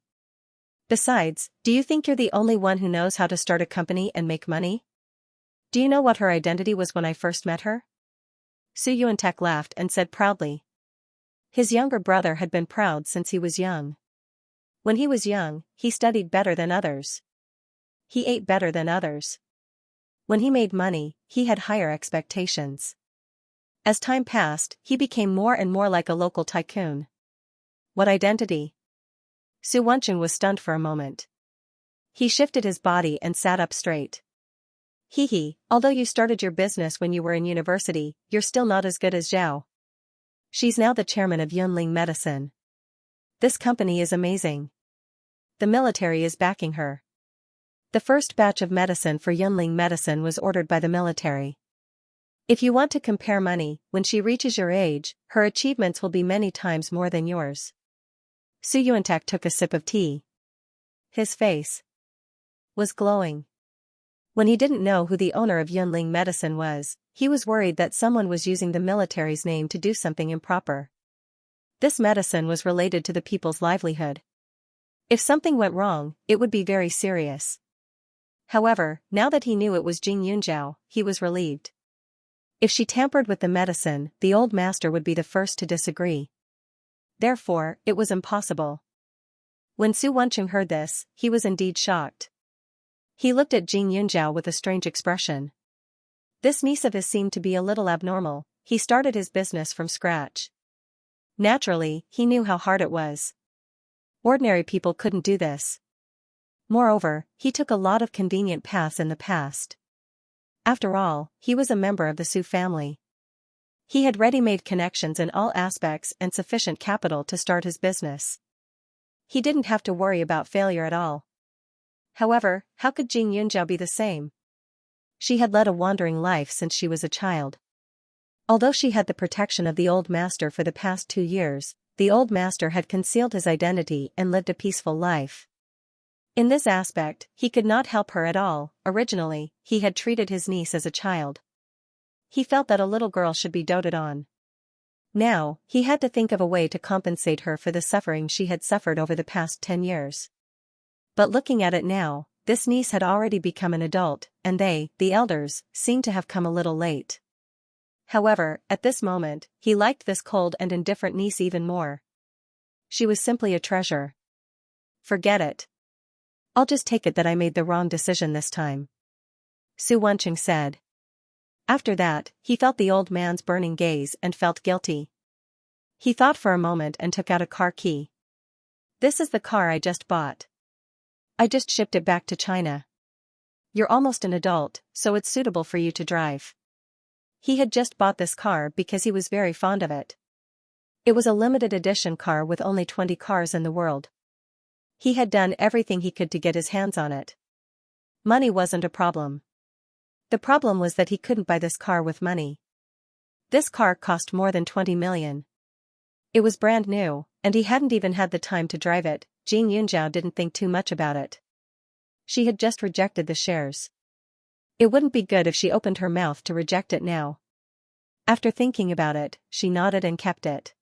Besides, do you think you're the only one who knows how to start a company and make money? Do you know what her identity was when I first met her? Su Yuantek laughed and said proudly. His younger brother had been proud since he was young. When he was young, he studied better than others. He ate better than others. When he made money, he had higher expectations. As time passed, he became more and more like a local tycoon. What identity? Su Wenqing was stunned for a moment. He shifted his body and sat up straight. Hee, although you started your business when you were in university, you're still not as good as Zhao. She's now the chairman of Yunling Medicine. This company is amazing. The military is backing her. The first batch of medicine for Yunling Medicine was ordered by the military. If you want to compare money, when she reaches your age, her achievements will be many times more than yours. Su Yuantek took a sip of tea. His face was glowing. When he didn't know who the owner of Yunling Medicine was, he was worried that someone was using the military's name to do something improper. This medicine was related to the people's livelihood. If something went wrong, it would be very serious. However, now that he knew it was Jing Yunjiao, he was relieved. If she tampered with the medicine, the old master would be the first to disagree. Therefore, it was impossible. When Su Wenqing heard this, he was indeed shocked. He looked at Jing Yunjiao with a strange expression. This niece of his seemed to be a little abnormal. He started his business from scratch. Naturally, he knew how hard it was. Ordinary people couldn't do this. Moreover, he took a lot of convenient paths in the past. After all, he was a member of the Su family. He had ready-made connections in all aspects and sufficient capital to start his business. He didn't have to worry about failure at all. However, how could Jing Yunjiao be the same? She had led a wandering life since she was a child. Although she had the protection of the old master for the past 2 years, the old master had concealed his identity and lived a peaceful life. In this aspect, he could not help her at all. Originally, he had treated his niece as a child. He felt that a little girl should be doted on. Now, he had to think of a way to compensate her for the suffering she had suffered over the past 10 years. But looking at it now, this niece had already become an adult, and they, the elders, seemed to have come a little late. However, at this moment, he liked this cold and indifferent niece even more. She was simply a treasure. Forget it. I'll just take it that I made the wrong decision this time, Su Wenqing said. After that, he felt the old man's burning gaze and felt guilty. He thought for a moment and took out a car key. This is the car I just bought. I just shipped it back to China. You're almost an adult, so it's suitable for you to drive. He had just bought this car because he was very fond of it. It was a limited edition car with only 20 cars in the world. He had done everything he could to get his hands on it. Money wasn't a problem. The problem was that he couldn't buy this car with money. This car cost more than 20 million. It was brand new, and he hadn't even had the time to drive it. Jing Yunjiao didn't think too much about it. She had just rejected the shares. It wouldn't be good if she opened her mouth to reject it now. After thinking about it, she nodded and kept it.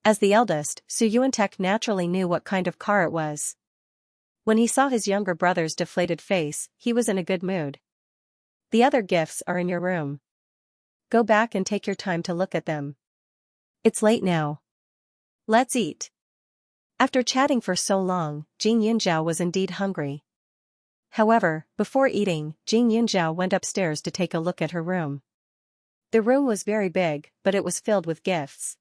As the eldest, Su Yuantek naturally knew what kind of car it was. When he saw his younger brother's deflated face, he was in a good mood. The other gifts are in your room. Go back and take your time to look at them. It's late now. Let's eat. After chatting for so long, Jing Yunjiao was indeed hungry. However, before eating, Jing Yunjiao went upstairs to take a look at her room. The room was very big, but it was filled with gifts.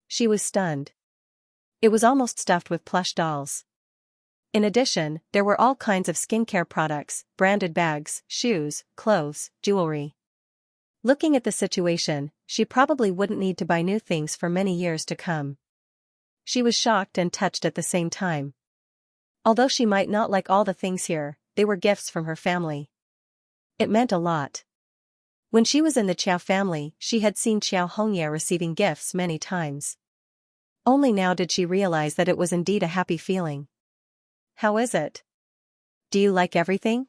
She was stunned. It was almost stuffed with plush dolls. In addition, there were all kinds of skincare products, branded bags, shoes, clothes, jewelry. Looking at the situation, she probably wouldn't need to buy new things for many years to come. She was shocked and touched at the same time. Although she might not like all the things here, they were gifts from her family. It meant a lot. When she was in the Qiao family, she had seen Qiao Hongye receiving gifts many times. Only now did she realize that it was indeed a happy feeling. How is it? Do you like everything?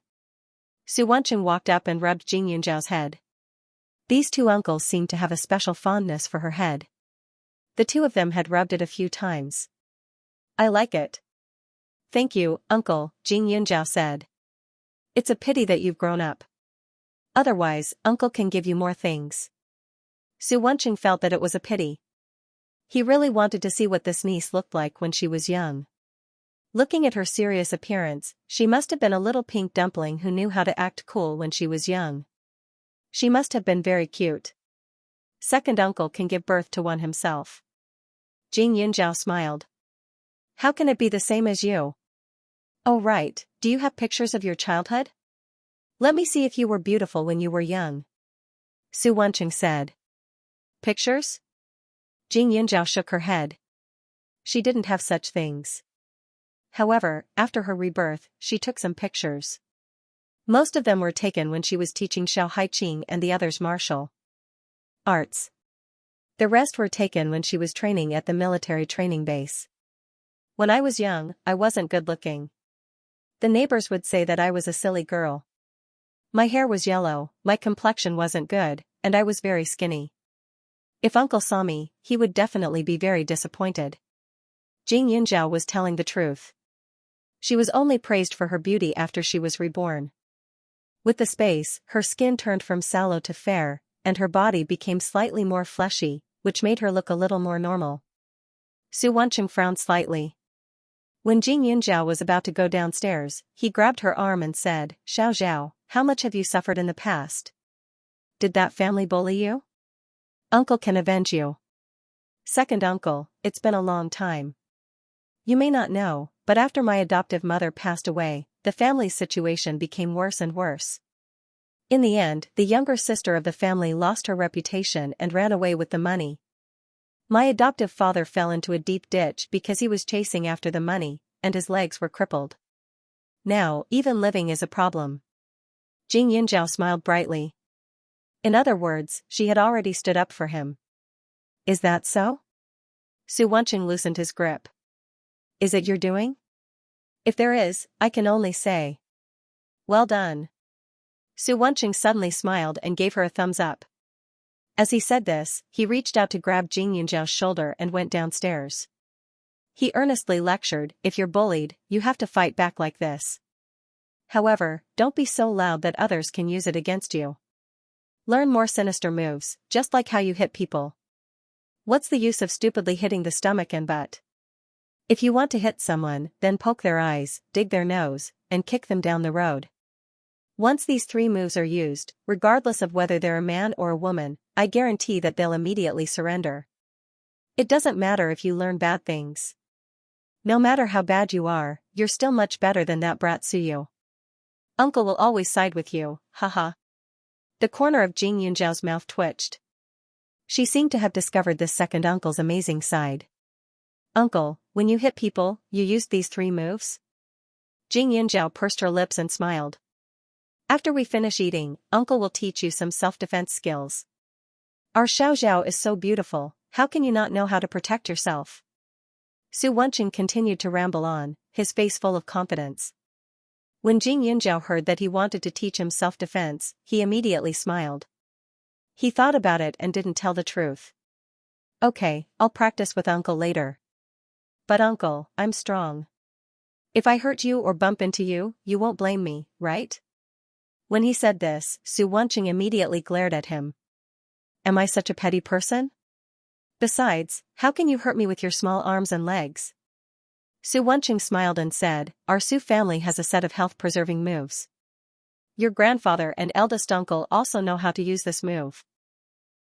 Su Wenqing walked up and rubbed Jing Yunjiao's head. These two uncles seemed to have a special fondness for her head. The two of them had rubbed it a few times. I like it. Thank you, uncle, Jing Yunjiao said. It's a pity that you've grown up. Otherwise, uncle can give you more things. Su Wenqing felt that it was a pity. He really wanted to see what this niece looked like when she was young. Looking at her serious appearance, she must have been a little pink dumpling who knew how to act cool when she was young. She must have been very cute. Second uncle can give birth to one himself. Jing Yunjiao smiled. How can it be the same as you? Oh right, do you have pictures of your childhood? Let me see if you were beautiful when you were young. Su Wenqing said. Pictures? Jing Yunjiao shook her head. She didn't have such things. However, after her rebirth, she took some pictures. Most of them were taken when she was teaching Xiao Haiqing and the others martial arts. The rest were taken when she was training at the military training base. When I was young, I wasn't good looking. The neighbors would say that I was a silly girl. My hair was yellow, my complexion wasn't good, and I was very skinny. If uncle saw me, he would definitely be very disappointed. Jing Yunjiao was telling the truth. She was only praised for her beauty after she was reborn. With the space, her skin turned from sallow to fair, and her body became slightly more fleshy, which made her look a little more normal. Su Wenqing frowned slightly. When Jing Yunjiao was about to go downstairs, he grabbed her arm and said, Xiao Zhao, how much have you suffered in the past? Did that family bully you? Uncle can avenge you. Second uncle, it's been a long time. You may not know, but after my adoptive mother passed away, the family's situation became worse and worse. In the end, the younger sister of the family lost her reputation and ran away with the money. My adoptive father fell into a deep ditch because he was chasing after the money, and his legs were crippled. Now, even living is a problem. Jing Yunjiao smiled brightly. In other words, she had already stood up for him. Is that so? Su Wenqing loosened his grip. Is it your doing? If there is, I can only say. Well done. Su Wenqing suddenly smiled and gave her a thumbs up. As he said this, he reached out to grab Jing Yunjiao's shoulder and went downstairs. He earnestly lectured, if you're bullied, you have to fight back like this. However, don't be so loud that others can use it against you. Learn more sinister moves, just like how you hit people. What's the use of stupidly hitting the stomach and butt? If you want to hit someone, then poke their eyes, dig their nose, and kick them down the road. Once these 3 moves are used, regardless of whether they're a man or a woman, I guarantee that they'll immediately surrender. It doesn't matter if you learn bad things. No matter how bad you are, you're still much better than that brat Suyu. Uncle will always side with you, haha. The corner of Jing Yunjiao's mouth twitched. She seemed to have discovered this second uncle's amazing side. Uncle, when you hit people, you used these 3 moves? Jing Yunjiao pursed her lips and smiled. After we finish eating, Uncle will teach you some self-defense skills. Our Xiaoxiao is so beautiful, how can you not know how to protect yourself? Su Wenqing continued to ramble on, his face full of confidence. When Jing Yunjiao heard that he wanted to teach him self-defense, he immediately smiled. He thought about it and didn't tell the truth. Okay, I'll practice with Uncle later. But Uncle, I'm strong. If I hurt you or bump into you, you won't blame me, right? When he said this, Su Wenqing immediately glared at him. Am I such a petty person? Besides, how can you hurt me with your small arms and legs? Su Wenqing smiled and said, our Su family has a set of health-preserving moves. Your grandfather and eldest uncle also know how to use this move.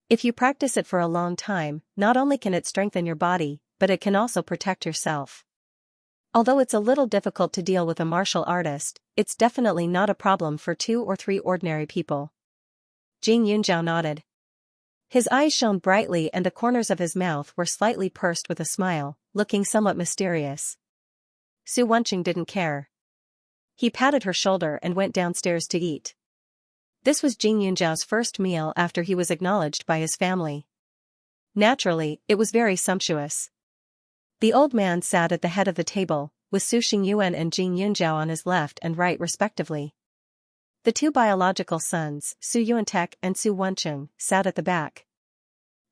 If you practice it for a long time, not only can it strengthen your body, but it can also protect yourself. Although it's a little difficult to deal with a martial artist, it's definitely not a problem for 2 or 3 ordinary people. Jing Yunjiao nodded. His eyes shone brightly and the corners of his mouth were slightly pursed with a smile, looking somewhat mysterious. Su Wenqing didn't care. He patted her shoulder and went downstairs to eat. This was Jing Yunjiao's first meal after he was acknowledged by his family. Naturally, it was very sumptuous. The old man sat at the head of the table, with Su Xingyuan and Jing Yunjiao on his left and right respectively. The 2 biological sons, Su Yuantek and Su Wenqing, sat at the back.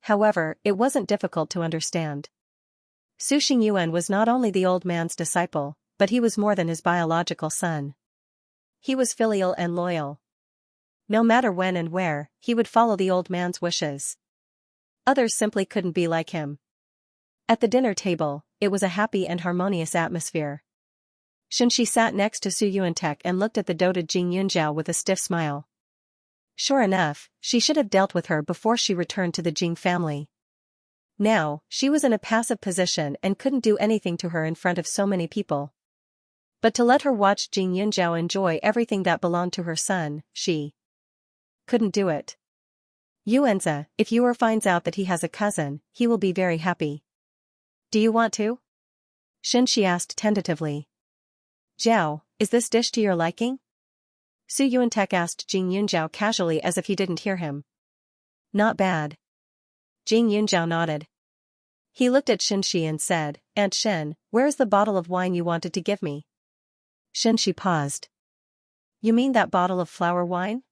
However, it wasn't difficult to understand. Su Xingyuan was not only the old man's disciple, but he was more than his biological son. He was filial and loyal. No matter when and where, he would follow the old man's wishes. Others simply couldn't be like him. At the dinner table, it was a happy and harmonious atmosphere. Xianxia sat next to Su Yuantek and looked at the doted Jing Yunjiao with a stiff smile. Sure enough, she should have dealt with her before she returned to the Jing family. Now, she was in a passive position and couldn't do anything to her in front of so many people. But to let her watch Jing Yunjiao enjoy everything that belonged to her son, she couldn't do it. Yuanzi, if Yuer finds out that he has a cousin, he will be very happy. Do you want to? Xianxia asked tentatively. Zhao, is this dish to your liking? Su Yuantek asked Jing Yunjiao casually as if he didn't hear him. Not bad. Jing Yunjiao nodded. He looked at Xianxia and said, Aunt Shen, where is the bottle of wine you wanted to give me? Xianxia paused. You mean that bottle of flower wine?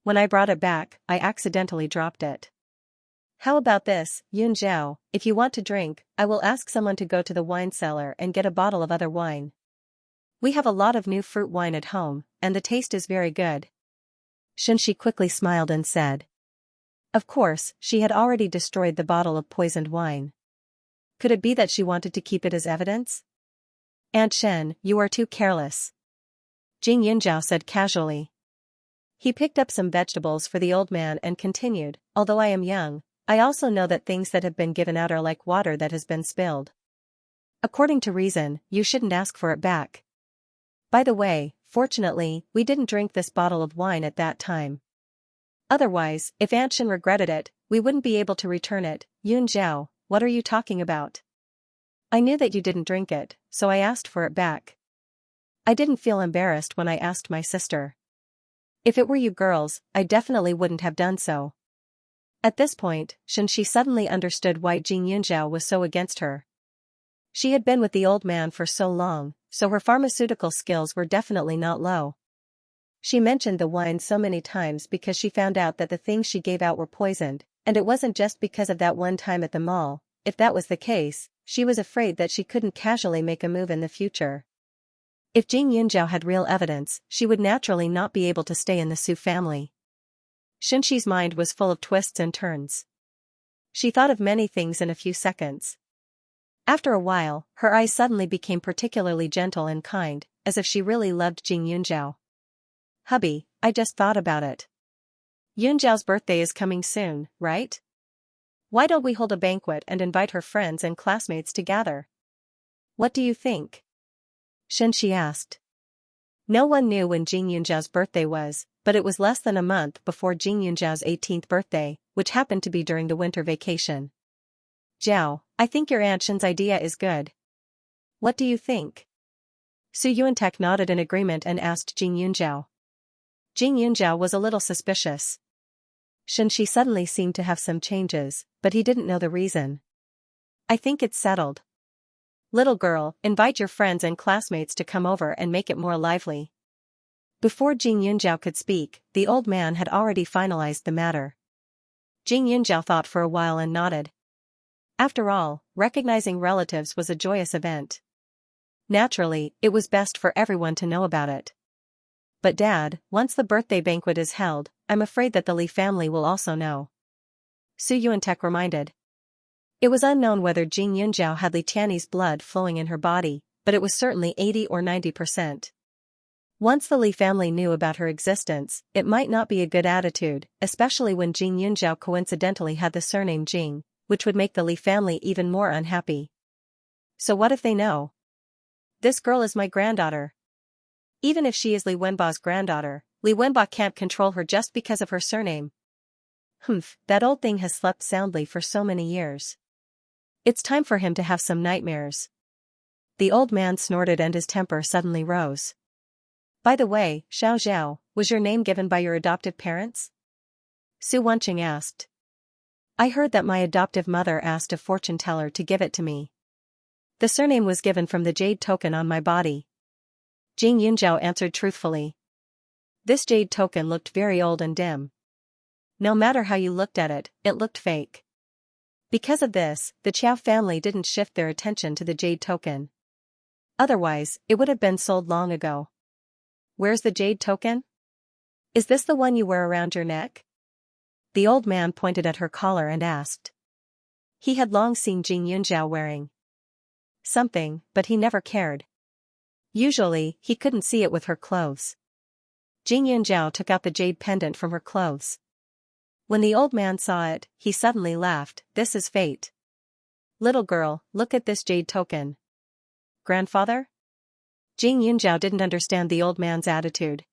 When I brought it back, I accidentally dropped it. How about this, Yunjiao, if you want to drink, I will ask someone to go to the wine cellar and get a bottle of other wine. We have a lot of new fruit wine at home, and the taste is very good. Xianxia quickly smiled and said. Of course, she had already destroyed the bottle of poisoned wine. Could it be that she wanted to keep it as evidence? Aunt Shen, you are too careless. Jing Yunjiao said casually. He picked up some vegetables for the old man and continued, although I am young, I also know that things that have been given out are like water that has been spilled. According to reason, you shouldn't ask for it back. By the way, fortunately, we didn't drink this bottle of wine at that time. Otherwise, if Aunt Shen regretted it, we wouldn't be able to return it. Yun Zhao, what are you talking about? I knew that you didn't drink it, so I asked for it back. I didn't feel embarrassed when I asked my sister. If it were you girls, I definitely wouldn't have done so. At this point, Xianxia suddenly understood why Jing Yunzhao was so against her. She had been with the old man for so long, so her pharmaceutical skills were definitely not low. She mentioned the wine so many times because she found out that the things she gave out were poisoned, and it wasn't just because of that one time at the mall. If that was the case, she was afraid that she couldn't casually make a move in the future. If Jing Yunzhao had real evidence, she would naturally not be able to stay in the Su family. Xianxia's mind was full of twists and turns. She thought of many things in a few seconds. After a while, her eyes suddenly became particularly gentle and kind, as if she really loved Jing Yunzhao. Hubby, I just thought about it. Yunzhao's birthday is coming soon, right? Why don't we hold a banquet and invite her friends and classmates to gather? What do you think? Xianxia asked. No one knew when Jing Yunzhao's birthday was, but it was less than a month before Jing Yunzhao's 18th birthday, which happened to be during the winter vacation. Zhao, I think your Aunt Shen's idea is good. What do you think? Su Yuantek nodded in agreement and asked Jing Yunzhao. Jing Yunzhao was a little suspicious. Xianxia suddenly seemed to have some changes, but he didn't know the reason. I think it's settled. Little girl, invite your friends and classmates to come over and make it more lively. Before Jing Yunzhao could speak, the old man had already finalized the matter. Jing Yunzhao thought for a while and nodded. After all, recognizing relatives was a joyous event. Naturally, it was best for everyone to know about it. But Dad, once the birthday banquet is held, I'm afraid that the Li family will also know. Su Yuantek reminded. It was unknown whether Jing Yunzhao had Li Tianyi's blood flowing in her body, but it was certainly 80 or 90%. Once the Li family knew about her existence, it might not be a good attitude, especially when Jing Yunzhao coincidentally had the surname Jing, which would make the Li family even more unhappy. So what if they know? This girl is my granddaughter. Even if she is Li Wenba's granddaughter, Li Wenba can't control her just because of her surname. That old thing has slept soundly for so many years. It's time for him to have some nightmares. The old man snorted and his temper suddenly rose. By the way, Xiao, was your name given by your adoptive parents? Su Wenqing asked. I heard that my adoptive mother asked a fortune teller to give it to me. The surname was given from the jade token on my body. Jing Yunzhao answered truthfully. This jade token looked very old and dim. No matter how you looked at it, it looked fake. Because of this, the Qiao family didn't shift their attention to the jade token. Otherwise, it would have been sold long ago. Where's the jade token? Is this the one you wear around your neck? The old man pointed at her collar and asked. He had long seen Jing Yunzhao wearing something, but he never cared. Usually, he couldn't see it with her clothes. Jing Yunzhao took out the jade pendant from her clothes. When the old man saw it, he suddenly laughed. This is fate. Little girl, look at this jade token. Grandfather? Jing Yunzhao didn't understand the old man's attitude.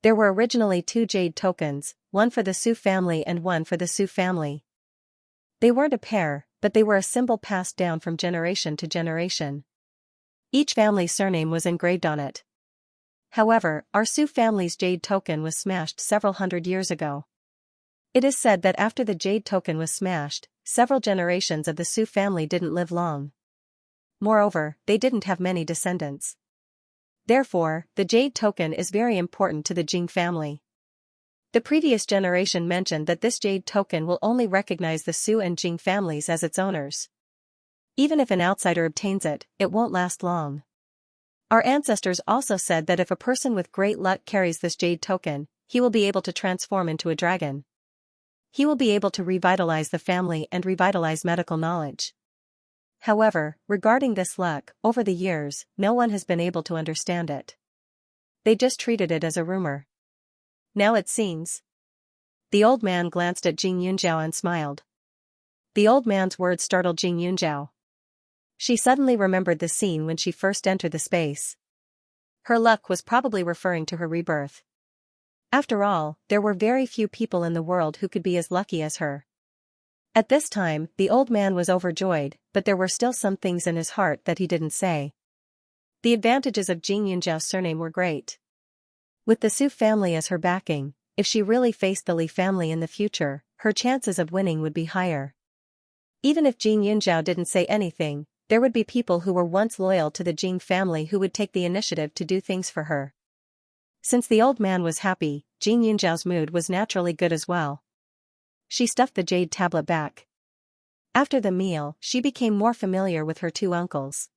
There were originally 2 jade tokens, one for the Su family and one for the Su family. They weren't a pair, but they were a symbol passed down from generation to generation. Each family's surname was engraved on it. However, our Su family's jade token was smashed several hundred years ago. It is said that after the jade token was smashed, several generations of the Su family didn't live long. Moreover, they didn't have many descendants. Therefore, the jade token is very important to the Jing family. The previous generation mentioned that this jade token will only recognize the Su and Jing families as its owners. Even if an outsider obtains it, it won't last long. Our ancestors also said that if a person with great luck carries this jade token, he will be able to transform into a dragon. He will be able to revitalize the family and revitalize medical knowledge. However, regarding this luck, over the years, no one has been able to understand it. They just treated it as a rumor. Now it seems. The old man glanced at Jing Yunzhao and smiled. The old man's words startled Jing Yunzhao. She suddenly remembered the scene when she first entered the space. Her luck was probably referring to her rebirth. After all, there were very few people in the world who could be as lucky as her. At this time, the old man was overjoyed, but there were still some things in his heart that he didn't say. The advantages of Jing Yunjiao's surname were great. With the Su family as her backing, if she really faced the Li family in the future, her chances of winning would be higher. Even if Jing Yunjiao didn't say anything, there would be people who were once loyal to the Jing family who would take the initiative to do things for her. Since the old man was happy, Jing Yunjiao's mood was naturally good as well. She stuffed the jade tablet back. After the meal, she became more familiar with her two uncles.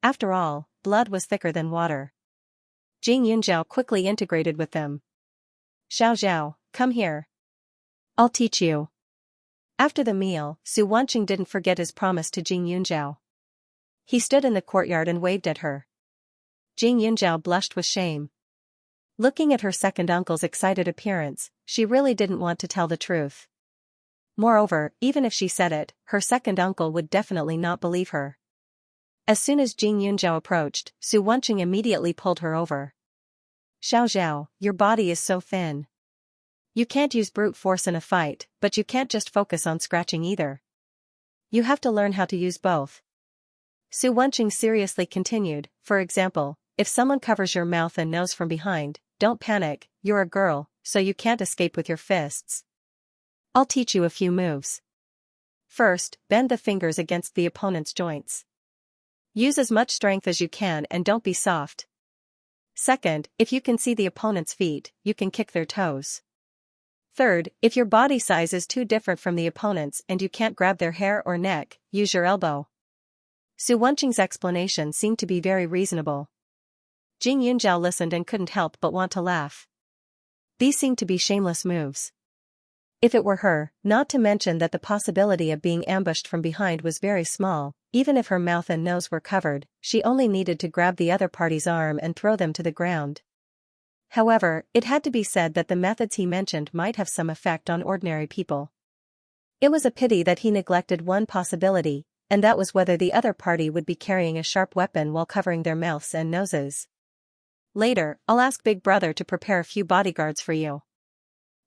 After all, blood was thicker than water. Jing Yunjiao quickly integrated with them. Xiao, come here. I'll teach you. After the meal, Su Wanqing didn't forget his promise to Jing Yunjiao. He stood in the courtyard and waved at her. Jing Yunjiao blushed with shame. Looking at her second uncle's excited appearance, she really didn't want to tell the truth. Moreover, even if she said it, her second uncle would definitely not believe her. As soon as Jing Yunjiao approached, Su Wanqing immediately pulled her over. Xiao, your body is so thin. You can't use brute force in a fight, but you can't just focus on scratching either. You have to learn how to use both. Su Wanqing seriously continued, for example, if someone covers your mouth and nose from behind, don't panic, you're a girl, so you can't escape with your fists. I'll teach you a few moves. First, bend the fingers against the opponent's joints. Use as much strength as you can and don't be soft. Second, if you can see the opponent's feet, you can kick their toes. Third, if your body size is too different from the opponent's and you can't grab their hair or neck, use your elbow. Su Wanqing's explanation seemed to be very reasonable. Jing Yunjiao listened and couldn't help but want to laugh. These seemed to be shameless moves. If it were her, not to mention that the possibility of being ambushed from behind was very small, even if her mouth and nose were covered, she only needed to grab the other party's arm and throw them to the ground. However, it had to be said that the methods he mentioned might have some effect on ordinary people. It was a pity that he neglected one possibility, and that was whether the other party would be carrying a sharp weapon while covering their mouths and noses. Later, I'll ask Big Brother to prepare a few bodyguards for you.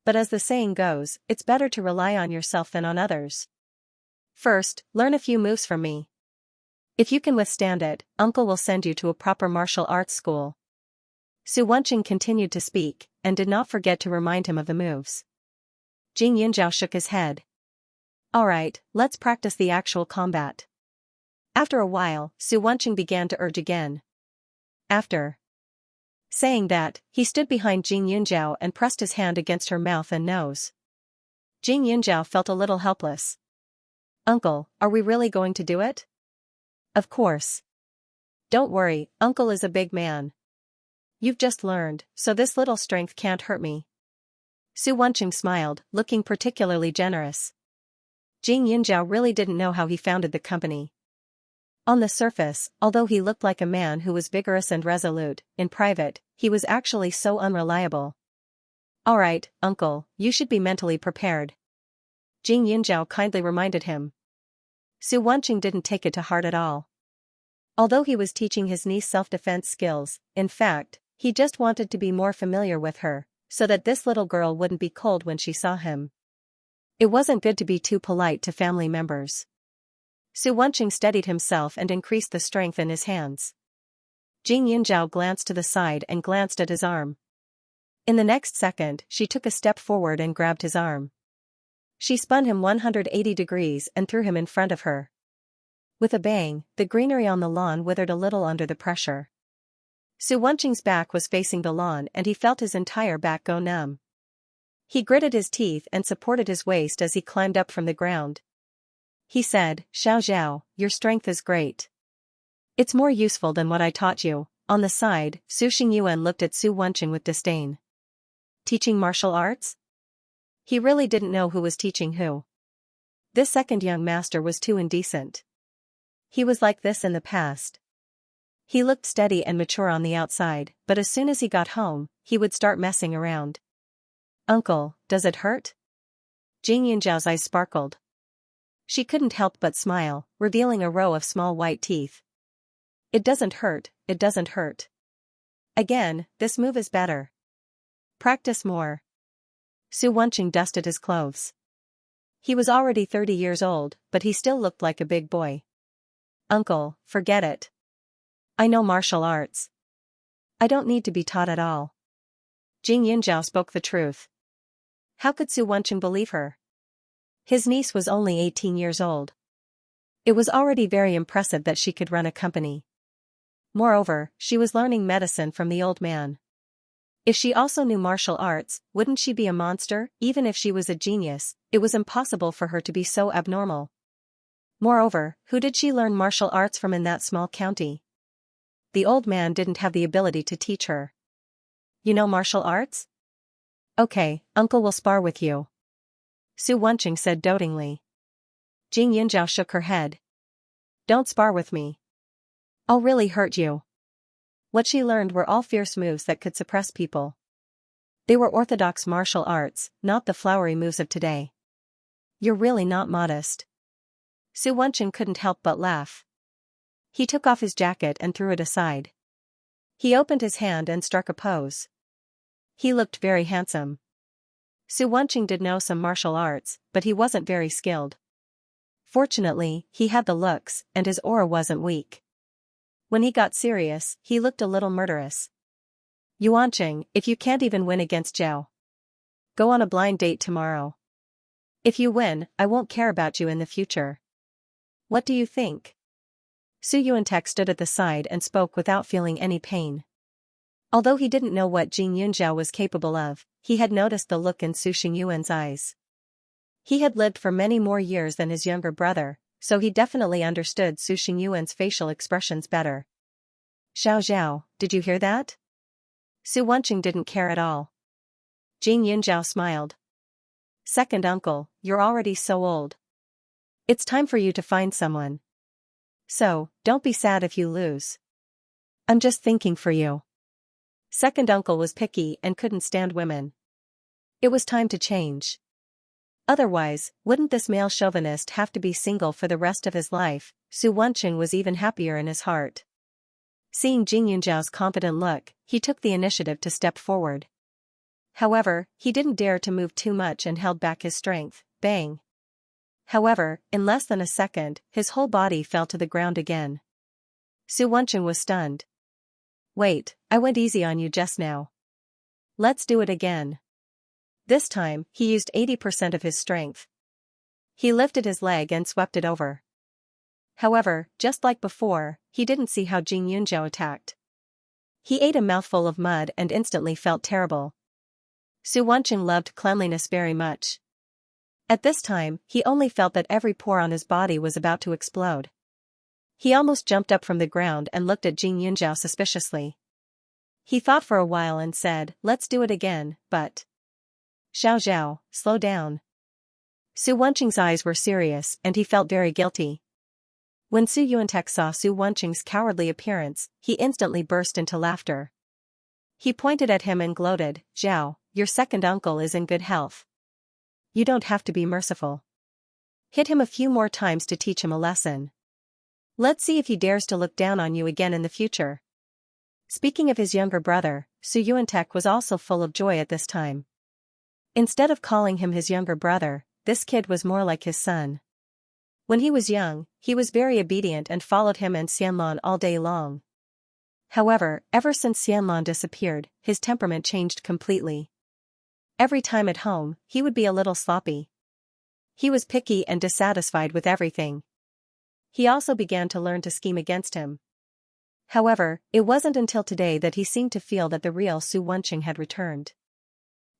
But as the saying goes, it's better to rely on yourself than on others. First, learn a few moves from me. If you can withstand it, Uncle will send you to a proper martial arts school. Su Wanqing continued to speak, and did not forget to remind him of the moves. Jing Yunjiao shook his head. Alright, let's practice the actual combat. After a while, Su Wanqing began to urge again. After saying that, he stood behind Jing Yunjiao and pressed his hand against her mouth and nose. Jing Yunjiao felt a little helpless. Uncle, are we really going to do it? Of course. Don't worry, Uncle is a big man. You've just learned, so this little strength can't hurt me. Su Wanqing smiled, looking particularly generous. Jing Yunjiao really didn't know how he founded the company. On the surface, although he looked like a man who was vigorous and resolute, in private, he was actually so unreliable. Alright, Uncle, you should be mentally prepared. Jing Yunjiao kindly reminded him. Su Wanqing didn't take it to heart at all. Although he was teaching his niece self-defense skills, in fact, he just wanted to be more familiar with her, so that this little girl wouldn't be cold when she saw him. It wasn't good to be too polite to family members. Su Wanqing steadied himself and increased the strength in his hands. Jing Yunjiao glanced to the side and glanced at his arm. In the next second, she took a step forward and grabbed his arm. She spun him 180 degrees and threw him in front of her. With a bang, the greenery on the lawn withered a little under the pressure. Su Wanqing's back was facing the lawn and he felt his entire back go numb. He gritted his teeth and supported his waist as he climbed up from the ground. He said, Xiao, your strength is great. It's more useful than what I taught you. On the side, Su Xingyuan looked at Su Wanqing with disdain. Teaching martial arts? He really didn't know who was teaching who. This second young master was too indecent. He was like this in the past. He looked steady and mature on the outside, but as soon as he got home, he would start messing around. Uncle, does it hurt? Jing Yunjiao's eyes sparkled. She couldn't help but smile, revealing a row of small white teeth. It doesn't hurt, it doesn't hurt. Again, this move is better. Practice more. Su Wenqing dusted his clothes. He was already 30 years old, but he still looked like a big boy. Uncle, forget it. I know martial arts. I don't need to be taught at all. Jing Yunjiao spoke the truth. How could Su Wenqing believe her? His niece was only 18 years old. It was already very impressive that she could run a company. Moreover, she was learning medicine from the old man. If she also knew martial arts, wouldn't she be a monster? Even if she was a genius, it was impossible for her to be so abnormal. Moreover, who did she learn martial arts from in that small county? The old man didn't have the ability to teach her. You know martial arts? Okay, uncle will spar with you. Su Wenqing said dotingly. Jing Yunjiao shook her head. Don't spar with me. I'll really hurt you. What she learned were all fierce moves that could suppress people. They were orthodox martial arts, not the flowery moves of today. You're really not modest. Su Wenqing couldn't help but laugh. He took off his jacket and threw it aside. He opened his hand and struck a pose. He looked very handsome. Su Wenqing did know some martial arts, but he wasn't very skilled. Fortunately, he had the looks, and his aura wasn't weak. When he got serious, he looked a little murderous. Yuanqing, if you can't even win against Zhao, go on a blind date tomorrow. If you win, I won't care about you in the future. What do you think? Su Yuantek stood at the side and spoke without feeling any pain. Although he didn't know what Jing Yunjiao was capable of, he had noticed the look in Su Xingyuan's eyes. He had lived for many more years than his younger brother, so he definitely understood Su Xingyuan's facial expressions better. Xiao Zhao, did you hear that? Su Wenqing didn't care at all. Jing Yunjiao smiled. Second uncle, you're already so old. It's time for you to find someone. So, don't be sad if you lose. I'm just thinking for you. Second uncle was picky and couldn't stand women. It was time to change. Otherwise, wouldn't this male chauvinist have to be single for the rest of his life? Su Wenqing was even happier in his heart. Seeing Jing Yunjiao's confident look, he took the initiative to step forward. However, he didn't dare to move too much and held back his strength. Bang! However, in less than a second, his whole body fell to the ground again. Su Wenqing was stunned. Wait, I went easy on you just now. Let's do it again. This time, he used 80% of his strength. He lifted his leg and swept it over. However, just like before, he didn't see how Jing Yunjiao attacked. He ate a mouthful of mud and instantly felt terrible. Su Wenqing loved cleanliness very much. At this time, he only felt that every pore on his body was about to explode. He almost jumped up from the ground and looked at Jing Yunjiao suspiciously. He thought for a while and said, let's do it again, but... Xiao Zhao, slow down. Su Wenqing's eyes were serious and he felt very guilty. When Su Yuantek saw Su Wenqing's cowardly appearance, he instantly burst into laughter. He pointed at him and gloated, Zhao, your second uncle is in good health. You don't have to be merciful. Hit him a few more times to teach him a lesson. Let's see if he dares to look down on you again in the future. Speaking of his younger brother, Su Yuantek was also full of joy at this time. Instead of calling him his younger brother, this kid was more like his son. When he was young, he was very obedient and followed him and Xianlan all day long. However, ever since Xianlan disappeared, his temperament changed completely. Every time at home, he would be a little sloppy. He was picky and dissatisfied with everything. He also began to learn to scheme against him. However, it wasn't until today that he seemed to feel that the real Su Wenqing had returned.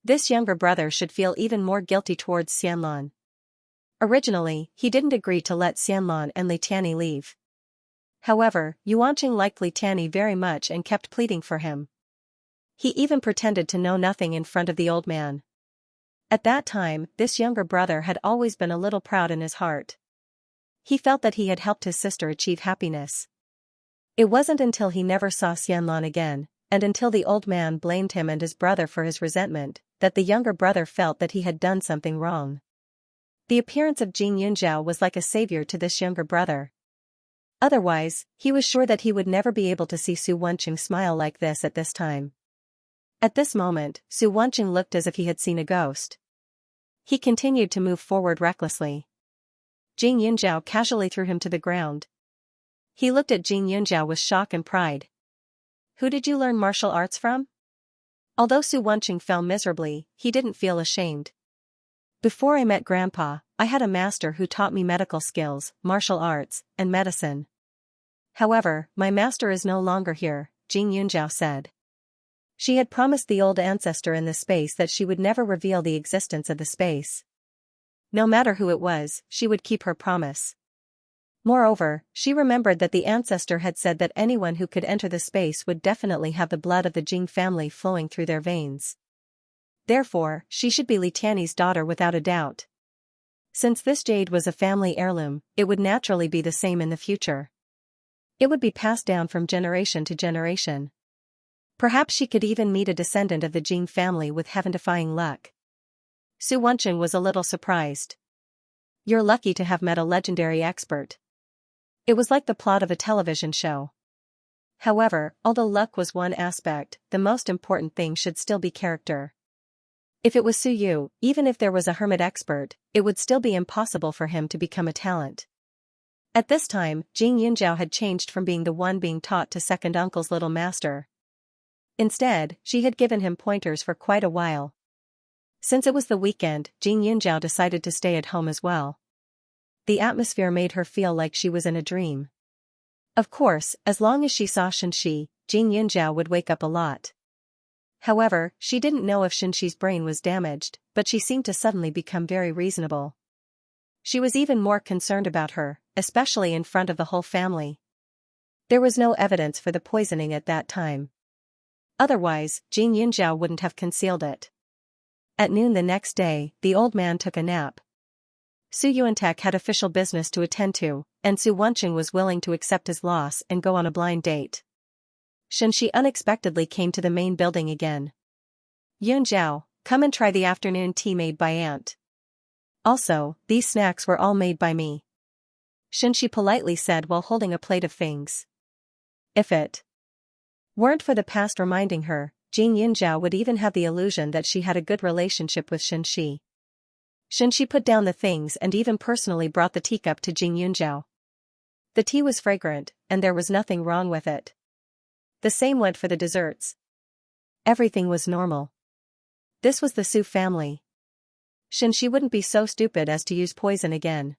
This younger brother should feel even more guilty towards Xianlan. Originally, he didn't agree to let Xianlan and Li Tianyi leave. However, Yuanqing liked Li Tianyi very much and kept pleading for him. He even pretended to know nothing in front of the old man. At that time, this younger brother had always been a little proud in his heart. He felt that he had helped his sister achieve happiness. It wasn't until he never saw Xianlan again, and until the old man blamed him and his brother for his resentment, that the younger brother felt that he had done something wrong. The appearance of Jing Yunzhao was like a savior to this younger brother. Otherwise, he was sure that he would never be able to see Su Wenqing smile like this at this time. At this moment, Su Wenqing looked as if he had seen a ghost. He continued to move forward recklessly. Jing Yunzhao casually threw him to the ground. He looked at Jing Yunzhao with shock and pride. Who did you learn martial arts from? Although Su Wenqing fell miserably, he didn't feel ashamed. Before I met Grandpa, I had a master who taught me medical skills, martial arts, and medicine. However, my master is no longer here, Jing Yunzhao said. She had promised the old ancestor in the space that she would never reveal the existence of the space. No matter who it was, she would keep her promise. Moreover, she remembered that the ancestor had said that anyone who could enter the space would definitely have the blood of the Jing family flowing through their veins. Therefore, she should be Li Tianyi's daughter without a doubt. Since this jade was a family heirloom, it would naturally be the same in the future. It would be passed down from generation to generation. Perhaps she could even meet a descendant of the Jing family with heaven-defying luck. Su Wenqing was a little surprised. You're lucky to have met a legendary expert. It was like the plot of a television show. However, although luck was one aspect, the most important thing should still be character. If it was Su Yu, even if there was a hermit expert, it would still be impossible for him to become a talent. At this time, Jing Yunzhao had changed from being the one being taught to second uncle's little master. Instead, she had given him pointers for quite a while. Since it was the weekend, Jing Yunzhao decided to stay at home as well. The atmosphere made her feel like she was in a dream. Of course, as long as she saw Xianxia, Jing Yunzhao would wake up a lot. However, she didn't know if Xianxia's brain was damaged, but she seemed to suddenly become very reasonable. She was even more concerned about her, especially in front of the whole family. There was no evidence for the poisoning at that time. Otherwise, Jing Yunzhao wouldn't have concealed it. At noon the next day, the old man took a nap. Su Yuantek had official business to attend to, and Su Wenqing was willing to accept his loss and go on a blind date. Xianxia unexpectedly came to the main building again. Yunzhao, come and try the afternoon tea made by Aunt. Also, these snacks were all made by me. Xianxia politely said while holding a plate of things. If it weren't for the past reminding her, Jing Yunzhao would even have the illusion that she had a good relationship with Xianxia. Xianxia put down the things and even personally brought the teacup to Jing Yunzhao. The tea was fragrant, and there was nothing wrong with it. The same went for the desserts. Everything was normal. This was the Su family. Xianxia wouldn't be so stupid as to use poison again.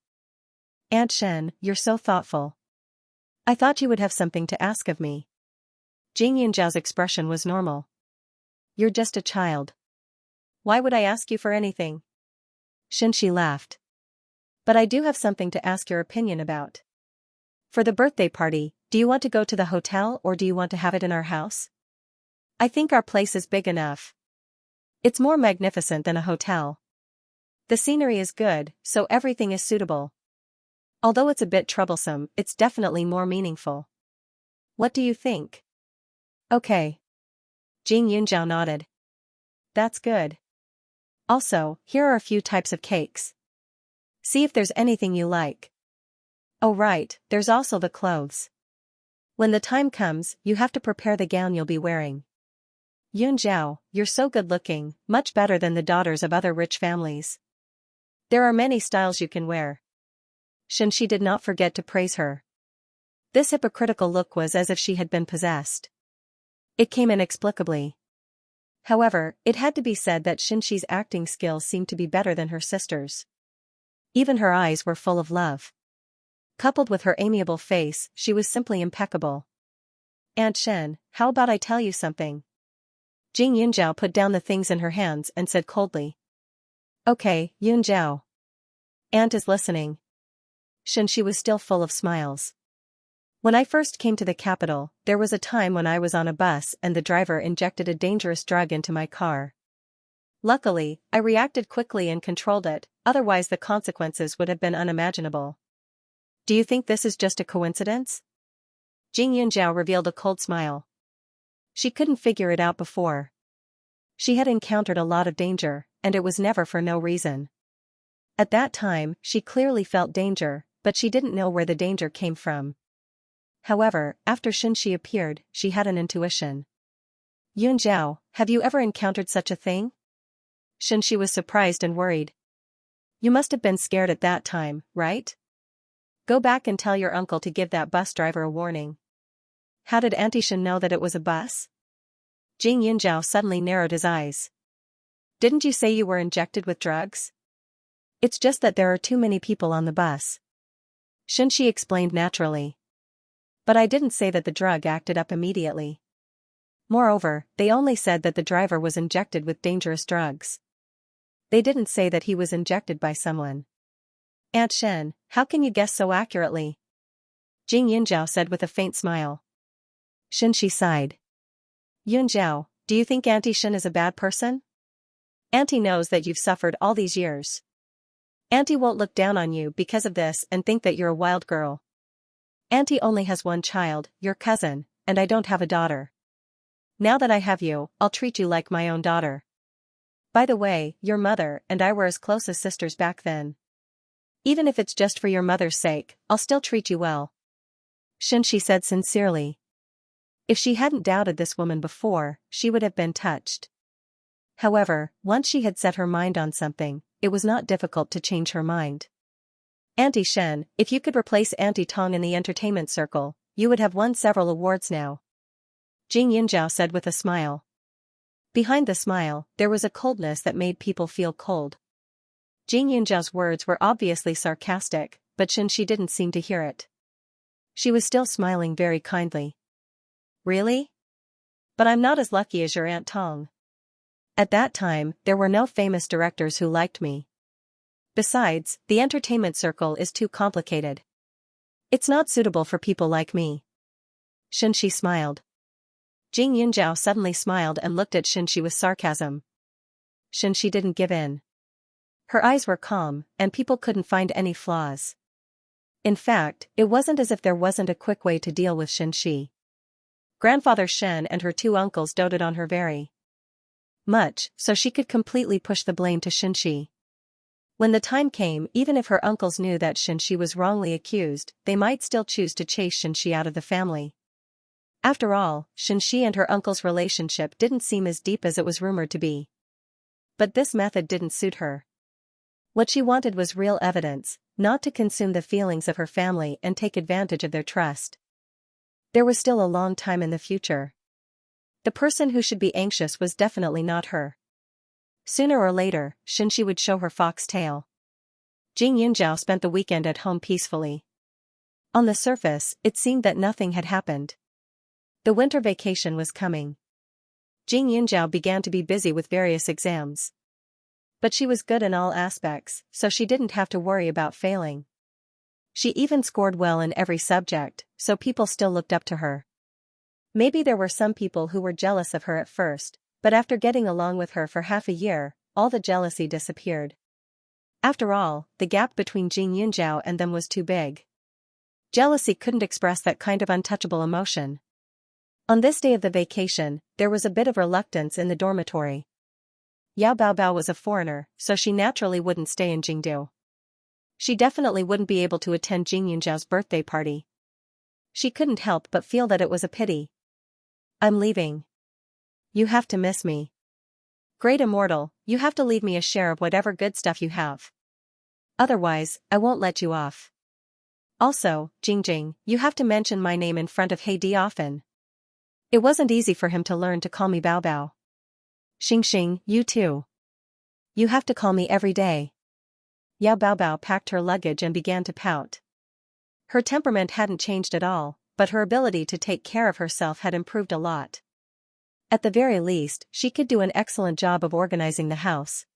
Aunt Shen, you're so thoughtful. I thought you would have something to ask of me. Jing Yunzhao's expression was normal. You're just a child. Why would I ask you for anything? Xianxia laughed. But I do have something to ask your opinion about. For the birthday party, do you want to go to the hotel or do you want to have it in our house? I think our place is big enough. It's more magnificent than a hotel. The scenery is good, so everything is suitable. Although it's a bit troublesome, it's definitely more meaningful. What do you think? Okay. Jing Yunzhao nodded. That's good. Also, here are a few types of cakes. See if there's anything you like. Oh right, there's also the clothes. When the time comes, you have to prepare the gown you'll be wearing. Yunzhao, you're so good-looking, much better than the daughters of other rich families. There are many styles you can wear. Xianxia did not forget to praise her. This hypocritical look was as if she had been possessed. It came inexplicably. However, it had to be said that Xianxia's acting skills seemed to be better than her sister's. Even her eyes were full of love. Coupled with her amiable face, she was simply impeccable. Aunt Shen, how about I tell you something? Jing Yunzhao put down the things in her hands and said coldly. Okay, Yunzhao. Aunt is listening. Xianxia was still full of smiles. When I first came to the capital, there was a time when I was on a bus and the driver injected a dangerous drug into my car. Luckily, I reacted quickly and controlled it, otherwise the consequences would have been unimaginable. Do you think this is just a coincidence? Jing Yunzhao revealed a cold smile. She couldn't figure it out before. She had encountered a lot of danger, and it was never for no reason. At that time, she clearly felt danger, but she didn't know where the danger came from. However, after Xianxia appeared, she had an intuition. Yunjiao, have you ever encountered such a thing? Xianxia was surprised and worried. You must have been scared at that time, right? Go back and tell your uncle to give that bus driver a warning. How did Auntie Shen know that it was a bus? Jing Yunjiao suddenly narrowed his eyes. Didn't you say you were injected with drugs? It's just that there are too many people on the bus. Xianxia explained naturally. But I didn't say that the drug acted up immediately. Moreover, they only said that the driver was injected with dangerous drugs. They didn't say that he was injected by someone. Aunt Shen, how can you guess so accurately? Jing Yunjiao said with a faint smile. Xianxia sighed. Yunjiao, do you think Auntie Shen is a bad person? Auntie knows that you've suffered all these years. Auntie won't look down on you because of this and think that you're a wild girl. Auntie only has one child, your cousin, and I don't have a daughter. Now that I have you, I'll treat you like my own daughter. By the way, your mother and I were as close as sisters back then. Even if it's just for your mother's sake, I'll still treat you well. Xianxia said sincerely. If she hadn't doubted this woman before, she would have been touched. However, once she had set her mind on something, it was not difficult to change her mind. Auntie Shen, if you could replace Auntie Tong in the entertainment circle, you would have won several awards now. Jing Yunjiao said with a smile. Behind the smile, there was a coldness that made people feel cold. Jing Yunjiao's words were obviously sarcastic, but Xianxia didn't seem to hear it. She was still smiling very kindly. Really? But I'm not as lucky as your Aunt Tong. At that time, there were no famous directors who liked me. Besides, the entertainment circle is too complicated. It's not suitable for people like me. Xianxia smiled. Jing Yunjiao suddenly smiled and looked at Xianxia with sarcasm. Xianxia didn't give in. Her eyes were calm, and people couldn't find any flaws. In fact, it wasn't as if there wasn't a quick way to deal with Xianxia. Grandfather Shen and her two uncles doted on her very much, so she could completely push the blame to Xianxia. When the time came, even if her uncles knew that Xianxia was wrongly accused, they might still choose to chase Xianxia out of the family. After all, Xianxia and her uncle's relationship didn't seem as deep as it was rumored to be. But this method didn't suit her. What she wanted was real evidence, not to consume the feelings of her family and take advantage of their trust. There was still a long time in the future. The person who should be anxious was definitely not her. Sooner or later, Xianxia would show her fox tail. Jing Yunjiao spent the weekend at home peacefully. On the surface, it seemed that nothing had happened. The winter vacation was coming. Jing Yunjiao began to be busy with various exams. But she was good in all aspects, so she didn't have to worry about failing. She even scored well in every subject, so people still looked up to her. Maybe there were some people who were jealous of her at first, but after getting along with her for half a year, all the jealousy disappeared. After all, the gap between Jing Yunjiao and them was too big. Jealousy couldn't express that kind of untouchable emotion. On this day of the vacation, there was a bit of reluctance in the dormitory. Yao Baobao was a foreigner, so she naturally wouldn't stay in Jingdu. She definitely wouldn't be able to attend Jing Yunjiao's birthday party. She couldn't help but feel that it was a pity. I'm leaving. You have to miss me. Great Immortal, you have to leave me a share of whatever good stuff you have. Otherwise, I won't let you off. Also, Jingjing, you have to mention my name in front of Heidi often. It wasn't easy for him to learn to call me Baobao. Xingxing, you too. You have to call me every day. Yao Baobao packed her luggage and began to pout. Her temperament hadn't changed at all, but her ability to take care of herself had improved a lot. At the very least, she could do an excellent job of organizing the house.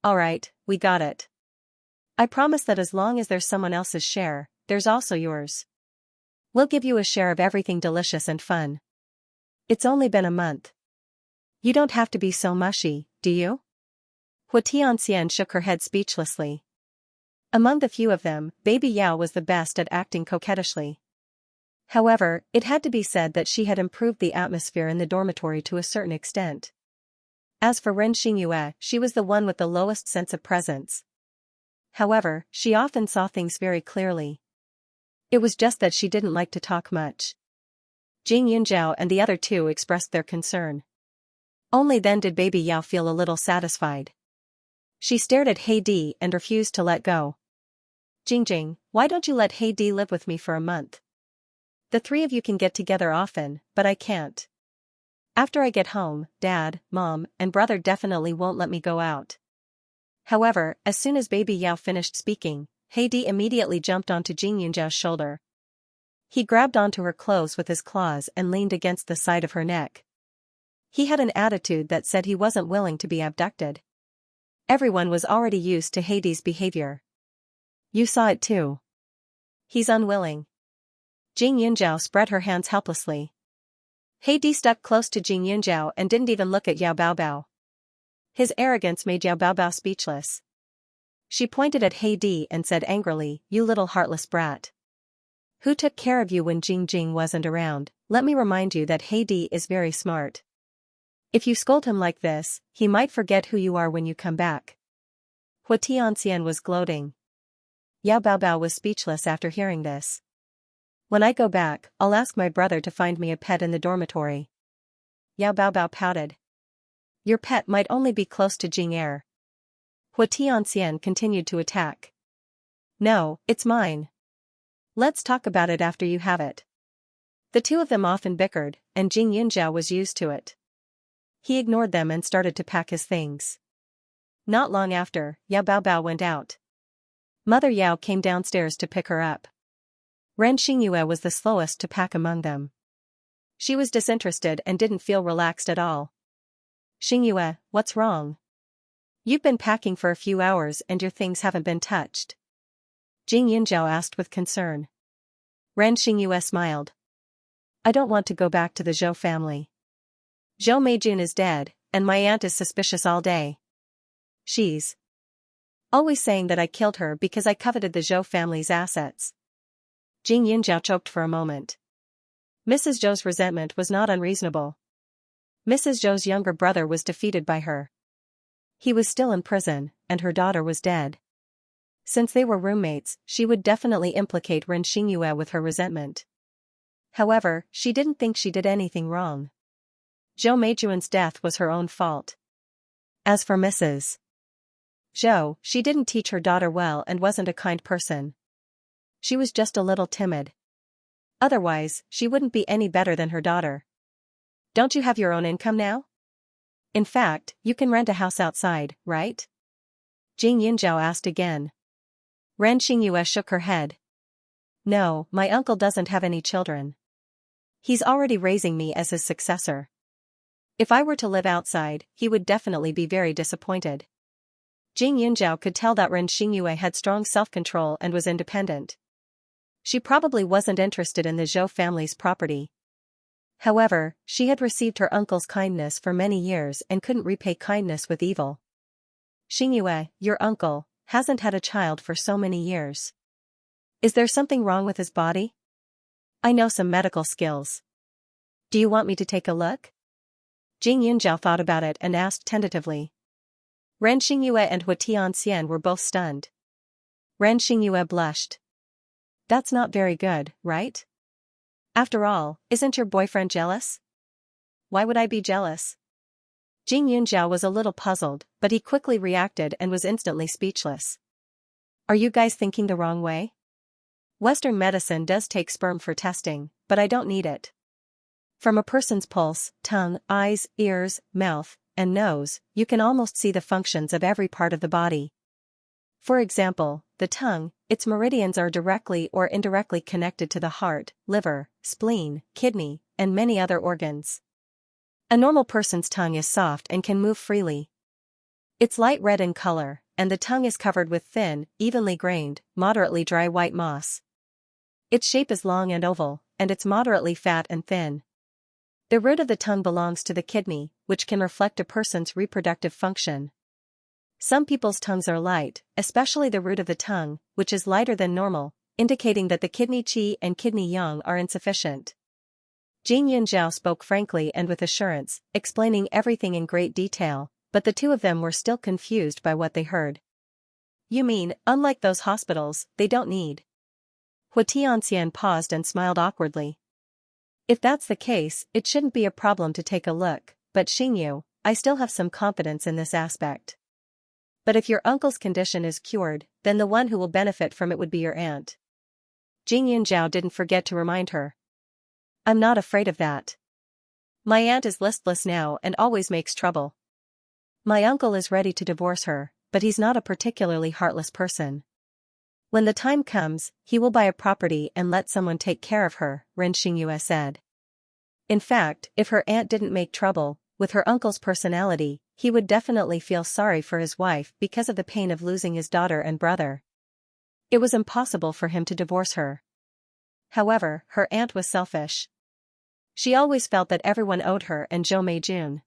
All right, we got it. I promise that as long as there's someone else's share, there's also yours. We'll give you a share of everything delicious and fun. It's only been a month. You don't have to be so mushy, do you? Xianxia shook her head speechlessly. Among the few of them, Baby Yao was the best at acting coquettishly. However, it had to be said that she had improved the atmosphere in the dormitory to a certain extent. As for Ren Xingyue, she was the one with the lowest sense of presence. However, she often saw things very clearly. It was just that she didn't like to talk much. Jing Yunjiao and the other two expressed their concern. Only then did Baby Yao feel a little satisfied. She stared at Heidi and refused to let go. Jing, why don't you let Heidi live with me for a month? The three of you can get together often, but I can't. After I get home, Dad, Mom, and Brother definitely won't let me go out. However, as soon as Baby Yao finished speaking, Heidi immediately jumped onto Jing Yunjiao's shoulder. He grabbed onto her clothes with his claws and leaned against the side of her neck. He had an attitude that said he wasn't willing to be abducted. Everyone was already used to Heidi's behavior. You saw it too. He's unwilling. Jing Yunjiao spread her hands helplessly. Heidi stuck close to Jing Yunjiao and didn't even look at Yao Baobao. His arrogance made Yao Baobao speechless. She pointed at Heidi and said angrily, "You little heartless brat. Who took care of you when Jing wasn't around? Let me remind you that Heidi is very smart. If you scold him like this, he might forget who you are when you come back." Xianxia was gloating. Yao Baobao was speechless after hearing this. "When I go back, I'll ask my brother to find me a pet in the dormitory." Yao Baobao pouted. "Your pet might only be close to Jing Er." Xianxia continued to attack. "No, it's mine. Let's talk about it after you have it." The two of them often bickered, and Jing Yunjiao was used to it. He ignored them and started to pack his things. Not long after, Yao Baobao went out. Mother Yao came downstairs to pick her up. Ren Xingyue was the slowest to pack among them. She was disinterested and didn't feel relaxed at all. "Xingyue, what's wrong? You've been packing for a few hours and your things haven't been touched." Jing Yunjiao asked with concern. Ren Xingyue smiled. "I don't want to go back to the Zhou family. Zhou Meijun is dead, and my aunt is suspicious all day. She's always saying that I killed her because I coveted the Zhou family's assets." Jing Yunjiao choked for a moment. Mrs. Zhou's resentment was not unreasonable. Mrs. Zhou's younger brother was defeated by her. He was still in prison, and her daughter was dead. Since they were roommates, she would definitely implicate Ren Xingyue with her resentment. However, she didn't think she did anything wrong. Zhou Meijun's death was her own fault. As for Mrs. Zhou, she didn't teach her daughter well and wasn't a kind person. She was just a little timid. Otherwise, she wouldn't be any better than her daughter. "Don't you have your own income now? In fact, you can rent a house outside, right?" Jing Yunjiao asked again. Ren Xingyue shook her head. "No, my uncle doesn't have any children. He's already raising me as his successor. If I were to live outside, he would definitely be very disappointed." Jing Yunjiao could tell that Ren Xingyue had strong self-control and was independent. She probably wasn't interested in the Zhou family's property. However, she had received her uncle's kindness for many years and couldn't repay kindness with evil. "Xingyue, your uncle, hasn't had a child for so many years. Is there something wrong with his body? I know some medical skills. Do you want me to take a look?" Jing Yunjiao thought about it and asked tentatively. Ren Xingyue and Xianxia were both stunned. Ren Xingyue blushed. "That's not very good, right? After all, isn't your boyfriend jealous?" "Why would I be jealous?" Jing Yunjiao was a little puzzled, but he quickly reacted and was instantly speechless. "Are you guys thinking the wrong way? Western medicine does take sperm for testing, but I don't need it. From a person's pulse, tongue, eyes, ears, mouth, and nose, you can almost see the functions of every part of the body. For example, the tongue, its meridians are directly or indirectly connected to the heart, liver, spleen, kidney, and many other organs. A normal person's tongue is soft and can move freely. It's light red in color, and the tongue is covered with thin, evenly grained, moderately dry white moss. Its shape is long and oval, and it's moderately fat and thin. The root of the tongue belongs to the kidney, which can reflect a person's reproductive function. Some people's tongues are light, especially the root of the tongue, which is lighter than normal, indicating that the kidney qi and kidney yang are insufficient." Jing Yunjiao spoke frankly and with assurance, explaining everything in great detail, but the two of them were still confused by what they heard. You mean, unlike those hospitals, they don't need. Xianxia paused and smiled awkwardly. If that's the case, it shouldn't be a problem to take a look, but Xingyu, I still have some confidence in this aspect. But if your uncle's condition is cured, then the one who will benefit from it would be your aunt. Jing Yunjiao didn't forget to remind her. I'm not afraid of that. My aunt is listless now and always makes trouble. My uncle is ready to divorce her, but he's not a particularly heartless person. When the time comes, he will buy a property and let someone take care of her, Ren Xingyue said. In fact, if her aunt didn't make trouble, with her uncle's personality, he would definitely feel sorry for his wife because of the pain of losing his daughter and brother. It was impossible for him to divorce her. However, her aunt was selfish. She always felt that everyone owed her and Zhou Meijun.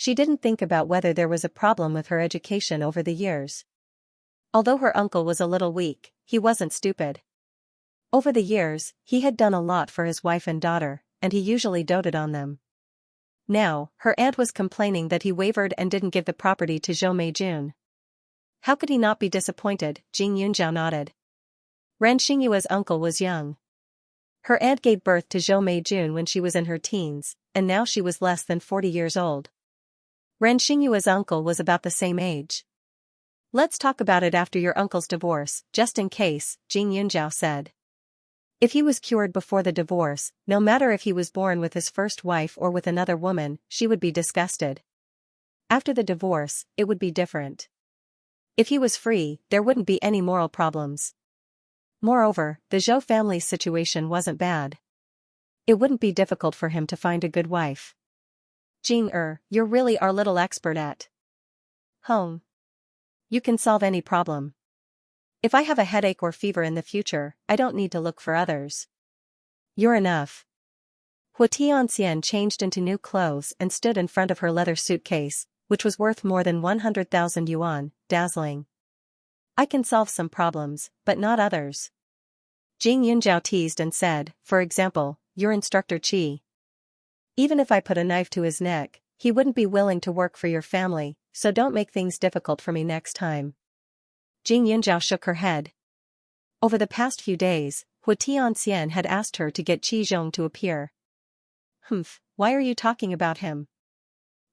She didn't think about whether there was a problem with her education over the years. Although her uncle was a little weak, he wasn't stupid. Over the years, he had done a lot for his wife and daughter, and he usually doted on them. Now, her aunt was complaining that he wavered and didn't give the property to Zhou Meijun. How could he not be disappointed? Jing Yunjiao nodded. Ren Xingyue's uncle was young. Her aunt gave birth to Zhou Meijun when she was in her teens, and now she was less than 40 years old. Ren Xingyue's uncle was about the same age. Let's talk about it after your uncle's divorce, just in case, Jing Yunjiao said. If he was cured before the divorce, no matter if he was born with his first wife or with another woman, she would be disgusted. After the divorce, it would be different. If he was free, there wouldn't be any moral problems. Moreover, the Zhou family's situation wasn't bad. It wouldn't be difficult for him to find a good wife. Jing you're really our little expert at home. You can solve any problem. If I have a headache or fever in the future, I don't need to look for others. You're enough. Xianxia changed into new clothes and stood in front of her leather suitcase, which was worth more than 100,000 yuan, dazzling. I can solve some problems, but not others. Jing Yunjiao teased and said, for example, your instructor Qi. Even if I put a knife to his neck, he wouldn't be willing to work for your family, so don't make things difficult for me next time. Jing Yunjiao shook her head. Over the past few days, Xianxia had asked her to get Qi Zhong to appear. Why are you talking about him?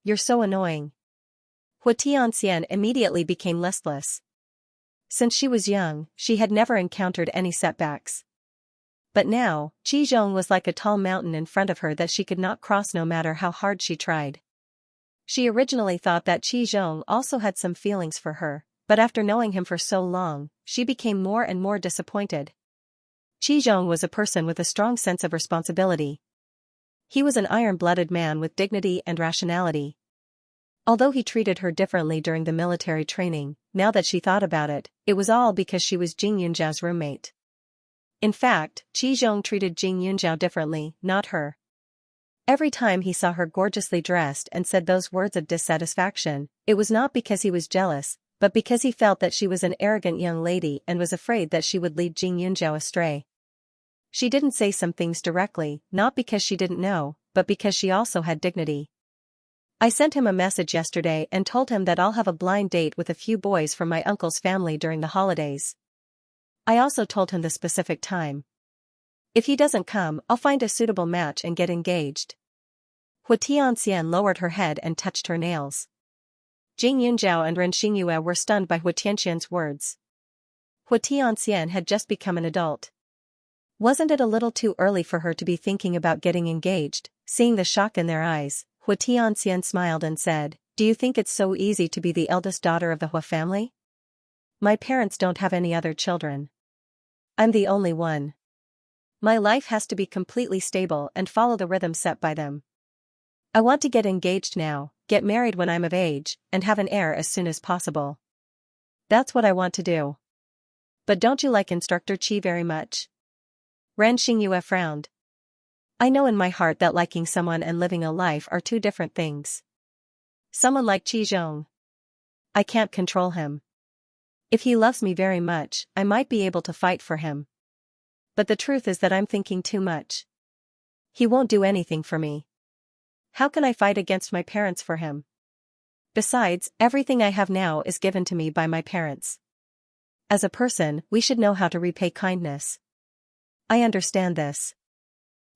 You're so annoying. Xianxia immediately became listless. Since she was young, she had never encountered any setbacks. But now, Qi Zhong was like a tall mountain in front of her that she could not cross no matter how hard she tried. She originally thought that Qi Zhong also had some feelings for her, but after knowing him for so long, she became more and more disappointed. Qi Zhong was a person with a strong sense of responsibility. He was an iron-blooded man with dignity and rationality. Although he treated her differently during the military training, now that she thought about it, it was all because she was Jing Yunjiao's roommate. In fact, Qi Zhong treated Jing Yunjiao differently, not her. Every time he saw her gorgeously dressed and said those words of dissatisfaction, it was not because he was jealous, but because he felt that she was an arrogant young lady and was afraid that she would lead Jing Yunjiao astray. She didn't say some things directly, not because she didn't know, but because she also had dignity. I sent him a message yesterday and told him that I'll have a blind date with a few boys from my uncle's family during the holidays. I also told him the specific time. If he doesn't come, I'll find a suitable match and get engaged. Xianxia lowered her head and touched her nails. Jing Yunjiao and Ren Xingyue were stunned by Xianxia's words. Xianxia had just become an adult. Wasn't it a little too early for her to be thinking about getting engaged? Seeing the shock in their eyes, Xianxia smiled and said, do you think it's so easy to be the eldest daughter of the Hua family? My parents don't have any other children. I'm the only one. My life has to be completely stable and follow the rhythm set by them. I want to get engaged now, get married when I'm of age, and have an heir as soon as possible. That's what I want to do. But don't you like Instructor Qi very much? Ren Xingyue frowned. I know in my heart that liking someone and living a life are two different things. Someone like Qi Zhong. I can't control him. If he loves me very much, I might be able to fight for him. But the truth is that I'm thinking too much. He won't do anything for me. How can I fight against my parents for him? Besides, everything I have now is given to me by my parents. As a person, we should know how to repay kindness. I understand this.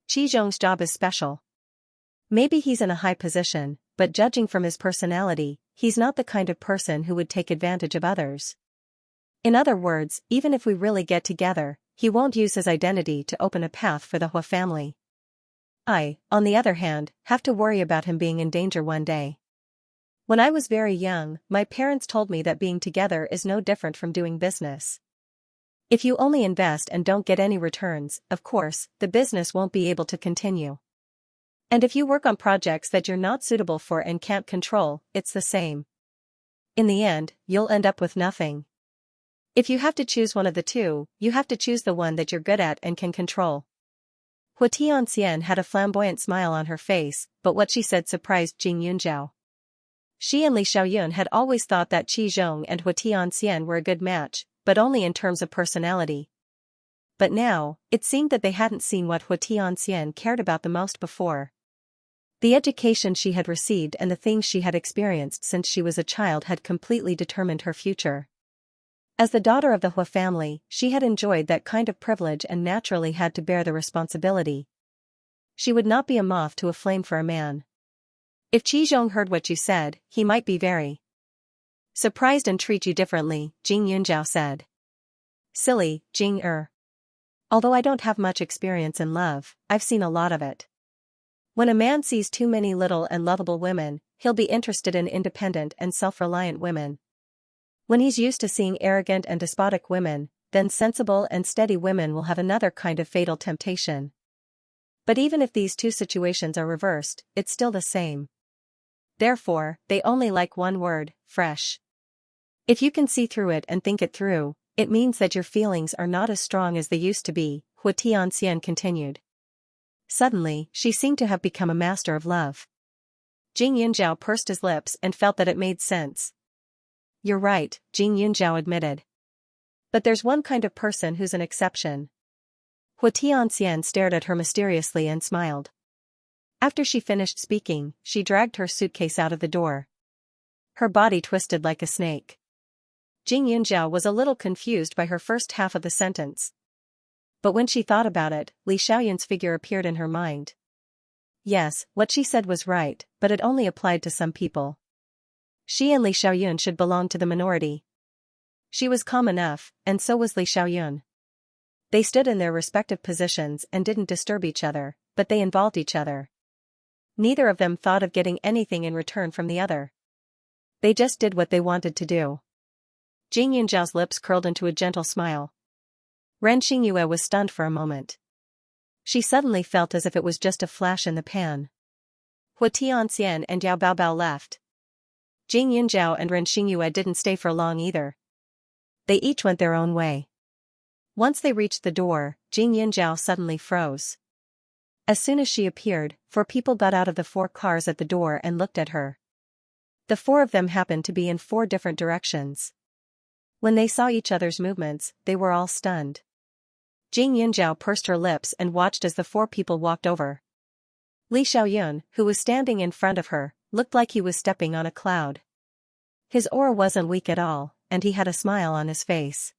Qi Zhong's job is special. Maybe he's in a high position, but judging from his personality, he's not the kind of person who would take advantage of others. In other words, even if we really get together, he won't use his identity to open a path for the Hua family. I, on the other hand, have to worry about him being in danger one day. When I was very young, my parents told me that being together is no different from doing business. If you only invest and don't get any returns, of course, the business won't be able to continue. And if you work on projects that you're not suitable for and can't control, it's the same. In the end, you'll end up with nothing. If you have to choose one of the two, you have to choose the one that you're good at and can control. Hua Tianxian had a flamboyant smile on her face, but what she said surprised Jing Yunzhao. She and Li Xiaoyun had always thought that Qi Zhong and Hua Tianxian were a good match, but only in terms of personality. But now, it seemed that they hadn't seen what Hua Tianxian cared about the most before. The education she had received and the things she had experienced since she was a child had completely determined her future. As the daughter of the Hua family, she had enjoyed that kind of privilege and naturally had to bear the responsibility. She would not be a moth to a flame for a man. If Qi Zhong heard what you said, he might be very surprised and treat you differently, Jing Yunzhao said. Silly, Jing Although I don't have much experience in love, I've seen a lot of it. When a man sees too many little and lovable women, he'll be interested in independent and self-reliant women. When he's used to seeing arrogant and despotic women, then sensible and steady women will have another kind of fatal temptation. But even if these two situations are reversed, it's still the same. Therefore, they only like one word, fresh. If you can see through it and think it through, it means that your feelings are not as strong as they used to be, Hua Tianxian continued. Suddenly, she seemed to have become a master of love. Jing Yunzhao pursed his lips and felt that it made sense. You're right, Jing Yunzhao admitted. But there's one kind of person who's an exception. Hua Tianxian stared at her mysteriously and smiled. After she finished speaking, she dragged her suitcase out of the door. Her body twisted like a snake. Jing Yunzhao was a little confused by her first half of the sentence. But when she thought about it, Li Xiaoyun's figure appeared in her mind. Yes, what she said was right, but it only applied to some people. She and Li Xiaoyun should belong to the minority. She was calm enough, and so was Li Xiaoyun. They stood in their respective positions and didn't disturb each other, but they involved each other. Neither of them thought of getting anything in return from the other. They just did what they wanted to do. Jing Yunzhao's lips curled into a gentle smile. Ren Xingyue was stunned for a moment. She suddenly felt as if it was just a flash in the pan. Hua Tianxian and Yao Baobao left. Jing Yunzhao and Ren Xingyue didn't stay for long either. They each went their own way. Once they reached the door, Jing Yunzhao suddenly froze. As soon as she appeared, 4 people got out of the 4 cars at the door and looked at her. The 4 of them happened to be in 4 different directions. When they saw each other's movements, they were all stunned. Jing Yunzhao pursed her lips and watched as the 4 people walked over. Li Xiaoyun, who was standing in front of her, looked like he was stepping on a cloud. His aura wasn't weak at all, and he had a smile on his face.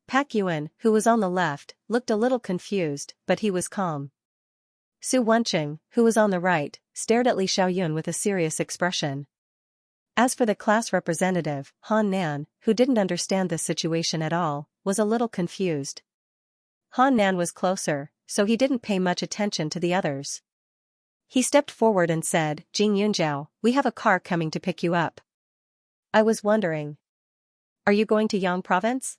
Pak Yuan, who was on the left, looked a little confused, but he was calm. Su Wenqing, who was on the right, stared at Li Xiaoyun with a serious expression. As for the class representative, Han Nan, who didn't understand this situation at all, was a little confused. Han Nan was closer, so he didn't pay much attention to the others. He stepped forward and said, Jing Yunzhao, we have a car coming to pick you up. I was wondering. Are you going to Yang Province?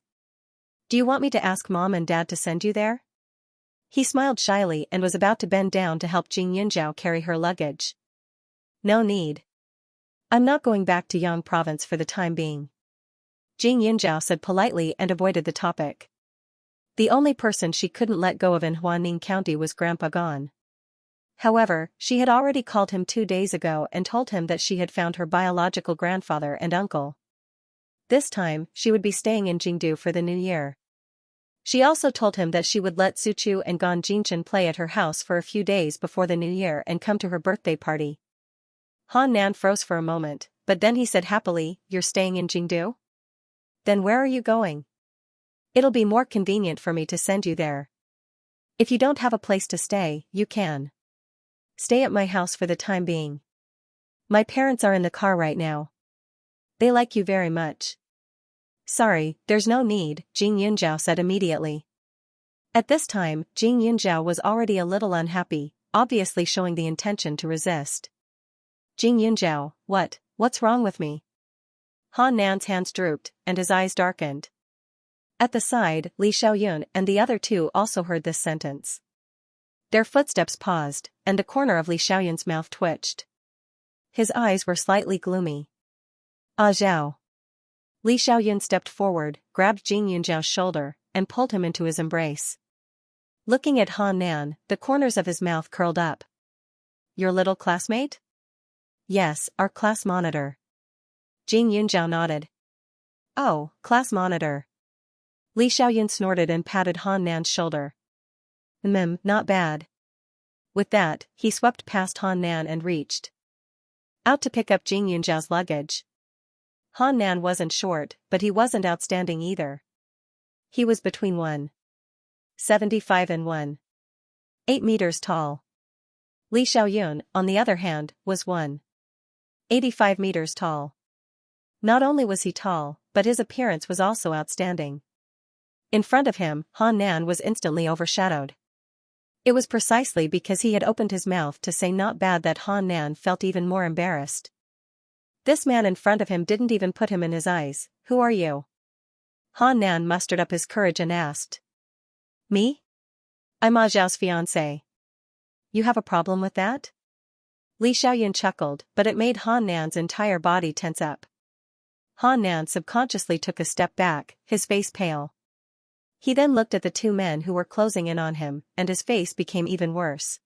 Do you want me to ask Mom and Dad to send you there? He smiled shyly and was about to bend down to help Jing Yunzhao carry her luggage. No need. I'm not going back to Yang Province for the time being. Jing Yunzhao said politely and avoided the topic. The only person she couldn't let go of in Huaning County was Grandpa Gon. However, she had already called him 2 days ago and told him that she had found her biological grandfather and uncle. This time, she would be staying in Jingdu for the new year. She also told him that she would let Suchu and Gon Jinchen play at her house for a few days before the new year and come to her birthday party. Han Nan froze for a moment, but then he said happily, You're staying in Jingdu? Then where are you going? It'll be more convenient for me to send you there. If you don't have a place to stay, you can stay at my house for the time being. My parents are in the car right now. They like you very much. Sorry, there's no need, Jing Yunjiao said immediately. At this time, Jing Yunjiao was already a little unhappy, obviously showing the intention to resist. Jing Yunjiao, what's wrong with me? Han Nan's hands drooped, and his eyes darkened. At the side, Li Xiaoyun and the other two also heard this sentence. Their footsteps paused, and the corner of Li Xiaoyun's mouth twitched. His eyes were slightly gloomy. Ah Zhao. Li Xiaoyun stepped forward, grabbed Jing Yunjiao's shoulder, and pulled him into his embrace. Looking at Han Nan, the corners of his mouth curled up. Your little classmate? Yes, our class monitor. Jing Yunjiao nodded. Oh, class monitor. Li Xiaoyun snorted and patted Han Nan's shoulder. Not bad. With that, he swept past Han Nan and reached out to pick up Jing Yunjiao's luggage. Han Nan wasn't short, but he wasn't outstanding either. He was between 1.75 and 1.8 meters tall. Li Xiaoyun, on the other hand, was 1.85 meters tall. Not only was he tall, but his appearance was also outstanding. In front of him, Han Nan was instantly overshadowed. It was precisely because he had opened his mouth to say not bad that Han Nan felt even more embarrassed. This man in front of him didn't even put him in his eyes. Who are you? Han Nan mustered up his courage and asked. Me? I'm Ah Zhao's fiancé. You have a problem with that? Li Xiaoyun chuckled, but it made Han Nan's entire body tense up. Han Nan subconsciously took a step back, his face pale. He then looked at the two men who were closing in on him, and his face became even worse.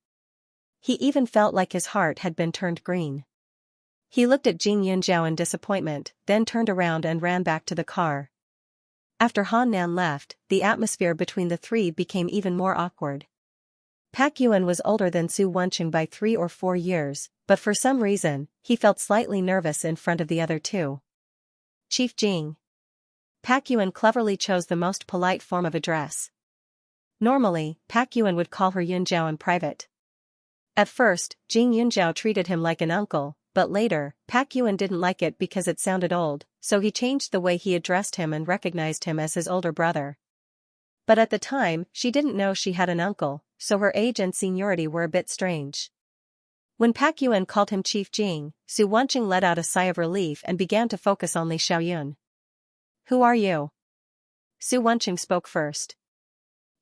He even felt like his heart had been turned green. He looked at Jing Yunjiao in disappointment, then turned around and ran back to the car. After Han Nan left, the atmosphere between the three became even more awkward. Pak Yuan was older than Su Wenqing by 3 or 4 years, but for some reason, he felt slightly nervous in front of the other two. Chief Jing. Pak Yuan cleverly chose the most polite form of address. Normally, Pak Yuan would call her Yunjiao in private. At first, Jing Yunjiao treated him like an uncle, but later, Pak Yuan didn't like it because it sounded old, so he changed the way he addressed him and recognized him as his older brother. But at the time, she didn't know she had an uncle, so her age and seniority were a bit strange. When Pak Yuan called him Chief Jing, Su Wenqing let out a sigh of relief and began to focus on Li Xiaoyun. Who are you? Su Wenqing spoke first.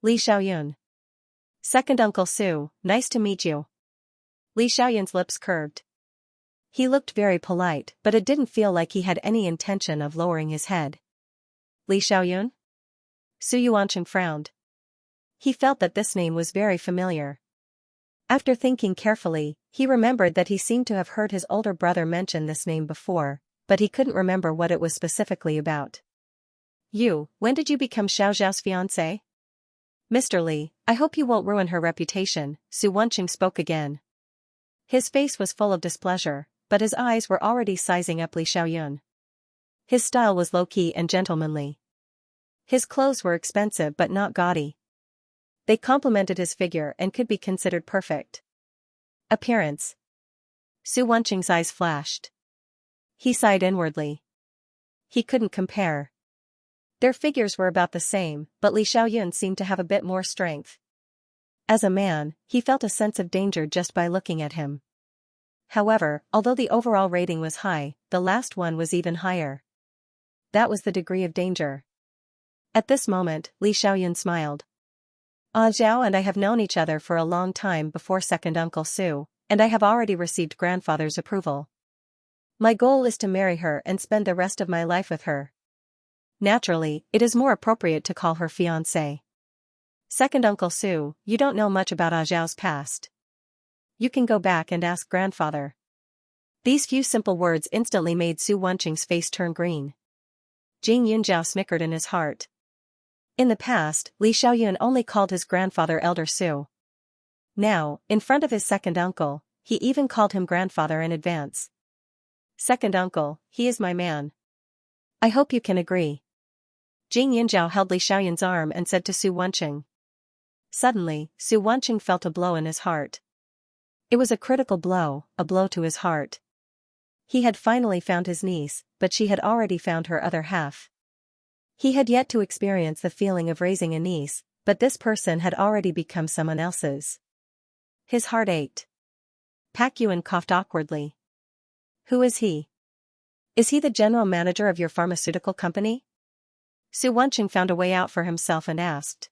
Li Xiaoyun. Second Uncle Su, nice to meet you. Li Xiaoyun's lips curved. He looked very polite, but it didn't feel like he had any intention of lowering his head. Li Xiaoyun? Su Wenqing frowned. He felt that this name was very familiar. After thinking carefully, he remembered that he seemed to have heard his older brother mention this name before, but he couldn't remember what it was specifically about. When did you become Xiao Zhao's fiancé? Mr. Li, I hope you won't ruin her reputation, Su Wenqing spoke again. His face was full of displeasure, but his eyes were already sizing up Li Xiaoyun. His style was low-key and gentlemanly. His clothes were expensive but not gaudy. They complemented his figure and could be considered perfect. Appearance. Su Wenqing's eyes flashed. He sighed inwardly. He couldn't compare. Their figures were about the same, but Li Xiaoyun seemed to have a bit more strength. As a man, he felt a sense of danger just by looking at him. However, although the overall rating was high, the last one was even higher. That was the degree of danger. At this moment, Li Xiaoyun smiled. Ah Zhao and I have known each other for a long time before second Uncle Su, and I have already received grandfather's approval. My goal is to marry her and spend the rest of my life with her. Naturally, it is more appropriate to call her fiancé. Second Uncle Su, you don't know much about Ah Zhao's past. You can go back and ask grandfather. These few simple words instantly made Su Wenqing's face turn green. Jing Yunjiao snickered in his heart. In the past, Li Xiaoyun only called his grandfather Elder Su. Now, in front of his second uncle, he even called him grandfather in advance. Second uncle, he is my man. I hope you can agree. Jing Yunjiao held Li Xiaoyun's arm and said to Su Wenqing. Suddenly, Su Wenqing felt a blow in his heart. It was a critical blow, a blow to his heart. He had finally found his niece, but she had already found her other half. He had yet to experience the feeling of raising a niece, but this person had already become someone else's. His heart ached. Pak Yuan coughed awkwardly. Who is he? Is he the general manager of your pharmaceutical company? Su Wenqing found a way out for himself and asked.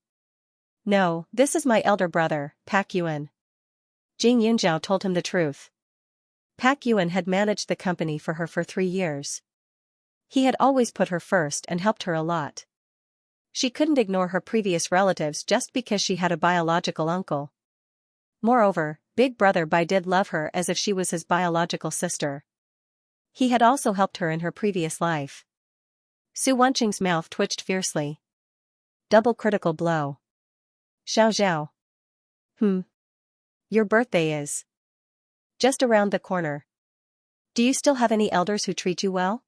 No, this is my elder brother, Pak Yuan. Jing Yunjiao told him the truth. Pak Yuan had managed the company for her for 3 years. He had always put her first and helped her a lot. She couldn't ignore her previous relatives just because she had a biological uncle. Moreover, Big Brother Bai did love her as if she was his biological sister. He had also helped her in her previous life. Su Wenqing's mouth twitched fiercely. Double critical blow. Xiao Zhao. Your birthday is just around the corner. Do you still have any elders who treat you well?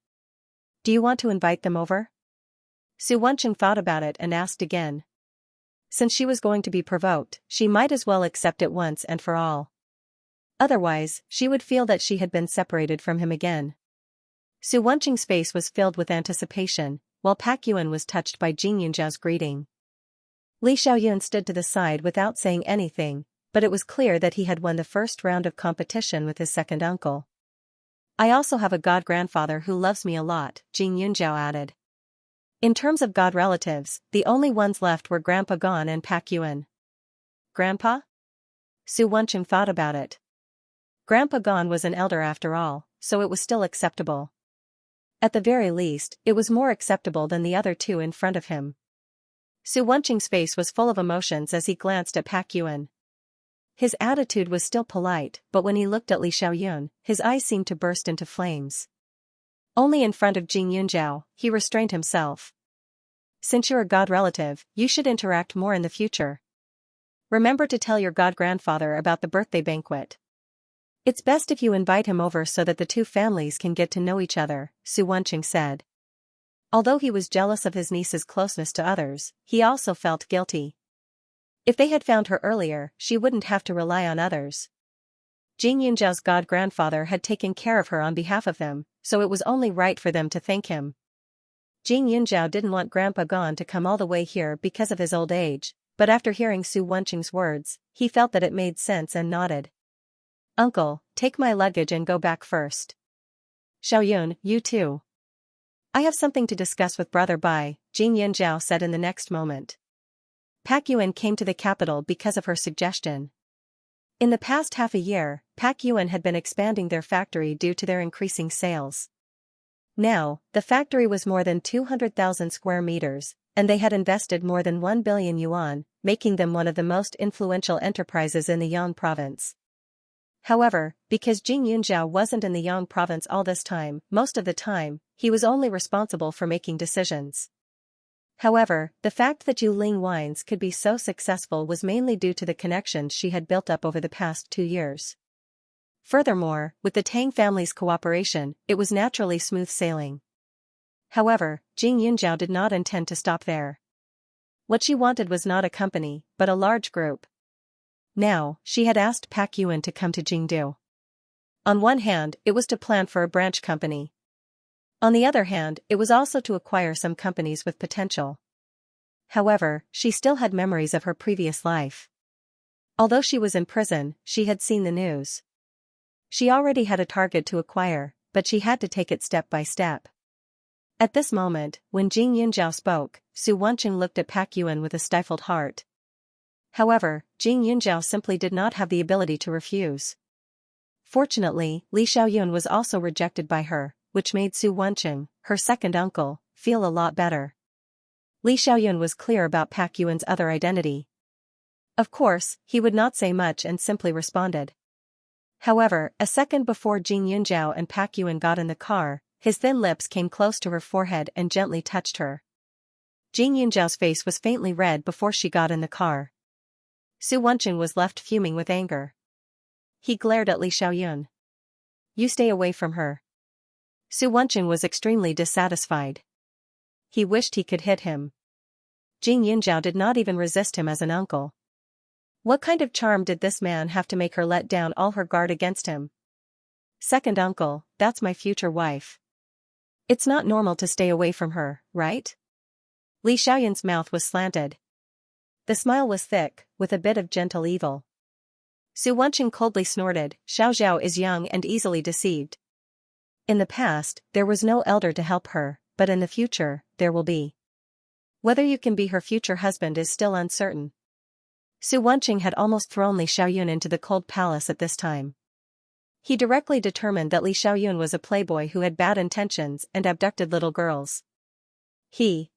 Do you want to invite them over? Su Wenqing thought about it and asked again. Since she was going to be provoked, she might as well accept it once and for all. Otherwise, she would feel that she had been separated from him again. Su Wenqing's face was filled with anticipation, while Pak Yuan was touched by Jing Yunjiao's greeting. Li Xiaoyun stood to the side without saying anything, but it was clear that he had won the first round of competition with his second uncle. I also have a god-grandfather who loves me a lot, Jing Yunjiao added. In terms of god relatives, the only ones left were Grandpa Gon and Pak Yuan. Grandpa? Su Wenqing thought about it. Grandpa Gon was an elder after all, so it was still acceptable. At the very least, it was more acceptable than the other two in front of him. Su Wenqing's face was full of emotions as he glanced at Pak Yuan. His attitude was still polite, but when he looked at Li Xiaoyun, his eyes seemed to burst into flames. Only in front of Jing Yunjiao, he restrained himself. Since you're a god relative, you should interact more in the future. Remember to tell your god-grandfather about the birthday banquet. It's best if you invite him over so that the two families can get to know each other, Su Wenqing said. Although he was jealous of his niece's closeness to others, he also felt guilty. If they had found her earlier, she wouldn't have to rely on others. Jing Yunjiao's god-grandfather had taken care of her on behalf of them, so it was only right for them to thank him. Jing Yunjiao didn't want Grandpa Gon to come all the way here because of his old age, but after hearing Su Wenqing's words, he felt that it made sense and nodded. Uncle, take my luggage and go back first. Xiaoyun, you too. I have something to discuss with Brother Bai, Jing Yunjiao said in the next moment. Pak Yuan came to the capital because of her suggestion. In the past half a year, Pak Yuan had been expanding their factory due to their increasing sales. Now, the factory was more than 200,000 square meters, and they had invested more than 1 billion yuan, making them one of the most influential enterprises in the Yang province. However, because Jing Yunjiao wasn't in the Yang province all this time, most of the time, he was only responsible for making decisions. However, the fact that Yuling Wines could be so successful was mainly due to the connections she had built up over the past 2 years. Furthermore, with the Tang family's cooperation, it was naturally smooth sailing. However, Jing Yunjiao did not intend to stop there. What she wanted was not a company, but a large group. Now, she had asked Pak Yuan to come to Jingdu. On one hand, it was to plan for a branch company. On the other hand, it was also to acquire some companies with potential. However, she still had memories of her previous life. Although she was in prison, she had seen the news. She already had a target to acquire, but she had to take it step by step. At this moment, when Jing Yunjiao spoke, Su Wenqing looked at Pak Yuan with a stifled heart. However, Jing Yunjiao simply did not have the ability to refuse. Fortunately, Li Xiaoyun was also rejected by her, which made Su Wenqing, her second uncle, feel a lot better. Li Xiaoyun was clear about Pak Yuan's other identity. Of course, he would not say much and simply responded. However, a second before Jing Yunjiao and Pak Yuan got in the car, his thin lips came close to her forehead and gently touched her. Jing Yunjiao's face was faintly red before she got in the car. Su Wenqing was left fuming with anger. He glared at Li Xiaoyun. You stay away from her. Su Wenqing was extremely dissatisfied. he wished he could hit him. Jing Yunjiao did not even resist him as an uncle. What kind of charm did this man have to make her let down all her guard against him? Second uncle, that's my future wife. It's not normal to stay away from her, right? Li Xiaoyun's mouth was slanted. The smile was thick, with a bit of gentle evil. Su Wenqing coldly snorted, Xiao Zhao is young and easily deceived. In the past, there was no elder to help her, but in the future, there will be. Whether you can be her future husband is still uncertain. Su Wenqing had almost thrown Li Xiaoyun into the cold palace at this time. He directly determined that Li Xiaoyun was a playboy who had bad intentions and abducted little girls. He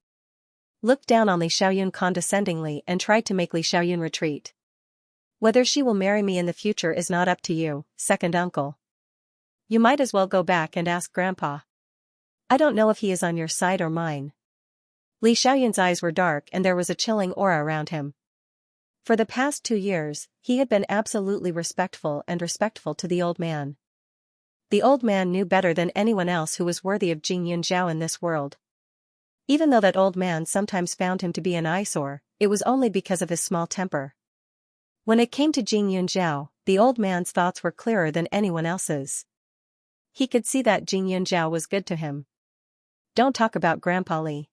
looked down on Li Xiaoyun condescendingly and tried to make Li Xiaoyun retreat. Whether she will marry me in the future is not up to you, second uncle. You might as well go back and ask Grandpa. I don't know if he is on your side or mine. Li Xiaoyun's eyes were dark and there was a chilling aura around him. For the past 2 years, he had been absolutely respectful to the old man. The old man knew better than anyone else who was worthy of Jing Yunjiao in this world. Even though that old man sometimes found him to be an eyesore, it was only because of his small temper. When it came to Jing Yunjiao, the old man's thoughts were clearer than anyone else's. He could see that Jing Yunjiao was good to him. Don't talk about Grandpa Li.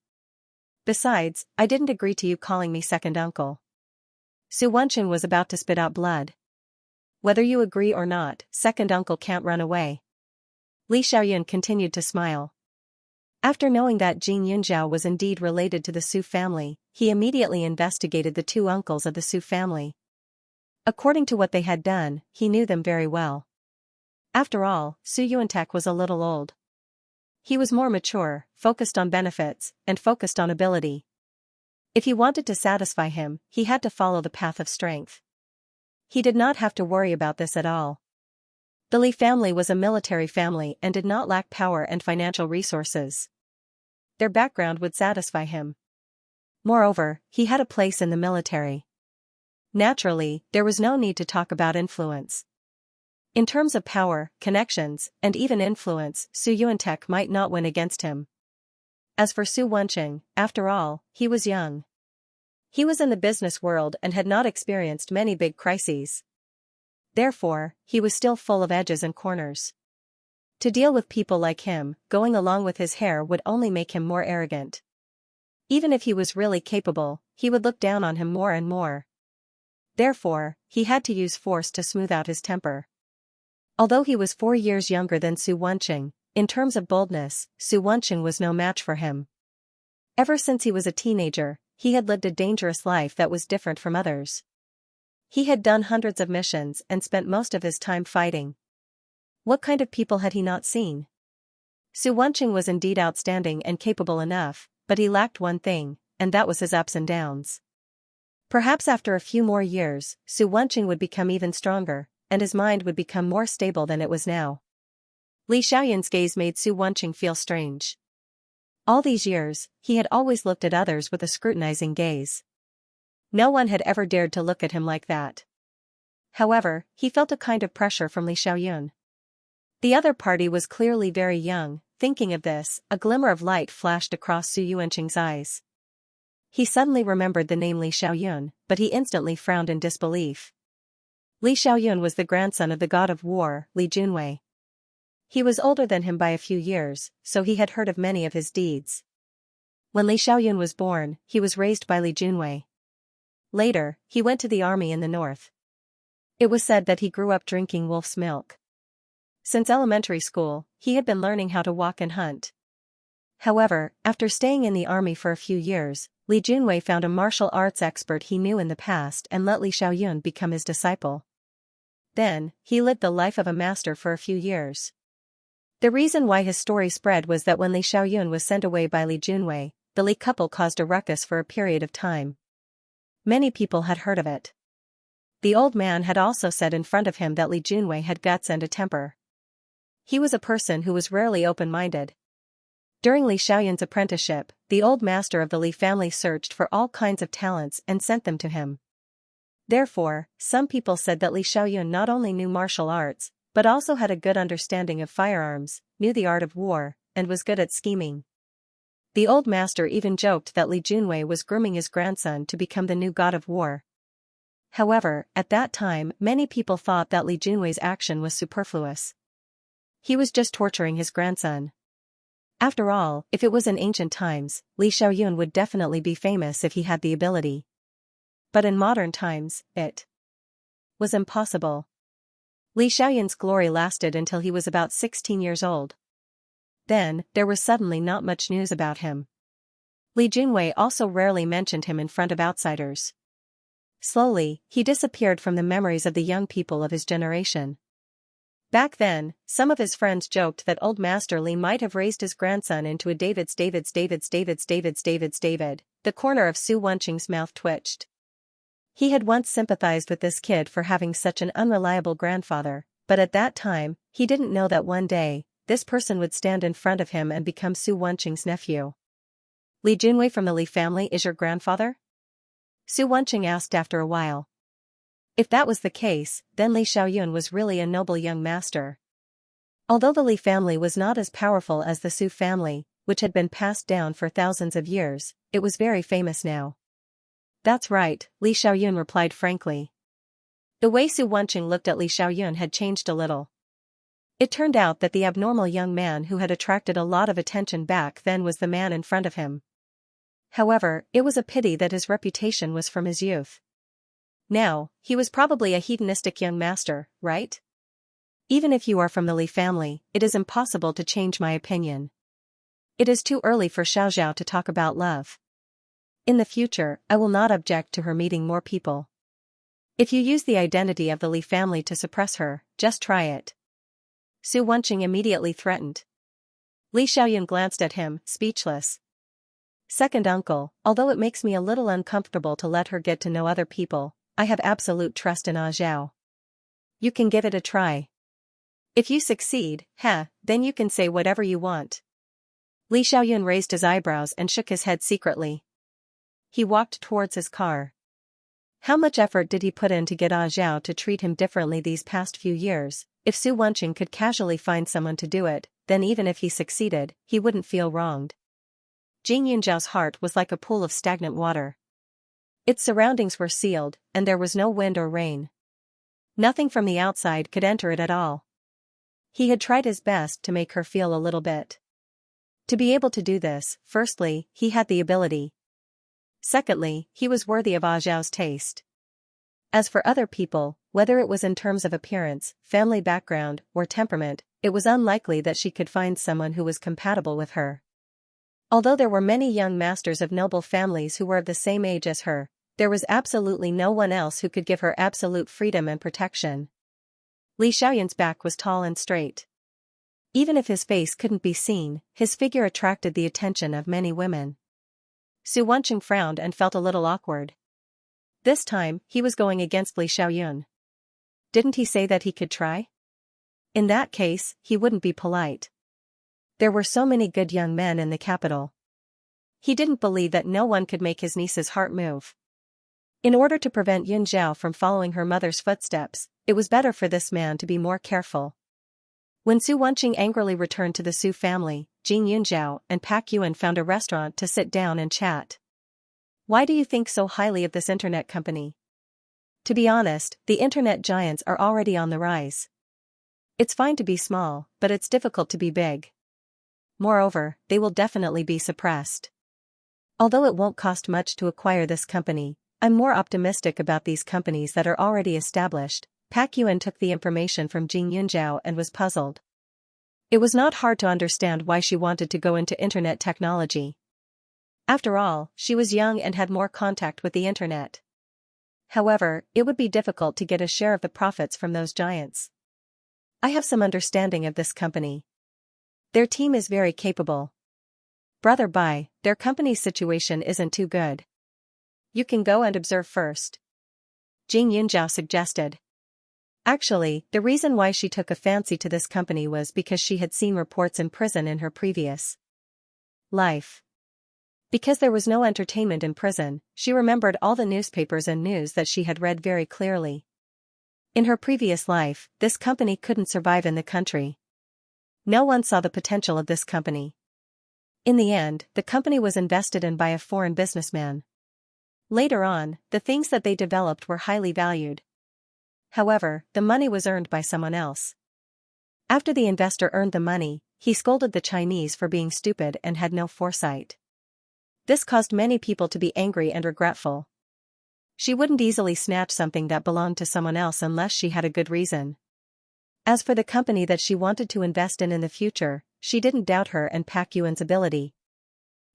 Besides, I didn't agree to you calling me second uncle. Su Wenqing was about to spit out blood. Whether you agree or not, second uncle can't run away. Li Xiaoyun continued to smile. After knowing that Jing Yunjiao was indeed related to the Su family, he immediately investigated the 2 uncles of the Su family. According to what they had done, he knew them very well. After all, Su Yuantek was a little old. He was more mature, focused on benefits, and focused on ability. If he wanted to satisfy him, he had to follow the path of strength. He did not have to worry about this at all. The Li family was a military family and did not lack power and financial resources. Their background would satisfy him. Moreover, he had a place in the military. Naturally, there was no need to talk about influence. In terms of power, connections, and even influence, Su Yuantek might not win against him. As for Su Wenqing, after all, he was young. He was in the business world and had not experienced many big crises. Therefore, he was still full of edges and corners. To deal with people like him, going along with his hair would only make him more arrogant. Even if he was really capable, he would look down on him more and more. Therefore, he had to use force to smooth out his temper. Although he was 4 years younger than Su Wenqing, in terms of boldness, Su Wenqing was no match for him. Ever since he was a teenager, he had lived a dangerous life that was different from others. He had done hundreds of missions and spent most of his time fighting. What kind of people had he not seen? Su Wenqing was indeed outstanding and capable enough, but he lacked one thing, and that was his ups and downs. Perhaps after a few more years, Su Wenqing would become even stronger, and his mind would become more stable than it was now. Li Xiaoyun's gaze made Su Wenqing feel strange. All these years, he had always looked at others with a scrutinizing gaze. No one had ever dared to look at him like that. However, he felt a kind of pressure from Li Xiaoyun. The other party was clearly very young. Thinking of this, a glimmer of light flashed across Su Yuanqing's eyes. He suddenly remembered the name Li Xiaoyun, but he instantly frowned in disbelief. Li Xiaoyun was the grandson of the god of war, Li Junwei. He was older than him by a few years, so he had heard of many of his deeds. When Li Xiaoyun was born, he was raised by Li Junwei. Later, he went to the army in the north. It was said that he grew up drinking wolf's milk. Since elementary school, he had been learning how to walk and hunt. However, after staying in the army for a few years, Li Junwei found a martial arts expert he knew in the past and let Li Xiaoyun become his disciple. Then, he lived the life of a master for a few years. The reason why his story spread was that when Li Xiaoyun was sent away by Li Junwei, the Li couple caused a ruckus for a period of time. Many people had heard of it. The old man had also said in front of him that Li Junwei had guts and a temper. He was a person who was rarely open-minded. During Li Xiaoyun's apprenticeship, the old master of the Li family searched for all kinds of talents and sent them to him. Therefore, some people said that Li Xiaoyun not only knew martial arts, but also had a good understanding of firearms, knew the art of war, and was good at scheming. The old master even joked that Li Junwei was grooming his grandson to become the new god of war. However, at that time many people thought that Li Junwei's action was superfluous. He was just torturing his grandson. After all, if it was in ancient times, Li Xiaoyun would definitely be famous if he had the ability. But in modern times, it was impossible. Li Xiaoyun's glory lasted until he was about 16 years old. Then, there was suddenly not much news about him. Li Junwei also rarely mentioned him in front of outsiders. Slowly, he disappeared from the memories of the young people of his generation. Back then, some of his friends joked that old Master Li might have raised his grandson into a David. The corner of Su Wenqing's mouth twitched. He had once sympathized with this kid for having such an unreliable grandfather, but at that time, he didn't know that one day, this person would stand in front of him and become Su Wenqing's nephew. Li Junwei from the Li family is your grandfather? Su Wenqing asked after a while. If that was the case, then Li Xiaoyun was really a noble young master. Although the Li family was not as powerful as the Su family, which had been passed down for thousands of years, it was very famous now. That's right, Li Xiaoyun replied frankly. The way Su Wenqing looked at Li Xiaoyun had changed a little. It turned out that the abnormal young man who had attracted a lot of attention back then was the man in front of him. However, it was a pity that his reputation was from his youth. Now, he was probably a hedonistic young master, right? Even if you are from the Li family, it is impossible to change my opinion. It is too early for Xiaoxiao to talk about love. In the future, I will not object to her meeting more people. If you use the identity of the Li family to suppress her, just try it. Su Wenqing immediately threatened. Li Xiaoyun glanced at him, speechless. Second uncle, although it makes me a little uncomfortable to let her get to know other people, I have absolute trust in Zhao. You can give it a try. If you succeed, then you can say whatever you want. Li Xiaoyun raised his eyebrows and shook his head secretly. He walked towards his car. How much effort did he put in to get Zhao to treat him differently these past few years? If Su Wenqing could casually find someone to do it, then even if he succeeded, he wouldn't feel wronged. Jing Yunjiao's heart was like a pool of stagnant water. Its surroundings were sealed, and there was no wind or rain. Nothing from the outside could enter it at all. He had tried his best to make her feel a little bit. To be able to do this, firstly, he had the ability. Secondly, he was worthy of Zhao's taste. As for other people, whether it was in terms of appearance, family background, or temperament, it was unlikely that she could find someone who was compatible with her. Although there were many young masters of noble families who were of the same age as her, there was absolutely no one else who could give her absolute freedom and protection. Li Xiaoyun's back was tall and straight. Even if his face couldn't be seen, his figure attracted the attention of many women. Su Wenqing frowned and felt a little awkward. This time, he was going against Li Xiaoyun. Didn't he say that he could try? In that case, he wouldn't be polite. There were so many good young men in the capital. He didn't believe that no one could make his niece's heart move. In order to prevent Yun Zhao from following her mother's footsteps, it was better for this man to be more careful. When Su Wenqing angrily returned to the Su family, Jing Yunjiao and Pak Yuan found a restaurant to sit down and chat. Why do you think so highly of this internet company? To be honest, the internet giants are already on the rise. It's fine to be small, but it's difficult to be big. Moreover, they will definitely be suppressed. Although it won't cost much to acquire this company, I'm more optimistic about these companies that are already established. Pak Yuan took the information from Jing Yunjiao and was puzzled. It was not hard to understand why she wanted to go into internet technology. After all, she was young and had more contact with the internet. However, it would be difficult to get a share of the profits from those giants. I have some understanding of this company. Their team is very capable. Brother Bai, their company's situation isn't too good. You can go and observe first. Jing Yunjiao suggested. Actually, the reason why she took a fancy to this company was because she had seen reports in prison in her previous life. Because there was no entertainment in prison, she remembered all the newspapers and news that she had read very clearly. In her previous life, this company couldn't survive in the country. No one saw the potential of this company. In the end, the company was invested in by a foreign businessman. Later on, the things that they developed were highly valued. However, the money was earned by someone else. After the investor earned the money, he scolded the Chinese for being stupid and had no foresight. This caused many people to be angry and regretful. She wouldn't easily snatch something that belonged to someone else unless she had a good reason. As for the company that she wanted to invest in the future, she didn't doubt her and Pak Yuan's ability.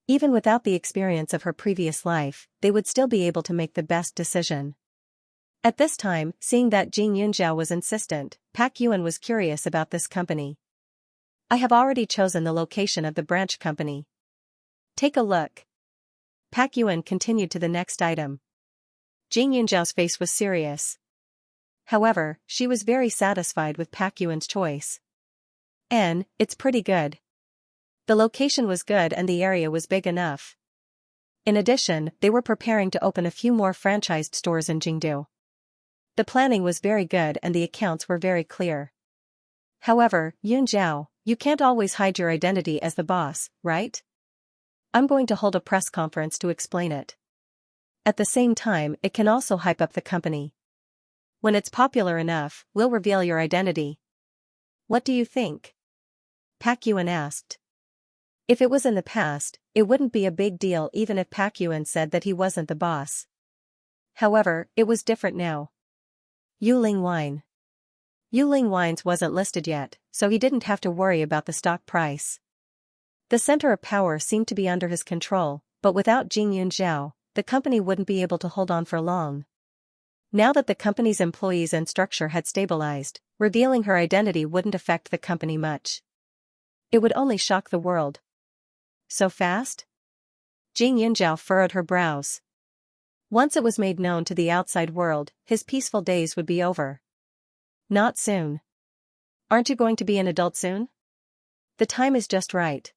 Even without the experience of her previous life, they would still be able to make the best decision. At this time, seeing that Jing Yunjiao was insistent, Pak Yuan was curious about this company. I have already chosen the location of the branch company. Take a look. Pak Yuan continued to the next item. Jing Yunjiao's face was serious. However, she was very satisfied with Pak Yuan's choice. And, it's pretty good. The location was good and the area was big enough. In addition, they were preparing to open a few more franchised stores in Jingdu. The planning was very good and the accounts were very clear. However, Yunjiao, you can't always hide your identity as the boss, right? I'm going to hold a press conference to explain it. At the same time, it can also hype up the company. When it's popular enough, we'll reveal your identity. What do you think? Pak Yuan asked. If it was in the past, it wouldn't be a big deal even if Pak Yuan said that he wasn't the boss. However, it was different now. Yuling Wine. Yuling Wines wasn't listed yet, so he didn't have to worry about the stock price. The center of power seemed to be under his control, but without Jing Yunjiao, the company wouldn't be able to hold on for long. Now that the company's employees and structure had stabilized, revealing her identity wouldn't affect the company much. It would only shock the world. So fast? Jing Yunjiao furrowed her brows. Once it was made known to the outside world, his peaceful days would be over. Not soon. Aren't you going to be an adult soon? The time is just right.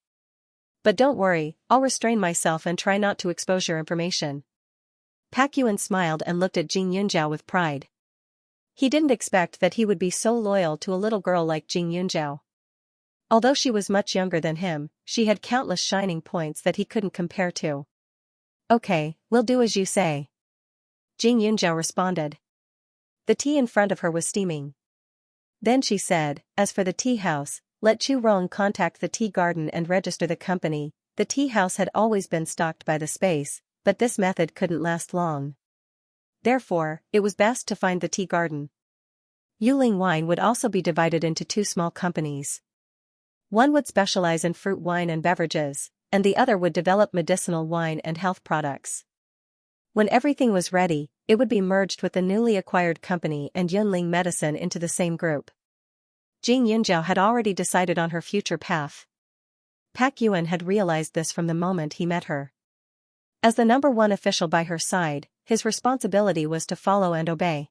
But don't worry, I'll restrain myself and try not to expose your information. Pak Yuan smiled and looked at Jing Yunjiao with pride. He didn't expect that he would be so loyal to a little girl like Jing Yunjiao. Although she was much younger than him, she had countless shining points that he couldn't compare to. Okay, we'll do as you say. Jing Yunjiao responded. The tea in front of her was steaming. Then she said, as for the tea house, let Chu Rong contact the tea garden and register the company. The tea house had always been stocked by the space, but this method couldn't last long. Therefore, it was best to find the tea garden. Yuling Wine would also be divided into two small companies. One would specialize in fruit wine and beverages, and the other would develop medicinal wine and health products. When everything was ready, it would be merged with the newly acquired company and Yunling Medicine into the same group. Jing Yunjiao had already decided on her future path. Pak Yuan had realized this from the moment he met her. As the number one official by her side, his responsibility was to follow and obey.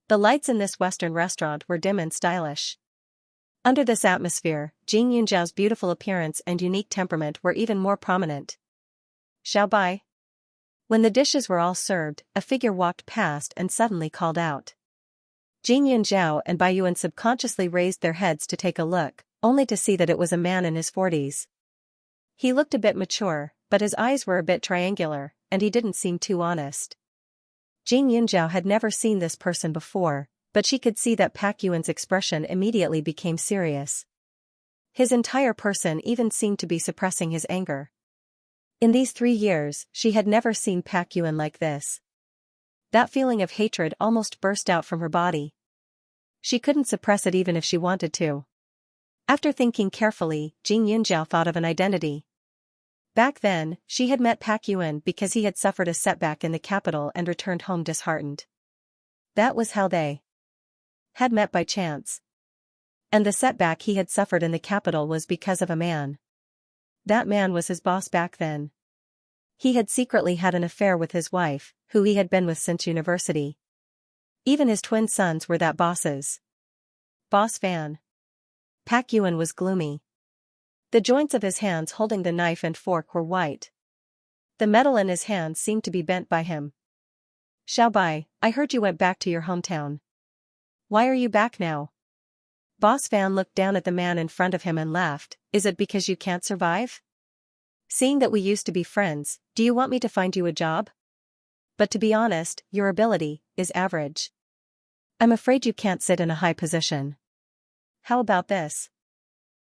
The lights in this Western restaurant were dim and stylish. Under this atmosphere, Jing Yunjiao's beautiful appearance and unique temperament were even more prominent. Xiao Bai. When the dishes were all served, a figure walked past and suddenly called out. Jing Yunjiao and Bai Yuan subconsciously raised their heads to take a look, only to see that it was a man in his 40s. He looked a bit mature, but his eyes were a bit triangular, and he didn't seem too honest. Jing Yunjiao had never seen this person before, but she could see that Pak Yuan's expression immediately became serious. His entire person even seemed to be suppressing his anger. In these 3 years, she had never seen Pak Yuan like this. That feeling of hatred almost burst out from her body. She couldn't suppress it even if she wanted to. After thinking carefully, Jing Yunjiao thought of an identity. Back then, she had met Pak Yuan because he had suffered a setback in the capital and returned home disheartened. That was how they had met by chance. And the setback he had suffered in the capital was because of a man. That man was his boss back then. He had secretly had an affair with his wife, who he had been with since university. Even his twin sons were that boss's boss fan. Pak Yuan was gloomy. The joints of his hands holding the knife and fork were white. The metal in his hands seemed to be bent by him. Xiao Bai, I heard you went back to your hometown. Why are you back now? Boss Fan looked down at the man in front of him and laughed. Is it because you can't survive? Seeing that we used to be friends, do you want me to find you a job? But to be honest, your ability is average. I'm afraid you can't sit in a high position. How about this?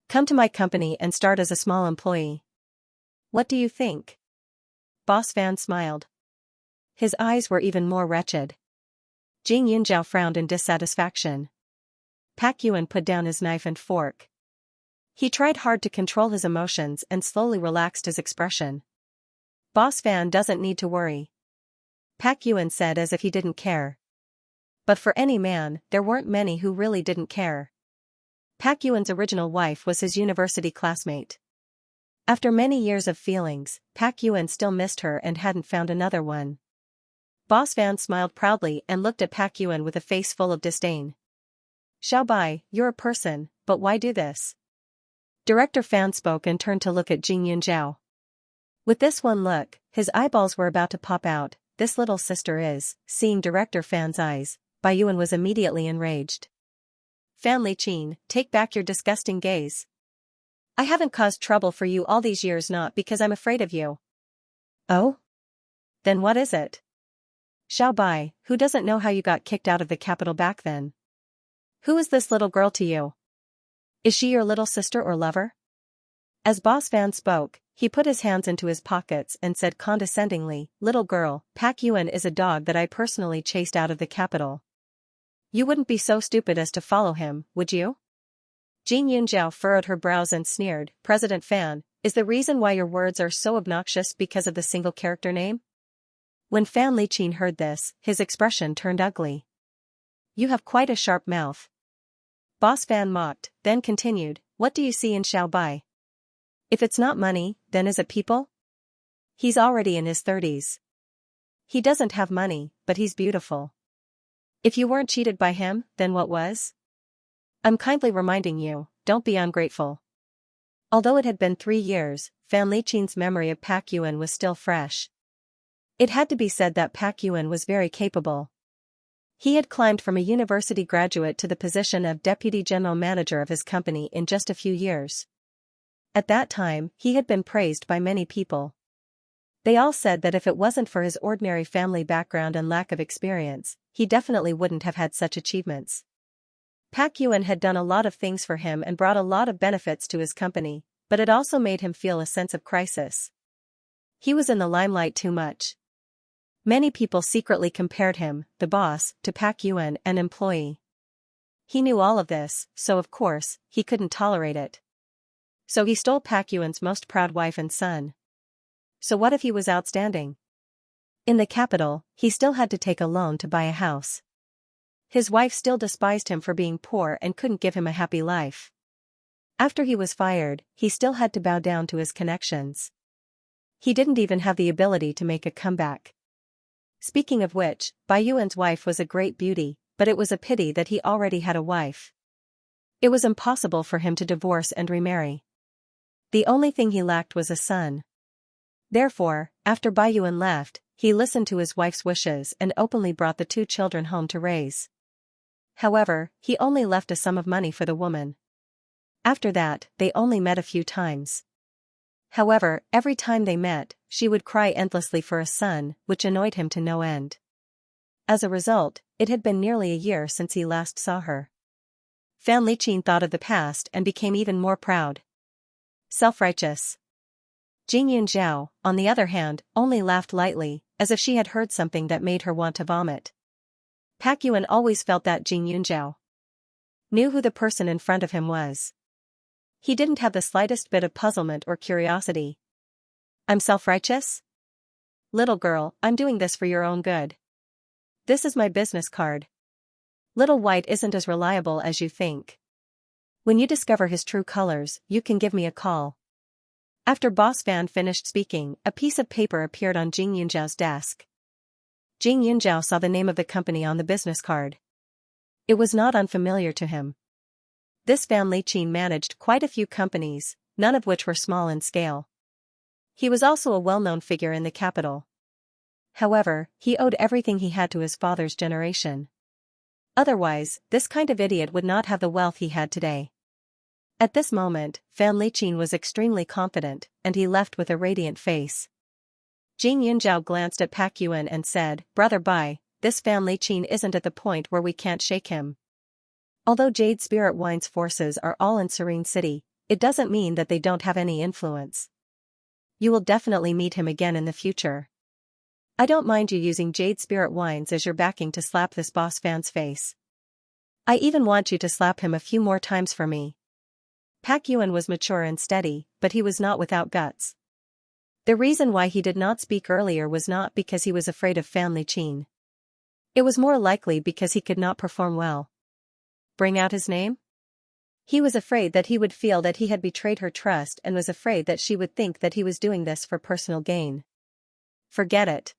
Come to my company and start as a small employee. What do you think? Boss Fan smiled. His eyes were even more wretched. Jing Yunjiao frowned in dissatisfaction. Pak Yuan put down his knife and fork. He tried hard to control his emotions and slowly relaxed his expression. Boss Fan doesn't need to worry. Pak Yuan said as if he didn't care. But for any man, there weren't many who really didn't care. Pak Yuan's original wife was his university classmate. After many years of feelings, Pak Yuan still missed her and hadn't found another one. Boss Fan smiled proudly and looked at Pak Yuan with a face full of disdain. Xiao Bai, you're a person, but why do this? Director Fan spoke and turned to look at Jing Yunjiao. With this one look, his eyeballs were about to pop out. This little sister is, seeing Director Fan's eyes, Bai Yuan was immediately enraged. Fan Liqin, take back your disgusting gaze. I haven't caused trouble for you all these years, not because I'm afraid of you. Oh? Then what is it? Xiao Bai, who doesn't know how you got kicked out of the capital back then? Who is this little girl to you? Is she your little sister or lover? As Boss Fan spoke, he put his hands into his pockets and said condescendingly, little girl, Pak Yuan is a dog that I personally chased out of the capital. You wouldn't be so stupid as to follow him, would you? Jing Yunjiao furrowed her brows and sneered, President Fan, is the reason why your words are so obnoxious because of the single character name? When Fan Liqin heard this, his expression turned ugly. You have quite a sharp mouth. Boss Fan mocked, then continued, what do you see in Xiao Bai? If it's not money, then is it people? He's already in his 30s. He doesn't have money, but he's beautiful. If you weren't cheated by him, then what was? I'm kindly reminding you, don't be ungrateful. Although it had been 3 years, Fan Liqin's memory of Pak Yuan was still fresh. It had to be said that Pak Yuan was very capable. He had climbed from a university graduate to the position of deputy general manager of his company in just a few years. At that time, he had been praised by many people. They all said that if it wasn't for his ordinary family background and lack of experience, he definitely wouldn't have had such achievements. Pak Yuan had done a lot of things for him and brought a lot of benefits to his company, but it also made him feel a sense of crisis. He was in the limelight too much. Many people secretly compared him, the boss, to Pak Yuan, an employee. He knew all of this, so of course, he couldn't tolerate it. So he stole Pak Yuan's most proud wife and son. So what if he was outstanding? In the capital, he still had to take a loan to buy a house. His wife still despised him for being poor and couldn't give him a happy life. After he was fired, he still had to bow down to his connections. He didn't even have the ability to make a comeback. Speaking of which, Bai Yuan's wife was a great beauty, but it was a pity that he already had a wife. It was impossible for him to divorce and remarry. The only thing he lacked was a son. Therefore, after Bai Yuan left, he listened to his wife's wishes and openly brought the 2 children home to raise. However, he only left a sum of money for the woman. After that, they only met a few times. However, every time they met, she would cry endlessly for a son, which annoyed him to no end. As a result, it had been nearly a year since he last saw her. Fan Liqin thought of the past and became even more proud. Self-righteous. Jing Yunjiao, on the other hand, only laughed lightly, as if she had heard something that made her want to vomit. Pak Yuan always felt that Jing Yunjiao knew who the person in front of him was. He didn't have the slightest bit of puzzlement or curiosity. I'm self-righteous? Little girl, I'm doing this for your own good. This is my business card. Little White isn't as reliable as you think. When you discover his true colors, you can give me a call. After Boss Fan finished speaking, a piece of paper appeared on Jing Yunjiao's desk. Jing Yunjiao saw the name of the company on the business card. It was not unfamiliar to him. This Fan Liqin managed quite a few companies, none of which were small in scale. He was also a well-known figure in the capital. However, he owed everything he had to his father's generation. Otherwise, this kind of idiot would not have the wealth he had today. At this moment, Fan Liqin was extremely confident, and he left with a radiant face. Jing Yunzhao glanced at Pak Yuan and said, "Brother Bai, this Fan Liqin isn't at the point where we can't shake him. Although Jade Spirit Wine's forces are all in Serene City, it doesn't mean that they don't have any influence. You will definitely meet him again in the future. I don't mind you using Jade Spirit Wines as your backing to slap this boss Fan's face. I even want you to slap him a few more times for me." Pak Yuan was mature and steady, but he was not without guts. The reason why he did not speak earlier was not because he was afraid of Fan Liqin. It was more likely because he could not perform well. Bring out his name? He was afraid that he would feel that he had betrayed her trust and was afraid that she would think that he was doing this for personal gain. Forget it.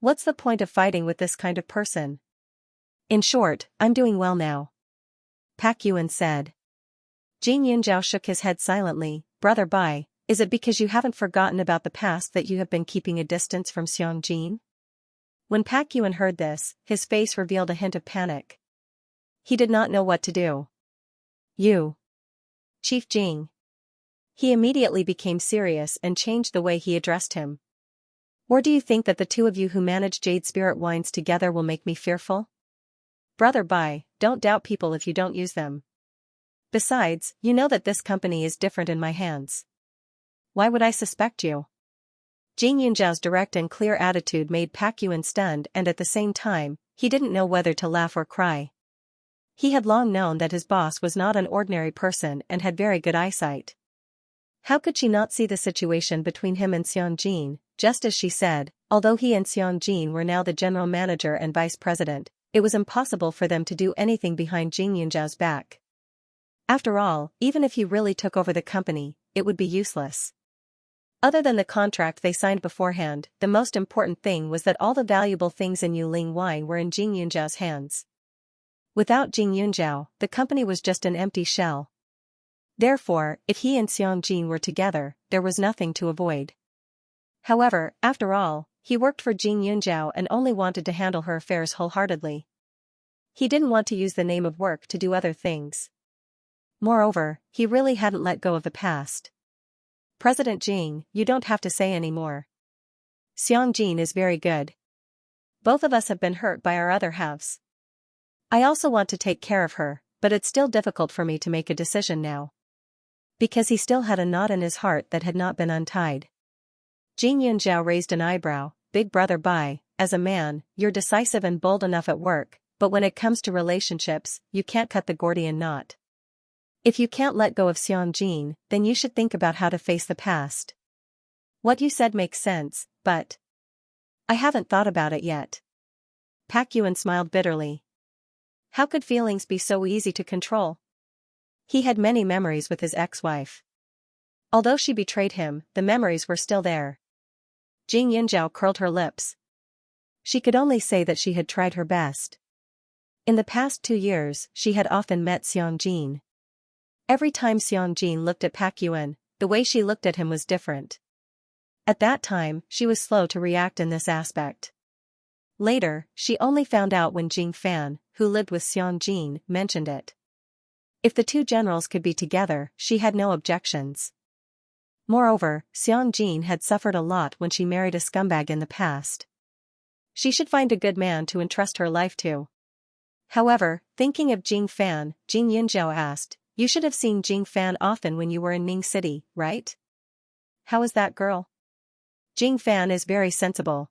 What's the point of fighting with this kind of person? In short, I'm doing well now. Pak Yuan said. Jing Yunzhao shook his head silently. "Brother Bai, is it because you haven't forgotten about the past that you have been keeping a distance from Xianxia?" When Pak Yuan heard this, his face revealed a hint of panic. He did not know what to do. "You. Chief Jing." He immediately became serious and changed the way he addressed him. "Or do you think that the two of you who manage Jade Spirit Wines together will make me fearful? Brother Bai, don't doubt people if you don't use them. Besides, you know that this company is different in my hands. Why would I suspect you?" Jing Yunzhao's direct and clear attitude made Pak Yuan stunned, and at the same time, he didn't know whether to laugh or cry. He had long known that his boss was not an ordinary person and had very good eyesight. How could she not see the situation between him and Xianxia? Just as she said, although he and Xianxia were now the general manager and vice president, it was impossible for them to do anything behind Jing Yunzhao's back. After all, even if he really took over the company, it would be useless. Other than the contract they signed beforehand, the most important thing was that all the valuable things in Yuling Wine were in Jing Yunzhao's hands. Without Jing Yunzhao, the company was just an empty shell. Therefore, if he and Xianxia were together, there was nothing to avoid. However, after all, he worked for Jing Yunzhao and only wanted to handle her affairs wholeheartedly. He didn't want to use the name of work to do other things. Moreover, he really hadn't let go of the past. "President Jing, you don't have to say any more. Xianxia is very good. Both of us have been hurt by our other halves. I also want to take care of her, but it's still difficult for me to make a decision now." Because he still had a knot in his heart that had not been untied. Jing Yunzhao raised an eyebrow. "Big brother Bai, as a man, you're decisive and bold enough at work, but when it comes to relationships, you can't cut the Gordian knot. If you can't let go of Xianxia, then you should think about how to face the past." "What you said makes sense, but I haven't thought about it yet." Pak Yuan smiled bitterly. How could feelings be so easy to control? He had many memories with his ex-wife. Although she betrayed him, the memories were still there. Jing Yunzhao curled her lips. She could only say that she had tried her best. In the past 2 years, she had often met Xianxia. Every time Xianxia looked at Pak Yuan, the way she looked at him was different. At that time, she was slow to react in this aspect. Later, she only found out when Jing Fan, who lived with Xianxia, mentioned it. If the two generals could be together, she had no objections. Moreover, Xianxia had suffered a lot when she married a scumbag in the past. She should find a good man to entrust her life to. However, thinking of Jing Fan, Jing Yunzhao asked, "You should have seen Jing Fan often when you were in Ning City, right? How is that girl?" "Jing Fan is very sensible.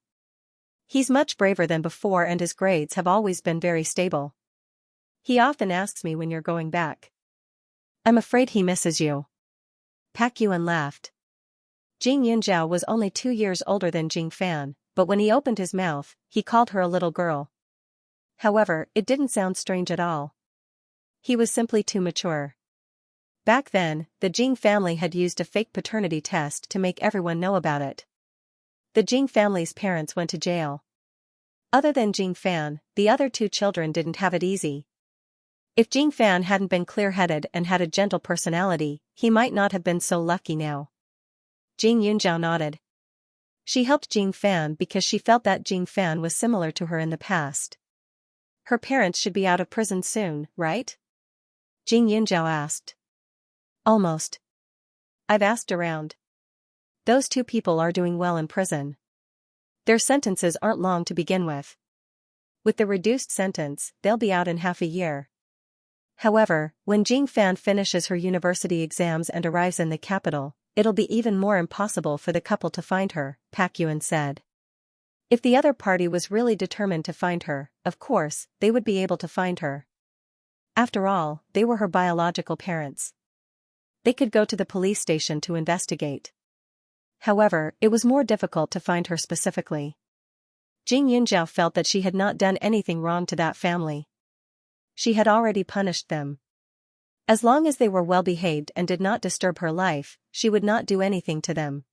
He's much braver than before and his grades have always been very stable. He often asks me when you're going back. I'm afraid he misses you." Pak Yuan laughed. Jing Yunzhao was only 2 years older than Jing Fan, but when he opened his mouth, he called her a little girl. However, it didn't sound strange at all. He was simply too mature. Back then, the Jing family had used a fake paternity test to make everyone know about it. The Jing family's parents went to jail. Other than Jing Fan, the other 2 children didn't have it easy. If Jing Fan hadn't been clear-headed and had a gentle personality, he might not have been so lucky now. Jing Yunzhao nodded. She helped Jing Fan because she felt that Jing Fan was similar to her in the past. Her parents should be out of prison soon, right? Jing Yunzhao asked. Almost. I've asked around. Those two people are doing well in prison. Their sentences aren't long to begin with. With the reduced sentence, they'll be out in half a year. However, when Jing Fan finishes her university exams and arrives in the capital, it'll be even more impossible for the couple to find her, Pak Yuen said. If the other party was really determined to find her, of course, they would be able to find her. After all, they were her biological parents. They could go to the police station to investigate. However, it was more difficult to find her specifically. Jing Yunjiao felt that she had not done anything wrong to that family. She had already punished them. As long as they were well behaved and did not disturb her life, she would not do anything to them.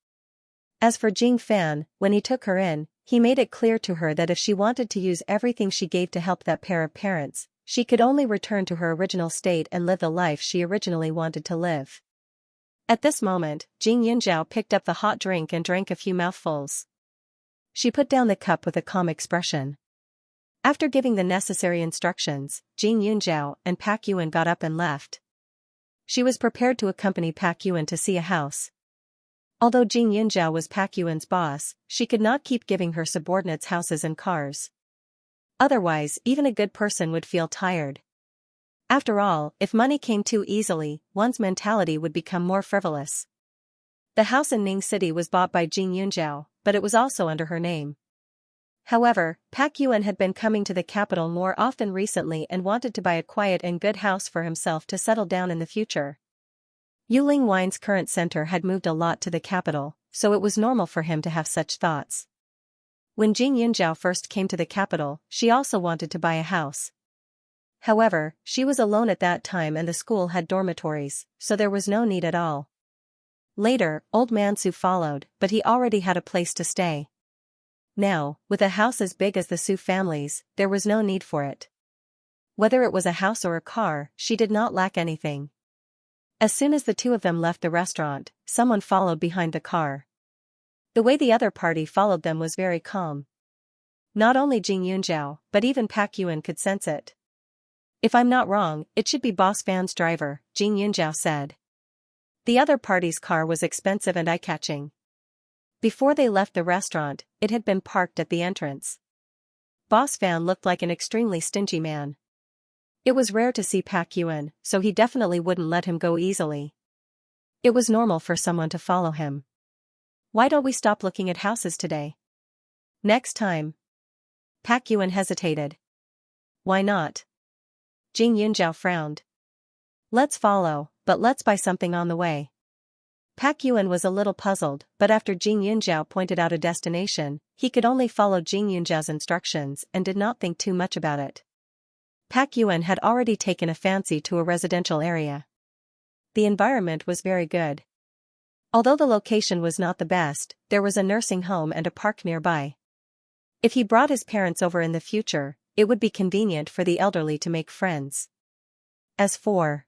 As for Jing Fan, when he took her in, he made it clear to her that if she wanted to use everything she gave to help that pair of parents, she could only return to her original state and live the life she originally wanted to live. At this moment, Jing Yunjiao picked up the hot drink and drank a few mouthfuls. She put down the cup with a calm expression. After giving the necessary instructions, Jing Yunjiao and Pak Yuen got up and left. She was prepared to accompany Pak Yuen to see a house. Although Jing Yunjiao was Pak Yuen's boss, she could not keep giving her subordinates houses and cars. Otherwise, even a good person would feel tired. After all, if money came too easily, one's mentality would become more frivolous. The house in Ning City was bought by Jing Yunjiao, but it was also under her name. However, Pak Yuen had been coming to the capital more often recently and wanted to buy a quiet and good house for himself to settle down in the future. Yuling Wine's current center had moved a lot to the capital, so it was normal for him to have such thoughts. When Jing Yunjiao first came to the capital, she also wanted to buy a house. However, she was alone at that time and the school had dormitories, so there was no need at all. Later, Old Man Su followed, but he already had a place to stay. Now, with a house as big as the Su family's, there was no need for it. Whether it was a house or a car, she did not lack anything. As soon as the two of them left the restaurant, someone followed behind the car. The way the other party followed them was very calm. Not only Jing Yunjiao, but even Pak Yuen could sense it. If I'm not wrong, it should be Boss Van's driver, Jing Yunjiao said. The other party's car was expensive and eye-catching. Before they left the restaurant, it had been parked at the entrance. Boss Van looked like an extremely stingy man. It was rare to see Pak Yuen, so he definitely wouldn't let him go easily. It was normal for someone to follow him. Why don't we stop looking at houses today? Next time. Pak Yuen hesitated. Why not? Jing Yunjiao frowned. Let's follow, but let's buy something on the way. Pak Yuen was a little puzzled, but after Jing Yunjiao pointed out a destination, he could only follow Jing Yunjiao's instructions and did not think too much about it. Pak Yuen had already taken a fancy to a residential area. The environment was very good. Although the location was not the best, there was a nursing home and a park nearby. If he brought his parents over in the future, it would be convenient for the elderly to make friends. As for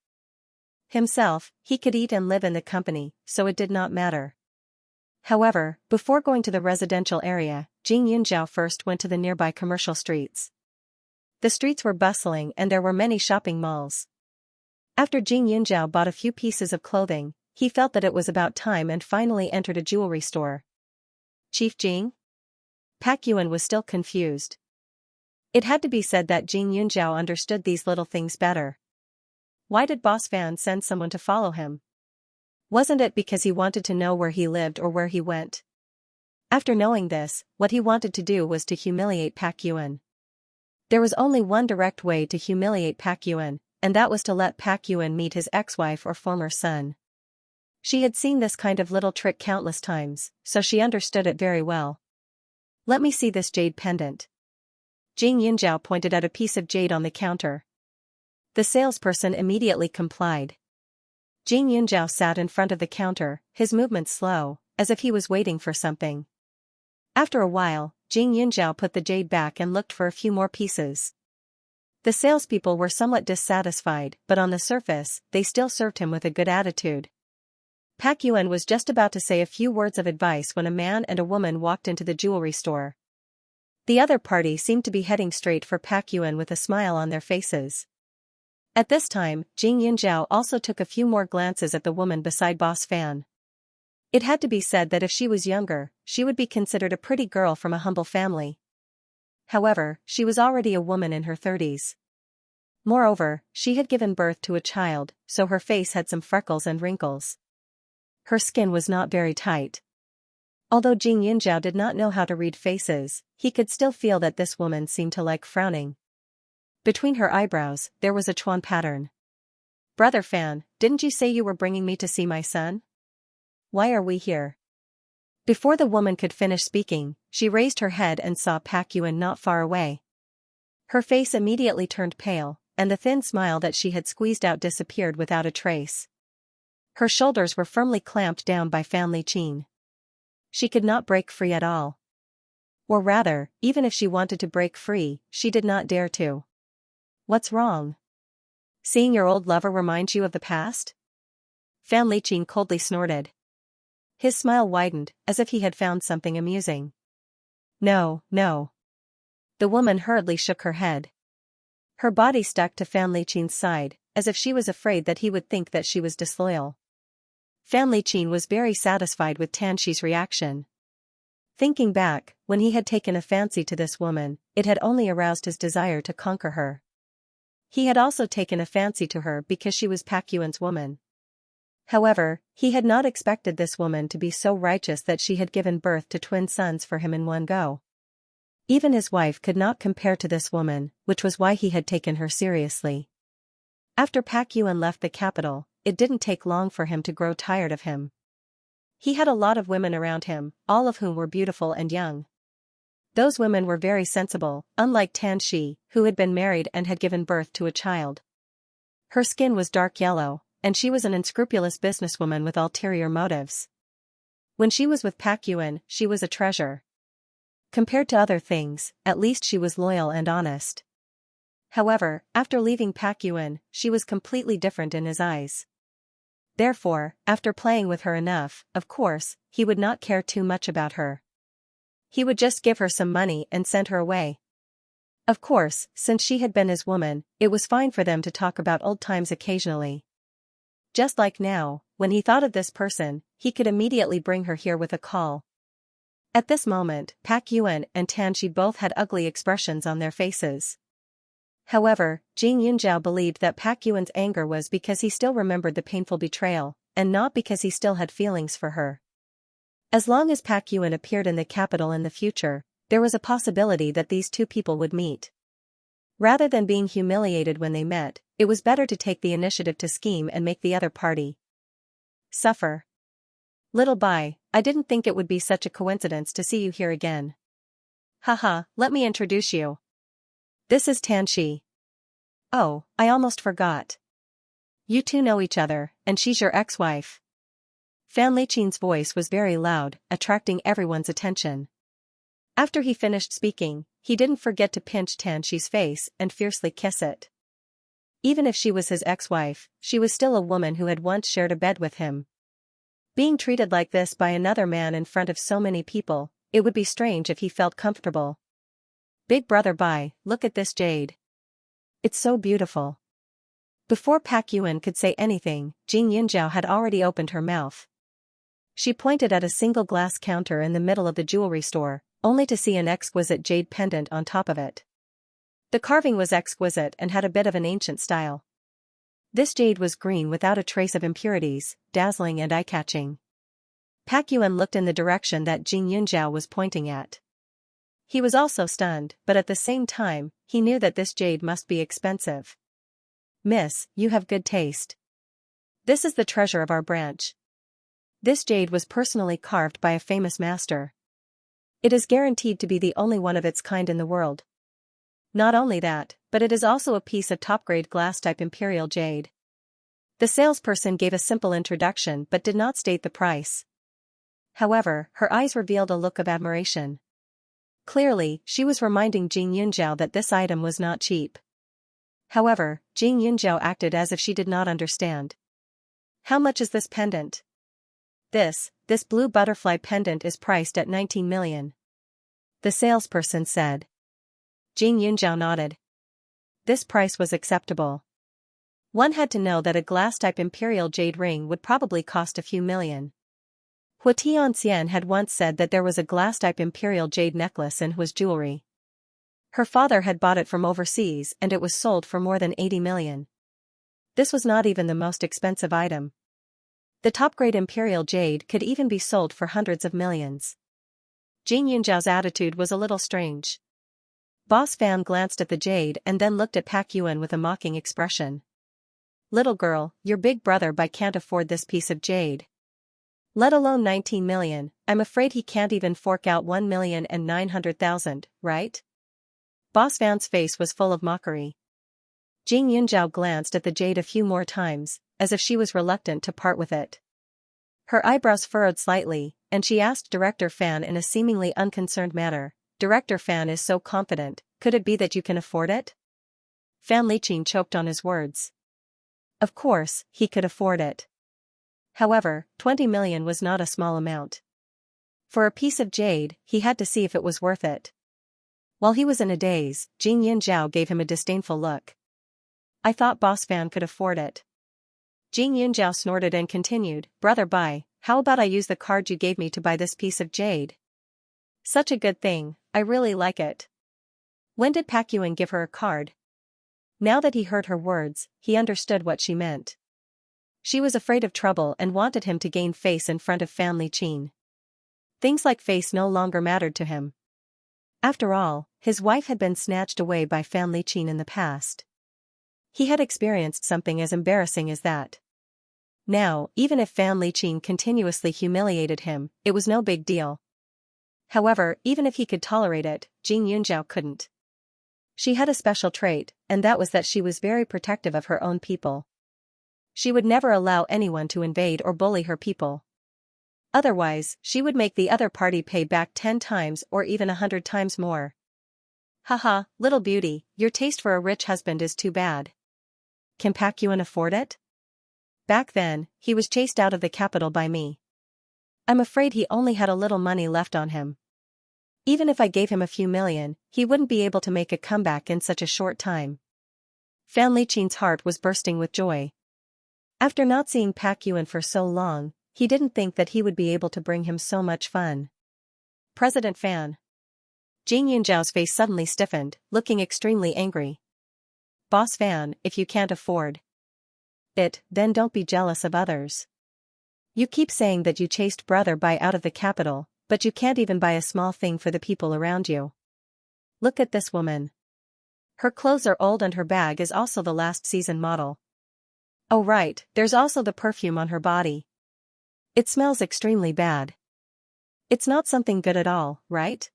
himself, he could eat and live in the company, so it did not matter. However, before going to the residential area, Jing Yunjiao first went to the nearby commercial streets. The streets were bustling and there were many shopping malls. After Jing Yunjiao bought a few pieces of clothing, he felt that it was about time and finally entered a jewelry store. Chief Jing? Pak Yuen was still confused. It had to be said that Jing Yunjiao understood these little things better. Why did Boss Van send someone to follow him? Wasn't it because he wanted to know where he lived or where he went? After knowing this, what he wanted to do was to humiliate Pak Yuen. There was only one direct way to humiliate Pak Yuen, and that was to let Pak Yuen meet his ex-wife or former son. She had seen this kind of little trick countless times, so she understood it very well. Let me see this jade pendant. Jing Yunjiao pointed at a piece of jade on the counter. The salesperson immediately complied. Jing Yunjiao sat in front of the counter, his movements slow, as if he was waiting for something. After a while, Jing Yunjiao put the jade back and looked for a few more pieces. The salespeople were somewhat dissatisfied, but on the surface, they still served him with a good attitude. Pak Yuen was just about to say a few words of advice when a man and a woman walked into the jewelry store. The other party seemed to be heading straight for Pak Yuen with a smile on their faces. At this time, Jing Yunjiao also took a few more glances at the woman beside Boss Fan. It had to be said that if she was younger, she would be considered a pretty girl from a humble family. However, she was already a woman in her 30s. Moreover, she had given birth to a child, so her face had some freckles and wrinkles. Her skin was not very tight. Although Jing Yunjiao did not know how to read faces, he could still feel that this woman seemed to like frowning. Between her eyebrows, there was a chuan pattern. "Brother Fan, didn't you say you were bringing me to see my son? Why are we here?" Before the woman could finish speaking, she raised her head and saw Pak Yuan not far away. Her face immediately turned pale, and the thin smile that she had squeezed out disappeared without a trace. Her shoulders were firmly clamped down by Fan Liqin. She could not break free at all. Or rather, even if she wanted to break free, she did not dare to. "What's wrong? Seeing your old lover reminds you of the past?" Fan Liqin coldly snorted. His smile widened, as if he had found something amusing. "No, no." The woman hurriedly shook her head. Her body stuck to Fan Liqin's side, as if she was afraid that he would think that she was disloyal. Fan Liqin was very satisfied with Tanxi's reaction. Thinking back, when he had taken a fancy to this woman, it had only aroused his desire to conquer her. He had also taken a fancy to her because she was Pak Yuan's woman. However, he had not expected this woman to be so righteous that she had given birth to twin sons for him in one go. Even his wife could not compare to this woman, which was why he had taken her seriously. After Pak Yuan left the capital, it didn't take long for him to grow tired of him. He had a lot of women around him, all of whom were beautiful and young. Those women were very sensible, unlike Tanxi, who had been married and had given birth to a child. Her skin was dark yellow, and she was an unscrupulous businesswoman with ulterior motives. When she was with Pak Yuan, she was a treasure. Compared to other things, at least she was loyal and honest. However, after leaving Pak Yuan, she was completely different in his eyes. Therefore, after playing with her enough, of course, he would not care too much about her. He would just give her some money and send her away. Of course, since she had been his woman, it was fine for them to talk about old times occasionally. Just like now, when he thought of this person, he could immediately bring her here with a call. At this moment, Pak Yuan and Tanxi both had ugly expressions on their faces. However, Jing Yunjiao believed that Pak Yuan's anger was because he still remembered the painful betrayal, and not because he still had feelings for her. As long as Pak Yuan appeared in the capital in the future, there was a possibility that these two people would meet. Rather than being humiliated when they met, it was better to take the initiative to scheme and make the other party suffer. "Little Bai, I didn't think it would be such a coincidence to see you here again. Haha, let me introduce you. This is Tanxi. Oh, I almost forgot. You two know each other, and she's your ex-wife." Fan Liqin's voice was very loud, attracting everyone's attention. After he finished speaking, he didn't forget to pinch Tanxi's face and fiercely kiss it. Even if she was his ex-wife, she was still a woman who had once shared a bed with him. Being treated like this by another man in front of so many people, it would be strange if he felt comfortable. "Big brother Bai, look at this jade. It's so beautiful." Before Pak Yuan could say anything, Jing Yunjiao had already opened her mouth. She pointed at a single glass counter in the middle of the jewelry store, only to see an exquisite jade pendant on top of it. The carving was exquisite and had a bit of an ancient style. This jade was green without a trace of impurities, dazzling and eye-catching. Pak Yuan looked in the direction that Jing Yunjiao was pointing at. He was also stunned, but at the same time, he knew that this jade must be expensive. "Miss, you have good taste. This is the treasure of our branch. This jade was personally carved by a famous master. It is guaranteed to be the only one of its kind in the world. Not only that, but it is also a piece of top-grade glass-type imperial jade." The salesperson gave a simple introduction but did not state the price. However, her eyes revealed a look of admiration. Clearly, she was reminding Jing Yunjiao that this item was not cheap. However, Jing Yunjiao acted as if she did not understand. "How much is this pendant?" This blue butterfly pendant is priced at 19 million. The salesperson said. Jing Yunjiao nodded. This price was acceptable. One had to know that a glass-type imperial jade ring would probably cost a few million. Xianxia had once said that there was a glass-type imperial jade necklace in his jewelry. Her father had bought it from overseas and it was sold for more than 80 million. This was not even the most expensive item. The top-grade imperial jade could even be sold for hundreds of millions. Jing Yunjiao's attitude was a little strange. Boss Fan glanced at the jade and then looked at Pak Yuan with a mocking expression. Little girl, your big brother can't afford this piece of jade. Let alone 19 million, I'm afraid he can't even fork out 1,900,000, right? Boss Fan's face was full of mockery. Jing Yunjiao glanced at the jade a few more times, as if she was reluctant to part with it. Her eyebrows furrowed slightly, and she asked Director Fan in a seemingly unconcerned manner, Director Fan is so confident, could it be that you can afford it? Fan Liqin choked on his words. Of course, he could afford it. However, 20 million was not a small amount. For a piece of jade, he had to see if it was worth it. While he was in a daze, Jing Yunjiao gave him a disdainful look. I thought Boss Fan could afford it. Jing Yunjiao snorted and continued, Brother Bai, how about I use the card you gave me to buy this piece of jade? Such a good thing, I really like it. When did Pak Yuan give her a card? Now that he heard her words, he understood what she meant. She was afraid of trouble and wanted him to gain face in front of Fan Liqin. Things like face no longer mattered to him. After all, his wife had been snatched away by Fan Liqin in the past. He had experienced something as embarrassing as that. Now, even if Fan Liqin continuously humiliated him, it was no big deal. However, even if he could tolerate it, Jing Yunjiao couldn't. She had a special trait, and that was that she was very protective of her own people. She would never allow anyone to invade or bully her people. Otherwise, she would make the other party pay back 10 times or even 100 times more. Haha, little beauty, your taste for a rich husband is too bad. Can Pak Yuan afford it? Back then, he was chased out of the capital by me. I'm afraid he only had a little money left on him. Even if I gave him a few million, he wouldn't be able to make a comeback in such a short time. Fan Liqin's heart was bursting with joy. After not seeing Pak Yuan for so long, he didn't think that he would be able to bring him so much fun. President Fan. Jing Yunjiao's face suddenly stiffened, looking extremely angry. Boss Fan, if you can't afford it, then don't be jealous of others. You keep saying that you chased Brother Bai out of the capital, but you can't even buy a small thing for the people around you. Look at this woman. Her clothes are old and her bag is also the last season model. Oh right, there's also the perfume on her body. It smells extremely bad. It's not something good at all, right?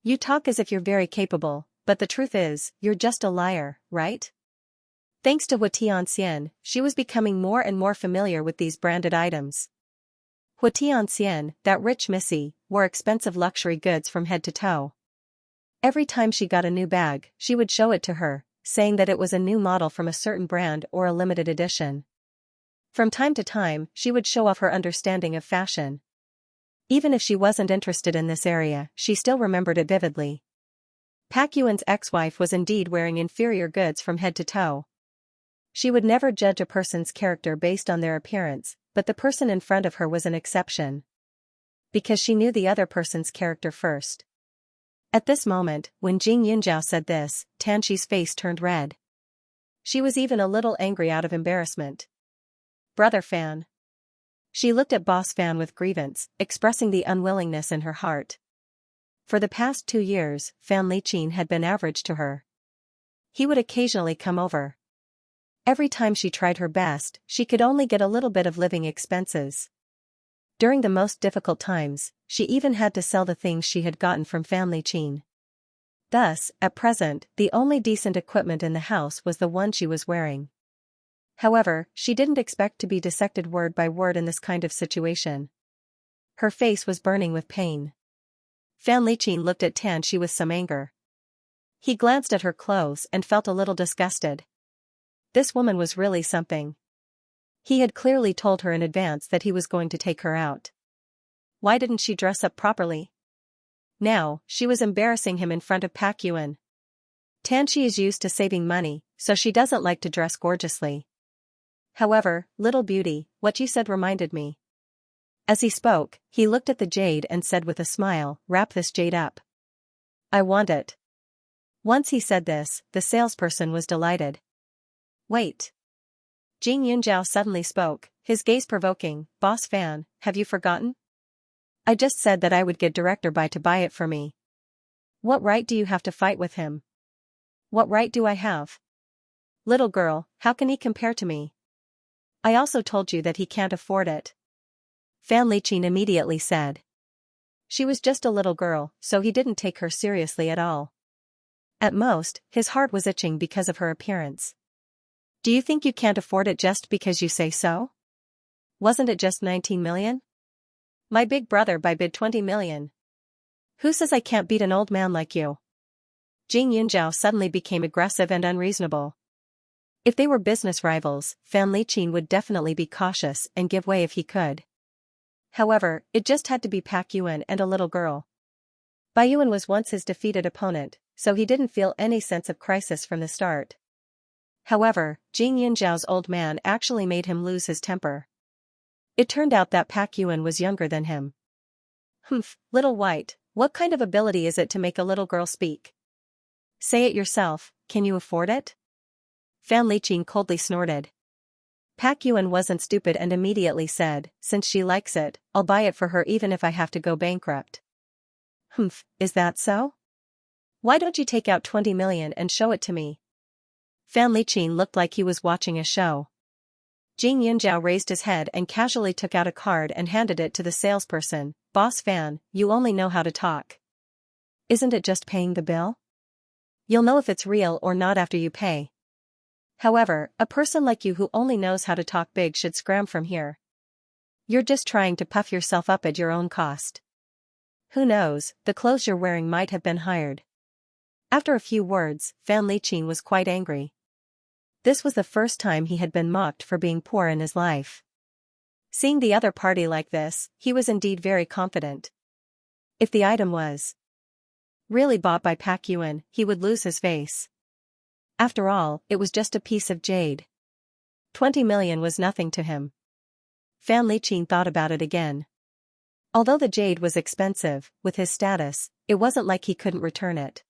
You talk as if you're very capable, but the truth is, you're just a liar, right? Thanks to Xianxia, she was becoming more and more familiar with these branded items. Xianxia, that rich missy, wore expensive luxury goods from head to toe. Every time she got a new bag, she would show it to her, saying that it was a new model from a certain brand or a limited edition. From time to time, she would show off her understanding of fashion. Even if she wasn't interested in this area, she still remembered it vividly. Pak Yuan's ex-wife was indeed wearing inferior goods from head to toe. She would never judge a person's character based on their appearance, but the person in front of her was an exception. Because she knew the other person's character first. At this moment, when Jing Yunjiao said this, Tanxi's face turned red. She was even a little angry out of embarrassment. Brother Fan. She looked at Boss Fan with grievance, expressing the unwillingness in her heart. For the past 2 years, Fan Liqin had been average to her. He would occasionally come over. Every time she tried her best, she could only get a little bit of living expenses. During the most difficult times, she even had to sell the things she had gotten from Fan Liqin. Thus, at present, the only decent equipment in the house was the one she was wearing. However, she didn't expect to be dissected word by word in this kind of situation. Her face was burning with pain. Fan Liqin looked at Tanxi with some anger. He glanced at her clothes and felt a little disgusted. This woman was really something. He had clearly told her in advance that he was going to take her out. Why didn't she dress up properly? Now, she was embarrassing him in front of Pak Yuan. Tanxi is used to saving money, so she doesn't like to dress gorgeously. However, little beauty, what you said reminded me. As he spoke, he looked at the jade and said with a smile, wrap this jade up. I want it. Once he said this, the salesperson was delighted. Wait. Jing Yunjiao suddenly spoke, his gaze provoking, Boss Fan, have you forgotten? I just said that I would get Director Bai to buy it for me. What right do you have to fight with him? What right do I have? Little girl, how can he compare to me? I also told you that he can't afford it. Fan Liqin immediately said. She was just a little girl, so he didn't take her seriously at all. At most, his heart was itching because of her appearance. Do you think you can't afford it just because you say so? Wasn't it just 19 million? My big brother bid 20 million. Who says I can't beat an old man like you? Jing Yunjiao suddenly became aggressive and unreasonable. If they were business rivals, Fan Liqin would definitely be cautious and give way if he could. However, it just had to be Pak Yuan and a little girl. Bai Yuan was once his defeated opponent, so he didn't feel any sense of crisis from the start. However, Jing Yunjiao's old man actually made him lose his temper. It turned out that Pak Yuan was younger than him. Humph, little white, what kind of ability is it to make a little girl speak? Say it yourself, can you afford it? Fan Liqin coldly snorted. Pak Yuan wasn't stupid and immediately said, since she likes it, I'll buy it for her even if I have to go bankrupt. Humph, is that so? Why don't you take out 20 million and show it to me? Fan Liqin looked like he was watching a show. Jing Yunjiao raised his head and casually took out a card and handed it to the salesperson. Boss Fan, you only know how to talk. Isn't it just paying the bill? You'll know if it's real or not after you pay. However, a person like you who only knows how to talk big should scram from here. You're just trying to puff yourself up at your own cost. Who knows, the clothes you're wearing might have been hired. After a few words, Fan Liqin was quite angry. This was the first time he had been mocked for being poor in his life. Seeing the other party like this, he was indeed very confident. If the item was really bought by Pak Yuan, he would lose his face. After all, it was just a piece of jade. 20 million was nothing to him. Fan Liqin thought about it again. Although the jade was expensive, with his status, it wasn't like he couldn't return it.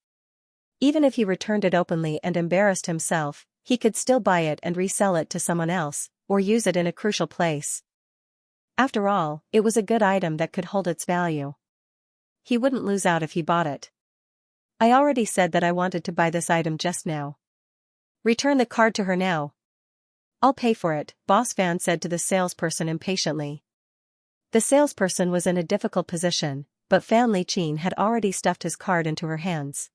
Even if he returned it openly and embarrassed himself, he could still buy it and resell it to someone else, or use it in a crucial place. After all, it was a good item that could hold its value. He wouldn't lose out if he bought it. I already said that I wanted to buy this item just now. Return the card to her now. I'll pay for it, Boss Fan said to the salesperson impatiently. The salesperson was in a difficult position, but Fan Liqin had already stuffed his card into her hands.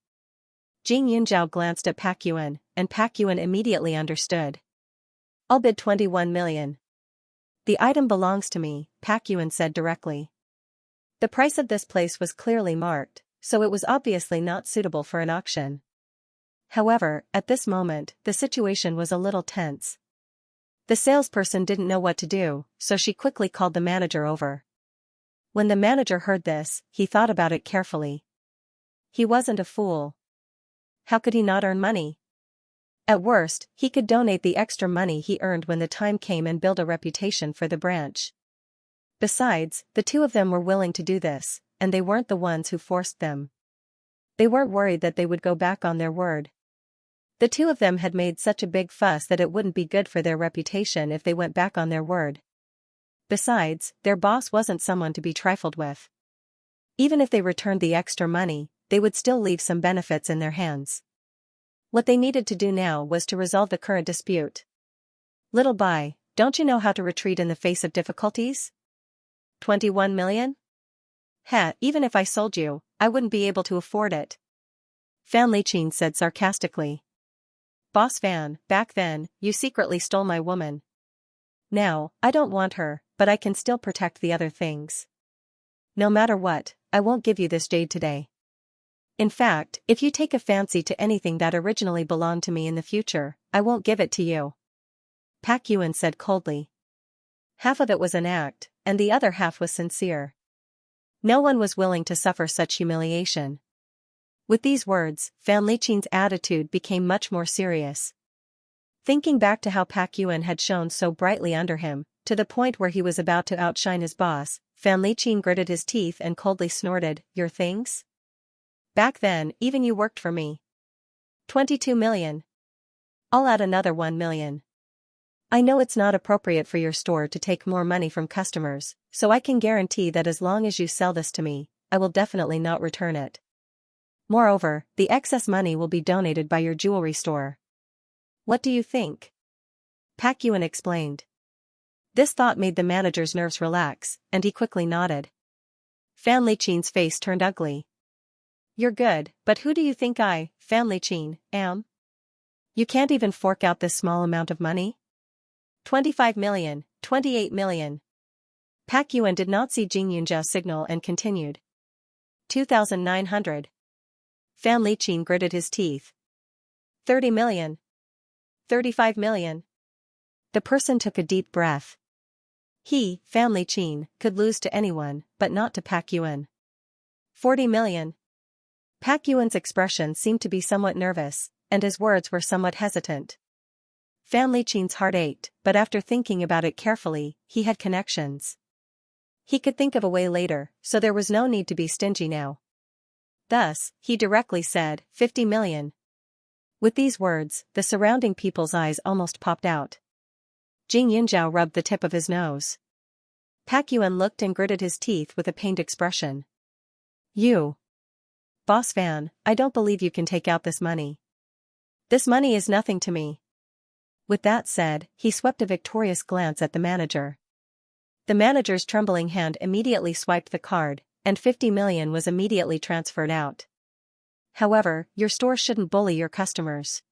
Jing Yunjiao glanced at Pak Yuan, and Pak Yuan immediately understood. I'll bid 21 million. The item belongs to me, Pak Yuan said directly. The price of this place was clearly marked, so it was obviously not suitable for an auction. However, at this moment, the situation was a little tense. The salesperson didn't know what to do, so she quickly called the manager over. When the manager heard this, he thought about it carefully. He wasn't a fool. How could he not earn money? At worst, he could donate the extra money he earned when the time came and build a reputation for the branch. Besides, the two of them were willing to do this, and they weren't the ones who forced them. They weren't worried that they would go back on their word. The two of them had made such a big fuss that it wouldn't be good for their reputation if they went back on their word. Besides, their boss wasn't someone to be trifled with. Even if they returned the extra money, they would still leave some benefits in their hands. What they needed to do now was to resolve the current dispute. Little Bai, don't you know how to retreat in the face of difficulties? 21 million? Heh, even if I sold you, I wouldn't be able to afford it. Fan Liqin said sarcastically. Boss Fan, back then, you secretly stole my woman. Now, I don't want her, but I can still protect the other things. No matter what, I won't give you this jade today. In fact, if you take a fancy to anything that originally belonged to me in the future, I won't give it to you. Pak Yuan said coldly. Half of it was an act, and the other half was sincere. No one was willing to suffer such humiliation. With these words, Fan Liqin's attitude became much more serious. Thinking back to how Pak Yuan had shone so brightly under him, to the point where he was about to outshine his boss, Fan Liqin gritted his teeth and coldly snorted, "Your things? Back then, even you worked for me. 22 million. I'll add another 1 million. I know it's not appropriate for your store to take more money from customers, so I can guarantee that as long as you sell this to me, I will definitely not return it. Moreover, the excess money will be donated by your jewelry store. What do you think?" Pak Yuan explained. This thought made the manager's nerves relax, and he quickly nodded. Fan Liqin's face turned ugly. "You're good, but who do you think I, Fan Liqin, am? You can't even fork out this small amount of money? 25 million, 28 million. Pak Yuan did not see Jing Yunjiao's signal and continued. 2,900. Fan Liqin gritted his teeth. 30 million. 35 million. The person took a deep breath. He, Fan Liqin, could lose to anyone, but not to Pak Yuan. 40 million. Pak Yuan's expression seemed to be somewhat nervous, and his words were somewhat hesitant. Fan Liqin's heart ached, but after thinking about it carefully, he had connections. He could think of a way later, so there was no need to be stingy now. Thus, he directly said, 50 million. With these words, the surrounding people's eyes almost popped out. Jing Yunjiao rubbed the tip of his nose. Pak Yuan looked and gritted his teeth with a pained expression. "You. Boss Fan, I don't believe you can take out this money. This money is nothing to me." With that said, he swept a victorious glance at the manager. The manager's trembling hand immediately swiped the card, and 50 million was immediately transferred out. "However, your store shouldn't bully your customers.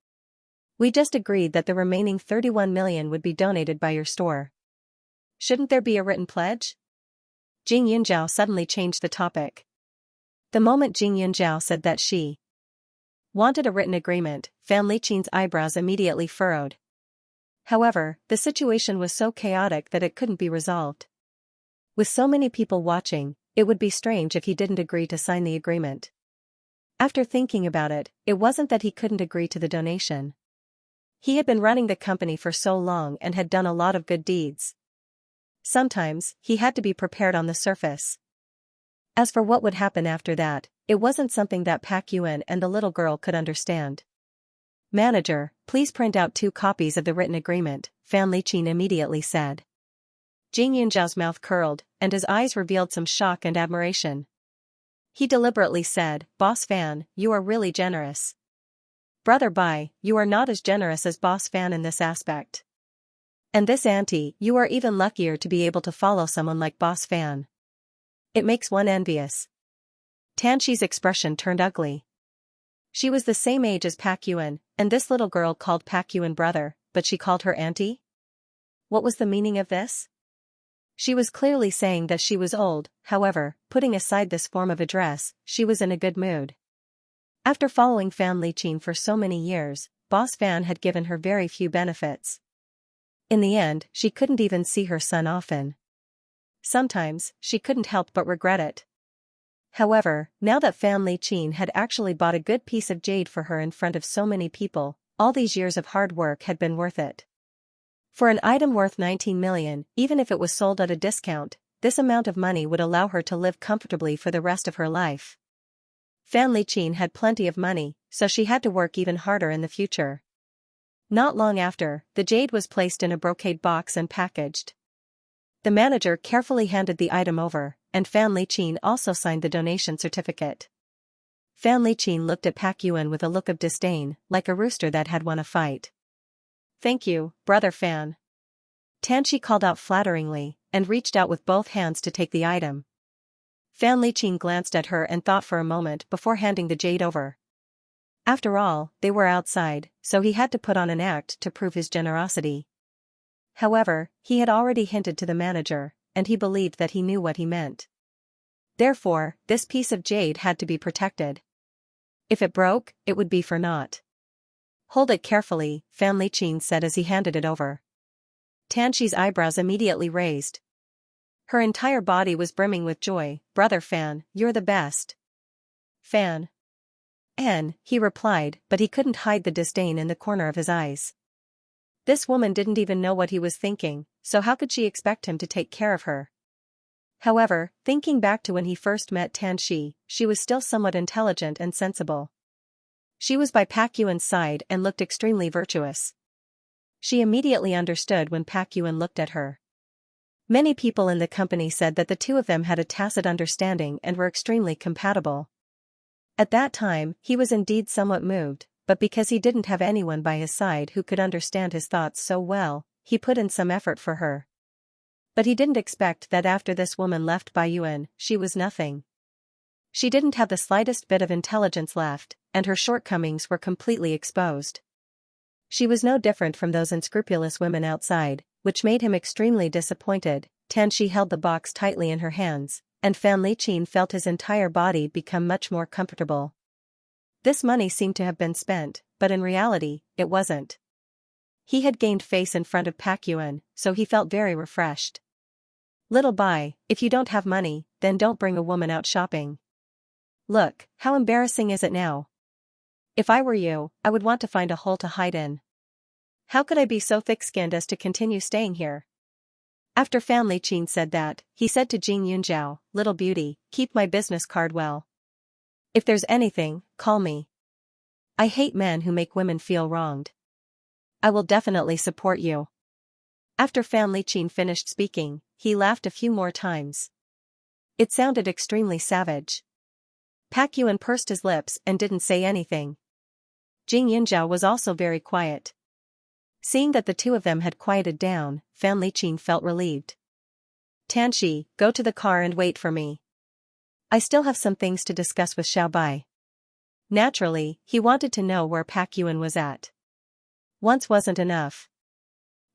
We just agreed that the remaining 31 million would be donated by your store. Shouldn't there be a written pledge?" Jing Yunjiao suddenly changed the topic. The moment Jing Yunjiao said that she wanted a written agreement, Fan Liqin's eyebrows immediately furrowed. However, the situation was so chaotic that it couldn't be resolved. With so many people watching, it would be strange if he didn't agree to sign the agreement. After thinking about it, it wasn't that he couldn't agree to the donation. He had been running the company for so long and had done a lot of good deeds. Sometimes, he had to be prepared on the surface. As for what would happen after that, it wasn't something that Pak Yuan and the little girl could understand. "Manager, please print out 2 copies of the written agreement," Fan Liqin immediately said. Jing Yunjiao's mouth curled, and his eyes revealed some shock and admiration. He deliberately said, "Boss Fan, you are really generous. Brother Bai, you are not as generous as Boss Fan in this aspect. And this auntie, you are even luckier to be able to follow someone like Boss Fan. It makes one envious." Tanshi's expression turned ugly. She was the same age as Pak Yuan, and this little girl called Pak Yuan brother, but she called her auntie? What was the meaning of this? She was clearly saying that she was old. However, putting aside this form of address, she was in a good mood. After following Fan Liqin for so many years, Boss Fan had given her very few benefits. In the end, she couldn't even see her son often. Sometimes, she couldn't help but regret it. However, now that Fan Liqin had actually bought a good piece of jade for her in front of so many people, all these years of hard work had been worth it. For an item worth 19 million, even if it was sold at a discount, this amount of money would allow her to live comfortably for the rest of her life. Fan Liqin had plenty of money, so she had to work even harder in the future. Not long after, the jade was placed in a brocade box and packaged. The manager carefully handed the item over, and Fan Liqin also signed the donation certificate. Fan Liqin looked at Pak Yuan with a look of disdain, like a rooster that had won a fight. "Thank you, Brother Fan." Tanshi called out flatteringly, and reached out with both hands to take the item. Fan Liqin glanced at her and thought for a moment before handing the jade over. After all, they were outside, so he had to put on an act to prove his generosity. However, he had already hinted to the manager, and he believed that he knew what he meant. Therefore, this piece of jade had to be protected. If it broke, it would be for naught. "Hold it carefully," Fan Liqin said as he handed it over. Tanshi's eyebrows immediately raised. Her entire body was brimming with joy. "Brother Fan, you're the best." "Fan." "He replied, but he couldn't hide the disdain in the corner of his eyes. This woman didn't even know what he was thinking, so how could she expect him to take care of her? However, thinking back to when he first met Xianxia, she was still somewhat intelligent and sensible. She was by Pak Yuan's side and looked extremely virtuous. She immediately understood when Pak Yuan looked at her. Many people in the company said that the two of them had a tacit understanding and were extremely compatible. At that time, he was indeed somewhat moved, but because he didn't have anyone by his side who could understand his thoughts so well, he put in some effort for her. But he didn't expect that after this woman left Bai Yuan, she was nothing. She didn't have the slightest bit of intelligence left, and her shortcomings were completely exposed. She was no different from those unscrupulous women outside, which made him extremely disappointed. Xianxia held the box tightly in her hands, and Fan Liqin felt his entire body become much more comfortable. This money seemed to have been spent, but in reality, it wasn't. He had gained face in front of Pak Yuan, so he felt very refreshed. Little Bai, if you don't have money, then don't bring a woman out shopping. Look, how embarrassing is it now? If I were you, I would want to find a hole to hide in. How could I be so thick-skinned as to continue staying here? After Fan Liqin said that, he said to Jing Yunzhao, little beauty, keep my business card well. If there's anything, call me. I hate men who make women feel wronged. I will definitely support you. After Fan Liqin finished speaking, he laughed a few more times. It sounded extremely savage. Pak Yuan pursed his lips and didn't say anything. Jing Yunzhao was also very quiet. Seeing that the two of them had quieted down, Fan Liqin felt relieved. Xianxia, go to the car and wait for me. I still have some things to discuss with Xiao Bai. Naturally, he wanted to know where Pak Yuan was at. Once wasn't enough.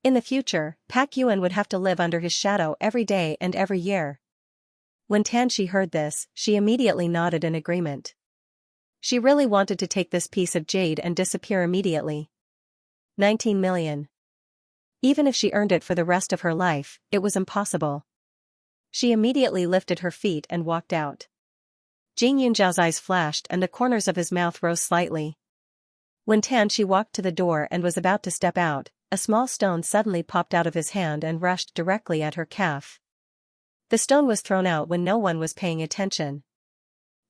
In the future, Pak Yuan would have to live under his shadow every day and every year. When Xianxia heard this, she immediately nodded in agreement. She really wanted to take this piece of jade and disappear immediately. 19 million. Even if she earned it for the rest of her life, it was impossible. She immediately lifted her feet and walked out. Jing Yunzhao's eyes flashed and the corners of his mouth rose slightly. When Xianxia walked to the door and was about to step out, a small stone suddenly popped out of his hand and rushed directly at her calf. The stone was thrown out when no one was paying attention.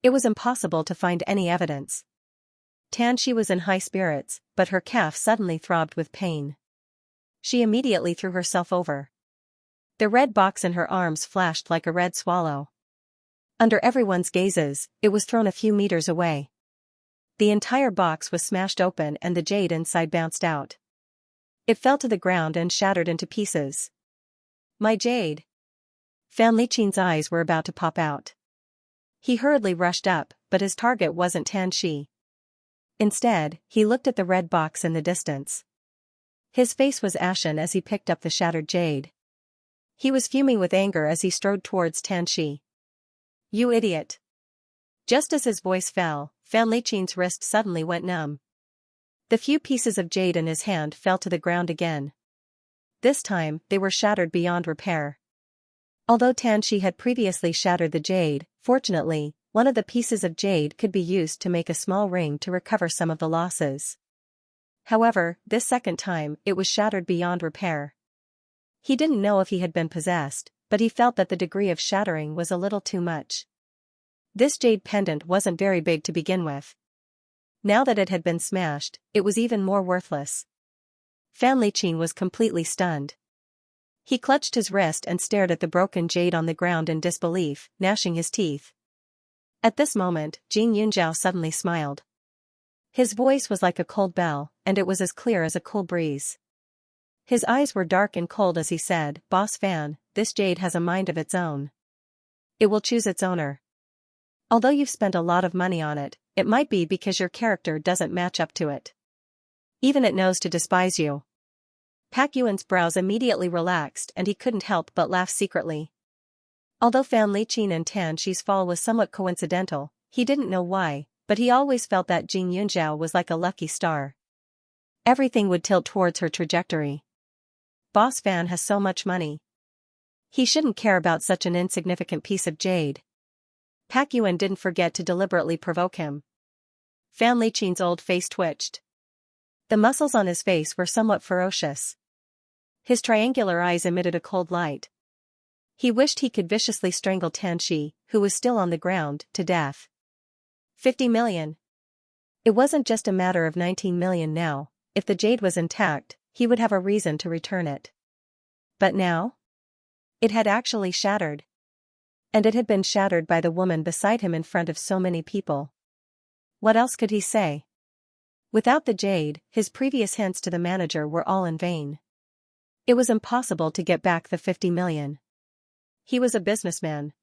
It was impossible to find any evidence. Xianxia was in high spirits, but her calf suddenly throbbed with pain. She immediately threw herself over. The red box in her arms flashed like a red swallow. Under everyone's gazes, it was thrown a few meters away. The entire box was smashed open and the jade inside bounced out. It fell to the ground and shattered into pieces. My jade! Fan Liqin's eyes were about to pop out. He hurriedly rushed up, but his target wasn't Xianxia. Instead, he looked at the red box in the distance. His face was ashen as he picked up the shattered jade. He was fuming with anger as he strode towards Xianxia. You idiot! Just as his voice fell, Fan Liqin's wrist suddenly went numb. The few pieces of jade in his hand fell to the ground again. This time, they were shattered beyond repair. Although Xianxia had previously shattered the jade, fortunately, one of the pieces of jade could be used to make a small ring to recover some of the losses. However, this second time, it was shattered beyond repair. He didn't know if he had been possessed, but he felt that the degree of shattering was a little too much. This jade pendant wasn't very big to begin with. Now that it had been smashed, it was even more worthless. Fan Liqin was completely stunned. He clutched his wrist and stared at the broken jade on the ground in disbelief, gnashing his teeth. At this moment, Jing Yunzhao suddenly smiled. His voice was like a cold bell, and it was as clear as a cool breeze. His eyes were dark and cold as he said, Boss Fan, this jade has a mind of its own. It will choose its owner. Although you've spent a lot of money on it, it might be because your character doesn't match up to it. Even it knows to despise you. Pak Yuan's brows immediately relaxed and he couldn't help but laugh secretly. Although Fan Liqin and Xianxia's fall was somewhat coincidental, he didn't know why, but he always felt that Jing Yunzhao was like a lucky star. Everything would tilt towards her trajectory. Boss Fan has so much money. He shouldn't care about such an insignificant piece of jade. Pak Yuan didn't forget to deliberately provoke him. Fan Liqin's old face twitched. The muscles on his face were somewhat ferocious. His triangular eyes emitted a cold light. He wished he could viciously strangle Xianxia, who was still on the ground, to death. 50 million. It wasn't just a matter of 19 million now. If the jade was intact, he would have a reason to return it. But now? It had actually shattered. And it had been shattered by the woman beside him in front of so many people. What else could he say? Without the jade, his previous hints to the manager were all in vain. It was impossible to get back the 50 million. He was a businessman.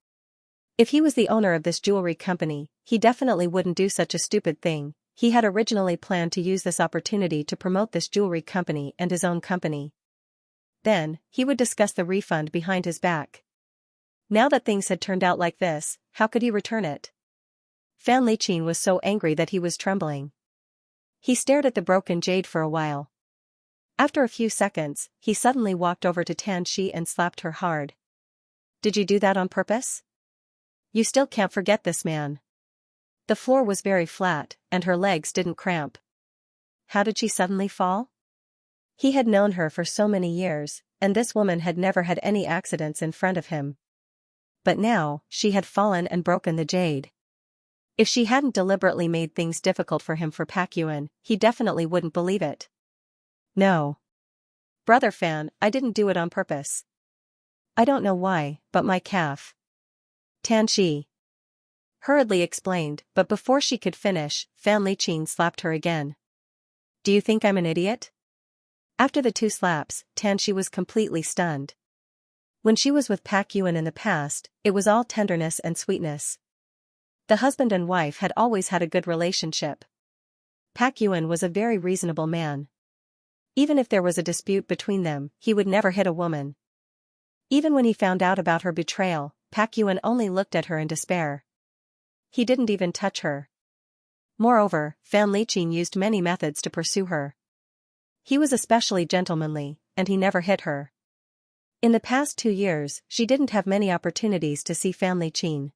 If he was the owner of this jewelry company, he definitely wouldn't do such a stupid thing. He had originally planned to use this opportunity to promote this jewelry company and his own company. Then, he would discuss the refund behind his back. Now that things had turned out like this, how could he return it? Fan Liqin was so angry that he was trembling. He stared at the broken jade for a while. After a few seconds, he suddenly walked over to Xianxia and slapped her hard. Did you do that on purpose? You still can't forget this man. The floor was very flat, and her legs didn't cramp. How did she suddenly fall? He had known her for so many years, and this woman had never had any accidents in front of him. But now, she had fallen and broken the jade. If she hadn't deliberately made things difficult for him for Pak Yuan, he definitely wouldn't believe it. No. Brother Fan, I didn't do it on purpose. I don't know why, but my calf. Xianxia hurriedly explained, but before she could finish, Fan Liqin slapped her again. Do you think I'm an idiot? After the 2 slaps, Xianxia was completely stunned. When she was with Pak Yuan in the past, it was all tenderness and sweetness. The husband and wife had always had a good relationship. Pak Yuan was a very reasonable man. Even if there was a dispute between them, he would never hit a woman. Even when he found out about her betrayal, Pak Yuan only looked at her in despair. He didn't even touch her. Moreover, Fan Liqin used many methods to pursue her. He was especially gentlemanly, and he never hit her. In the past 2 years, she didn't have many opportunities to see Fan Liqin.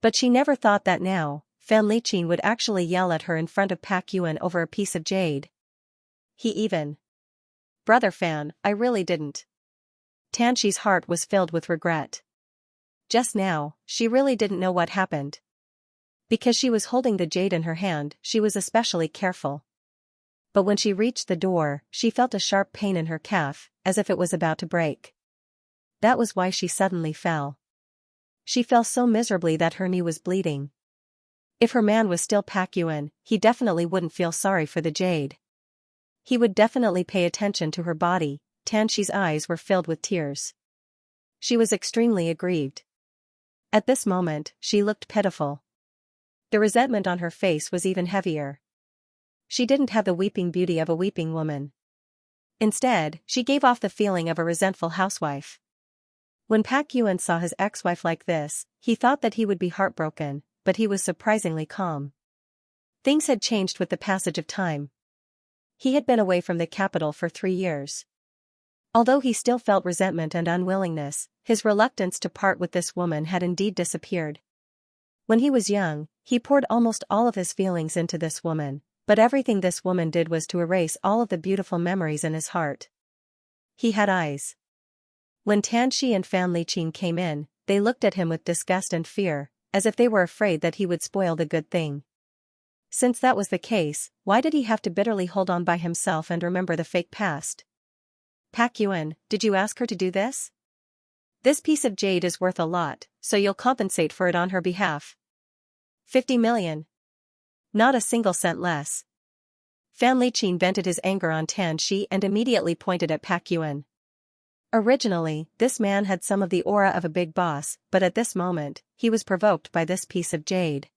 But she never thought that now, Fan Liqin would actually yell at her in front of Pak Yuan over a piece of jade. He even. Brother Fan, I really didn't. Xianxia's heart was filled with regret. Just now, she really didn't know what happened. Because she was holding the jade in her hand, she was especially careful. But when she reached the door, she felt a sharp pain in her calf, as if it was about to break. That was why she suddenly fell. She fell so miserably that her knee was bleeding. If her man was still Pak Yuan, he definitely wouldn't feel sorry for the jade. He would definitely pay attention to her body. Xianxia's eyes were filled with tears. She was extremely aggrieved. At this moment, she looked pitiful. The resentment on her face was even heavier. She didn't have the weeping beauty of a weeping woman. Instead, she gave off the feeling of a resentful housewife. When Pak Yuan saw his ex-wife like this, he thought that he would be heartbroken, but he was surprisingly calm. Things had changed with the passage of time. He had been away from the capital for 3 years. Although he still felt resentment and unwillingness, his reluctance to part with this woman had indeed disappeared. When he was young, he poured almost all of his feelings into this woman, but everything this woman did was to erase all of the beautiful memories in his heart. He had eyes. When Xianxia and Fan Liqin came in, they looked at him with disgust and fear, as if they were afraid that he would spoil the good thing. Since that was the case, why did he have to bitterly hold on by himself and remember the fake past? Pak Yuan, did you ask her to do this? This piece of jade is worth a lot, so you'll compensate for it on her behalf. 50 million. Not a single cent less. Fan Liqin vented his anger on Xianxia and immediately pointed at Pak Yuan. Originally, this man had some of the aura of a big boss, but at this moment, he was provoked by this piece of jade.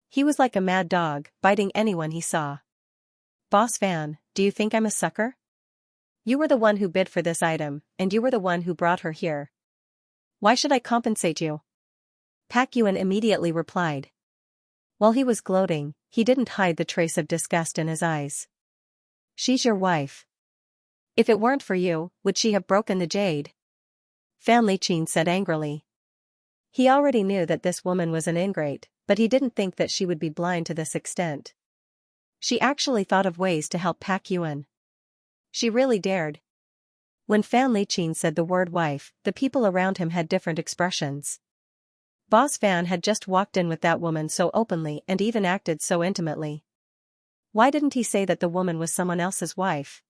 He was like a mad dog, biting anyone he saw. Boss Fan, do you think I'm a sucker? You were the one who bid for this item, and you were the one who brought her here. Why should I compensate you? Pak Yuan immediately replied. While he was gloating, he didn't hide the trace of disgust in his eyes. She's your wife. If it weren't for you, would she have broken the jade? Fan Liqin said angrily. He already knew that this woman was an ingrate, but he didn't think that she would be blind to this extent. She actually thought of ways to help Pak Yuan. She really dared. When Fan Liqin said the word wife, the people around him had different expressions. Boss Fan had just walked in with that woman so openly and even acted so intimately. Why didn't he say that the woman was someone else's wife?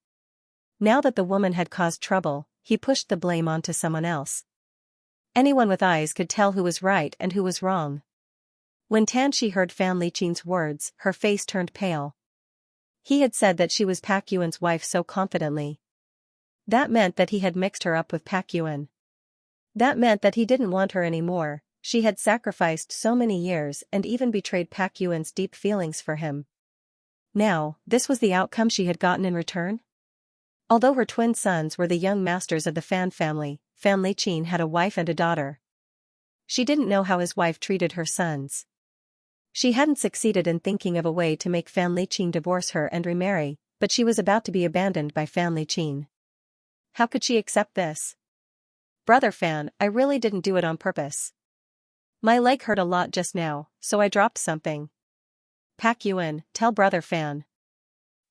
Now that the woman had caused trouble, he pushed the blame onto someone else. Anyone with eyes could tell who was right and who was wrong. When Tanshi heard Fan Liqin's words, her face turned pale. He had said that she was Pak Yuan's wife so confidently. That meant that he had mixed her up with Pak Yuan. That meant that he didn't want her anymore. She had sacrificed so many years and even betrayed Pak Yuan's deep feelings for him. Now, this was the outcome she had gotten in return? Although her twin sons were the young masters of the Fan family, Fan Liqin had a wife and a daughter. She didn't know how his wife treated her sons. She hadn't succeeded in thinking of a way to make Fan Liqin divorce her and remarry, but she was about to be abandoned by Fan Liqin. How could she accept this? Brother Fan, I really didn't do it on purpose. My leg hurt a lot just now, so I dropped something. Pak Yuan, tell Brother Fan.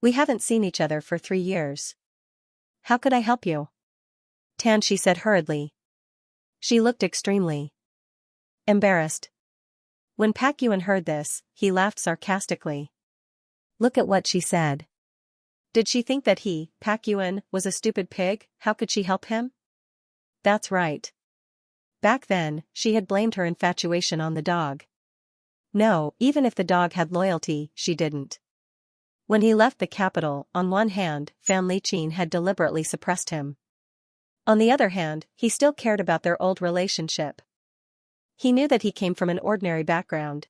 We haven't seen each other for 3 years. How could I help you? Tanshi said hurriedly. She looked extremely embarrassed. When Pak Yuan heard this, he laughed sarcastically. Look at what she said. Did she think that he, Pak Yuan, was a stupid pig? How could she help him? That's right. Back then, she had blamed her infatuation on the dog. No, even if the dog had loyalty, she didn't. When he left the capital, on one hand, Fan Liqin had deliberately suppressed him. On the other hand, he still cared about their old relationship. He knew that he came from an ordinary background.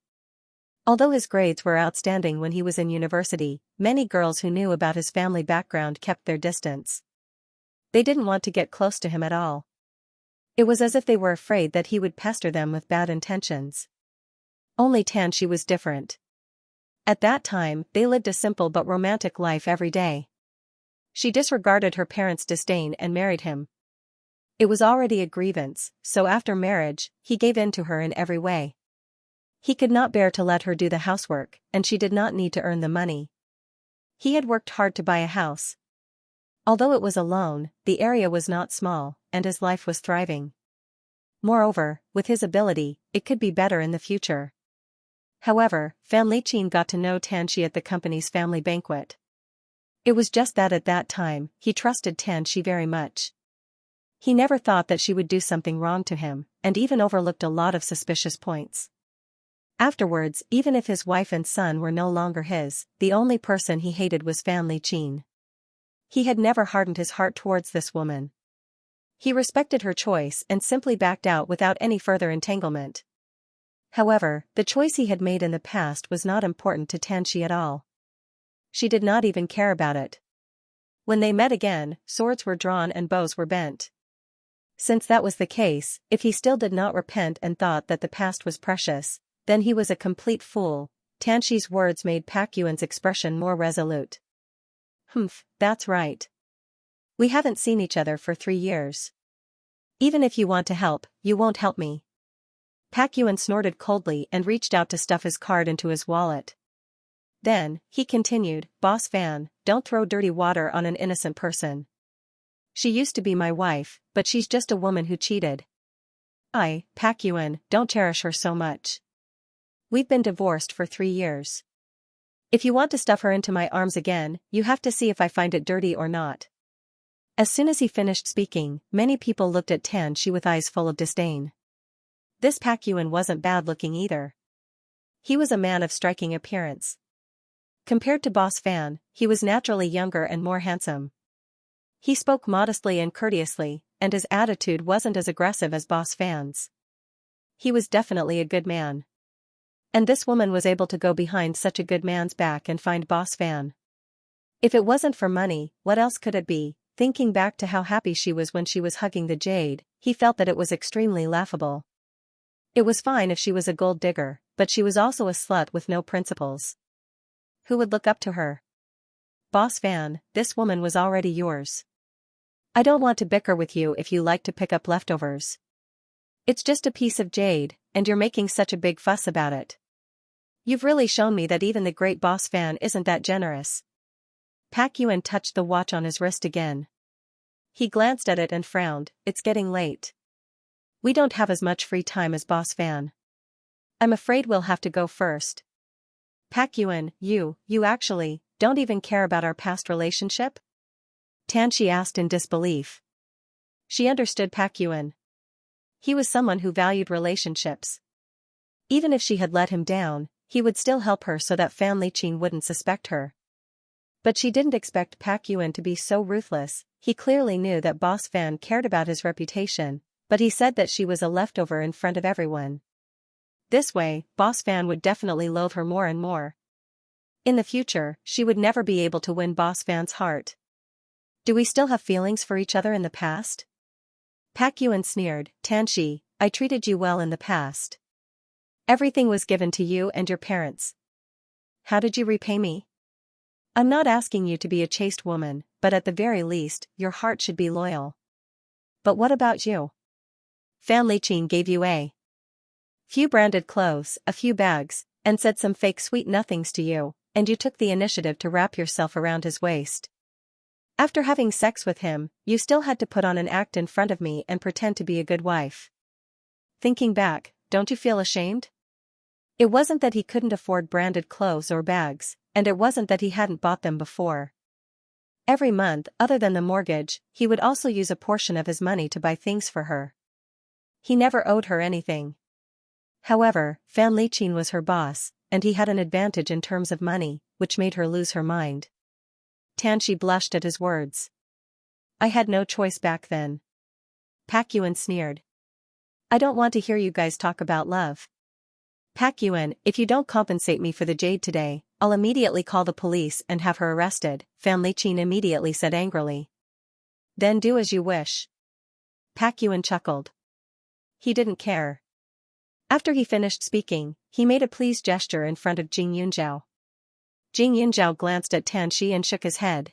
Although his grades were outstanding when he was in university, many girls who knew about his family background kept their distance. They didn't want to get close to him at all. It was as if they were afraid that he would pester them with bad intentions. Only Tanshi was different. At that time, they lived a simple but romantic life every day. She disregarded her parents' disdain and married him. It was already a grievance, so after marriage, he gave in to her in every way. He could not bear to let her do the housework, and she did not need to earn the money. He had worked hard to buy a house. Although it was a loan, the area was not small, and his life was thriving. Moreover, with his ability, it could be better in the future. However, Fan Liqin got to know Tanshi at the company's family banquet. It was just that at that time, he trusted Tanshi very much. He never thought that she would do something wrong to him, and even overlooked a lot of suspicious points. Afterwards, even if his wife and son were no longer his, the only person he hated was Fan Liqin. He had never hardened his heart towards this woman. He respected her choice and simply backed out without any further entanglement. However, the choice he had made in the past was not important to Tanshi at all. She did not even care about it. When they met again, swords were drawn and bows were bent. Since that was the case, if he still did not repent and thought that the past was precious, then he was a complete fool. Tanshi's words made Pak Yuan's expression more resolute. That's right. We haven't seen each other for 3 years. Even if you want to help, you won't help me. Pak Yuan snorted coldly and reached out to stuff his card into his wallet. Then, he continued, Boss Fan, don't throw dirty water on an innocent person. She used to be my wife, but she's just a woman who cheated. Pak Yuan, don't cherish her so much. We've been divorced for 3 years. If you want to stuff her into my arms again, you have to see if I find it dirty or not. As soon as he finished speaking, many people looked at Tanshi with eyes full of disdain. This Pak Yuan wasn't bad-looking either. He was a man of striking appearance. Compared to Boss Fan, he was naturally younger and more handsome. He spoke modestly and courteously, and his attitude wasn't as aggressive as Boss Fan's. He was definitely a good man. And this woman was able to go behind such a good man's back and find Boss Fan. If it wasn't for money, what else could it be? Thinking back to how happy she was when she was hugging the jade, he felt that it was extremely laughable. It was fine if she was a gold digger, but she was also a slut with no principles. Who would look up to her? Boss Fan, this woman was already yours. I don't want to bicker with you if you like to pick up leftovers. It's just a piece of jade, and you're making such a big fuss about it. You've really shown me that even the great boss fan isn't that generous. Pak Yuan touched the watch on his wrist again. He glanced at it and frowned. It's getting late. We don't have as much free time as boss fan. I'm afraid we'll have to go first. Pak Yuan, you actually don't even care about our past relationship? Tianxi asked in disbelief. She understood Pak Yuan. He was someone who valued relationships. Even if she had let him down, he would still help her so that Fan Liqin wouldn't suspect her. But she didn't expect Pak Yuan to be so ruthless. He clearly knew that Boss Fan cared about his reputation, but he said that she was a leftover in front of everyone. This way, Boss Fan would definitely loathe her more and more. In the future, she would never be able to win Boss Fan's heart. Do we still have feelings for each other in the past? Pak Yuan sneered. Tianxi, I treated you well in the past. Everything was given to you and your parents. How did you repay me? I'm not asking you to be a chaste woman, but at the very least, your heart should be loyal. But what about you? Fan Liqin gave you a few branded clothes, a few bags, and said some fake sweet nothings to you, and you took the initiative to wrap yourself around his waist. After having sex with him, you still had to put on an act in front of me and pretend to be a good wife. Thinking back, don't you feel ashamed? It wasn't that he couldn't afford branded clothes or bags, and it wasn't that he hadn't bought them before. Every month, other than the mortgage, he would also use a portion of his money to buy things for her. He never owed her anything. However, Fan Liqin was her boss, and he had an advantage in terms of money, which made her lose her mind. Tianxi blushed at his words. I had no choice back then. Pak Yuan sneered. I don't want to hear you guys talk about love. Pak Yuan, if you don't compensate me for the jade today, I'll immediately call the police and have her arrested, Fan Liqin immediately said angrily. Then do as you wish. Pak Yuan chuckled. He didn't care. After he finished speaking, he made a pleased gesture in front of Jing Yunzhao. Jing Yunzhao glanced at Tianxi and shook his head.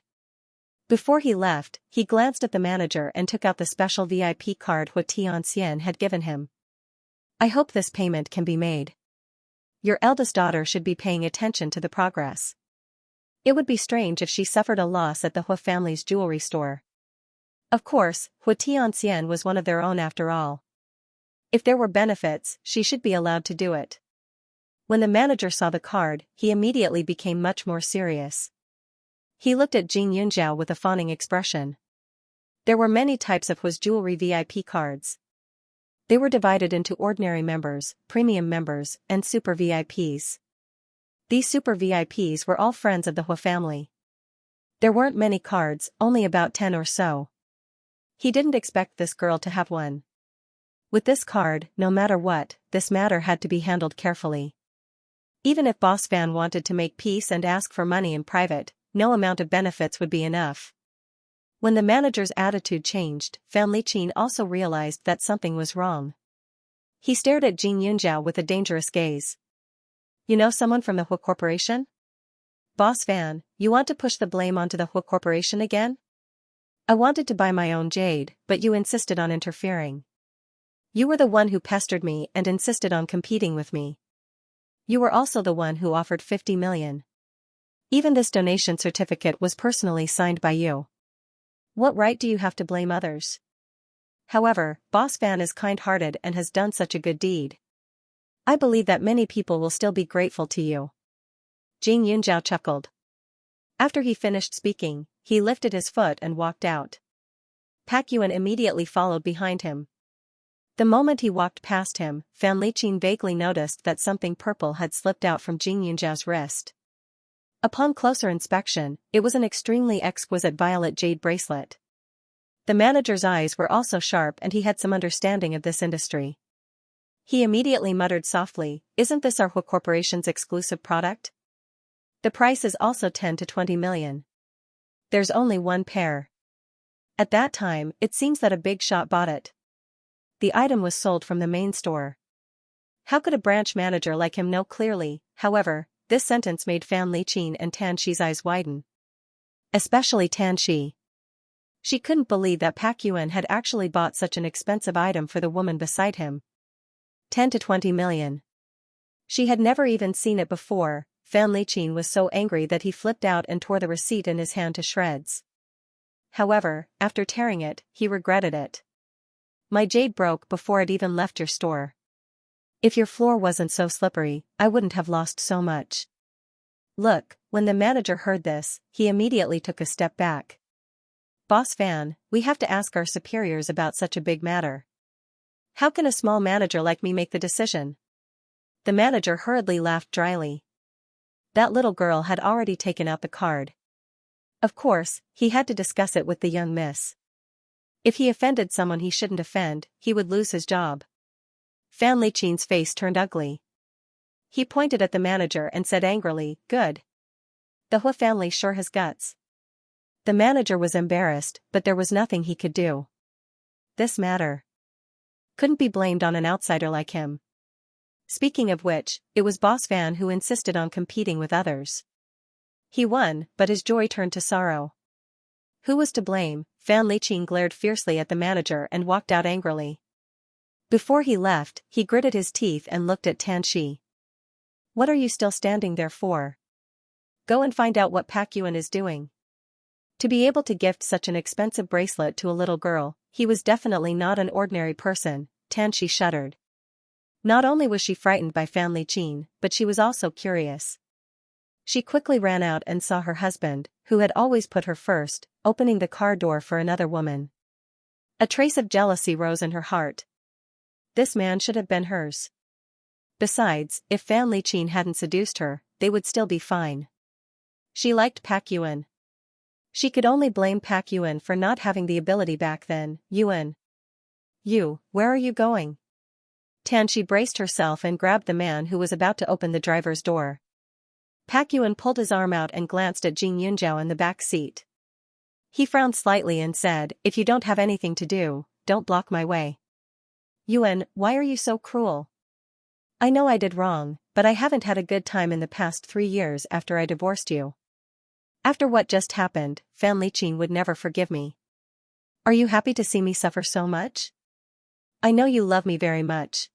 Before he left, he glanced at the manager and took out the special VIP card Xianxia had given him. I hope this payment can be made. Your eldest daughter should be paying attention to the progress. It would be strange if she suffered a loss at the Hua family's jewelry store. Of course, Xianxia was one of their own after all. If there were benefits, she should be allowed to do it. When the manager saw the card, he immediately became much more serious. He looked at Jing Yunzhao with a fawning expression. There were many types of Hua's jewelry VIP cards. They were divided into ordinary members, premium members, and super VIPs. These super VIPs were all friends of the Hua family. There weren't many cards, only about 10 or so. He didn't expect this girl to have one. With this card, no matter what, this matter had to be handled carefully. Even if Boss Fan wanted to make peace and ask for money in private, no amount of benefits would be enough. When the manager's attitude changed, Fan Liqin also realized that something was wrong. He stared at Jing Yunzhao with a dangerous gaze. You know someone from the Hua Corporation? Boss Fan, you want to push the blame onto the Hua Corporation again? I wanted to buy my own jade, but you insisted on interfering. You were the one who pestered me and insisted on competing with me. You were also the one who offered 50 million. Even this donation certificate was personally signed by you. What right do you have to blame others? However, Boss Fan is kind-hearted and has done such a good deed. I believe that many people will still be grateful to you. Jing Yunzhao chuckled. After he finished speaking, he lifted his foot and walked out. Pak Yuan immediately followed behind him. The moment he walked past him, Fan Liqin vaguely noticed that something purple had slipped out from Jing Yunzhao's wrist. Upon closer inspection, it was an extremely exquisite violet jade bracelet. The manager's eyes were also sharp and he had some understanding of this industry. He immediately muttered softly, "Isn't this our Hua Corporation's exclusive product? The price is also 10 to 20 million. There's only one pair." At that time, it seems that a big shot bought it. The item was sold from the main store. How could a branch manager like him know clearly? However, this sentence made Fan Liqin and Tianxi's eyes widen. Especially Tianxi. She couldn't believe that Pak Yuan had actually bought such an expensive item for the woman beside him. 10 to 20 million. She had never even seen it before. Fan Liqin was so angry that he flipped out and tore the receipt in his hand to shreds. However, after tearing it, he regretted it. My jade broke before it even left your store. If your floor wasn't so slippery, I wouldn't have lost so much. Look, when the manager heard this, he immediately took a step back. Boss Fan, we have to ask our superiors about such a big matter. How can a small manager like me make the decision? The manager hurriedly laughed dryly. That little girl had already taken out the card. Of course, he had to discuss it with the young miss. If he offended someone he shouldn't offend, he would lose his job. Fan Liqin's face turned ugly. He pointed at the manager and said angrily, "Good. The Hu family sure has guts." The manager was embarrassed, but there was nothing he could do. This matter couldn't be blamed on an outsider like him. Speaking of which, it was Boss Fan who insisted on competing with others. He won, but his joy turned to sorrow. Who was to blame? Fan Liqin glared fiercely at the manager and walked out angrily. Before he left, he gritted his teeth and looked at Tanshi. What are you still standing there for? Go and find out what Pak Yuan is doing. To be able to gift such an expensive bracelet to a little girl, he was definitely not an ordinary person. Tanshi shuddered. Not only was she frightened by Fan Liqin, but she was also curious. She quickly ran out and saw her husband, who had always put her first, opening the car door for another woman. A trace of jealousy rose in her heart. This man should have been hers. Besides, if Fan Liqin hadn't seduced her, they would still be fine. She liked Pak Yuan. She could only blame Pak Yuan for not having the ability back then. Yuan. Where are you going? Tanshi braced herself and grabbed the man who was about to open the driver's door. Pak Yuan pulled his arm out and glanced at Jing Yunjiao in the back seat. He frowned slightly and said, "If you don't have anything to do, don't block my way." Yuan, why are you so cruel? I know I did wrong, but I haven't had a good time in the past 3 years after I divorced you. After what just happened, Fan Liqin would never forgive me. Are you happy to see me suffer so much? I know you love me very much.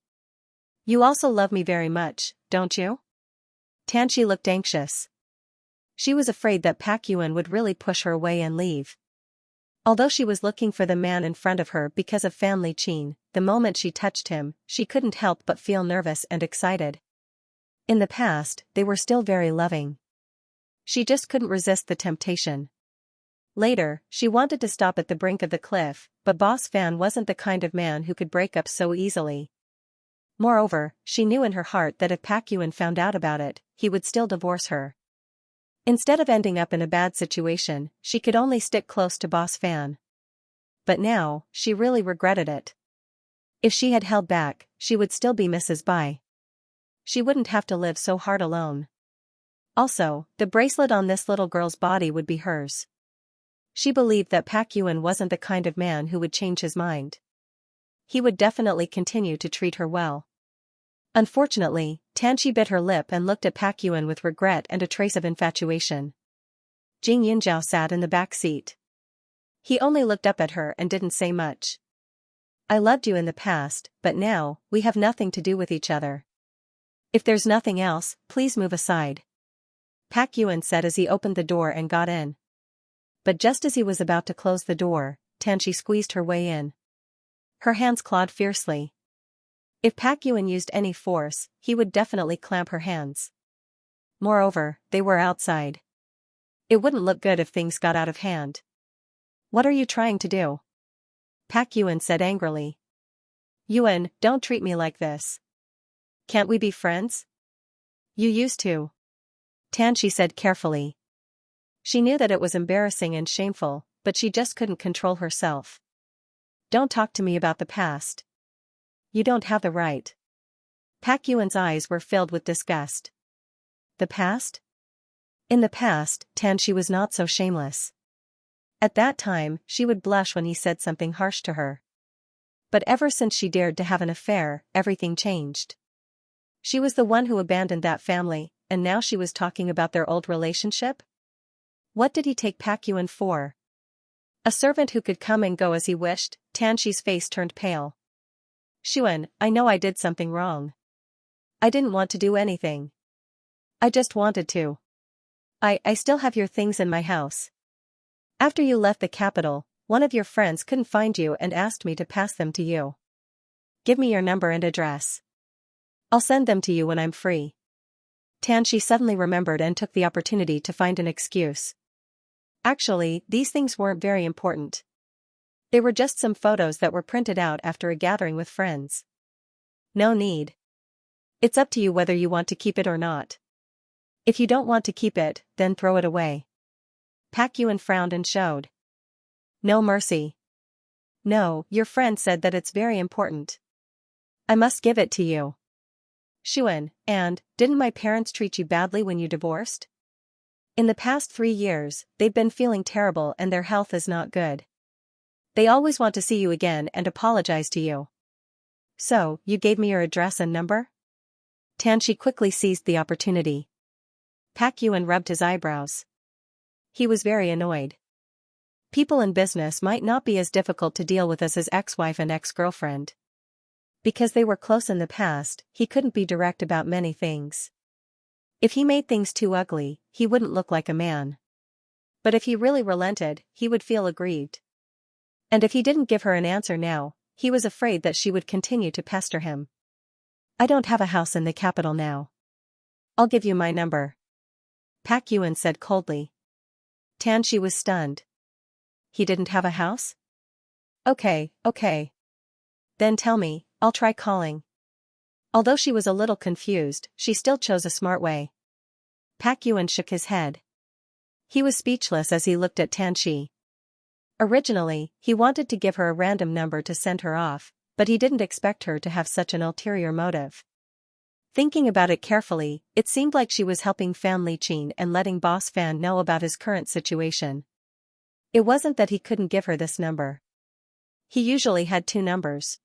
You also love me very much, don't you? Tanshi looked anxious. She was afraid that Pak Yuan would really push her away and leave. Although she was looking for the man in front of her because of Fan Liqin, the moment she touched him, she couldn't help but feel nervous and excited. In the past, they were still very loving. She just couldn't resist the temptation. Later, she wanted to stop at the brink of the cliff, but Boss Fan wasn't the kind of man who could break up so easily. Moreover, she knew in her heart that if Pak Yuan found out about it, he would still divorce her. Instead of ending up in a bad situation, she could only stick close to Boss Fan. But now, she really regretted it. If she had held back, she would still be Mrs. Bai. She wouldn't have to live so hard alone. Also, the bracelet on this little girl's body would be hers. She believed that Pak Yuan wasn't the kind of man who would change his mind. He would definitely continue to treat her well. Unfortunately, Tanshi bit her lip and looked at Pak Yuan with regret and a trace of infatuation. Jing Yunjiao sat in the back seat. He only looked up at her and didn't say much. I loved you in the past, but now, we have nothing to do with each other. If there's nothing else, please move aside. Pak Yuan said as he opened the door and got in. But just as he was about to close the door, Tanshi squeezed her way in. Her hands clawed fiercely. If Pak Yuan used any force, he would definitely clamp her hands. Moreover, they were outside. It wouldn't look good if things got out of hand. What are you trying to do? Pak Yuan said angrily. Yuan, don't treat me like this. Can't we be friends? You used to. Tanshi said carefully. She knew that it was embarrassing and shameful, but she just couldn't control herself. Don't talk to me about the past. You don't have the right. Pak Yuan's eyes were filled with disgust. The past? In the past, Tanshi was not so shameless. At that time, she would blush when he said something harsh to her. But ever since she dared to have an affair, everything changed. She was the one who abandoned that family, and now she was talking about their old relationship? What did he take Pak Yuan for? A servant who could come and go as he wished? Tanshi's face turned pale. Xuan, I know I did something wrong. I didn't want to do anything. I just wanted to. I still have your things in my house. After you left the capital, one of your friends couldn't find you and asked me to pass them to you. Give me your number and address. I'll send them to you when I'm free. Xianxia suddenly remembered and took the opportunity to find an excuse. Actually, these things weren't very important. They were just some photos that were printed out after a gathering with friends. No need. It's up to you whether you want to keep it or not. If you don't want to keep it, then throw it away. Pak Yuan frowned and showed no mercy. No, your friend said that it's very important. I must give it to you. Xuan, and, didn't my parents treat you badly when you divorced? In the past 3 years, they've been feeling terrible and their health is not good. They always want to see you again and apologize to you. So, you gave me your address and number? Xianxia quickly seized the opportunity. Pak Yuan rubbed his eyebrows. He was very annoyed. People in business might not be as difficult to deal with as his ex-wife and ex-girlfriend. Because they were close in the past, he couldn't be direct about many things. If he made things too ugly, he wouldn't look like a man. But if he really relented, he would feel aggrieved. And if he didn't give her an answer now, he was afraid that she would continue to pester him. I don't have a house in the capital now. I'll give you my number. Pak Yuan said coldly. Xianxia was stunned. He didn't have a house? Okay. Then tell me, I'll try calling. Although she was a little confused, she still chose a smart way. Pak Yuan shook his head. He was speechless as he looked at Xianxia. Originally, he wanted to give her a random number to send her off, but he didn't expect her to have such an ulterior motive. Thinking about it carefully, it seemed like she was helping Fan Liqin and letting Boss Fan know about his current situation. It wasn't that he couldn't give her this number. He usually had 2 numbers.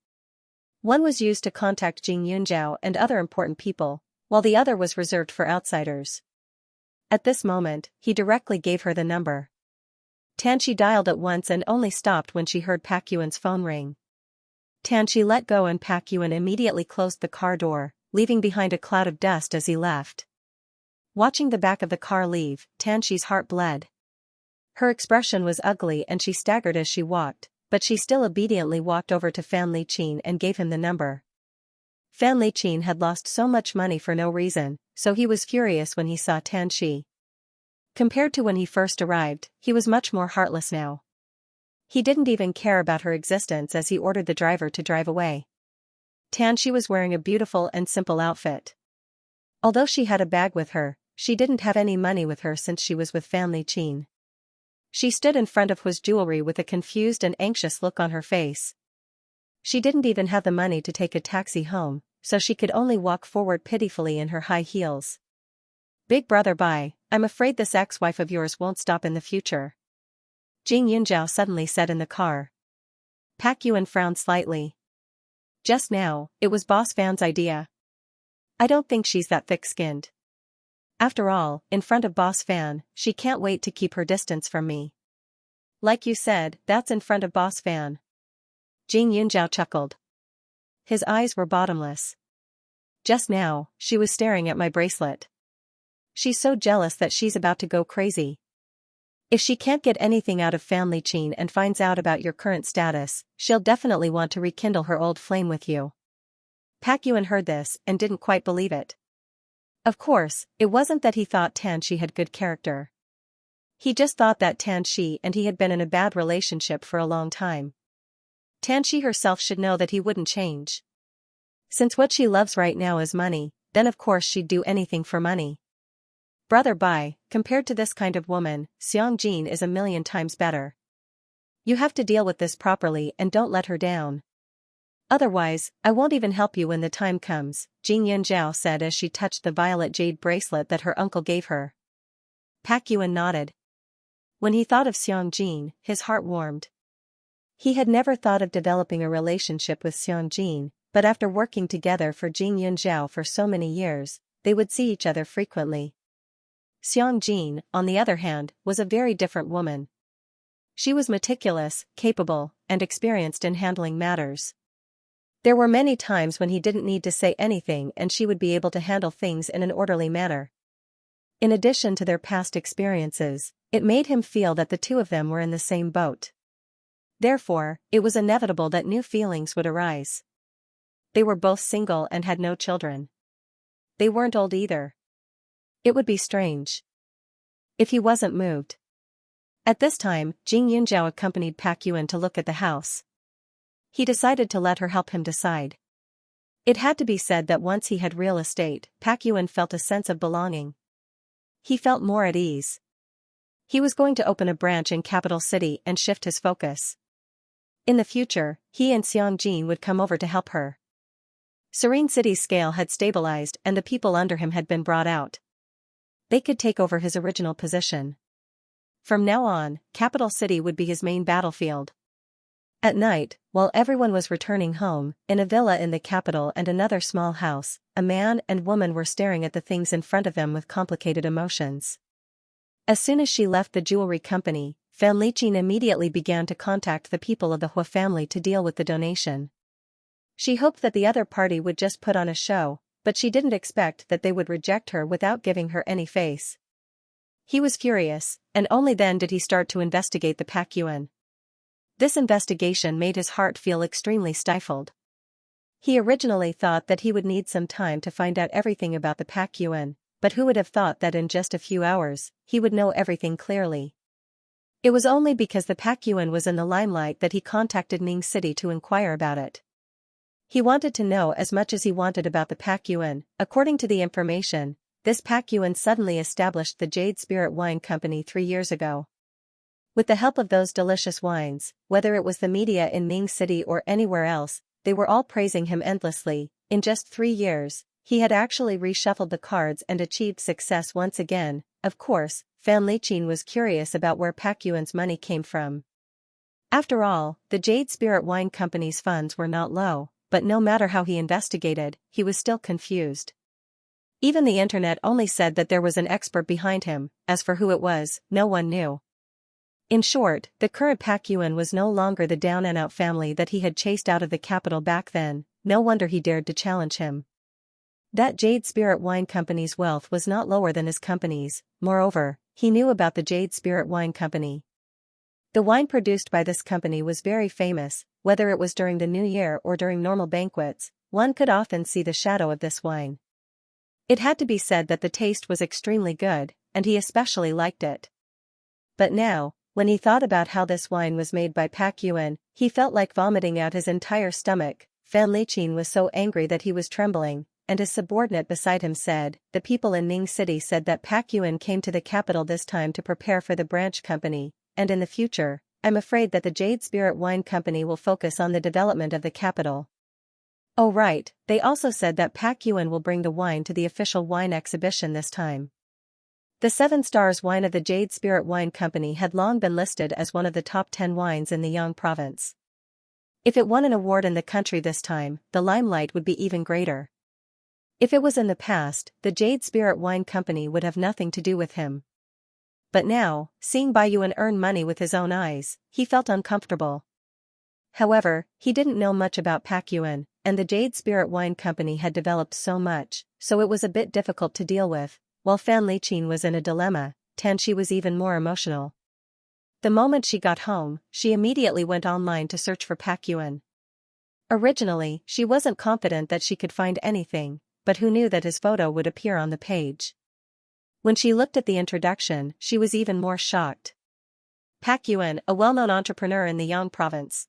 One was used to contact Jing Yunjiao and other important people, while the other was reserved for outsiders. At this moment, he directly gave her the number. Xianxia dialed it once and only stopped when she heard Pak Yuan's phone ring. Xianxia let go and Pak Yuan immediately closed the car door, leaving behind a cloud of dust as he left. Watching the back of the car leave, Xianxia's heart bled. Her expression was ugly and she staggered as she walked, but she still obediently walked over to Fan Liqin and gave him the number. Fan Liqin had lost so much money for no reason, so he was furious when he saw Xianxia. Compared to when he first arrived, he was much more heartless now. He didn't even care about her existence as he ordered the driver to drive away. Xianxia was wearing a beautiful and simple outfit. Although she had a bag with her, she didn't have any money with her since she was with Fan Liqin. She stood in front of Hui's jewelry with a confused and anxious look on her face. She didn't even have the money to take a taxi home, so she could only walk forward pitifully in her high heels. Big brother bye, I'm afraid this ex-wife of yours won't stop in the future. Jing Yunjiao suddenly said in the car. Pak Yuan frowned slightly. Just now, it was Boss Fan's idea. I don't think she's that thick-skinned. After all, in front of Boss Fan, she can't wait to keep her distance from me. Like you said, that's in front of Boss Fan. Jing Yunjiao chuckled. His eyes were bottomless. Just now, she was staring at my bracelet. She's so jealous that she's about to go crazy. If she can't get anything out of Fan Liqin and finds out about your current status, she'll definitely want to rekindle her old flame with you. Pak Yuan heard this and didn't quite believe it. Of course, it wasn't that he thought Xianxia had good character. He just thought that Xianxia and he had been in a bad relationship for a long time. Xianxia herself should know that he wouldn't change. Since what she loves right now is money, then of course she'd do anything for money. Brother bye, compared to this kind of woman, Xianxia is a million times better. You have to deal with this properly and don't let her down. Otherwise, I won't even help you when the time comes, Jing Yunjiao said as she touched the violet jade bracelet that her uncle gave her. Pak Yuan nodded. When he thought of Xianxia, his heart warmed. He had never thought of developing a relationship with Xianxia, but after working together for Jing Yunjiao for so many years, they would see each other frequently. Xianxia, on the other hand, was a very different woman. She was meticulous, capable, and experienced in handling matters. There were many times when he didn't need to say anything and she would be able to handle things in an orderly manner. In addition to their past experiences, it made him feel that the two of them were in the same boat. Therefore, it was inevitable that new feelings would arise. They were both single and had no children. They weren't old either. It would be strange if he wasn't moved. At this time, Jing Yunzhao accompanied Pak Yuan to look at the house. He decided to let her help him decide. It had to be said that once he had real estate, Pak Yuan felt a sense of belonging. He felt more at ease. He was going to open a branch in capital city and shift his focus. In the future, he and Xianxia would come over to help her. Serene City's scale had stabilized and the people under him had been brought out. They could take over his original position. From now on, capital city would be his main battlefield. At night, while everyone was returning home, in a villa in the capital and another small house, a man and woman were staring at the things in front of them with complicated emotions. As soon as she left the jewelry company, Fan Liqin immediately began to contact the people of the Hua family to deal with the donation. She hoped that the other party would just put on a show, but she didn't expect that they would reject her without giving her any face. He was furious, and only then did he start to investigate the Pak Yuan. This investigation made his heart feel extremely stifled. He originally thought that he would need some time to find out everything about the Pak Yuan, but who would have thought that in just a few hours, he would know everything clearly. It was only because the Pak Yuan was in the limelight that he contacted Ning City to inquire about it. He wanted to know as much as he wanted about the Pak Yuan. According to the information, this Pak Yuan suddenly established the Jade Spirit Wine Company 3 years ago. With the help of those delicious wines, whether it was the media in Ning City or anywhere else, they were all praising him endlessly. In just 3 years, he had actually reshuffled the cards and achieved success once again. Of course, Fan Liqin was curious about where Pak Yuan's money came from. After all, the Jade Spirit Wine Company's funds were not low, but no matter how he investigated, he was still confused. Even the internet only said that there was an expert behind him. As for who it was, no one knew. In short, the current Pak Yuan was no longer the down-and-out family that he had chased out of the capital back then. No wonder he dared to challenge him. That Jade Spirit Wine Company's wealth was not lower than his company's. Moreover, he knew about the Jade Spirit Wine Company. The wine produced by this company was very famous. Whether it was during the New Year or during normal banquets, one could often see the shadow of this wine. It had to be said that the taste was extremely good, and he especially liked it. But now, when he thought about how this wine was made by Pak Yuan, he felt like vomiting out his entire stomach. Fan Liqin was so angry that he was trembling, and his subordinate beside him said, "The people in Ning City said that Pak Yuan came to the capital this time to prepare for the branch company, and in the future, I'm afraid that the Jade Spirit Wine Company will focus on the development of the capital." Oh right, they also said that Pak Yuan will bring the wine to the official wine exhibition this time. The 7 Stars wine of the Jade Spirit Wine Company had long been listed as one of the top 10 wines in the Yang province. If it won an award in the country this time, the limelight would be even greater. If it was in the past, the Jade Spirit Wine Company would have nothing to do with him. But now, seeing Bai Yuan earn money with his own eyes, he felt uncomfortable. However, he didn't know much about Pak Yuan, and the Jade Spirit Wine Company had developed so much, so it was a bit difficult to deal with. While Fan Liqin was in a dilemma, Tanshi was even more emotional. The moment she got home, she immediately went online to search for Pak Yuan. Originally, she wasn't confident that she could find anything, but who knew that his photo would appear on the page. When she looked at the introduction, she was even more shocked. Pak Yuan, a well-known entrepreneur in the Yang province.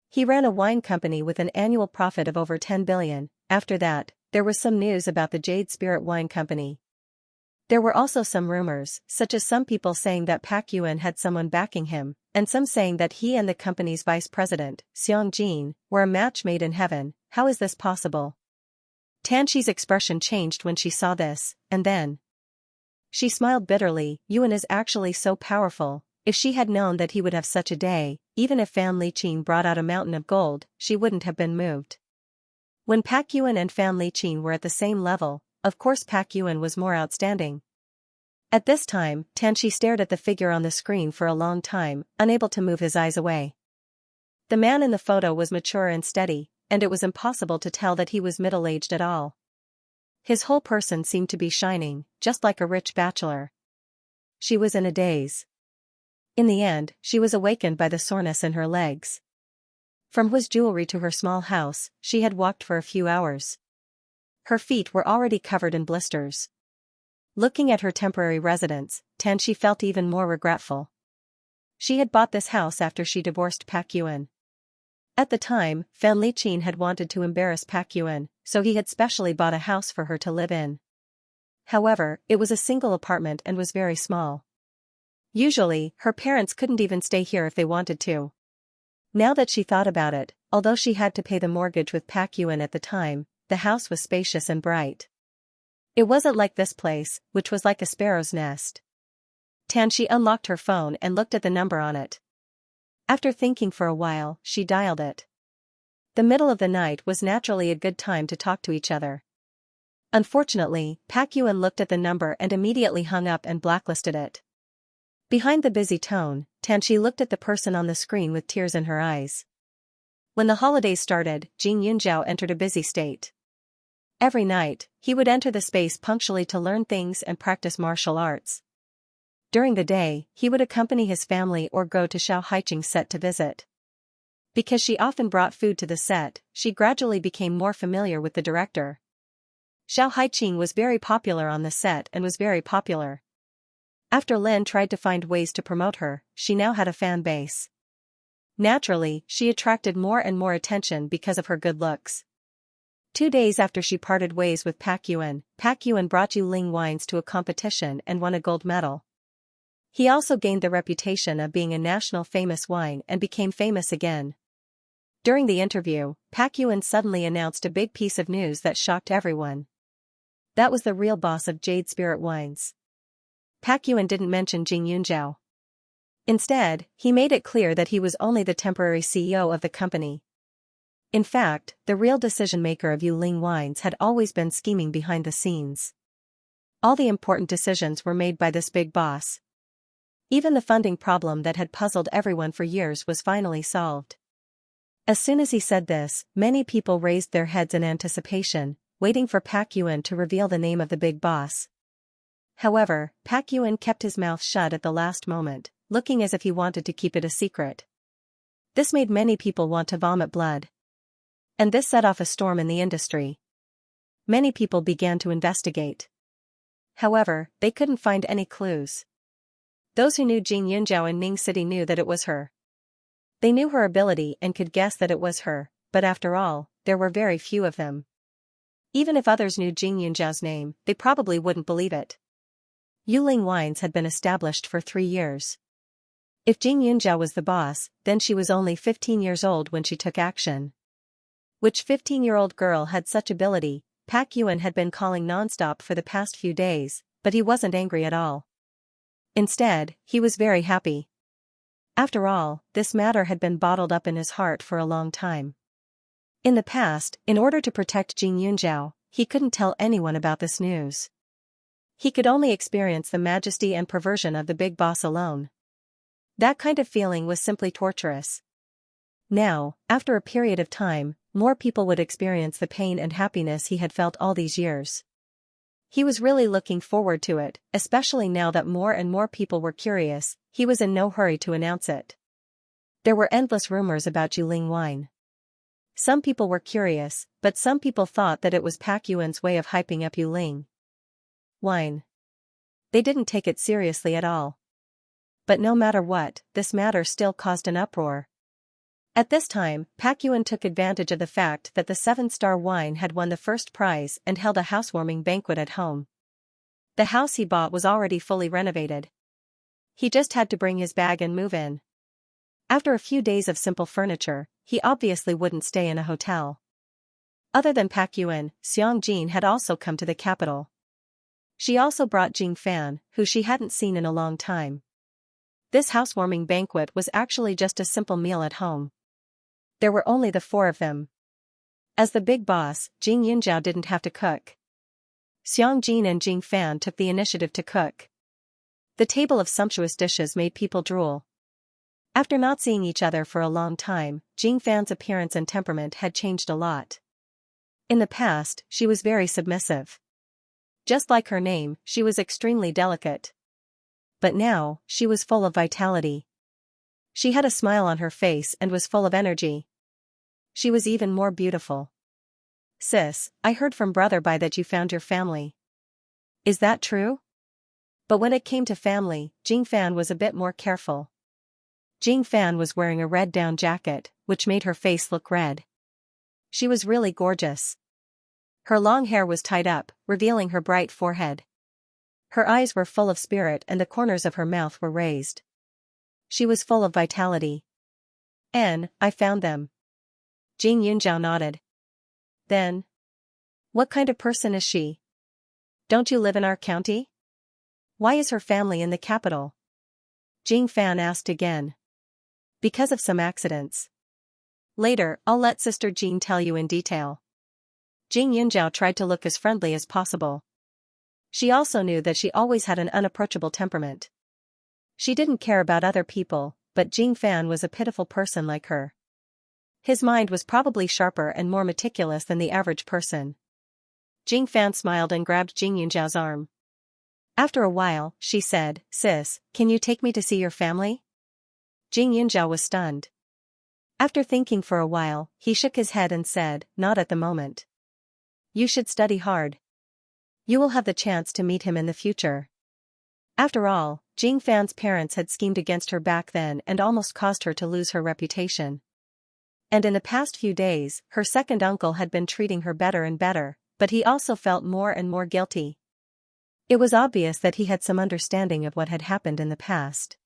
He ran a wine company with an annual profit of over 10 billion. After that, there was some news about the Jade Spirit Wine Company. There were also some rumors, such as some people saying that Pak Yuan had someone backing him, and some saying that he and the company's vice president, Xianxia, were a match made in heaven. How is this possible? Tanshi's expression changed when she saw this, and then she smiled bitterly. Yuan is actually so powerful. If she had known that he would have such a day, even if Fan Liqin brought out a mountain of gold, she wouldn't have been moved. When Pak Yuan and Fan Liqin were at the same level, of course Pak Yuan was more outstanding. At this time, Tanshi stared at the figure on the screen for a long time, unable to move his eyes away. The man in the photo was mature and steady, and it was impossible to tell that he was middle-aged at all. His whole person seemed to be shining, just like a rich bachelor. She was in a daze. In the end, she was awakened by the soreness in her legs. From his jewelry to her small house, she had walked for a few hours. Her feet were already covered in blisters. Looking at her temporary residence, Xianxia felt even more regretful. She had bought this house after she divorced Pak Yuan. At the time, Fan Liqin had wanted to embarrass Pak Yuan, so he had specially bought a house for her to live in. However, it was a single apartment and was very small. Usually, her parents couldn't even stay here if they wanted to. Now that she thought about it, although she had to pay the mortgage with Pak Yuan at the time, the house was spacious and bright. It wasn't like this place, which was like a sparrow's nest. Xianxia unlocked her phone and looked at the number on it. After thinking for a while, she dialed it. The middle of the night was naturally a good time to talk to each other. Unfortunately, Pak Yuan looked at the number and immediately hung up and blacklisted it. Behind the busy tone, Xianxia looked at the person on the screen with tears in her eyes. When the holidays started, Jing Yunzhao entered a busy state. Every night, he would enter the space punctually to learn things and practice martial arts. During the day, he would accompany his family or go to Xianxia's set to visit. Because she often brought food to the set, she gradually became more familiar with the director. Xianxia was very popular on the set and was very popular. After Lin tried to find ways to promote her, she now had a fan base. Naturally, she attracted more and more attention because of her good looks. 2 days after she parted ways with Pak Yuan brought Yuling wines to a competition and won a gold medal. He also gained the reputation of being a national famous wine and became famous again. During the interview, Pak Yuan suddenly announced a big piece of news that shocked everyone. That was the real boss of Jade Spirit Wines. Pak Yuan didn't mention Jing Yunzhao. Instead, he made it clear that he was only the temporary CEO of the company. In fact, the real decision-maker of Yuling Wines had always been scheming behind the scenes. All the important decisions were made by this big boss. Even the funding problem that had puzzled everyone for years was finally solved. As soon as he said this, many people raised their heads in anticipation, waiting for Pak Yuan to reveal the name of the big boss. However, Pak Yuan kept his mouth shut at the last moment, looking as if he wanted to keep it a secret. This made many people want to vomit blood. And this set off a storm in the industry. Many people began to investigate. However, they couldn't find any clues. Those who knew Jing Yunzhao in Ning City knew that it was her. They knew her ability and could guess that it was her, but after all, there were very few of them. Even if others knew Jing Yunzhao's name, they probably wouldn't believe it. Yuling Wines had been established for 3 years. If Jing Yunzhao was the boss, then she was only 15 years old when she took action. Which 15-year-old girl had such ability? Pak Yuan had been calling non-stop for the past few days, but he wasn't angry at all. Instead, he was very happy. After all, this matter had been bottled up in his heart for a long time. In the past, in order to protect Jing Yunzhao, he couldn't tell anyone about this news. He could only experience the majesty and perversion of the big boss alone. That kind of feeling was simply torturous. Now, after a period of time, more people would experience the pain and happiness he had felt all these years. He was really looking forward to it, especially now that more and more people were curious. He was in no hurry to announce it. There were endless rumors about Yuling wine. Some people were curious, but some people thought that it was Pak Yuan's way of hyping up Yuling wine. They didn't take it seriously at all. But no matter what, this matter still caused an uproar. At this time, Pak Yuan took advantage of the fact that the 7-star wine had won the first prize and held a housewarming banquet at home. The house he bought was already fully renovated. He just had to bring his bag and move in. After a few days of simple furniture, he obviously wouldn't stay in a hotel. Other than Pak Yuan, Xianxia had also come to the capital. She also brought Jing Fan, who she hadn't seen in a long time. This housewarming banquet was actually just a simple meal at home. There were only the 4 of them. As the big boss, Jing Yunzhao didn't have to cook. Xianxia and Jing Fan took the initiative to cook. The table of sumptuous dishes made people drool. After not seeing each other for a long time, Jing Fan's appearance and temperament had changed a lot. In the past, she was very submissive. Just like her name, she was extremely delicate. But now, she was full of vitality. She had a smile on her face and was full of energy. She was even more beautiful. "Sis, I heard from Brother Bai that you found your family. Is that true?" But when it came to family, Jing Fan was a bit more careful. Jing Fan was wearing a red down jacket, which made her face look red. She was really gorgeous. Her long hair was tied up, revealing her bright forehead. Her eyes were full of spirit and the corners of her mouth were raised. She was full of vitality. I found them." Jing Yunjiao nodded. "Then, what kind of person is she? Don't you live in our county? Why is her family in the capital?" Jing Fan asked again. "Because of some accidents. Later, I'll let Sister Jean tell you in detail." Jing Yunjiao tried to look as friendly as possible. She also knew that she always had an unapproachable temperament. She didn't care about other people, but Jing Fan was a pitiful person like her. His mind was probably sharper and more meticulous than the average person. Jing Fan smiled and grabbed Jing Yunjiao's arm. After a while, she said, "Sis, can you take me to see your family?" Jing Yunjiao was stunned. After thinking for a while, he shook his head and said, "Not at the moment. You should study hard. You will have the chance to meet him in the future." After all, Jing Fan's parents had schemed against her back then and almost caused her to lose her reputation. And in the past few days, her second uncle had been treating her better and better, but he also felt more and more guilty. It was obvious that he had some understanding of what had happened in the past.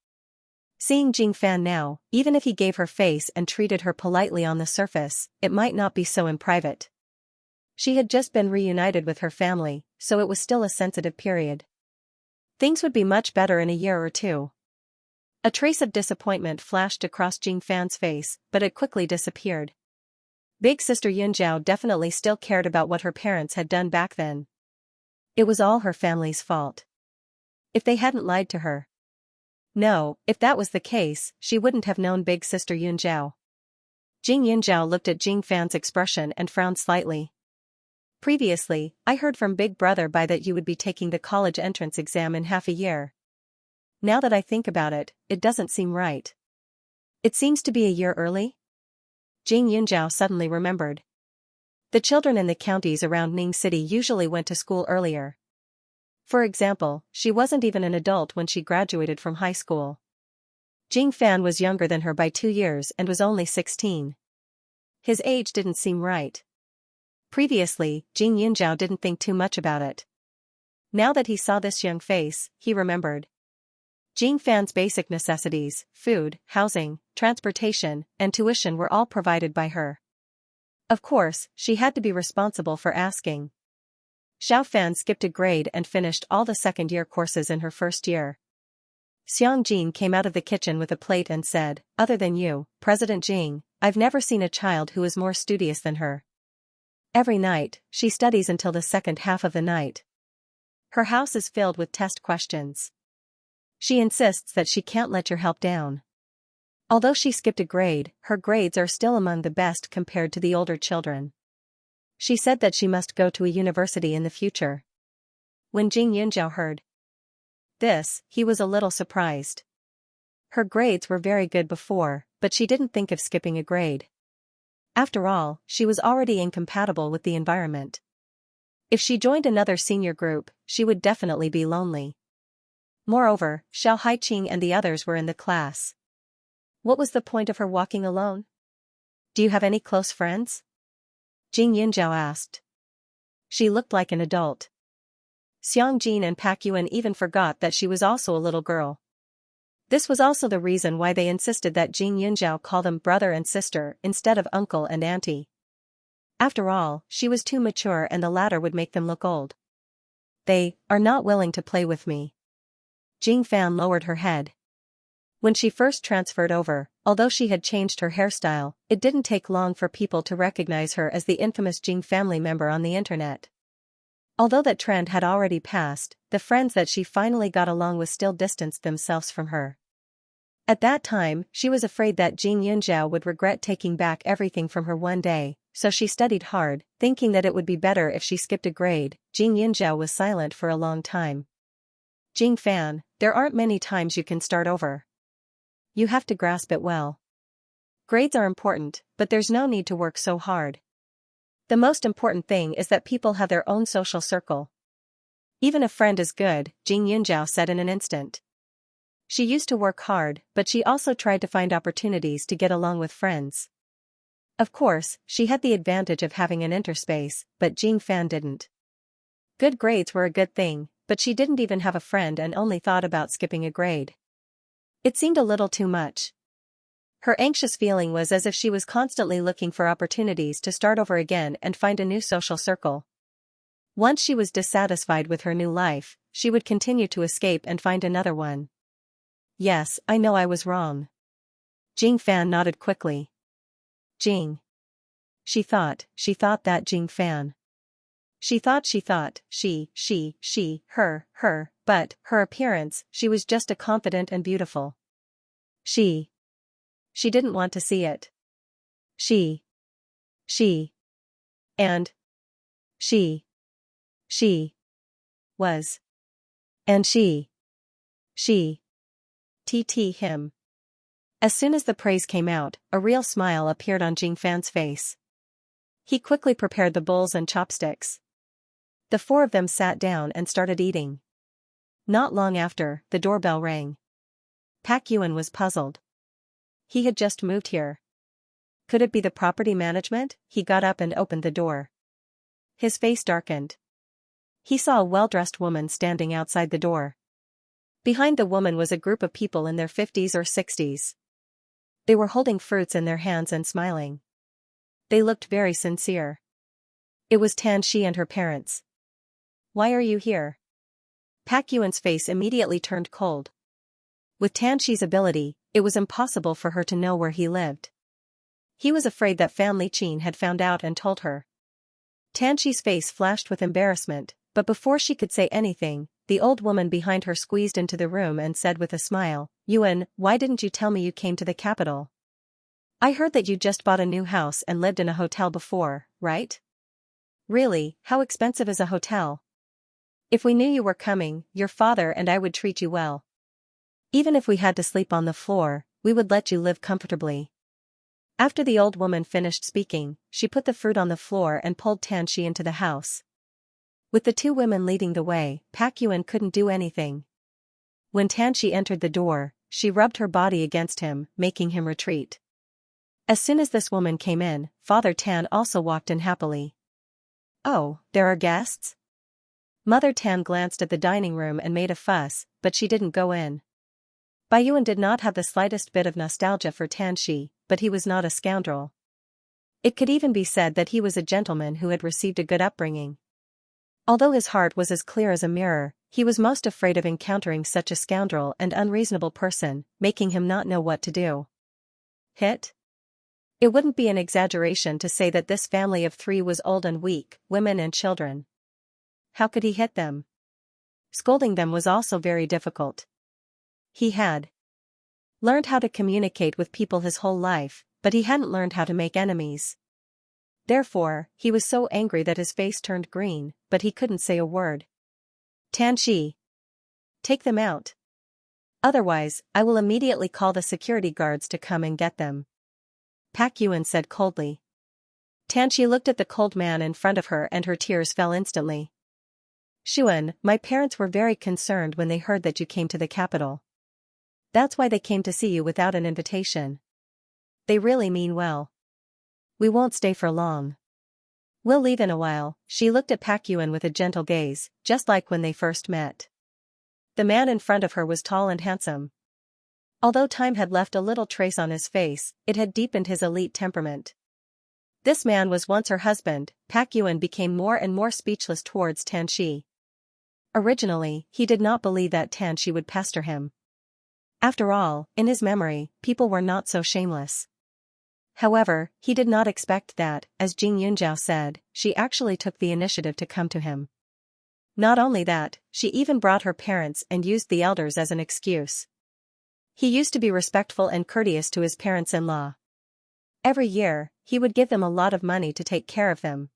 Seeing Jing Fan now, even if he gave her face and treated her politely on the surface, it might not be so in private. She had just been reunited with her family, so it was still a sensitive period. Things would be much better in a year or two. A trace of disappointment flashed across Jing Fan's face, but it quickly disappeared. Big Sister Yunjiao definitely still cared about what her parents had done back then. It was all her family's fault. If they hadn't lied to her. No, if that was the case, she wouldn't have known Big Sister Yunjiao. Jing Yunjiao looked at Jing Fan's expression and frowned slightly. "Previously, I heard from Big Brother Bai that you would be taking the college entrance exam in half a year. Now that I think about it, it doesn't seem right. It seems to be a year early?" Jing Yunjiao suddenly remembered. The children in the counties around Ning City usually went to school earlier. For example, she wasn't even an adult when she graduated from high school. Jing Fan was younger than her by 2 years and was only 16. His age didn't seem right. Previously, Jing Yunjiao didn't think too much about it. Now that he saw this young face, he remembered. Jing Fan's basic necessities, food, housing, transportation, and tuition were all provided by her. Of course, she had to be responsible for asking. Xiao Fan skipped a grade and finished all the second-year courses in her first year. Xiang Jin came out of the kitchen with a plate and said, "Other than you, President Jing, I've never seen a child who is more studious than her. Every night, she studies until the second half of the night. Her house is filled with test questions. She insists that she can't let your help down. Although she skipped a grade, her grades are still among the best compared to the older children. She said that she must go to a university in the future." When Jing Yunjiao heard this, he was a little surprised. Her grades were very good before, but she didn't think of skipping a grade. After all, she was already incompatible with the environment. If she joined another senior group, she would definitely be lonely. Moreover, Xiao Haiqing and the others were in the class. What was the point of her walking alone? "Do you have any close friends?" Jing Yunjiao asked. She looked like an adult. Xiang Jin and Pak Yuan even forgot that she was also a little girl. This was also the reason why they insisted that Jing Yunjiao call them brother and sister instead of uncle and auntie. After all, she was too mature and the latter would make them look old. "They are not willing to play with me." Jing Fan lowered her head. When she first transferred over, although she had changed her hairstyle, it didn't take long for people to recognize her as the infamous Jing family member on the internet. Although that trend had already passed, the friends that she finally got along with still distanced themselves from her. At that time, she was afraid that Xianxia would regret taking back everything from her one day, so she studied hard, thinking that it would be better if she skipped a grade. Xianxia was silent for a long time. Fan, there aren't many times you can start over. You have to grasp it well. Grades are important, but there's no need to work so hard. The most important thing is that people have their own social circle. Even a friend is good, Xianxia said in an instant. She used to work hard, but she also tried to find opportunities to get along with friends. Of course, she had the advantage of having an interspace, but Fan didn't. Good grades were a good thing, but she didn't even have a friend and only thought about skipping a grade. It seemed a little too much. Her anxious feeling was as if she was constantly looking for opportunities to start over again and find a new social circle. Once she was dissatisfied with her new life, she would continue to escape and find another one. Yes, I know I was wrong. Fan nodded quickly. Jing. She thought that Fan. She thought, her, but, her appearance, she was just a confident and beautiful. She didn't want to see it. And she was. And she him. As soon as the praise came out, a real smile appeared on Fan's face. He quickly prepared the bowls and chopsticks. The four of them sat down and started eating. Not long after, the doorbell rang. Pak Yuan was puzzled. He had just moved here. Could it be the property management? He got up and opened the door. His face darkened. He saw a well-dressed woman standing outside the door. Behind the woman was a group of people in their 50s or 60s. They were holding fruits in their hands and smiling. They looked very sincere. It was Xianxia and her parents. Why are you here? Pak Yuan's face immediately turned cold. With Xianxia's ability, it was impossible for her to know where he lived. He was afraid that Fan Liqin had found out and told her. Xianxia's face flashed with embarrassment, but before she could say anything, the old woman behind her squeezed into the room and said with a smile, Yuan, why didn't you tell me you came to the capital? I heard that you just bought a new house and lived in a hotel before, right? Really, how expensive is a hotel? If we knew you were coming, your father and I would treat you well. Even if we had to sleep on the floor, we would let you live comfortably. After the old woman finished speaking, she put the fruit on the floor and pulled Xianxia into the house. With the two women leading the way, Pak Yuan couldn't do anything. When Xianxia entered the door, she rubbed her body against him, making him retreat. As soon as this woman came in, Father Tan also walked in happily. Oh, there are guests? Mother Tan glanced at the dining room and made a fuss, but she didn't go in. Bai Yuan did not have the slightest bit of nostalgia for Xianxia, but he was not a scoundrel. It could even be said that he was a gentleman who had received a good upbringing. Although his heart was as clear as a mirror, he was most afraid of encountering such a scoundrel and unreasonable person, making him not know what to do. Hit? It wouldn't be an exaggeration to say that this family of three was old and weak, women and children. How could he hit them? Scolding them was also very difficult. He had learned how to communicate with people his whole life, but he hadn't learned how to make enemies. Therefore, he was so angry that his face turned green, but he couldn't say a word. Xianxia, take them out. Otherwise, I will immediately call the security guards to come and get them. Pak Yuan said coldly. Xianxia looked at the cold man in front of her and her tears fell instantly. Xuan, my parents were very concerned when they heard that you came to the capital. That's why they came to see you without an invitation. They really mean well. We won't stay for long. We'll leave in a while. She looked at Pak Yuan with a gentle gaze, just like when they first met. The man in front of her was tall and handsome. Although time had left a little trace on his face, it had deepened his elite temperament. This man was once her husband. Pak Yuan became more and more speechless towards Xianxia. Originally, he did not believe that Xianxia would pester him. After all, in his memory, people were not so shameless. However, he did not expect that, as Jing Yunjiao said, she actually took the initiative to come to him. Not only that, she even brought her parents and used the elders as an excuse. He used to be respectful and courteous to his parents-in-law. Every year, he would give them a lot of money to take care of them.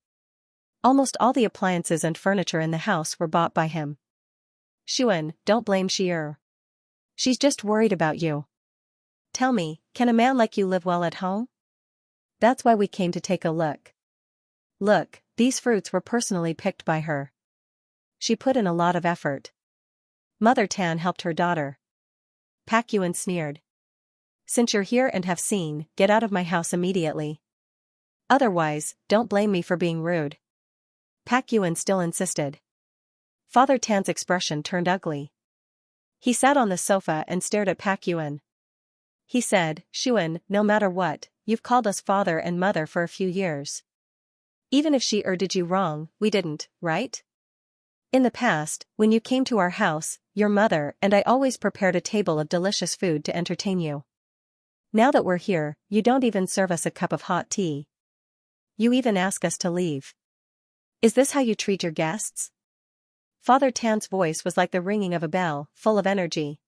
Almost all the appliances and furniture in the house were bought by him. Xuan, don't blame Xier. She's just worried about you. Tell me, can a man like you live well at home? That's why we came to take a look. Look, these fruits were personally picked by her. She put in a lot of effort. Mother Tan helped her daughter. Pak Yuan sneered. Since you're here and have seen, get out of my house immediately. Otherwise, don't blame me for being rude. Pak Yuan still insisted. Father Tan's expression turned ugly. He sat on the sofa and stared at Pak Yuan. He said, Xuan, no matter what, you've called us father and mother for a few years. Even if she did you wrong, we didn't, right? In the past, when you came to our house, your mother and I always prepared a table of delicious food to entertain you. Now that we're here, you don't even serve us a cup of hot tea. You even ask us to leave. Is this how you treat your guests? Father Tan's voice was like the ringing of a bell, full of energy.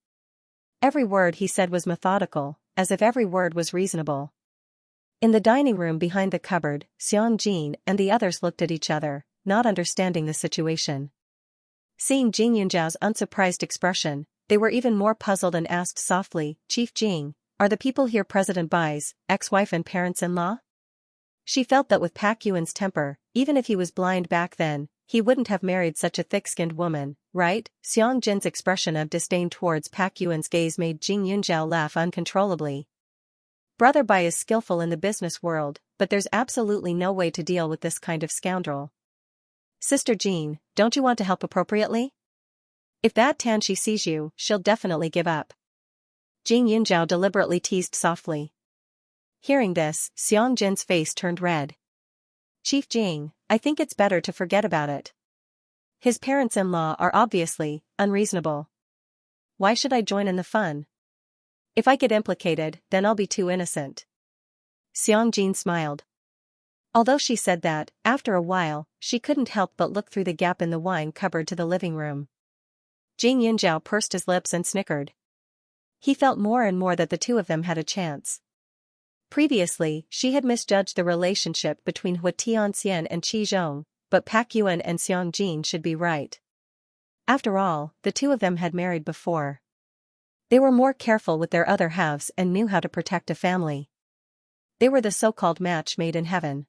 Every word he said was methodical, as if every word was reasonable. In the dining room behind the cupboard, Xianxia and the others looked at each other, not understanding the situation. Seeing Jing Yunjiao's unsurprised expression, they were even more puzzled and asked softly, Chief Jing, are the people here President Bai's ex-wife and parents-in-law? She felt that with Pak Yuan's temper, even if he was blind back then, he wouldn't have married such a thick-skinned woman, right? Xiangjin's expression of disdain towards Pak Yuan's gaze made Jing Yunjiao laugh uncontrollably. Brother Bai is skillful in the business world, but there's absolutely no way to deal with this kind of scoundrel. Sister Jean, don't you want to help appropriately? If that Tanshi sees you, she'll definitely give up. Jing Yunjiao deliberately teased softly. Hearing this, Xiangjin's face turned red. Chief Jing, I think it's better to forget about it. His parents-in-law are obviously unreasonable. Why should I join in the fun? If I get implicated, then I'll be too innocent. Xiangjin smiled. Although she said that, after a while, she couldn't help but look through the gap in the wine cupboard to the living room. Jing Yunjiao pursed his lips and snickered. He felt more and more that the two of them had a chance. Previously, she had misjudged the relationship between Hua Tianxian and Qi Zhong, but Pak Yuan and Xiangjin should be right. After all, the two of them had married before. They were more careful with their other halves and knew how to protect a family. They were the so-called match made in heaven.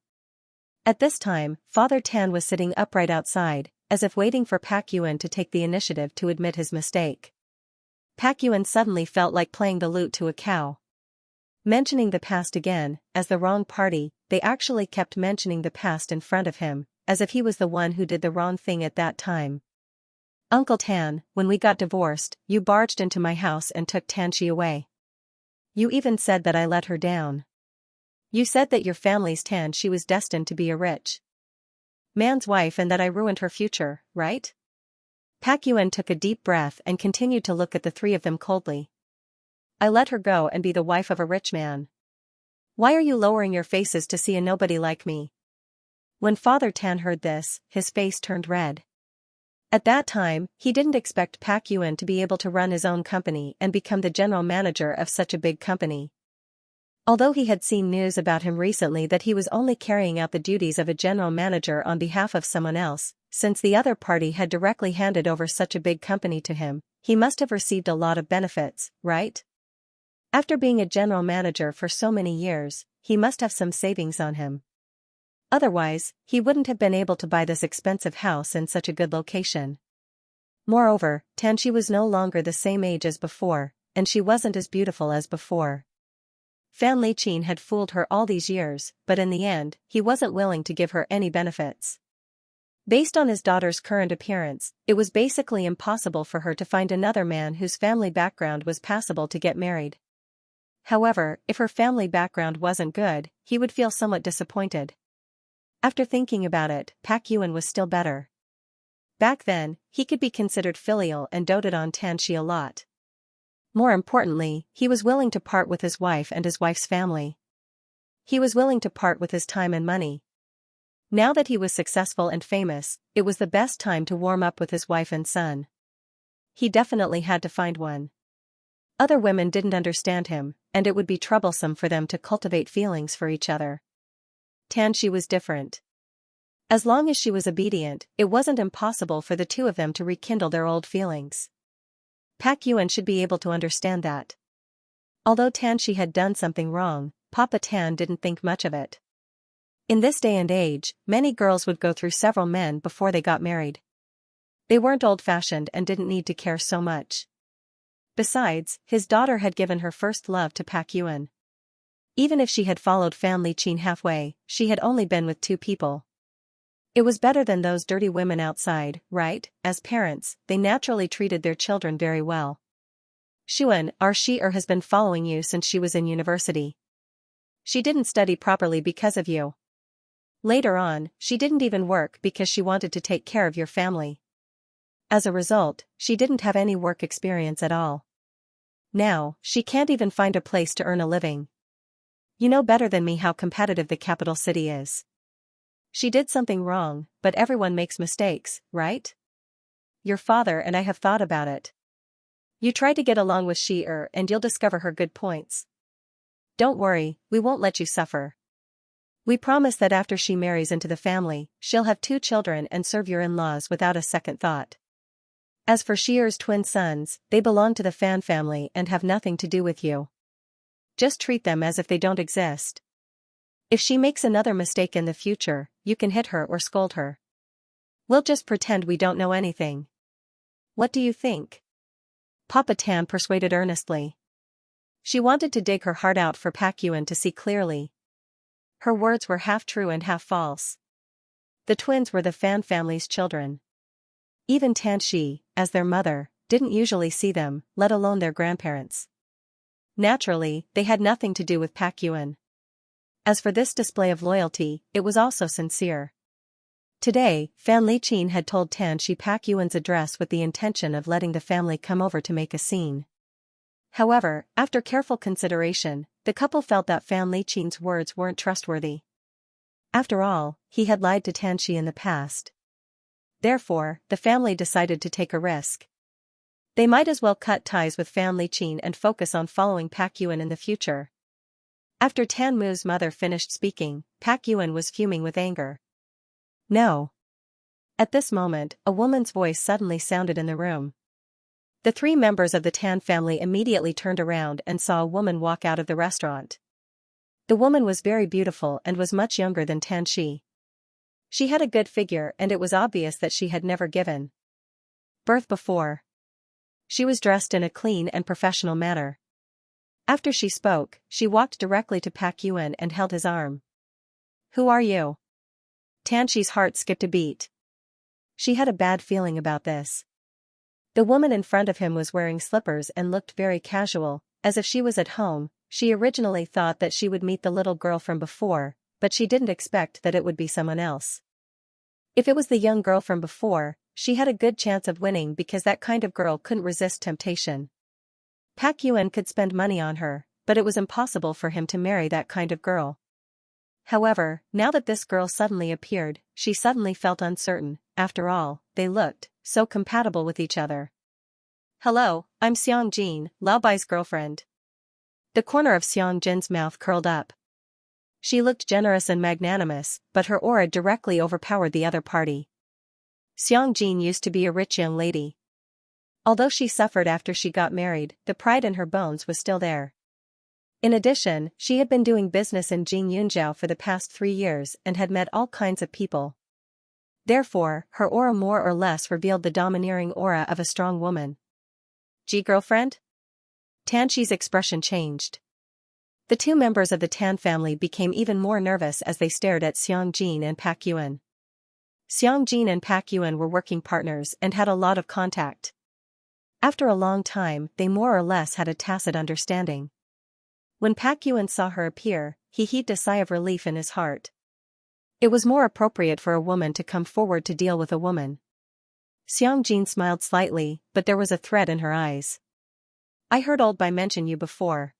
At this time, Father Tan was sitting upright outside, as if waiting for Pak Yuan to take the initiative to admit his mistake. Pak Yuan suddenly felt like playing the lute to a cow. Mentioning the past again, as the wrong party, they actually kept mentioning the past in front of him, as if he was the one who did the wrong thing at that time. Uncle Tan, when we got divorced, you barged into my house and took Tanshi away. You even said that I let her down. You said that your family's Tanshi was destined to be a rich man's wife and that I ruined her future, right? Pak Yuan took a deep breath and continued to look at the three of them coldly. I let her go and be the wife of a rich man. Why are you lowering your faces to see a nobody like me? When Father Tan heard this, his face turned red. At that time, he didn't expect Pak Yuan to be able to run his own company and become the general manager of such a big company. Although he had seen news about him recently that he was only carrying out the duties of a general manager on behalf of someone else, since the other party had directly handed over such a big company to him, he must have received a lot of benefits, right? After being a general manager for so many years, he must have some savings on him. Otherwise, he wouldn't have been able to buy this expensive house in such a good location. Moreover, Tanshi was no longer the same age as before, and she wasn't as beautiful as before. Fan Liqin had fooled her all these years, but in the end, he wasn't willing to give her any benefits. Based on his daughter's current appearance, it was basically impossible for her to find another man whose family background was passable to get married. However, if her family background wasn't good, he would feel somewhat disappointed. After thinking about it, Pak Yuan was still better. Back then, he could be considered filial and doted on Tanshi a lot. More importantly, he was willing to part with his wife and his wife's family. He was willing to part with his time and money. Now that he was successful and famous, it was the best time to warm up with his wife and son. He definitely had to find one. Other women didn't understand him, and it would be troublesome for them to cultivate feelings for each other. Tianxia was different. As long as she was obedient, it wasn't impossible for the two of them to rekindle their old feelings. Pak Yuan should be able to understand that. Although Tianxia had done something wrong, Papa Tan didn't think much of it. In this day and age, many girls would go through several men before they got married. They weren't old-fashioned and didn't need to care so much. Besides, his daughter had given her first love to Pak Yuan. Even if she had followed family Qin halfway, she had only been with 2 people. It was better than those dirty women outside, right? As parents, they naturally treated their children very well. Xuan, our Shi-er has been following you since she was in university. She didn't study properly because of you. Later on, she didn't even work because she wanted to take care of your family. As a result, she didn't have any work experience at all. Now, she can't even find a place to earn a living. You know better than me how competitive the capital city is. She did something wrong, but everyone makes mistakes, right? Your father and I have thought about it. You try to get along with Shi-er and you'll discover her good points. Don't worry, we won't let you suffer. We promise that after she marries into the family, she'll have 2 children and serve your in-laws without a second thought. As for Shi-er's twin sons, they belong to the Fan family and have nothing to do with you. Just treat them as if they don't exist. If she makes another mistake in the future, you can hit her or scold her. We'll just pretend we don't know anything. What do you think? Papa Tan persuaded earnestly. She wanted to dig her heart out for Pak Yuan to see clearly. Her words were half true and half false. The twins were the Fan family's children. Even Tianxia, as their mother, didn't usually see them, let alone their grandparents. Naturally, they had nothing to do with Pak Yuan. As for this display of loyalty, it was also sincere. Today, Fan Liqin had told Tianxia Pak Yuan's address with the intention of letting the family come over to make a scene. However, after careful consideration, the couple felt that Fan Liqin's words weren't trustworthy. After all, he had lied to Tianxia in the past. Therefore, the family decided to take a risk. They might as well cut ties with Fan Liqin and focus on following Pak Yuan in the future. After Tan Mu's mother finished speaking, Pak Yuan was fuming with anger. No. At this moment, a woman's voice suddenly sounded in the room. The 3 members of the Tan family immediately turned around and saw a woman walk out of the restaurant. The woman was very beautiful and was much younger than Tianxia. She had a good figure and it was obvious that she had never given birth before. She was dressed in a clean and professional manner. After she spoke, she walked directly to Pak Yuan and held his arm. Who are you? Tianxia's heart skipped a beat. She had a bad feeling about this. The woman in front of him was wearing slippers and looked very casual, as if she was at home. She originally thought that she would meet the little girl from before, but she didn't expect that it would be someone else. If it was the young girl from before, she had a good chance of winning because that kind of girl couldn't resist temptation. Pak Yuan could spend money on her, but it was impossible for him to marry that kind of girl. However, now that this girl suddenly appeared, she suddenly felt uncertain. After all, they looked so compatible with each other. Hello, I'm Xianxia, Lao Bai's girlfriend. The corner of Xiangjin's mouth curled up. She looked generous and magnanimous, but her aura directly overpowered the other party. Xiangjin used to be a rich young lady. Although she suffered after she got married, the pride in her bones was still there. In addition, she had been doing business in Yunjiao for the past 3 years and had met all kinds of people. Therefore, her aura more or less revealed the domineering aura of a strong woman. Girlfriend? Tianxia's expression changed. The 2 members of the Tan family became even more nervous as they stared at Xiangjin and Pak Yuan. Xiangjin and Pak Yuan were working partners and had a lot of contact. After a long time, they more or less had a tacit understanding. When Pak Yuan saw her appear, he heaved a sigh of relief in his heart. It was more appropriate for a woman to come forward to deal with a woman. Xiangjin smiled slightly, but there was a threat in her eyes. I heard old Bai mention you before.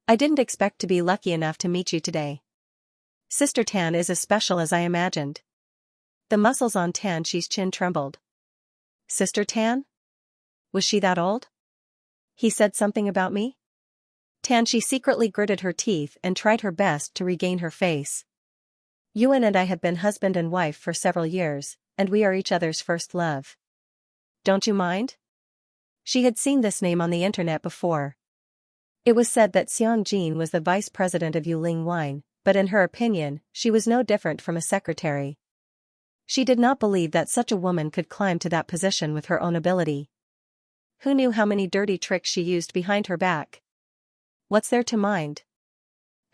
I didn't expect to be lucky enough to meet you today. Sister Tan is as special as I imagined. The muscles on Tianxia's chin trembled. Sister Tan? Was she that old? He said something about me? Tianxi secretly gritted her teeth and tried her best to regain her face. Yuan and I have been husband and wife for several years, and we are each other's first love. Don't you mind? She had seen this name on the internet before. It was said that Xiang Jin was the vice president of Yuling Wine, but in her opinion, she was no different from a secretary. She did not believe that such a woman could climb to that position with her own ability. Who knew how many dirty tricks she used behind her back? What's there to mind?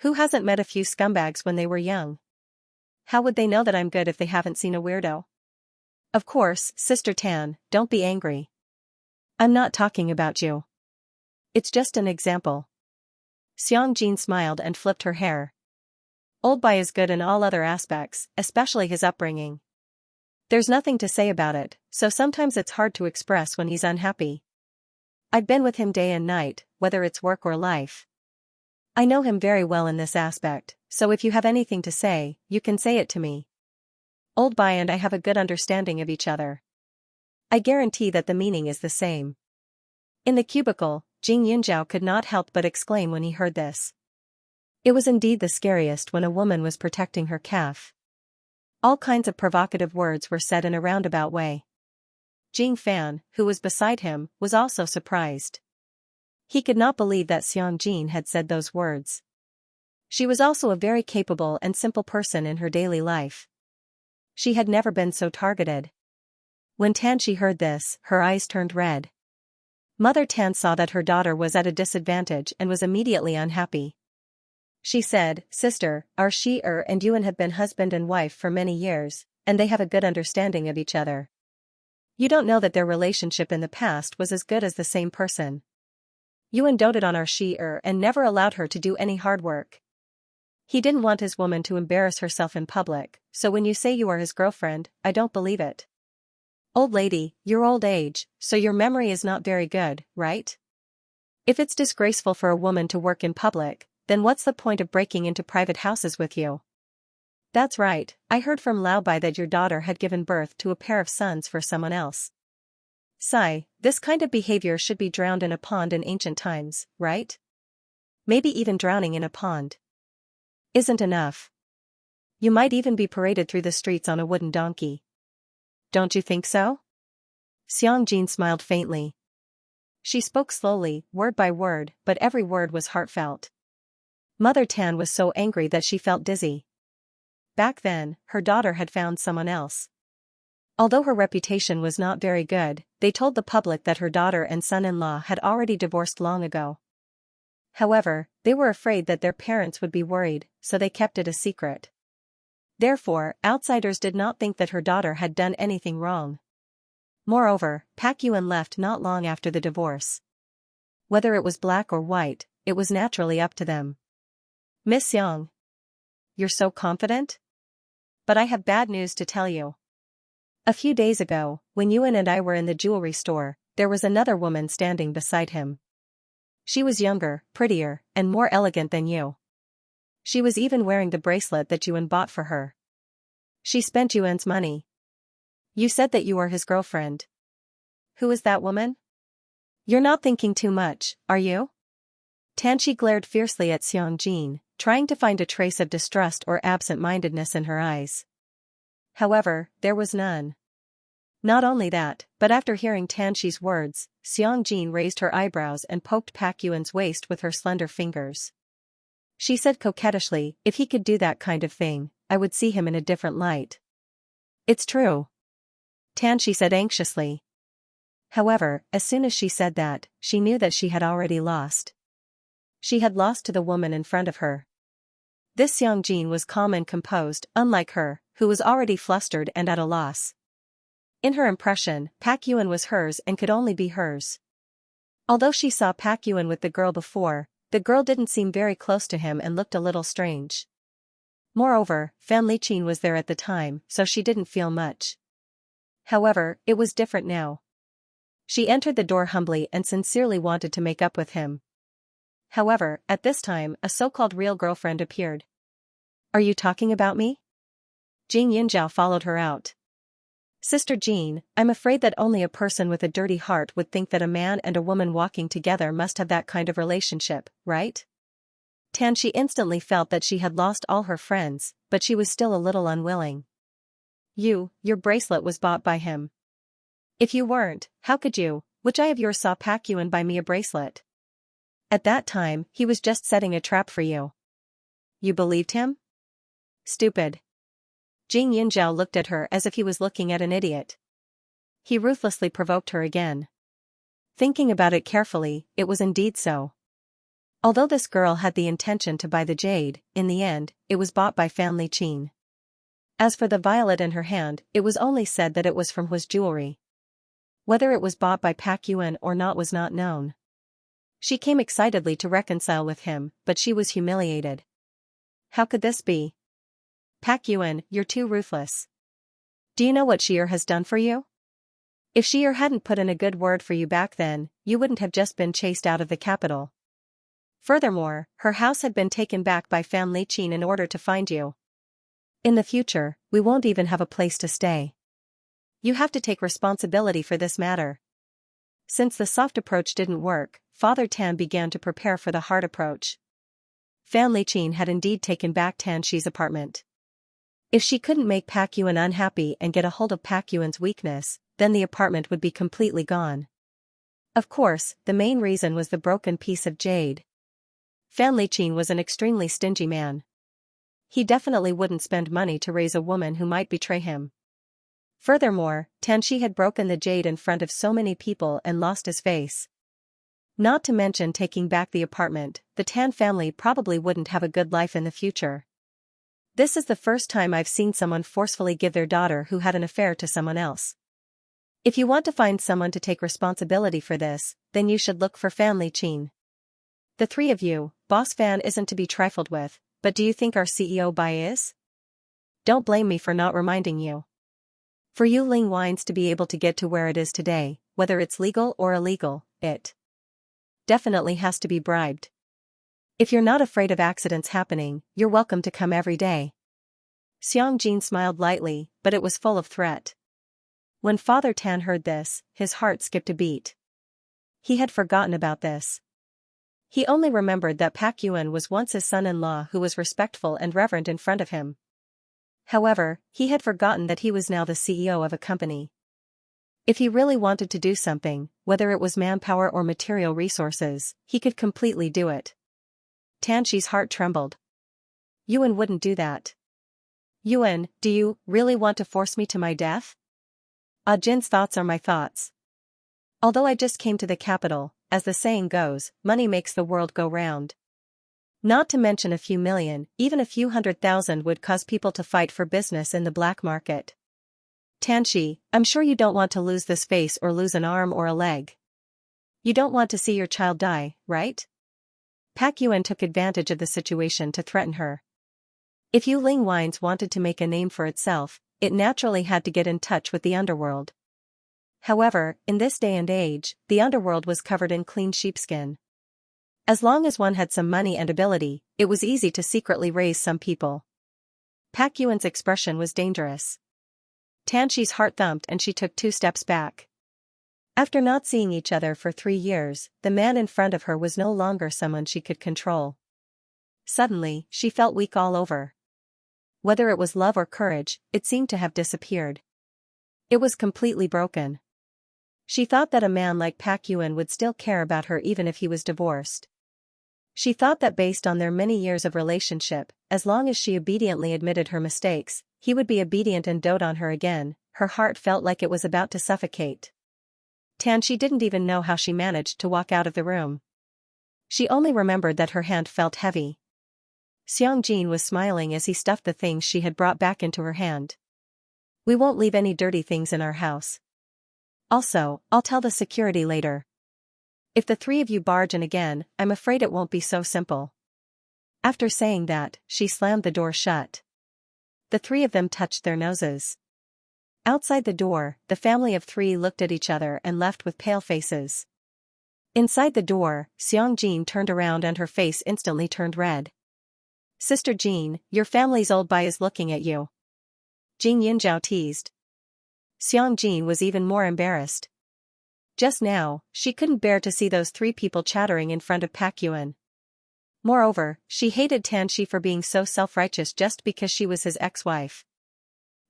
Who hasn't met a few scumbags when they were young? How would they know that I'm good if they haven't seen a weirdo? Of course, Sister Tan, don't be angry. I'm not talking about you. It's just an example. Xiang Jin smiled and flipped her hair. Old Bai is good in all other aspects, especially his upbringing. There's nothing to say about it, so sometimes it's hard to express when he's unhappy. I've been with him day and night, whether it's work or life. I know him very well in this aspect, so if you have anything to say, you can say it to me. Old Bai and I have a good understanding of each other. I guarantee that the meaning is the same. In the cubicle, Jing Yunjiao could not help but exclaim when he heard this. It was indeed the scariest when a woman was protecting her calf. All kinds of provocative words were said in a roundabout way. Jing Fan, who was beside him, was also surprised. He could not believe that Xiang Jin had said those words. She was also a very capable and simple person in her daily life. She had never been so targeted. When Tianxi heard this, her eyes turned red. Mother Tan saw that her daughter was at a disadvantage and was immediately unhappy. She said, "Sister, our Shi-er and Yuan have been husband and wife for many years, and they have a good understanding of each other. You don't know that their relationship in the past was as good as the same person. Yuan doted on our Shi-er and never allowed her to do any hard work. He didn't want his woman to embarrass herself in public, so when you say you are his girlfriend, I don't believe it. Old lady, you're old age, so your memory is not very good, right? If it's disgraceful for a woman to work in public, then what's the point of breaking into private houses with you? That's right, I heard from Lao Bai that your daughter had given birth to a pair of sons for someone else. Sigh, this kind of behavior should be drowned in a pond in ancient times, right? Maybe even drowning in a pond isn't enough. You might even be paraded through the streets on a wooden donkey. Don't you think so? Xiang Jin smiled faintly. She spoke slowly, word by word, but every word was heartfelt. Mother Tan was so angry that she felt dizzy. Back then, her daughter had found someone else. Although her reputation was not very good, they told the public that her daughter and son-in-law had already divorced long ago. However, they were afraid that their parents would be worried, so they kept it a secret. Therefore, outsiders did not think that her daughter had done anything wrong. Moreover, Pak Yuan left not long after the divorce. Whether it was black or white, it was naturally up to them. Miss Yang. You're so confident? But I have bad news to tell you. A few days ago, when Yuan and I were in the jewelry store, there was another woman standing beside him. She was younger, prettier, and more elegant than you. She was even wearing the bracelet that Yuan bought for her. She spent Yuan's money. You said that you are his girlfriend. Who is that woman? You're not thinking too much, are you? Tianxi glared fiercely at Xiang Jin, trying to find a trace of distrust or absent-mindedness in her eyes. However, there was none. Not only that, but after hearing Tianxi's words, Xiang Jin raised her eyebrows and poked Pak Yuan's waist with her slender fingers. She said coquettishly, if he could do that kind of thing, I would see him in a different light. It's true. Tianxi said anxiously. However, as soon as she said that, she knew that she had already lost. She had lost to the woman in front of her. This Xiang Jin was calm and composed, unlike her, who was already flustered and at a loss. In her impression, Pak Yuan was hers and could only be hers. Although she saw Pak Yuan with the girl before, the girl didn't seem very close to him and looked a little strange. Moreover, Fan Liqin was there at the time, so she didn't feel much. However, it was different now. She entered the door humbly and sincerely wanted to make up with him. However, at this time, a so-called real girlfriend appeared. Are you talking about me? Jing Yunjiao followed her out. Sister Jean, I'm afraid that only a person with a dirty heart would think that a man and a woman walking together must have that kind of relationship, right? Xianxia instantly felt that she had lost all her friends, but she was still a little unwilling. Your bracelet was bought by him. If you weren't, how could you? Which eye of yours saw Pak Yuan buy me a bracelet? At that time, he was just setting a trap for you. You believed him? Stupid. Jing Yinzhao looked at her as if he was looking at an idiot. He ruthlessly provoked her again. Thinking about it carefully, it was indeed so. Although this girl had the intention to buy the jade, in the end, it was bought by Family Qin. As for the violet in her hand, it was only said that it was from Hua's jewelry. Whether it was bought by Pak Yuan or not was not known. She came excitedly to reconcile with him, but she was humiliated. How could this be? Pak Yuan, you're too ruthless. Do you know what Xier has done for you? If Xier hadn't put in a good word for you back then, you wouldn't have just been chased out of the capital. Furthermore, her house had been taken back by Family Qin in order to find you. In the future, we won't even have a place to stay. You have to take responsibility for this matter. Since the soft approach didn't work, Father Tan began to prepare for the hard approach. Family Qin had indeed taken back Xi's apartment. If she couldn't make Pak Yuan unhappy and get a hold of Pak Yuan's weakness, then the apartment would be completely gone. Of course, the main reason was the broken piece of jade. Family Qin was an extremely stingy man. He definitely wouldn't spend money to raise a woman who might betray him. Furthermore, Xianxia had broken the jade in front of so many people and lost his face. Not to mention taking back the apartment, the Tan family probably wouldn't have a good life in the future. This is the first time I've seen someone forcefully give their daughter who had an affair to someone else. If you want to find someone to take responsibility for this, then you should look for Family Qin. The three of you, Boss Fan isn't to be trifled with, but do you think our CEO Bai is? Don't blame me for not reminding you. For you Ling Wines to be able to get to where it is today, whether it's legal or illegal, it definitely has to be bribed. If you're not afraid of accidents happening, you're welcome to come every day. Xiang Jin smiled lightly, but it was full of threat. When Father Tan heard this, his heart skipped a beat. He had forgotten about this. He only remembered that Pak Yuan was once his son-in-law who was respectful and reverent in front of him. However, he had forgotten that he was now the CEO of a company. If he really wanted to do something, whether it was manpower or material resources, he could completely do it. Xi's heart trembled. Yuan wouldn't do that. Yuan, do you really want to force me to my death? Jin's thoughts are my thoughts. Although I just came to the capital, as the saying goes, money makes the world go round. Not to mention a few million, even a few 100,000 would cause people to fight for business in the black market. Xianxia, I'm sure you don't want to lose this face or lose an arm or a leg. You don't want to see your child die, right? Pak Yuan took advantage of the situation to threaten her. If Yu Ling Wines wanted to make a name for itself, it naturally had to get in touch with the underworld. However, in this day and age, the underworld was covered in clean sheepskin. As long as one had some money and ability, it was easy to secretly raise some people. Pak Yuan's expression was dangerous. Xi's heart thumped and she took 2 steps back. After not seeing each other for 3 years, the man in front of her was no longer someone she could control. Suddenly, she felt weak all over. Whether it was love or courage, it seemed to have disappeared. It was completely broken. She thought that a man like Pak Yuan would still care about her even if he was divorced. She thought that based on their many years of relationship, as long as she obediently admitted her mistakes, he would be obedient and dote on her again. Her heart felt like it was about to suffocate. Xianxia didn't even know how she managed to walk out of the room. She only remembered that her hand felt heavy. Xiang Jin was smiling as he stuffed the things she had brought back into her hand. We won't leave any dirty things in our house. Also, I'll tell the security later. If the 3 of you barge in again, I'm afraid it won't be so simple. After saying that, she slammed the door shut. The 3 of them touched their noses. Outside the door, the family of 3 looked at each other and left with pale faces. Inside the door, Xiang Jin turned around and her face instantly turned red. Sister Jean, your family's old Bai is looking at you. Jing Yinzhao teased. Xianxia was even more embarrassed. Just now, she couldn't bear to see those three people chattering in front of Pak Yuan. Moreover, she hated Tanshi for being so self-righteous just because she was his ex-wife.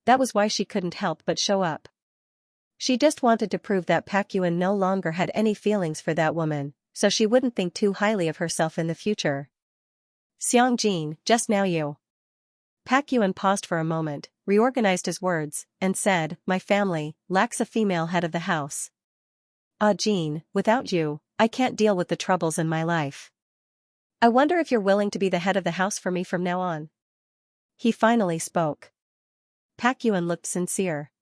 That was why she couldn't help but show up. She just wanted to prove that Pak Yuan no longer had any feelings for that woman, so she wouldn't think too highly of herself in the future. Xianxia, just now you. Pak Yuan paused for a moment, reorganized his words, and said, my family lacks a female head of the house. Jean, without you, I can't deal with the troubles in my life. I wonder if you're willing to be the head of the house for me from now on. He finally spoke. Pak Yuan looked sincere.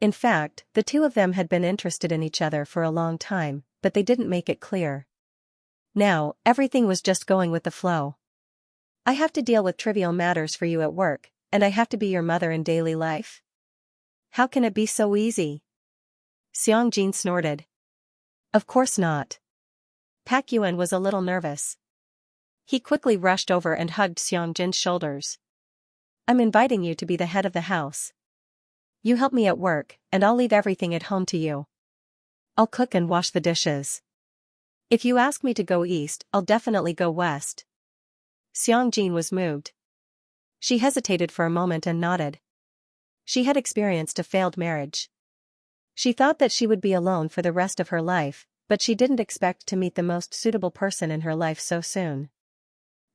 In fact, the two of them had been interested in each other for a long time, but they didn't make it clear. Now, everything was just going with the flow. I have to deal with trivial matters for you at work, and I have to be your mother in daily life? How can it be so easy? Xianxia snorted. Of course not. Pak Yuan was a little nervous. He quickly rushed over and hugged Xiangjian's shoulders. I'm inviting you to be the head of the house. You help me at work, and I'll leave everything at home to you. I'll cook and wash the dishes. If you ask me to go east, I'll definitely go west. Xianxia was moved. She hesitated for a moment and nodded. She had experienced a failed marriage. She thought that she would be alone for the rest of her life, but she didn't expect to meet the most suitable person in her life so soon.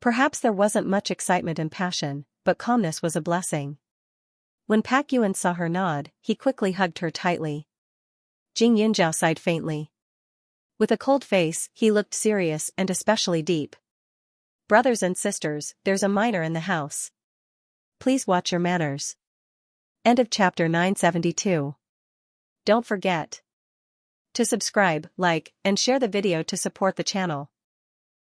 Perhaps there wasn't much excitement and passion, but calmness was a blessing. When Pak Yuan saw her nod, he quickly hugged her tightly. Jing Yunjiao sighed faintly. With a cold face, he looked serious and especially deep. Brothers and sisters, there's a minor in the house. Please watch your manners. End of chapter 972. Don't forget to subscribe, like, and share the video to support the channel.